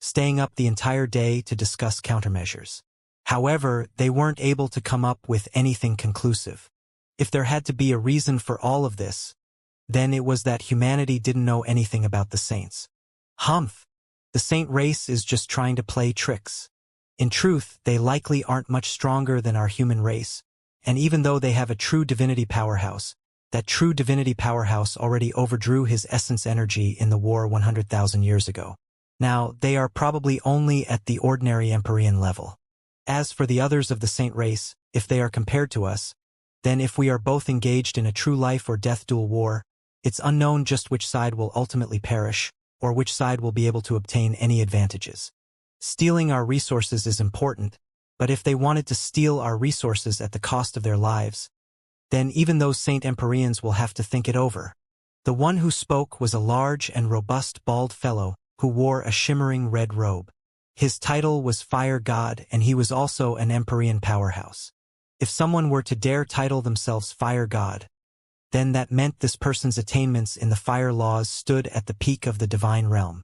staying up the entire day to discuss countermeasures. However, they weren't able to come up with anything conclusive. If there had to be a reason for all of this, then it was that humanity didn't know anything about the saints. Humph! The saint race is just trying to play tricks. In truth, they likely aren't much stronger than our human race, and even though they have a true divinity powerhouse, that true divinity powerhouse already overdrew his essence energy in the war 100,000 years ago. Now, they are probably only at the ordinary Empyrean level. As for the others of the saint race, if they are compared to us, then if we are both engaged in a true life or death dual war, it's unknown just which side will ultimately perish, or which side will be able to obtain any advantages. Stealing our resources is important, but if they wanted to steal our resources at the cost of their lives, then even those Saint Empyreans will have to think it over. The one who spoke was a large and robust bald fellow who wore a shimmering red robe. His title was Fire God, and he was also an Empyrean powerhouse. If someone were to dare title themselves Fire God, then that meant this person's attainments in the fire laws stood at the peak of the divine realm.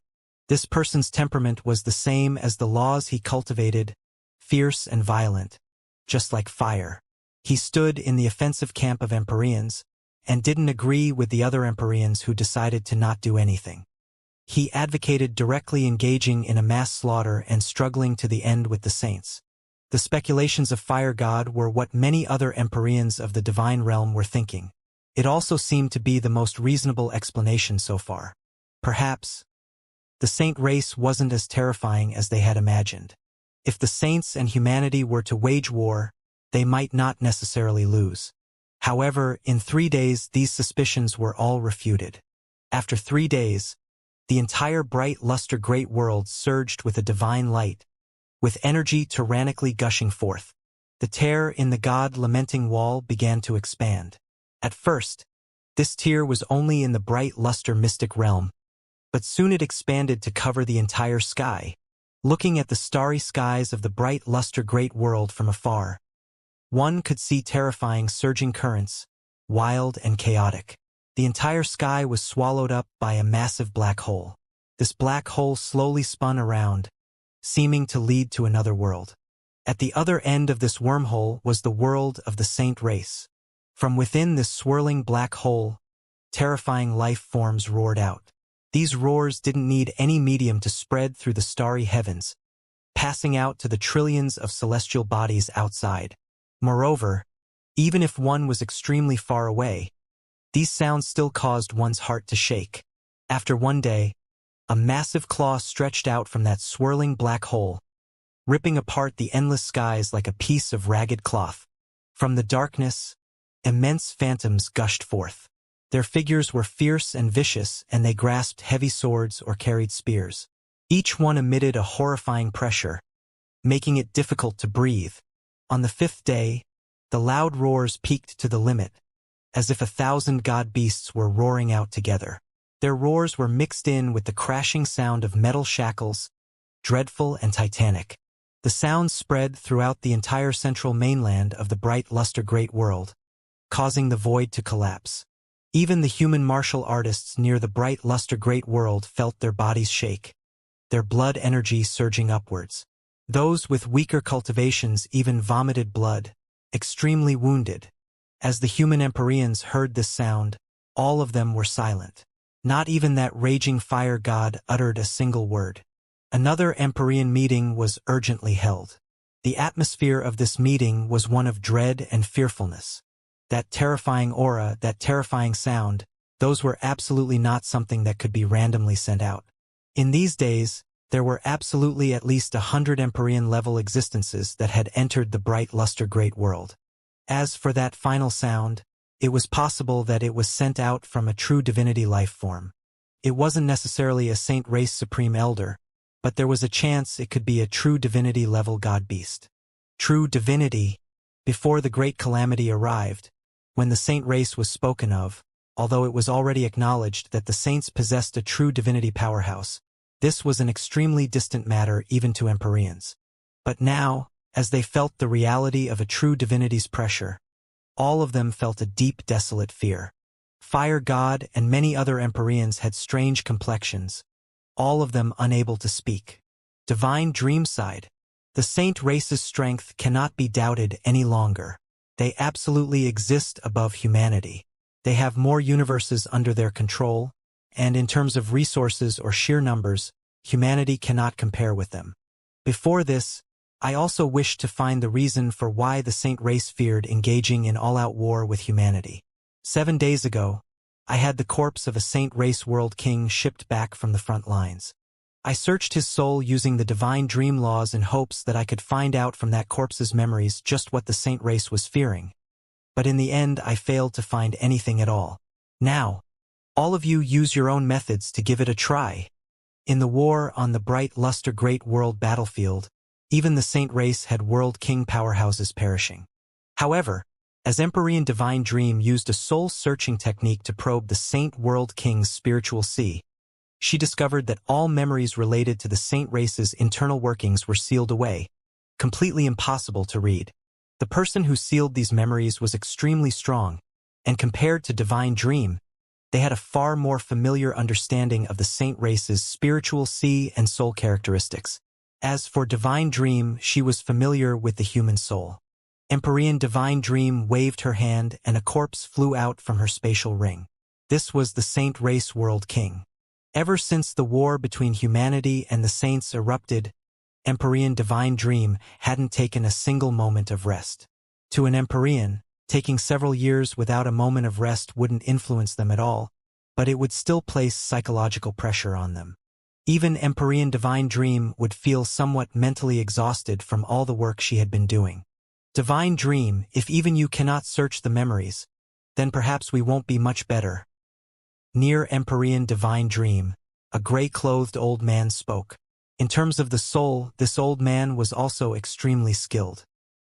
This person's temperament was the same as the laws he cultivated, fierce and violent, just like fire. He stood in the offensive camp of Empyreans, and didn't agree with the other Empyreans who decided to not do anything. He advocated directly engaging in a mass slaughter and struggling to the end with the saints. The speculations of Fire God were what many other Empyreans of the divine realm were thinking. It also seemed to be the most reasonable explanation so far. Perhaps the saint race wasn't as terrifying as they had imagined. If the saints and humanity were to wage war, they might not necessarily lose. However, in 3 days these suspicions were all refuted. After 3 days, the entire bright luster great world surged with a divine light, with energy tyrannically gushing forth. The tear in the God-lamenting wall began to expand. At first, this tear was only in the bright luster mystic realm, but soon it expanded to cover the entire sky. Looking at the starry skies of the bright luster great world from afar, one could see terrifying surging currents, wild and chaotic. The entire sky was swallowed up by a massive black hole. This black hole slowly spun around, seeming to lead to another world. At the other end of this wormhole was the world of the saint race. From within this swirling black hole, terrifying life forms roared out. These roars didn't need any medium to spread through the starry heavens, passing out to the trillions of celestial bodies outside. Moreover, even if one was extremely far away, these sounds still caused one's heart to shake. After 1 day, a massive claw stretched out from that swirling black hole, ripping apart the endless skies like a piece of ragged cloth. From the darkness, immense phantoms gushed forth. Their figures were fierce and vicious, and they grasped heavy swords or carried spears. Each one emitted a horrifying pressure, making it difficult to breathe. On the 5th day, the loud roars peaked to the limit, as if 1,000 god beasts were roaring out together. Their roars were mixed in with the crashing sound of metal shackles, dreadful and titanic. The sounds spread throughout the entire central mainland of the bright luster great world, causing the void to collapse. Even the human martial artists near the bright luster great world felt their bodies shake, their blood energy surging upwards. Those with weaker cultivations even vomited blood, extremely wounded. As the human Empyreans heard this sound, all of them were silent. Not even that raging fire god uttered a single word. Another Empyrean meeting was urgently held. The atmosphere of this meeting was one of dread and fearfulness. That terrifying aura, that terrifying sound, those were absolutely not something that could be randomly sent out. In these days, there were absolutely at least 100 Empyrean-level existences that had entered the bright luster great world. As for that final sound, it was possible that it was sent out from a true divinity life form. It wasn't necessarily a saint race supreme elder, but there was a chance it could be a true divinity-level god-beast. True divinity. Before the great calamity arrived, when the saint race was spoken of, although it was already acknowledged that the saints possessed a true divinity powerhouse, this was an extremely distant matter even to Empyreans. But now, as they felt the reality of a true divinity's pressure, all of them felt a deep, desolate fear. Fire God and many other Empyreans had strange complexions, all of them unable to speak. Divine Dream sighed. The saint race's strength cannot be doubted any longer. They absolutely exist above humanity. They have more universes under their control, and in terms of resources or sheer numbers, humanity cannot compare with them. Before this, I also wished to find the reason for why the saint race feared engaging in all-out war with humanity. 7 days ago, I had the corpse of a saint race world king shipped back from the front lines. I searched his soul using the divine dream laws in hopes that I could find out from that corpse's memories just what the saint race was fearing. But in the end, I failed to find anything at all. Now, all of you use your own methods to give it a try. In the war on the bright luster great world battlefield, even the saint race had world king powerhouses perishing. However, as Empyrean Divine Dream used a soul-searching technique to probe the saint world king's spiritual sea, she discovered that all memories related to the saint race's internal workings were sealed away, completely impossible to read. The person who sealed these memories was extremely strong, and compared to Divine Dream, they had a far more familiar understanding of the saint race's spiritual sea and soul characteristics. As for Divine Dream, she was familiar with the human soul. Empyrean Divine Dream waved her hand and a corpse flew out from her spatial ring. This was the saint race world king. Ever since the war between humanity and the saints erupted, Empyrean Divine Dream hadn't taken a single moment of rest. To an Empyrean, taking several years without a moment of rest wouldn't influence them at all, but it would still place psychological pressure on them. Even Empyrean Divine Dream would feel somewhat mentally exhausted from all the work she had been doing. Divine Dream, if even you cannot search the memories, then perhaps we won't be much better. Near Empyrean Divine Dream, a gray-clothed old man spoke. In terms of the soul, this old man was also extremely skilled.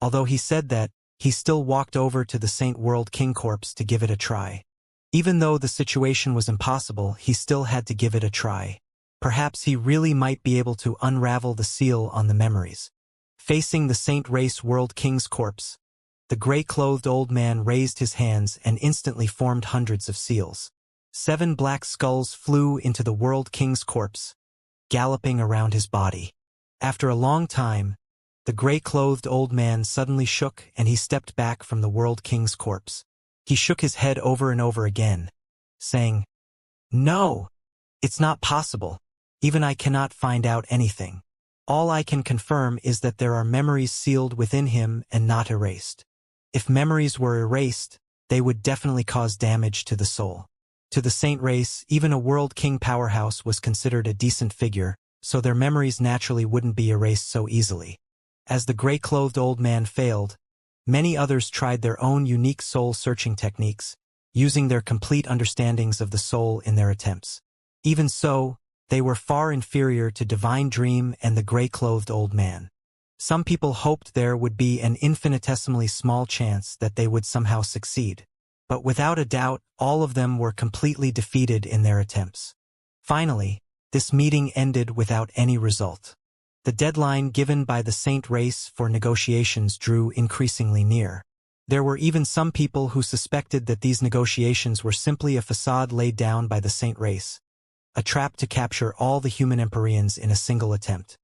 Although he said that, he still walked over to the Saint World King corpse to give it a try. Even though the situation was impossible, he still had to give it a try. Perhaps he really might be able to unravel the seal on the memories. Facing the Saint Race World King's corpse, the gray-clothed old man raised his hands and instantly formed hundreds of seals. 7 black skulls flew into the World King's corpse, galloping around his body. After a long time, the gray-clothed old man suddenly shook and he stepped back from the World King's corpse. He shook his head over and over again, saying, "No, it's not possible. Even I cannot find out anything. All I can confirm is that there are memories sealed within him and not erased. If memories were erased, they would definitely cause damage to the soul." To the Saint Race, even a World King powerhouse was considered a decent figure, so their memories naturally wouldn't be erased so easily. As the gray-clothed old man failed, many others tried their own unique soul-searching techniques, using their complete understandings of the soul in their attempts. Even so, they were far inferior to Divine Dream and the gray-clothed old man. Some people hoped there would be an infinitesimally small chance that they would somehow succeed. But without a doubt, all of them were completely defeated in their attempts. Finally, this meeting ended without any result. The deadline given by the Saint Race for negotiations drew increasingly near. There were even some people who suspected that these negotiations were simply a facade laid down by the Saint Race, a trap to capture all the human Empyreans in a single attempt.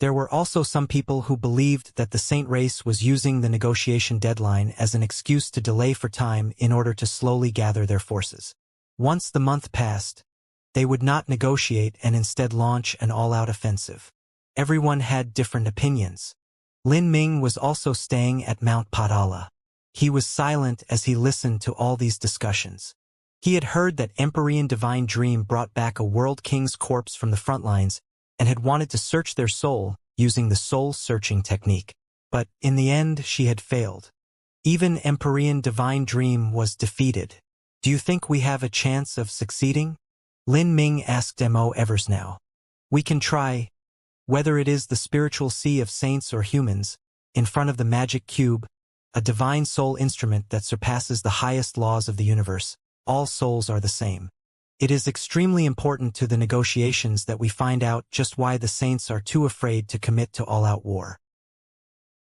There were also some people who believed that the Saint Race was using the negotiation deadline as an excuse to delay for time in order to slowly gather their forces. Once the month passed, they would not negotiate and instead launch an all-out offensive. Everyone had different opinions. Lin Ming was also staying at Mount Padala. He was silent as he listened to all these discussions. He had heard that Empyrean Divine Dream brought back a World King's corpse from the front lines and had wanted to search their soul using the soul-searching technique. But in the end, she had failed. Even Empyrean Divine Dream was defeated. "Do you think we have a chance of succeeding?" Lin Ming asked Mo Evers now. We can try, whether it is the spiritual sea of saints or humans, in front of the magic cube, a divine soul instrument that surpasses the highest laws of the universe. All souls are the same. It is extremely important to the negotiations that we find out just why the saints are too afraid to commit to all-out war.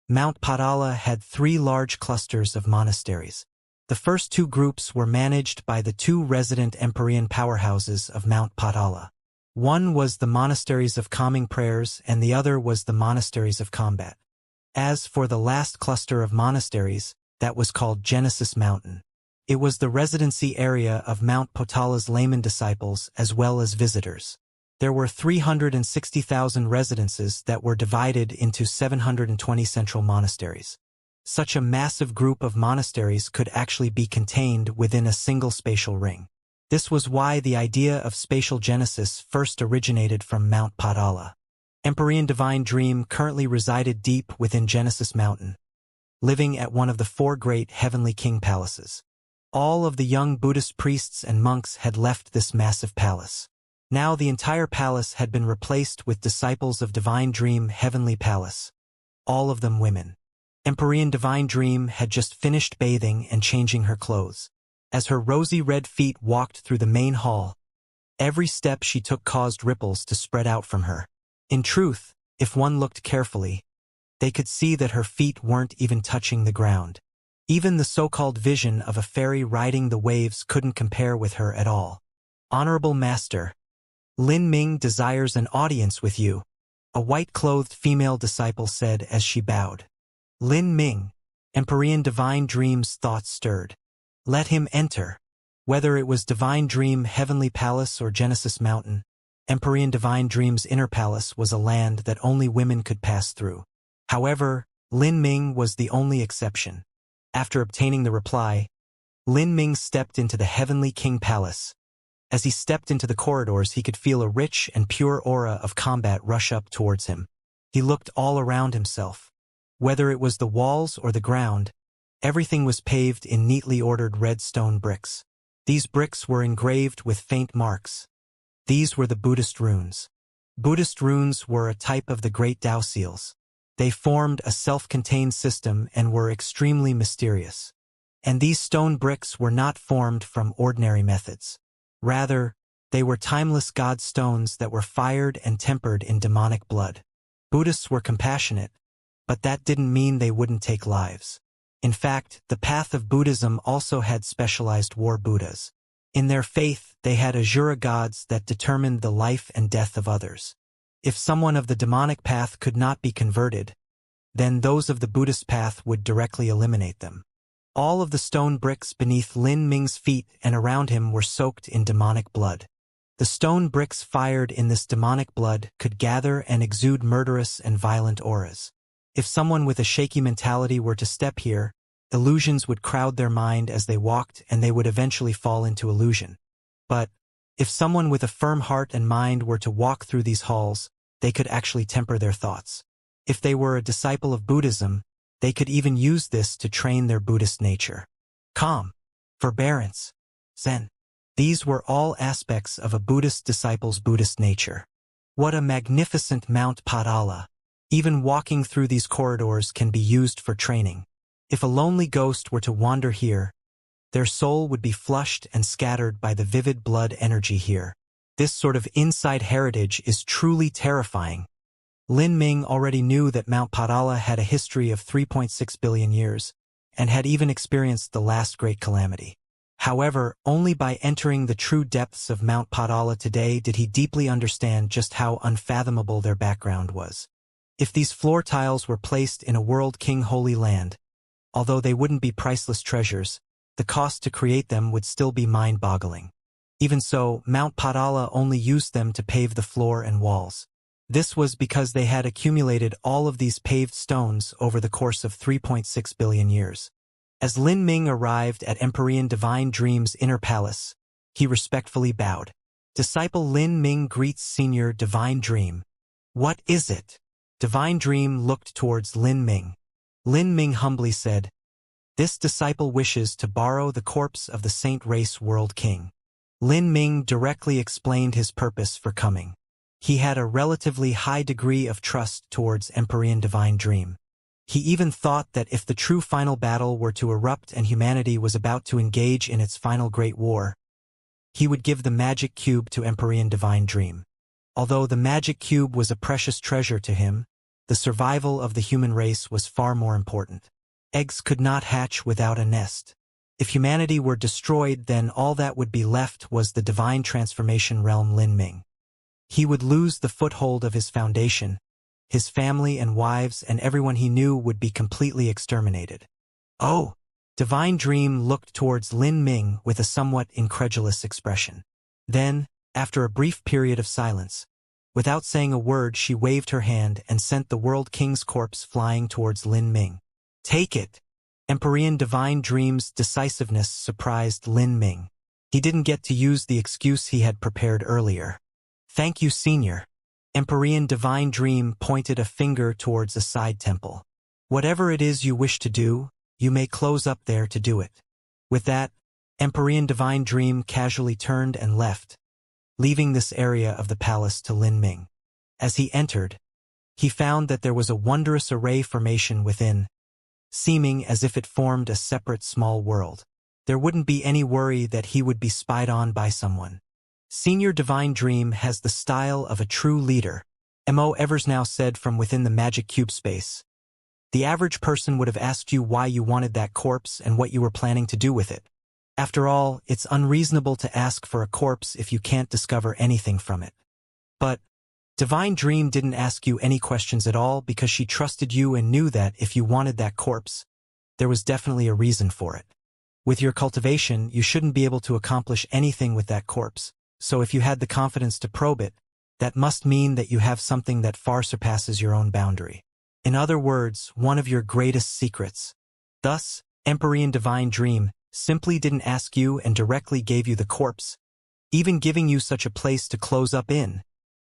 Mount Padala had 3 large clusters of monasteries. The first 2 groups were managed by the 2 resident Empyrean powerhouses of Mount Padala. One was the monasteries of calming prayers and the other was the monasteries of combat. As for the last cluster of monasteries, that was called Genesis Mountain. It was the residency area of Mount Potala's layman disciples as well as visitors. There were 360,000 residences that were divided into 720 central monasteries. Such a massive group of monasteries could actually be contained within a single spatial ring. This was why the idea of spatial genesis first originated from Mount Padala. Empyrean Divine Dream currently resided deep within Genesis Mountain, living at one of the 4 great heavenly king palaces. All of the young Buddhist priests and monks had left this massive palace. Now the entire palace had been replaced with disciples of Divine Dream Heavenly Palace, all of them women. Empyrean Divine Dream had just finished bathing and changing her clothes. As her rosy red feet walked through the main hall, every step she took caused ripples to spread out from her. In truth, if one looked carefully, they could see that her feet weren't even touching the ground. Even the so-called vision of a fairy riding the waves couldn't compare with her at all. Honorable Master, Lin Ming desires an audience with you, a white-clothed female disciple said as she bowed. Lin Ming, Empyrean Divine Dream's thoughts stirred. Let him enter. Whether it was Divine Dream Heavenly Palace or Genesis Mountain, Empyrean Divine Dream's inner palace was a land that only women could pass through. However, Lin Ming was the only exception. After obtaining the reply, Lin Ming stepped into the Heavenly King Palace. As he stepped into the corridors, he could feel a rich and pure aura of combat rush up towards him. He looked all around himself. Whether it was the walls or the ground, everything was paved in neatly ordered red stone bricks. These bricks were engraved with faint marks. These were the Buddhist runes. Buddhist runes were a type of the great Tao seals. They formed a self-contained system and were extremely mysterious. And these stone bricks were not formed from ordinary methods. Rather, they were timeless god stones that were fired and tempered in demonic blood. Buddhists were compassionate, but that didn't mean they wouldn't take lives. In fact, the path of Buddhism also had specialized war Buddhas. In their faith, they had Asura gods that determined the life and death of others. If someone of the demonic path could not be converted, then those of the Buddhist path would directly eliminate them. All of the stone bricks beneath Lin Ming's feet and around him were soaked in demonic blood. The stone bricks fired in this demonic blood could gather and exude murderous and violent auras. If someone with a shaky mentality were to step here, illusions would crowd their mind as they walked and they would eventually fall into illusion. But if someone with a firm heart and mind were to walk through these halls, they could actually temper their thoughts. If they were a disciple of Buddhism, they could even use this to train their Buddhist nature. Calm, forbearance, Zen. These were all aspects of a Buddhist disciple's Buddhist nature. What a magnificent Mount Padala! Even walking through these corridors can be used for training. If a lonely ghost were to wander here, their soul would be flushed and scattered by the vivid blood energy here. This sort of inside heritage is truly terrifying. Lin Ming already knew that Mount Padala had a history of 3.6 billion years, and had even experienced the last great calamity. However, only by entering the true depths of Mount Padala today did he deeply understand just how unfathomable their background was. If these floor tiles were placed in a World King Holy Land, although they wouldn't be priceless treasures, the cost to create them would still be mind-boggling. Even so, Mount Padala only used them to pave the floor and walls. This was because they had accumulated all of these paved stones over the course of 3.6 billion years. As Lin Ming arrived at Empyrean Divine Dream's inner palace, he respectfully bowed. Disciple Lin Ming greets Senior Divine Dream. What is it? Divine Dream looked towards Lin Ming. Lin Ming humbly said, This disciple wishes to borrow the corpse of the Saint Race World King. Lin Ming directly explained his purpose for coming. He had a relatively high degree of trust towards Empyrean Divine Dream. He even thought that if the true final battle were to erupt and humanity was about to engage in its final great war, he would give the magic cube to Empyrean Divine Dream. Although the magic cube was a precious treasure to him, the survival of the human race was far more important. Eggs could not hatch without a nest. If humanity were destroyed, then all that would be left was the divine transformation realm Lin Ming. He would lose the foothold of his foundation. His family and wives and everyone he knew would be completely exterminated. Oh! Divine Dream looked towards Lin Ming with a somewhat incredulous expression. Then, after a brief period of silence, without saying a word, she waved her hand and sent the World King's corpse flying towards Lin Ming. Take it! Empyrean Divine Dream's decisiveness surprised Lin Ming. He didn't get to use the excuse he had prepared earlier. Thank you, Senior. Empyrean Divine Dream pointed a finger towards a side temple. Whatever it is you wish to do, you may close up there to do it. With that, Empyrean Divine Dream casually turned and left, leaving this area of the palace to Lin Ming. As he entered, he found that there was a wondrous array formation within, seeming as if it formed a separate small world. There wouldn't be any worry that he would be spied on by someone. Senior Divine Dream has the style of a true leader, Mo Evers now said from within the magic cube space. The average person would have asked you why you wanted that corpse and what you were planning to do with it. After all, it's unreasonable to ask for a corpse if you can't discover anything from it. But Divine Dream didn't ask you any questions at all because she trusted you and knew that if you wanted that corpse, there was definitely a reason for it. With your cultivation, you shouldn't be able to accomplish anything with that corpse, so if you had the confidence to probe it, that must mean that you have something that far surpasses your own boundary. In other words, one of your greatest secrets. Thus, Empyrean Divine Dream simply didn't ask you and directly gave you the corpse, even giving you such a place to close up in.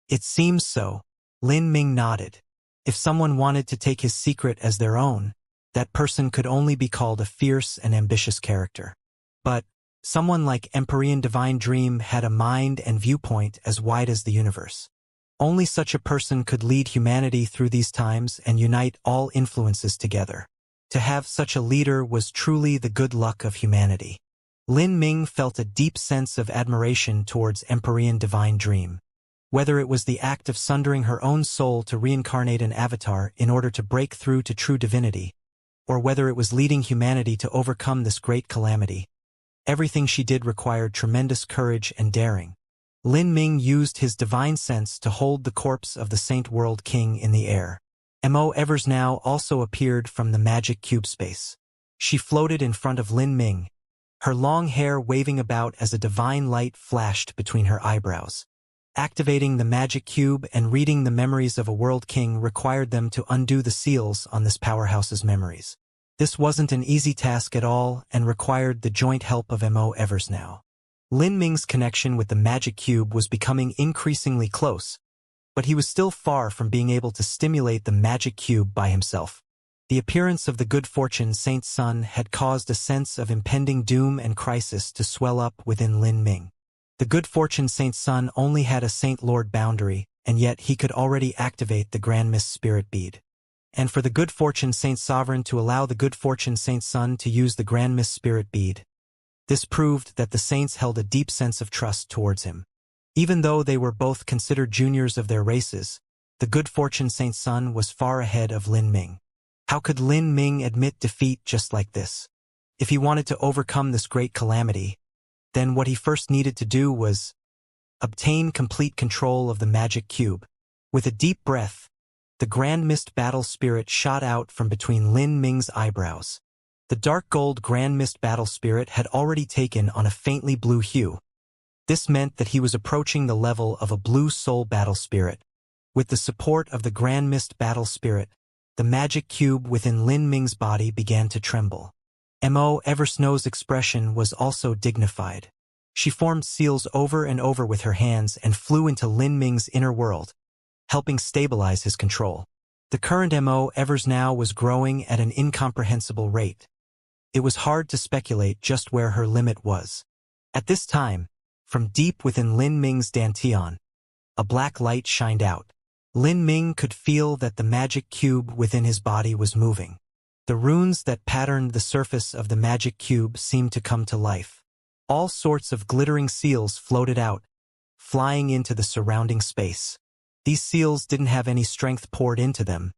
It seems so. Lin Ming nodded. If someone wanted to take his secret as their own, that person could only be called a fierce and ambitious character. But someone like Empyrean Divine Dream had a mind and viewpoint as wide as the universe. Only such a person could lead humanity through these times and unite all influences together. To have such a leader was truly the good luck of humanity. Lin Ming felt a deep sense of admiration towards Empyrean Divine Dream. Whether it was the act of sundering her own soul to reincarnate an avatar in order to break through to true divinity, or whether it was leading humanity to overcome this great calamity, everything she did required tremendous courage and daring. Lin Ming used his divine sense to hold the corpse of the Saint World King in the air. Mo Evers now also appeared from the magic cube space. She floated in front of Lin Ming, her long hair waving about as a divine light flashed between her eyebrows. Activating the magic cube and reading the memories of a world king required them to undo the seals on this powerhouse's memories. This wasn't an easy task at all and required the joint help of Mo Evers now. Lin Ming's connection with the magic cube was becoming increasingly close, but he was still far from being able to stimulate the magic cube by himself. The appearance of the good fortune Saint's son had caused a sense of impending doom and crisis to swell up within Lin Ming. The good fortune Saint's son only had a Saint Lord boundary, and yet he could already activate the Grand Mist Spirit Bead. And for the good fortune Saint Sovereign to allow the good fortune Saint's son to use the Grand Mist Spirit Bead, this proved that the saints held a deep sense of trust towards him. Even though they were both considered juniors of their races, the good fortune Saint's son was far ahead of Lin Ming. How could Lin Ming admit defeat just like this? If he wanted to overcome this great calamity, then what he first needed to do was obtain complete control of the magic cube. With a deep breath, the Grand Mist Battle Spirit shot out from between Lin Ming's eyebrows. The dark gold Grand Mist Battle Spirit had already taken on a faintly blue hue. This meant that he was approaching the level of a blue soul battle spirit. With the support of the Grand Mist Battle Spirit, the magic cube within Lin Ming's body began to tremble. Mo Eversnow's expression was also dignified. She formed seals over and over with her hands and flew into Lin Ming's inner world, helping stabilize his control. The current Mo Evers now was growing at an incomprehensible rate. It was hard to speculate just where her limit was. At this time, From deep within Lin Ming's dantian, a black light shined out. Lin Ming could feel that the magic cube within his body was moving. The runes that patterned the surface of the magic cube seemed to come to life. All sorts of glittering seals floated out, flying into the surrounding space. These seals didn't have any strength poured into them,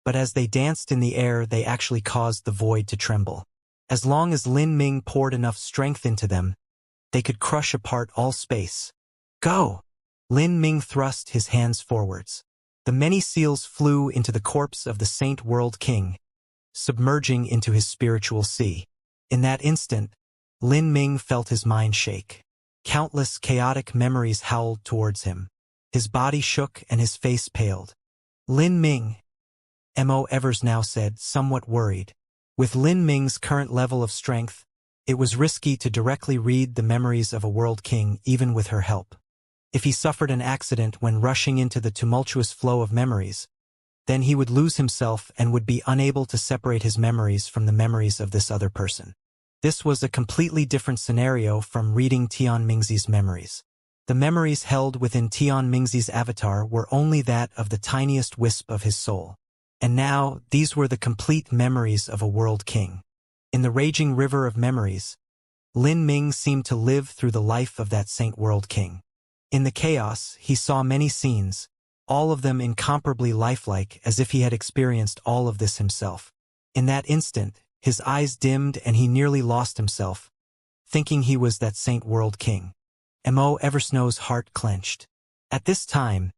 but as they danced in the air they actually caused the void to tremble. As long as Lin Ming poured enough strength into them, they could crush apart all space. Go! Lin Ming thrust his hands forwards. The many seals flew into the corpse of the Saint World King, submerging into his spiritual sea. In that instant, Lin Ming felt his mind shake. Countless chaotic memories howled towards him. His body shook and his face paled. Lin Ming, Mo Evers now said, somewhat worried. With Lin Ming's current level of strength, it was risky to directly read the memories of a world king even with her help. If he suffered an accident when rushing into the tumultuous flow of memories, then he would lose himself and would be unable to separate his memories from the memories of this other person. This was a completely different scenario from reading Tian Mingzi's memories. The memories held within Tian Mingzi's avatar were only that of the tiniest wisp of his soul. And now, these were the complete memories of a world king. In the raging river of memories, Lin Ming seemed to live through the life of that Saint World King. In the chaos, he saw many scenes, all of them incomparably lifelike, as if he had experienced all of this himself. In that instant, his eyes dimmed and he nearly lost himself, thinking he was that Saint World King. Mo Eversnow's heart clenched. At this time,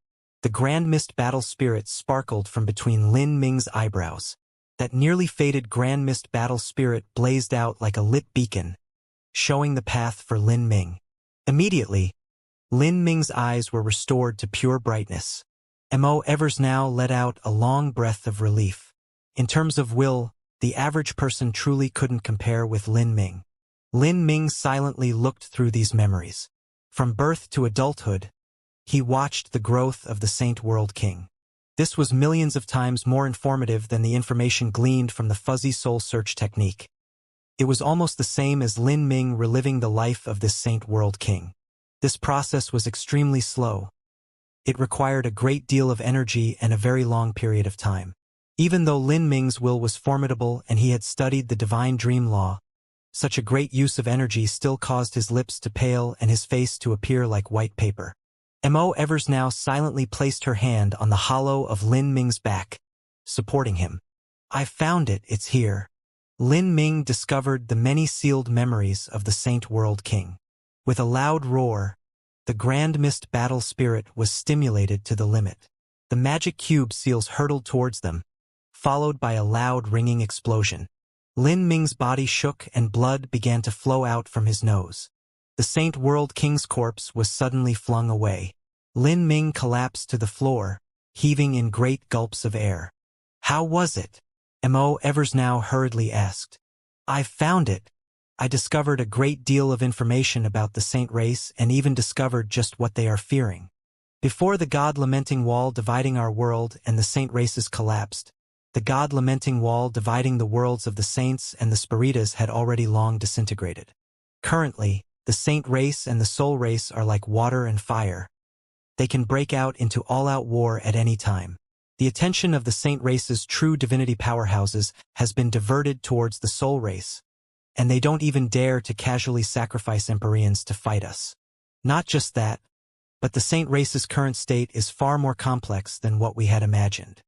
the Grand Mist Battle Spirit sparkled from between Lin Ming's eyebrows. That nearly faded Grand Mist Battle Spirit blazed out like a lit beacon, showing the path for Lin Ming. Immediately, Lin Ming's eyes were restored to pure brightness. Mo Evers now let out a long breath of relief. In terms of will, the average person truly couldn't compare with Lin Ming. Lin Ming silently looked through these memories. From birth to adulthood, he watched the growth of the Saint World King. This was millions of times more informative than the information gleaned from the fuzzy soul search technique. It was almost the same as Lin Ming reliving the life of this Saint World King. This process was extremely slow. It required a great deal of energy and a very long period of time. Even though Lin Ming's will was formidable and he had studied the divine dream law, such a great use of energy still caused his lips to pale and his face to appear like white paper. Mo Evers now silently placed her hand on the hollow of Lin Ming's back, supporting him. I found it, it's here. Lin Ming discovered the many sealed memories of the Saint World King. With a loud roar, the Grand Mist Battle Spirit was stimulated to the limit. The magic cube seals hurtled towards them, followed by a loud ringing explosion. Lin Ming's body shook and blood began to flow out from his nose. The Saint World King's corpse was suddenly flung away. Lin Ming collapsed to the floor, heaving in great gulps of air. How was it? Mo Evers now hurriedly asked. I found it. I discovered a great deal of information about the Saint race and even discovered just what they are fearing. Before the God-lamenting wall dividing our world and the Saint races collapsed, the God-lamenting wall dividing the worlds of the Saints and the Spiritas had already long disintegrated. Currently, the Saint race and the Soul race are like water and fire. They can break out into all-out war at any time. The attention of the Saint race's true divinity powerhouses has been diverted towards the Soul race, and they don't even dare to casually sacrifice Empyreans to fight us. Not just that, but the Saint race's current state is far more complex than what we had imagined.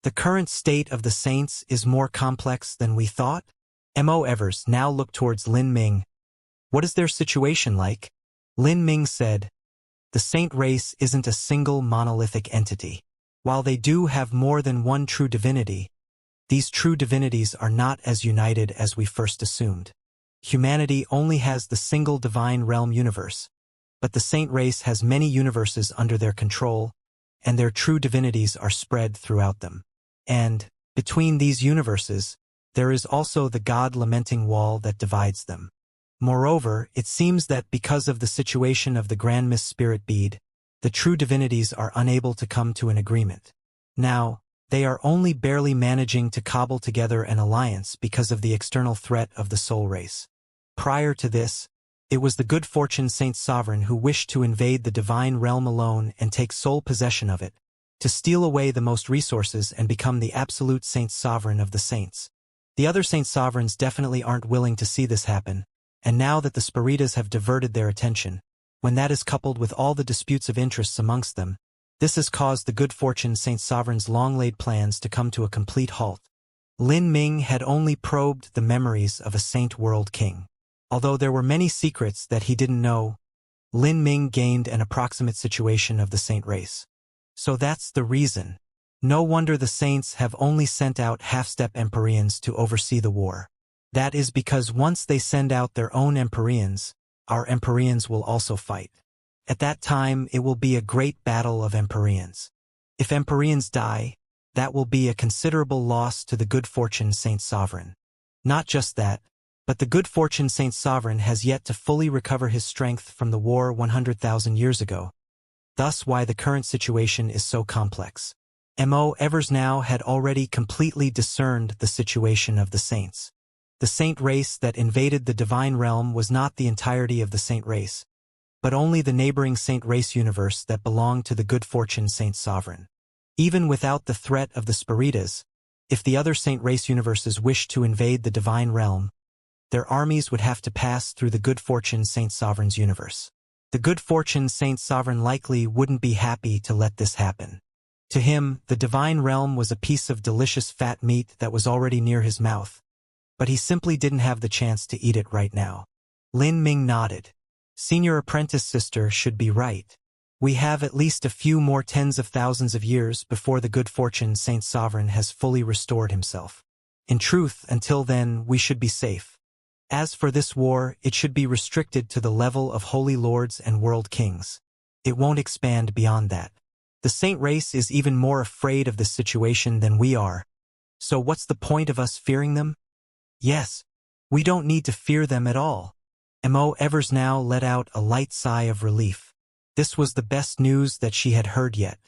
The current state of the Saints is more complex than we thought? Mo Evers now looked towards Lin Ming. What is their situation like? Lin Ming said, the Saint race isn't a single monolithic entity. While they do have more than one true divinity, these true divinities are not as united as we first assumed. Humanity only has the single divine realm universe, but the Saint race has many universes under their control, and their true divinities are spread throughout them. And, between these universes, there is also the God-lamenting wall that divides them. Moreover, it seems that because of the situation of the Grand Mist Spirit Bead, the true divinities are unable to come to an agreement. Now, they are only barely managing to cobble together an alliance because of the external threat of the Soul race. Prior to this, It was the good fortune Saint Sovereign who wished to invade the divine realm alone and take sole possession of it, to steal away the most resources and become the absolute Saint Sovereign of the saints. The other Saint Sovereigns definitely aren't willing to see this happen, and now that the Spiritas have diverted their attention, when that is coupled with all the disputes of interests amongst them, this has caused the good fortune Saint Sovereign's long-laid plans to come to a complete halt. Lin Ming had only probed the memories of a Saint World King. Although there were many secrets that he didn't know, Lin Ming gained an approximate situation of the Saint race. So that's the reason. No wonder the Saints have only sent out half-step Empyreans to oversee the war. That is because once they send out their own Empyreans, our Empyreans will also fight. At that time it will be a great battle of Empyreans. If Empyreans die, that will be a considerable loss to the good fortune Saint Sovereign. Not just that, but the good fortune Saint Sovereign has yet to fully recover his strength from the war 100,000 years ago. Thus why the current situation is so complex. Mo Evers now had already completely discerned the situation of the saints. The saint race that invaded the divine realm was not the entirety of the saint race, but only the neighboring saint race universe that belonged to the good fortune Saint Sovereign. Even without the threat of the Spiritas, if the other saint race universes wished to invade the divine realm, their armies would have to pass through the good fortune Saint Sovereign's universe. The good fortune Saint Sovereign likely wouldn't be happy to let this happen. To him, the divine realm was a piece of delicious fat meat that was already near his mouth, but he simply didn't have the chance to eat it right now. Lin Ming nodded. Senior apprentice sister should be right. We have at least a few more tens of thousands of years before the good fortune Saint Sovereign has fully restored himself. In truth, until then, we should be safe. As for this war, it should be restricted to the level of holy lords and world kings. It won't expand beyond that. The saint race is even more afraid of this situation than we are. So what's the point of us fearing them? Yes, we don't need to fear them at all. Mo Evers now let out a light sigh of relief. This was the best news that she had heard yet.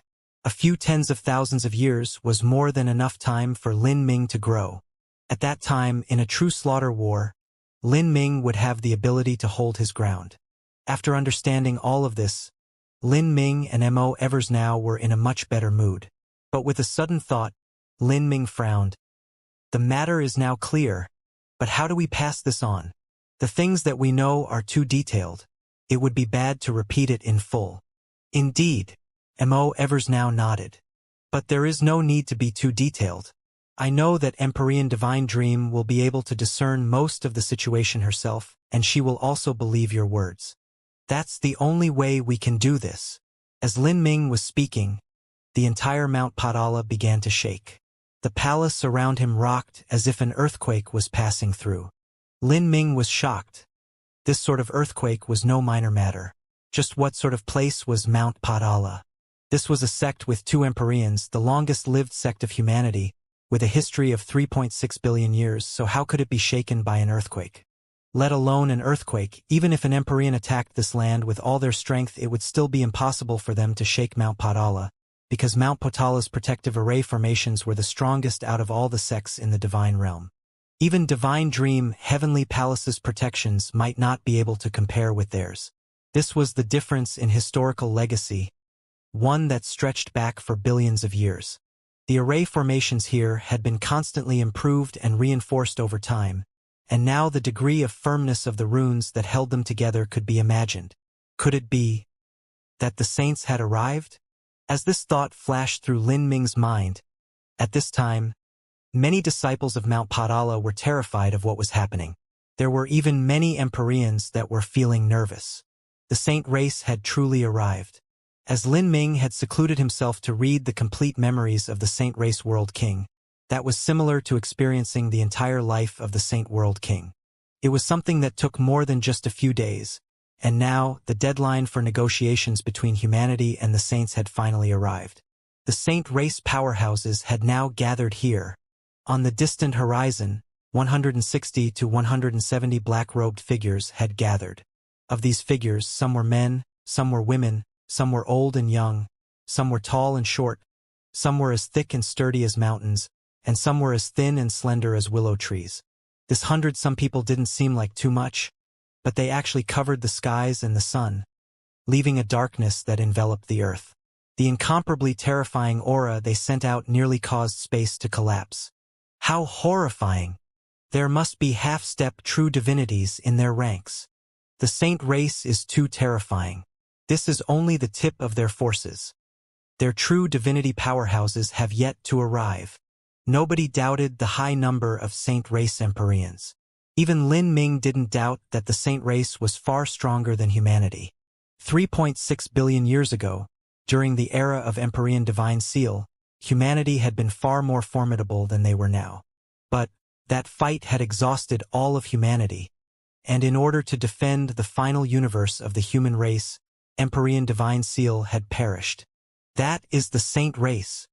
A few tens of thousands of years was more than enough time for Lin Ming to grow. At that time, in a true slaughter war, Lin Ming would have the ability to hold his ground. After understanding all of this, Lin Ming and Mo Evers now were in a much better mood. But with a sudden thought, Lin Ming frowned. The matter is now clear, but how do we pass this on? The things that we know are too detailed. It would be bad to repeat it in full. Indeed, Mo Evers now nodded. But there is no need to be too detailed. I know that Empyrean Divine Dream will be able to discern most of the situation herself, and she will also believe your words. That's the only way we can do this. As Lin Ming was speaking, the entire Mount Padala began to shake. The palace around him rocked as if an earthquake was passing through. Lin Ming was shocked. This sort of earthquake was no minor matter. Just what sort of place was Mount Padala? This was a sect with 2 Empyreans, the longest-lived sect of humanity, with a history of 3.6 billion years, so how could it be shaken by an earthquake? Let alone an earthquake, even if an Empyrean attacked this land with all their strength, it would still be impossible for them to shake Mount Padala, because Mount Potala's protective array formations were the strongest out of all the sects in the divine realm. Even Divine Dream Heavenly Palace's protections might not be able to compare with theirs. This was the difference in historical legacy, one that stretched back for billions of years. The array formations here had been constantly improved and reinforced over time, and now the degree of firmness of the runes that held them together could be imagined. Could it be that the saints had arrived? As this thought flashed through Lin Ming's mind, at this time, many disciples of Mount Padala were terrified of what was happening. There were even many Empyreans that were feeling nervous. The saint race had truly arrived. As Lin Ming had secluded himself to read the complete memories of the Saint Race World King, that was similar to experiencing the entire life of the Saint World King. It was something that took more than just a few days, and now the deadline for negotiations between humanity and the saints had finally arrived. The Saint Race powerhouses had now gathered here. On the distant horizon, 160 to 170 black-robed figures had gathered. Of these figures, some were men, some were women, some were old and young, some were tall and short, some were as thick and sturdy as mountains, and some were as thin and slender as willow trees. This 100 some people didn't seem like too much, but they actually covered the skies and the sun, leaving a darkness that enveloped the earth. The incomparably terrifying aura they sent out nearly caused space to collapse. How horrifying! There must be half-step true divinities in their ranks. The saint race is too terrifying. This is only the tip of their forces. Their true divinity powerhouses have yet to arrive. Nobody doubted the high number of saint race Empyreans. Even Lin Ming didn't doubt that the saint race was far stronger than humanity. 3.6 billion years ago, during the era of Empyrean Divine Seal, humanity had been far more formidable than they were now. But that fight had exhausted all of humanity, and in order to defend the final universe of the human race, Empyrean Divine Seal had perished. That is the saint race.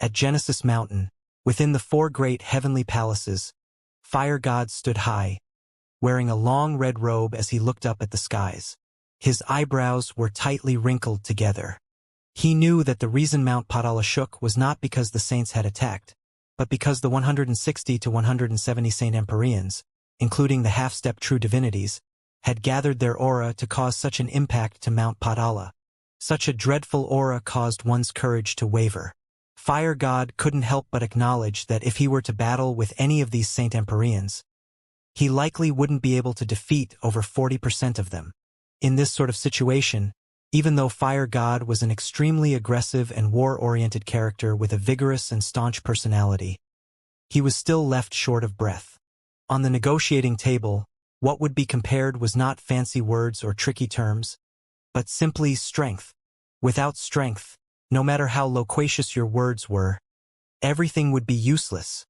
At Genesis Mountain, within the 4 great heavenly palaces, Fire God stood high, wearing a long red robe as he looked up at the skies. His eyebrows were tightly wrinkled together. He knew that the reason Mount Padala shook was not because the saints had attacked, but because the 160 to 170 Saint Empyreans, including the half-step true divinities, had gathered their aura to cause such an impact to Mount Padala. Such a dreadful aura caused one's courage to waver. Fire God couldn't help but acknowledge that if he were to battle with any of these Saint Empyreans, he likely wouldn't be able to defeat over 40% of them. In this sort of situation, even though Fire God was an extremely aggressive and war-oriented character with a vigorous and staunch personality, he was still left short of breath. On the negotiating table, what would be compared was not fancy words or tricky terms, but simply strength. Without strength, no matter how loquacious your words were, everything would be useless.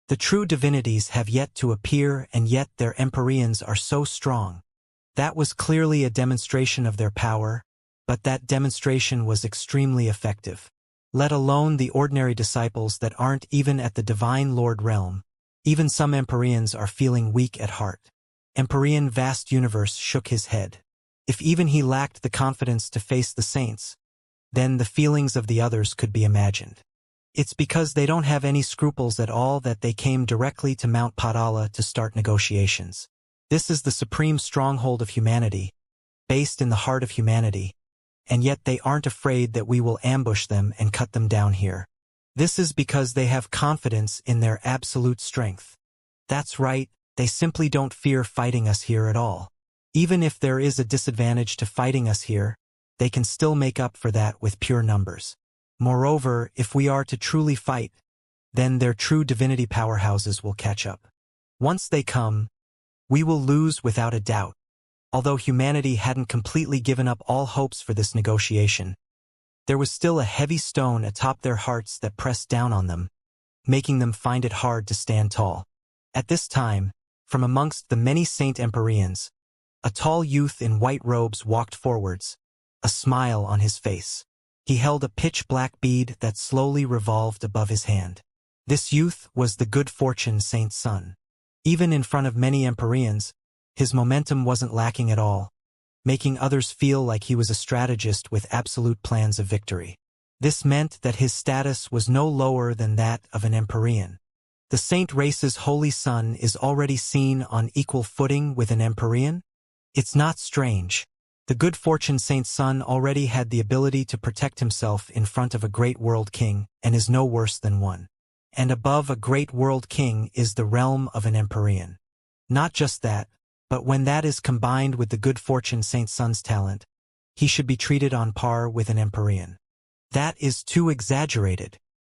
The true divinities have yet to appear, and yet their Empyreans are so strong. That was clearly a demonstration of their power, but that demonstration was extremely effective. Let alone the ordinary disciples that aren't even at the Divine Lord realm. Even some Empyreans are feeling weak at heart. Empyrean Vast Universe shook his head. If even he lacked the confidence to face the saints, then the feelings of the others could be imagined. It's because they don't have any scruples at all that they came directly to Mount Padala to start negotiations. This is the supreme stronghold of humanity, based in the heart of humanity, and yet they aren't afraid that we will ambush them and cut them down here. This is because they have confidence in their absolute strength. That's right, they simply don't fear fighting us here at all. Even if there is a disadvantage to fighting us here, they can still make up for that with pure numbers. Moreover, if we are to truly fight, then their true divinity powerhouses will catch up. Once they come, we will lose without a doubt. Although humanity hadn't completely given up all hopes for this negotiation, there was still a heavy stone atop their hearts that pressed down on them, making them find it hard to stand tall. At this time, from amongst the many Saint Empyreans, a tall youth in white robes walked forwards, a smile on his face. He held a pitch-black bead that slowly revolved above his hand. This youth was the good fortune Saint's son. Even in front of many Empyreans, his momentum wasn't lacking at all, making others feel like he was a strategist with absolute plans of victory. This meant that his status was no lower than that of an Empyrean. The Saint race's holy son is already seen on equal footing with an Empyrean? It's not strange. The good fortune Saint's son already had the ability to protect himself in front of a great world king, and is no worse than one. And above a great world king is the realm of an Empyrean. Not just that, but when that is combined with the good fortune Saint's son's talent, he should be treated on par with an Empyrean. That is too exaggerated.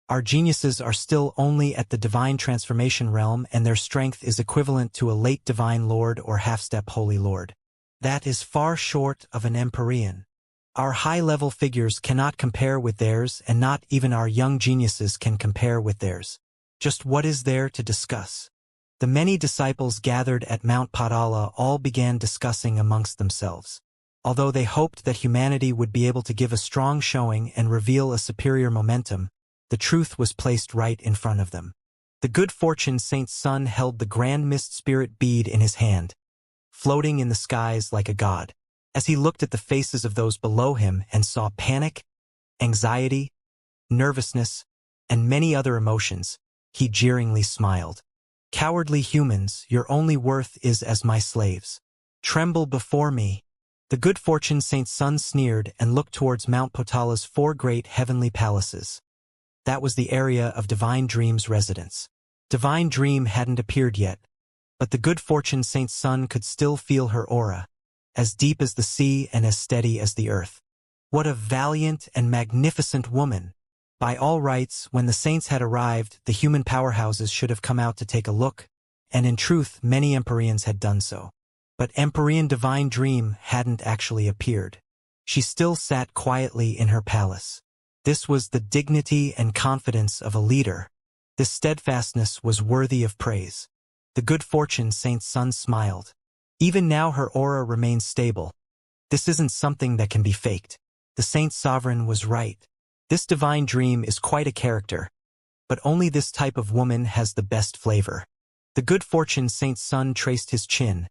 Our geniuses are still only at the divine transformation realm, and their strength is equivalent to a late divine lord or half-step holy lord. That is far short of an Empyrean. Our high-level figures cannot compare with theirs, and not even our young geniuses can compare with theirs. Just what is there to discuss? The many disciples gathered at Mount Padala all began discussing amongst themselves. Although they hoped that humanity would be able to give a strong showing and reveal a superior momentum, the truth was placed right in front of them. The good fortune Saint's son held the grand mist spirit bead in his hand, floating in the skies like a god. As he looked at the faces of those below him and saw panic, anxiety, nervousness, and many other emotions, he jeeringly smiled. "Cowardly humans, your only worth is as my slaves. Tremble before me. The good fortune Saint's son sneered and looked towards Mount Potala's 4 great heavenly palaces. That was the area of Divine Dream's residence. Divine Dream hadn't appeared yet, but the good fortune Saint's son could still feel her aura, as deep as the sea and as steady as the earth. What a valiant and magnificent woman! By all rights, when the saints had arrived, the human powerhouses should have come out to take a look, and in truth many Empyreans had done so. But Empyrean Divine Dream hadn't actually appeared. She still sat quietly in her palace. This was the dignity and confidence of a leader. This steadfastness was worthy of praise. The good fortune Saint's son smiled. Even now her aura remains stable. This isn't something that can be faked. The Saint Sovereign was right. This Divine Dream is quite a character, but only this type of woman has the best flavor. The good fortune Saint's son traced his chin,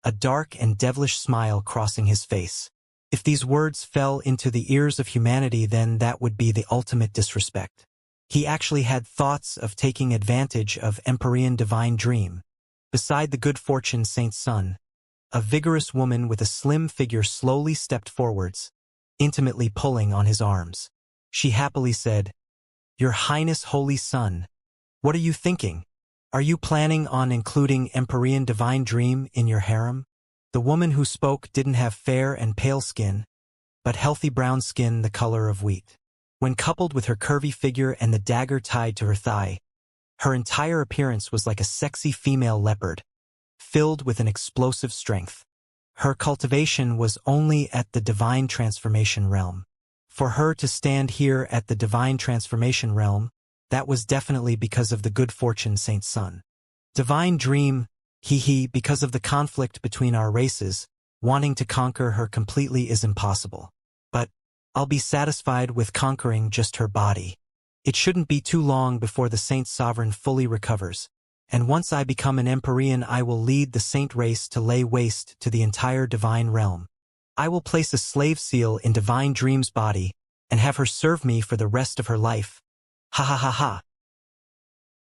a dark and devilish smile crossing his face. If these words fell into the ears of humanity, then that would be the ultimate disrespect. He actually had thoughts of taking advantage of Empyrean Divine Dream. Beside the good fortune Saint's son, a vigorous woman with a slim figure slowly stepped forwards, intimately pulling on his arms. She happily said, "Your Highness Holy Son, what are you thinking? Are you planning on including Empyrean Divine Dream in your harem?" The woman who spoke didn't have fair and pale skin, but healthy brown skin the color of wheat. When coupled with her curvy figure and the dagger tied to her thigh, her entire appearance was like a sexy female leopard, filled with an explosive strength. Her cultivation was only at the Divine Transformation realm. For her to stand here at the Divine Transformation realm, that was definitely because of the good fortune Saint's son. Divine Dream, because of the conflict between our races, wanting to conquer her completely is impossible. But I'll be satisfied with conquering just her body. It shouldn't be too long before the Saint Sovereign fully recovers, and once I become an Empyrean, I will lead the Saint race to lay waste to the entire Divine realm. I will place a slave seal in Divine Dream's body and have her serve me for the rest of her life. Ha ha ha ha.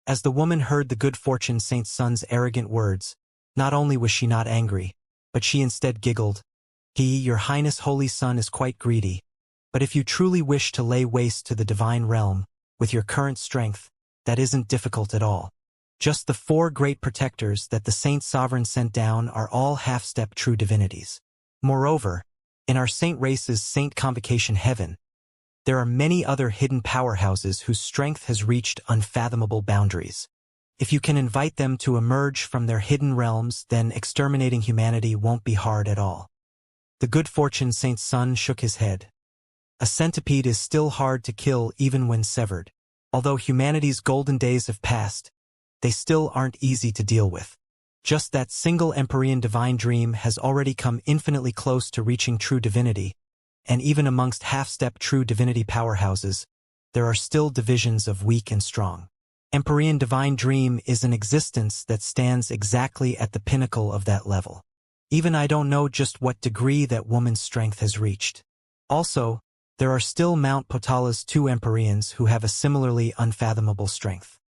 As the woman heard the good fortune Saint's son's arrogant words, not only was she not angry, but she instead giggled. Your Highness Holy Son is quite greedy, but if you truly wish to lay waste to the Divine realm, with your current strength, that isn't difficult at all. Just the 4 great protectors that the Saint Sovereign sent down are all half-step true divinities. Moreover, in our saint race's Saint Convocation heaven, there are many other hidden powerhouses whose strength has reached unfathomable boundaries. If you can invite them to emerge from their hidden realms, then exterminating humanity won't be hard at all. The good fortune Saint's son shook his head. A centipede is still hard to kill even when severed. Although humanity's golden days have passed, they still aren't easy to deal with. Just that single Empyrean Divine Dream has already come infinitely close to reaching true divinity, and even amongst half-step true divinity powerhouses, there are still divisions of weak and strong. Empyrean Divine Dream is an existence that stands exactly at the pinnacle of that level. Even I don't know just what degree that woman's strength has reached. Also, there are still Mount Potala's 2 Empyreans who have a similarly unfathomable strength.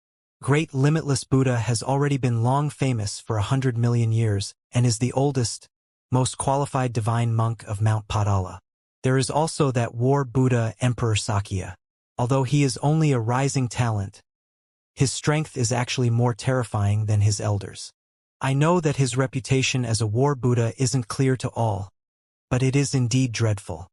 Great Limitless Buddha has already been long famous for 100 million years and is the oldest, most qualified divine monk of Mount Potala. There is also that war Buddha Emperor Xianxia. Although he is only a rising talent, his strength is actually more terrifying than his elders. I know that his reputation as a war Buddha isn't clear to all, but it is indeed dreadful.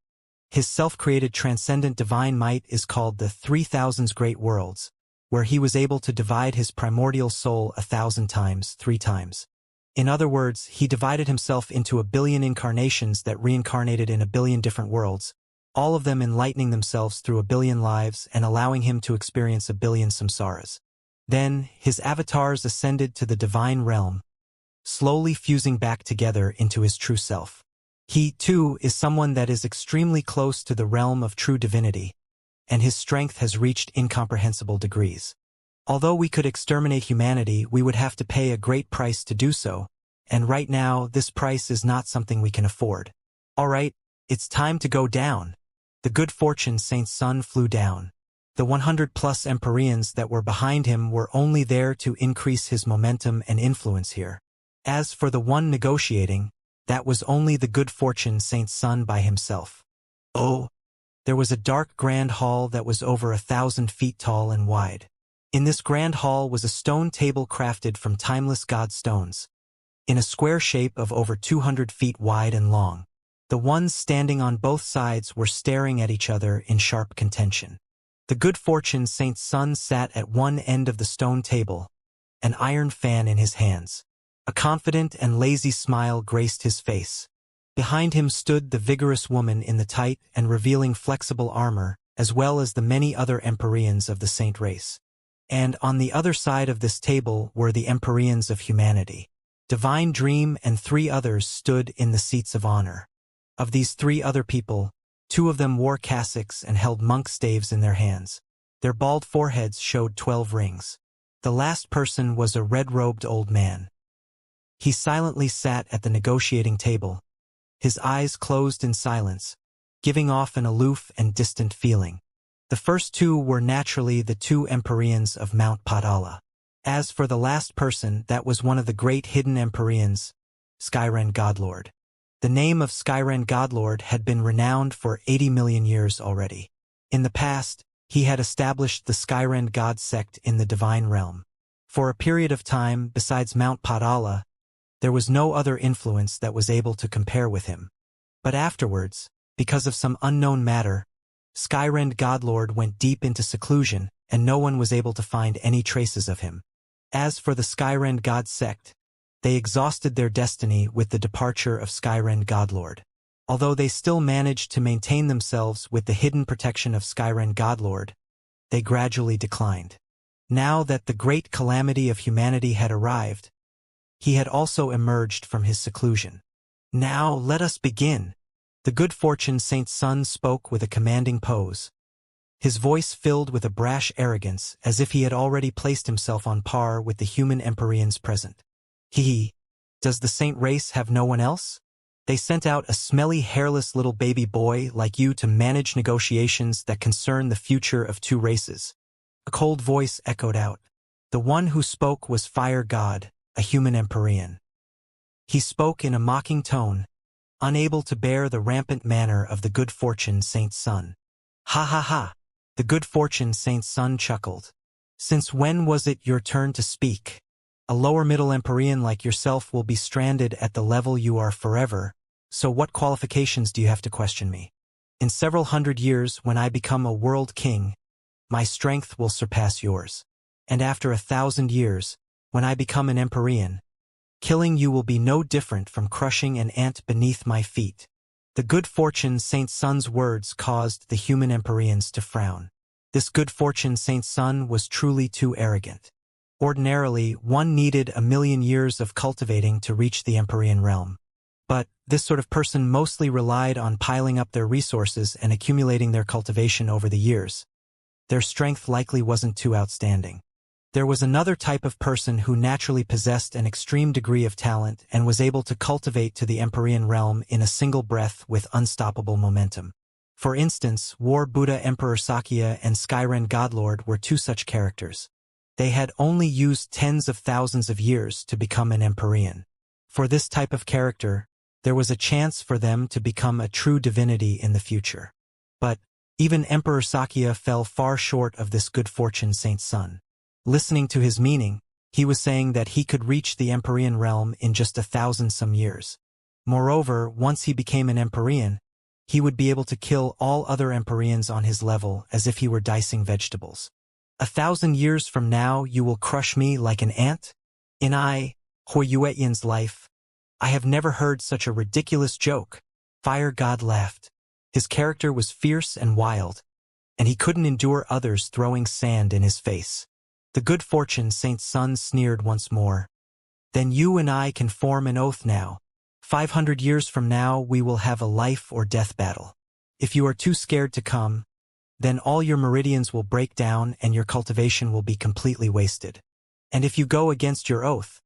His self-created transcendent divine might is called the 3000 Great Worlds, where he was able to divide his primordial soul 1,000 times, 3 times. In other words, he divided himself into 1 billion incarnations that reincarnated in 1 billion different worlds, all of them enlightening themselves through 1 billion lives and allowing him to experience 1 billion samsaras. Then, his avatars ascended to the divine realm, slowly fusing back together into his true self. He, too, is someone that is extremely close to the realm of true divinity, and his strength has reached incomprehensible degrees. Although we could exterminate humanity, we would have to pay a great price to do so, and right now, this price is not something we can afford. Alright, it's time to go down. The good fortune Saint's son flew down. The 100+ Empyreans that were behind him were only there to increase his momentum and influence here. As for the one negotiating, that was only the good fortune saint's son by himself. Oh, there was a dark grand hall that was over 1,000 feet tall and wide. In this grand hall was a stone table crafted from timeless god stones, in a square shape of over 200 feet wide and long. The ones standing on both sides were staring at each other in sharp contention. The good fortune saint's son sat at one end of the stone table, an iron fan in his hands. A confident and lazy smile graced his face. Behind him stood the vigorous woman in the tight and revealing flexible armor, as well as the many other Empyreans of the saint race. And on the other side of this table were the Empyreans of humanity. Divine Dream and 3 others stood in the seats of honor. Of these 3 other people, 2 of them wore cassocks and held monk staves in their hands. Their bald foreheads showed 12 rings. The last person was a red-robed old man. He silently sat at the negotiating table, his eyes closed in silence, giving off an aloof and distant feeling. The first 2 were naturally the 2 Empyreans of Mount Padala. As for the last person, that was one of the great hidden Empyreans, Skyren Godlord. The name of Skyren Godlord had been renowned for 80 million years already. In the past, he had established the Skyren God sect in the divine realm. For a period of time, besides Mount Padala, there was no other influence that was able to compare with him. But afterwards, because of some unknown matter, Skyrend Godlord went deep into seclusion, and no one was able to find any traces of him. As for the Skyrend God sect, they exhausted their destiny with the departure of Skyrend Godlord. Although they still managed to maintain themselves with the hidden protection of Skyrend Godlord, they gradually declined. Now that the great calamity of humanity had arrived, he had also emerged from his seclusion. Now let us begin. The good fortune saint's son spoke with a commanding pose, his voice filled with a brash arrogance, as if he had already placed himself on par with the human Empyreans present. Does the saint race have no one else? They sent out a smelly, hairless little baby boy like you to manage negotiations that concern the future of 2 races. A cold voice echoed out. The one who spoke was Fire God, a human Empyrean. He spoke in a mocking tone, unable to bear the rampant manner of the good fortune saint's son. Ha ha ha! The good fortune saint's son chuckled. Since when was it your turn to speak? A lower middle Empyrean like yourself will be stranded at the level you are forever, so what qualifications do you have to question me? In several hundred years, when I become a world king, my strength will surpass yours. And after 1,000 years, when I become an Empyrean, killing you will be no different from crushing an ant beneath my feet. The good fortune saint's son's words caused the human Empyreans to frown. This good fortune saint's son was truly too arrogant. Ordinarily, one needed 1,000,000 years of cultivating to reach the Empyrean realm. But this sort of person mostly relied on piling up their resources and accumulating their cultivation over the years. Their strength likely wasn't too outstanding. There was another type of person who naturally possessed an extreme degree of talent and was able to cultivate to the Empyrean realm in a single breath with unstoppable momentum. For instance, War Buddha Emperor Sakya and Skyren Godlord were 2 such characters. They had only used tens of thousands of years to become an Empyrean. For this type of character, there was a chance for them to become a true divinity in the future. But even Emperor Sakya fell far short of this good fortune saint's son. Listening to his meaning, he was saying that he could reach the Empyrean realm in just 1,000-some years. Moreover, once he became an Empyrean, he would be able to kill all other Empyreans on his level as if he were dicing vegetables. 1,000 years from now you will crush me like an ant? In Huiyuetian's life, I have never heard such a ridiculous joke. Fire God laughed. His character was fierce and wild, and he couldn't endure others throwing sand in his face. The good fortune saint's son sneered once more. Then you and I can form an oath now. 500 years from now we will have a life or death battle. If you are too scared to come, then all your meridians will break down and your cultivation will be completely wasted. And if you go against your oath,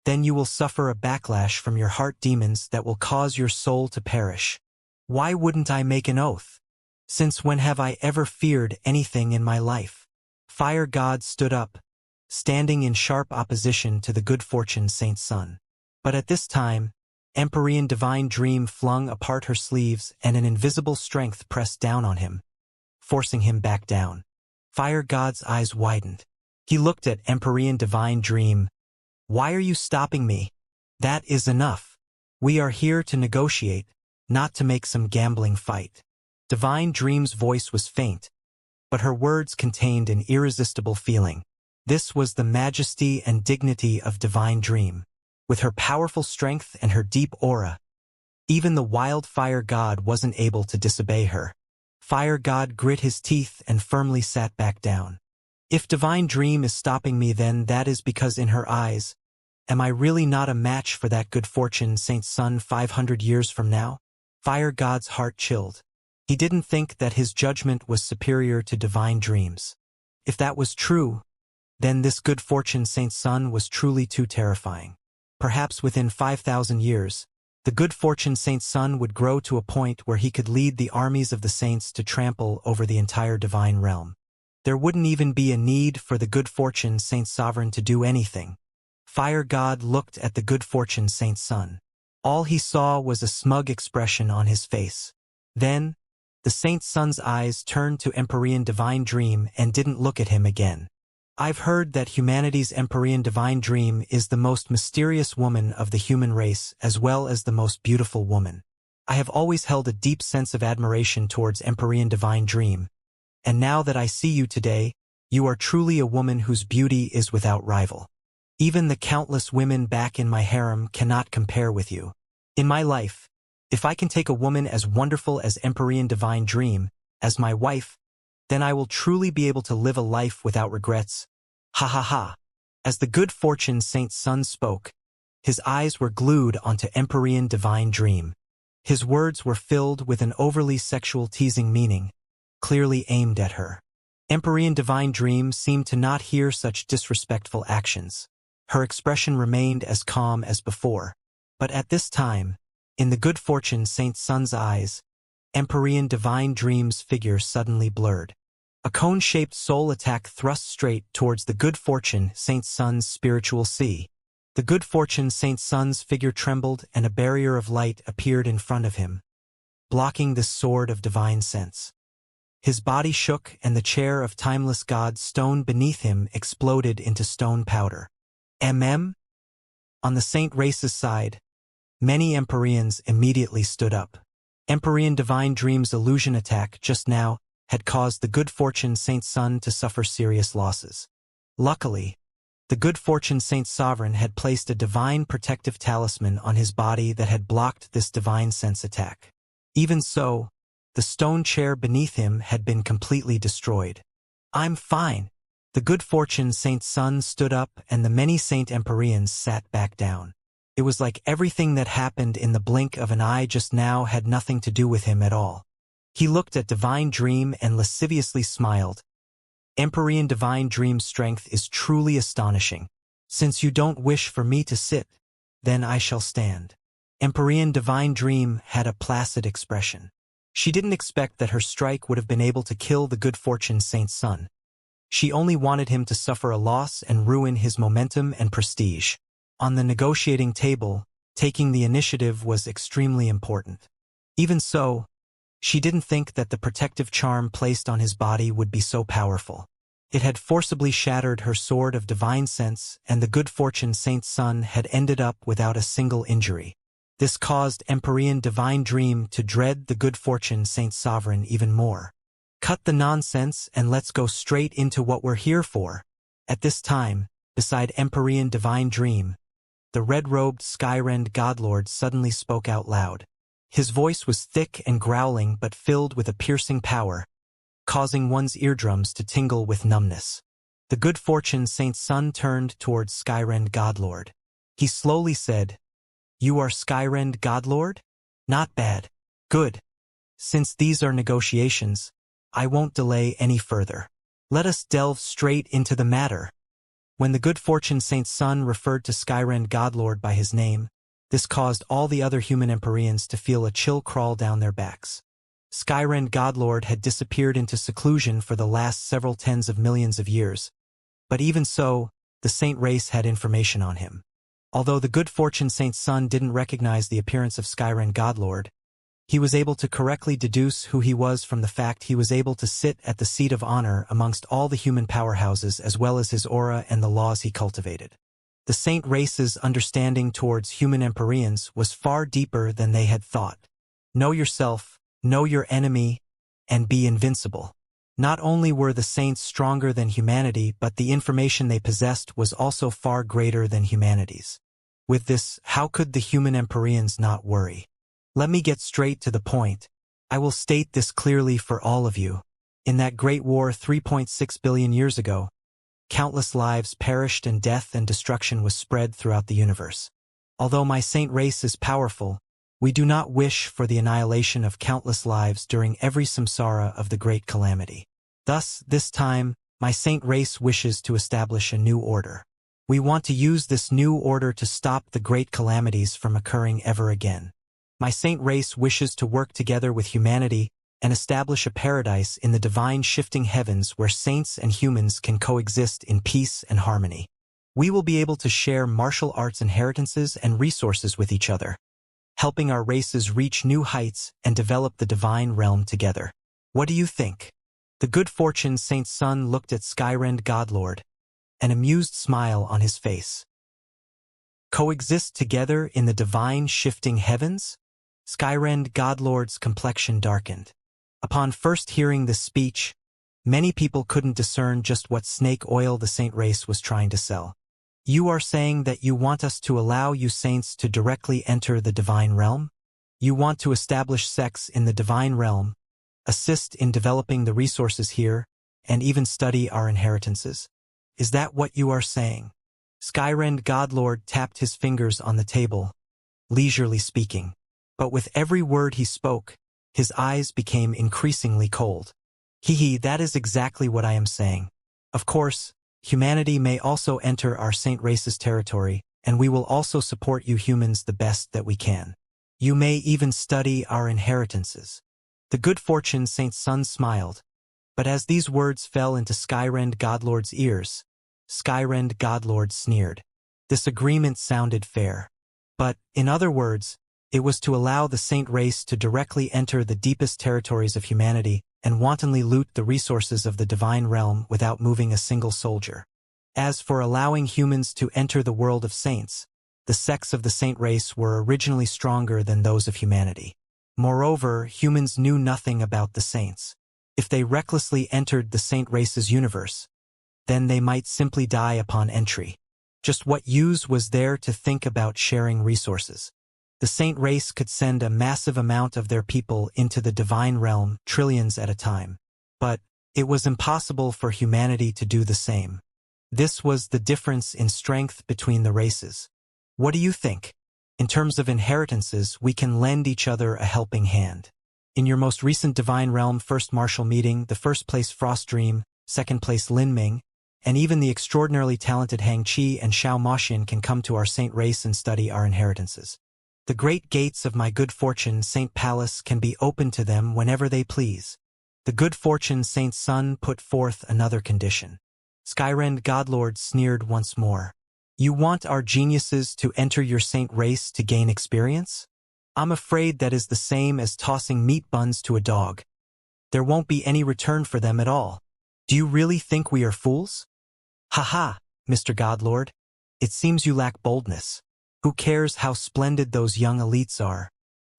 then you will suffer a backlash from your heart demons that will cause your soul to perish. Why wouldn't I make an oath? Since when have I ever feared anything in my life? Fire God stood up, standing in sharp opposition to the good fortune saint's son. But at this time, Empyrean Divine Dream flung apart her sleeves and an invisible strength pressed down on him, forcing him back down. Fire God's eyes widened. He looked at Empyrean Divine Dream. Why are you stopping me? That is enough. We are here to negotiate, not to make some gambling fight. Divine Dream's voice was faint, but her words contained an irresistible feeling. This was the majesty and dignity of Divine Dream. With her powerful strength and her deep aura, even the wild Fire God wasn't able to disobey her. Fire God grit his teeth and firmly sat back down. If Divine Dream is stopping me, then that is because in her eyes, am I really not a match for that good fortune Saint's son 500 years from now? Fire God's heart chilled. He didn't think that his judgment was superior to Divine Dream's. If that was true, then this good fortune Saint's son was truly too terrifying. Perhaps within 5,000 years, the good fortune Saint's son would grow to a point where he could lead the armies of the saints to trample over the entire divine realm. There wouldn't even be a need for the good fortune Saint's sovereign to do anything. Fire God looked at the good fortune Saint's son. All he saw was a smug expression on his face. Then, the Saint's son's eyes turned to Empyrean Divine Dream and didn't look at him again. I've heard that humanity's Empyrean Divine Dream is the most mysterious woman of the human race as well as the most beautiful woman. I have always held a deep sense of admiration towards Empyrean Divine Dream, and now that I see you today, you are truly a woman whose beauty is without rival. Even the countless women back in my harem cannot compare with you. In my life, if I can take a woman as wonderful as Empyrean Divine Dream as my wife, then I will truly be able to live a life without regrets. Ha ha ha. As the good fortune Saint's son spoke, his eyes were glued onto Empyrean Divine Dream. His words were filled with an overly sexual teasing meaning, clearly aimed at her. Empyrean Divine Dream seemed to not hear such disrespectful actions. Her expression remained as calm as before. But at this time, in the good fortune Saint's son's eyes, Empyrean Divine Dream's figure suddenly blurred. A cone-shaped soul attack thrust straight towards the good fortune Saint's son's spiritual sea. The good fortune Saint's son's figure trembled and a barrier of light appeared in front of him, blocking this sword of divine sense. His body shook and the chair of timeless God stone beneath him exploded into stone powder. On the Saint race's side, many Empyreans immediately stood up. Empyrean Divine Dream's illusion attack just now had caused the good fortune Saint's son to suffer serious losses. Luckily, the good fortune Saint's sovereign had placed a divine protective talisman on his body that had blocked this divine sense attack. Even so, the stone chair beneath him had been completely destroyed. I'm fine. The good fortune Saint's son stood up and the many Saint Empyreans sat back down. It was like everything that happened in the blink of an eye just now had nothing to do with him at all. He looked at Divine Dream and lasciviously smiled. Empyrean Divine Dream's strength is truly astonishing. Since you don't wish for me to sit, then I shall stand. Empyrean Divine Dream had a placid expression. She didn't expect that her strike would have been able to kill the good fortune Saint's son. She only wanted him to suffer a loss and ruin his momentum and prestige. On the negotiating table, taking the initiative was extremely important. Even so, she didn't think that the protective charm placed on his body would be so powerful. It had forcibly shattered her sword of divine sense, and the good fortune Saint's son had ended up without a single injury. This caused Empyrean Divine Dream to dread the good fortune Saint's sovereign even more. Cut the nonsense and let's go straight into what we're here for. At this time, beside Empyrean Divine Dream, the red-robed Skyrend Godlord suddenly spoke out loud. His voice was thick and growling but filled with a piercing power, causing one's eardrums to tingle with numbness. The good fortune Saint's son turned towards Skyrend Godlord. He slowly said, "You are Skyrend Godlord? Not bad. Good. Since these are negotiations, I won't delay any further. Let us delve straight into the matter." When the good fortune Saint's son referred to Skyrend Godlord by his name, this caused all the other human Empyreans to feel a chill crawl down their backs. Skyrend Godlord had disappeared into seclusion for the last several tens of millions of years, but even so, the Saint race had information on him. Although the good fortune Saint Sun didn't recognize the appearance of Skyren Godlord, he was able to correctly deduce who he was from the fact he was able to sit at the seat of honor amongst all the human powerhouses as well as his aura and the laws he cultivated. The saint race's understanding towards human Empyreans was far deeper than they had thought. Know yourself, know your enemy, and be invincible. Not only were the saints stronger than humanity, but the information they possessed was also far greater than humanity's. With this, how could the human Empyreans not worry? Let me get straight to the point. I will state this clearly for all of you. In that great war 3.6 billion years ago, countless lives perished and death and destruction was spread throughout the universe. Although my saint race is powerful, we do not wish for the annihilation of countless lives during every samsara of the great calamity. Thus, this time, my saint race wishes to establish a new order. We want to use this new order to stop the great calamities from occurring ever again. My saint race wishes to work together with humanity and establish a paradise in the divine shifting heavens where saints and humans can coexist in peace and harmony. We will be able to share martial arts inheritances and resources with each other, helping our races reach new heights and develop the divine realm together. What do you think? The good fortune Saint Sun looked at Skyrend Godlord, an amused smile on his face. Coexist together in the divine shifting heavens? Skyrend Godlord's complexion darkened. Upon first hearing this speech, many people couldn't discern just what snake oil the saint race was trying to sell. You are saying that you want us to allow you saints to directly enter the divine realm? You want to establish sex in the divine realm, assist in developing the resources here, and even study our inheritances? Is that what you are saying? Skyrend Godlord tapped his fingers on the table, leisurely speaking. But with every word he spoke, his eyes became increasingly cold. That is exactly what I am saying. Of course, humanity may also enter our saint race's territory, and we will also support you humans the best that we can. You may even study our inheritances. The good fortune Saint Sun smiled, but as these words fell into Skyrend Godlord's ears, Skyrend Godlord sneered. This agreement sounded fair. But, in other words, it was to allow the saint race to directly enter the deepest territories of humanity and wantonly loot the resources of the divine realm without moving a single soldier. As for allowing humans to enter the world of saints, the sects of the saint race were originally stronger than those of humanity. Moreover, humans knew nothing about the saints. If they recklessly entered the saint race's universe, then they might simply die upon entry. Just what use was there to think about sharing resources? The saint race could send a massive amount of their people into the divine realm, trillions at a time. But it was impossible for humanity to do the same. This was the difference in strength between the races. What do you think? In terms of inheritances, we can lend each other a helping hand. In your most recent divine realm first martial meeting, the first place Frost Dream, second place Lin Ming, and even the extraordinarily talented Hang Qi and Xiao Moxian can come to our saint race and study our inheritances. The great gates of my good fortune Saint Palace can be opened to them whenever they please. The good fortune Saint Sun put forth another condition. Skyrend Godlord sneered once more. You want our geniuses to enter your saint race to gain experience? I'm afraid that is the same as tossing meat buns to a dog. There won't be any return for them at all. Do you really think we are fools? Ha, Mr. Godlord. It seems you lack boldness. Who cares how splendid those young elites are?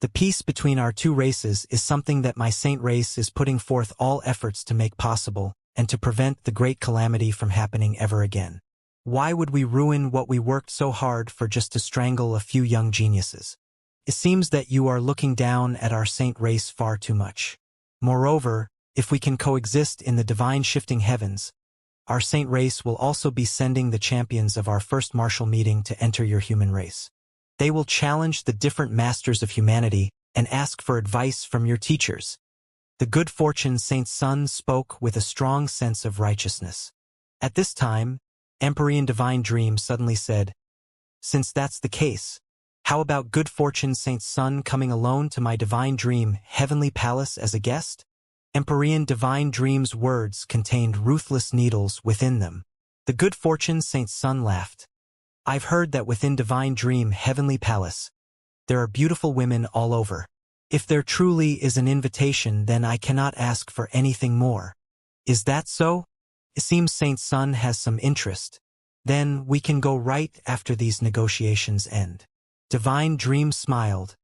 The peace between our two races is something that my saint race is putting forth all efforts to make possible and to prevent the great calamity from happening ever again. Why would we ruin what we worked so hard for just to strangle a few young geniuses? It seems that you are looking down at our saint race far too much. Moreover, if we can coexist in the divine shifting heavens, our saint race will also be sending the champions of our first martial meeting to enter your human race. They will challenge the different masters of humanity and ask for advice from your teachers. The good fortune Saint Sun spoke with a strong sense of righteousness. At this time, Empyrean Divine Dream suddenly said, "Since that's the case, how about good fortune Saint Sun coming alone to my divine dream heavenly palace as a guest?" Empyrean Divine Dream's words contained ruthless needles within them. The good fortune Saint Sun laughed. I've heard that within Divine Dream Heavenly Palace, there are beautiful women all over. If there truly is an invitation, then I cannot ask for anything more. Is that so? It seems Saint Sun has some interest. Then we can go right after these negotiations end. Divine Dream smiled,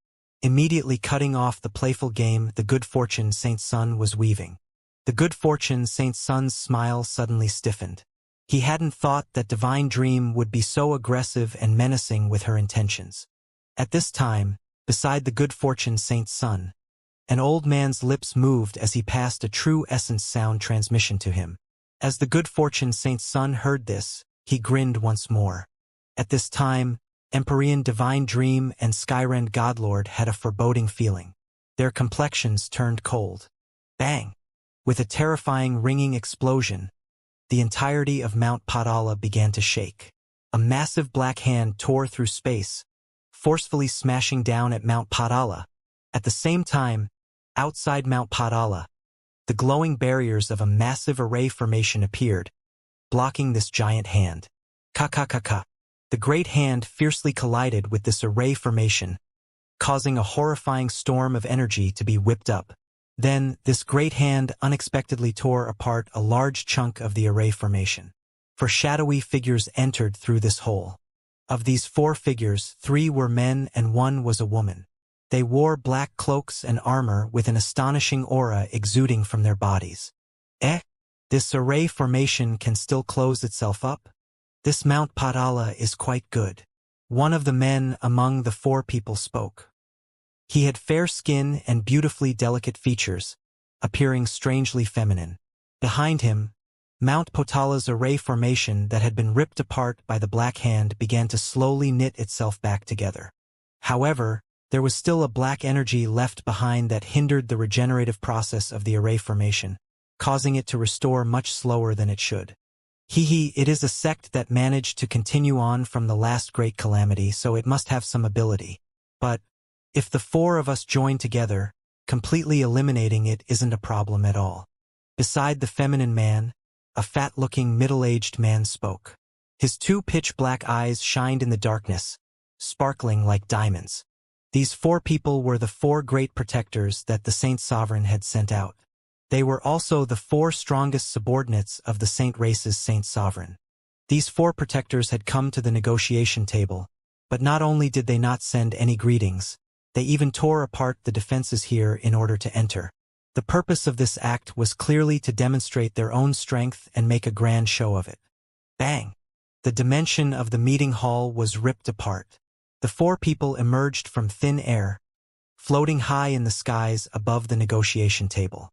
immediately cutting off the playful game the good fortune Saint Sun was weaving. The good fortune Saint Sun's smile suddenly stiffened. He hadn't thought that Divine Dream would be so aggressive and menacing with her intentions. At this time, beside the good fortune Saint Sun, an old man's lips moved as he passed a true essence sound transmission to him. As the good fortune Saint Sun heard this, he grinned once more. At this time, Empyrean Divine Dream and Skyrend Godlord had a foreboding feeling. Their complexions turned cold. Bang! With a terrifying ringing explosion, the entirety of Mount Padala began to shake. A massive black hand tore through space, forcefully smashing down at Mount Padala. At the same time, outside Mount Padala, the glowing barriers of a massive array formation appeared, blocking this giant hand. Ka-ka-ka-ka. The great hand fiercely collided with this array formation, causing a horrifying storm of energy to be whipped up. Then, this great hand unexpectedly tore apart a large chunk of the array formation. 4 shadowy figures entered through this hole. Of these 4 figures, 3 were men and 1 was a woman. They wore black cloaks and armor with an astonishing aura exuding from their bodies. This array formation can still close itself up? This Mount Padala is quite good. One of the men among the 4 people spoke. He had fair skin and beautifully delicate features, appearing strangely feminine. Behind him, Mount Potala's array formation that had been ripped apart by the black hand began to slowly knit itself back together. However, there was still a black energy left behind that hindered the regenerative process of the array formation, causing it to restore much slower than it should. It is a sect that managed to continue on from the last great calamity, so it must have some ability. But if the 4 of us join together, completely eliminating it isn't a problem at all. Beside the feminine man, a fat-looking middle-aged man spoke. His 2 pitch-black eyes shined in the darkness, sparkling like diamonds. These 4 people were the 4 great protectors that the Saint Sovereign had sent out. They were also the 4 strongest subordinates of the Saint race's Saint Sovereign. These 4 protectors had come to the negotiation table, but not only did they not send any greetings, they even tore apart the defenses here in order to enter. The purpose of this act was clearly to demonstrate their own strength and make a grand show of it. Bang! The dimension of the meeting hall was ripped apart. The 4 people emerged from thin air, floating high in the skies above the negotiation table.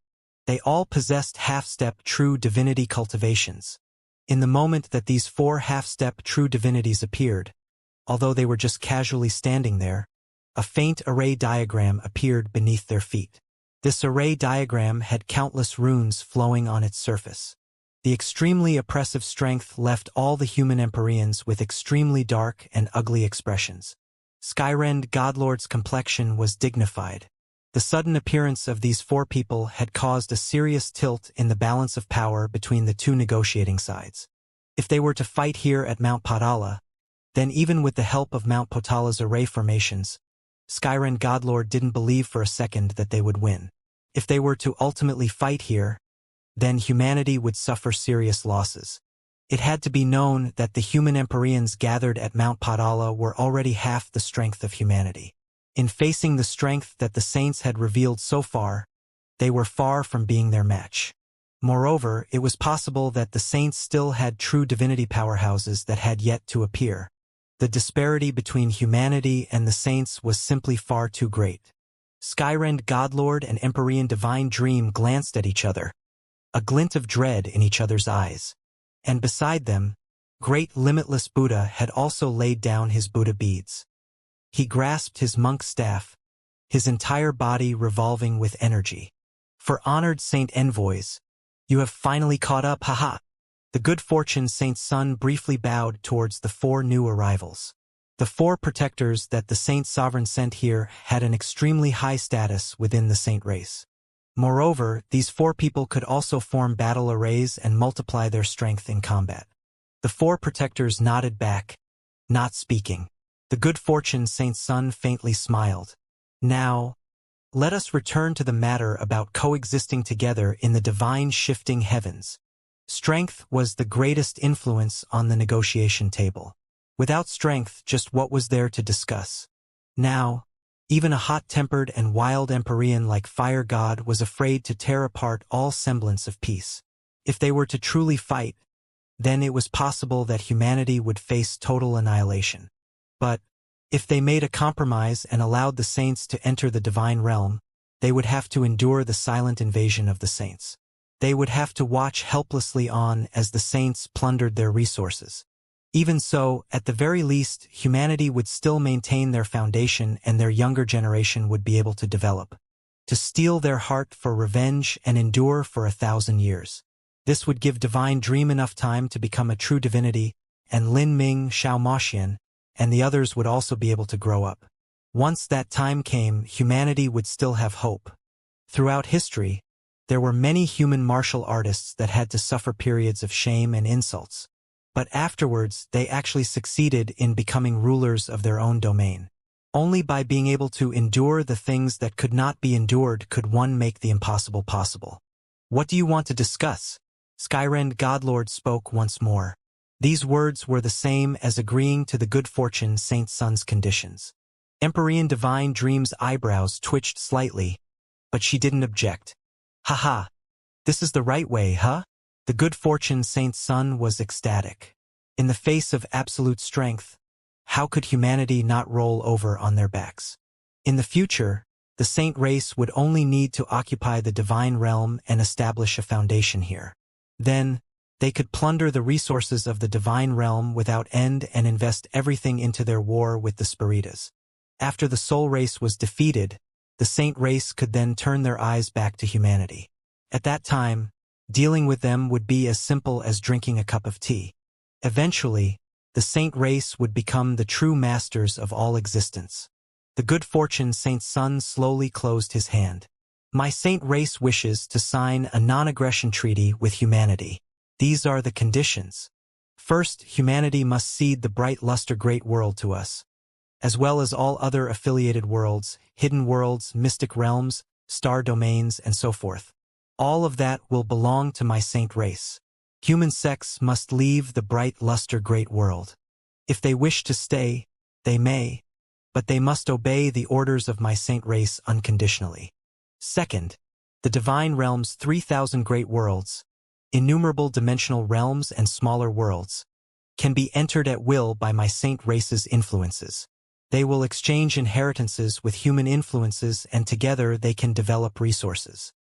They all possessed half-step true divinity cultivations. In the moment that these 4 half-step true divinities appeared, although they were just casually standing there, a faint array diagram appeared beneath their feet. This array diagram had countless runes flowing on its surface. The extremely oppressive strength left all the human Empyreans with extremely dark and ugly expressions. Skyrend Godlord's complexion was dignified. The sudden appearance of these 4 people had caused a serious tilt in the balance of power between the 2 negotiating sides. If they were to fight here at Mount Padala, then even with the help of Mount Potala's array formations, Skyrend Godlord didn't believe for a second that they would win. If they were to ultimately fight here, then humanity would suffer serious losses. It had to be known that the human Empyreans gathered at Mount Padala were already half the strength of humanity. In facing the strength that the saints had revealed so far, they were far from being their match. Moreover, it was possible that the saints still had true divinity powerhouses that had yet to appear. The disparity between humanity and the saints was simply far too great. Skyrend Godlord and Empyrean Divine Dream glanced at each other, a glint of dread in each other's eyes. And beside them, great limitless Buddha had also laid down his Buddha beads. He grasped his monk staff, his entire body revolving with energy. For honored Saint Envoys, you have finally caught up, haha. The good fortune Saint Sun briefly bowed towards the 4 new arrivals. The 4 protectors that the Saint Sovereign sent here had an extremely high status within the Saint race. Moreover, these 4 people could also form battle arrays and multiply their strength in combat. The 4 protectors nodded back, not speaking. The good fortune Saint's son faintly smiled. Now, let us return to the matter about coexisting together in the divine shifting heavens. Strength was the greatest influence on the negotiation table. Without strength, just what was there to discuss? Now, even a hot-tempered and wild Empyrean like Fire God was afraid to tear apart all semblance of peace. If they were to truly fight, then it was possible that humanity would face total annihilation. But, if they made a compromise and allowed the saints to enter the divine realm, they would have to endure the silent invasion of the saints. They would have to watch helplessly on as the saints plundered their resources. Even so, at the very least, humanity would still maintain their foundation and their younger generation would be able to develop, to steel their heart for revenge and endure for 1,000 years. This would give Divine Dream enough time to become a true divinity, and Lin Ming, Xiao Moxian, and the others would also be able to grow up. Once that time came, humanity would still have hope. Throughout history, there were many human martial artists that had to suffer periods of shame and insults. But afterwards, they actually succeeded in becoming rulers of their own domain. Only by being able to endure the things that could not be endured could one make the impossible possible. What do you want to discuss? Skyrend Godlord spoke once more. These words were the same as agreeing to the good fortune Saint Sun's conditions. Empyrean Divine Dream's eyebrows twitched slightly, but she didn't object. Haha, this is the right way, huh? The good fortune Saint Sun was ecstatic. In the face of absolute strength, how could humanity not roll over on their backs? In the future, the saint race would only need to occupy the divine realm and establish a foundation here. Then, they could plunder the resources of the divine realm without end and invest everything into their war with the Spiritas. After the soul race was defeated, the saint race could then turn their eyes back to humanity. At that time, dealing with them would be as simple as drinking a cup of tea. Eventually, the saint race would become the true masters of all existence. The good fortune Saint Sun slowly closed his hand. My saint race wishes to sign a non-aggression treaty with humanity. These are the conditions. First, humanity must cede the bright luster great world to us, as well as all other affiliated worlds, hidden worlds, mystic realms, star domains, and so forth. All of that will belong to my saint race. Human sex must leave the bright luster great world. If they wish to stay, they may, but they must obey the orders of my saint race unconditionally. Second, the divine realm's 3,000 great worlds, innumerable dimensional realms and smaller worlds, can be entered at will by my saint race's influences. They will exchange inheritances with human influences and together they can develop resources.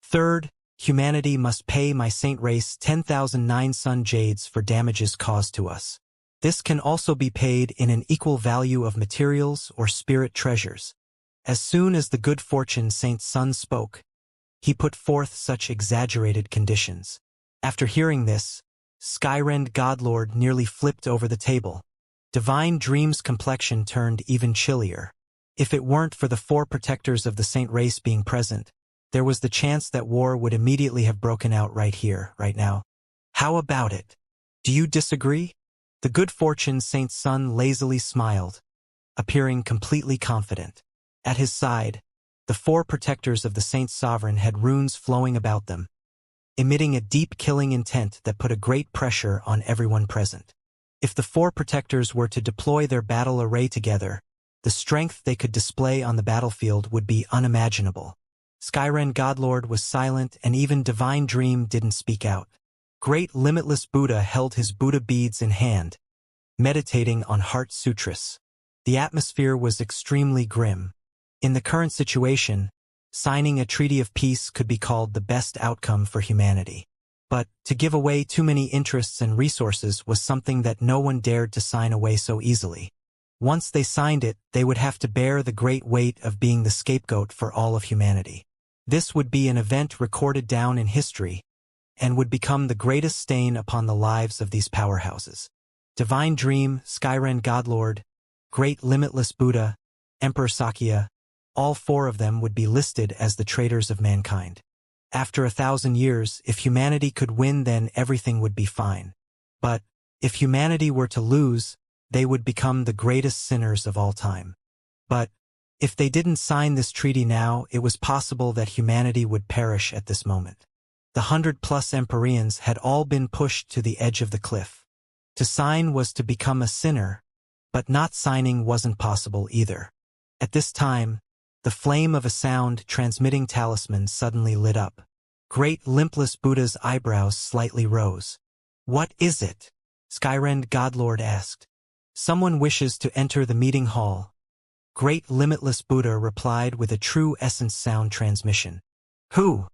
Third, humanity must pay my saint race 10,009 sun jades for damages caused to us. This can also be paid in an equal value of materials or spirit treasures. As soon as the good fortune Saint Sun spoke, he put forth such exaggerated conditions. After hearing this, Skyrend Godlord nearly flipped over the table. Divine Dream's complexion turned even chillier. If it weren't for the 4 protectors of the saint race being present, there was the chance that war would immediately have broken out right here, right now. How about it? Do you disagree? The good fortune Saint Sun lazily smiled, appearing completely confident. At his side, the 4 protectors of the Saint Sovereign had runes flowing about them, emitting a deep killing intent that put a great pressure on everyone present. If the 4 protectors were to deploy their battle array together, the strength they could display on the battlefield would be unimaginable. Skyrend Godlord was silent and even Divine Dream didn't speak out. Great Limitless Buddha held his Buddha beads in hand, meditating on Heart Sutras. The atmosphere was extremely grim. In the current situation, signing a treaty of peace could be called the best outcome for humanity. But to give away too many interests and resources was something that no one dared to sign away so easily. Once they signed it, they would have to bear the great weight of being the scapegoat for all of humanity. This would be an event recorded down in history, and would become the greatest stain upon the lives of these powerhouses. Divine Dream, Skyrend Godlord, Great Limitless Buddha, Emperor Sakya, all 4 of them would be listed as the traitors of mankind. After 1,000 years, if humanity could win, then everything would be fine. But if humanity were to lose, they would become the greatest sinners of all time. But if they didn't sign this treaty now, it was possible that humanity would perish at this moment. The 100+ Empyreans had all been pushed to the edge of the cliff. To sign was to become a sinner, but not signing wasn't possible either. At this time, the flame of a sound-transmitting talisman suddenly lit up. Great Limpless Buddha's eyebrows slightly rose. "What is it?" Skyrend Godlord asked. "Someone wishes to enter the meeting hall." Great Limitless Buddha replied with a true essence sound transmission. "Who?"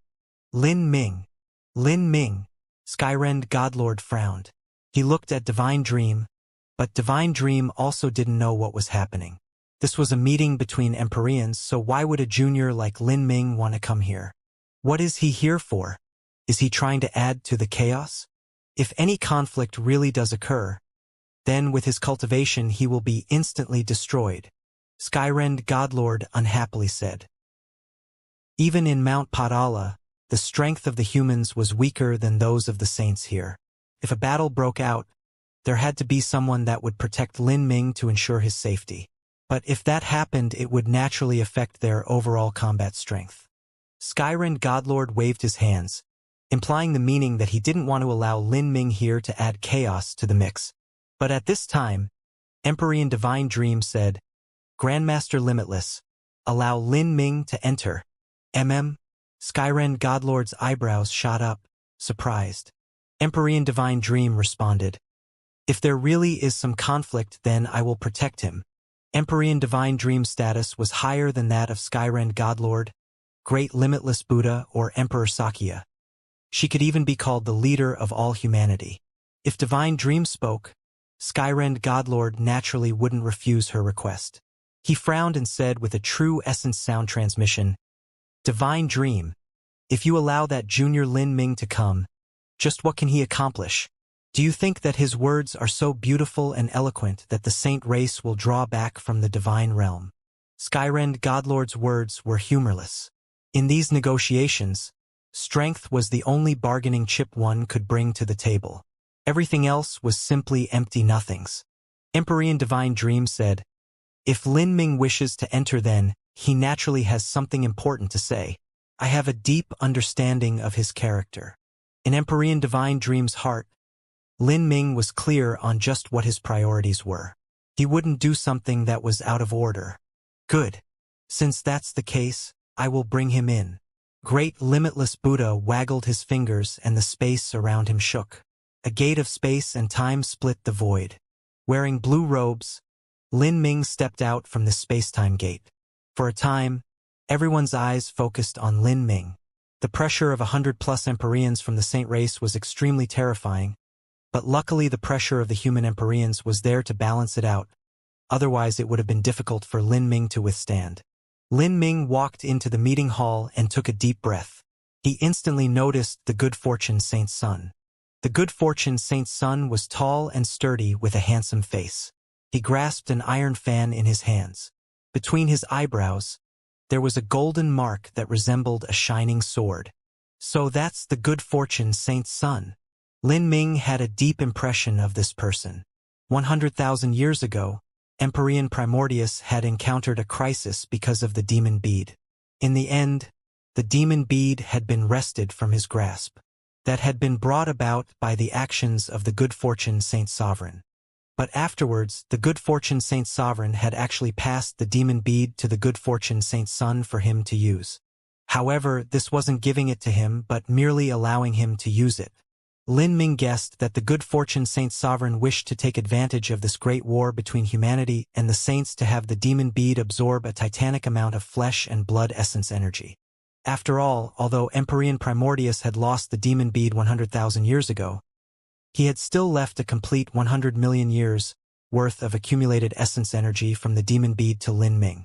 "Lin Ming." "Lin Ming." Skyrend Godlord frowned. He looked at Divine Dream, but Divine Dream also didn't know what was happening. This was a meeting between Empyreans, so why would a junior like Lin Ming want to come here? What is he here for? Is he trying to add to the chaos? If any conflict really does occur, then with his cultivation he will be instantly destroyed, Skyrend Godlord unhappily said. Even in Mount Padala, the strength of the humans was weaker than those of the saints here. If a battle broke out, there had to be someone that would protect Lin Ming to ensure his safety. But if that happened, it would naturally affect their overall combat strength. Skyrend Godlord waved his hands, implying the meaning that he didn't want to allow Lin Ming here to add chaos to the mix. But at this time, Empyrean Divine Dream said, "Grandmaster Limitless, allow Lin Ming to enter." Skyrend Godlord's eyebrows shot up, surprised. Empyrean Divine Dream responded, "If there really is some conflict, then I will protect him." Empyrean Divine Dream status was higher than that of Skyrend Godlord, Great Limitless Buddha, or Emperor Sakya. She could even be called the leader of all humanity. If Divine Dream spoke, Skyrend Godlord naturally wouldn't refuse her request. He frowned and said with a true essence sound transmission, "Divine Dream, if you allow that junior Lin Ming to come, just what can he accomplish? Do you think that his words are so beautiful and eloquent that the saint race will draw back from the divine realm?" Skyrend Godlord's words were humorless. In these negotiations, strength was the only bargaining chip one could bring to the table. Everything else was simply empty nothings. Empyrean Divine Dream said, "If Lin Ming wishes to enter, then he naturally has something important to say. I have a deep understanding of his character." In Empyrean Divine Dream's heart, Lin Ming was clear on just what his priorities were. He wouldn't do something that was out of order. "Good. Since that's the case, I will bring him in." Great Limitless Buddha waggled his fingers and the space around him shook. A gate of space and time split the void. Wearing blue robes, Lin Ming stepped out from the space-time gate. For a time, everyone's eyes focused on Lin Ming. The pressure of 100+ Empyreans from the saint race was extremely terrifying, but luckily the pressure of the human Empyreans was there to balance it out. Otherwise it would have been difficult for Lin Ming to withstand. Lin Ming walked into the meeting hall and took a deep breath. He instantly noticed the Good Fortune Saint's son. The Good Fortune Saint's son was tall and sturdy with a handsome face. He grasped an iron fan in his hands. Between his eyebrows, there was a golden mark that resembled a shining sword. So that's the Good Fortune Saint's son. Lin Ming had a deep impression of this person. 100,000 years ago, Empyrean Primordius had encountered a crisis because of the demon bead. In the end, the demon bead had been wrested from his grasp. That had been brought about by the actions of the Good Fortune Saint Sovereign. But afterwards, the Good Fortune Saint Sovereign had actually passed the demon bead to the Good Fortune Saint Son for him to use. However, this wasn't giving it to him but merely allowing him to use it. Lin Ming guessed that the Good Fortune Saint Sovereign wished to take advantage of this great war between humanity and the saints to have the demon bead absorb a titanic amount of flesh and blood essence energy. After all, although Empyrean Primordius had lost the demon bead 100,000 years ago, he had still left a complete 100 million years worth of accumulated essence energy from the demon bead to Lin Ming.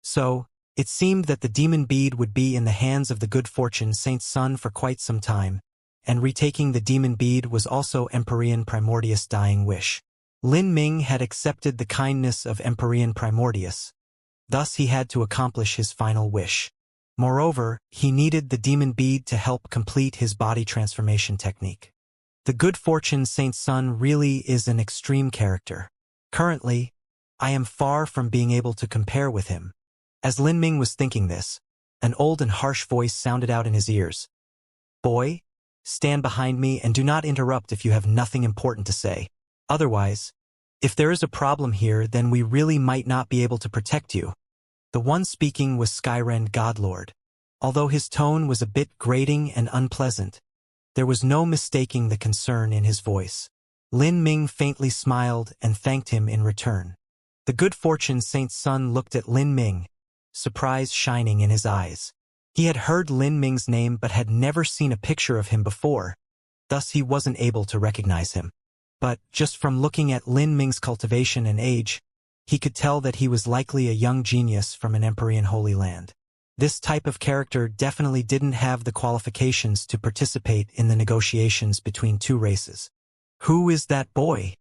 So, it seemed that the demon bead would be in the hands of the Good Fortune Saint's son for quite some time, and retaking the demon bead was also Empyrean Primordius' dying wish. Lin Ming had accepted the kindness of Empyrean Primordius. Thus he had to accomplish his final wish. Moreover, he needed the demon bead to help complete his body transformation technique. The Good Fortune Saint's son really is an extreme character. Currently, I am far from being able to compare with him. As Lin Ming was thinking this, an old and harsh voice sounded out in his ears. Boy, stand behind me and do not interrupt if you have nothing important to say. Otherwise, if there is a problem here, then we really might not be able to protect you. The one speaking was Skyren Godlord. Although his tone was a bit grating and unpleasant, there was no mistaking the concern in his voice. Lin Ming faintly smiled and thanked him in return. The good fortune Saint's son looked at Lin Ming, surprise shining in his eyes. He had heard Lin Ming's name but had never seen a picture of him before, thus he wasn't able to recognize him. But, just from looking at Lin Ming's cultivation and age, he could tell that he was likely a young genius from an Empyrean Holy Land. This type of character definitely didn't have the qualifications to participate in the negotiations between two races. Who is that boy?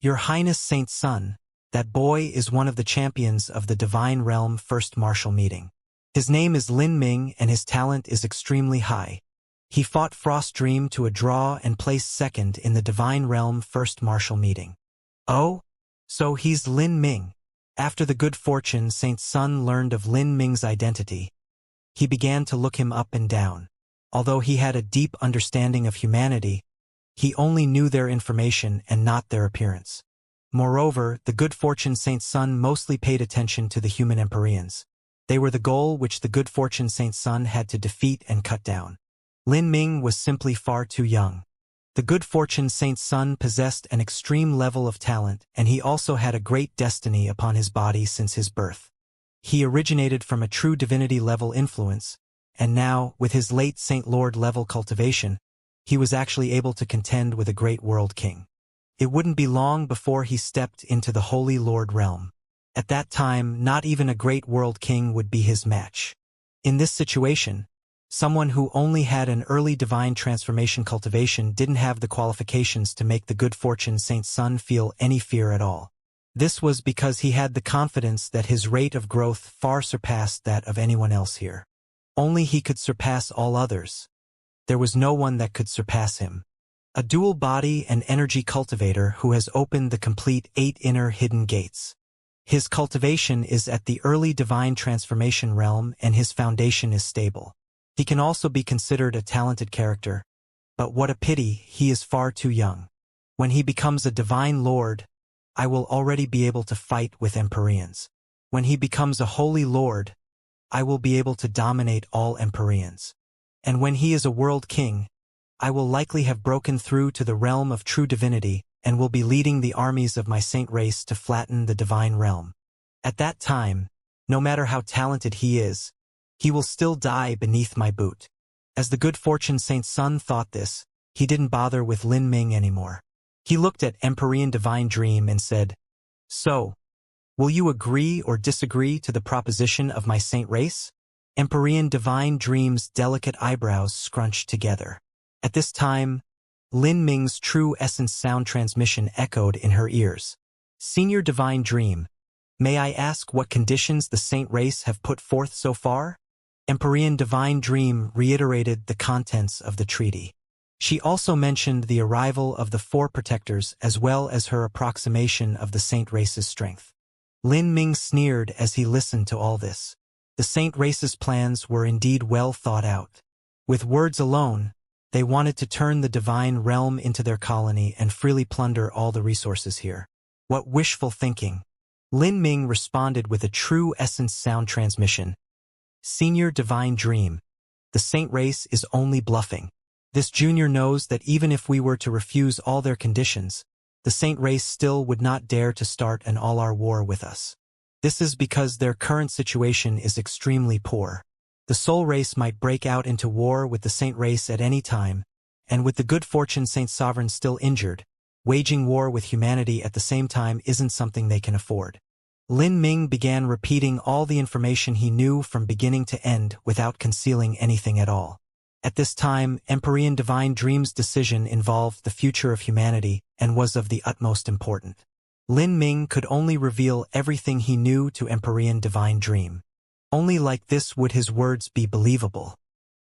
Your Highness Saint's son, that boy is one of the champions of the Divine Realm First Martial Meeting. His name is Lin Ming and his talent is extremely high. He fought Frost Dream to a draw and placed second in the Divine Realm First Martial Meeting. Oh? So he's Lin Ming. After the good fortune Saint's son learned of Lin Ming's identity, he began to look him up and down. Although he had a deep understanding of humanity, he only knew their information and not their appearance. Moreover, the good fortune Saint's son mostly paid attention to the human Empyreans. They were the goal which the good fortune Saint's son had to defeat and cut down. Lin Ming was simply far too young. The good fortune Saint's son possessed an extreme level of talent, and he also had a great destiny upon his body since his birth. He originated from a true divinity level influence, and now, with his late Saint Lord level cultivation, he was actually able to contend with a great world king. It wouldn't be long before he stepped into the Holy Lord realm. At that time, not even a great world king would be his match. In this situation, someone who only had an early divine transformation cultivation didn't have the qualifications to make the good fortune Saint's son feel any fear at all. This was because he had the confidence that his rate of growth far surpassed that of anyone else here. Only he could surpass all others. There was no one that could surpass him. A dual body and energy cultivator who has opened the complete 8 inner hidden gates. His cultivation is at the early divine transformation realm and his foundation is stable. He can also be considered a talented character, but what a pity, he is far too young. When he becomes a divine lord, I will already be able to fight with Empyreans. When he becomes a holy lord, I will be able to dominate all Empyreans. And when he is a world king, I will likely have broken through to the realm of true divinity and will be leading the armies of my saint race to flatten the divine realm. At that time, no matter how talented he is, he will still die beneath my boot. As the good fortune Saint's son thought this, he didn't bother with Lin Ming anymore. He looked at Empyrean Divine Dream and said, "So, will you agree or disagree to the proposition of my saint race?" Empyrean Divine Dream's delicate eyebrows scrunched together. At this time, Lin Ming's true essence sound transmission echoed in her ears. "Senior Divine Dream, may I ask what conditions the saint race have put forth so far?" Empyrean Divine Dream reiterated the contents of the treaty. She also mentioned the arrival of the 4 protectors as well as her approximation of the saint race's strength. Lin Ming sneered as he listened to all this. The saint race's plans were indeed well thought out. With words alone, they wanted to turn the divine realm into their colony and freely plunder all the resources here. What wishful thinking! Lin Ming responded with a true essence sound transmission. "Senior Divine Dream, the saint race is only bluffing. This junior knows that even if we were to refuse all their conditions, the saint race still would not dare to start an all-out war with us. This is because their current situation is extremely poor. The soul race might break out into war with the saint race at any time, and with the good fortune Saint Sovereign still injured, waging war with humanity at the same time isn't something they can afford." Lin Ming began repeating all the information he knew from beginning to end without concealing anything at all. At this time, Empyrean Divine Dream's decision involved the future of humanity and was of the utmost importance. Lin Ming could only reveal everything he knew to Empyrean Divine Dream. Only like this would his words be believable.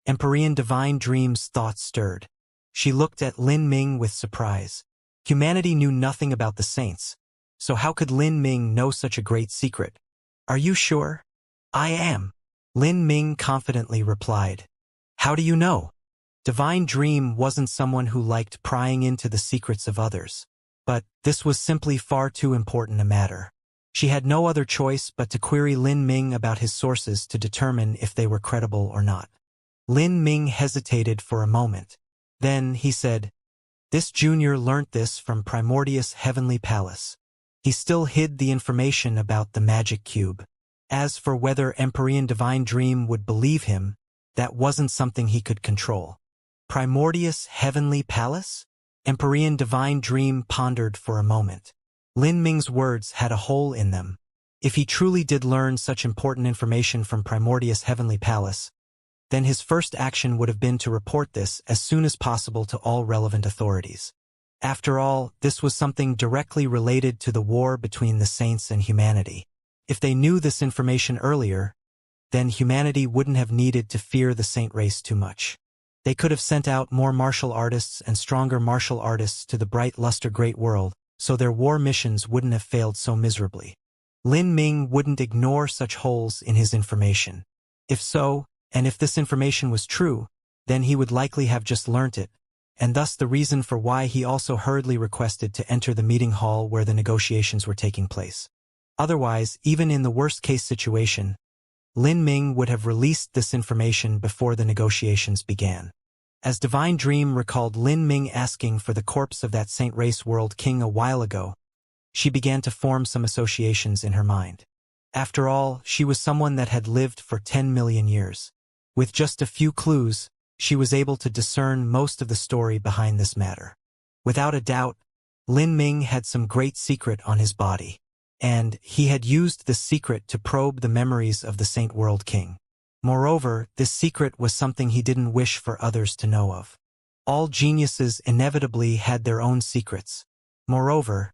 Empyrean Divine Dream's thoughts stirred. She looked at Lin Ming with surprise. Humanity knew nothing about the saints, So how could Lin Ming know such a great secret? Are you sure? I am. Lin Ming confidently replied. How do you know? Divine Dream wasn't someone who liked prying into the secrets of others. But this was simply far too important a matter. She had no other choice but to query Lin Ming about his sources to determine if they were credible or not. Lin Ming hesitated for a moment. Then he said, This junior learnt this from Primordius Heavenly Palace. He still hid the information about the magic cube. As for whether Empyrean Divine Dream would believe him, that wasn't something he could control. Primordius Heavenly Palace? Empyrean Divine Dream pondered for a moment. Lin Ming's words had a hole in them. If he truly did learn such important information from Primordius Heavenly Palace, then his first action would have been to report this as soon as possible to all relevant authorities. After all, this was something directly related to the war between the saints and humanity. If they knew this information earlier, then humanity wouldn't have needed to fear the saint race too much. They could have sent out more martial artists and stronger martial artists to the bright luster great world, so their war missions wouldn't have failed so miserably. Lin Ming wouldn't ignore such holes in his information. If so, and if this information was true, then he would likely have just learnt it, and thus the reason for why he also hurriedly requested to enter the meeting hall where the negotiations were taking place. Otherwise, even in the worst-case situation, Lin Ming would have released this information before the negotiations began. As Divine Dream recalled Lin Ming asking for the corpse of that Saint Race World King a while ago, she began to form some associations in her mind. After all, she was someone that had lived for 10 million years. With just a few clues, she was able to discern most of the story behind this matter. Without a doubt, Lin Ming had some great secret on his body. And he had used this secret to probe the memories of the Saint World King. Moreover, this secret was something he didn't wish for others to know of. All geniuses inevitably had their own secrets. Moreover,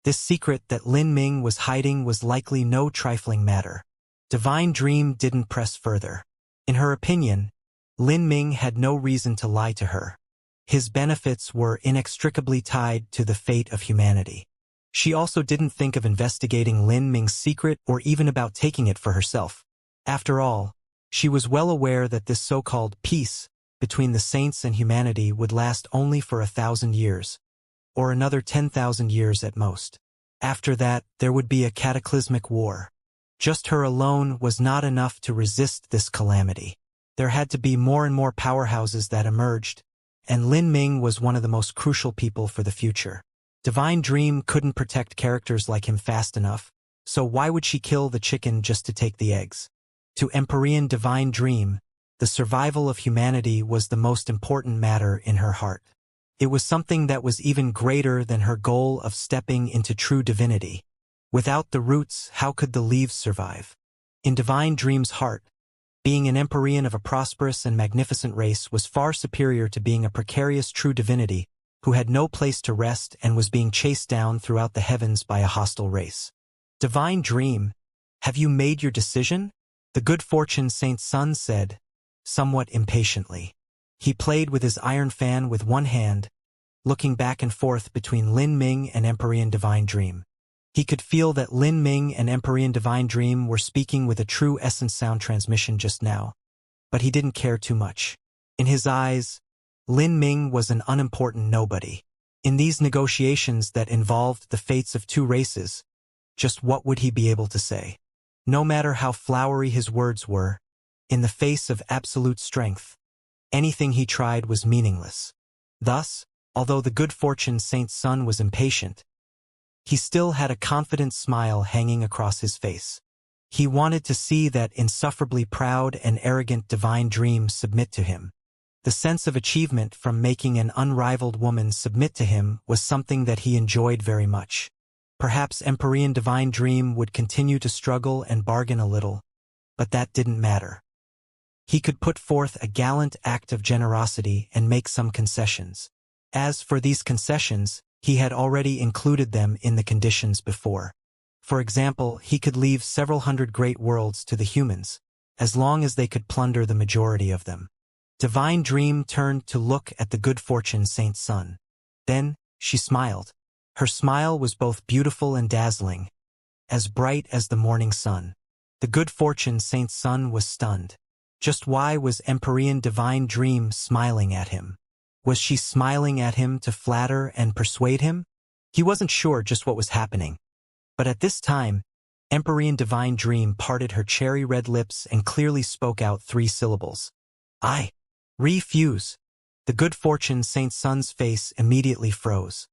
this secret that Lin Ming was hiding was likely no trifling matter. Divine Dream didn't press further. In her opinion, Lin Ming had no reason to lie to her. His benefits were inextricably tied to the fate of humanity. She also didn't think of investigating Lin Ming's secret or even about taking it for herself. After all, she was well aware that this so-called peace between the saints and humanity would last only for 1,000 years, or another 10,000 years at most. After that, there would be a cataclysmic war. Just her alone was not enough to resist this calamity. There had to be more and more powerhouses that emerged, and Lin Ming was one of the most crucial people for the future. Divine Dream couldn't protect characters like him fast enough, so why would she kill the chicken just to take the eggs? To Empyrean Divine Dream, the survival of humanity was the most important matter in her heart. It was something that was even greater than her goal of stepping into true divinity. Without the roots, how could the leaves survive? In Divine Dream's heart, being an Empyrean of a prosperous and magnificent race was far superior to being a precarious true divinity who had no place to rest and was being chased down throughout the heavens by a hostile race. Divine Dream, have you made your decision? The good fortune Saint's son said, somewhat impatiently. He played with his iron fan with one hand, looking back and forth between Lin Ming and Empyrean Divine Dream. He could feel that Lin Ming and Empyrean Divine Dream were speaking with a true essence sound transmission just now, but he didn't care too much. In his eyes, Lin Ming was an unimportant nobody. In these negotiations that involved the fates of two races, just what would he be able to say? No matter how flowery his words were, in the face of absolute strength, anything he tried was meaningless. Thus, although the good fortune Saint's son was impatient, he still had a confident smile hanging across his face. He wanted to see that insufferably proud and arrogant Divine Dream submit to him. The sense of achievement from making an unrivaled woman submit to him was something that he enjoyed very much. Perhaps Empyrean Divine Dream would continue to struggle and bargain a little, but that didn't matter. He could put forth a gallant act of generosity and make some concessions. As for these concessions, he had already included them in the conditions before. For example, he could leave several hundred great worlds to the humans, as long as they could plunder the majority of them. Divine Dream turned to look at the good fortune Saint's son. Then, she smiled. Her smile was both beautiful and dazzling, as bright as the morning sun. The good fortune Saint's son was stunned. Just why was Empyrean Divine Dream smiling at him? Was she smiling at him to flatter and persuade him? He wasn't sure just what was happening. But at this time, Empyrean Divine Dream parted her cherry-red lips and clearly spoke out 3 syllables. I refuse. The good fortune Saint's son's face immediately froze.